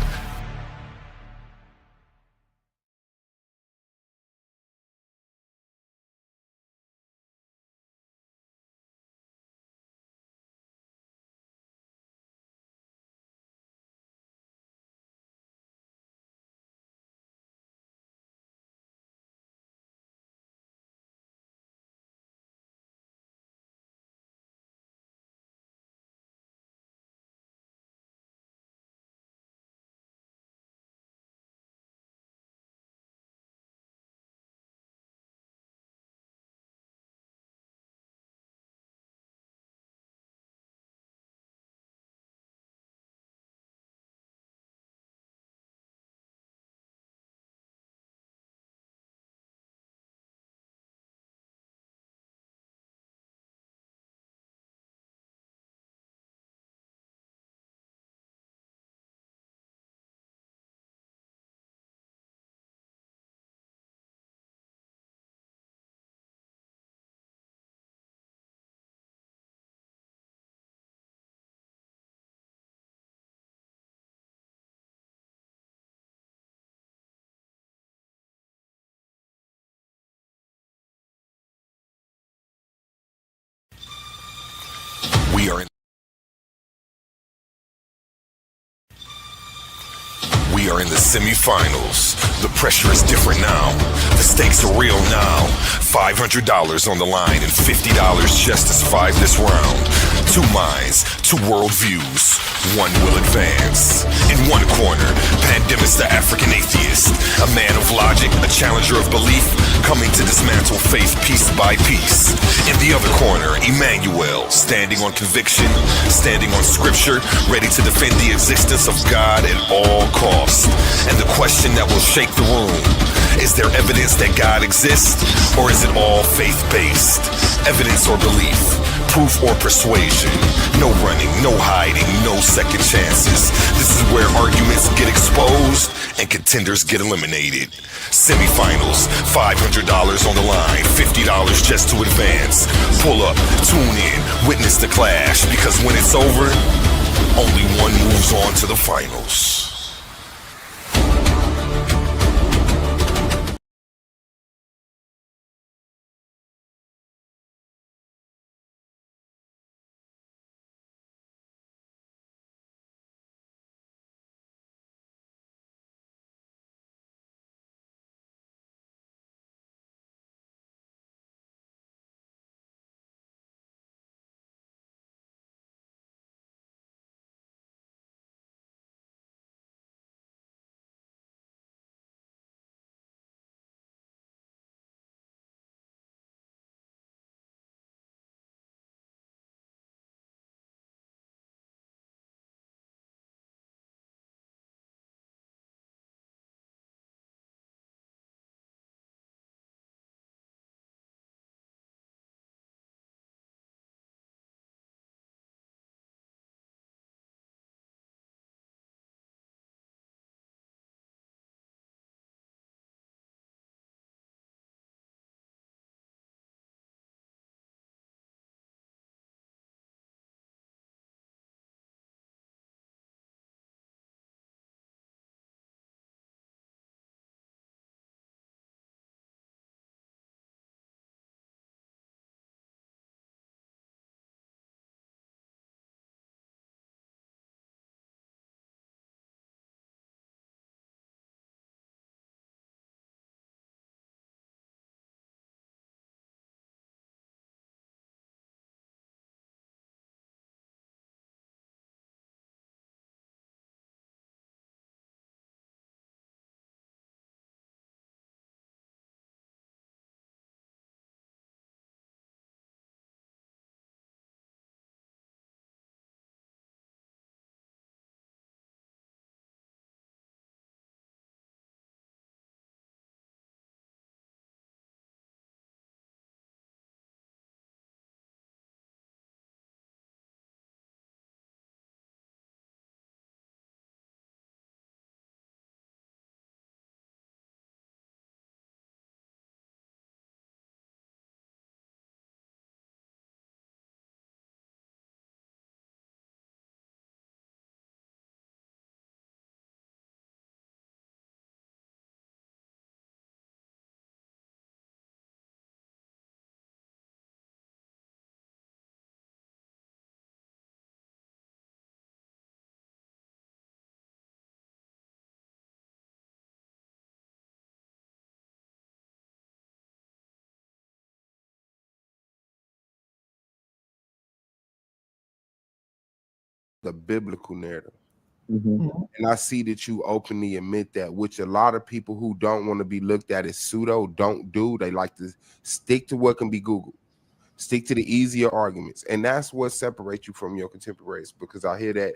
We are in We are in the semifinals. The pressure is different now. The stakes are real now. $500 on the line and $50 just to survive this round. Two minds, two worldviews. One will advance. In one corner, Pandemics the African atheist. A man of logic, a challenger of belief, coming to dismantle faith piece by piece. In the other corner, Emmanuel, standing on conviction, standing on scripture, ready to defend the existence of God at all costs. And the question that will shake the room, is there evidence that God exists, or is it all faith-based? Evidence or belief? Proof or persuasion? No running, no hiding, no second chances. This is where arguments get exposed and contenders get eliminated. Semifinals, $500 on the line, $50 just to advance. Pull up, tune in, witness the clash, because when it's over, only one moves on to the finals. the biblical narrative. Mm-hmm. And I see that you openly admit that, which a lot of people who don't want to be looked at as pseudo don't do. They like to stick to what can be Googled, stick to the easier arguments, and that's what separates you from your contemporaries. Because I hear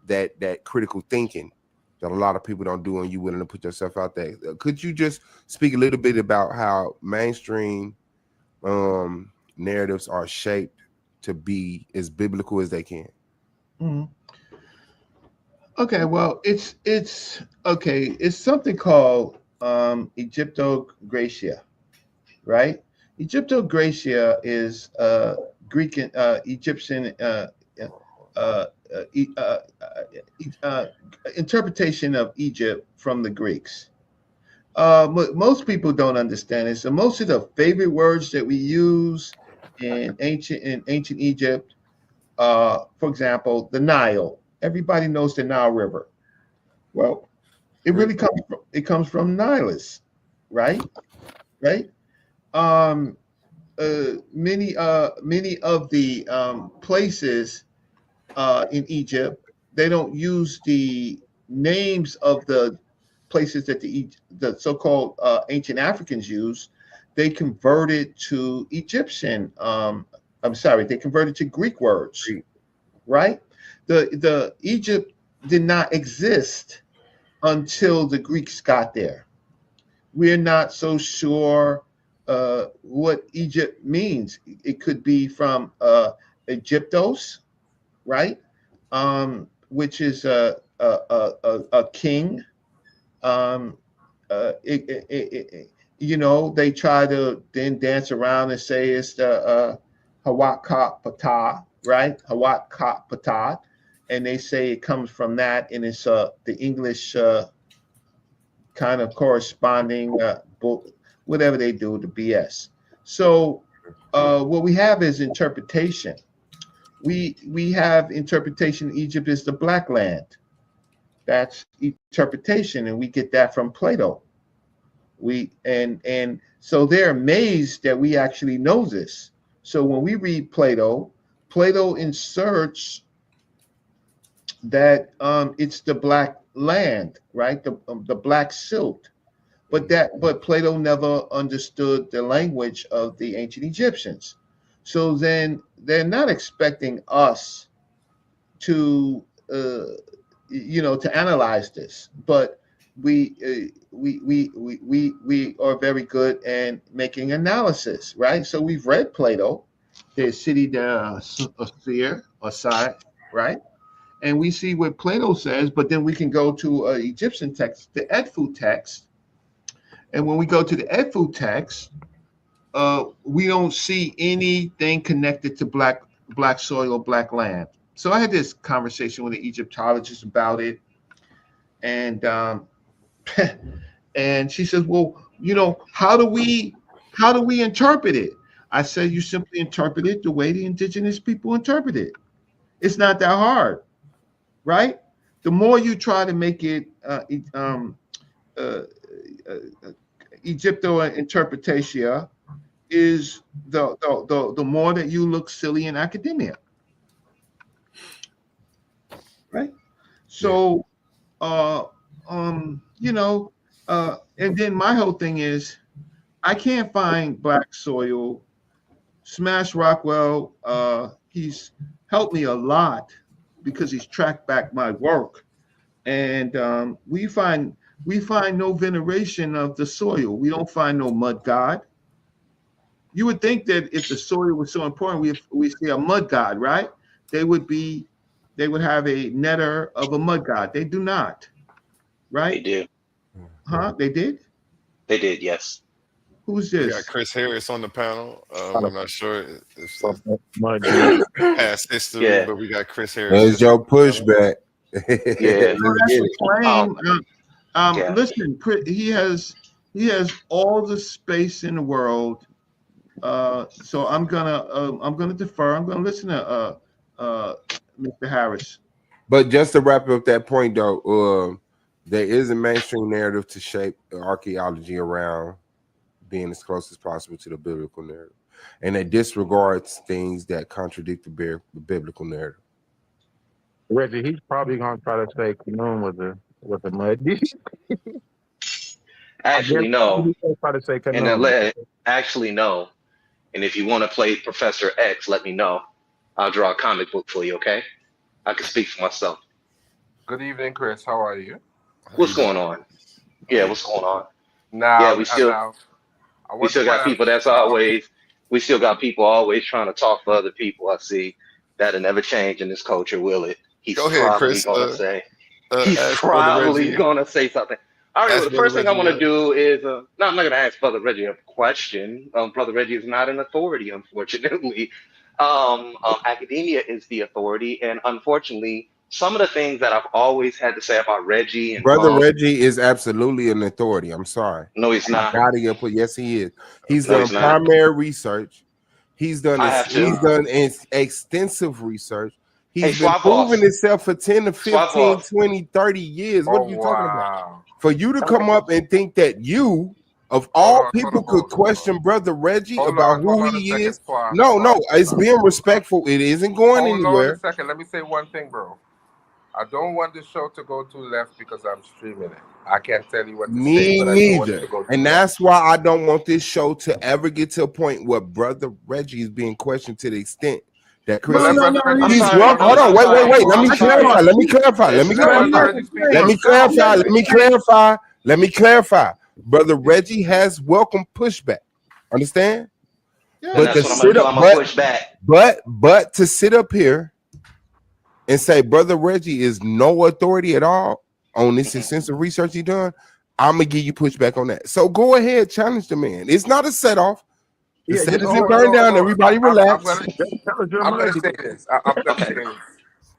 that critical thinking that a lot of people don't do, and you willing to put yourself out there. Could you just speak a little bit about how mainstream narratives are shaped to be as biblical as they can? Mm-hmm. Okay, well, it's okay. It's something called Egyptogracia, right? Egyptogracia is Greek Egyptian interpretation of Egypt from the Greeks. Most people don't understand it. So most of the favorite words that we use in ancient Egypt, for example, the Nile. Everybody knows the Nile River. Well, it really comes from Nilus, right? Right. Many of the places in Egypt, they don't use the names of the places that the so-called ancient Africans use. They converted to Egyptian. They converted to Greek words, right? The Egypt did not exist until the Greeks got there. We're not so sure what Egypt means. It could be from Egyptos, right? Which is a king. They try to then dance around and say it's the Hawat Patah, right? Hawat Patah, and they say it comes from that, and it's the English kind of corresponding whatever they do, the BS. So what we have is interpretation. We have interpretation. Egypt is the Black Land. That's interpretation, and we get that from Plato. And so they're amazed that we actually know this. So when we read Plato inserts that it's the Black Land, right? The Black Silt. But Plato never understood the language of the ancient Egyptians. So then they're not expecting us to to analyze this, but we are very good at making analysis, right? So we've read Plato, the City de Osir, right? And we see what Plato says, but then we can go to an Egyptian text, the Edfu text. And when we go to the Edfu text, we don't see anything connected to black soil, black land. So I had this conversation with an Egyptologist about it, and and she says, "Well, how do we interpret it?" I said, "You simply interpret it the way the indigenous people interpret it. It's not that hard, right? The more you try to make it Egypto interpretation, is the more that you look silly in academia." Right. So, and then my whole thing is, I can't find black soil. Smash Rockwell, he's helped me a lot because he's tracked back my work, and we find no veneration of the soil. We don't find no mud god. You would think that if the soil was so important, we see a mud god, right? They would have a netter of a mud god. They do not, right? They do. Huh? They did? They did, yes. Who's We this? got Chris Harris on the panel. I'm not sure if past history, Yeah. but we got Chris Harris. There's your pushback. Yeah. Listen, he has all the space in the world. So I'm gonna defer. I'm gonna listen to Mr. Harris. But just to wrap up that point, though, there is a mainstream narrative to shape archaeology around being as close as possible to the biblical narrative, and it disregards things that contradict the biblical narrative. Reggie, he's probably gonna try to say Canoon with the mud. Actually, no. Try to say And then Canoon. actually no. And if you want to play Professor X, let me know. I'll draw a comic book for you, okay? I can speak for myself. Good evening, Chris. How are you? What's going on? Yeah, what's going on? Now, Yeah, we still got people that's always we still got people always trying to talk for other people. I see that'll never change in this culture, will it? He's Go ahead, probably Chris. gonna say Ask Brother Reggie. gonna say something. All right, well, Ask the Brother first thing I Reggie. want to do is no, I'm not gonna ask Brother Reggie a question. Brother Reggie is not an authority, unfortunately. Academia is the authority, and unfortunately, some of the things that I've always had to say about Reggie and Brother Reggie is absolutely an authority. I'm sorry. No, he's not. Yes, he is. He's No, done he's not. primary research. He's done I have to. he's done extensive research. He's Hey, been Swap proving Boss. himself for 10 to Swap 15, Boss. 20, 30 years. What are you talking about? Wow. For you to come up and think that you, of all people, could question Brother Reggie about who he is. No, it's being respectful. It isn't going Hold on anywhere. a second. Let me say one thing, bro. I don't want this show to go too left because I'm streaming it. I can't tell you what to say. Me But I don't want it neither. to go too And left. that's why I don't want this show to ever get to a point where Brother Reggie is being questioned to the extent that Chris. No, He's welcome. Hold on, wait. Let me clarify. Let me clarify. Brother Reggie has welcome pushback. Understand? Yeah. But that's what I'm gonna do. I'm gonna push back. But to sit up here and say Brother Reggie is no authority at all on this extensive research he done, I'm gonna give you pushback on that. So go ahead, challenge the man. It's not a set off. The set isn't burned down. Everybody relax. I'm going to say this. I'm going to say this.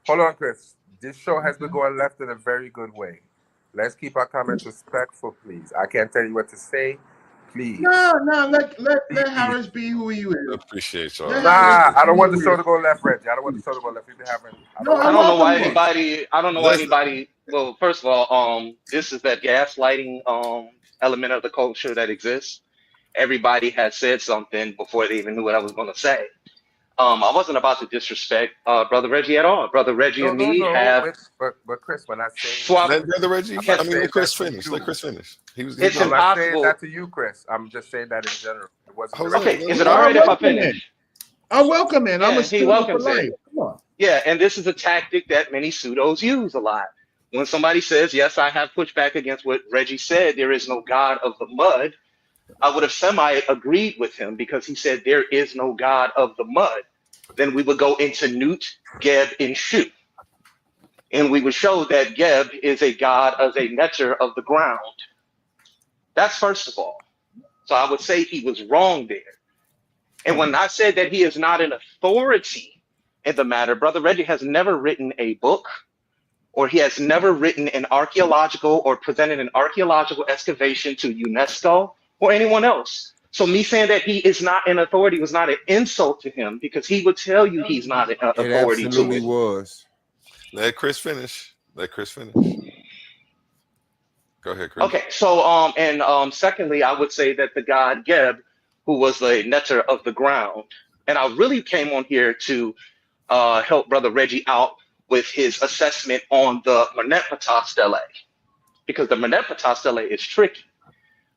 Hold on, Chris. This show has been going left in a very good way. Let's keep our comments respectful, please. I can't tell you what to say. Please. No, let Harris be who he is. Appreciate y'all. Nah, I don't want the show to go left, Reggie. I don't want the show to go left. We've been having. I don't know why anybody. Well, first of all, this is that gaslighting element of the culture that exists. Everybody had said something before they even knew what I was going to say. I wasn't about to disrespect Brother Reggie at all. Brother Reggie and me have. But Chris, when I say let Brother Reggie, let Chris finish. Let Chris finish. It's I'm not impossible. saying that to you, Chris. I'm just saying that in general. It wasn't okay, is it all right if I finish? I welcome it. I'm a he welcomes for life. it. Come on. Yeah, and this is a tactic that many pseudos use a lot. When somebody says, yes, I have pushed back against what Reggie said, there is no God of the mud, I would have semi-agreed with him because he said there is no God of the mud. Then we would go into Newt, Geb, and Shu. And we would show that Geb is a god as a netter of the ground. That's first of all. So I would say he was wrong there. And when I said that he is not an authority in the matter, Brother Reggie has never written a book, or he has never written an archaeological or presented an archaeological excavation to UNESCO or anyone else. So me saying that he is not an authority was not an insult to him because he would tell you he's not an authority It to absolutely it. was. Let Chris finish. Go ahead, Chris. Okay, so secondly, I would say that the god Geb, who was the netter of the ground, and I really came on here to help Brother Reggie out with his assessment on the Merneptah stele, because the Merneptah stele is tricky.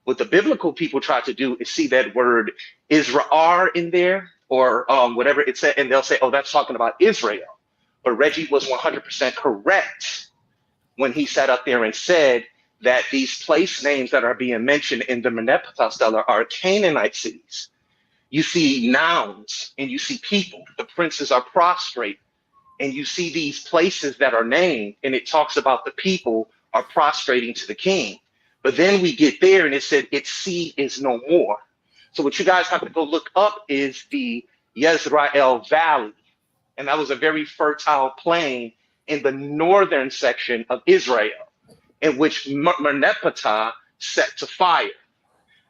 What the biblical people try to do is see that word Israel in there or whatever it said, and they'll say, oh, that's talking about Israel. But Reggie was 100% correct when he sat up there and said that these place names that are being mentioned in the Merneptah stele are Canaanite cities. You see nouns and you see people. The princes are prostrate. And you see these places that are named, and it talks about the people are prostrating to the king. But then we get there, and it said its seed is no more. So what you guys have to go look up is the Yezreel Valley. And that was a very fertile plain in the northern section of Israel, in which Merneptah set to fire.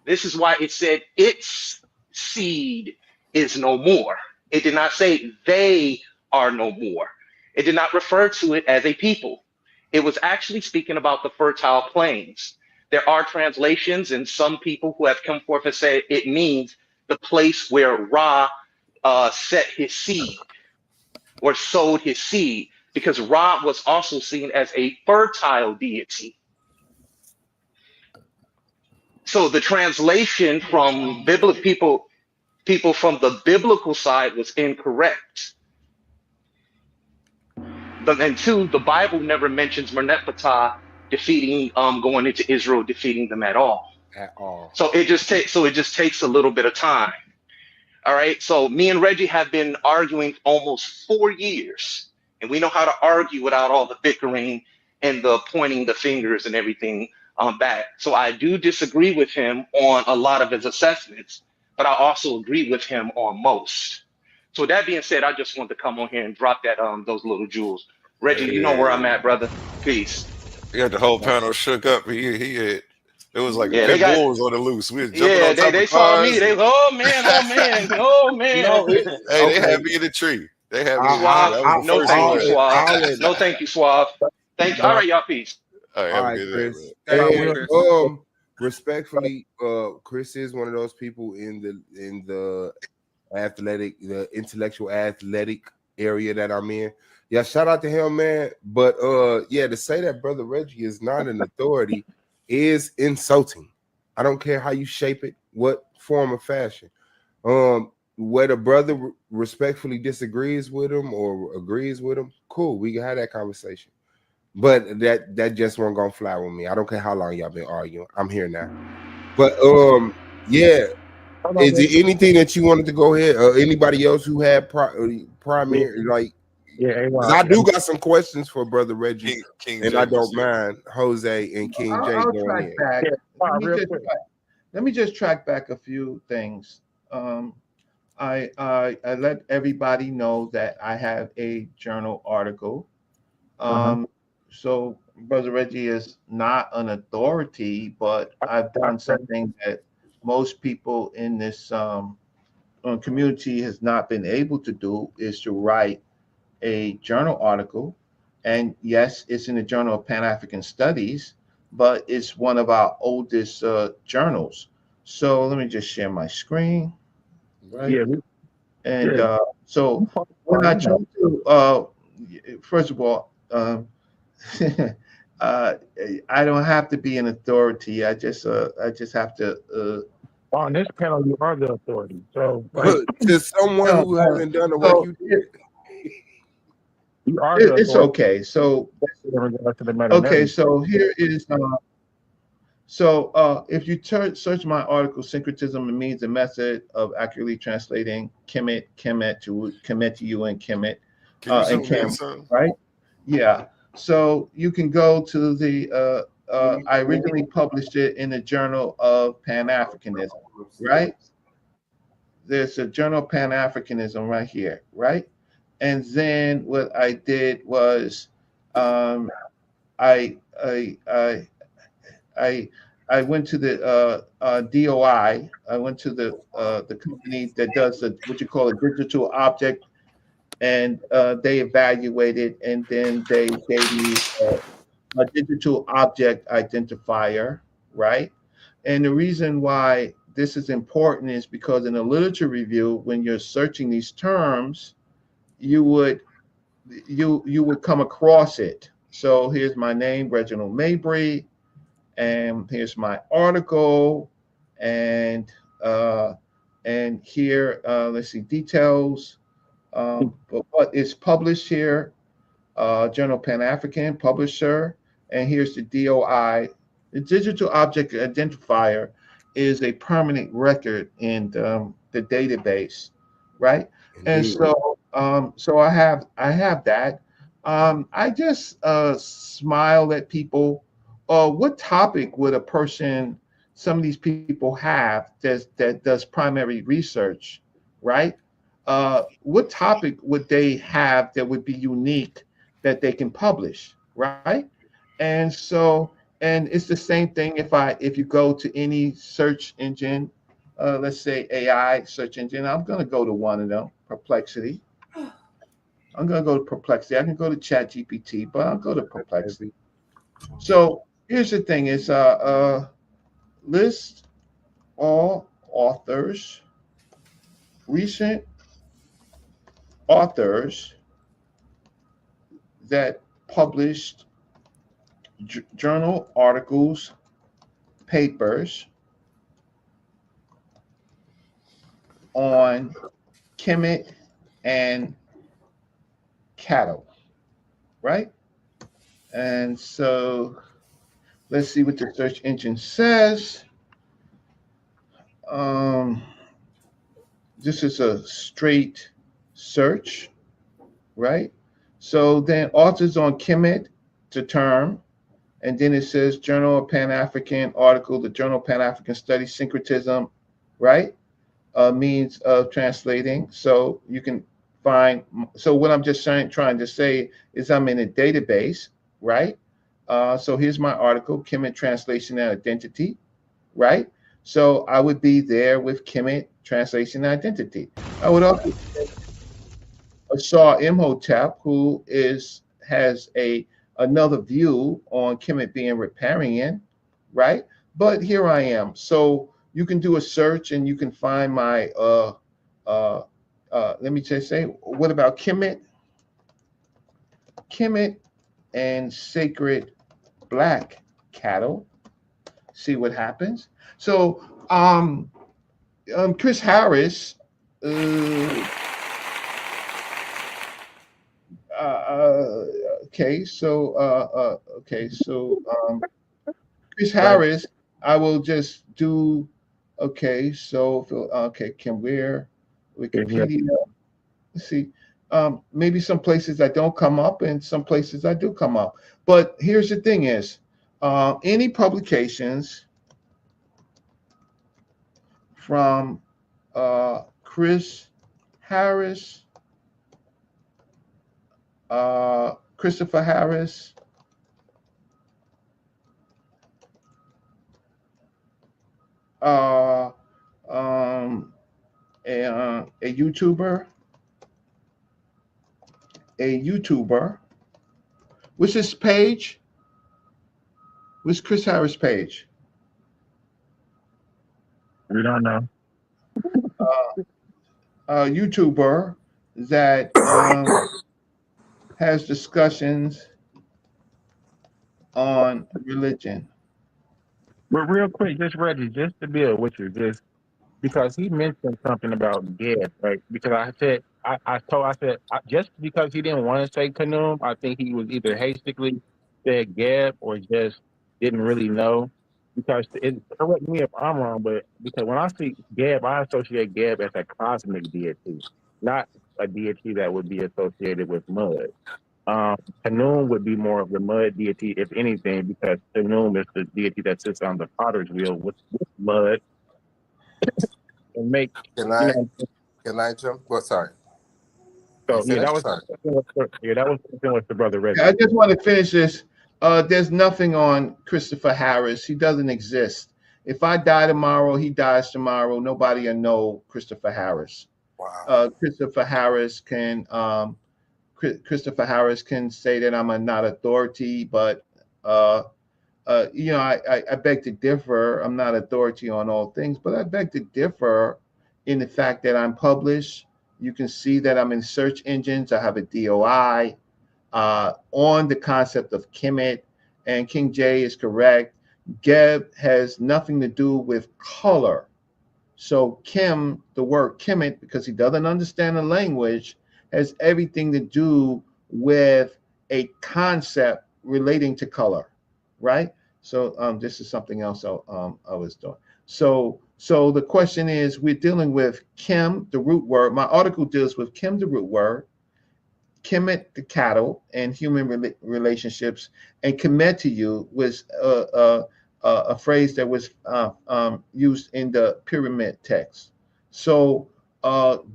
This is why it said its seed is no more. It did not say they are no more. It did not refer to it as a people. It was actually speaking about the fertile plains. There are translations and some people who have come forth and said it means the place where Ra set his seed or sowed his seed. because Ra was also seen as a fertile deity. So the translation from biblical people from the biblical side was incorrect. And two, the Bible never mentions Merneptah defeating, going into Israel, defeating them at all. At all. So it just takes a little bit of time. All right. So me and Reggie have been arguing almost 4 years, and we know how to argue without all the bickering and the pointing the fingers and everything back. So I do disagree with him on a lot of his assessments, but I also agree with him on most. So with that being said, I just wanted to come on here and drop that those little jewels. Reggie, you know where I'm at, brother. Peace. He had the whole panel shook up. He had, it was like a Yeah, they pit got. bull was on the loose. We was jumping Yeah, on top they of saw me. cars. They oh man, oh man, oh man. No, Hey, they okay. had me in the tree. They had me in the tree. Suave, That was the no first thank one. you, Suave. No thank you, Suave. Thank you. All right, y'all, peace. All right, All have a right, good Chris. day, man. And respectfully, Chris is one of those people in the intellectual athletic area that I'm in. Yeah, shout out to him, man. But yeah, to say that Brother Reggie is not an authority is insulting. I don't care how you shape it, what form or fashion. Whether brother respectfully disagrees with him or agrees with him, cool, we can have that conversation. But that just won't gonna fly with me. I don't care how long y'all been arguing. I'm here now. But yeah. Is there anything that you wanted to go ahead? Anybody else who had primary like? Yeah, because I do got some questions for Brother Reggie, King and J I don't was here. mind Jose and King J I'll going track in. back. Let me just track back a few things. I let everybody know that I have a journal article. So Brother Reggie is not an authority, but I've done something that most people in this community has not been able to do, is to write a journal article. And yes, it's in the Journal of Pan-African Studies, but it's one of our oldest journals. So let me just share my screen. Right. Yeah. And so when I try to, first of all, I don't have to be an authority. I just have to. On this panel, you are the authority. So, to someone who hasn't done the work you did, you are it's okay. So okay. So here is. So if you search my article, Syncretism and Means and Method of Accurately Translating Kemet to you and Kemet, and Kemet, right? Yeah. So you can go to the, I originally published it in the Journal of Pan-Africanism, right? There's a Journal of Pan-Africanism right here, right? And then what I did was I went to the DOI. I went to the company that does what you call a digital object, and they evaluated, and then they gave me a digital object identifier, right? And the reason why this is important is because in a literature review, when you're searching these terms, you would come across it. So here's my name, Reginald Mabry, and here's my article, and here let's see details. But what is published here, Journal Pan-African publisher, and here's the DOI. The digital object identifier is a permanent record in the database, right? And so so I have that. I just smile at people. What topic would a person, some of these people have that does primary research, right? What topic would they have that would be unique that they can publish, right? And so, and it's the same thing if you go to any search engine, let's say AI search engine, I'm going to go to one of them, Perplexity. I'm going to go to Perplexity. I can go to ChatGPT, but I'll go to Perplexity. So here's the thing: is list all authors, recent authors that published journal articles, papers on Kemet and cattle, right? And so let's see what the search engine says. This is a straight search, right? So then authors on Kemet to term, and then it says Journal of Pan-African article, the Journal of Pan-African Studies, syncretism, right? Means of translating. So you can find, so what I'm just trying to say is I'm in a database, right? So here's my article, Kemet Translation and Identity, right? So I would be there with Kemet Translation and Identity. I would also Shaw Imhotep, who has another view on Kemet being Riparian, right? But here I am. So you can do a search and you can find my let me just say, what about Kemet and sacred black cattle? See what happens. So Chris Harris okay, so Chris Harris, I will just do okay. So okay, can wear Wikipedia. Let's see. Maybe some places I don't come up, and some places I do come up. But here's the thing: is any publications from Chris Harris, Christopher Harris, a YouTuber, What's his page? What's Chris Harris' page? We don't know. YouTuber that has discussions on religion. But real quick, just Reggie, just to build with you, just because he mentioned something about Gad, right? Because I said, just because he didn't want to say Kanum, I think he was either hastily said Gab or just didn't really know. Because correct me if I'm wrong, but because when I see Gab, I associate Gab as a cosmic deity, not a deity that would be associated with mud. Kanum would be more of the mud deity, if anything, because Kanum is the deity that sits on the potter's wheel with mud and make. Can I jump? Well, sorry. So yeah, that was something with the brother Reggie. I just want to finish this. There's nothing on Christopher Harris. He doesn't exist. If I die tomorrow, he dies tomorrow. Nobody will know Christopher Harris. Wow. Christopher Harris can say that I'm not authority, but I beg to differ. I'm not authority on all things, but I beg to differ in the fact that I'm published. You can see that I'm in search engines. I have a DOI on the concept of Kemet, and King J is correct. Geb has nothing to do with color. So Kim, the word Kemet, because he doesn't understand the language, has everything to do with a concept relating to color, right? So this is something else I was doing. So the question is, we're dealing with Kim, the root word. My article deals with Kim, the root word, Kemet, the cattle, and human relationships, and Kemet to you was a phrase that was used in the pyramid text. So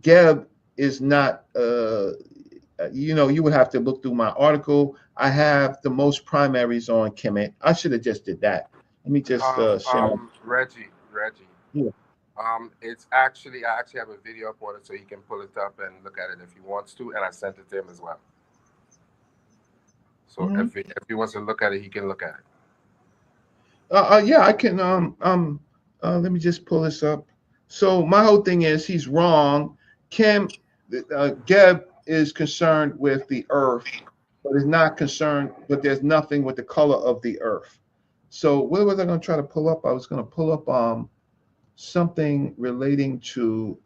Geb is not, you would have to look through my article. I have the most primaries on Kemet. I should have just did that. Let me just share. Reggie. Yeah. I actually have a video up on it, so he can pull it up and look at it if he wants to, and I sent it to him as well. So if he wants to look at it, he can look at it. Yeah, I can. Let me just pull this up. So my whole thing is he's wrong. Geb is concerned with the earth but it's not concerned. But there's nothing with the color of the earth. So what was I going to try to pull up? I was going to pull up something relating to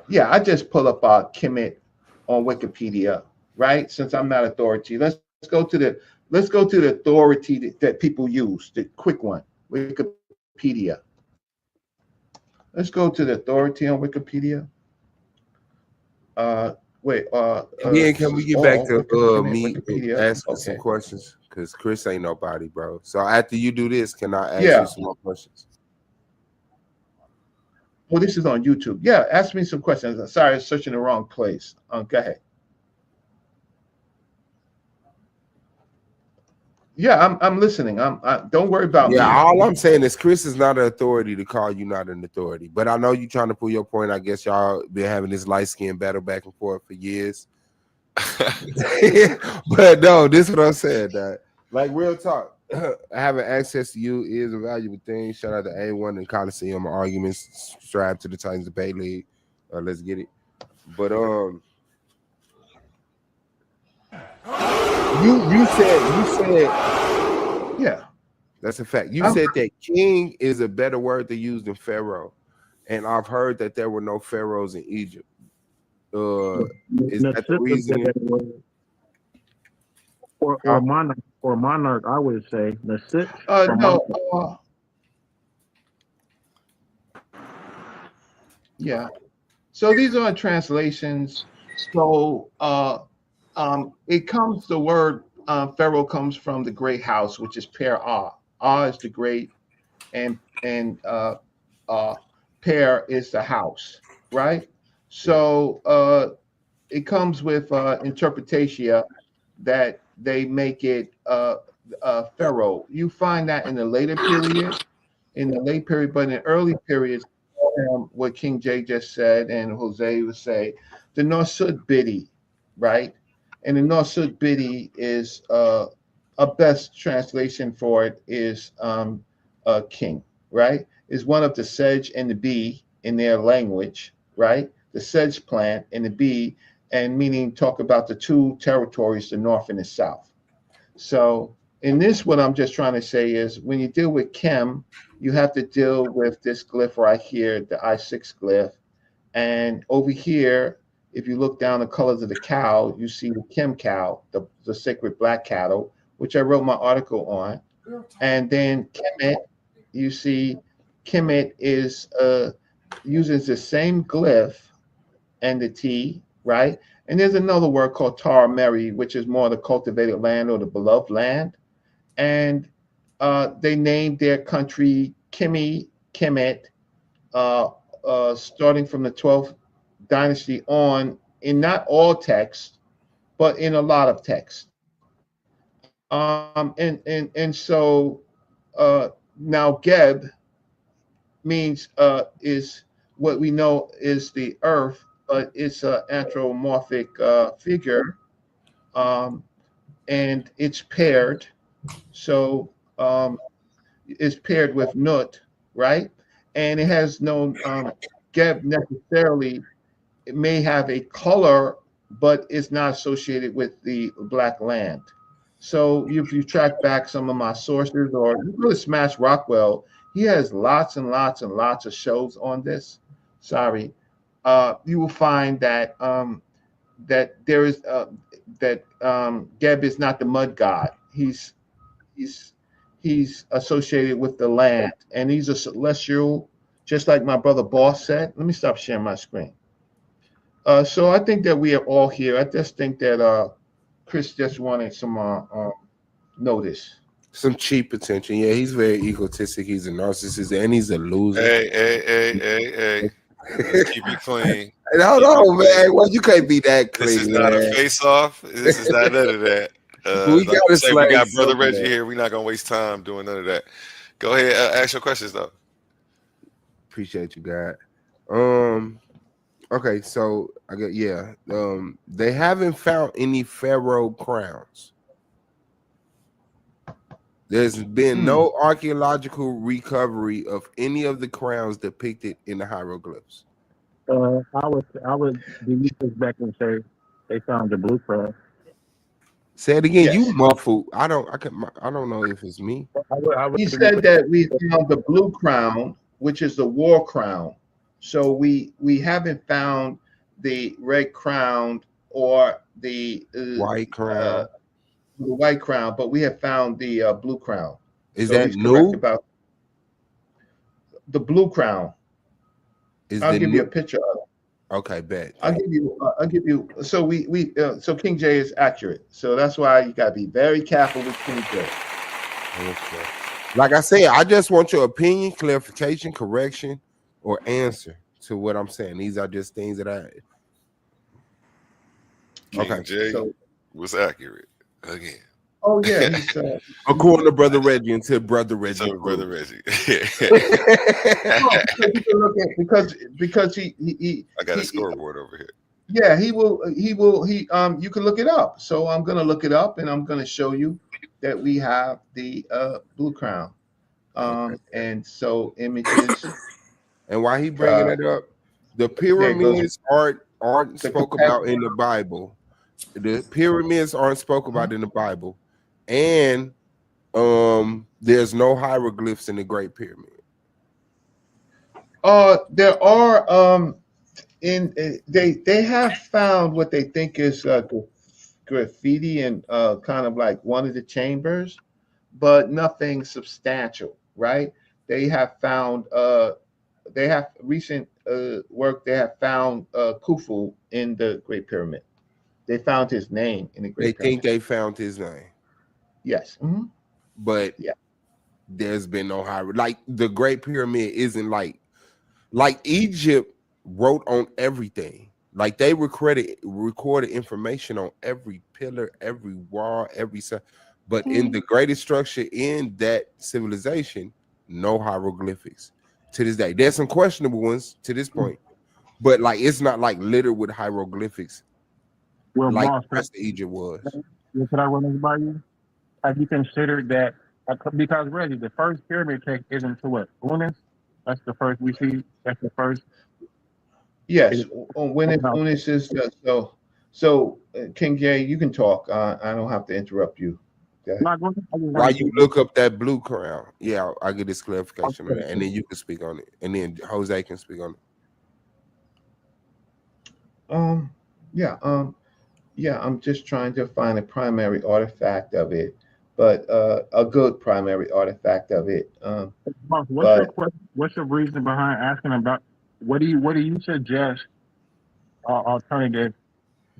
yeah, I just pull up Kemet on Wikipedia, right? Since I'm not authority, let's go to the authority that people use, the quick one, Wikipedia. Let's go to the authority on Wikipedia. Wait. Yeah, can we get back to me Wikipedia? asking some questions? Because Chris ain't nobody, bro. So after you do this, can I ask Yeah. you some more questions? Well, this is on YouTube. Yeah, ask me some questions. Sorry, I was searching the wrong place. Go ahead. Yeah, I'm listening. Don't worry about me. All I'm saying is Chris is not an authority to call you not an authority. But I know you're trying to pull your point. I guess y'all been having this light skin battle back and forth for years. But no, this is what I'm saying. That like real talk. Having access to you is a valuable thing. Shout out to A1 and Coliseum arguments. Strive to the Titans Debate League. Let's get it. But you said yeah, that's a fact. You said that king is a better word to use than pharaoh, and I've heard that there were no pharaohs in Egypt. Is that the reason? Or monarch, I would say Nasik. No. Yeah. So these are translations. So it comes, the word pharaoh comes from the great house, which is Per-Ah. Ah is the great, and Per is the house, right? So it comes with interpretation that they make it pharaoh. You find that in the later period, but in the early periods, what King J just said and Jose would say, the Nosud Bidi, right? And the Nosud Bidi is a best translation for it is king, right? Is one of the sedge and the bee in their language, right? The sedge plant and the bee, and meaning talk about the two territories, the north and the south. So in this, what I'm just trying to say is when you deal with Chem, you have to deal with this glyph right here, the I6 glyph. And over here, if you look down the colors of the cow, you see the Chem cow, the sacred black cattle, which I wrote my article on. And then Kemet, you see Kemet is uses the same glyph and the T, right? And there's another word called Tar Meri, which is more the cultivated land or the beloved land. And they named their country Kemet, starting from the 12th dynasty on, in not all texts, but in a lot of texts. And so now Geb means is what we know is the earth, but it's an anthropomorphic figure, and it's paired. So it's paired with Nut, right? And it has no Geb necessarily. It may have a color, but it's not associated with the black land. So if you track back some of my sources, or you go to Smash Rockwell, he has lots and lots and lots of shows on this. Sorry, you will find that that there is that Geb is not the mud god. He's associated with the land, and he's a celestial, just like my brother Boss said. Let me stop sharing my screen. So I think that we are all here. I just think that Chris just wanted some notice. Some cheap attention. Yeah, he's very egotistic. He's a narcissist, and he's a loser. Hey. Let's keep it clean. Hold on, man. Well, you can't be that clean. This is not a face-off. This is not none of that. We got Brother Reggie here. We're not gonna waste time doing none of that. Go ahead, ask your questions though. Appreciate you, God. Okay, so I get they haven't found any pharaoh crowns. There's been no archaeological recovery of any of the crowns depicted in the hieroglyphs. I would do research back and say They found the blue crown. Say it again. Yes. You muffled. I don't know if it's me. He said that we found the blue crown, which is the war crown. So we haven't found the red crown or the White crown. The white crown, but we have found the blue crown. Is so that he's correct new? about the blue crown. I'll give you a picture of it. Okay, bet. I'll give you. So so King J is accurate. So that's why you gotta be very careful with King J. Okay. Like I said, I just want your opinion, clarification, correction, or answer to what I'm saying. These are just things that I. King J was accurate again. Oh yeah, he's according to Brother Reggie and to Brother Reggie. So Brother Reggie. because he I got a scoreboard over here. Yeah, he will you can look it up. So I'm gonna look it up and I'm gonna show you that we have the blue crown. And so images. And why he bringing it up, the pyramids aren't spoke about in the Bible. The pyramids aren't spoke about in the Bible, and there's no hieroglyphs in the Great Pyramid. There are they have found what they think is graffiti and kind of like one of the chambers, but nothing substantial, right? They have found they have recent work. They have found Khufu in the Great Pyramid. They found his name in the Great Pyramid. They think they found his name. Yes. Mm-hmm. But there's been no like the Great Pyramid isn't like Egypt wrote on everything. Like they recorded information on every pillar, every wall, every side. But in the greatest structure in that civilization, no hieroglyphics to this day. There's some questionable ones to this point, but like it's not like littered with hieroglyphics. Well, like boss, the rest of Egypt was. Can I run this by you? Have you considered that? Because Reggie, the first pyramid text isn't to what? Unis? That's the first we see. That's the first. Yes, when Unis is so King J, you can talk. I don't have to interrupt you. While you look up that blue crown, I'll get this clarification on that, and then you can speak on it, and then Jose can speak on it. I'm just trying to find a primary artifact of it, but a good primary artifact of it. What's your reason behind asking about? What do you suggest? Alternative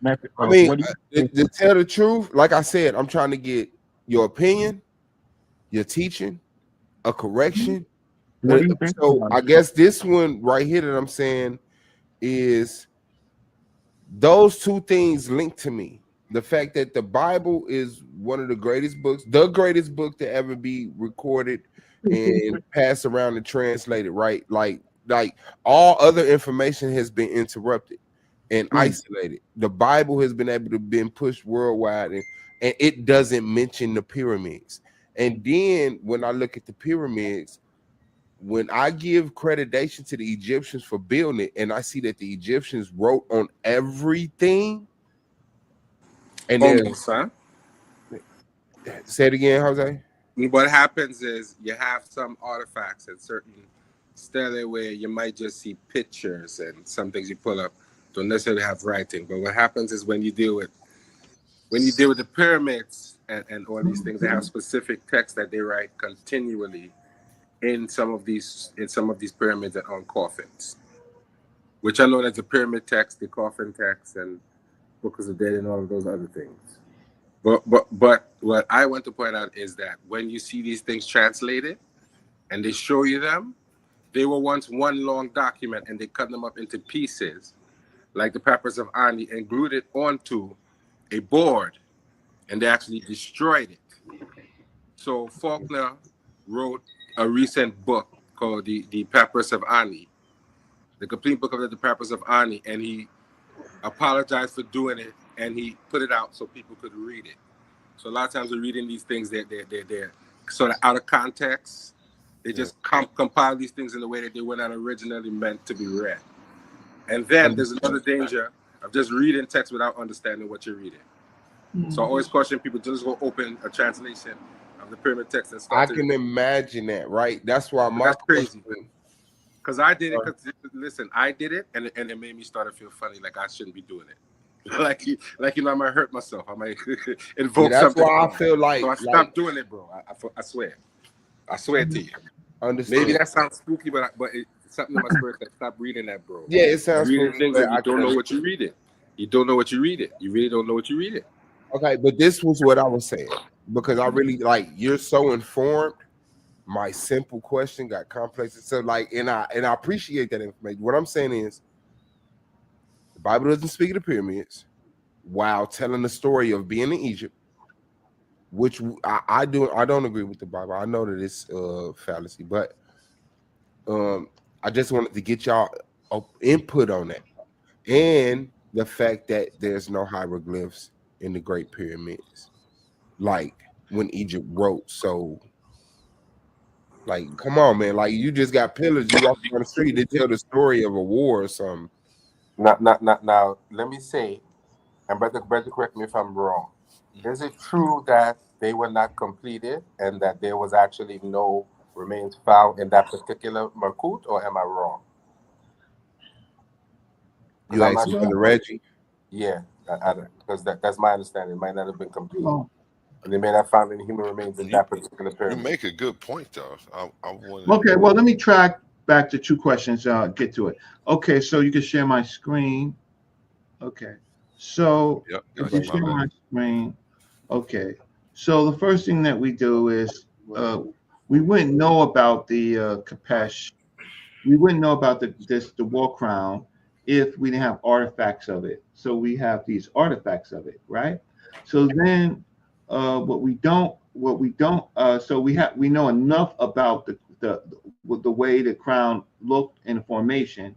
method. I mean, to tell the truth, like I said, I'm trying to get your opinion, your teaching, a correction. So I guess this one right here that I'm saying is those two things linked to me. The fact that the Bible is one of the greatest books, the greatest book to ever be recorded and passed around and translated, right? Like all other information has been interrupted and isolated. The Bible has been able to been pushed worldwide, and it doesn't mention the pyramids. And then when I look at the pyramids, when I give creditation to the Egyptians for building it, and I see that the Egyptians wrote on everything, and then say it again, Jose. What happens is you have some artifacts and certain stele where you might just see pictures and some things you pull up don't necessarily have writing. But what happens is when you deal with the pyramids and all these things, they have specific texts that they write continually in some of these pyramids and on coffins, which are known as the pyramid text, the coffin text, and Book of the Dead, and all of those other things. But what I want to point out is that when you see these things translated and they show you them, they were once one long document and they cut them up into pieces, like the Papyrus of Ani, and glued it onto a board, and they actually destroyed it. So Faulkner wrote a recent book called the Papyrus of Ani, the complete book of the Papyrus of Ani, and he apologized for doing it, and he put it out so people could read it. So a lot of times we're reading these things, they're sort of out of context. They just compile these things in a way that they were not originally meant to be read. And then there's another danger of just reading text without understanding what you're reading. So I always caution people to just go open a translation of the pyramid text and I start. can imagine that, right? That's why my That's crazy. question. Because I did it. Because listen, I did it, and it made me start to feel funny, like I shouldn't be doing it. like you know, I might hurt myself. I might invoke that's something. why I feel like so I stopped doing it, bro. I swear. I swear to you. Understand. Maybe that sounds spooky, but it's something in my spirit that stop reading that, bro. Yeah, it sounds reading spooky, things but and you I don't can know what you read it. You don't know what you read it. You really don't know what you read it. Okay, but this was what I was saying, because I really like, you're so informed. My simple question got complex. So like, and I appreciate that information. What I'm saying is, the Bible doesn't speak of the pyramids while telling the story of being in Egypt, which I don't agree with the Bible. I know that it's fallacy, but I just wanted to get y'all input on that, and the fact that there's no hieroglyphs in the Great Pyramids, like when Egypt wrote. So, like, come on, man! Like, you just got pillars. You walk down the street, they tell the story of a war or something. Now, let me say, and brother, correct me if I'm wrong. Is it true that they were not completed and that there was actually no remains found in that particular Makut, or am I wrong? You asking for the Reggie? Yeah, because that's my understanding. It might not have been complete. And they may not have found any human remains in that particular pyramid. You make a good point, though. I want. Okay, well, let me track back to two questions. Get to it. Okay, so you can share my screen. Okay, so if you share my screen, okay. So the first thing that we do is we wouldn't know about the Kapesh. We wouldn't know about the war crown if we didn't have artifacts of it. So we have these artifacts of it, right? So then what we don't so we know enough about the way the crown looked in the formation,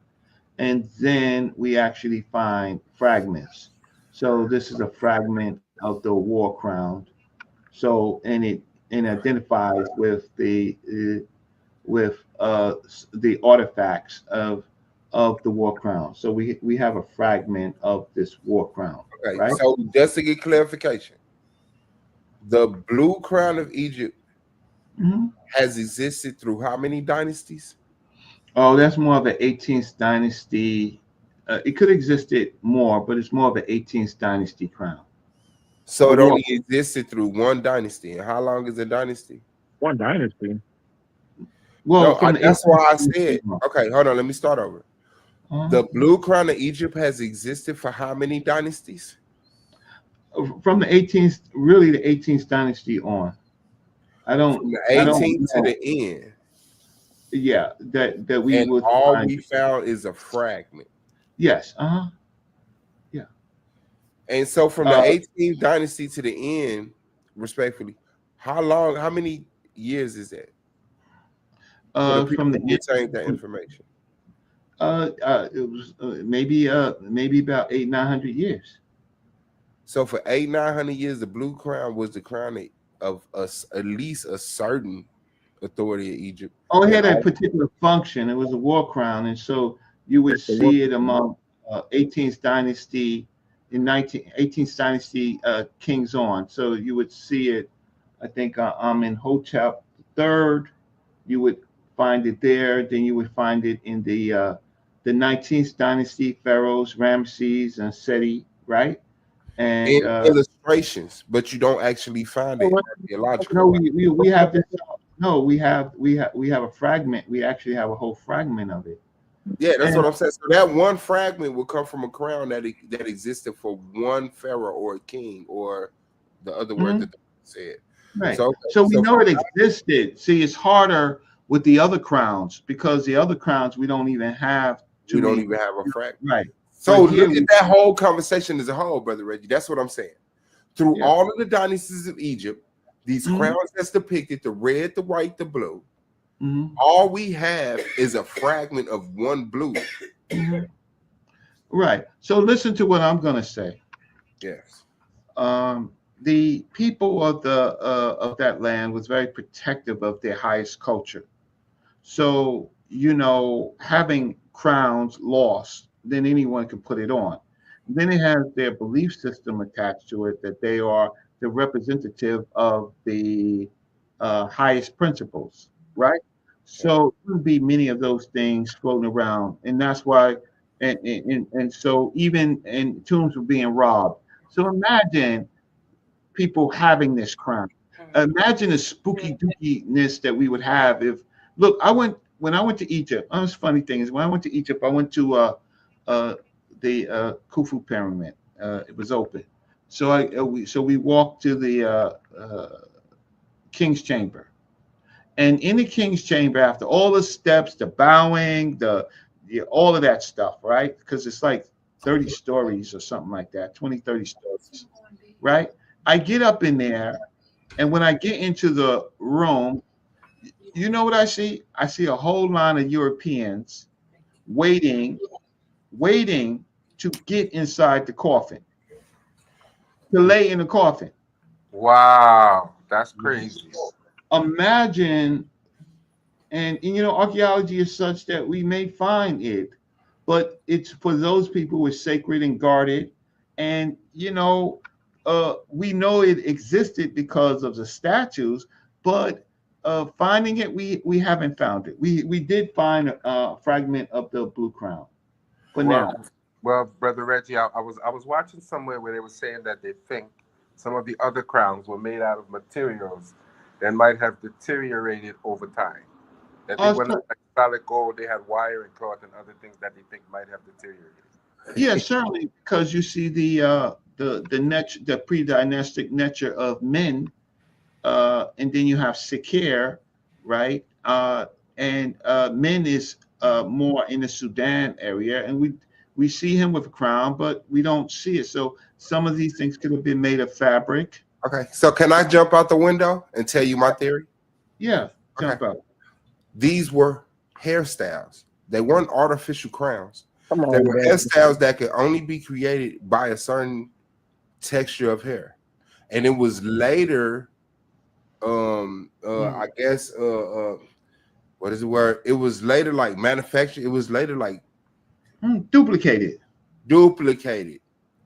and then we actually find fragments. So this is a fragment of the war crown. So and it identifies with the artifacts of the war crown. So we have a fragment of this war crown. Okay, right? so just to get clarification, the blue crown of Egypt has existed through how many dynasties? Oh, that's more of an 18th dynasty. It could have existed more, but it's more of an 18th dynasty crown. So it only existed through one dynasty. And how long is a dynasty? One dynasty. Well, no, that's why I said, okay, hold on, let me start over. The blue crown of Egypt has existed for how many dynasties? From the 18th, really the 18th dynasty on. I don't. From the 18th to the end. Yeah, that we would all find. we found is a fragment. Yes. Yeah. And so from the 18th dynasty to the end, respectfully, how many years is that? From the retain that information. It was maybe about 800-900 years. So for 800-900 years, the blue crown was the crown of us, at least a certain authority of Egypt. Oh, it had a particular function. It was a war crown, and so you would see it among 18th dynasty in 18th dynasty kings on. So you would see it. I think in Hotep III, you would find it there. Then you would find it in the 19th dynasty pharaohs, Ramses and Seti, right? And in illustrations, but you don't actually find it theological. No, we have this. No, we have a fragment. We actually have a whole fragment of it. Yeah, that's what I'm saying. So that one fragment will come from a crown that existed for one pharaoh or a king, or the other word that they said. Right. So we know it existed. See, it's harder with the other crowns because the other crowns we don't even have. We don't even have a fragment. Right. So look at that whole conversation as a whole, Brother Reggie. That's what I'm saying. Through all of the dynasties of Egypt, these crowns that's depicted, the red, the white, the blue, all we have is a fragment of one blue. Right. So listen to what I'm going to say. Yes. The people of that land was very protective of their highest culture. So, having crowns lost, then anyone can put it on. Then it has their belief system attached to it, that they are the representative of the highest principles, right? So it wouldn't be many of those things floating around, and that's why, and so even and tombs were being robbed. So imagine people having this crown. Imagine the spooky dookiness that we would have if. Look, when I went to Egypt. Oh, this funny thing is when I went to Egypt, I went to the Khufu pyramid. It was open, so we walked to the king's chamber, and in the king's chamber, after all the steps, the bowing, all of that stuff, right? Because it's like 30 stories or something like that, 20, 30 stories, right? I get up in there, and when I get into the room, you know what I see? I see a whole line of Europeans waiting to get inside the coffin, to lay in the coffin. Wow, that's crazy. Imagine, and you know, archaeology is such that we may find it, but it's for those people who are sacred and guarded. And you know, we know it existed because of the statues, but finding it, we haven't found it. We did find a fragment of the blue crown, but now. Well, Brother Reggie, I was watching somewhere where they were saying that they think some of the other crowns were made out of materials that might have deteriorated over time. That they were not like solid gold; they had wire and cloth and other things that they think might have deteriorated. Yeah, certainly, because you see the pre-dynastic nature of men, and then you have Sikher, right? And men is more in the Sudan area, and we see him with a crown, but we don't see it. So some of these things could have been made of fabric. Okay, so can I jump out the window and tell you my theory? Yeah, jump out. These were hairstyles. They weren't artificial crowns. They were man. hairstyles that could only be created by a certain texture of hair. And it was later, I guess, what is the word? It was later like manufactured. It was later like duplicated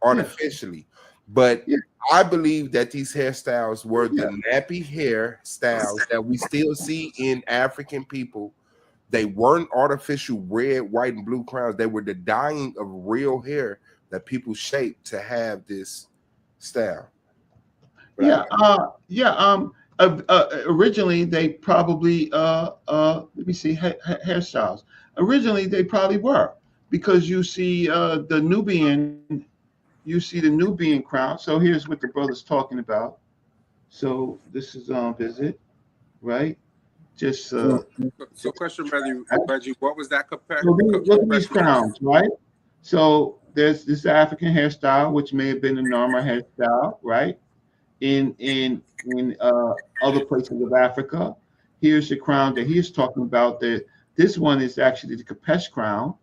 artificially. But I believe that these hairstyles were the nappy hair styles that we still see in African people. They weren't artificial red, white, and blue crowns. They were the dyeing of real hair that people shaped to have this style. Originally they probably let me see hairstyles. Originally they probably were, because you see the Nubian crown. So here's what the brother's talking about. So this is on visit, right? Just so question, Reggie, what was that compared? So look at these crowns, right? So there's this African hairstyle, which may have been a normal hairstyle, right? In other places of Africa. Here's the crown that he's talking about. This one is actually the Kemet crown,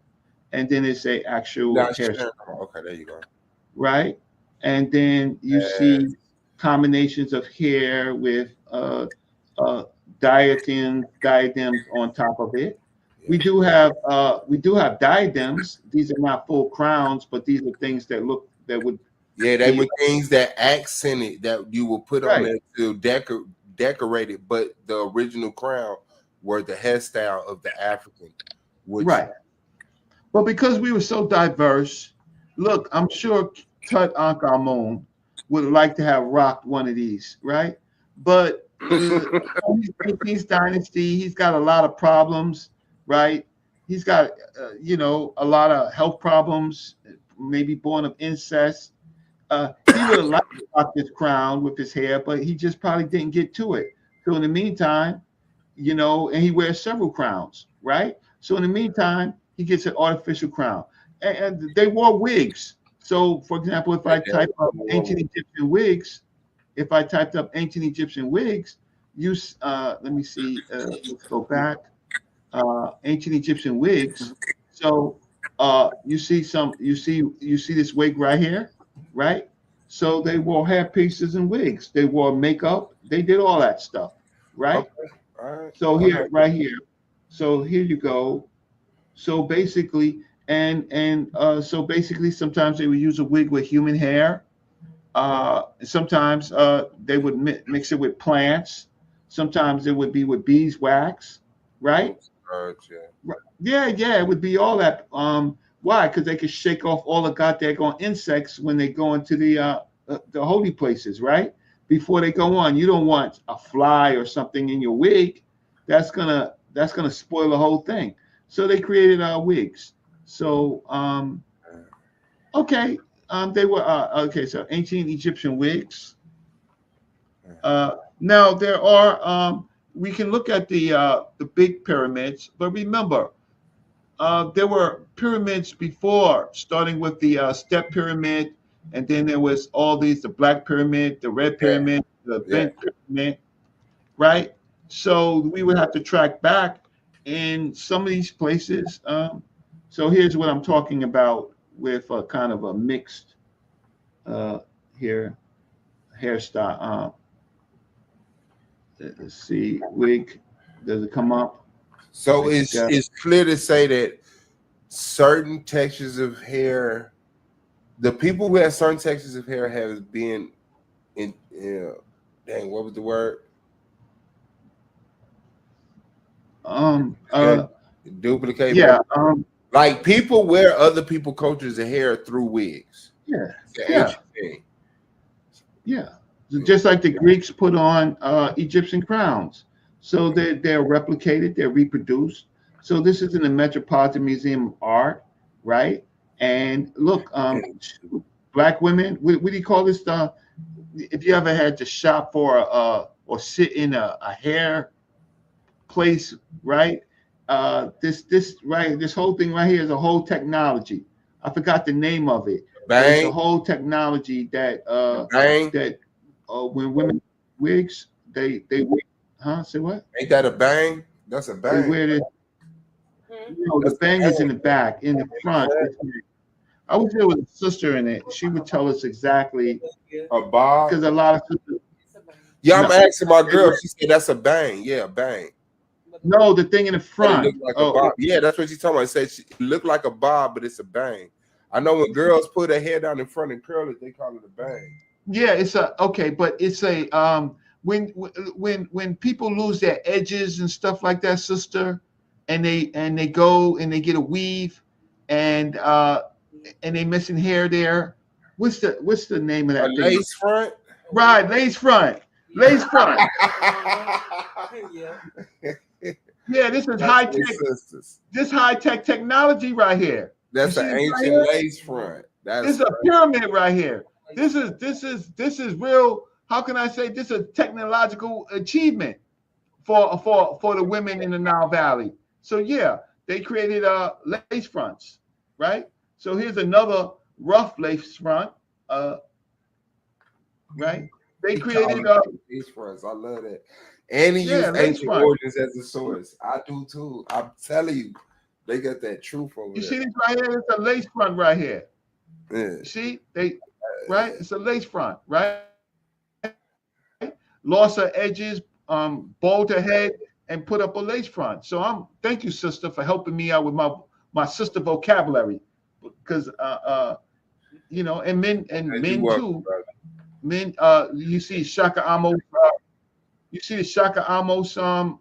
and then it's a actual hairstyle. Okay, there you go. Right, and then you see combinations of hair with diadems on top of it. We do have diadems. These are not full crowns, but these are things that would. Yeah, they were things that accented that you will put on it to decorate it. But the original crown were the hairstyle of the African. Right. But because we were so diverse, look, I'm sure Tut Ankh-Amun would like to have rocked one of these, right? But he's dynasty. He's got a lot of problems, right? He's got, a lot of health problems, maybe born of incest. He would have liked to rock this crown with his hair, but he just probably didn't get to it. So in the meantime, and he wears several crowns, right? So in the meantime, he gets an artificial crown. And they wore wigs. So, for example, if I type up ancient Egyptian wigs, let me see. Let's go back. Ancient Egyptian wigs. So you see this wig right here, right? So they wore hair pieces and wigs. They wore makeup. They did all that stuff, right? Okay. All right. So right here. So here you go. So basically, and so basically, sometimes they would use a wig with human hair. Sometimes they would mix it with plants. Sometimes it would be with beeswax, right? Yeah, yeah, it would be all that. Why? Because they could shake off all the goddamn insects when they go into the holy places, right? Before they go on, you don't want a fly or something in your wig. That's gonna spoil the whole thing. So they created wigs. So okay, they were okay. So ancient Egyptian wigs. Now there are we can look at the big pyramids, but remember there were pyramids before, starting with the step pyramid, and then there was all these: the black pyramid, the red pyramid, the bent pyramid, right? So we would have to track back in some of these places. So here's what I'm talking about with a kind of a mixed here hairstyle. Let's see, wig. Does it come up? So it's clear to say that certain textures of hair, the people who have certain textures of hair have been in, dang, what was the word? Duplicate. Yeah. Like people wear other people's cultures of hair through wigs. Yeah. It's an Yeah. ancient thing. Yeah. Just like the Greeks put on Egyptian crowns. So they're replicated, they're reproduced. So this is in the Metropolitan Museum of Art, right? And look, black women, what do you call this? If you ever had to shop for or sit in a hair place, right? This whole thing right here is a whole technology. I forgot the name of it. It's a whole technology that when women wigs, they say what? Ain't that a bang? That's a bang. They wear this. No, the bang is in the back. In the front, I wish there was a sister in it. She would tell us exactly. A bob? Because a lot of sisters. Yeah, I'm asking my girl. She said that's a bang. Yeah, a bang. No, the thing in the front. It looked like a bob. Yeah, that's what she's talking about. It said it looked like a bob, but it's a bang. I know when girls put their hair down in front and curl it, they call it a bang. Yeah, it's a okay, but it's a when people lose their edges and stuff like that, sister, and they go and they get a weave and they missing hair there. What's the name of that thing? Lace front? Right, lace front. Lace front. Yeah, this is high tech. This high tech technology right here. That's an ancient lace front. This is a pyramid right here. This is real. How can I say this is a technological achievement for the women in the Nile Valley? So yeah, they created lace fronts, right? So here's another rough lace front, right? They created lace fronts. I love that. And he used ancient origins as a source. I do too. I'm telling you, they got that truth over there. You see this right here? It's a lace front right here. Yeah. See, right? It's a lace front, right? Lost her edges, bowed her head, and put up a lace front. So thank you, sister, for helping me out with my sister vocabulary, because and men too. Men, you see Shaka Amos. You see the Shaka Amos. What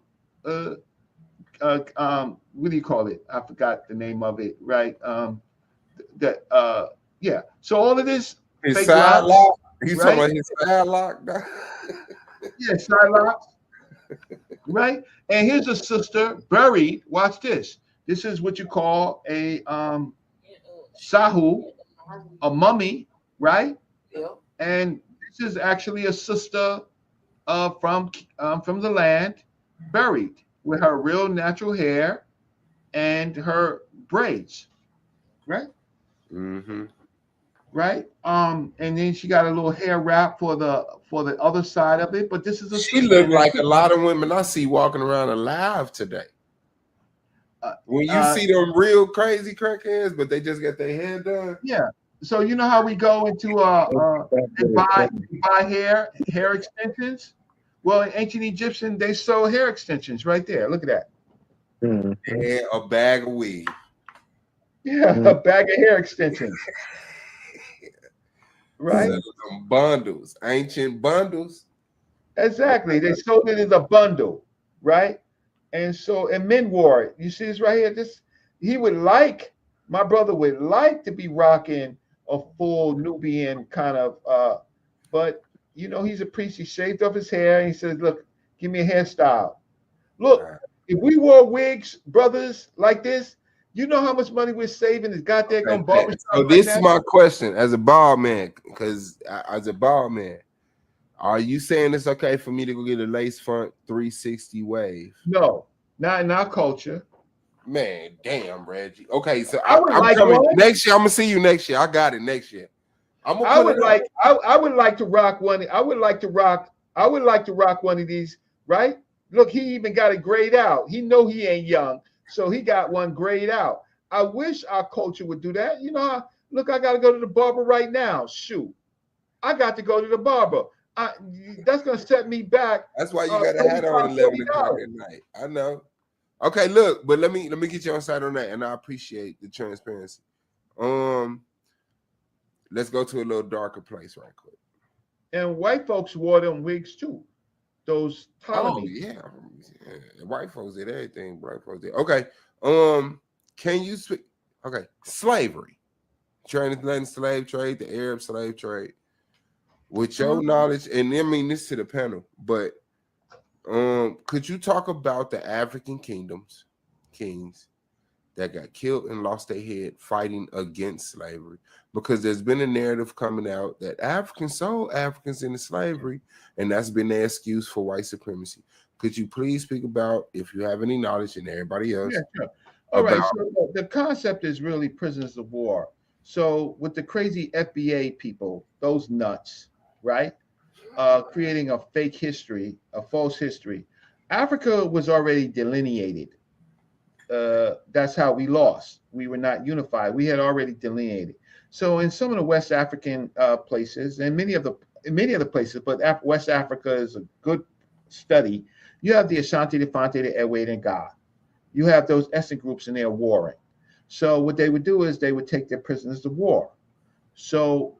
do you call it? I forgot the name of it. Right. Yeah. So all of this. His side lock. He's talking about his side lock. Yeah, side locks. Right. And here's a sister buried. Watch this. This is what you call a sahu, a mummy, right? Yeah. And this is actually a sister from the land, buried with her real natural hair and her braids, right? Mm-hmm. Right. And then she got a little hair wrap for the other side of it. But this is she looked like a lot of women I see walking around alive today. When you see them real crazy crackheads, but they just got their hair done. Yeah. So you know how we go into and buy hair extensions? Well, in ancient Egyptian, they sold hair extensions right there. Look at that. And a bag of weed. Yeah, a bag of hair extensions. Right? Selling them bundles, ancient bundles. Exactly. They sold it as a bundle, right? And so, and men wore it. You see this right here? This he would like, my brother would like to be rocking a full Nubian kind of but you know, he's a priest. He shaved off his hair and he says, look, give me a hairstyle. Look, if we wore wigs, brothers, like this, you know how much money we're saving is goddamn Okay, barbershop so right this now? is my question as a bald man, because as a bald man, are you saying it's okay for me to go get a lace front 360 wave? No, not in our culture. Man, damn, Reggie. Okay, so I would I'm like coming one. next year. I'm gonna see you next year. I got it next year. I'm gonna I put would it up. like I would like to rock one. I would like to rock one of these, right? Look, he even got it grayed out. He know he ain't young, so he got one grayed out. I wish our culture would do that. You know, look, I gotta go to the barber right now. Shoot. I got to go to the barber. That's gonna set me back. That's why you got a hat on 11 o'clock at night. I know. Okay, look, but let me get you on side on that, and I appreciate the transparency. Let's go to a little darker place right quick. And white folks wore them wigs too. Those Ptolemies. Yeah. White folks did everything. White folks did. Okay. Can you speak? Okay, slavery, transatlantic slave trade, the Arab slave trade. With your knowledge, and I mean this to the panel, but could you talk about the African kings that got killed and lost their head fighting against slavery? Because there's been a narrative coming out that Africans sold Africans into slavery, and that's been their excuse for white supremacy. Could you please speak about, if you have any knowledge, and everybody else? Yeah, sure. All right. So the concept is really prisoners of war. So with the crazy FBA people, those nuts, right? Creating a fake history, a false history. Africa was already delineated. That's how we lost. We were not unified. We had already delineated. So in some of the West African places, and many other places, but West Africa is a good study. You have the Ashanti, the Fante, the Ewe, and Ga. You have those ethnic groups and they're warring. So what they would do is they would take their prisoners of war. So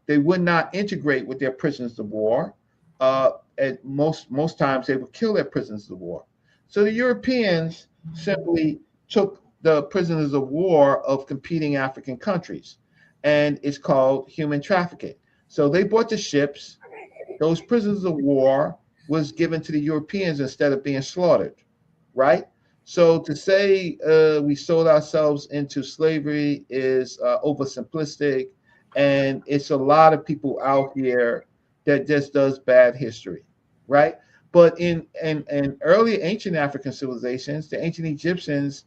they would not integrate with their prisoners of war. And most times they would kill their prisoners of war. So the Europeans simply took the prisoners of war of competing African countries, and it's called human trafficking. So they bought the ships. Those prisoners of war was given to the Europeans instead of being slaughtered, right? So to say we sold ourselves into slavery is oversimplistic, and it's a lot of people out here that just does bad history, right? But in early ancient African civilizations, the ancient Egyptians,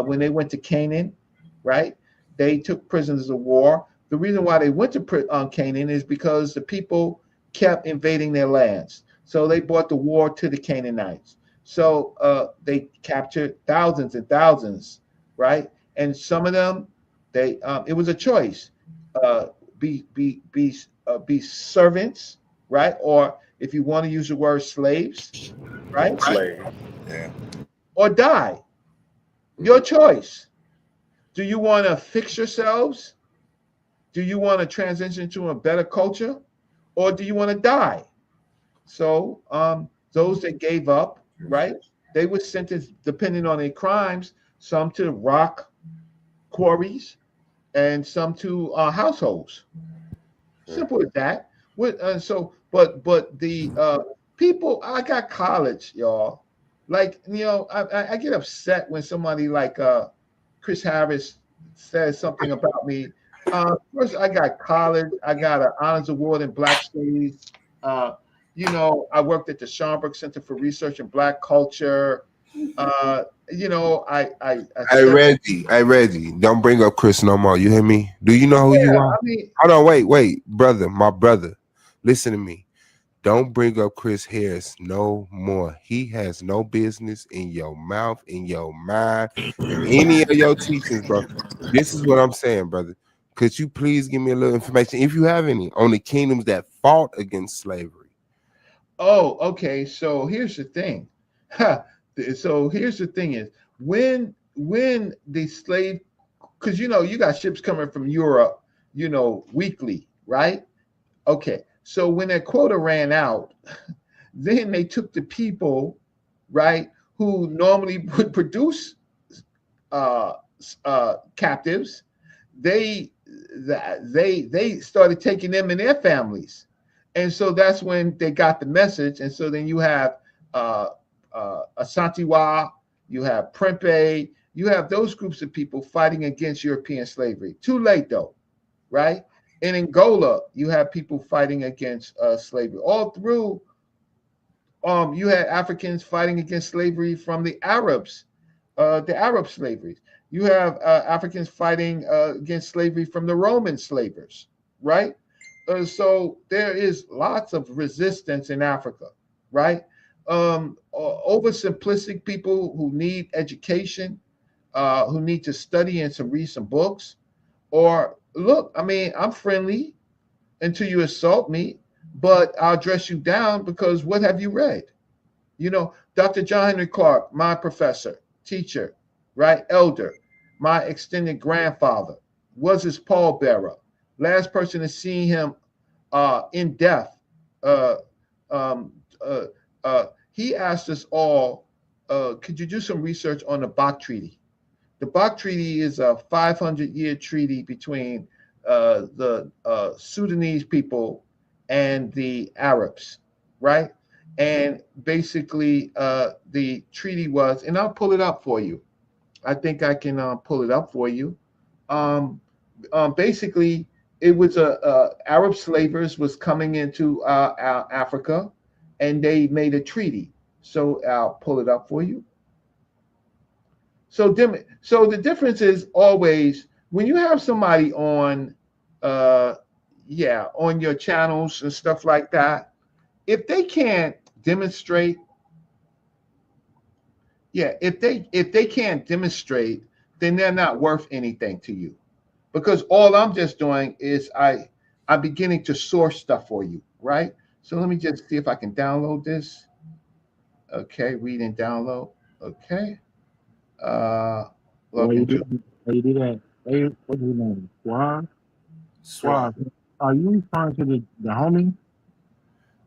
when they went to Canaan, right, they took prisoners of war. The reason why they went to Canaan is because the people kept invading their lands. So they brought the war to the Canaanites. So they captured thousands and thousands, right? And some of them, it was a choice: be servants, right? Or if you want to use the word slaves, right? Slave. Yeah. Or die. Your choice. Do you want to fix yourselves? Do you want to transition to a better culture? Or do you want to die? So those that gave up, right, they were sentenced, depending on their crimes, some to rock quarries and some to households. Simple as that. But the people, I got college, y'all. Like, you know, I get upset when somebody like Chris Harris says something about me. First, I got college. I got an honors award in Black Studies. You know, I worked at the Schomburg Center for Research in Black Culture. You know, Hey Reggie, don't bring up Chris no more. You hear me? Do you know who you are? I mean, hold on, wait, brother, my brother. Listen to me. Don't bring up Chris Harris no more. He has no business in your mouth, in your mind, any of your teachings, bro. This is what I'm saying, brother. Could you please give me a little information, if you have any, on the kingdoms that fought against slavery? Oh, okay. So here's the thing. So here's the thing is when the slave because you got ships coming from Europe, weekly, right? Okay, so when that quota ran out, then they took the people, right, who normally would produce captives. They started taking them and their families, and so that's when they got the message. And so then you have Asantewaa, you have Prempeh, you have those groups of people fighting against European slavery. Too late though, right? In Angola, you have people fighting against slavery. All through, you had Africans fighting against slavery from the Arabs, the Arab slaveries. You have Africans fighting against slavery from the Roman slavers, right? So there is lots of resistance in Africa, right? Oversimplistic people who need education, who need to study and read some books. Or look, I mean, I'm friendly until you assault me, but I'll dress you down because what have you read? Dr. John Henry Clark, my professor, teacher, right? Elder, my extended grandfather, was his pallbearer. Last person to see him in death. He asked us all, could you do some research on the Bach Treaty? The Bach Treaty is a 500-year treaty between the Sudanese people and the Arabs, right? And basically, the treaty was, and I'll pull it up for you. I think I can pull it up for you. Basically, it was Arab slavers was coming into Africa, and they made a treaty. So I'll pull it up for you. So the difference is always when you have somebody on, on your channels and stuff like that, if they can't demonstrate, if they can't demonstrate, then they're not worth anything to you, because all I'm just doing is I'm beginning to source stuff for you, right? So let me just see if I can download this. Okay, read and download. Okay. Log into. You do that. Hey, what's his name? Swan. Are you referring to the homie?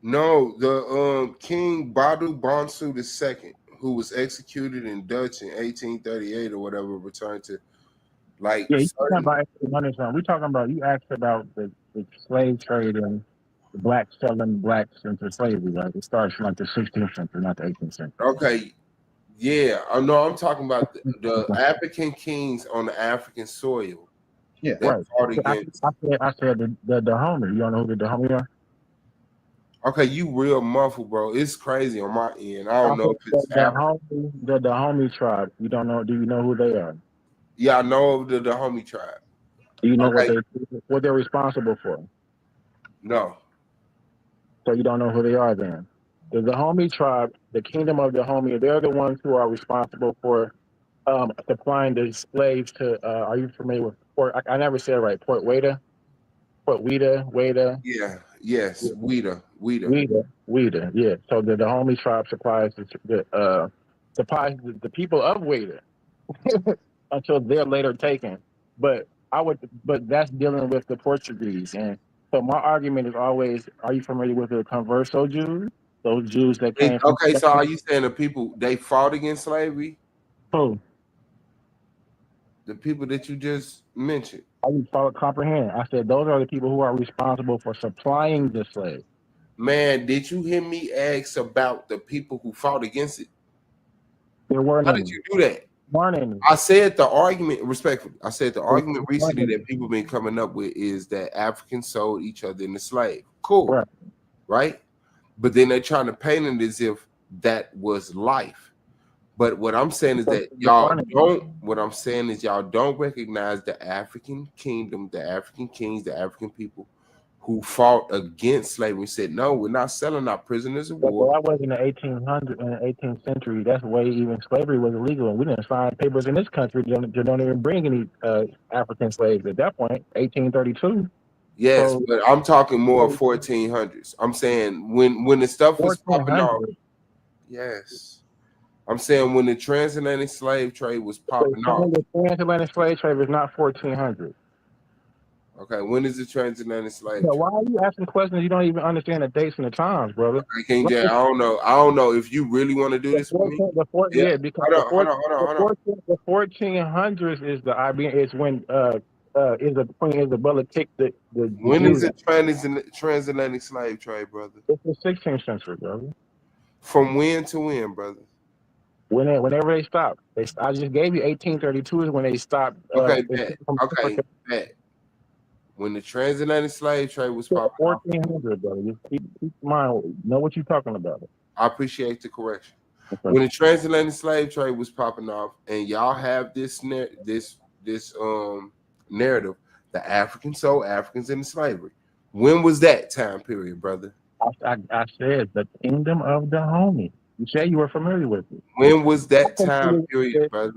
No, the King Badu Bonsu II, who was executed in Dutch in 1838 or whatever, returned to like. Yeah, you're talking about 1800s. We're talking about, you asked about the slave trade and the blacks selling blacks into slavery, right? It starts from like the 16th century, not the 18th century. Okay. Yeah, I know. I'm talking about the African kings on the African soil. Yeah, right. I said the homie. You don't know who the homie are? Okay, you real muffled, bro. It's crazy on my end. I don't know if it's the homie tribe. You don't know? Do you know who they are? Yeah, I know the homie tribe. Do you know what they're responsible for? No. So you don't know who they are then? The homie tribe, the kingdom of the homie, they're the ones who are responsible for supplying the slaves to. Are you familiar with Port? I never said it right. Port Weda. Yeah. Yes. Weda. Yeah. So the homie tribe supplies the people of Weda until they're later taken. But that's dealing with the Portuguese. And so my argument is always: are you familiar with the Converso Jews? Those Jews that came. Okay, so are you saying the people they fought against slavery? Who? The people that you just mentioned. I didn't comprehend. I said those are the people who are responsible for supplying the slave. Man, did you hear me ask about the people who fought against it? There weren't. How did you do that? I said the argument, respectfully, argument recently that people been coming up with is that Africans sold each other into slave. Cool. Right? But then they're trying to paint it as if that was life. But what I'm saying is that y'all don't recognize the African kingdom, the African kings, the African people who fought against slavery and said, no, we're not selling our prisoners of war. Well, that was in the 1800s, in the 18th century. That's way even slavery was illegal. And we didn't sign papers in this country that don't even bring any African slaves at that point, 1832. Yes, but I'm talking more 1400s. I'm saying when the stuff was popping off. Yes. I'm saying when the transatlantic slave trade was popping off. The transatlantic slave trade was not 1400. Okay, when is the transatlantic slave No, trade? why are you asking questions you don't even understand the dates and the times, brother? Okay, King J, I don't know if you really want to do this with me. Because Hold on. the 1400s is the IBM. Is when Queen Isabella kicked the When Jews. is the transatlantic slave trade, brother? It's the 16th century, brother. From when to when, brother? Whenever they stopped. I just gave you 1832 is when they stopped. Okay, bet. When the transatlantic slave trade was popping off. 1400, brother. Just keep in mind, know what you're talking about. I appreciate the correction. Okay. When the transatlantic slave trade was popping off, and y'all have this narrative, the Africans sold Africans into slavery. When was that time period, brother? I said the kingdom of the homie. You said you were familiar with it. When was that time period, brother?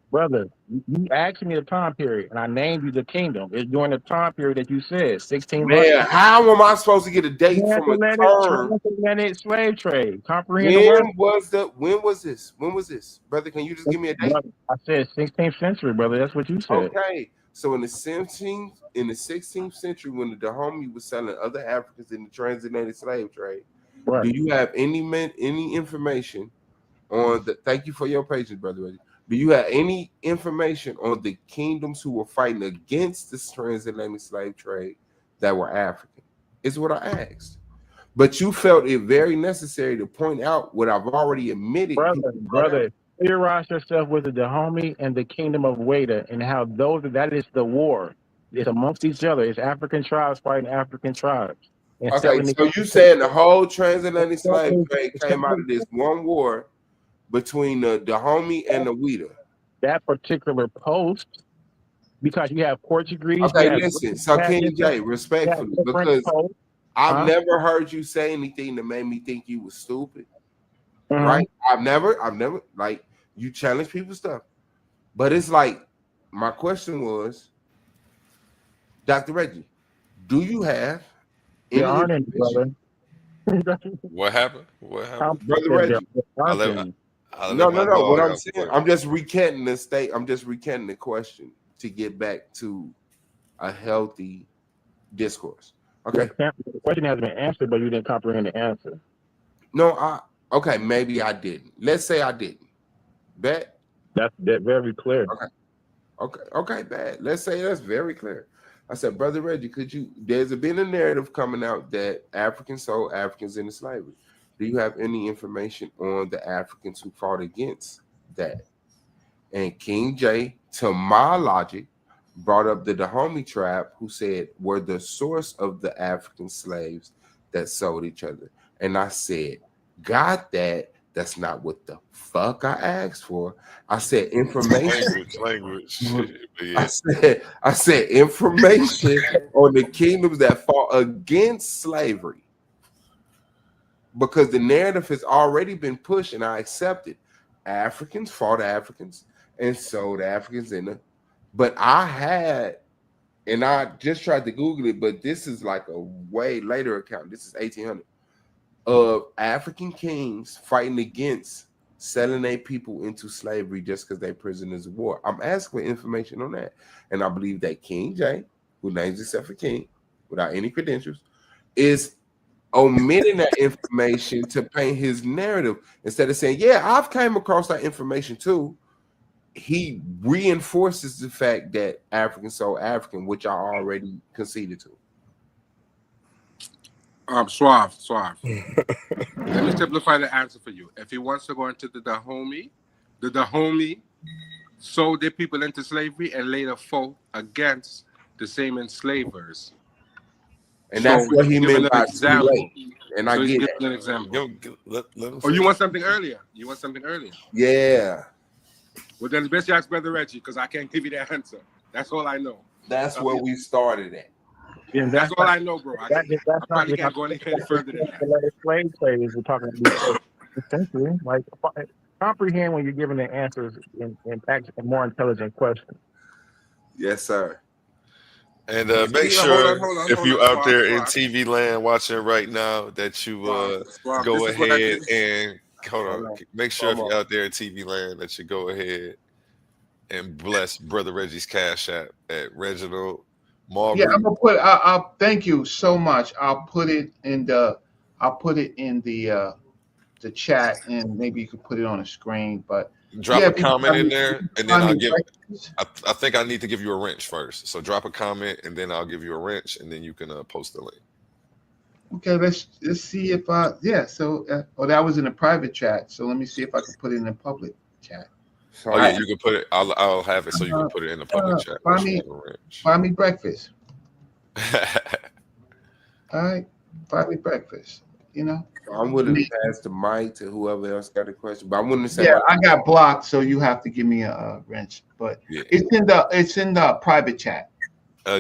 Brother, you asked me the time period, and I named you the kingdom. It's during the time period that you said, 1600. Man, how am I supposed to get a date from a term? Transatlantic slave trade. Comprehend the When word? was this? Brother, can you just give me a date? Brother, I said 16th century, brother. That's what you said. Okay. So in the 16th century, when the Dahomey was selling other Africans in the transatlantic slave trade, right. Do you have any information on the? Thank you for your patience, brother Reggie. Do you have any information on the kingdoms who were fighting against this transatlantic slave trade that were African? Is what I asked. But you felt it very necessary to point out what I've already admitted. Brother, familiarize yourself with the Dahomey and the kingdom of Weda and how that is the war. It's amongst each other. It's African tribes fighting African tribes. Okay, so you saying the whole transatlantic slave trade came out of this one war between the Dahomey and the Weda? That particular post, because you have Portuguese. Okay, listen. So King J, respectfully, because I've never heard you say anything that made me think you was stupid. Right? I've never like you challenge people's stuff. But it's like my question was, Dr. Reggie, do you have any information? What happened? Brother Reggie. No. What I'm saying, I'm just recanting the state. I'm just recanting the question to get back to a healthy discourse. Okay. The question has been answered, but you didn't comprehend the answer. No, okay, maybe I didn't. Let's say I didn't. Bet. That's very clear. Okay, bad. Let's say that's very clear. I said, Brother Reggie, there's been a narrative coming out that Africans sold Africans into slavery. Do you have any information on the Africans who fought against that? And King J, to my logic, brought up the Dahomey tribe, who said were the source of the African slaves that sold each other. And I said, got that. That's not what the fuck I asked for. I said information. Language. Yeah. I said information on the kingdoms that fought against slavery. Because the narrative has already been pushed, and I accept it. Africans fought Africans and sold Africans in it. But I just tried to Google it, but this is like a way later account. This is 1800. Of African kings fighting against selling their people into slavery just because they're prisoners of war. I'm asking for information on that. And I believe that King J, who names himself a king without any credentials, is omitting that information to paint his narrative. Instead of saying, yeah, I've came across that information too, he reinforces the fact that African sold African, which I already conceded to. Suave. Let me simplify the answer for you. If he wants to go into the Dahomey sold their people into slavery and later fought against the same enslavers. And that's what he meant by example. And I get an example. You want something earlier? Yeah. Well, then best you ask Brother Reggie, because I can't give you that answer. That's all I know. That's where we started at. Yeah, that's all I know, bro. I probably can't go any further than that. The slave trade we're talking about essentially, like comprehend when you're giving the answers in more intelligent questions. Yes, sir. And make sure if you out there in TV land watching right now that you go ahead and Hold on. Make sure if you're out there in TV land that you go ahead and bless Brother Reggie's Cash App at Reginald Marbury. Yeah, I'm gonna put. I'll thank you so much. I'll put it in the. The chat, and maybe you could put it on the screen. But drop yeah, a comment in there, and then I'll give. breakfast. I think I need to give you a wrench first. So drop a comment, and then I'll give you a wrench, and then you can post the link. Okay, let's see if So that was in a private chat. So let me see if I can put it in a public chat. So you can put it. I'll have it so you can put it in the public chat. Buy me breakfast. All right, buy me breakfast. You know. I'm willing to pass the mic to whoever else got a question, but I'm willing to say. Yeah, I got blocked, so you have to give me a wrench. But it's in the private chat.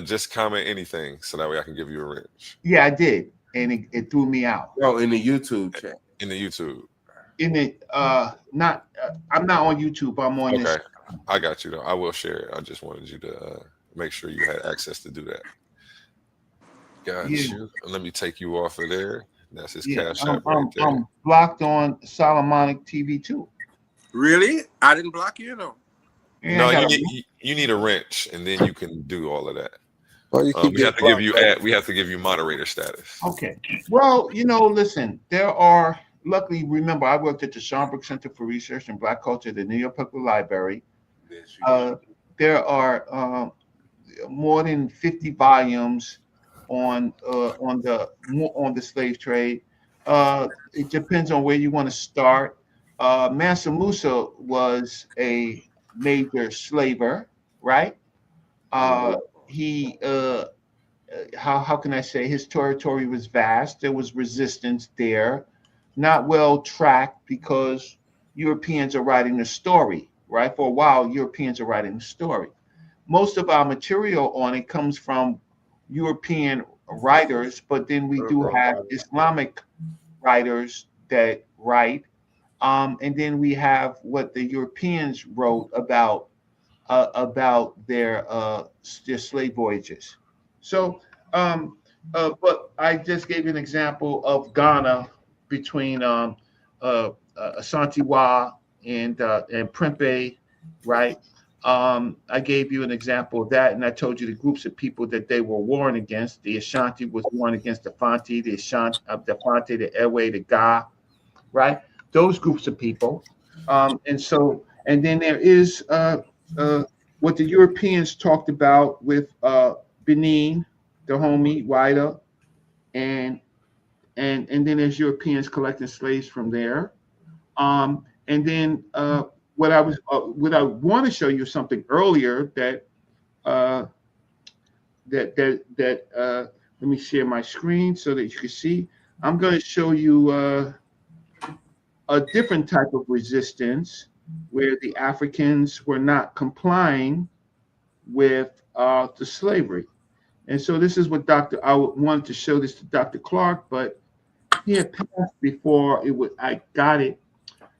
Just comment anything so that way I can give you a wrench. Yeah, I did, and it threw me out. No, in the YouTube chat. In the YouTube. In it, not. I'm not on YouTube. I'm on this. I got you though. I will share it. I just wanted you to make sure you had access to do that. Got you. Let me take you off of there. That's his Cash App right there. I'm blocked on Solomonic TV too. Really? I didn't block you, no. No, you need a wrench, and then you can do all of that. Well, we have to give you moderator status. Okay. Well, listen. There are. Luckily, remember, I worked at the Schomburg Center for Research in Black Culture at the New York Public Library. There are more than 50 volumes on the slave trade. It depends on where you want to start. Mansa Musa was a major slaver, right? He how can I say, his territory was vast. There was resistance there, not well tracked because Europeans are writing the story, right? For a while, Europeans are writing the story. Most of our material on it comes from European writers, but then we do have Islamic writers that write, and then we have what the Europeans wrote about their slave voyages. So, but I just gave you an example of Ghana between Asante and Prempeh, right? I gave you an example of that, and I told you the groups of people that they were warring against. The Ashanti was warring against the Fanti, the Fanti, the Ewe, the Ga, right? Those groups of people. And then there is what the Europeans talked about with Benin, the homie, Wida, and then there's Europeans collecting slaves from there. And then what I want to show you something earlier that let me share my screen so that you can see. I'm going to show you a different type of resistance where the Africans were not complying with the slavery. And so this is what I wanted to show this to Dr. Clark, but he had passed before I got it.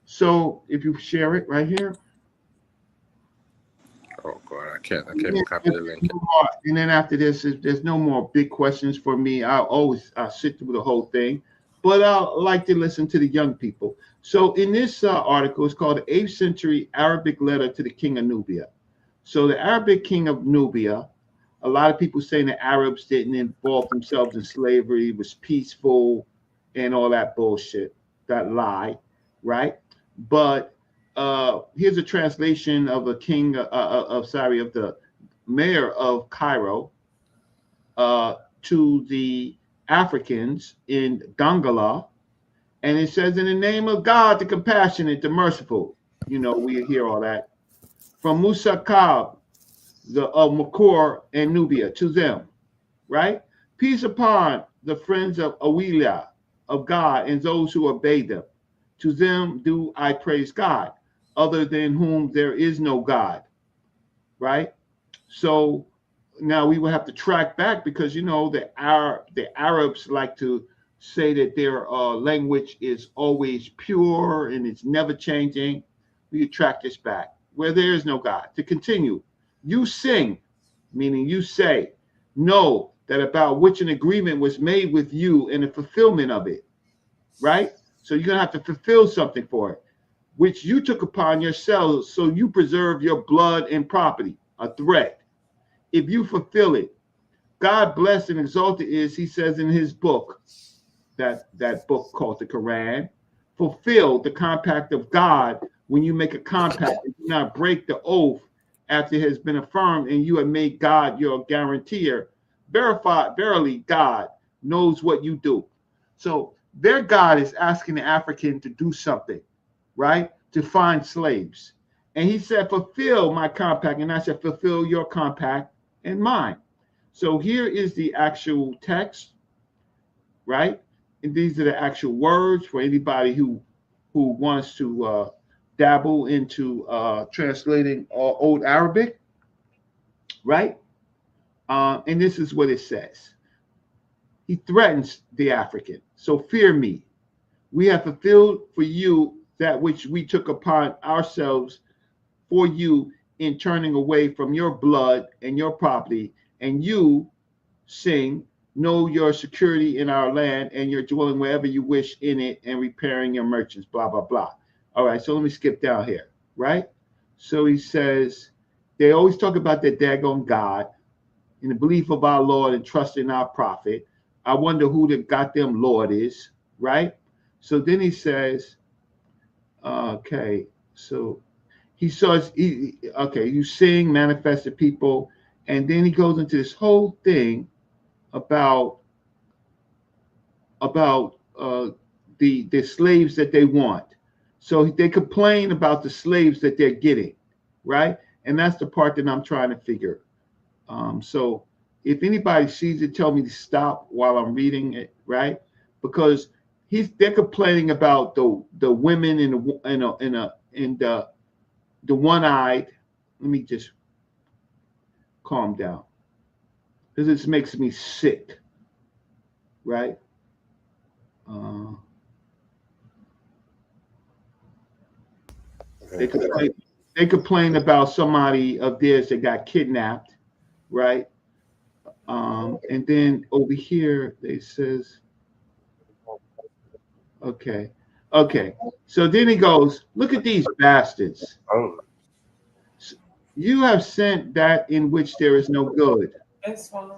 So if you share it right here. Oh God, I can't copy the link. And then after this, there's no more big questions for me. I'll sit through the whole thing, but I like to listen to the young people. So in this article, it's called the 8th Century Arabic Letter to the King of Nubia. So the Arabic king of Nubia, a lot of people saying the Arabs didn't involve themselves in slavery, was peaceful and all that bullshit, that lie, right? But here's a translation of a king of the mayor of Cairo to the Africans in Dongala, and it says, "In the name of God, the compassionate, the merciful." We hear all that from Musa Kab, of Makor and Nubia, to them, right? Peace upon the friends of Awilia, of God, and those who obey them. To them do I praise God, other than whom there is no God, right? So now we will have to track back because, the Arabs like to say that their language is always pure and it's never changing. We track this back where there is no God. To continue, you sing, meaning you say, know that about which an agreement was made with you and the fulfillment of it, right? So you're gonna have to fulfill something for it, which you took upon yourselves, so you preserve your blood and property, a threat. If you fulfill it, God blessed and exalted is, he says in his book, that book called the Quran, fulfill the compact of God. When you make a compact, you do not break the oath after it has been affirmed, and you have made God your guarantor. Verily, God knows what you do. So their God is asking the African to do something, right? To find slaves. And he said, fulfill my compact. And I said, fulfill your compact and mine. So here is the actual text, right? And these are the actual words for anybody who wants to dabble into translating Old Arabic, right? And this is what it says. He threatens the African. So fear me. We have fulfilled for you that which we took upon ourselves for you in turning away from your blood and your property, and you sing, know your security in our land and your dwelling wherever you wish in it, and repairing your merchants, blah, blah, blah. All right, so let me skip down here, right? So he says, they always talk about their daggone God in the belief of our Lord and trust in our prophet. I wonder who the goddamn Lord is, right? So then he says, okay, so he says, okay, you sing, manifested people, and then he goes into this whole thing about the slaves that they want. So they complain about the slaves that they're getting, right? And that's the part that I'm trying to figure. So if anybody sees it, tell me to stop while I'm reading it, right? Because they're complaining about the women and the one-eyed. Let me just calm down, because this makes me sick, right? They complain about somebody of theirs that got kidnapped, right? And then over here they says, okay. So then he goes, look at these bastards. You have sent that in which there is no good. That's fine.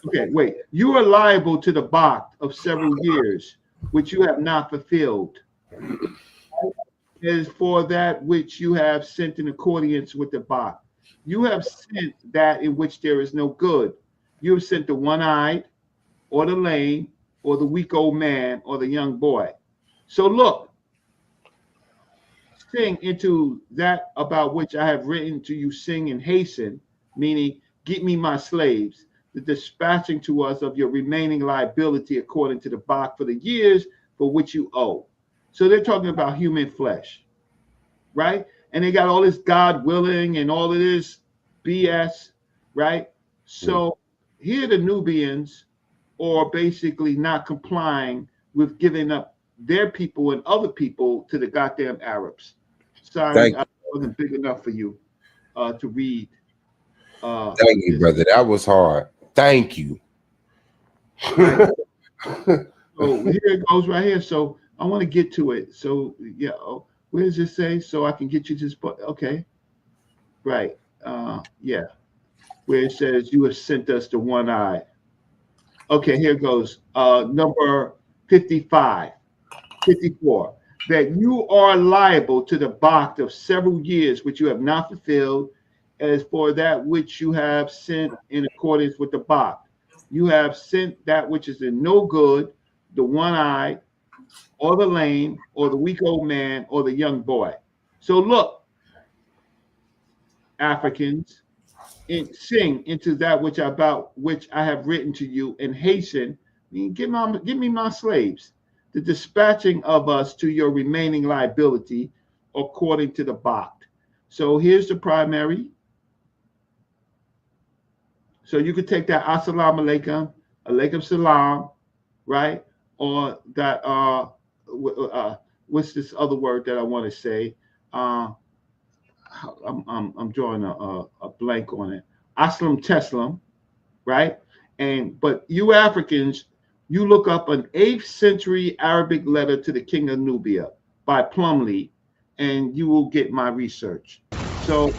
Okay, wait. You are liable to the Bach of several years, which you have not fulfilled. As for that which you have sent in accordance with the Bach, you have sent that in which there is no good. You have sent the one-eyed, or the lame, or the weak old man, or the young boy. So look, sing into that about which I have written to you, sing and hasten, meaning get me my slaves, the dispatching to us of your remaining liability according to the Bach for the years for which you owe. So they're talking about human flesh, right? And they got all this God willing and all of this BS, right? So here the Nubians are basically not complying with giving up their people and other people to the goddamn Arabs. Sorry, I wasn't big enough for you to read. Thank you, brother. That was hard. Thank you. Right. So here it goes right here. So I want to get to it. So yeah, where does it say? So I can get you this book. Okay. Right. Yeah. Where it says you have sent us the one eye. Okay, here goes. Number 54. That you are liable to the Bach of several years which you have not fulfilled, as for that which you have sent in accordance with the Bach. You have sent that which is in no good, the one-eyed, or the lame, or the weak old man, or the young boy. So look, Africans, sing into that which I have written to you, and hasten, give me my slaves, the dispatching of us to your remaining liability according to the Bach. So here's the primary. So you could take that assalamu alaikum, alaikum salam, right? Or that what's this other word that I want to say? I'm drawing a blank on it. Aslam Teslam, right? But you Africans you look up an 8th century Arabic letter to the king of Nubia by Plumley, and you will get my research. So,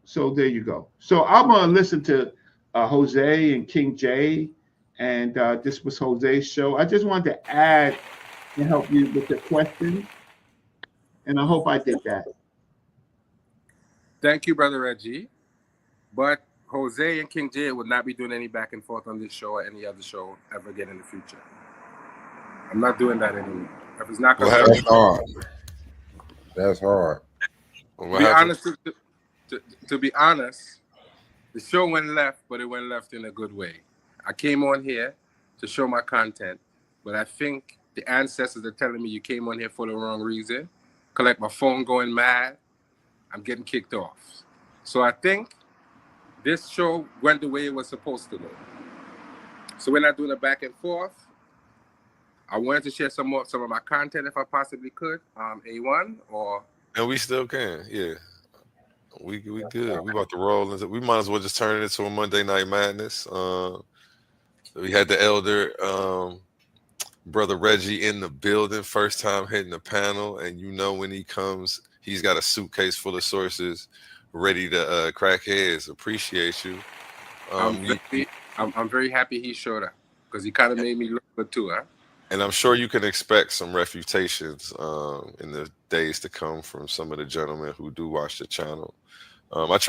so there you go. So I'm gonna listen to Jose and King J, and this was Jose's show. I just wanted to add and help you with the question, and I hope I did that. Thank you, Brother Reggie. But Jose and King J would not be doing any back and forth on this show or any other show ever again in the future. I'm not doing that anymore. If it's not going That's hard. That's hard. To be honest, to be honest, the show went left, but it went left in a good way. I came on here to show my content, but I think the ancestors are telling me you came on here for the wrong reason. Collect my phone going mad. I'm getting kicked off. So I think this show went the way it was supposed to go. So we're not doing a back and forth. I wanted to share some of my content if I possibly could. A1 or... And we still can, yeah. We good. We about to roll. We might as well just turn it into a Monday Night Madness. We had the elder, Brother Reggie in the building, first time hitting the panel. And you know when he comes, he's got a suitcase full of sources ready to crack heads. Appreciate you. I'm very happy he showed up because he kind of made me look good too, huh? And I'm sure you can expect some refutations in the days to come from some of the gentlemen who do watch the channel. I'm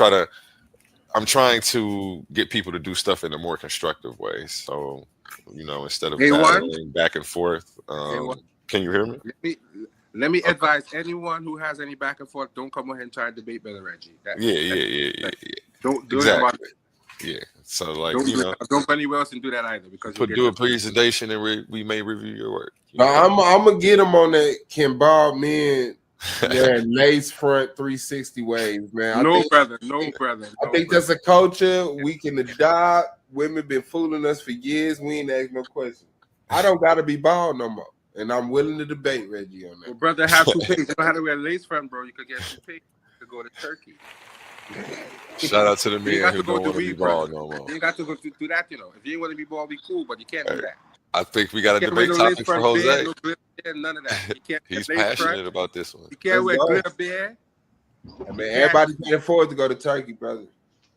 trying to get people to do stuff in a more constructive way. So, you know, instead of battling back and forth, can you hear me? Let me advise anyone who has any back and forth, don't come on here and try to debate Brother Reggie. Yeah. Don't do exactly. it. Yeah. So like don't go anywhere else and do that either because do a presentation and we may review your work. I'm gonna get him on that Kimball men lace front 360 waves, man. No, brother. I think that's a culture we can adopt. Women been fooling us for years. We ain't asked no questions. I don't gotta be bald no more. And I'm willing to debate Reggie on that. Well, brother, have two pigs. You know how to wear lace front, bro. You could get two pigs to go to Turkey. Shout out to the men who don't want to be bald no more. You ain't got to go do that, you know. If you ain't want to be bald, be cool, but you can't do that. I think we got a debate topic for Jose. None of that. You can't He's passionate about this one. You can't wear glitter beard. I mean, everybody can't afford to go to Turkey, brother.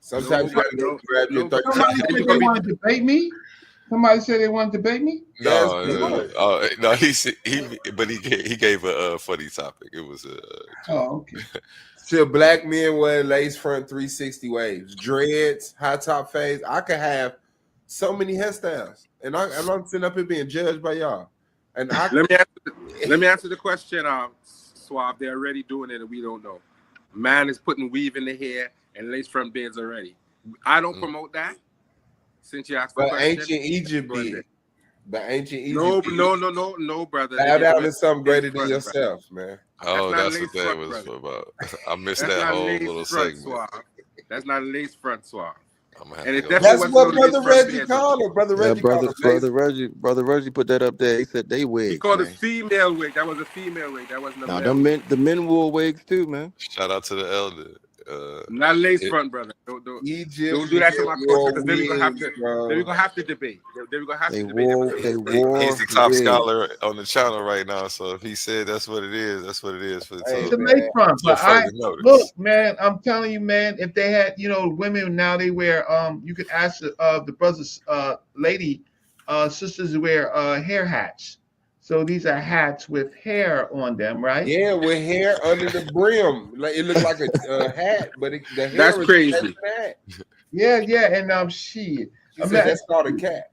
Sometimes you got to go grab your 30. Somebody said they want to debate me? Somebody said they want to debate me? No. He gave a funny topic. It was okay. Should black men wear lace front 360 waves, dreads, high top fades? I could have so many hairstyles, and I'm sitting up here being judged by y'all. And let me answer the question, Suave. They're already doing it, and we don't know. Man is putting weave in the hair and lace front beards already. I don't promote that. Since you asked for ancient Egypt did. But ancient Egypt. No, brother. Bow down to something greater than yourself, man. Oh, that's what that was about. I missed that whole little segment. That's not lace front Suave. That's what Brother Reggie called it. Brother Reggie put that up there. He said they wigs. He called it female wig. That was a female wig. That wasn't a male wig. The men wore wigs too, man. Shout out to the elder. Not lace front, brother. Don't do that to my culture because then we're gonna have to debate. Then we're gonna have to debate. He's the top scholar on the channel right now, so if he said that's what it is, that's what it is for the time. It's a lace front, but look, man, I'm telling you, man, if they had, women now they wear you could ask the brothers, lady, sisters wear hair hats. So these are hats with hair on them, right? Yeah, with hair under the brim. Like it looks like a hat, but the hair that's is crazy. Yeah, and shit. That's called a cat.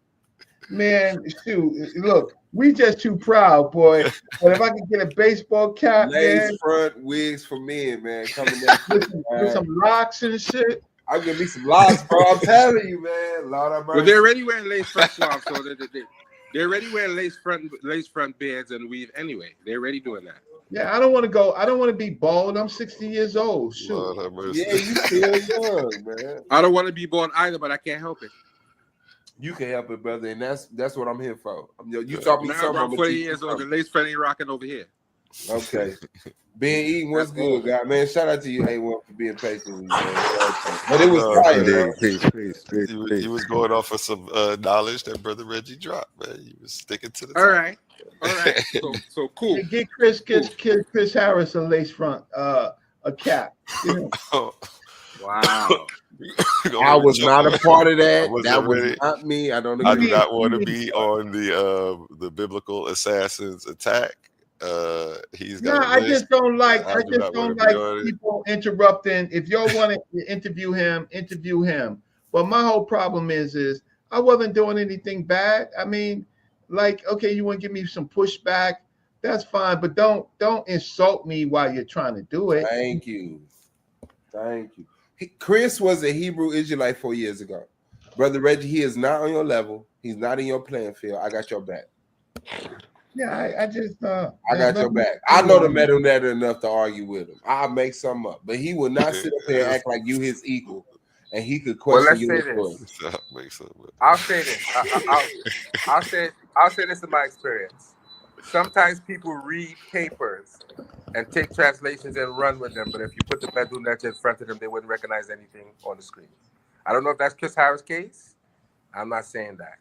Man, shoot, look, we just too proud, boy. But if I could get a baseball cap, lace front wigs for men, man, coming with some locks and shit. I'll give me some locks, bro. I'm telling you, man. Lord have mercy. Well, they're already wearing lace front swabs, so they're already wearing lace front beards and weave anyway. They're already doing that. Yeah, I don't want to be bald. I'm 60 years old. Shoot. Yeah, you still young, man. I don't want to be bald either, but I can't help it. You can help it, brother, and that's what I'm here for. You taught me something. I'm 40 years old. The lace front ain't rocking over here. Okay. Ben Eaton, what's good, guy? Man, shout out to you, A1, for being patient with me, man. But it was fire, bro. You was going off of some knowledge that Brother Reggie dropped, man. You was sticking to the All right. So cool. Hey, get Chris Harris a lace front, a cap. You know. Wow. I was not a part of that. wasn't That was ready. not me. I don't I agree. do not want to be on the biblical assassins attack. He's No, got. I just don't like. I I do just not don't wanna be like on it. people interrupting. If y'all want to interview him. But my whole problem is I wasn't doing anything bad. I mean, like, okay, you want to give me some pushback? That's fine, but don't insult me while you're trying to do it. Thank you. Chris was a Hebrew Israelite 4 years ago. Brother Reggie, he is not on your level. He's not in your playing field. I got your back. Yeah, I just I got your back. I know the metal netter enough to argue with him. I'll make something up, but he will not sit up here and act like you his equal, and he could question you. I'll say this. I'll say this in my experience. Sometimes people read papers and take translations and run with them, but if you put the metal netter in front of them, they wouldn't recognize anything on the screen. I don't know if that's Chris Harris' case. I'm not saying that.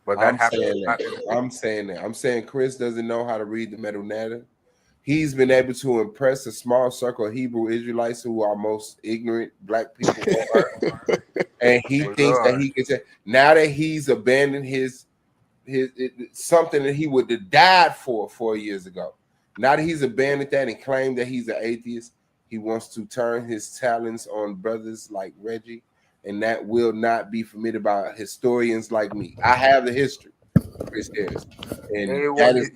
But that happens. I'm saying that. I'm saying Chris doesn't know how to read the metal netter. He's been able to impress a small circle of Hebrew Israelites who are most ignorant black people on earth. And he thinks that he can say, now that he's abandoned his something that he would have died for 4 years ago. Now that he's abandoned that and claimed that he's an atheist, he wants to turn his talents on brothers like Reggie. And that will not be permitted by historians like me. I have the history, Chris Harris. And that is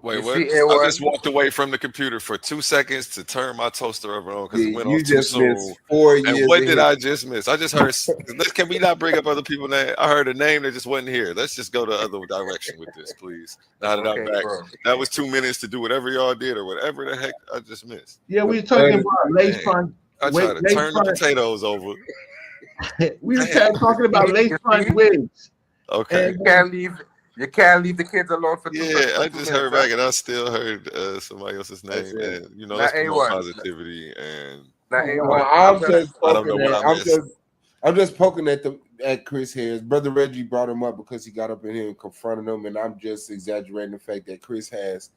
Wait, what? I just walked away from the computer for 2 seconds to turn my toaster over on because it went off too soon. Missed 4 years. And what did I just miss? I just heard. Can we not bring up other people's name? I heard a name that just wasn't here. Let's just go the other direction with this, please. Now that I'm back, that was 2 minutes to do whatever y'all did or whatever the heck I just missed. Yeah, we were talking about lace front. I tried to turn the potatoes over. We were talking about lace front wigs. Okay. You can't leave the kids alone for 2 minutes. Yeah, I just heard back and I still heard somebody else's name. And you know, let's promote positivity and I'm just poking at Chris Harris. Brother Reggie brought him up because he got up in here and confronted him, and I'm just exaggerating the fact that Chris has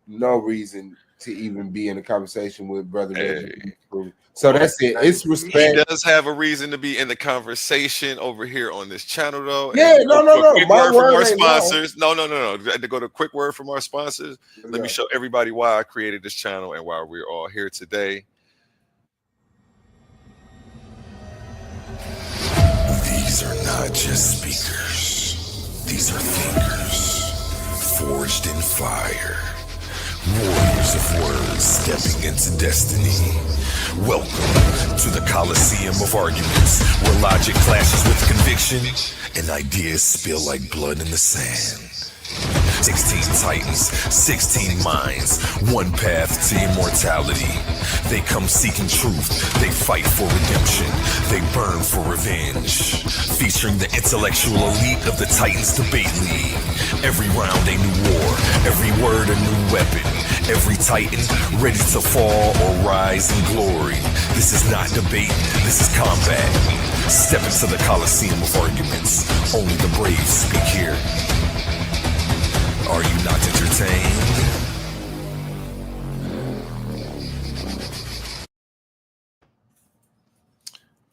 no reason to even be in a conversation with Brother Reggie. So that's it. It's respect. He does have a reason to be in the conversation over here on this channel, though. Yeah, no. Quick word from our sponsors. No. To go to a quick word from our sponsors. Let me show everybody why I created this channel and why we're all here today. These are not just speakers. These are thinkers, forged in fire. Warriors of words stepping into destiny. Welcome to the Coliseum of arguments, where logic clashes with conviction and ideas spill like blood in the sand. 16 titans, 16 minds, one path to immortality. They come seeking truth, they fight for redemption, they burn for revenge. Featuring the intellectual elite of the Titans Debate League. Every round a new war, every word a new weapon. Every Titan ready to fall or rise in glory. This is not debate, this is combat. Step into the Coliseum of arguments. Only the brave speak here. Are you not entertained?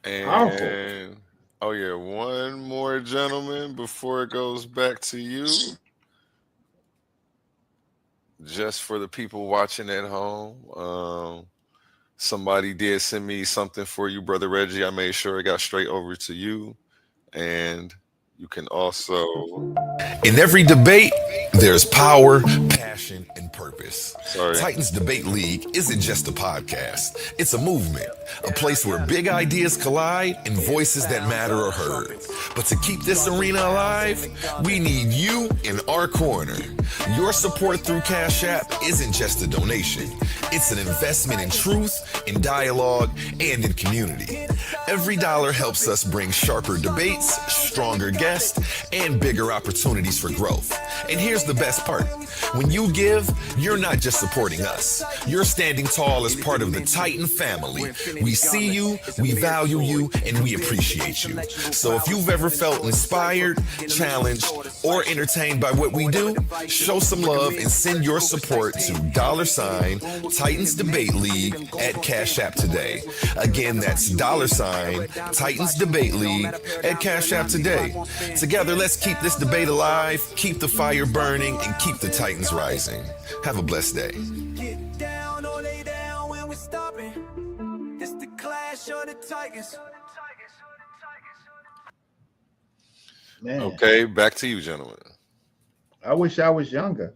And oh yeah, one more gentleman before it goes back to you. Just for the people watching at home, somebody did send me something for you, Brother Reggie. I made sure it got straight over to you, and you can also. In every debate, there's power, passion, and purpose. Titans Debate League isn't just a podcast. It's a movement, a place where big ideas collide and voices that matter are heard. But to keep this arena alive, we need you in our corner. Your support through Cash App isn't just a donation. It's an investment in truth, in dialogue, and in community. Every dollar helps us bring sharper debates, stronger guests, and bigger opportunities for growth. And here's the best part. When you give, you're not just supporting us. You're standing tall as part of the Titan family. We see you, we value you, and we appreciate you. So if you've ever felt inspired, challenged, or entertained by what we do, show some love and send your support to $ Titans Debate League at Cash App today. Again, that's $ Titans Debate League at Cash App today. Together, let's keep this debate alive, keep the fire burning, and keep the Titans rising. Have a blessed day. Get down or lay down when we're stopping. It's the Clash of the Titans. Man, Okay, back to you, gentlemen. I wish I was younger.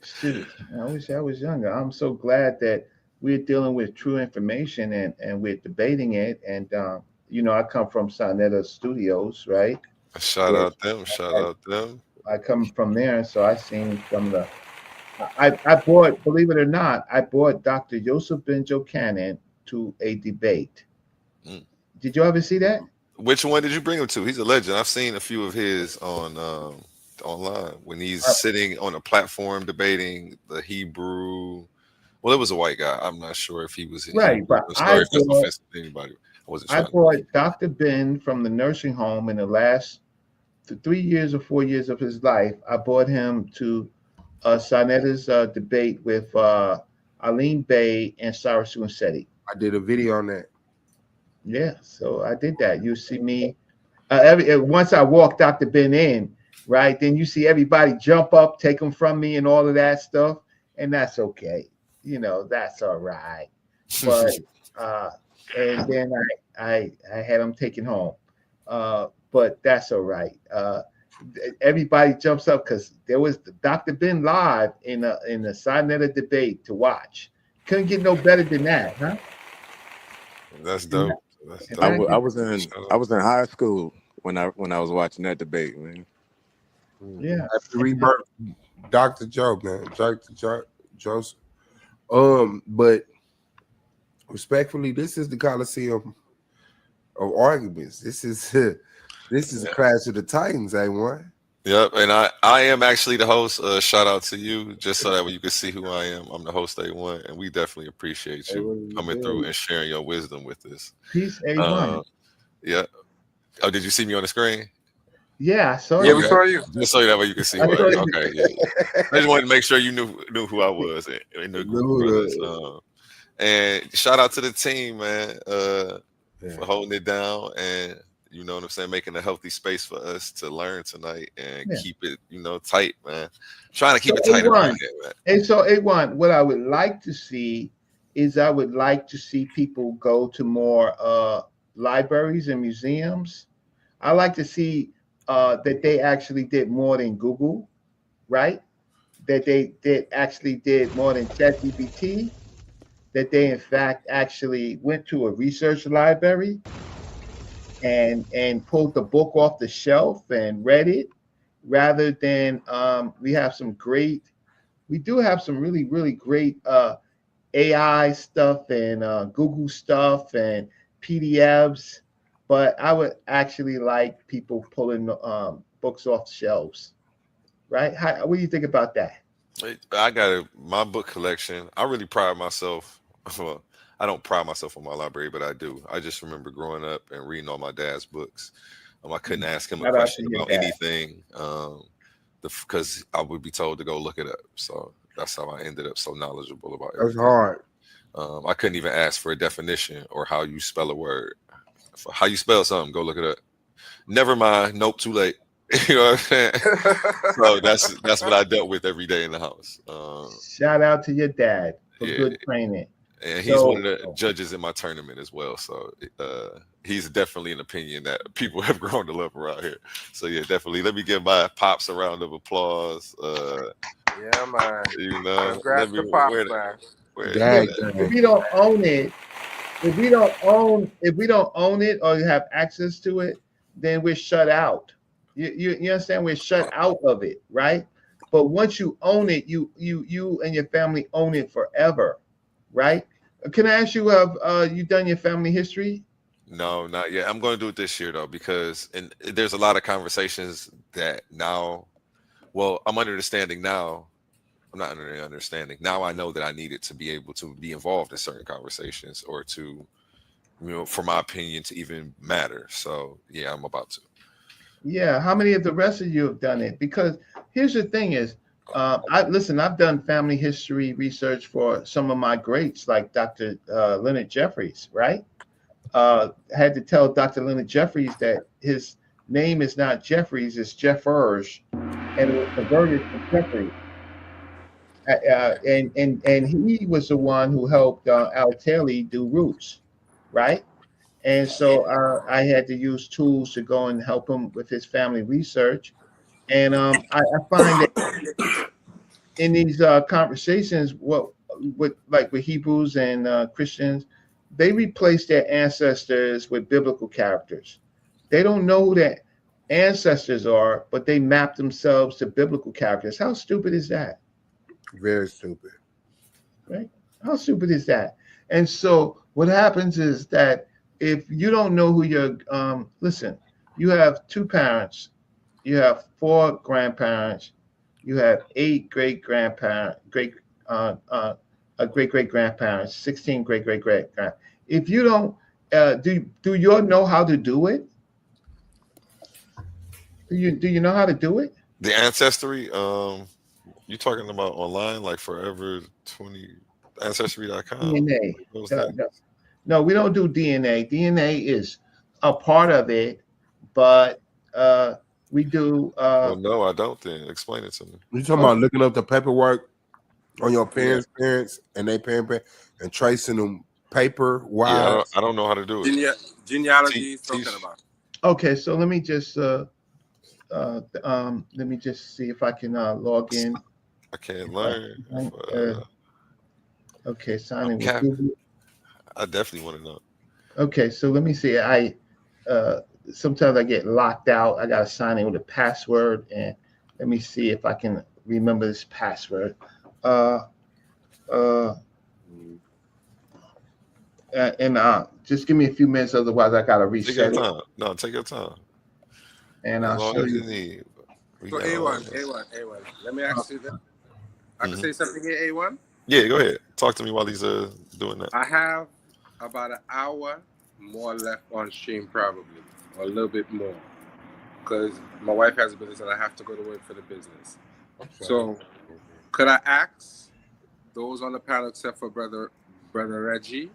Shoot, I wish I was younger. I'm so glad that we're dealing with true information and we're debating it. And you know, I come from Sonetta Studios, right? Shout out them. I come from there, so I seen some of the. I bought, believe it or not, I bought Dr. Yosef Benjo Cannon to a debate. Did you ever see that? Which one did you bring him to? He's a legend. I've seen a few of his on online when he's sitting on a platform debating the Hebrew. Well, it was a white guy. I'm not sure if he was right, but sorry if that's offensive to anybody. I bought Dr. Ben from the nursing home in the last 3 years or 4 years of his life. I brought him to Sonetta's debate with Aline Bay and Sarah Sunseti. I did a video on that. Yeah, so I did that. You see me once I walked Dr. Ben in, right? Then you see everybody jump up, take him from me, and all of that stuff, and that's okay. You know, that's all right. But and then I had him taken home, but that's all right. Everybody jumps up because there was Dr. Ben live in the Sonetta debate to watch. Couldn't get no better than that, huh? That's dope. That's dope. I was in high school when I was watching that debate, man. Yeah, after rebirth, Dr. Joe, man, Dr. Joseph. But respectfully, this is the Coliseum of arguments. This is a Clash of the Titans, A1. Yep, and I am actually the host. Shout out to you, just so that way you can see who I am. I'm the host, A1, and we definitely appreciate you coming through and sharing your wisdom with us. Peace, A1. Yeah. Oh, did you see me on the screen? Yeah, I saw Yeah, you. we saw you. Just so that way you can see who I am. Okay, yeah. I just wanted to make sure you knew who I was and the group brothers. And shout out to the team, man, for holding it down and you know what I'm saying, making a healthy space for us to learn tonight and keep it, tight, man. Trying to keep it tight around here, man. And so, A1, what I would like to see is I would like to see people go to more libraries and museums. I like to see that they actually did more than Google, right? That they actually did more than ChatGPT. That they, in fact, actually went to a research library and pulled the book off the shelf and read it, rather than we do have some really, really great AI stuff and Google stuff and PDFs, but I would actually like people pulling books off shelves, right? What do you think about that? I got my book collection. I really pride myself. Well, I don't pride myself on my library, but I do. I just remember growing up and reading all my dad's books. I couldn't ask him a question about anything because I would be told to go look it up. So that's how I ended up so knowledgeable about everything. That's hard. I couldn't even ask for a definition or how you spell a word. For how you spell something, go look it up. Never mind. Nope, too late. You know what I'm saying? So that's what I dealt with every day in the house. Shout out to your dad for good training. And he's one of the judges in my tournament as well. So he's definitely an opinion that people have grown to love around here. So yeah, definitely. Let me give my pops a round of applause. Yeah, man. Congrats to pops, man. If we don't own it, if we don't own it or have access to it, then we're shut out. You understand? We're shut out of it, right? But once you own it, you and your family own it forever, right? Can I ask you, have you done your family history? No, not yet. I'm going to do it this year though, because there's a lot of conversations that now. Well, I'm understanding now. I'm not under the understanding now. I know that I needed to be able to be involved in certain conversations, or to, for my opinion to even matter. So yeah, I'm about to. Yeah, how many of the rest of you have done it? Because here's the thing is, I've done family history research for some of my greats, like Dr. Leonard Jeffries, right? Had to tell Dr. Leonard Jeffries that his name is not Jeffries, it's Jeffers, and it was converted to Jeffries. And he was the one who helped Al Taylor do Roots, right? And so I had to use tools to go and help him with his family research. And I find that in these conversations, like with Hebrews and Christians, they replace their ancestors with biblical characters. They don't know who their ancestors are, but they map themselves to biblical characters. How stupid is that? Very stupid. Right? How stupid is that? And so what happens is that if you don't know who your listen, you have 2 parents, you have 4 grandparents, you have 8 great grandparents, great grandparents, 16 great grand. If you don't, do you all know how to do it? Do you know how to do it? The ancestry. You talking about online, like Forever 20 Ancestry.com? DNA. No, we don't do DNA. DNA is a part of it, but we do. Well, no, I don't. Then explain it to me. You talking about looking up the paperwork on your parents' parents and they parents and tracing them paper wise? Yeah, I don't know how to do it. Genealogy is talking about. Okay, so let me just see if I can log in. I can't learn. Okay, sign in with Google. I definitely want to know. Okay, so let me see. Sometimes I get locked out. I gotta sign in with a password, and let me see if I can remember this password. Just give me a few minutes, otherwise I gotta reset. Take your time. No, take your time. And as I'll long show as you. you need. So A1. Let me ask you that. I can say something here, A1? Yeah, go ahead. Talk to me while he's doing that. I have about an hour more left on stream, probably, or a little bit more, because my wife has a business and I have to go to work for the business. So, could I ask those on the panel, except for brother Reggie,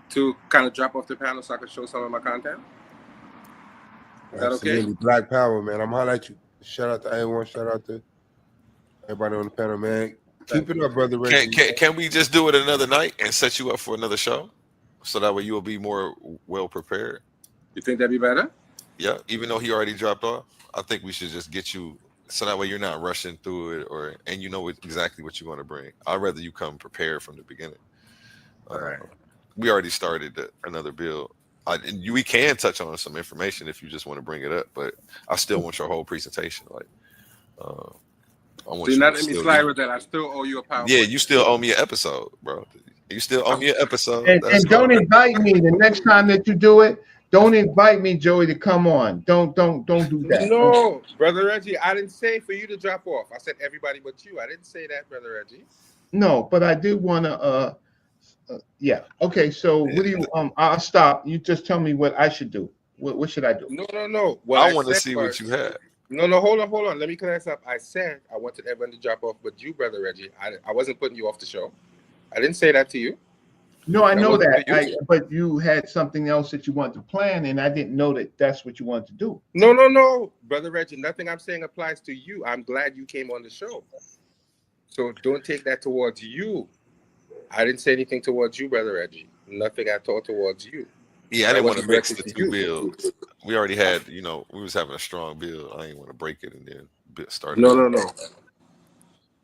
to kind of drop off the panel so I can show some of my content? Is that okay? Absolutely. Black Power, man. I'm hollering at you. Shout out to A1. Shout out to everybody on the panel, man. Keep it up, brother Reggie. Can we just do it another night and set you up for another show, so that way you will be more well prepared? You think that'd be better? Yeah. Even though he already dropped off, I think we should just get you, so that way you're not rushing through it, and you know exactly what you want to bring. I'd rather you come prepared from the beginning. All right. We already started another build. We can touch on some information if you just want to bring it up, but I still want your whole presentation. Like, I want Do not let me slide with that. I still owe you a power. Yeah, you still owe me an episode, bro. You still owe me an episode. And don't invite me the next time that you do it. Don't invite me, Joey, to come on. Don't do that. No, brother Reggie, I didn't say for you to drop off. I said everybody but you. I didn't say that, brother Reggie. No, but I do want to. Yeah. Okay. So what do you? I'll stop. You just tell me what I should do. What should I do? No. What I want to see what you had. No. Hold on. Let me clear this up. I said I wanted everyone to drop off, but you, brother Reggie, I wasn't putting you off the show. I didn't say that to you. No, I know that. But you had something else that you wanted to plan, and I didn't know that that's what you wanted to do. No, brother Reggie. Nothing I'm saying applies to you. I'm glad you came on the show. So don't take that towards you. I didn't say anything towards you, brother Reggie. Nothing I thought towards you. Yeah, I didn't want to mix the two builds. We already had, we was having a strong build. I didn't want to break it and then start. No.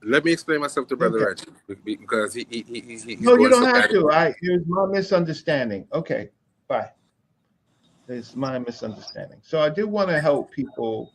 Let me explain myself to brother Reggie, because he's no, you don't have to. It was my misunderstanding. Okay, bye. It's my misunderstanding. So I do want to help people.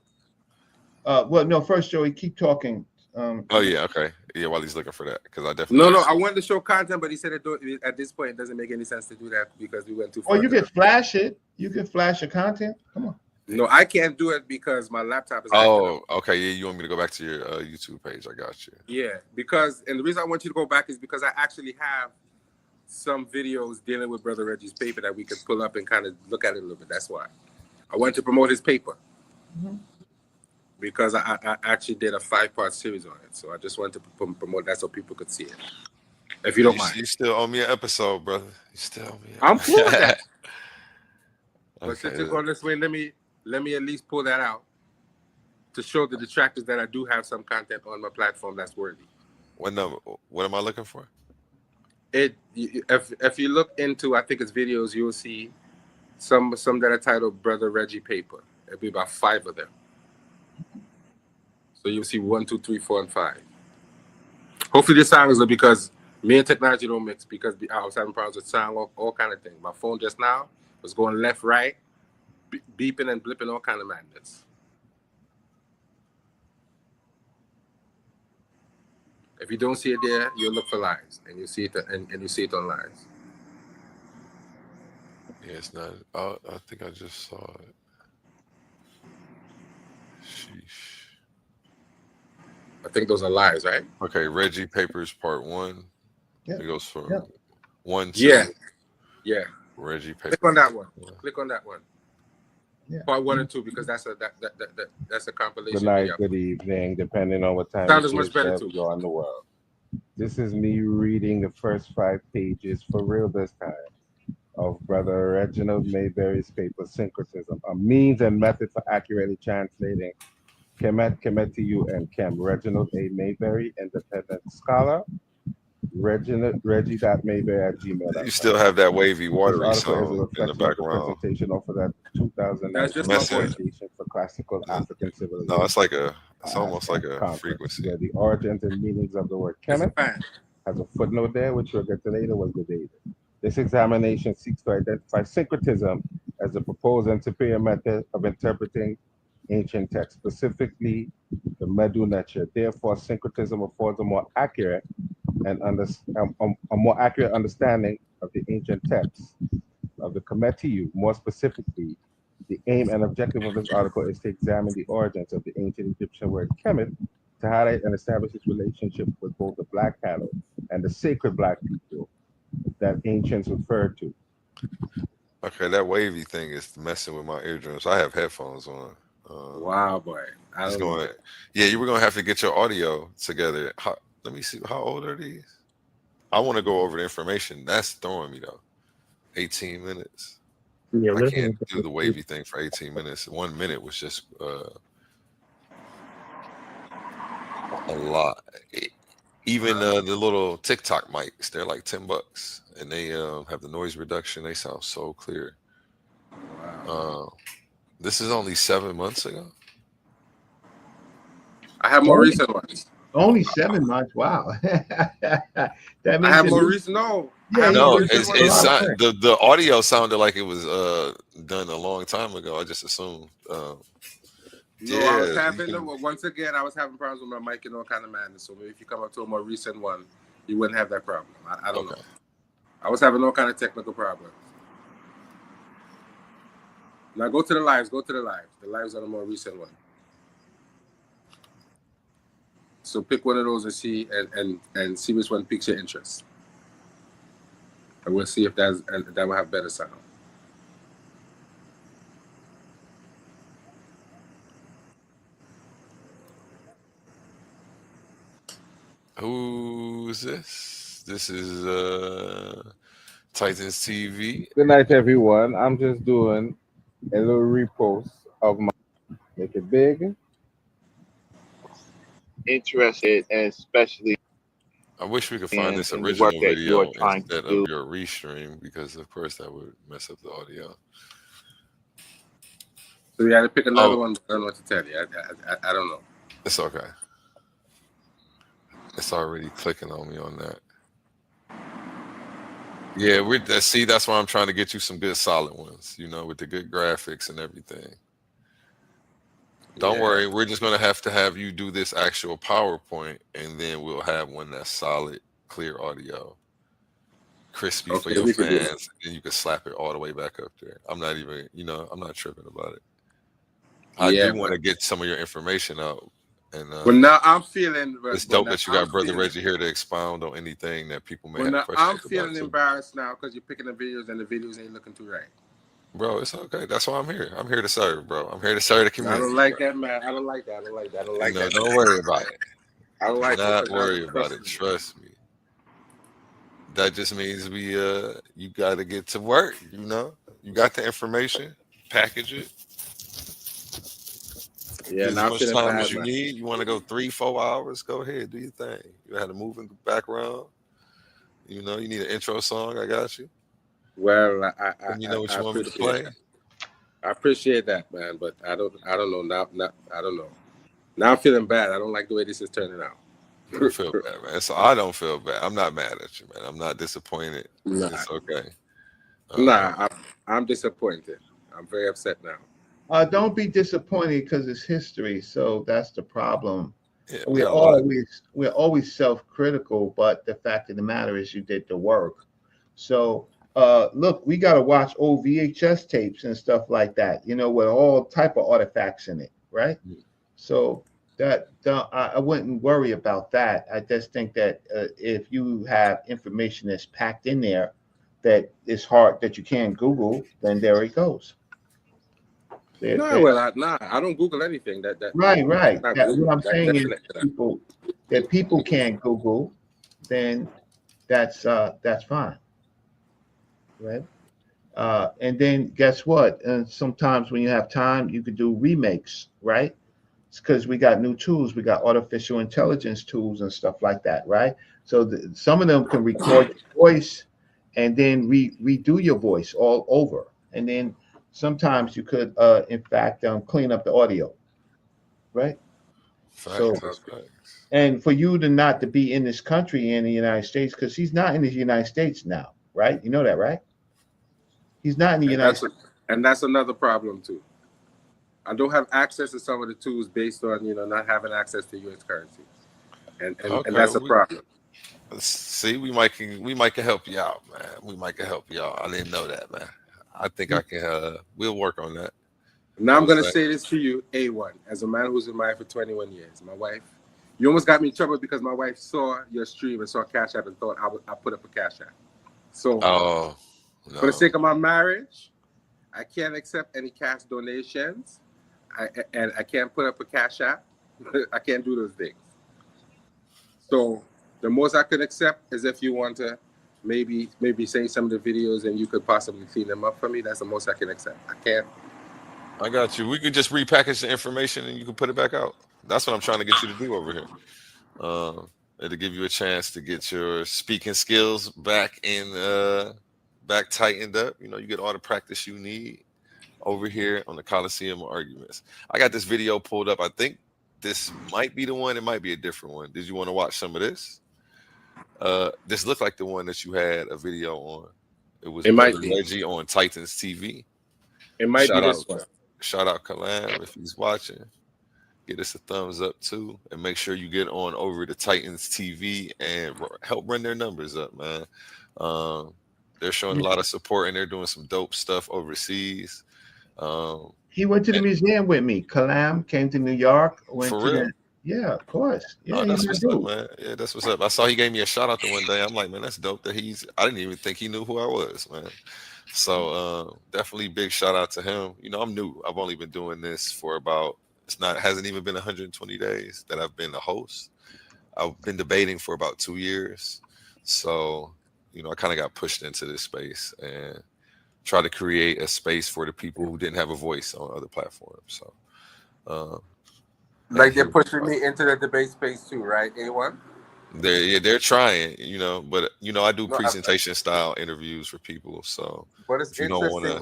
Well, no, first, Joey, keep talking Oh yeah, okay, yeah. While he's looking for that, because I definitely No, I wanted to show content, but he said at this point it doesn't make any sense to do that because we went too far. Or you can flash it. You can flash your content. Come on. No, I can't do it because my laptop is. Oh, okay. Yeah, you want me to go back to your YouTube page? I got you. Yeah, because and the reason I want you to go back is because I actually have some videos dealing with Brother Reggie's paper that we could pull up and kind of look at it a little bit. That's why I wanted to promote his paper. Mm-hmm. Because I actually did a 5-part series on it, so I just wanted to promote that so people could see it. If you don't mind, you still owe me an episode, brother. You still owe me. I'm cool with that. But Okay. since you're going this way, let me at least pull that out to show the detractors that I do have some content on my platform that's worthy. What number? What am I looking for? If you look into, I think it's videos, you'll see some that are titled Brother Reggie Paper. It'll be about 5 of them. So you'll see 1, 2, 3, 4, and 5. Hopefully this sound is good because me and technology don't mix because I was having problems with sound, all kind of things. My phone just now was going left, right, beeping and blipping, all kind of madness. If you don't see it there, you'll look for lives, and you see it and you see it on lives. Yeah, it's not. I think I just saw it. Sheesh. I think those are lies, right? Okay, Reggie Papers Part 1. Yeah. It goes from Yeah. 1 to Yeah. Reggie Papers. Click on that one. Click on that one. Yeah. Part 1 and 2 because that's a compilation. Good night, video. good evening, depending on what time Sound you is much better choose too. you're on the world. This is me reading the first 5 pages for real this time of Brother Reginald Mayberry's paper, Syncretism, a means and method for accurately translating Kemet to you and Kem. Reginald A. Mayberry, independent scholar. Reggie.mayberry@gmail.com. You still have that wavy, This watery article is a sound in the reflection of the background. presentation offered at the 2009 That's just my voice. Association for Classical African Civilization. No, it's almost like a Conference, frequency. where the origins and meanings of the word Kemet has a footnote there, which we'll get to later, was debated. This examination seeks to identify syncretism as a proposed and superior method of interpreting ancient texts, specifically the Medu Neter. Therefore, syncretism affords a more accurate understanding of the ancient texts of the Kemetiu. More specifically, the aim and objective of this article is to examine the origins of the ancient Egyptian word Kemet to highlight and establish its relationship with both the black cattle and the sacred black people that ancients referred to. Okay, that wavy thing is messing with my eardrums. I have headphones on. Wow, boy. Yeah, you were going to have to get your audio together. Let me see. How old are these? I want to go over the information. That's throwing me, though. 18 minutes. Yeah, I can't do the wavy thing for 18 minutes. 1 minute was just a lot. Even the little TikTok mics, they're like $10, and they have the noise reduction. They sound so clear. Wow. This is only 7 months ago. I have more recent ones. Only 7 months. Wow. That means I have more recent. No. Yeah, No, the audio sounded like it was done a long time ago. I just assumed. No, I was having once again. I was having problems with my mic and all kind of madness. So maybe if you come up to a more recent one, you wouldn't have that problem. I don't know. I was having all kind of technical problems. Now go to the lives. Go to the lives. The lives are the more recent one. So pick one of those and see and see which one piques your interest. And we'll see if that will have better sound. Who's this? This is Titans TV. Good night, everyone. I'm just doing a little repost of my make it big. Interested, and especially I wish we could find this in the original work that video you're trying instead to do. of your restream, because of course that would mess up the audio. So you had to pick another one. But I don't know what to tell you. I don't know. It's okay. It's already clicking on me on that. Yeah, see, that's why I'm trying to get you some good solid ones, with the good graphics and everything. Don't worry, we're just gonna have to have you do this actual PowerPoint, and then we'll have one that's solid, clear audio, crispy for Okay, your we could do that. fans, and you can slap it all the way back up there. I'm not even, I'm not tripping about it. I Yeah, do want man. to get some of your information out, and But now I'm feeling. it's But dope now that you I'm got Brother feeling. Reggie here to expound on anything that people may But have now questions I'm about feeling too. embarrassed now because you're picking the videos and the videos ain't looking too right. Bro, it's okay. That's why I'm here. I'm here to serve, bro. I'm here to serve the I community. don't like that, man. I don't like that. I don't like that. I don't like that. Don't worry about it. I don't like Do not it. worry about it. Me. Trust me. That just means you got to get to work. You got the information, package it. Yeah, Get as now I'm much feeling time bad, as you man. need. You want to go 3-4 hours? Go ahead, do your thing. You had a moving background. You need an intro song. I got you. Well, Let me know what I you want me to appreciate play. that. I appreciate that, man. But I don't know now. I don't know. Now I'm feeling bad. I don't like the way this is turning out. You don't feel bad, man. So I don't feel bad. I'm not mad at you, man. I'm not disappointed. Nah. It's okay. I'm disappointed. I'm very upset now. Don't be disappointed because it's history. So that's the problem. Yeah, we're always self-critical, but the fact of the matter is you did the work. So look, we got to watch old VHS tapes and stuff like that, with all type of artifacts in it, right? So that I wouldn't worry about that. I just think that if you have information that's packed in there that is hard, that you can't Google, then there it goes. I don't Google anything. Right. What I'm saying is that people can't Google, then that's fine, right? And then guess what? And sometimes when you have time, you could do remakes, right? It's because we got new tools. We got artificial intelligence tools and stuff like that, right? So some of them can record your voice and then redo your voice all over. And then sometimes you could, in fact, clean up the audio, right? Facts. And for you to be in this country in the United States, because he's not in the United States now, right? You know that, right? He's not in the United States. And that's another problem too. I don't have access to some of the tools based on not having access to U.S. currency, and that's a problem. See, we might can help you out, man. We might can help you out. I didn't know that, man. I think I can. We'll work on that. Now I'm gonna say this to you, A1, as a man who's been married for 21 years. My wife, you almost got me in trouble because my wife saw your stream and saw Cash App and thought I put up a Cash App. So, no. For the sake of my marriage, I can't accept any cash donations. I can't put up a Cash App. I can't do those things. So the most I could accept is if you want to maybe say some of the videos and you could possibly clean them up for me. That's the most I can accept. I can't. I got you. We could just repackage the information and you can put it back out. That's what I'm trying to get you to do over here. And to give you a chance to get your speaking skills back tightened up. You get all the practice you need over here on the Coliseum Arguments. I got this video pulled up. I think this might be the one. It might be a different one. Did you want to watch some of this? This looked like the one that you had a video on. It might be Reggie on Titans TV. It might be this one. Shout out Kalam if he's watching. Get us a thumbs up too, and make sure you get on over to Titans TV and help run their numbers up, man. They're showing a lot of support and they're doing some dope stuff overseas. He went to the museum with me. Kalam came to New York. For real? Yeah, of course. Yeah, that's what's up, man. Yeah, that's what's up. I saw he gave me a shout out the one day. I'm like, man, that's dope that I didn't even think he knew who I was, man. So definitely big shout out to him. I'm new. I've only been doing this for hasn't even been 120 days that I've been a host. I've been debating for about 2 years. So, I kind of got pushed into this space and try to create a space for the people who didn't have a voice on other platforms. So, they're pushing me into the debate space too, right? A1? They're trying, but I do presentation style interviews for people. So, but it's interesting.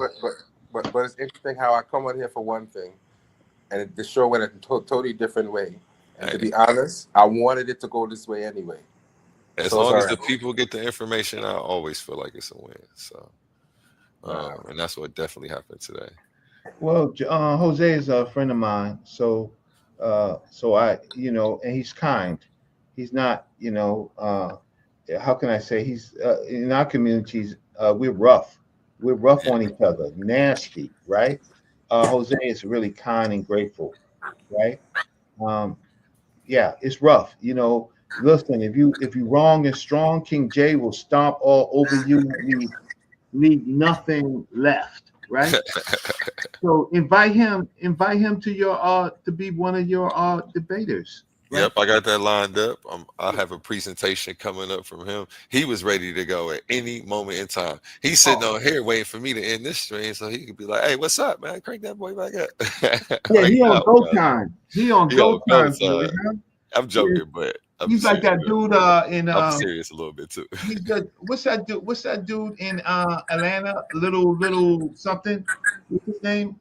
But it's interesting how I come on here for one thing, and the show went a totally different way. And to be honest, I wanted it to go this way anyway. As long as the people get the information, I always feel like it's a win. So, and that's what definitely happened today. Well, Jose is a friend of mine, so I, and he's kind. He's not, how can I say? He's in our communities. We're rough. We're rough on each other, nasty, right? Jose is really kind and grateful, right? Um, yeah, it's rough. Listen, if you wrong and strong, King J will stomp all over you, leave nothing left, right? So invite him to your to be one of your debaters, right? Yep, I got that lined up. I have a presentation coming up from him. He was ready to go at any moment in time. He's sitting on here waiting for me to end this stream so he could be like, "Hey, what's up, man? Crank that boy back up." Yeah, Like, he on no, go bro. time. He on He go on go time, boy. time. Huh? I'm Yeah, joking, but I'm he's like serious. that dude in I'm serious a little bit too. he's the what's that dude in Atlanta? Little something. What's his name?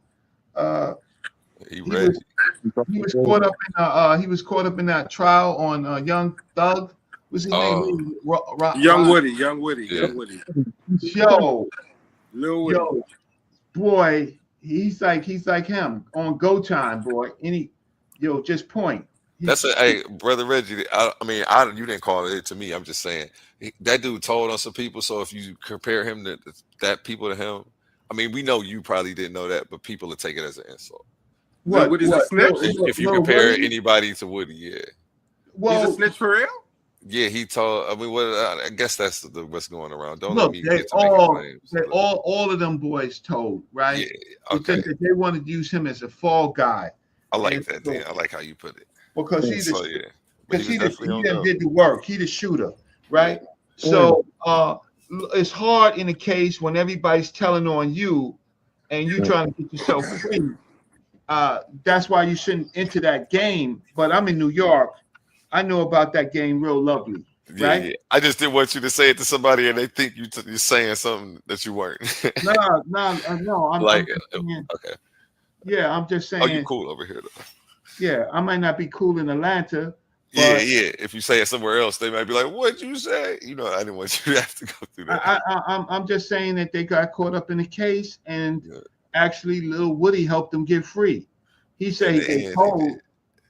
Uh He he was Reggie. he was caught up in that trial on Young Thug. What's his name? Oh, Young Woody, Young Woody, yeah. Young Woody. Yo, Lil Woody. yo, boy, he's like him on go time, boy. Just point. That's hey, brother Reggie. I mean, you didn't call it to me. I'm just saying that dude told on some people. So if you compare him to that people to him, I mean, we know you probably didn't know that, but people will take it as an insult. Lil Woody's a snitch? If you Lil compare Woody? anybody to Woody, yeah, He's a snitch for real? yeah, he told. I mean, what? I guess that's what's going around. Don't let Look, me they get to making all claims. they all of them boys told, right? Yeah, It's okay. just that they wanted to use him as a fall guy. I like And that. so- Dan. I like how you put it. because he's So yeah, but because he was definitely on done go. did the work. He the shooter, right? So it's hard in a case when everybody's telling on you and you trying to get yourself free. That's why you shouldn't enter that game. But I'm in New York. I know about that game real lovely, Yeah, right? yeah. I just didn't want you to say it to somebody and they think you're saying something that you weren't. No. I'm Like, just saying, okay. yeah, I'm just Oh, you saying, cool over here though. yeah, I might not be cool in Atlanta, Yeah, but yeah. If you say it somewhere else, they might be like, "What'd you say?" I didn't want you to have to go through that. I'm just saying that they got caught up in the case, and actually, Lil Woody helped them get free. He said In he the got end, told,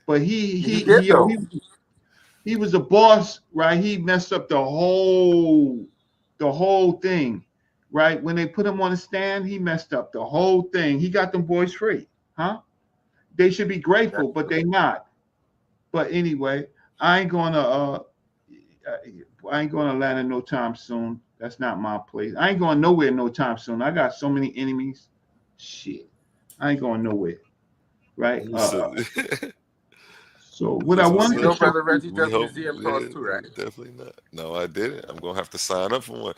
but He did though. he was a boss, right? He messed up the whole thing, right? When they put him on the stand, he messed up the whole thing. He got them boys free, huh? They should be grateful, but they not. But anyway, I ain't going to Atlanta no time soon. That's not my place. I ain't going nowhere no time soon. I got so many enemies. Shit, I ain't going nowhere, right? So what I wanted to show Brother Reggie we does hope, museum tours too, right? definitely not. No, I didn't. I'm gonna have to sign up for one.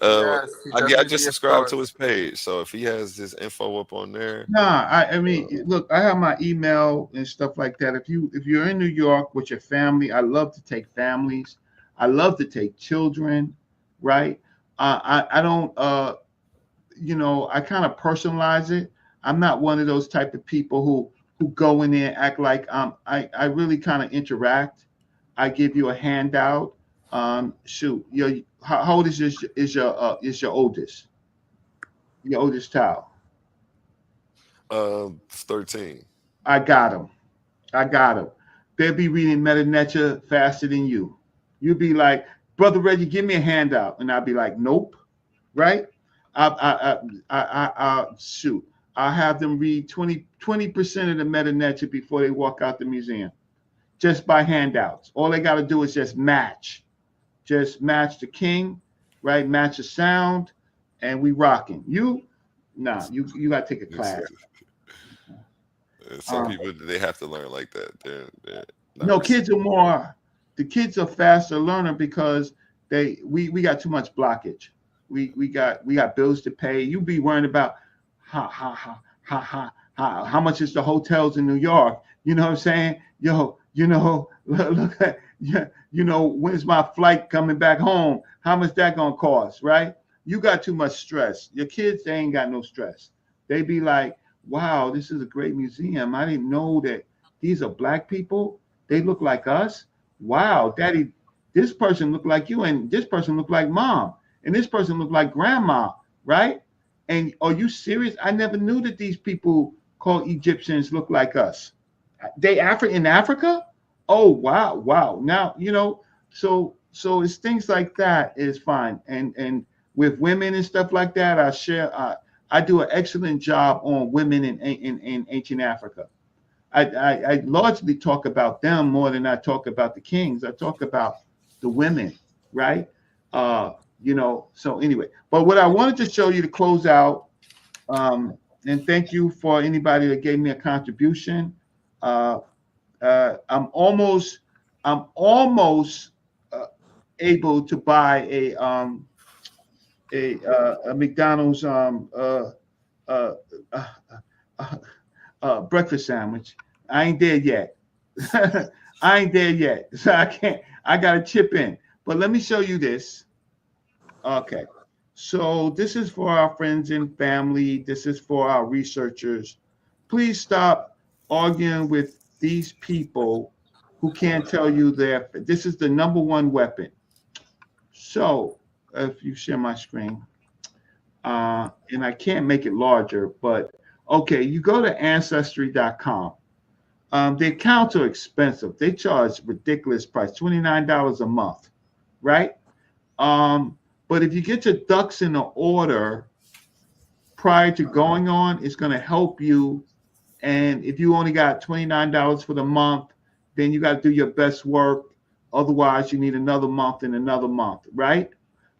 Yes, he does I just museum subscribed to tours. his page, so if he has this info up on there, Nah, I mean, look, I have my email and stuff like that. If you're in New York with your family, I love to take families. I love to take children, right? I don't I kind of personalize it. I'm not one of those type of people who go in there and act like I really kind of interact. I give you a handout. Shoot, how old is your oldest? Your oldest child? 13. I got him. They'll be reading Metanetia faster than you. You'll be like, Brother Reggie, give me a handout, and I'll be like, nope, right? Shoot. I'll have them read 20% of the Metanetia before they walk out the museum, just by handouts. All they got to do is just match the king, right? Match the sound, and we rocking. You got to take a class. Some people they have to learn like that. They're No, the kids are faster learner because we got too much blockage. We got bills to pay. You be worrying about how much is the hotels in New York? You know what I'm saying? Yo, look at when's my flight coming back home? How much that gonna cost, right? You got too much stress. Your kids, they ain't got no stress. They be like, wow, this is a great museum. I didn't know that these are black people. They look like us. Wow, daddy, this person looked like you, and this person looked like mom, and this person looked like grandma, right? And are you serious? I never knew that these people called Egyptians look like us. They in Africa? Oh wow, wow. Now so it's things like that is fine. And with women and stuff like that, I do an excellent job on women in ancient Africa. I largely talk about them more than I talk about the kings. I talk about the women, right? So anyway, but what I wanted to show you to close out, and thank you for anybody that gave me a contribution. Uh, I'm almost able to buy a McDonald's uh, uh, breakfast sandwich. I ain't there yet. I ain't there yet, so I can't. I gotta chip in. But let me show you this. Okay, so this is for our friends and family. This is for our researchers. Please stop arguing with these people who can't tell you this is the number one weapon. So if you share my screen, and I can't make it larger, but okay, you go to ancestry.com. The accounts are expensive. They charge ridiculous price, $29 a month, right? But if you get your ducks in order prior to going on, it's going to help you. And if you only got $29 for the month, then you got to do your best work. Otherwise, you need another month and another month, right?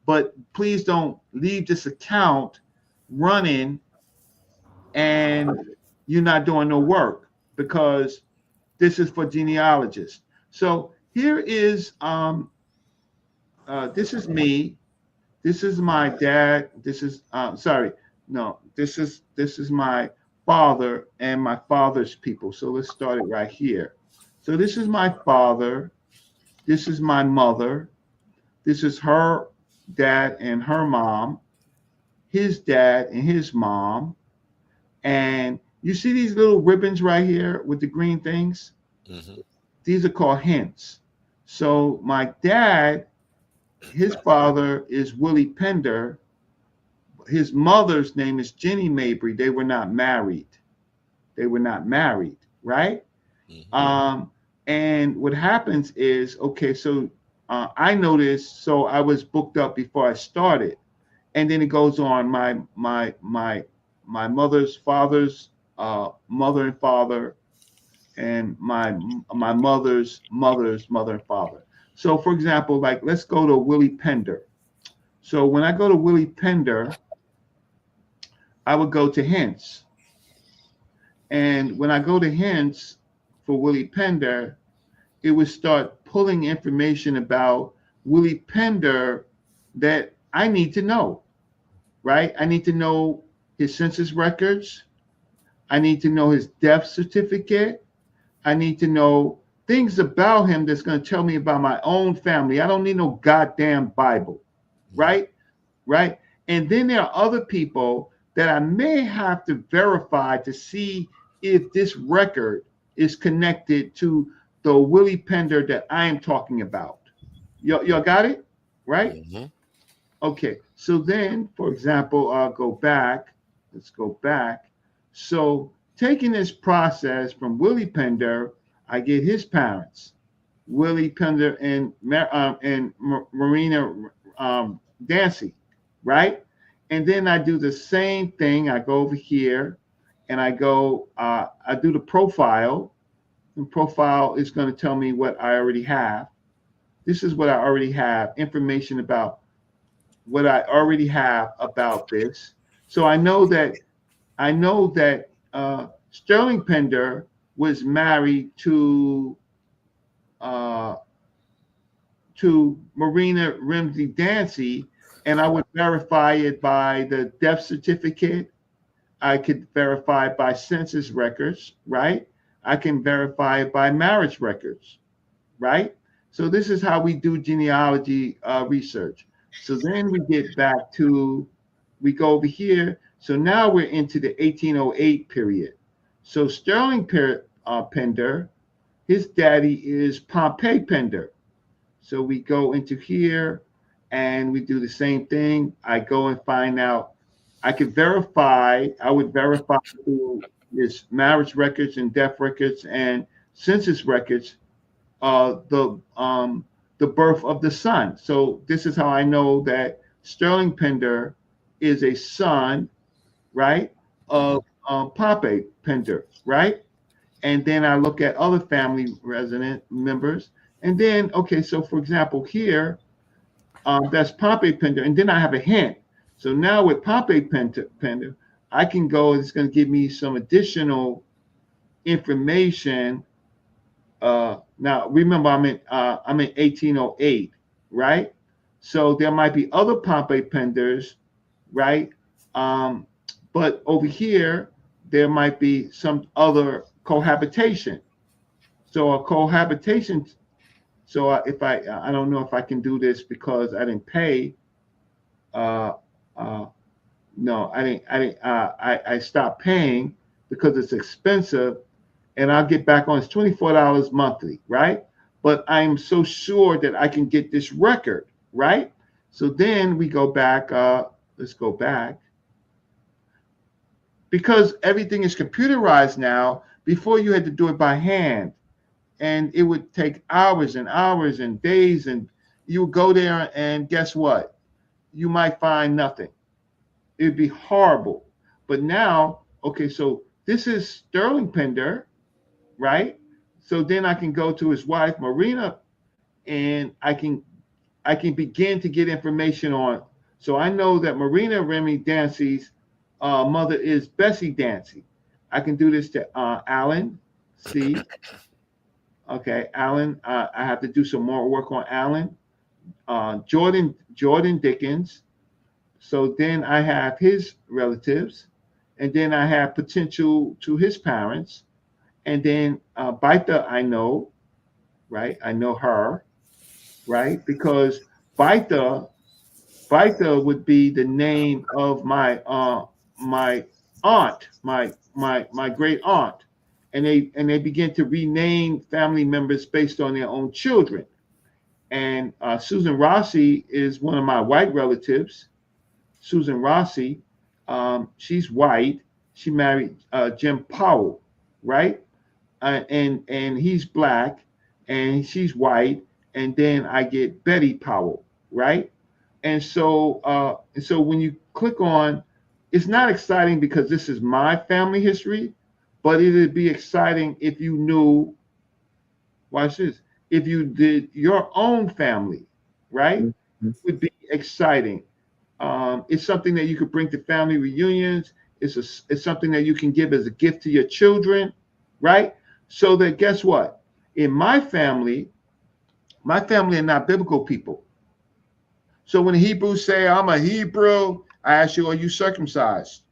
But please don't leave this account running and you're not doing no work, because this is for genealogists. So here is this is me. This is my dad. This is this is my father and my father's people. So let's start it right here. So this is my father. This is my mother. This is her dad and her mom, his dad and his mom. And you see these little ribbons right here with the green things? Mm-hmm. These are called hints. So my dad, his father is Willie Pender. His mother's name is Jenny Mabry. They were not married. Right? Mm-hmm. And what happens is, okay, so I noticed, so I was booked up before I started. And then it goes on, my mother's father's mother and father, and my mother's mother's mother and father. So for example, like let's go to Willie Pender. So when I go to Willie Pender, I would go to hints. And when I go to hints for Willie Pender, it would start pulling information about Willie Pender that I need to know, right? I need to know his census records. I need to know his death certificate. I need to know things about him that's going to tell me about my own family. I don't need no goddamn Bible, right? Right? And then there are other people that I may have to verify to see if this record is connected to the Willie Pender that I am talking about. Y'all got it? Right? Mm-hmm. Okay. So then, for example, I'll go back. Let's go back. So taking this process from Willie Pender, I get his parents, Willie Pender and Marina Dancy, right? And then I do the same thing. I go over here and I go, I do the profile. And profile is going to tell me what I already have. This is what I already have, information about what I already have about this. So I know that Sterling Pender was married to Marina Ramsey Dancy, and I would verify it by the death certificate. I could verify it by census records, right? I can verify it by marriage records, right? So this is how we do genealogy research. So then we get back to, we go over here. So now we're into the 1808 period. So Sterling Pender, his daddy is Pompey Pender. So we go into here and we do the same thing. I go and find out I could verify. I would verify through his marriage records and death records and census records the birth of the son. So this is how I know that Sterling Pender is a son, right, of Pope Pender, right? And then I look at other family resident members, and then okay, so for example here, that's Pope Pender, and then I have a hint. So now with Pope Pender, I can go. It's going to give me some additional information. Now remember, I'm in 1808, right? So there might be other Pompey Penders, right? But over here there might be some other cohabitation. So a cohabitation. So if I don't know if I can do this because I didn't pay. No, I didn't. I stopped paying because it's expensive, and I'll get back on. It's $24 monthly, right? But I'm so sure that I can get this record, right? So then we go back. Let's go back. Because everything is computerized now, before you had to do it by hand, and it would take hours and hours and days, and you would go there, and guess what? You might find nothing. It would be horrible. But now, okay, so this is Sterling Pender, right? So then I can go to his wife, Marina, and I can begin to get information on. So I know that Marina Remy Dancy's mother is Bessie Dancy. I can do this to Alan C. Okay, Alan. I have to do some more work on Alan. Jordan Dickens. So then I have his relatives, and then I have potential to his parents, and then Baita I know, right? I know her, right? Because Baita would be the name of my my aunt, my great aunt, and they begin to rename family members based on their own children. And Susan Rossi is one of my white relatives. Susan Rossi, she's white. She married Jim Powell, right? And he's black, and she's white. And then I get Betty Powell, right? And so when you click on, it's not exciting because this is my family history, but it would be exciting if you knew. Watch this. If you did your own family, right? It would be exciting. It's something that you could bring to family reunions. It's something that you can give as a gift to your children, right? So that guess what? In my family are not biblical people. So when the Hebrews say, I'm a Hebrew, I ask you, are you circumcised?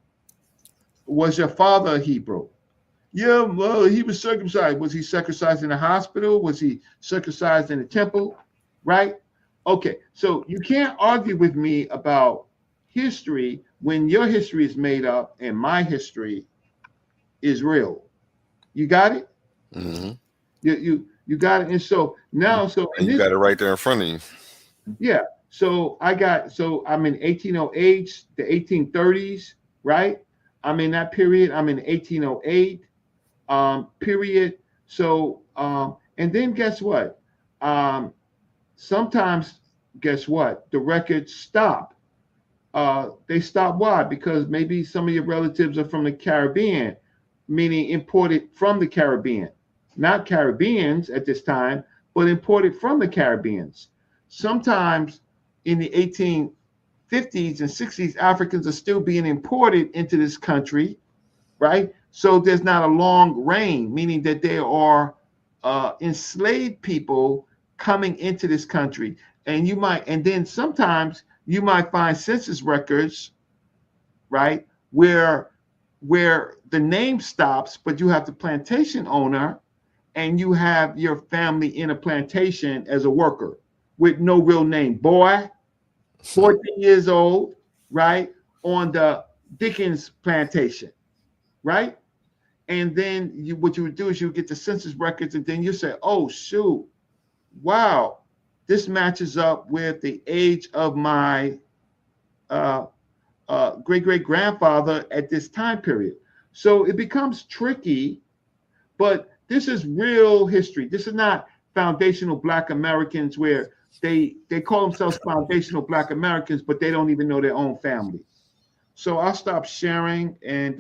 Was your father a Hebrew? Yeah, well, he was circumcised. Was he circumcised in the hospital? Was he circumcised in the temple? Right? Okay, so you can't argue with me about history when your history is made up and my history is real. You got it? Mm-hmm. You got it. And so now, and you got it right there in front of you. Yeah. So I'm in 1808, the 1830s, right? I'm in that period. I'm in 1808 period. So and then guess what? Sometimes guess what? The records stop. They stop. Why? Because maybe some of your relatives are from the Caribbean, meaning imported from the Caribbean, not Caribbeans at this time, but imported from the Caribbeans. Sometimes in the 1850s and 60s, Africans are still being imported into this country, right? So there's not a long reign, meaning that there are enslaved people coming into this country. And then sometimes you might find census records, right, where the name stops, but you have the plantation owner and you have your family in a plantation as a worker with no real name. Boy, 14 years old, right, on the Dickens plantation, right? And then what you would do is you would get the census records, and then you say, oh, shoot, wow, this matches up with the age of my great-great-grandfather at this time period. So it becomes tricky, but this is real history. This is not foundational Black Americans where they call themselves foundational Black Americans, but they don't even know their own family. So I'll stop sharing, and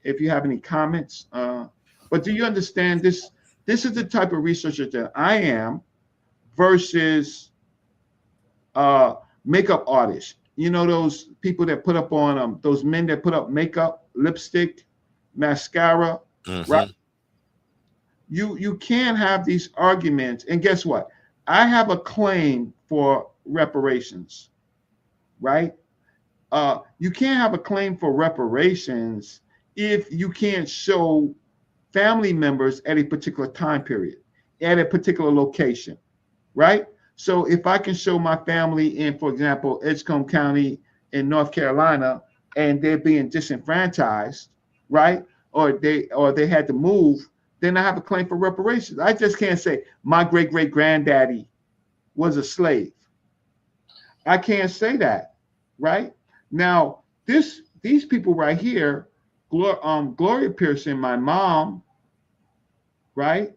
if you have any comments. But do you understand this? This is the type of researcher that I am versus makeup artists. You know, those people that put up on those men that put up makeup, lipstick, mascara, right? You can't have these arguments. And guess what? I have a claim for reparations, right? You can't have a claim for reparations if you can't show family members at a particular time period, at a particular location, right? So if I can show my family in, for example, Edgecombe County in North Carolina, and they're being disenfranchised, right? Or they had to move, then I have a claim for reparations. I just can't say my great-great-granddaddy was a slave. I can't say that, right? Now, these people right here, Gloria Pearson, my mom, right?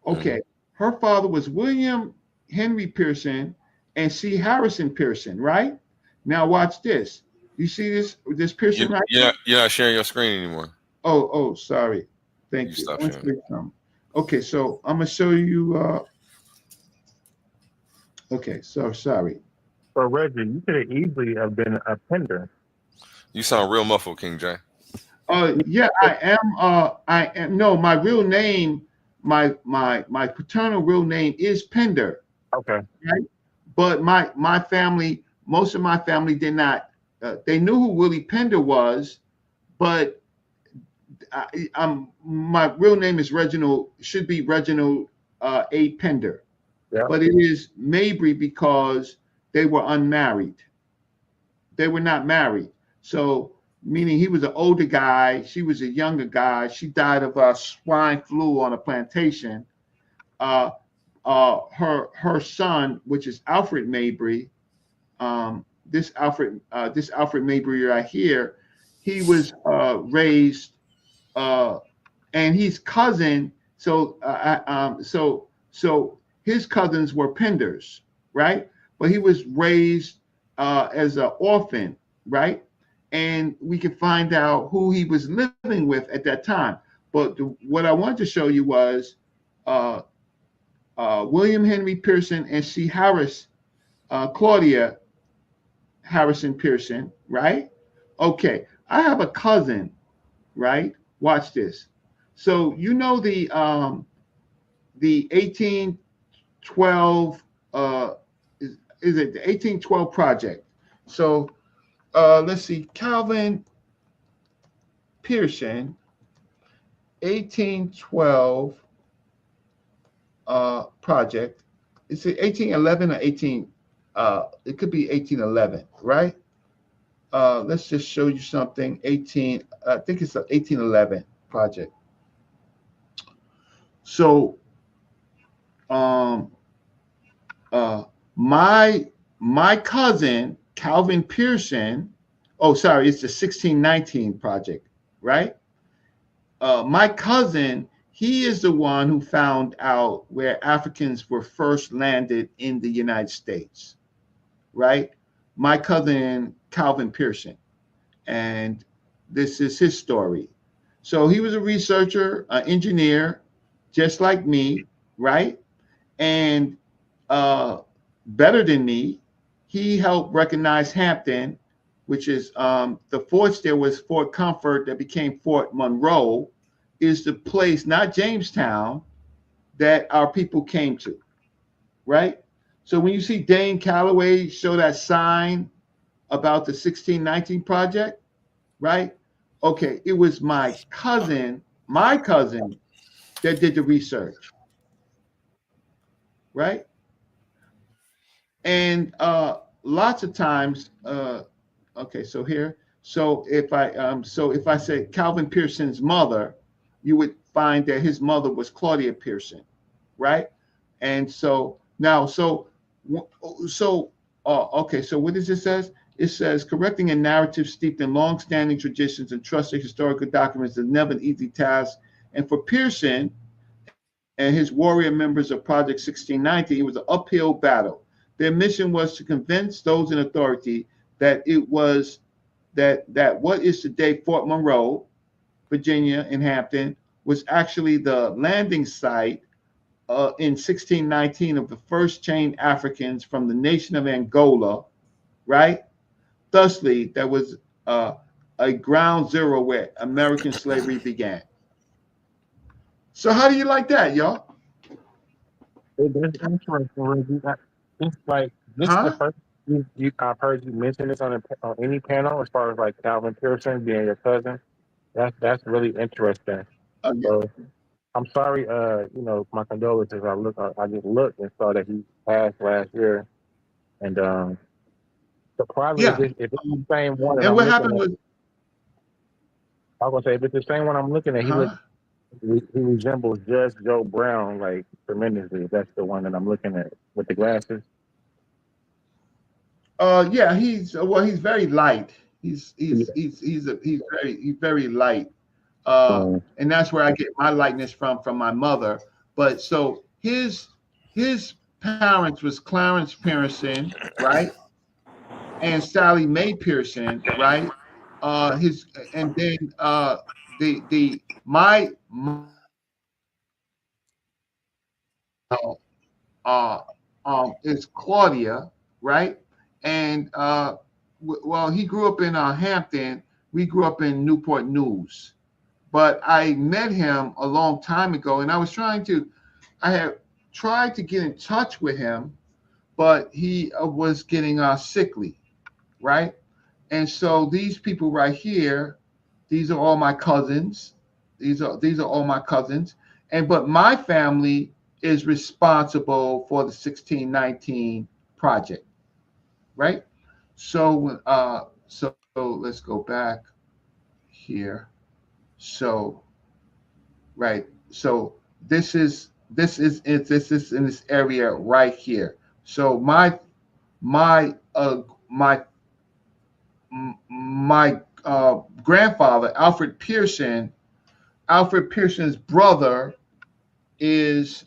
Okay, her father was William Henry Pearson and C. Harrison Pearson, right? Now watch this. You see this Pearson right here? You're not sharing your screen anymore. Oh, sorry. Thank you. Stop sharing. Okay, so I'm gonna show you. Okay, so sorry. So Reggie, you could have easily have been a Pender. You sound real muffled, King J. Yeah, I am. No, my real name, my paternal real name is Pender. Okay. Right? But my family, most of my family did not. They knew who Willie Pender was, but my real name is Reginald. Should be Reginald A. Pender. Yeah. But it is Mabry because they were unmarried. They were not married. So meaning he was an older guy, she was a younger guy. She died of swine flu on a plantation. Her son, which is Alfred Mabry, this Alfred Mabry right here, he was raised, and he's cousin. So his cousins were Penders, right? But he was raised as an orphan, right? And we can find out who he was living with at that time. But what I wanted to show you was William Henry Pearson and C. Harris, Claudia Harrison Pearson, right? Okay, I have a cousin, right? Watch this. So you know the 1812 is it the 1812 project? So let's see, Calvin Pearson, 1812 project. Is it 1811 or 18? It could be 1811, right? Let's just show you something. I think it's an 1811 project. So, my cousin Calvin Pearson. Oh, sorry, it's the 1619 project, right? My cousin, he is the one who found out where Africans were first landed in the United States, right? My cousin Calvin Pearson, and this is his story. So he was a researcher, an engineer, just like me, right? And better than me, he helped recognize Hampton, which is the forts. There was Fort Comfort that became Fort Monroe, is the place, not Jamestown, that our people came to, right? So when you see Dane Calloway show that sign about the 1619 project, right? Okay, it was my cousin that did the research, right? And lots of times, okay, so here, so if I say Calvin Pearson's mother, you would find that his mother was Claudia Pearson, right? And so now, okay, so what does it says? it says correcting a narrative steeped in long-standing traditions and trusted historical documents is never an easy task. And for Pearson and his warrior members of Project 1619, it was an uphill battle. Their mission was to convince those in authority that it was that what is today Fort Monroe, Virginia, in Hampton, was actually the landing site in 1619 of the first chained Africans from the nation of Angola, right? Thusly, that was a ground zero where American slavery began. So how do you like that, y'all? It's interesting, Reggie. It's like this is the first I've heard you mention this on any panel as far as like Calvin Pearson being your cousin. That's really interesting. So I'm sorry, my condolences. I just looked and saw that he passed last year, and the problem is if it's the same one. And what happened was, I was gonna say if it's the same one I'm looking at, he resembles Judge Joe Brown like tremendously. That's the one that I'm looking at with the glasses. Yeah, he's very light. He's very light. And that's where I get my lightness from my mother. But so his parents was Clarence Pearson, right? And Sally Mae Pearson, right? And then is Claudia, right? And well, he grew up in Hampton. We grew up in Newport News. But I met him a long time ago, and I had tried to get in touch with him, but he was getting sickly, right? And so these people right here, these are all my cousins. These are all my cousins. But my family is responsible for the 1619 project, right? So so let's go back here. So right. So this is in this area right here. So my grandfather, Alfred Pearson's brother is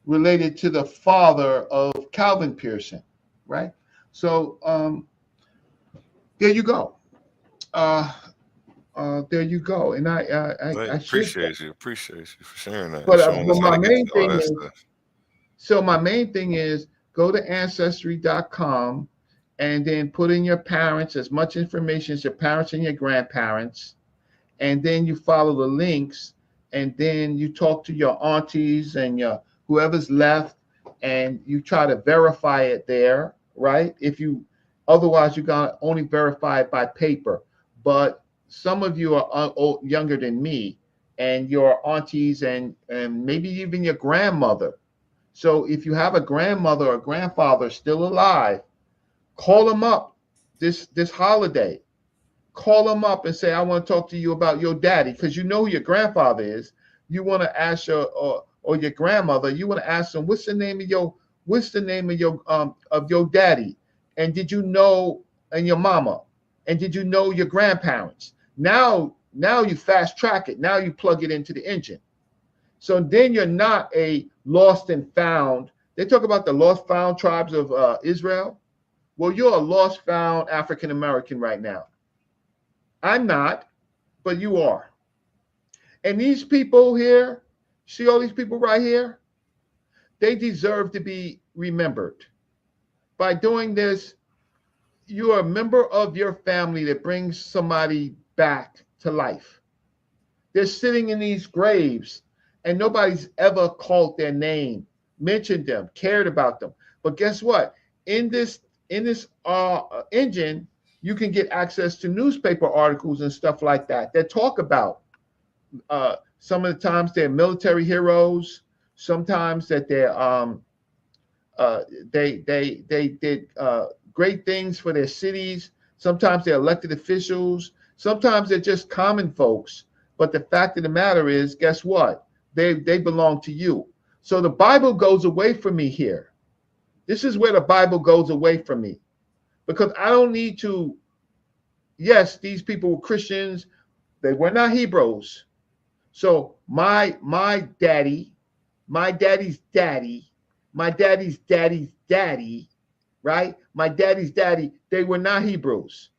related to the father of Calvin Pearson, right? So there you go. There you go. And I appreciate you for sharing that. But showing us how my to get main to all thing that is, stuff. so my main thing is go to ancestry.com and then put in your parents, as much information as your parents and your grandparents, and then you follow the links, and then you talk to your aunties and your whoever's left, and you try to verify it there, right? Otherwise you're gonna only verify it by paper. But some of you are younger than me, and your aunties and maybe even your grandmother. So if you have a grandmother or grandfather still alive, call them up this holiday. Call them up and say, I want to talk to you about your daddy, because you know who your grandfather is. You want to ask or your grandmother, you want to ask them, what's the name of your daddy? And did you know, and your mama? And did you know your grandparents? Now you fast track it. Now you plug it into the engine. So then you're not a lost and found. They talk about the lost found tribes of Israel. Well, you're a lost found African American right now. I'm not, but you are. And these people here, see all these people right here? They deserve to be remembered. By doing this, you are a member of your family that brings somebody back to life. They're sitting in these graves and nobody's ever called their name, mentioned them, cared about them. But guess what? In this engine, you can get access to newspaper articles and stuff like that that talk about some of the times they're military heroes, sometimes that they did great things for their cities. Sometimes they're elected officials. Sometimes they're just common folks. But the fact of the matter is, guess what? They belong to you. So the Bible goes away from me here. This is where the Bible goes away from me. because I don't need to. Yes, these people were Christians. They were not Hebrews. So my daddy, my daddy's daddy, my daddy's daddy's daddy, right? My daddy's daddy, they were not Hebrews.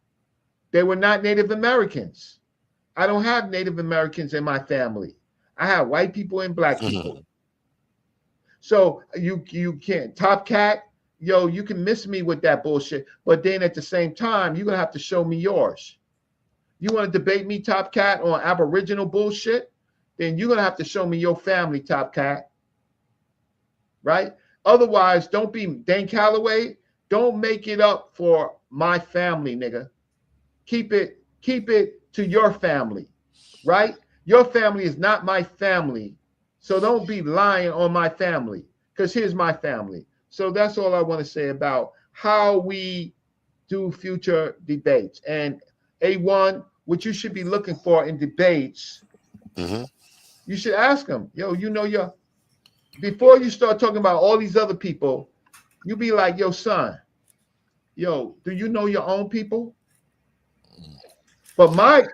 They were not Native Americans. I don't have Native Americans in my family. I have white people and black people. So you can't Top Cat, yo, you can miss me with that bullshit, but then at the same time, you're gonna have to show me yours. You want to debate me, Top Cat, on Aboriginal bullshit? Then you're gonna have to show me your family, Top Cat. Right? Otherwise, don't be Dan Calloway. Don't make it up for my family, nigga. Keep it to your family, right? Your family is not my family. So don't be lying on my family, because here's my family. So that's all I want to say about how we do future debates. And A1, what you should be looking for in debates, you should ask them, yo, you know before you start talking about all these other people, you be like, yo, son, yo, do you know your own people? But my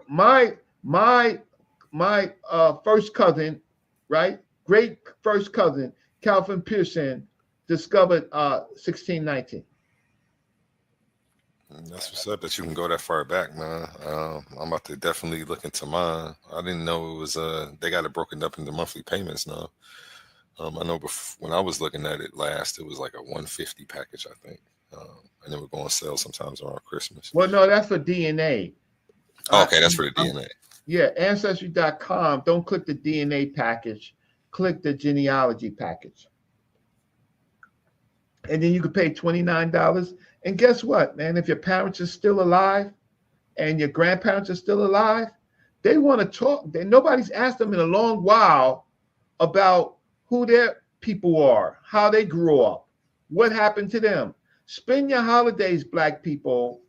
first cousin, right? Great first cousin, Calvin Pearson, discovered 1619. That's what's up that you can go that far back, man. I'm about to definitely look into mine. I didn't know it was they got it broken up into monthly payments now. I know when I was looking at it last, it was like a 150 package, I think. And then we're going on sale sometimes around Christmas. Well, no, that's for DNA. Okay, that's for the DNA. Yeah, Ancestry.com. Don't click the DNA package. Click the genealogy package. And then you could pay $29. And guess what, man? If your parents are still alive and your grandparents are still alive, they want to talk. Nobody's asked them in a long while about who their people are, how they grew up, what happened to them. Spend your holidays, Black people,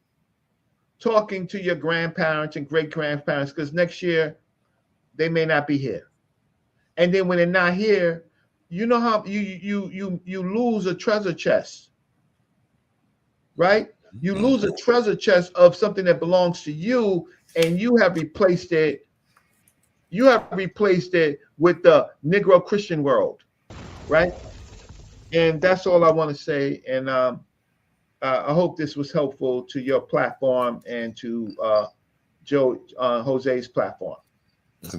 talking to your grandparents and great-grandparents, because next year they may not be here. And then when they're not here, you know how you lose a treasure chest, right? You lose a treasure chest of something that belongs to you, and you have replaced it. You have replaced it with the Negro Christian world, right? And that's all I want to say. And I hope this was helpful to your platform and to Jose's platform.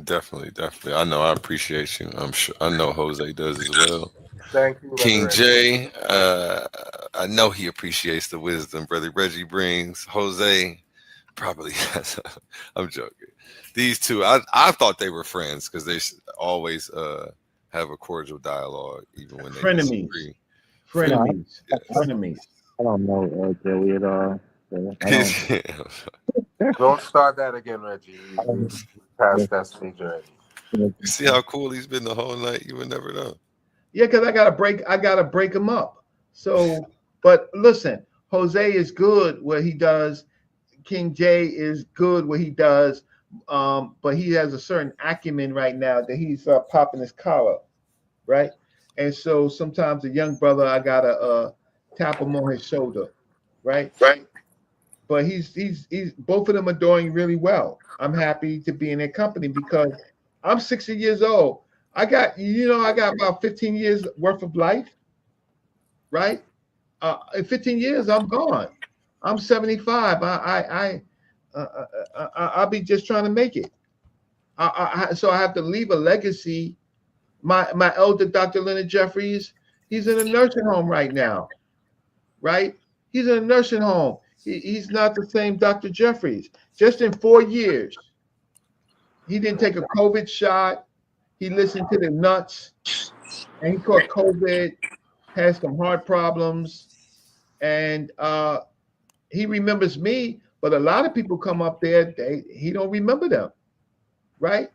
Definitely. I know. I appreciate you. I'm sure. I know Jose does as well. Thank you, King Brother Jay. I know he appreciates the wisdom Brother Reggie brings. Jose probably. I'm joking. These two, I thought they were friends because they always have a cordial dialogue, even when they disagree. Frenemies. Yeah. Frenemies. I don't know Joey at all. Don't start that again, Reggie. We passed that stage already. You see how cool he's been the whole night? You would never know. Yeah, because I gotta break him up. So, but listen, Jose is good what he does. King Jay is good what he does. But he has a certain acumen right now that he's popping his collar, right? And so sometimes a young brother, I gotta tap him on his shoulder, right? Right. But he's both of them are doing really well. I'm happy to be in their company because I'm 60 years old. I got about 15 years worth of life, right? In 15 years, I'm gone. I'm 75. I'll be just trying to make it. So I have to leave a legacy. My elder, Dr. Leonard Jeffries, he's in a nursing home right now, right? He's in a nursing home. He's not the same Dr. Jeffries. Just in 4 years, he didn't take a COVID shot. He listened to the nuts, and he caught COVID, had some heart problems, and he remembers me. But a lot of people come up there, he don't remember them, right?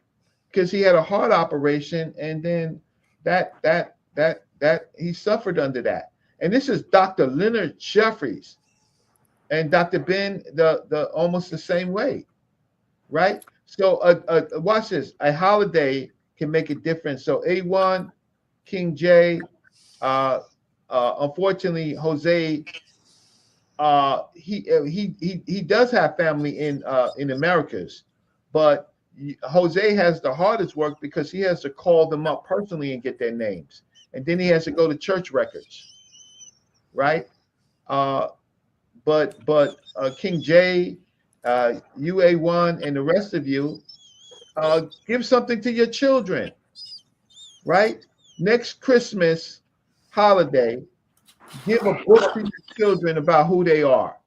Because he had a heart operation, and then that he suffered under that. And this is Dr. Leonard Jeffries. And Dr. Ben, the almost the same way, right? So watch this. A holiday can make a difference. So A1, King J, unfortunately, Jose he does have family in Americas, but Jose has the hardest work because he has to call them up personally and get their names, and then he has to go to church records, right? But King J, UA1, and the rest of you, give something to your children, right? Next Christmas holiday, give a book to your children about who they are.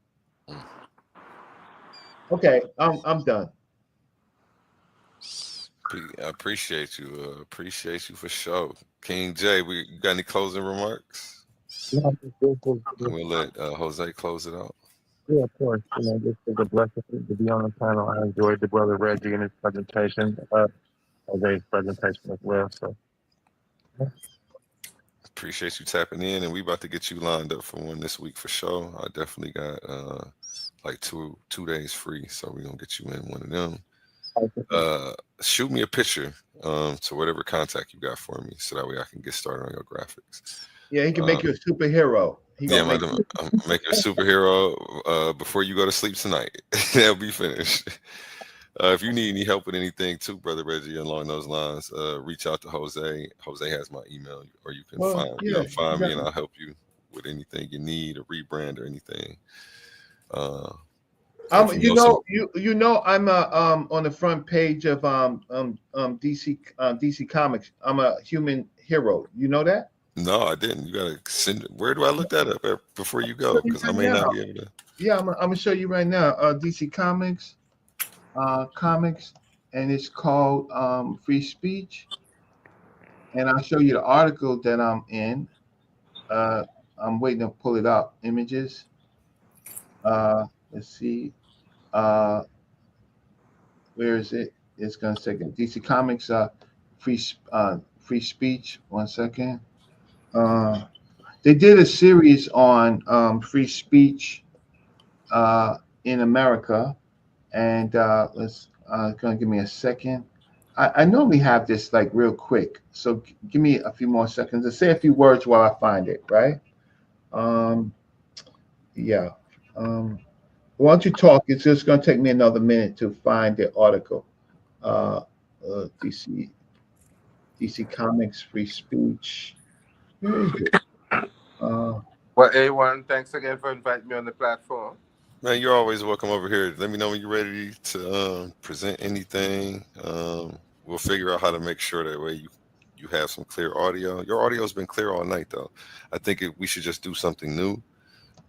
Okay, I'm done. I appreciate you. Appreciate you for sure. King J, you got any closing remarks? No, We'll let Jose close it out. yeah, of course. This is a blessing to be on the panel. I enjoyed the brother Reggie and his presentation, Jose's presentation as well. So, Appreciate you tapping in, and we about to get you lined up for one this week for sure. I definitely got like two days free, so we're gonna get you in one of them. Shoot me a picture to whatever contact you got for me, so that way I can get started on your graphics. Yeah, he can make you a superhero. Yeah, I'm make you a superhero before you go to sleep tonight. That'll be finished. If you need any help with anything too, Brother Reggie, along those lines, reach out to Jose. Jose has my email, or you can find me, and I'll help you with anything you need, a rebrand or anything. I'm on the front page of DC Comics. I'm a human hero. You know that? No, I didn't. You gotta send it. Where do I look that up at before you go? Because I may not be able to. Yeah, I'm gonna show you right now. DC Comics, and it's called Free Speech. And I'll show you the article that I'm in. I'm waiting to pull it up. Images. Let's see. Where is it? It's gonna take it. DC Comics, free speech. 1 second. They did a series on free speech in America, and let's gonna give me a second. I normally have this like real quick, so give me a few more seconds to say a few words while I find it. Right? Yeah. Why don't you talk? It's just going to take me another minute to find the article. DC Comics Free Speech. Where is it? Well, A1, thanks again for inviting me on the platform. Man, you're always welcome over here. Let me know when you're ready to present anything. We'll figure out how to make sure that way you have some clear audio. Your audio's been clear all night, though. I think we should just do something new.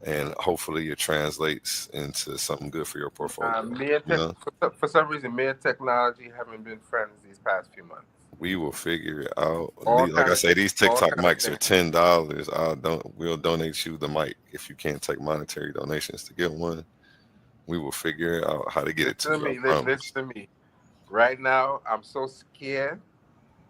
And hopefully it translates into something good for your portfolio. For some reason, me and technology haven't been friends these past few months. We will figure it out. Like I say, these TikTok mics are $10. We'll donate you the mic if you can't take monetary donations to get one. We will figure out how to get it to you. Listen to me. Right now, I'm so scared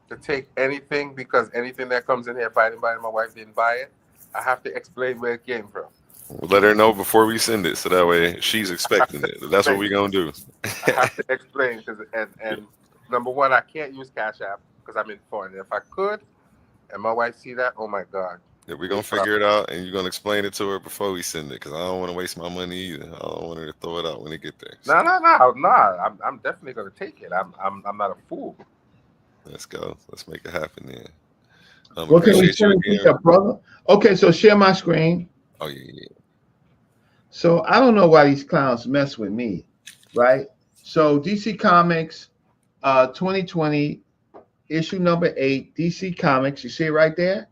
to take anything because anything that comes in here, if I didn't buy it, my wife didn't buy it, I have to explain where it came from. We'll let her know before we send it, so that way she's expecting it. That's what we're gonna do. I have to explain and number one, I can't use Cash App because I'm in foreign. If I could, and my wife see that, oh my God. Yeah, we're gonna figure it out, and you're gonna explain it to her before we send it, because I don't want to waste my money either. I don't want her to throw it out when it get there. So. No. I'm definitely gonna take it. I'm not a fool. Let's go. Let's make it happen then. What can we send to your brother? Okay, so share my screen. Oh yeah. So I don't know why these clowns mess with me, right? So DC Comics, 2020, issue number 8, DC Comics. You see it right there?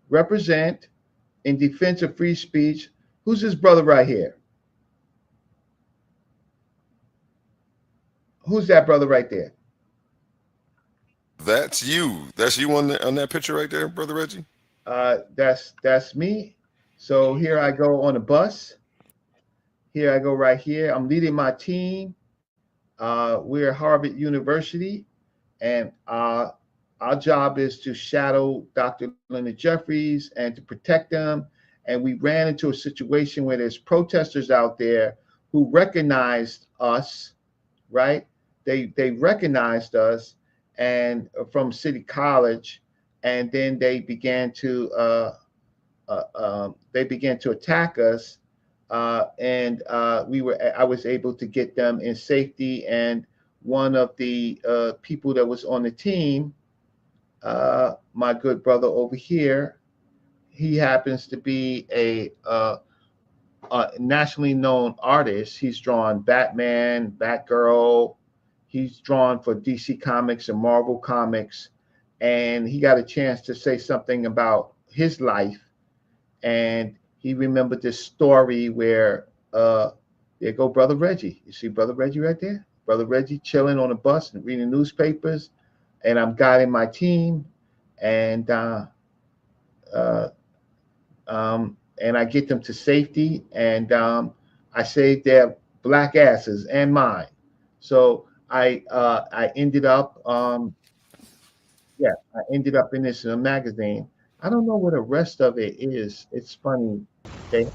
Represent in defense of free speech. Who's this brother right here? Who's that brother right there? That's you. That's you on that picture right there, Brother Reggie? That's me. So here I go on the bus. Here I go right here. I'm leading my team. We're Harvard University, and our job is to shadow Dr. Leonard Jeffries and to protect them. And we ran into a situation where there's protesters out there who recognized us, right? They recognized us and from City College, and then they began to attack us. and I was able to get them in safety. And one of the people that was on the team, my good brother over here, he happens to be a nationally known artist. He's drawn Batman, Batgirl. He's drawn for DC Comics and Marvel Comics, and he got a chance to say something about his life. And he remembered this story where there go Brother Reggie. You see Brother Reggie right there? Brother Reggie chilling on a bus and reading newspapers, and I'm guiding my team, and I get them to safety, and I saved their black asses and mine. So I ended up I ended up in this magazine. I don't know what the rest of it is. It's funny. They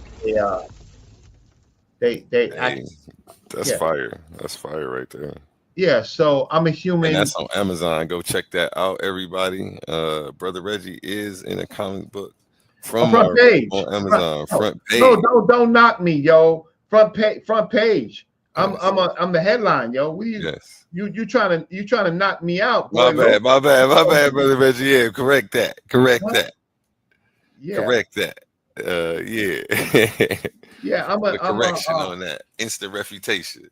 That's fire. That's fire right there. Yeah, so I'm a human. And that's on Amazon. Go check that out, everybody. Brother Reggie is in a comic book from front page on Amazon. Front page. No, don't knock me, yo. Front page. I'm the headline, yo. What you trying to knock me out? My bad, Brother Reggie. Yeah, correct that. Yeah. Correct that. Yeah. Yeah, I'm a correction on that. Instant refutation.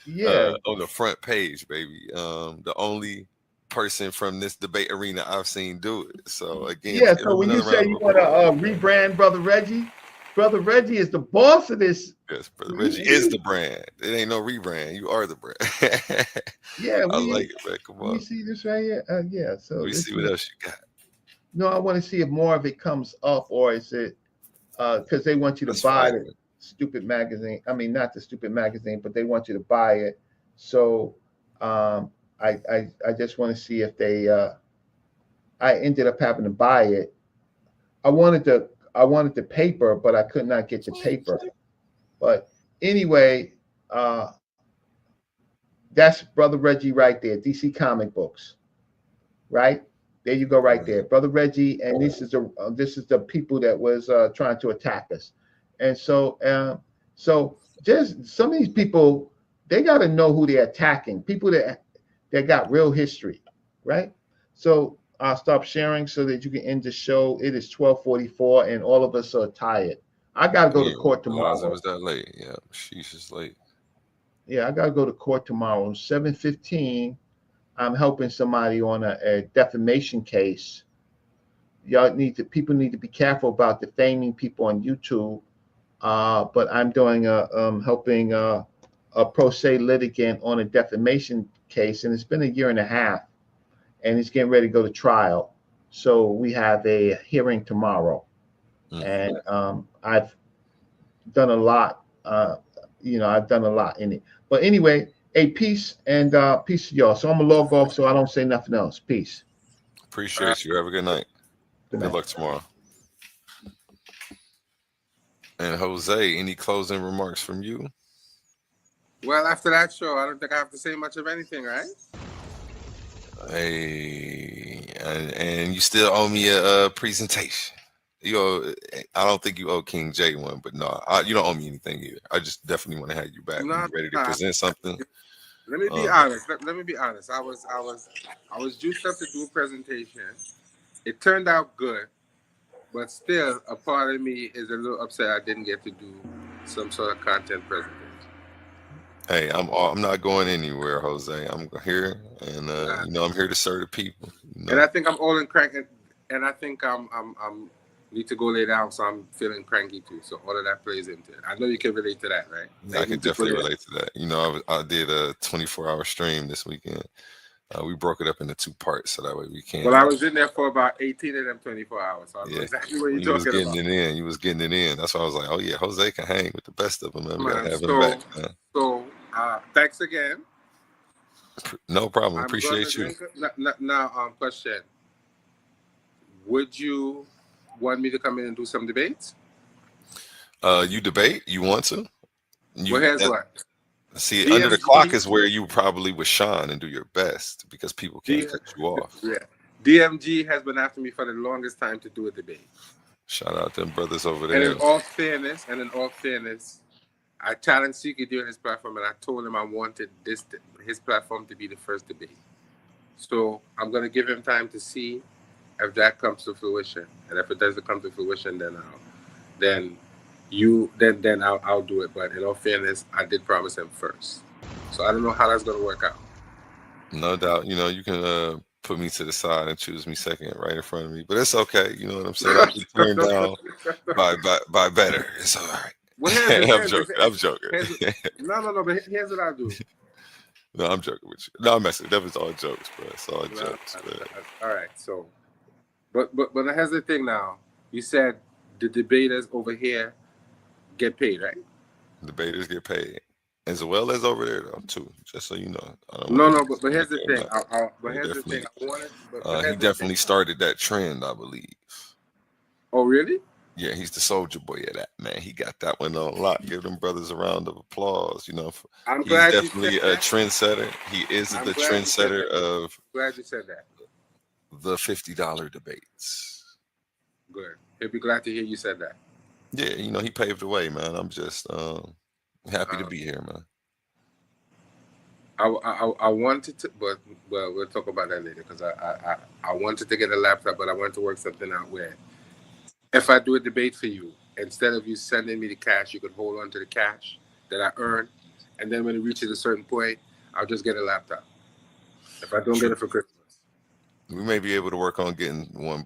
Yeah. On the front page, baby. The only person from this debate arena I've seen do it. So again, yeah. So when you say you want to rebrand Brother Reggie, Brother Reggie is the boss of this. Yes, Brother Reggie is the brand. It ain't no rebrand. You are the brand. Yeah, I like it, man. Come on. You see this right here? Yeah. So we see what else you got. No, I want to see if more of it comes up, or is it because they want you to buy the stupid magazine. I mean, not the stupid magazine, but they want you to buy it. So I just want to see if they. I ended up having to buy it. I wanted the paper, but I could not get the paper. But anyway, that's Brother Reggie right there. DC Comic Books, right? There you go, right there, Brother Reggie. And this is the people that was trying to attack us. And so just some of these people, they got to know who they're attacking. People that got real history, right? So I'll stop sharing so that you can end the show. It is 12:44, and all of us are tired. I got to go to court tomorrow. It was that late. Yeah, she's just late. Yeah, I got to go to court tomorrow. 7:15. I'm helping somebody on a defamation case. People need to be careful about defaming people on YouTube. But I'm doing helping a pro se litigant on a defamation case, and it's been 1.5 years, and he's getting ready to go to trial. So we have a hearing tomorrow, and I've done a lot. I've done a lot in it. But anyway, peace and peace to y'all. So I'm gonna log off so I don't say nothing else. Peace. Appreciate you. Have a good night. Good luck tomorrow. And Jose, any closing remarks from you? Well, after that show, I don't think I have to say much of anything, right? Hey, and you still owe me a presentation. I don't think you owe King J one, but no, you don't owe me anything either. I just definitely want to have you back. You ready to present something? Let me be honest. Let me be honest. I was juiced up to do a presentation. It turned out good, but still, a part of me is a little upset I didn't get to do some sort of content presentation. Hey, I'm not going anywhere, Jose. I'm here, and I'm here to serve the people. And I think I'm old and cranky, and I think I'm need to go lay down, so I'm feeling cranky too. So all of that plays into it. I know you can relate to that, right? I can definitely relate to that. I did a 24-hour stream this weekend. We broke it up into 2 parts so that way we can. Well, I was in there for about 18 of them 24 hours. So I know exactly what you're talking about. You was getting it in. That's why I was like, oh yeah, Jose can hang with the best of them, man. We gotta have him back, man. So thanks again. No problem. Appreciate you. Now, question. Would you want me to come in and do some debates? You debate? You want to? What? See, DMG, under the clock is where you probably would shine and do your best because people can't cut you off. Yeah. DMG has been after me for the longest time to do a debate. Shout out them brothers over And there. in all fairness, I challenged CK during his platform, and I told him I wanted his platform to be the first debate. So I'm gonna give him time to see if that comes to fruition, and if it doesn't come to fruition, then I'll do it. But in all fairness, I did promise him first. So I don't know how that's gonna work out. No doubt. You know, you can put me to the side and choose me second right in front of me. But it's okay. You know what I'm saying? I've been turned down by better. It's all right. Well, I'm joking. I'm joking. No. But here's what I'll do. No, I'm joking with you. No, I'm messing. That was all jokes, bro. It's all jokes, man. All right. So, but here's the thing. Now, you said the debaters over here get paid, right? Debaters get paid, as well as over there though too. Just so you know. But here's the thing. He definitely started that trend, I believe. Oh, really? Yeah, he's the soldier boy of that, man. He got that one on lock. Give them brothers a round of applause. You know, he's definitely a trendsetter. He is the trendsetter of. Glad you said that. The $50 debates. Good. He'll be glad to hear you said that. Yeah, you know, he paved the way, man. I'm just happy to be here, man. I wanted to, but we'll talk about that later because I wanted to get a laptop, but I wanted to work something out where if I do a debate for you, instead of you sending me the cash, you could hold on to the cash that I earn, and then when it reaches a certain point, I'll just get a laptop. If I don't get it for Christmas. We may be able to work on getting one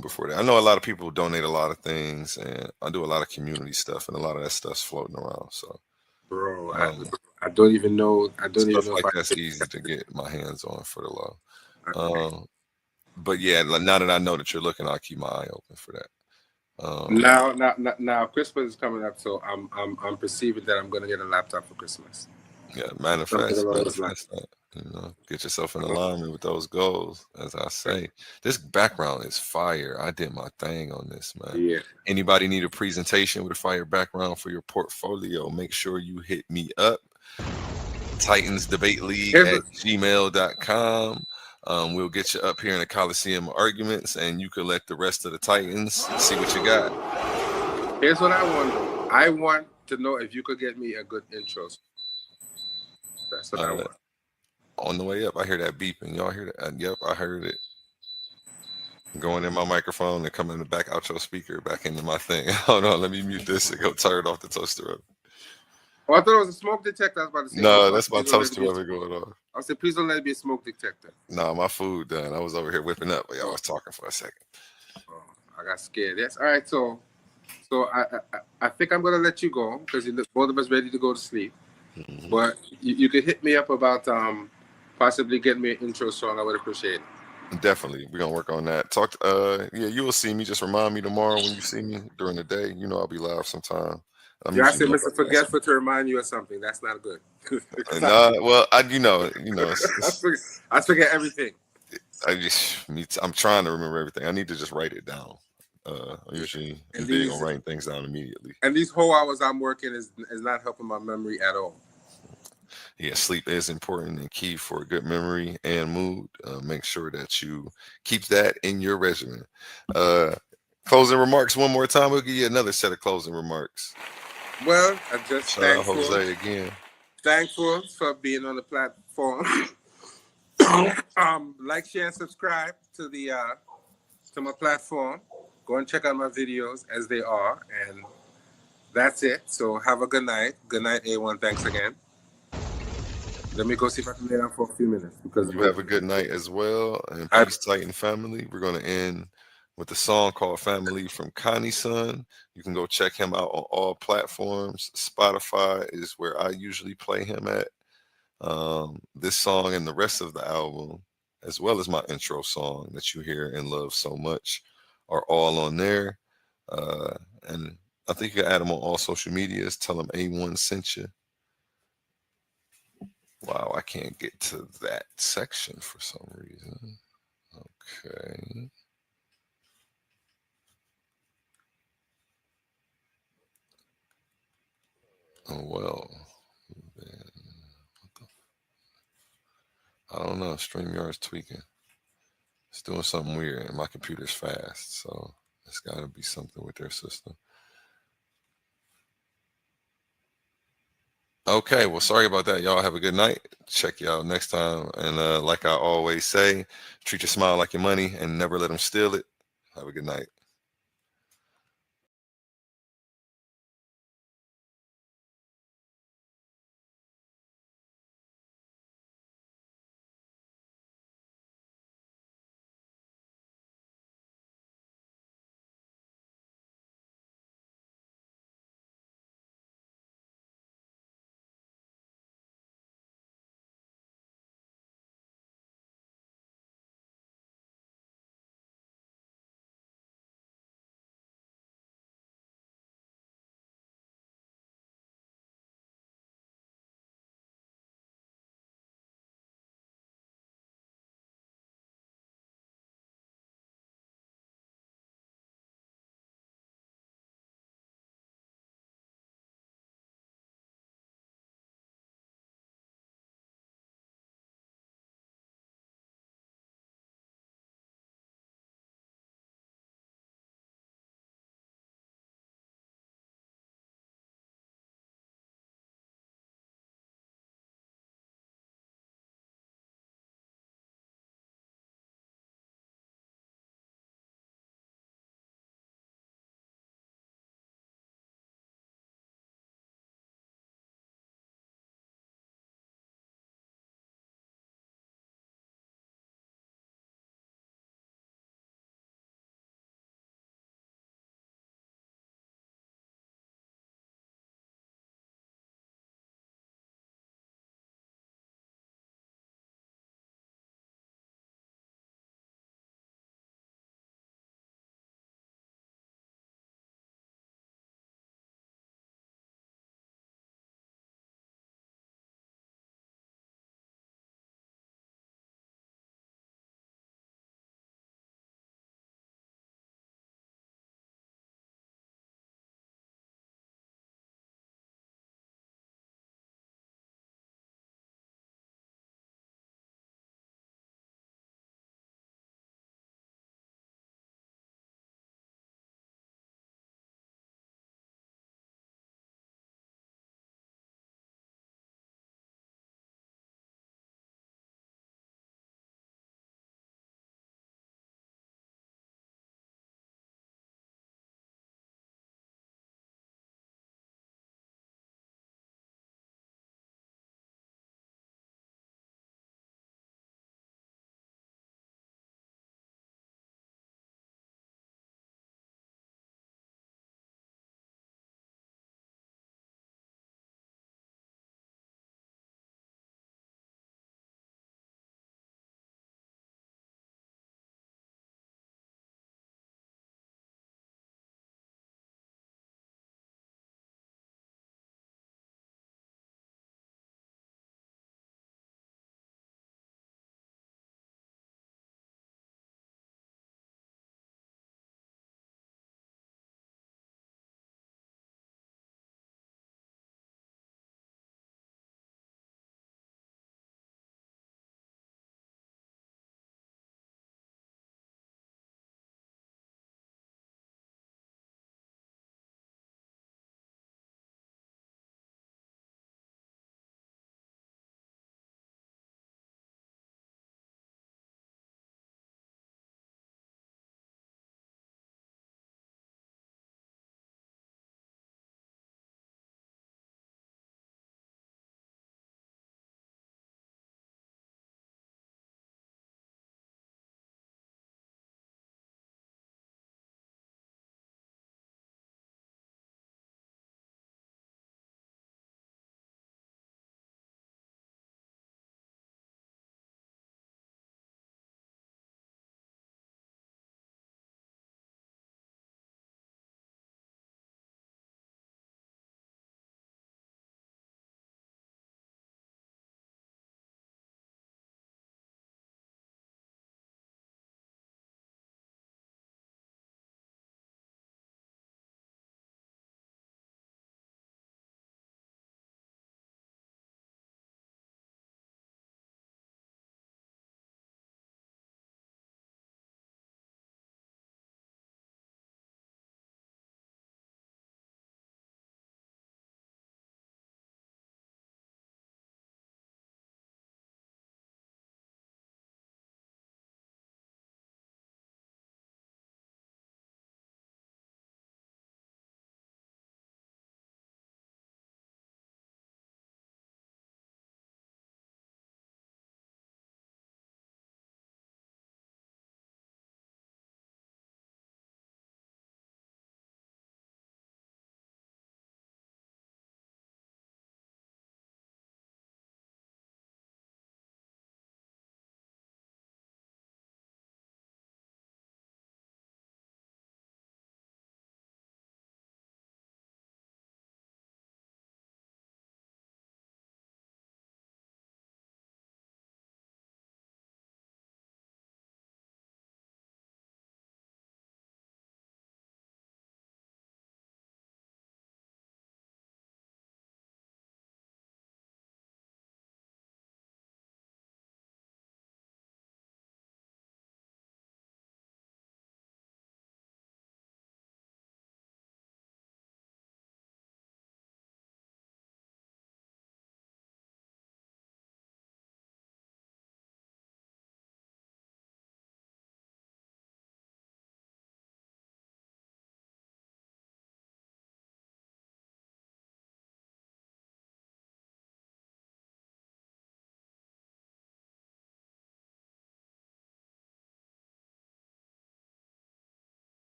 before that. I know a lot of people donate a lot of things, and I do a lot of community stuff, and a lot of that stuff's floating around. So, bro, I don't even know. I don't even know like that's easy to get my hands on for the low. But yeah, now that I know that you're looking, I'll keep my eye open for that. Now, Christmas is coming up, so I'm perceiving that I'm going to get a laptop for Christmas. Yeah, manifest that. You know, get yourself in alignment with those goals. As I say, this background is fire. I did my thing on this, man. Yeah. Anybody need a presentation with a fire background for your portfolio? Make sure you hit me up. TitansDebateLeague@gmail.com. We'll get you up here in the Coliseum of Arguments, and you can let the rest of the Titans see what you got. Here's what I want. I want to know if you could get me a good intro. That's what I want. On the way up, I hear that beeping. Y'all hear that? Yep, I heard it. Going in my microphone and coming back out your speaker back into my thing. Hold on, let me mute this and go turn off the toaster oven. Oh, I thought it was a smoke detector. I was about to say. No, that's my toaster oven going off. I said, please don't let it be a smoke detector. No, my food done. I was over here whipping up, but y'all was talking for a second. Oh, I got scared. Yes. All right. So I think I'm gonna let you go because both of us ready to go to sleep. Mm-hmm. But you could hit me up about possibly getting me an intro song. I would appreciate it. Definitely, we're gonna work on that. Yeah, you will see me. Just remind me tomorrow when you see me during the day. You know, I'll be live sometime. Yeah, I said, Mr. Forgetful to remind you of something. That's not good. Well, I forget everything. I'm trying to remember everything. I need to just write it down. I'm usually big on writing things down immediately. And these whole hours I'm working is not helping my memory at all. Yeah, sleep is important and key for a good memory and mood. Make sure that you keep that in your regimen. Closing remarks one more time. We'll give you another set of closing remarks. Well, I'm just thankful. Jose again. Thankful for being on the platform. Like, share, and subscribe to my platform. Go and check out my videos as they are, and that's it. So have a good night. Good night, A1. Thanks again. Let me go see if I can lay down for a few minutes. Because you have a good night as well. And peace, Titan family. We're going to end with a song called Family from Connie's Son. You can go check him out on all platforms. Spotify is where I usually play him at. This song and the rest of the album, as well as my intro song that you hear and love so much, are all on there. And I think you can add them on all social medias. Tell them A1 sent you. Wow, I can't get to that section for some reason. Okay. Oh, well. Man. I don't know. StreamYard's tweaking. It's doing something weird, and my computer's fast, so It's got to be something with their system. Okay, well, sorry about that. Y'all have a good night. Check y'all next time. And like I always say, treat your smile like your money and never let them steal it. Have a good night.